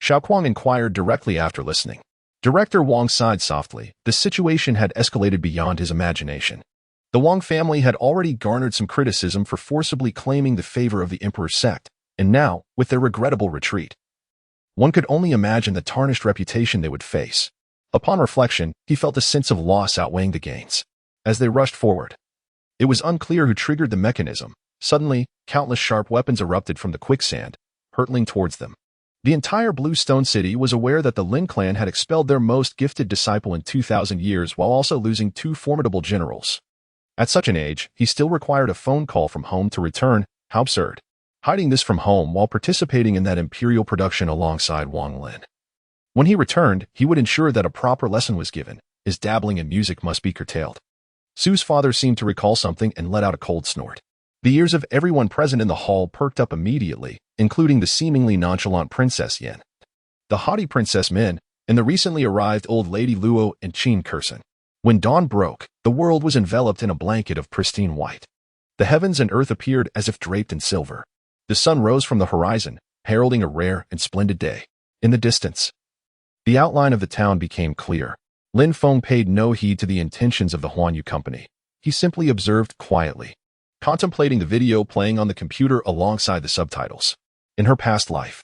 Xiaoquang inquired directly after listening. Director Wang sighed softly. The situation had escalated beyond his imagination. The Wang family had already garnered some criticism for forcibly claiming the favor of the Emperor's sect, and now, with their regrettable retreat, one could only imagine the tarnished reputation they would face. Upon reflection, he felt a sense of loss outweighing the gains. As they rushed forward, it was unclear who triggered the mechanism. Suddenly, countless sharp weapons erupted from the quicksand, hurtling towards them. The entire Blue Stone City was aware that the Lin clan had expelled their most gifted disciple in 2,000 years while also losing two formidable generals. At such an age, he still required a phone call from home to return. How absurd. Hiding this from home while participating in that imperial production alongside Wang Lin. When he returned, he would ensure that a proper lesson was given. His dabbling in music must be curtailed. Su's father seemed to recall something and let out a cold snort. The ears of everyone present in the hall perked up immediately, including the seemingly nonchalant Princess Yin, the haughty Princess Min, and the recently arrived old Lady Luo and Qin Kursen. When dawn broke, the world was enveloped in a blanket of pristine white. The heavens and earth appeared as if draped in silver. The sun rose from the horizon, heralding a rare and splendid day. In the distance, the outline of the town became clear. Lin Feng paid no heed to the intentions of the Huanyu company. He simply observed quietly, contemplating the video playing on the computer alongside the subtitles. In her past life,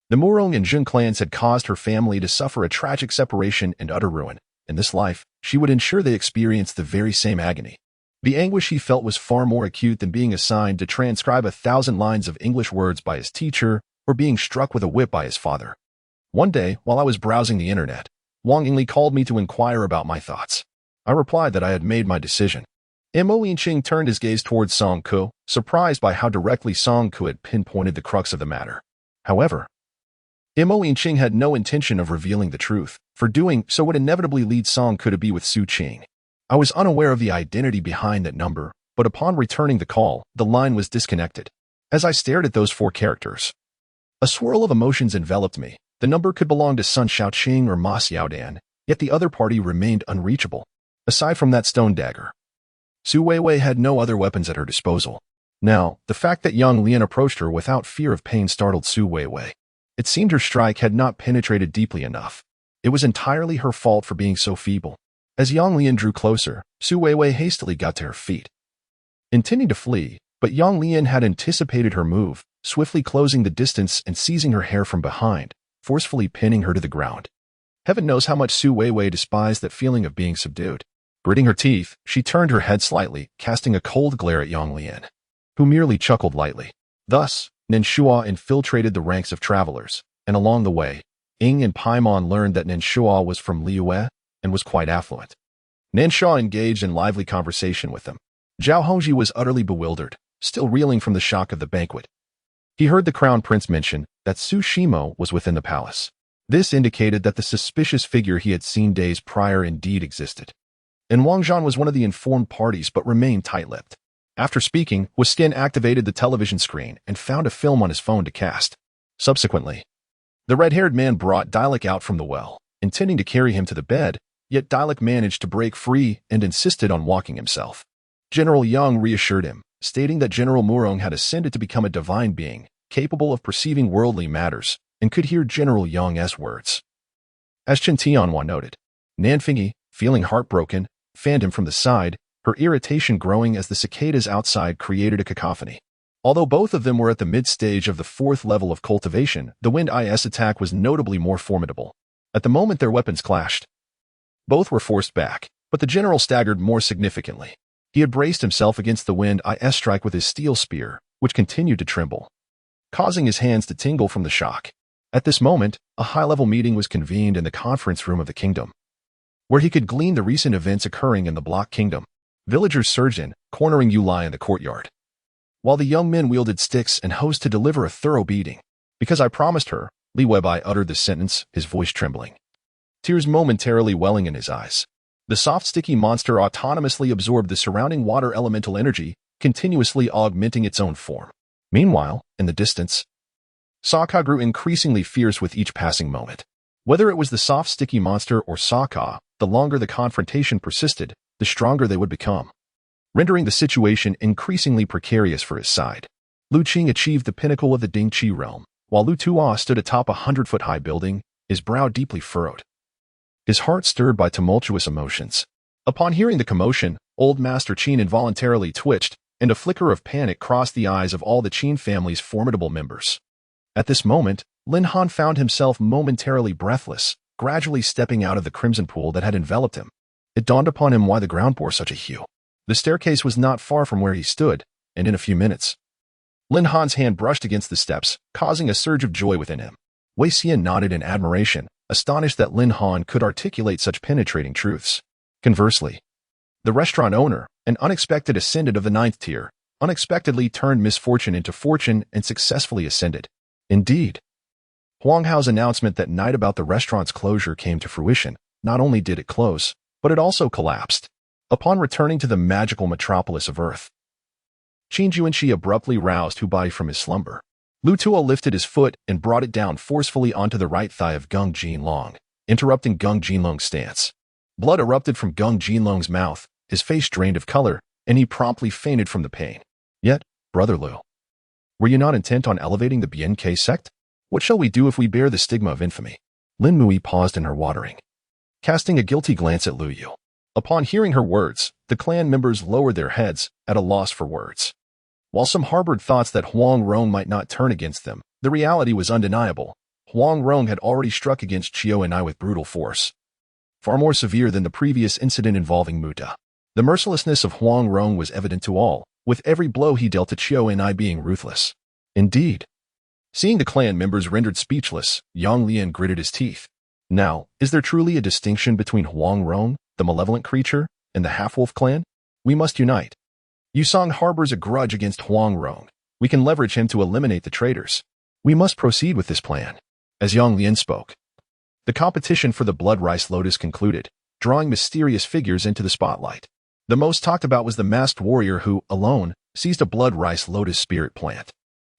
the Murong and Jun clans had caused her family to suffer a tragic separation and utter ruin. In this life, she would ensure they experienced the very same agony. The anguish he felt was far more acute than being assigned to transcribe 1,000 lines of English words by his teacher or being struck with a whip by his father. One day, while I was browsing the internet, Wang Yingli called me to inquire about my thoughts. I replied that I had made my decision. Mo Yinqing turned his gaze towards Song Ku, surprised by how directly Song Ku had pinpointed the crux of the matter. However, Mo Yinqing had no intention of revealing the truth, for doing so would inevitably lead Song Ku to be with Su Qing. I was unaware of the identity behind that number, but upon returning the call, the line was disconnected. As I stared at those four characters, a swirl of emotions enveloped me. The number could belong to Sun Shaoqing or Ma Xiaodan, yet the other party remained unreachable. Aside from that stone dagger, Su Weiwei had no other weapons at her disposal. Now, the fact that Yang Lian approached her without fear of pain startled Su Weiwei. It seemed her strike had not penetrated deeply enough. It was entirely her fault for being so feeble. As Yang Lian drew closer, Su Weiwei hastily got to her feet, intending to flee, but Yang Lian had anticipated her move, swiftly closing the distance and seizing her hair from behind, forcefully pinning her to the ground. Heaven knows how much Su Weiwei despised that feeling of being subdued. Gritting her teeth, she turned her head slightly, casting a cold glare at Yang Lian, who merely chuckled lightly. Thus, Nenshuo infiltrated the ranks of travelers, and along the way, Ying and Paimon learned that Nenshuo was from Liyue and was quite affluent. Nenshuo engaged in lively conversation with them. Zhao Hongji was utterly bewildered, still reeling from the shock of the banquet. He heard the crown prince mention that Su Shimo was within the palace. This indicated that the suspicious figure he had seen days prior indeed existed. And Wang Zhan was one of the informed parties but remained tight-lipped. After speaking, Wuskin activated the television screen and found a film on his phone to cast. Subsequently, the red-haired man brought Dialek out from the well, intending to carry him to the bed, yet Dialek managed to break free and insisted on walking himself. General Yang reassured him, stating that General Murong had ascended to become a divine being, capable of perceiving worldly matters, and could hear General Yang's words. As Chen Tianhua noted, Nanfingyi, feeling heartbroken, fanned him from the side, her irritation growing as the cicadas outside created a cacophony. Although both of them were at the mid-stage of the 4th level of cultivation, the Wind IS attack was notably more formidable. At the moment their weapons clashed, both were forced back, but the general staggered more significantly. He had braced himself against the Wind IS strike with his steel spear, which continued to tremble, causing his hands to tingle from the shock. At this moment, a high-level meeting was convened in the conference room of the kingdom, where he could glean the recent events occurring in the Block Kingdom. Villagers surged in, cornering Yulai in the courtyard, while the young men wielded sticks and hosed to deliver a thorough beating. Because I promised her, Li Weibai uttered the sentence, his voice trembling, tears momentarily welling in his eyes. The soft sticky monster autonomously absorbed the surrounding water elemental energy, continuously augmenting its own form. Meanwhile, in the distance, Sokka grew increasingly fierce with each passing moment. Whether it was the soft sticky monster or Sokka, the longer the confrontation persisted, the stronger they would become, rendering the situation increasingly precarious for his side. Lu Qing achieved the pinnacle of the Dingqi realm, while Lu Tuo stood atop a 100-foot-high building, his brow deeply furrowed, his heart stirred by tumultuous emotions. Upon hearing the commotion, old Master Qin involuntarily twitched, and a flicker of panic crossed the eyes of all the Qin family's formidable members. At this moment, Lin Han found himself momentarily breathless, gradually stepping out of the crimson pool that had enveloped him. It dawned upon him why the ground bore such a hue. The staircase was not far from where he stood, and in a few minutes, Lin Han's hand brushed against the steps, causing a surge of joy within him. Wei Xian nodded in admiration, astonished that Lin Han could articulate such penetrating truths. Conversely, the restaurant owner, an unexpected ascendant of the 9th tier, unexpectedly turned misfortune into fortune and successfully ascended. Indeed, Huang Hao's announcement that night about the restaurant's closure came to fruition. Not only did it close, but it also collapsed. Upon returning to the magical metropolis of Earth, Qin Juanqi abruptly roused Hubei from his slumber. Lu Tuo lifted his foot and brought it down forcefully onto the right thigh of Gung Jinlong, interrupting Gung Jinlong's stance. Blood erupted from Gung Jinlong's mouth, his face drained of color, and he promptly fainted from the pain. Yet, Brother Lu, were you not intent on elevating the BNK sect? What shall we do if we bear the stigma of infamy? Lin Mui paused in her watering, casting a guilty glance at Lu Yu. Upon hearing her words, the clan members lowered their heads, at a loss for words. While some harbored thoughts that Huang Rong might not turn against them, the reality was undeniable. Huang Rong had already struck against Chiu and I with brutal force, far more severe than the previous incident involving Muta. The mercilessness of Huang Rong was evident to all, with every blow he dealt to Chiu and I being ruthless. Indeed, seeing the clan members rendered speechless, Yang Lian gritted his teeth. Now, is there truly a distinction between Huang Rong, the malevolent creature, and the half-wolf clan? We must unite. Yusong harbors a grudge against Huang Rong. We can leverage him to eliminate the traitors. We must proceed with this plan. As Yang Lian spoke, the competition for the Blood Rice Lotus concluded, drawing mysterious figures into the spotlight. The most talked about was the masked warrior who, alone, seized a Blood Rice Lotus spirit plant.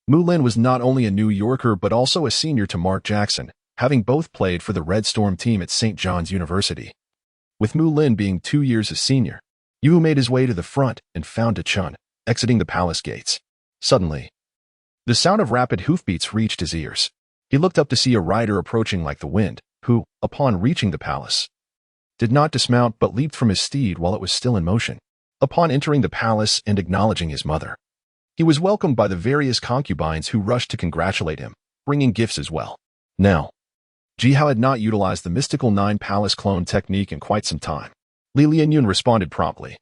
Mu Lin was not only a New Yorker but also a senior to Mark Jackson, having both played for the Red Storm team at St. John's University. With Mu Lin being 2 years his senior, Yu made his way to the front and found Chun, exiting the palace gates. Suddenly, the sound of rapid hoofbeats reached his ears. He looked up to see a rider approaching like the wind, who, upon reaching the palace, did not dismount but leaped from his steed while it was still in motion. Upon entering the palace and acknowledging his mother, he was welcomed by the various concubines who rushed to congratulate him, bringing gifts as well. Now, Jihao had not utilized the mystical 9 palace clone technique in quite some time. Li Lianyun responded promptly,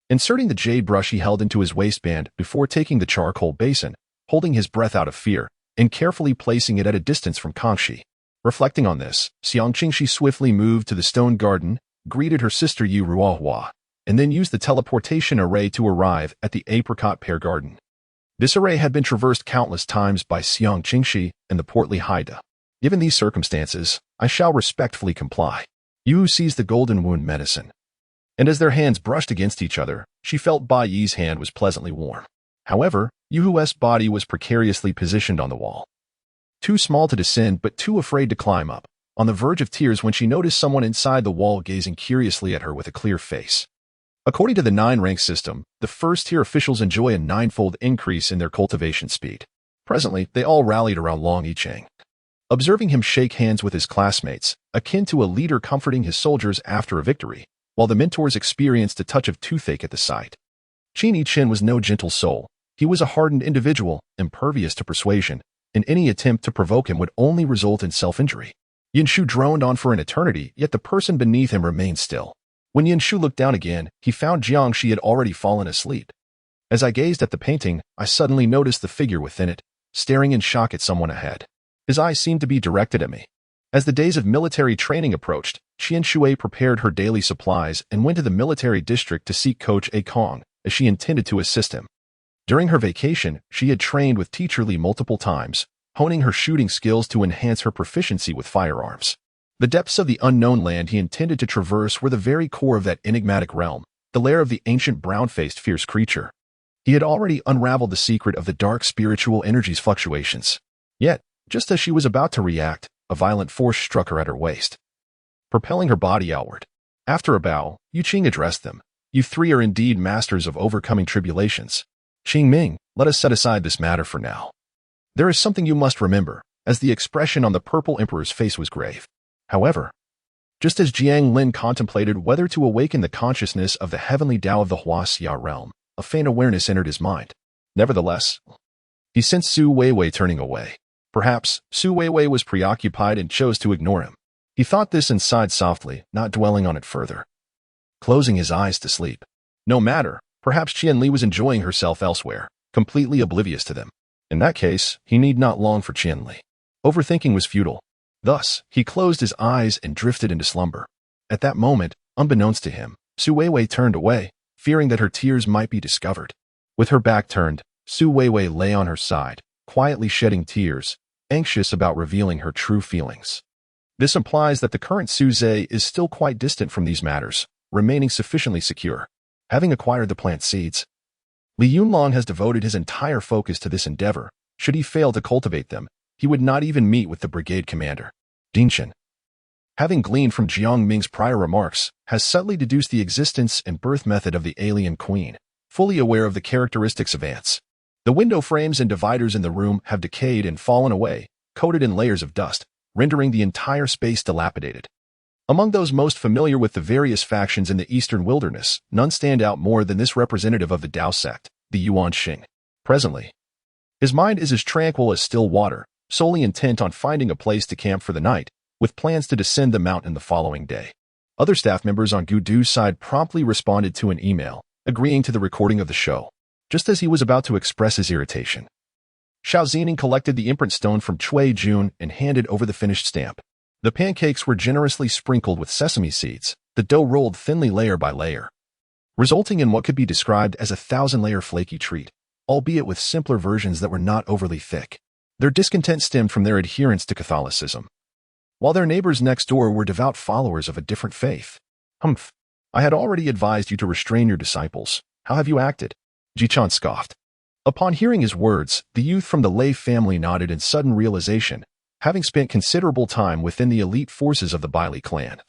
inserting the jade brush he held into his waistband before taking the charcoal basin, holding his breath out of fear, and carefully placing it at a distance from Kangxi. Reflecting on this, Xiang Qingxi swiftly moved to the stone garden, greeted her sister Yu Ruohua, and then used the teleportation array to arrive at the apricot pear garden. This array had been traversed countless times by Xiang Qingxi and the portly Haida. Given these circumstances, I shall respectfully comply. Yu seized the golden wound medicine, and as their hands brushed against each other, she felt Bai Yi's hand was pleasantly warm. However, Yu's body was precariously positioned on the wall. Too small to descend but too afraid to climb up, on the verge of tears when she noticed someone inside the wall gazing curiously at her with a clear face. According to the 9-rank system, the first-tier officials enjoy a 9-fold increase in their cultivation speed. Presently, they all rallied around Long Yicheng, observing him shake hands with his classmates, akin to a leader comforting his soldiers after a victory, while the mentors experienced a touch of toothache at the sight. Qin Yichen was no gentle soul. He was a hardened individual, impervious to persuasion, and any attempt to provoke him would only result in self-injury. Yanshu droned on for an eternity, yet the person beneath him remained still. When Yanshu looked down again, he found Jiangxi had already fallen asleep. As I gazed at the painting, I suddenly noticed the figure within it, staring in shock at someone ahead. His eyes seemed to be directed at me. As the days of military training approached, Qian Shui prepared her daily supplies and went to the military district to seek Coach A Kong, as she intended to assist him. During her vacation, she had trained with Teacher Li multiple times, honing her shooting skills to enhance her proficiency with firearms. The depths of the unknown land he intended to traverse were the very core of that enigmatic realm, the lair of the ancient brown-faced fierce creature. He had already unraveled the secret of the dark spiritual energy's fluctuations. Yet, just as she was about to react, a violent force struck her at her waist, propelling her body outward. After a bow, Yu Qing addressed them. You 3 are indeed masters of overcoming tribulations. Qing Ming, let us set aside this matter for now. There is something you must remember, as the expression on the Purple Emperor's face was grave. However, just as Jiang Lin contemplated whether to awaken the consciousness of the heavenly Tao of the Huaxia realm, a faint awareness entered his mind. Nevertheless, he sensed Su Weiwei turning away. Perhaps Su Weiwei was preoccupied and chose to ignore him. He thought this and sighed softly, not dwelling on it further, closing his eyes to sleep. No matter, perhaps Qian Li was enjoying herself elsewhere, completely oblivious to them. In that case, he need not long for Qian Li. Overthinking was futile. Thus, he closed his eyes and drifted into slumber. At that moment, unbeknownst to him, Su Weiwei turned away, fearing that her tears might be discovered. With her back turned, Su Weiwei lay on her side, quietly shedding tears, anxious about revealing her true feelings. This implies that the current Su Zhe is still quite distant from these matters, remaining sufficiently secure. Having acquired the plant seeds, Li Yunlong has devoted his entire focus to this endeavor. Should he fail to cultivate them, he would not even meet with the brigade commander. Dinshin, having gleaned from Jiang Ming's prior remarks, has subtly deduced the existence and birth method of the alien queen, fully aware of the characteristics of ants. The window frames and dividers in the room have decayed and fallen away, coated in layers of dust, rendering the entire space dilapidated. Among those most familiar with the various factions in the eastern wilderness, none stand out more than this representative of the Dao sect, the Yuan Xing. Presently, his mind is as tranquil as still water, solely intent on finding a place to camp for the night, with plans to descend the mountain the following day. Other staff members on Gudu's side promptly responded to an email, agreeing to the recording of the show. Just as he was about to express his irritation, Xiao Zining collected the imprint stone from Cui Jun and handed over the finished stamp. The pancakes were generously sprinkled with sesame seeds, the dough rolled thinly layer by layer, resulting in what could be described as a 1,000-layer flaky treat, albeit with simpler versions that were not overly thick. Their discontent stemmed from their adherence to Catholicism, while their neighbors next door were devout followers of a different faith. Humph! I had already advised you to restrain your disciples. How have you acted? Jichan scoffed. Upon hearing his words, the youth from the Lei family nodded in sudden realization. having spent considerable time within the elite forces of the Bailey clan.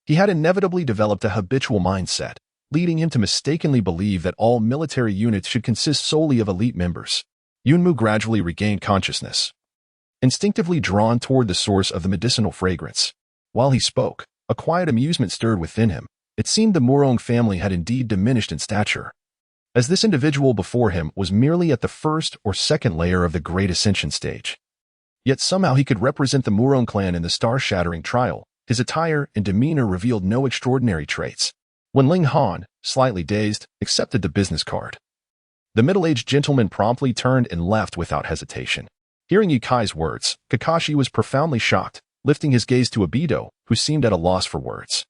He had inevitably developed a habitual mindset, leading him to mistakenly believe that all military units should consist solely of elite members. Yunmu gradually regained consciousness, instinctively drawn toward the source of the medicinal fragrance. While he spoke, a quiet amusement stirred within him. It seemed the Murong family had indeed diminished in stature, as this individual before him was merely at the first or second layer of the Great Ascension stage. Yet somehow he could represent the Murong clan in the star-shattering trial. His attire and demeanor revealed no extraordinary traits. When Ling Han, slightly dazed, accepted the business card, the middle-aged gentleman promptly turned and left without hesitation. Hearing Yukai's words, Kakashi was profoundly shocked, lifting his gaze to Abido, who seemed at a loss for words.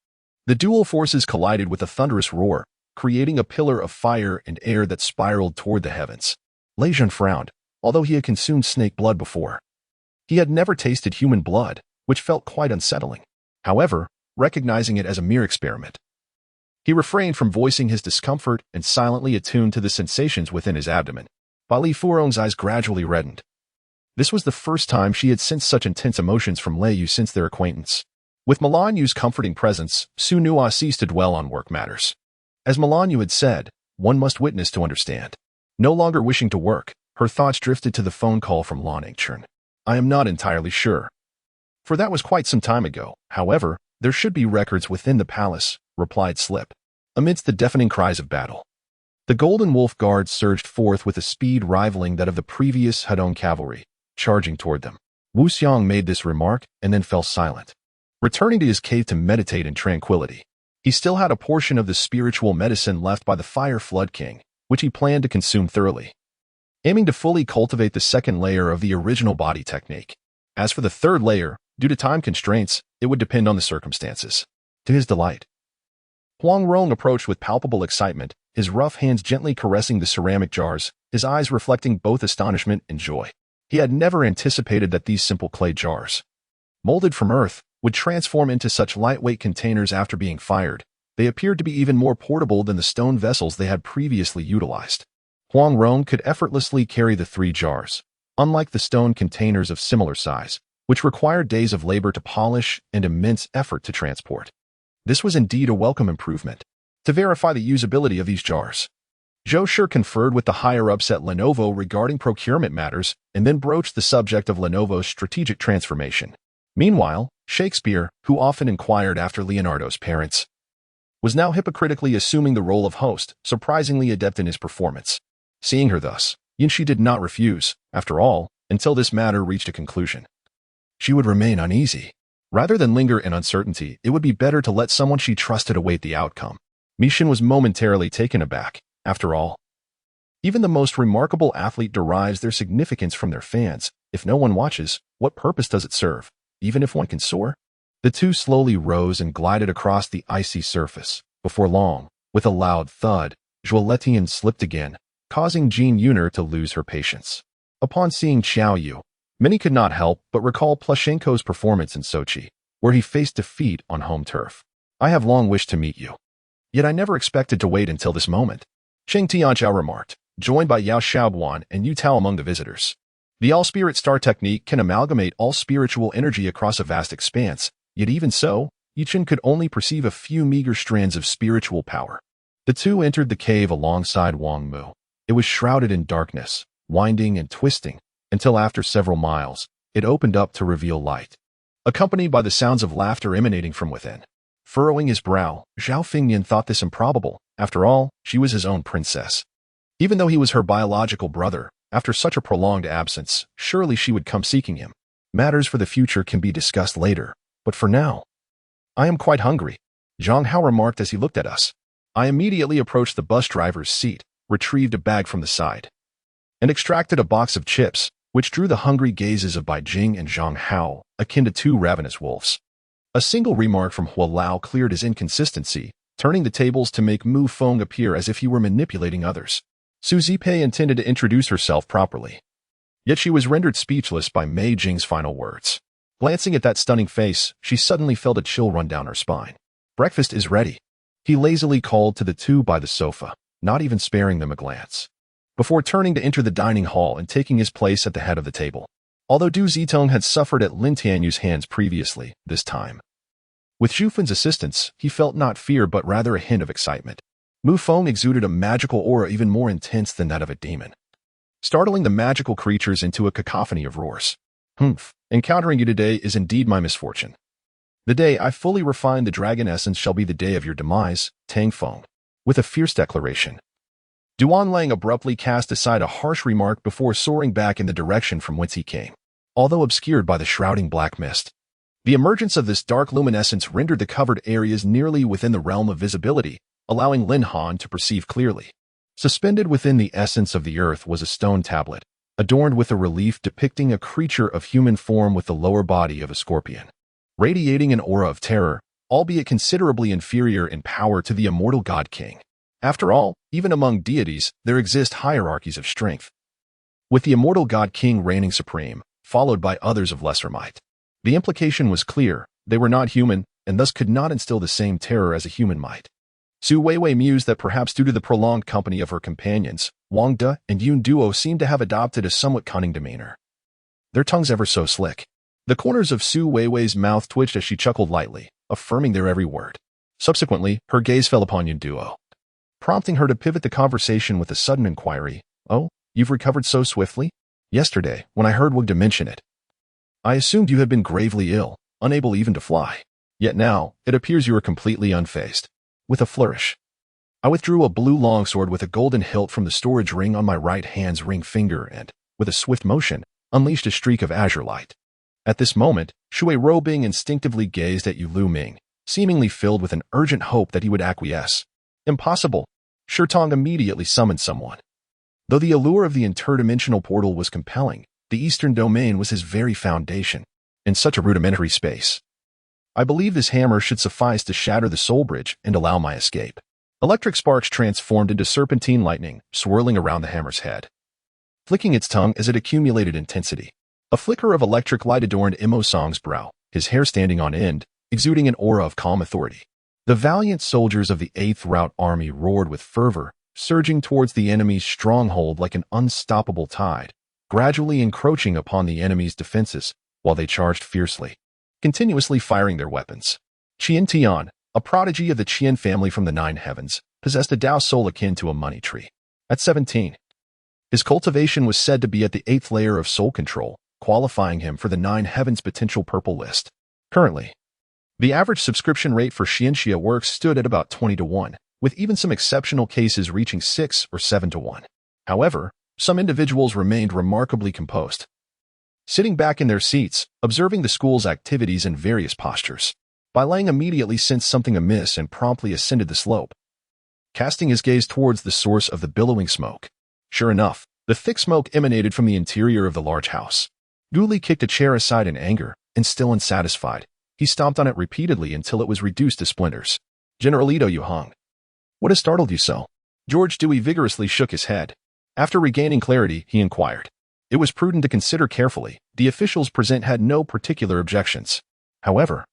The dual forces collided with a thunderous roar, creating a pillar of fire and air that spiraled toward the heavens. Lei Jun frowned, although he had consumed snake blood before. He had never tasted human blood, which felt quite unsettling. However, recognizing it as a mere experiment, he refrained from voicing his discomfort and silently attuned to the sensations within his abdomen. Bali Furong's eyes gradually reddened. This was the first time she had sensed such intense emotions from Lei Yu since their acquaintance. With Milan Yu's comforting presence, Su Nua ceased to dwell on work matters. As Milan Yu had said, one must witness to understand. No longer wishing to work, her thoughts drifted to the phone call from Lan Engchern. I am not entirely sure, for that was quite some time ago. However, there should be records within the palace, replied Slip, amidst the deafening cries of battle. The Golden Wolf Guards surged forth with a speed rivaling that of the previous Hedong cavalry, charging toward them. Wu Xiang made this remark and then fell silent, returning to his cave to meditate in tranquility. He still had a portion of the spiritual medicine left by the Fire Flood King, which he planned to consume thoroughly, aiming to fully cultivate the second layer of the original body technique. As for the third layer, due to time constraints, it would depend on the circumstances. To his delight, Huang Rong approached with palpable excitement, his rough hands gently caressing the ceramic jars, his eyes reflecting both astonishment and joy. He had never anticipated that these simple clay jars, molded from earth, would transform into such lightweight containers after being fired. They appeared to be even more portable than the stone vessels they had previously utilized. Huang Rong could effortlessly carry the 3 jars, unlike the stone containers of similar size, which required days of labor to polish and immense effort to transport. This was indeed a welcome improvement. To verify the usability of these jars, Zhou Shi conferred with the higher-ups at Lenovo regarding procurement matters and then broached the subject of Lenovo's strategic transformation. Meanwhile, Shakespeare, who often inquired after Leonardo's parents, was now hypocritically assuming the role of host, surprisingly adept in his performance. Seeing her thus, Yinshi did not refuse, after all, until this matter reached a conclusion. She would remain uneasy. Rather than linger in uncertainty, it would be better to let someone she trusted await the outcome. Mishin was momentarily taken aback. After all, even the most remarkable athlete derives their significance from their fans. If no one watches, what purpose does it serve, even if one can soar? The two slowly rose and glided across the icy surface. Before long, with a loud thud, Zhuoletian slipped again, causing Jean Yuner to lose her patience. Upon seeing Xiao Yu, many could not help but recall Plushenko's performance in Sochi, where he faced defeat on home turf. I have long wished to meet you. Yet I never expected to wait until this moment, Cheng Tianzhao remarked, joined by Yao Xiaobuan and Yu Tao among the visitors. The all-spirit star technique can amalgamate all spiritual energy across a vast expanse, yet even so, Yichen could only perceive a few meager strands of spiritual power. The two entered the cave alongside Wang Mu. It was shrouded in darkness, winding and twisting, until after several miles, it opened up to reveal light, accompanied by the sounds of laughter emanating from within. Furrowing his brow, Zhao Fingnian thought this improbable. After all, she was his own princess. Even though he was her biological brother, after such a prolonged absence, surely she would come seeking him. Matters for the future can be discussed later, but for now, I am quite hungry, Zhang Hao remarked as he looked at us. I immediately approached the bus driver's seat, retrieved a bag from the side, and extracted a box of chips, which drew the hungry gazes of Bai Jing and Zhang Hao, akin to 2 ravenous wolves. A single remark from Hua Lao cleared his inconsistency, turning the tables to make Mu Feng appear as if he were manipulating others. Su Zipei intended to introduce herself properly, yet she was rendered speechless by Mei Jing's final words. Glancing at that stunning face, she suddenly felt a chill run down her spine. Breakfast is ready, he lazily called to the two by the sofa, not even sparing them a glance, before turning to enter the dining hall and taking his place at the head of the table. although Du Zitong had suffered at Lin Tianyu's hands previously, this time. With Zhu Fen's assistance, he felt not fear but rather a hint of excitement. Mu Feng exuded a magical aura even more intense than that of a demon, startling the magical creatures into a cacophony of roars. Humph, encountering you today is indeed my misfortune. The day I fully refine the dragon essence shall be the day of your demise, Tang Feng. With a fierce declaration, Duan Lang abruptly cast aside a harsh remark before soaring back in the direction from whence he came. Although obscured by the shrouding black mist, the emergence of this dark luminescence rendered the covered areas nearly within the realm of visibility, allowing Lin Han to perceive clearly. Suspended within the essence of the earth was a stone tablet, adorned with a relief depicting a creature of human form with the lower body of a scorpion, radiating an aura of terror, albeit considerably inferior in power to the immortal God King. After all, even among deities, there exist hierarchies of strength, with the immortal God King reigning supreme, followed by others of lesser might. The implication was clear: they were not human, and thus could not instill the same terror as a human might. Su Weiwei mused that perhaps due to the prolonged company of her companions, Wang De and Yun Duo seemed to have adopted a somewhat cunning demeanor, their tongues ever so slick. The corners of Su Weiwei's mouth twitched as she chuckled lightly, affirming their every word. Subsequently, her gaze fell upon Yun Duo, prompting her to pivot the conversation with a sudden inquiry. "Oh, you've recovered so swiftly? Yesterday, when I heard Wang De mention it, I assumed you had been gravely ill, unable even to fly. Yet now, it appears you are completely unfazed." With a flourish, I withdrew a blue longsword with a golden hilt from the storage ring on my right hand's ring finger and, with a swift motion, unleashed a streak of azure light. At this moment, Shui Robing instinctively gazed at Yu Lu Ming, seemingly filled with an urgent hope that he would acquiesce. Impossible. Shirtong immediately summoned someone. Though the allure of the interdimensional portal was compelling, the Eastern Domain was his very foundation. In such a rudimentary space, I believe this hammer should suffice to shatter the soul bridge and allow my escape. Electric sparks transformed into serpentine lightning, swirling around the hammer's head, flicking its tongue as it accumulated intensity. A flicker of electric light adorned Imo Song's brow, his hair standing on end, exuding an aura of calm authority. The valiant soldiers of the 8th Route Army roared with fervor, surging towards the enemy's stronghold like an unstoppable tide, gradually encroaching upon the enemy's defenses while they charged fiercely, continuously firing their weapons. Qian Tian, a prodigy of the Qian family from the Nine Heavens, possessed a Dao soul akin to a money tree. At 17, his cultivation was said to be at the 8th layer of soul control, qualifying him for the Nine Heavens potential purple list. Currently, the average subscription rate for Xianxia works stood at about 20-1, with even some exceptional cases reaching 6 or 7-1. However, some individuals remained remarkably composed, sitting back in their seats, observing the school's activities in various postures. Bai Lang immediately sensed something amiss and promptly ascended the slope, casting his gaze towards the source of the billowing smoke. Sure enough, the thick smoke emanated from the interior of the large house. Guli kicked a chair aside in anger, and still unsatisfied, he stomped on it repeatedly until it was reduced to splinters. "Generalito Yu Hong, what has startled you so?" George Dewey vigorously shook his head. After regaining clarity, he inquired. It was prudent to consider carefully. The officials present had no particular objections. However,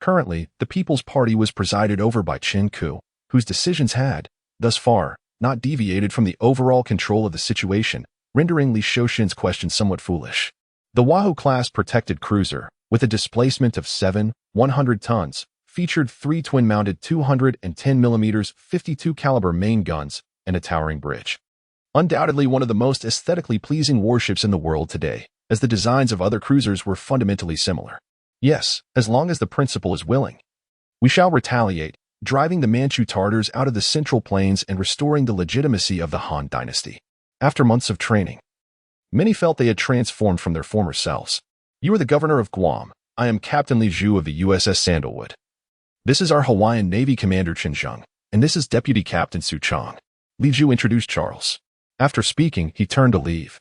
currently, the People's Party was presided over by Chen Ku, whose decisions had, thus far, not deviated from the overall control of the situation, rendering Li Shouxin's question somewhat foolish. The Wahoo-class protected cruiser, with a displacement of 100 tons, featured 3 twin-mounted 210mm 52 caliber main guns and a towering bridge. Undoubtedly one of the most aesthetically pleasing warships in the world today, as the designs of other cruisers were fundamentally similar. Yes, as long as the principal is willing, we shall retaliate, driving the Manchu Tartars out of the Central Plains and restoring the legitimacy of the Han dynasty. After months of training, many felt they had transformed from their former selves. "You are the governor of Guam. I am Captain Li Zhu of the USS Sandalwood. This is our Hawaiian Navy Commander Chen Zheng, and this is Deputy Captain Su Chong." Li Zhu introduced Charles. After speaking, he turned to leave.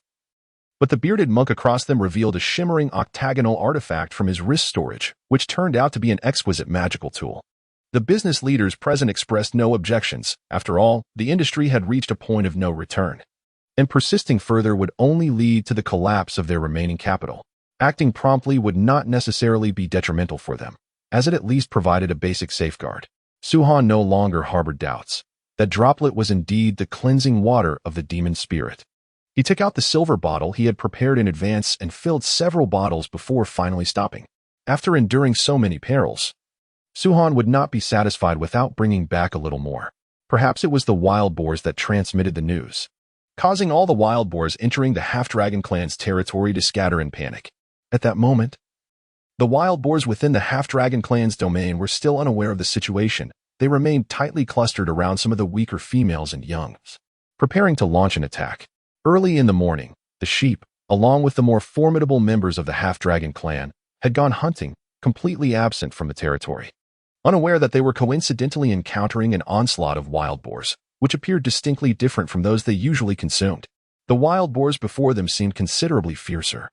But the bearded monk across them revealed a shimmering octagonal artifact from his wrist storage, which turned out to be an exquisite magical tool. The business leaders present expressed no objections. After all, the industry had reached a point of no return, and persisting further would only lead to the collapse of their remaining capital. Acting promptly would not necessarily be detrimental for them, as it at least provided a basic safeguard. Su-Han no longer harbored doubts that Droplet was indeed the cleansing water of the demon spirit. He took out the silver bottle he had prepared in advance and filled several bottles before finally stopping. After enduring so many perils, Suhan would not be satisfied without bringing back a little more. Perhaps it was the wild boars that transmitted the news, causing all the wild boars entering the half-dragon clan's territory to scatter in panic. At that moment, the wild boars within the half-dragon clan's domain were still unaware of the situation. They remained tightly clustered around some of the weaker females and youngs, preparing to launch an attack. Early in the morning, the sheep, along with the more formidable members of the half-dragon clan, had gone hunting, completely absent from the territory, unaware that they were coincidentally encountering an onslaught of wild boars, which appeared distinctly different from those they usually consumed. The wild boars before them seemed considerably fiercer,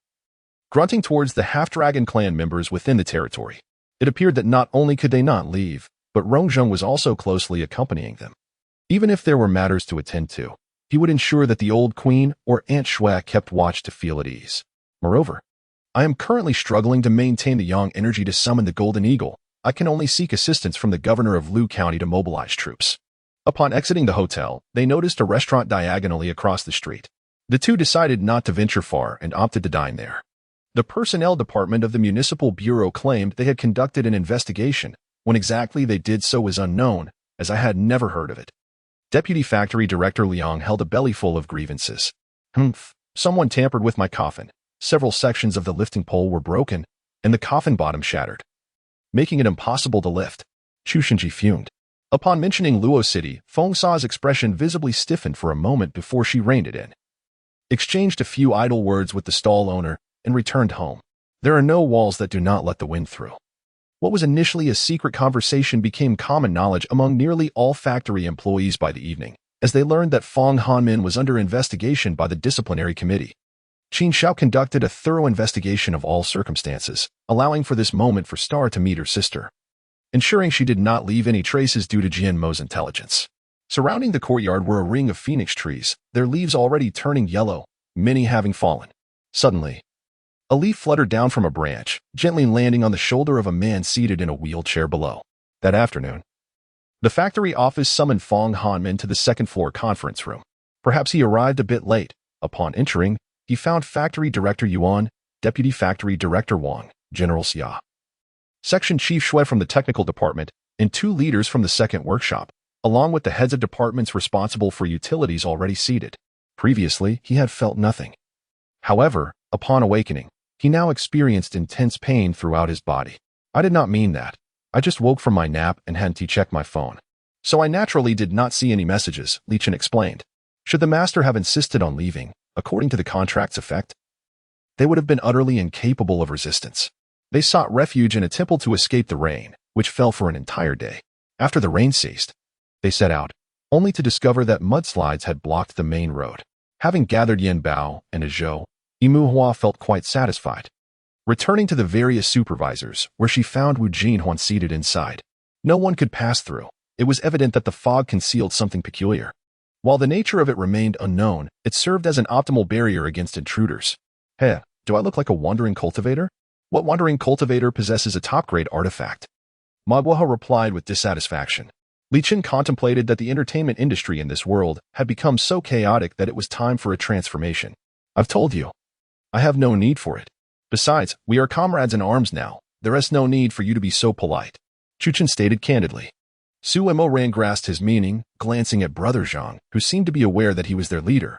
grunting towards the half-dragon clan members within the territory. It appeared that not only could they not leave, but Rongzheng was also closely accompanying them. Even if there were matters to attend to, he would ensure that the old queen or Aunt Shui kept watch to feel at ease. Moreover, I am currently struggling to maintain the yang energy to summon the Golden Eagle. I can only seek assistance from the governor of Lu County to mobilize troops. Upon exiting the hotel, they noticed a restaurant diagonally across the street. The two decided not to venture far and opted to dine there. The personnel department of the municipal bureau claimed they had conducted an investigation. When exactly they did so was unknown, as I had never heard of it. Deputy Factory Director Liang held a bellyful of grievances. Someone tampered with my coffin. Several sections of the lifting pole were broken, and the coffin bottom shattered, making it impossible to lift. Chu Shinji fumed. Upon mentioning Luo City, Feng Sa's expression visibly stiffened for a moment before she reined it in, exchanged a few idle words with the stall owner, and returned home. There are no walls that do not let the wind through. What was initially a secret conversation became common knowledge among nearly all factory employees by the evening, as they learned that Feng Hanmin was under investigation by the disciplinary committee. Qin Xiao conducted a thorough investigation of all circumstances, allowing for this moment for Star to meet her sister, ensuring she did not leave any traces due to Jian Mo's intelligence. Surrounding the courtyard were a ring of phoenix trees, their leaves already turning yellow, many having fallen. Suddenly, a leaf fluttered down from a branch, gently landing on the shoulder of a man seated in a wheelchair below. That afternoon, the factory office summoned Feng Hanmin to the second-floor conference room. Perhaps he arrived a bit late. Upon entering, he found Factory Director Yuan, Deputy Factory Director Wang, General Xia, Section Chief Shui from the technical department, and two leaders from the second workshop, along with the heads of departments responsible for utilities already seated. Previously, he had felt nothing. However, upon awakening, he now experienced intense pain throughout his body. I did not mean that. I just woke from my nap and hadn't checked my phone. So I naturally did not see any messages, Li Chen explained. Should the master have insisted on leaving, according to the contract's effect, they would have been utterly incapable of resistance. They sought refuge in a temple to escape the rain, which fell for an entire day. After the rain ceased, they set out, only to discover that mudslides had blocked the main road. Having gathered Yen Bao and a Zhou, Yimu Hua felt quite satisfied. Returning to the various supervisors, where she found Wu Jinhuan seated inside. No one could pass through. It was evident that the fog concealed something peculiar. While the nature of it remained unknown, it served as an optimal barrier against intruders. Hey, do I look like a wandering cultivator? What wandering cultivator possesses a top-grade artifact? Maguoha replied with dissatisfaction. Li Chen contemplated that the entertainment industry in this world had become so chaotic that it was time for a transformation. I've told you. I have no need for it. Besides, we are comrades in arms now. There is no need for you to be so polite. Chu Chen stated candidly. Su Emoran grasped his meaning, glancing at Brother Zhang, who seemed to be aware that he was their leader.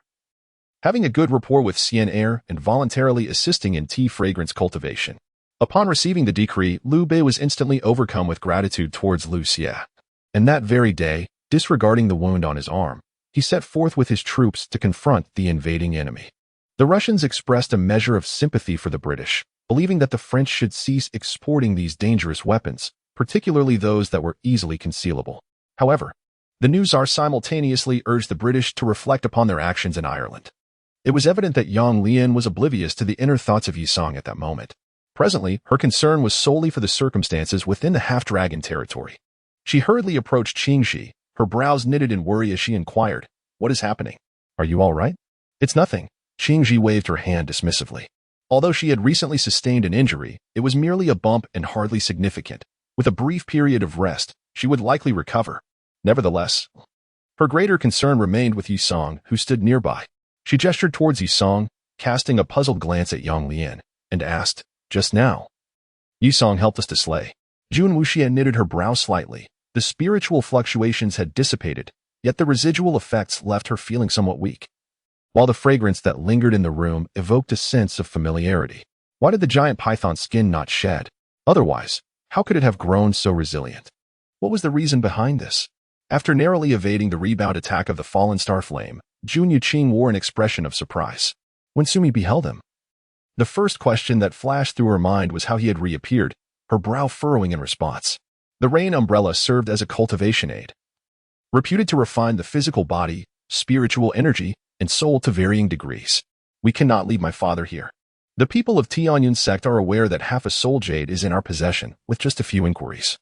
Having a good rapport with Xian Air and voluntarily assisting in tea fragrance cultivation. Upon receiving the decree, Liu Bei was instantly overcome with gratitude towards Liu Xie. And that very day, disregarding the wound on his arm, he set forth with his troops to confront the invading enemy. The Russians expressed a measure of sympathy for the British, believing that the French should cease exporting these dangerous weapons, particularly those that were easily concealable. However, the new Tsar simultaneously urged the British to reflect upon their actions in Ireland. It was evident that Yang Lian was oblivious to the inner thoughts of Yisong at that moment. Presently, her concern was solely for the circumstances within the half-dragon territory. She hurriedly approached Qingxi, her brows knitted in worry as she inquired, "What is happening? Are you all right?" "It's nothing." Qingxi waved her hand dismissively. Although she had recently sustained an injury, it was merely a bump and hardly significant. With a brief period of rest, she would likely recover. Nevertheless, her greater concern remained with Yisong, who stood nearby. She gestured towards Yisong, casting a puzzled glance at Yang Lian, and asked, "Just now?" Yisong helped us to slay. Jun Wuxia knitted her brow slightly. The spiritual fluctuations had dissipated, yet the residual effects left her feeling somewhat weak. While the fragrance that lingered in the room evoked a sense of familiarity. Why did the giant python's skin not shed? Otherwise, how could it have grown so resilient? What was the reason behind this? After narrowly evading the rebound attack of the fallen star flame, Jun Yuqing wore an expression of surprise. When Sumi beheld him, the first question that flashed through her mind was how he had reappeared, her brow furrowing in response. The rain umbrella served as a cultivation aid, reputed to refine the physical body, spiritual energy, and soul to varying degrees. We cannot leave my father here. The people of Tianyun sect are aware that half a soul jade is in our possession, with just a few inquiries.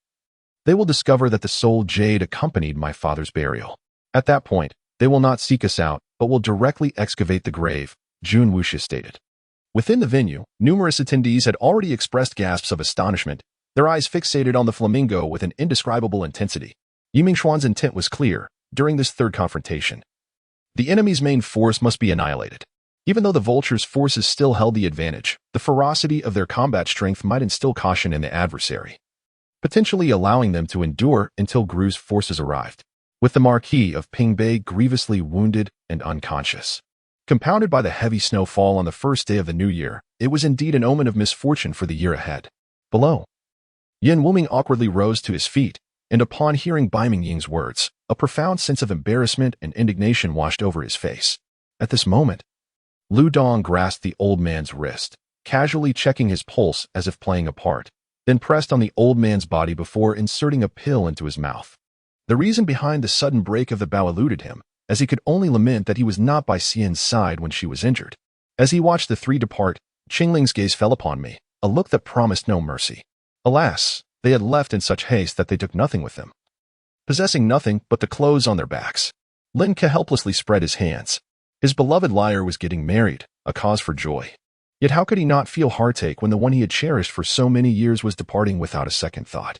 They will discover that the soul jade accompanied my father's burial. At that point, they will not seek us out, but will directly excavate the grave, Jun Wuxia stated. Within the venue, numerous attendees had already expressed gasps of astonishment, their eyes fixated on the flamingo with an indescribable intensity. Yiming Xuan's intent was clear during this third confrontation. The enemy's main force must be annihilated. Even though the vulture's forces still held the advantage, the ferocity of their combat strength might instill caution in the adversary, potentially allowing them to endure until Gru's forces arrived, with the Marquis of Pingbei grievously wounded and unconscious. Compounded by the heavy snowfall on the first day of the new year, it was indeed an omen of misfortune for the year ahead. Below, Yin Wuming awkwardly rose to his feet, and upon hearing Bai Mingying's words, a profound sense of embarrassment and indignation washed over his face. At this moment, Lu Dong grasped the old man's wrist, casually checking his pulse as if playing a part, then pressed on the old man's body before inserting a pill into his mouth. The reason behind the sudden break of the bow eluded him, as he could only lament that he was not by Xian's side when she was injured. As he watched the three depart, Qingling's gaze fell upon me, a look that promised no mercy. Alas, they had left in such haste that they took nothing with them, possessing nothing but the clothes on their backs. Lin Ke helplessly spread his hands. His beloved lyre was getting married, a cause for joy. Yet how could he not feel heartache when the one he had cherished for so many years was departing without a second thought?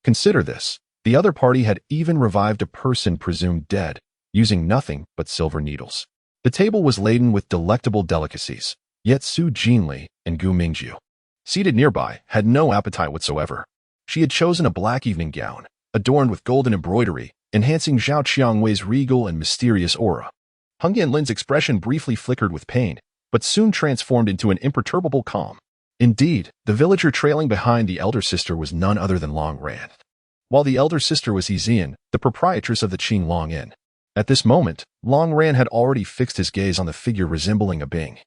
Consider this. The other party had even revived a person presumed dead, using nothing but silver needles. The table was laden with delectable delicacies, yet Su Jinli and Gu Mingjiu, seated nearby, had no appetite whatsoever. She had chosen a black evening gown, adorned with golden embroidery, enhancing Zhao Qiangwei's regal and mysterious aura. Hung Yanlin's expression briefly flickered with pain, but soon transformed into an imperturbable calm. Indeed, the villager trailing behind the elder sister was none other than Long Ran, while the elder sister was Yixian, the proprietress of the Qing Long Inn. At this moment, Long Ran had already fixed his gaze on the figure resembling a Bing.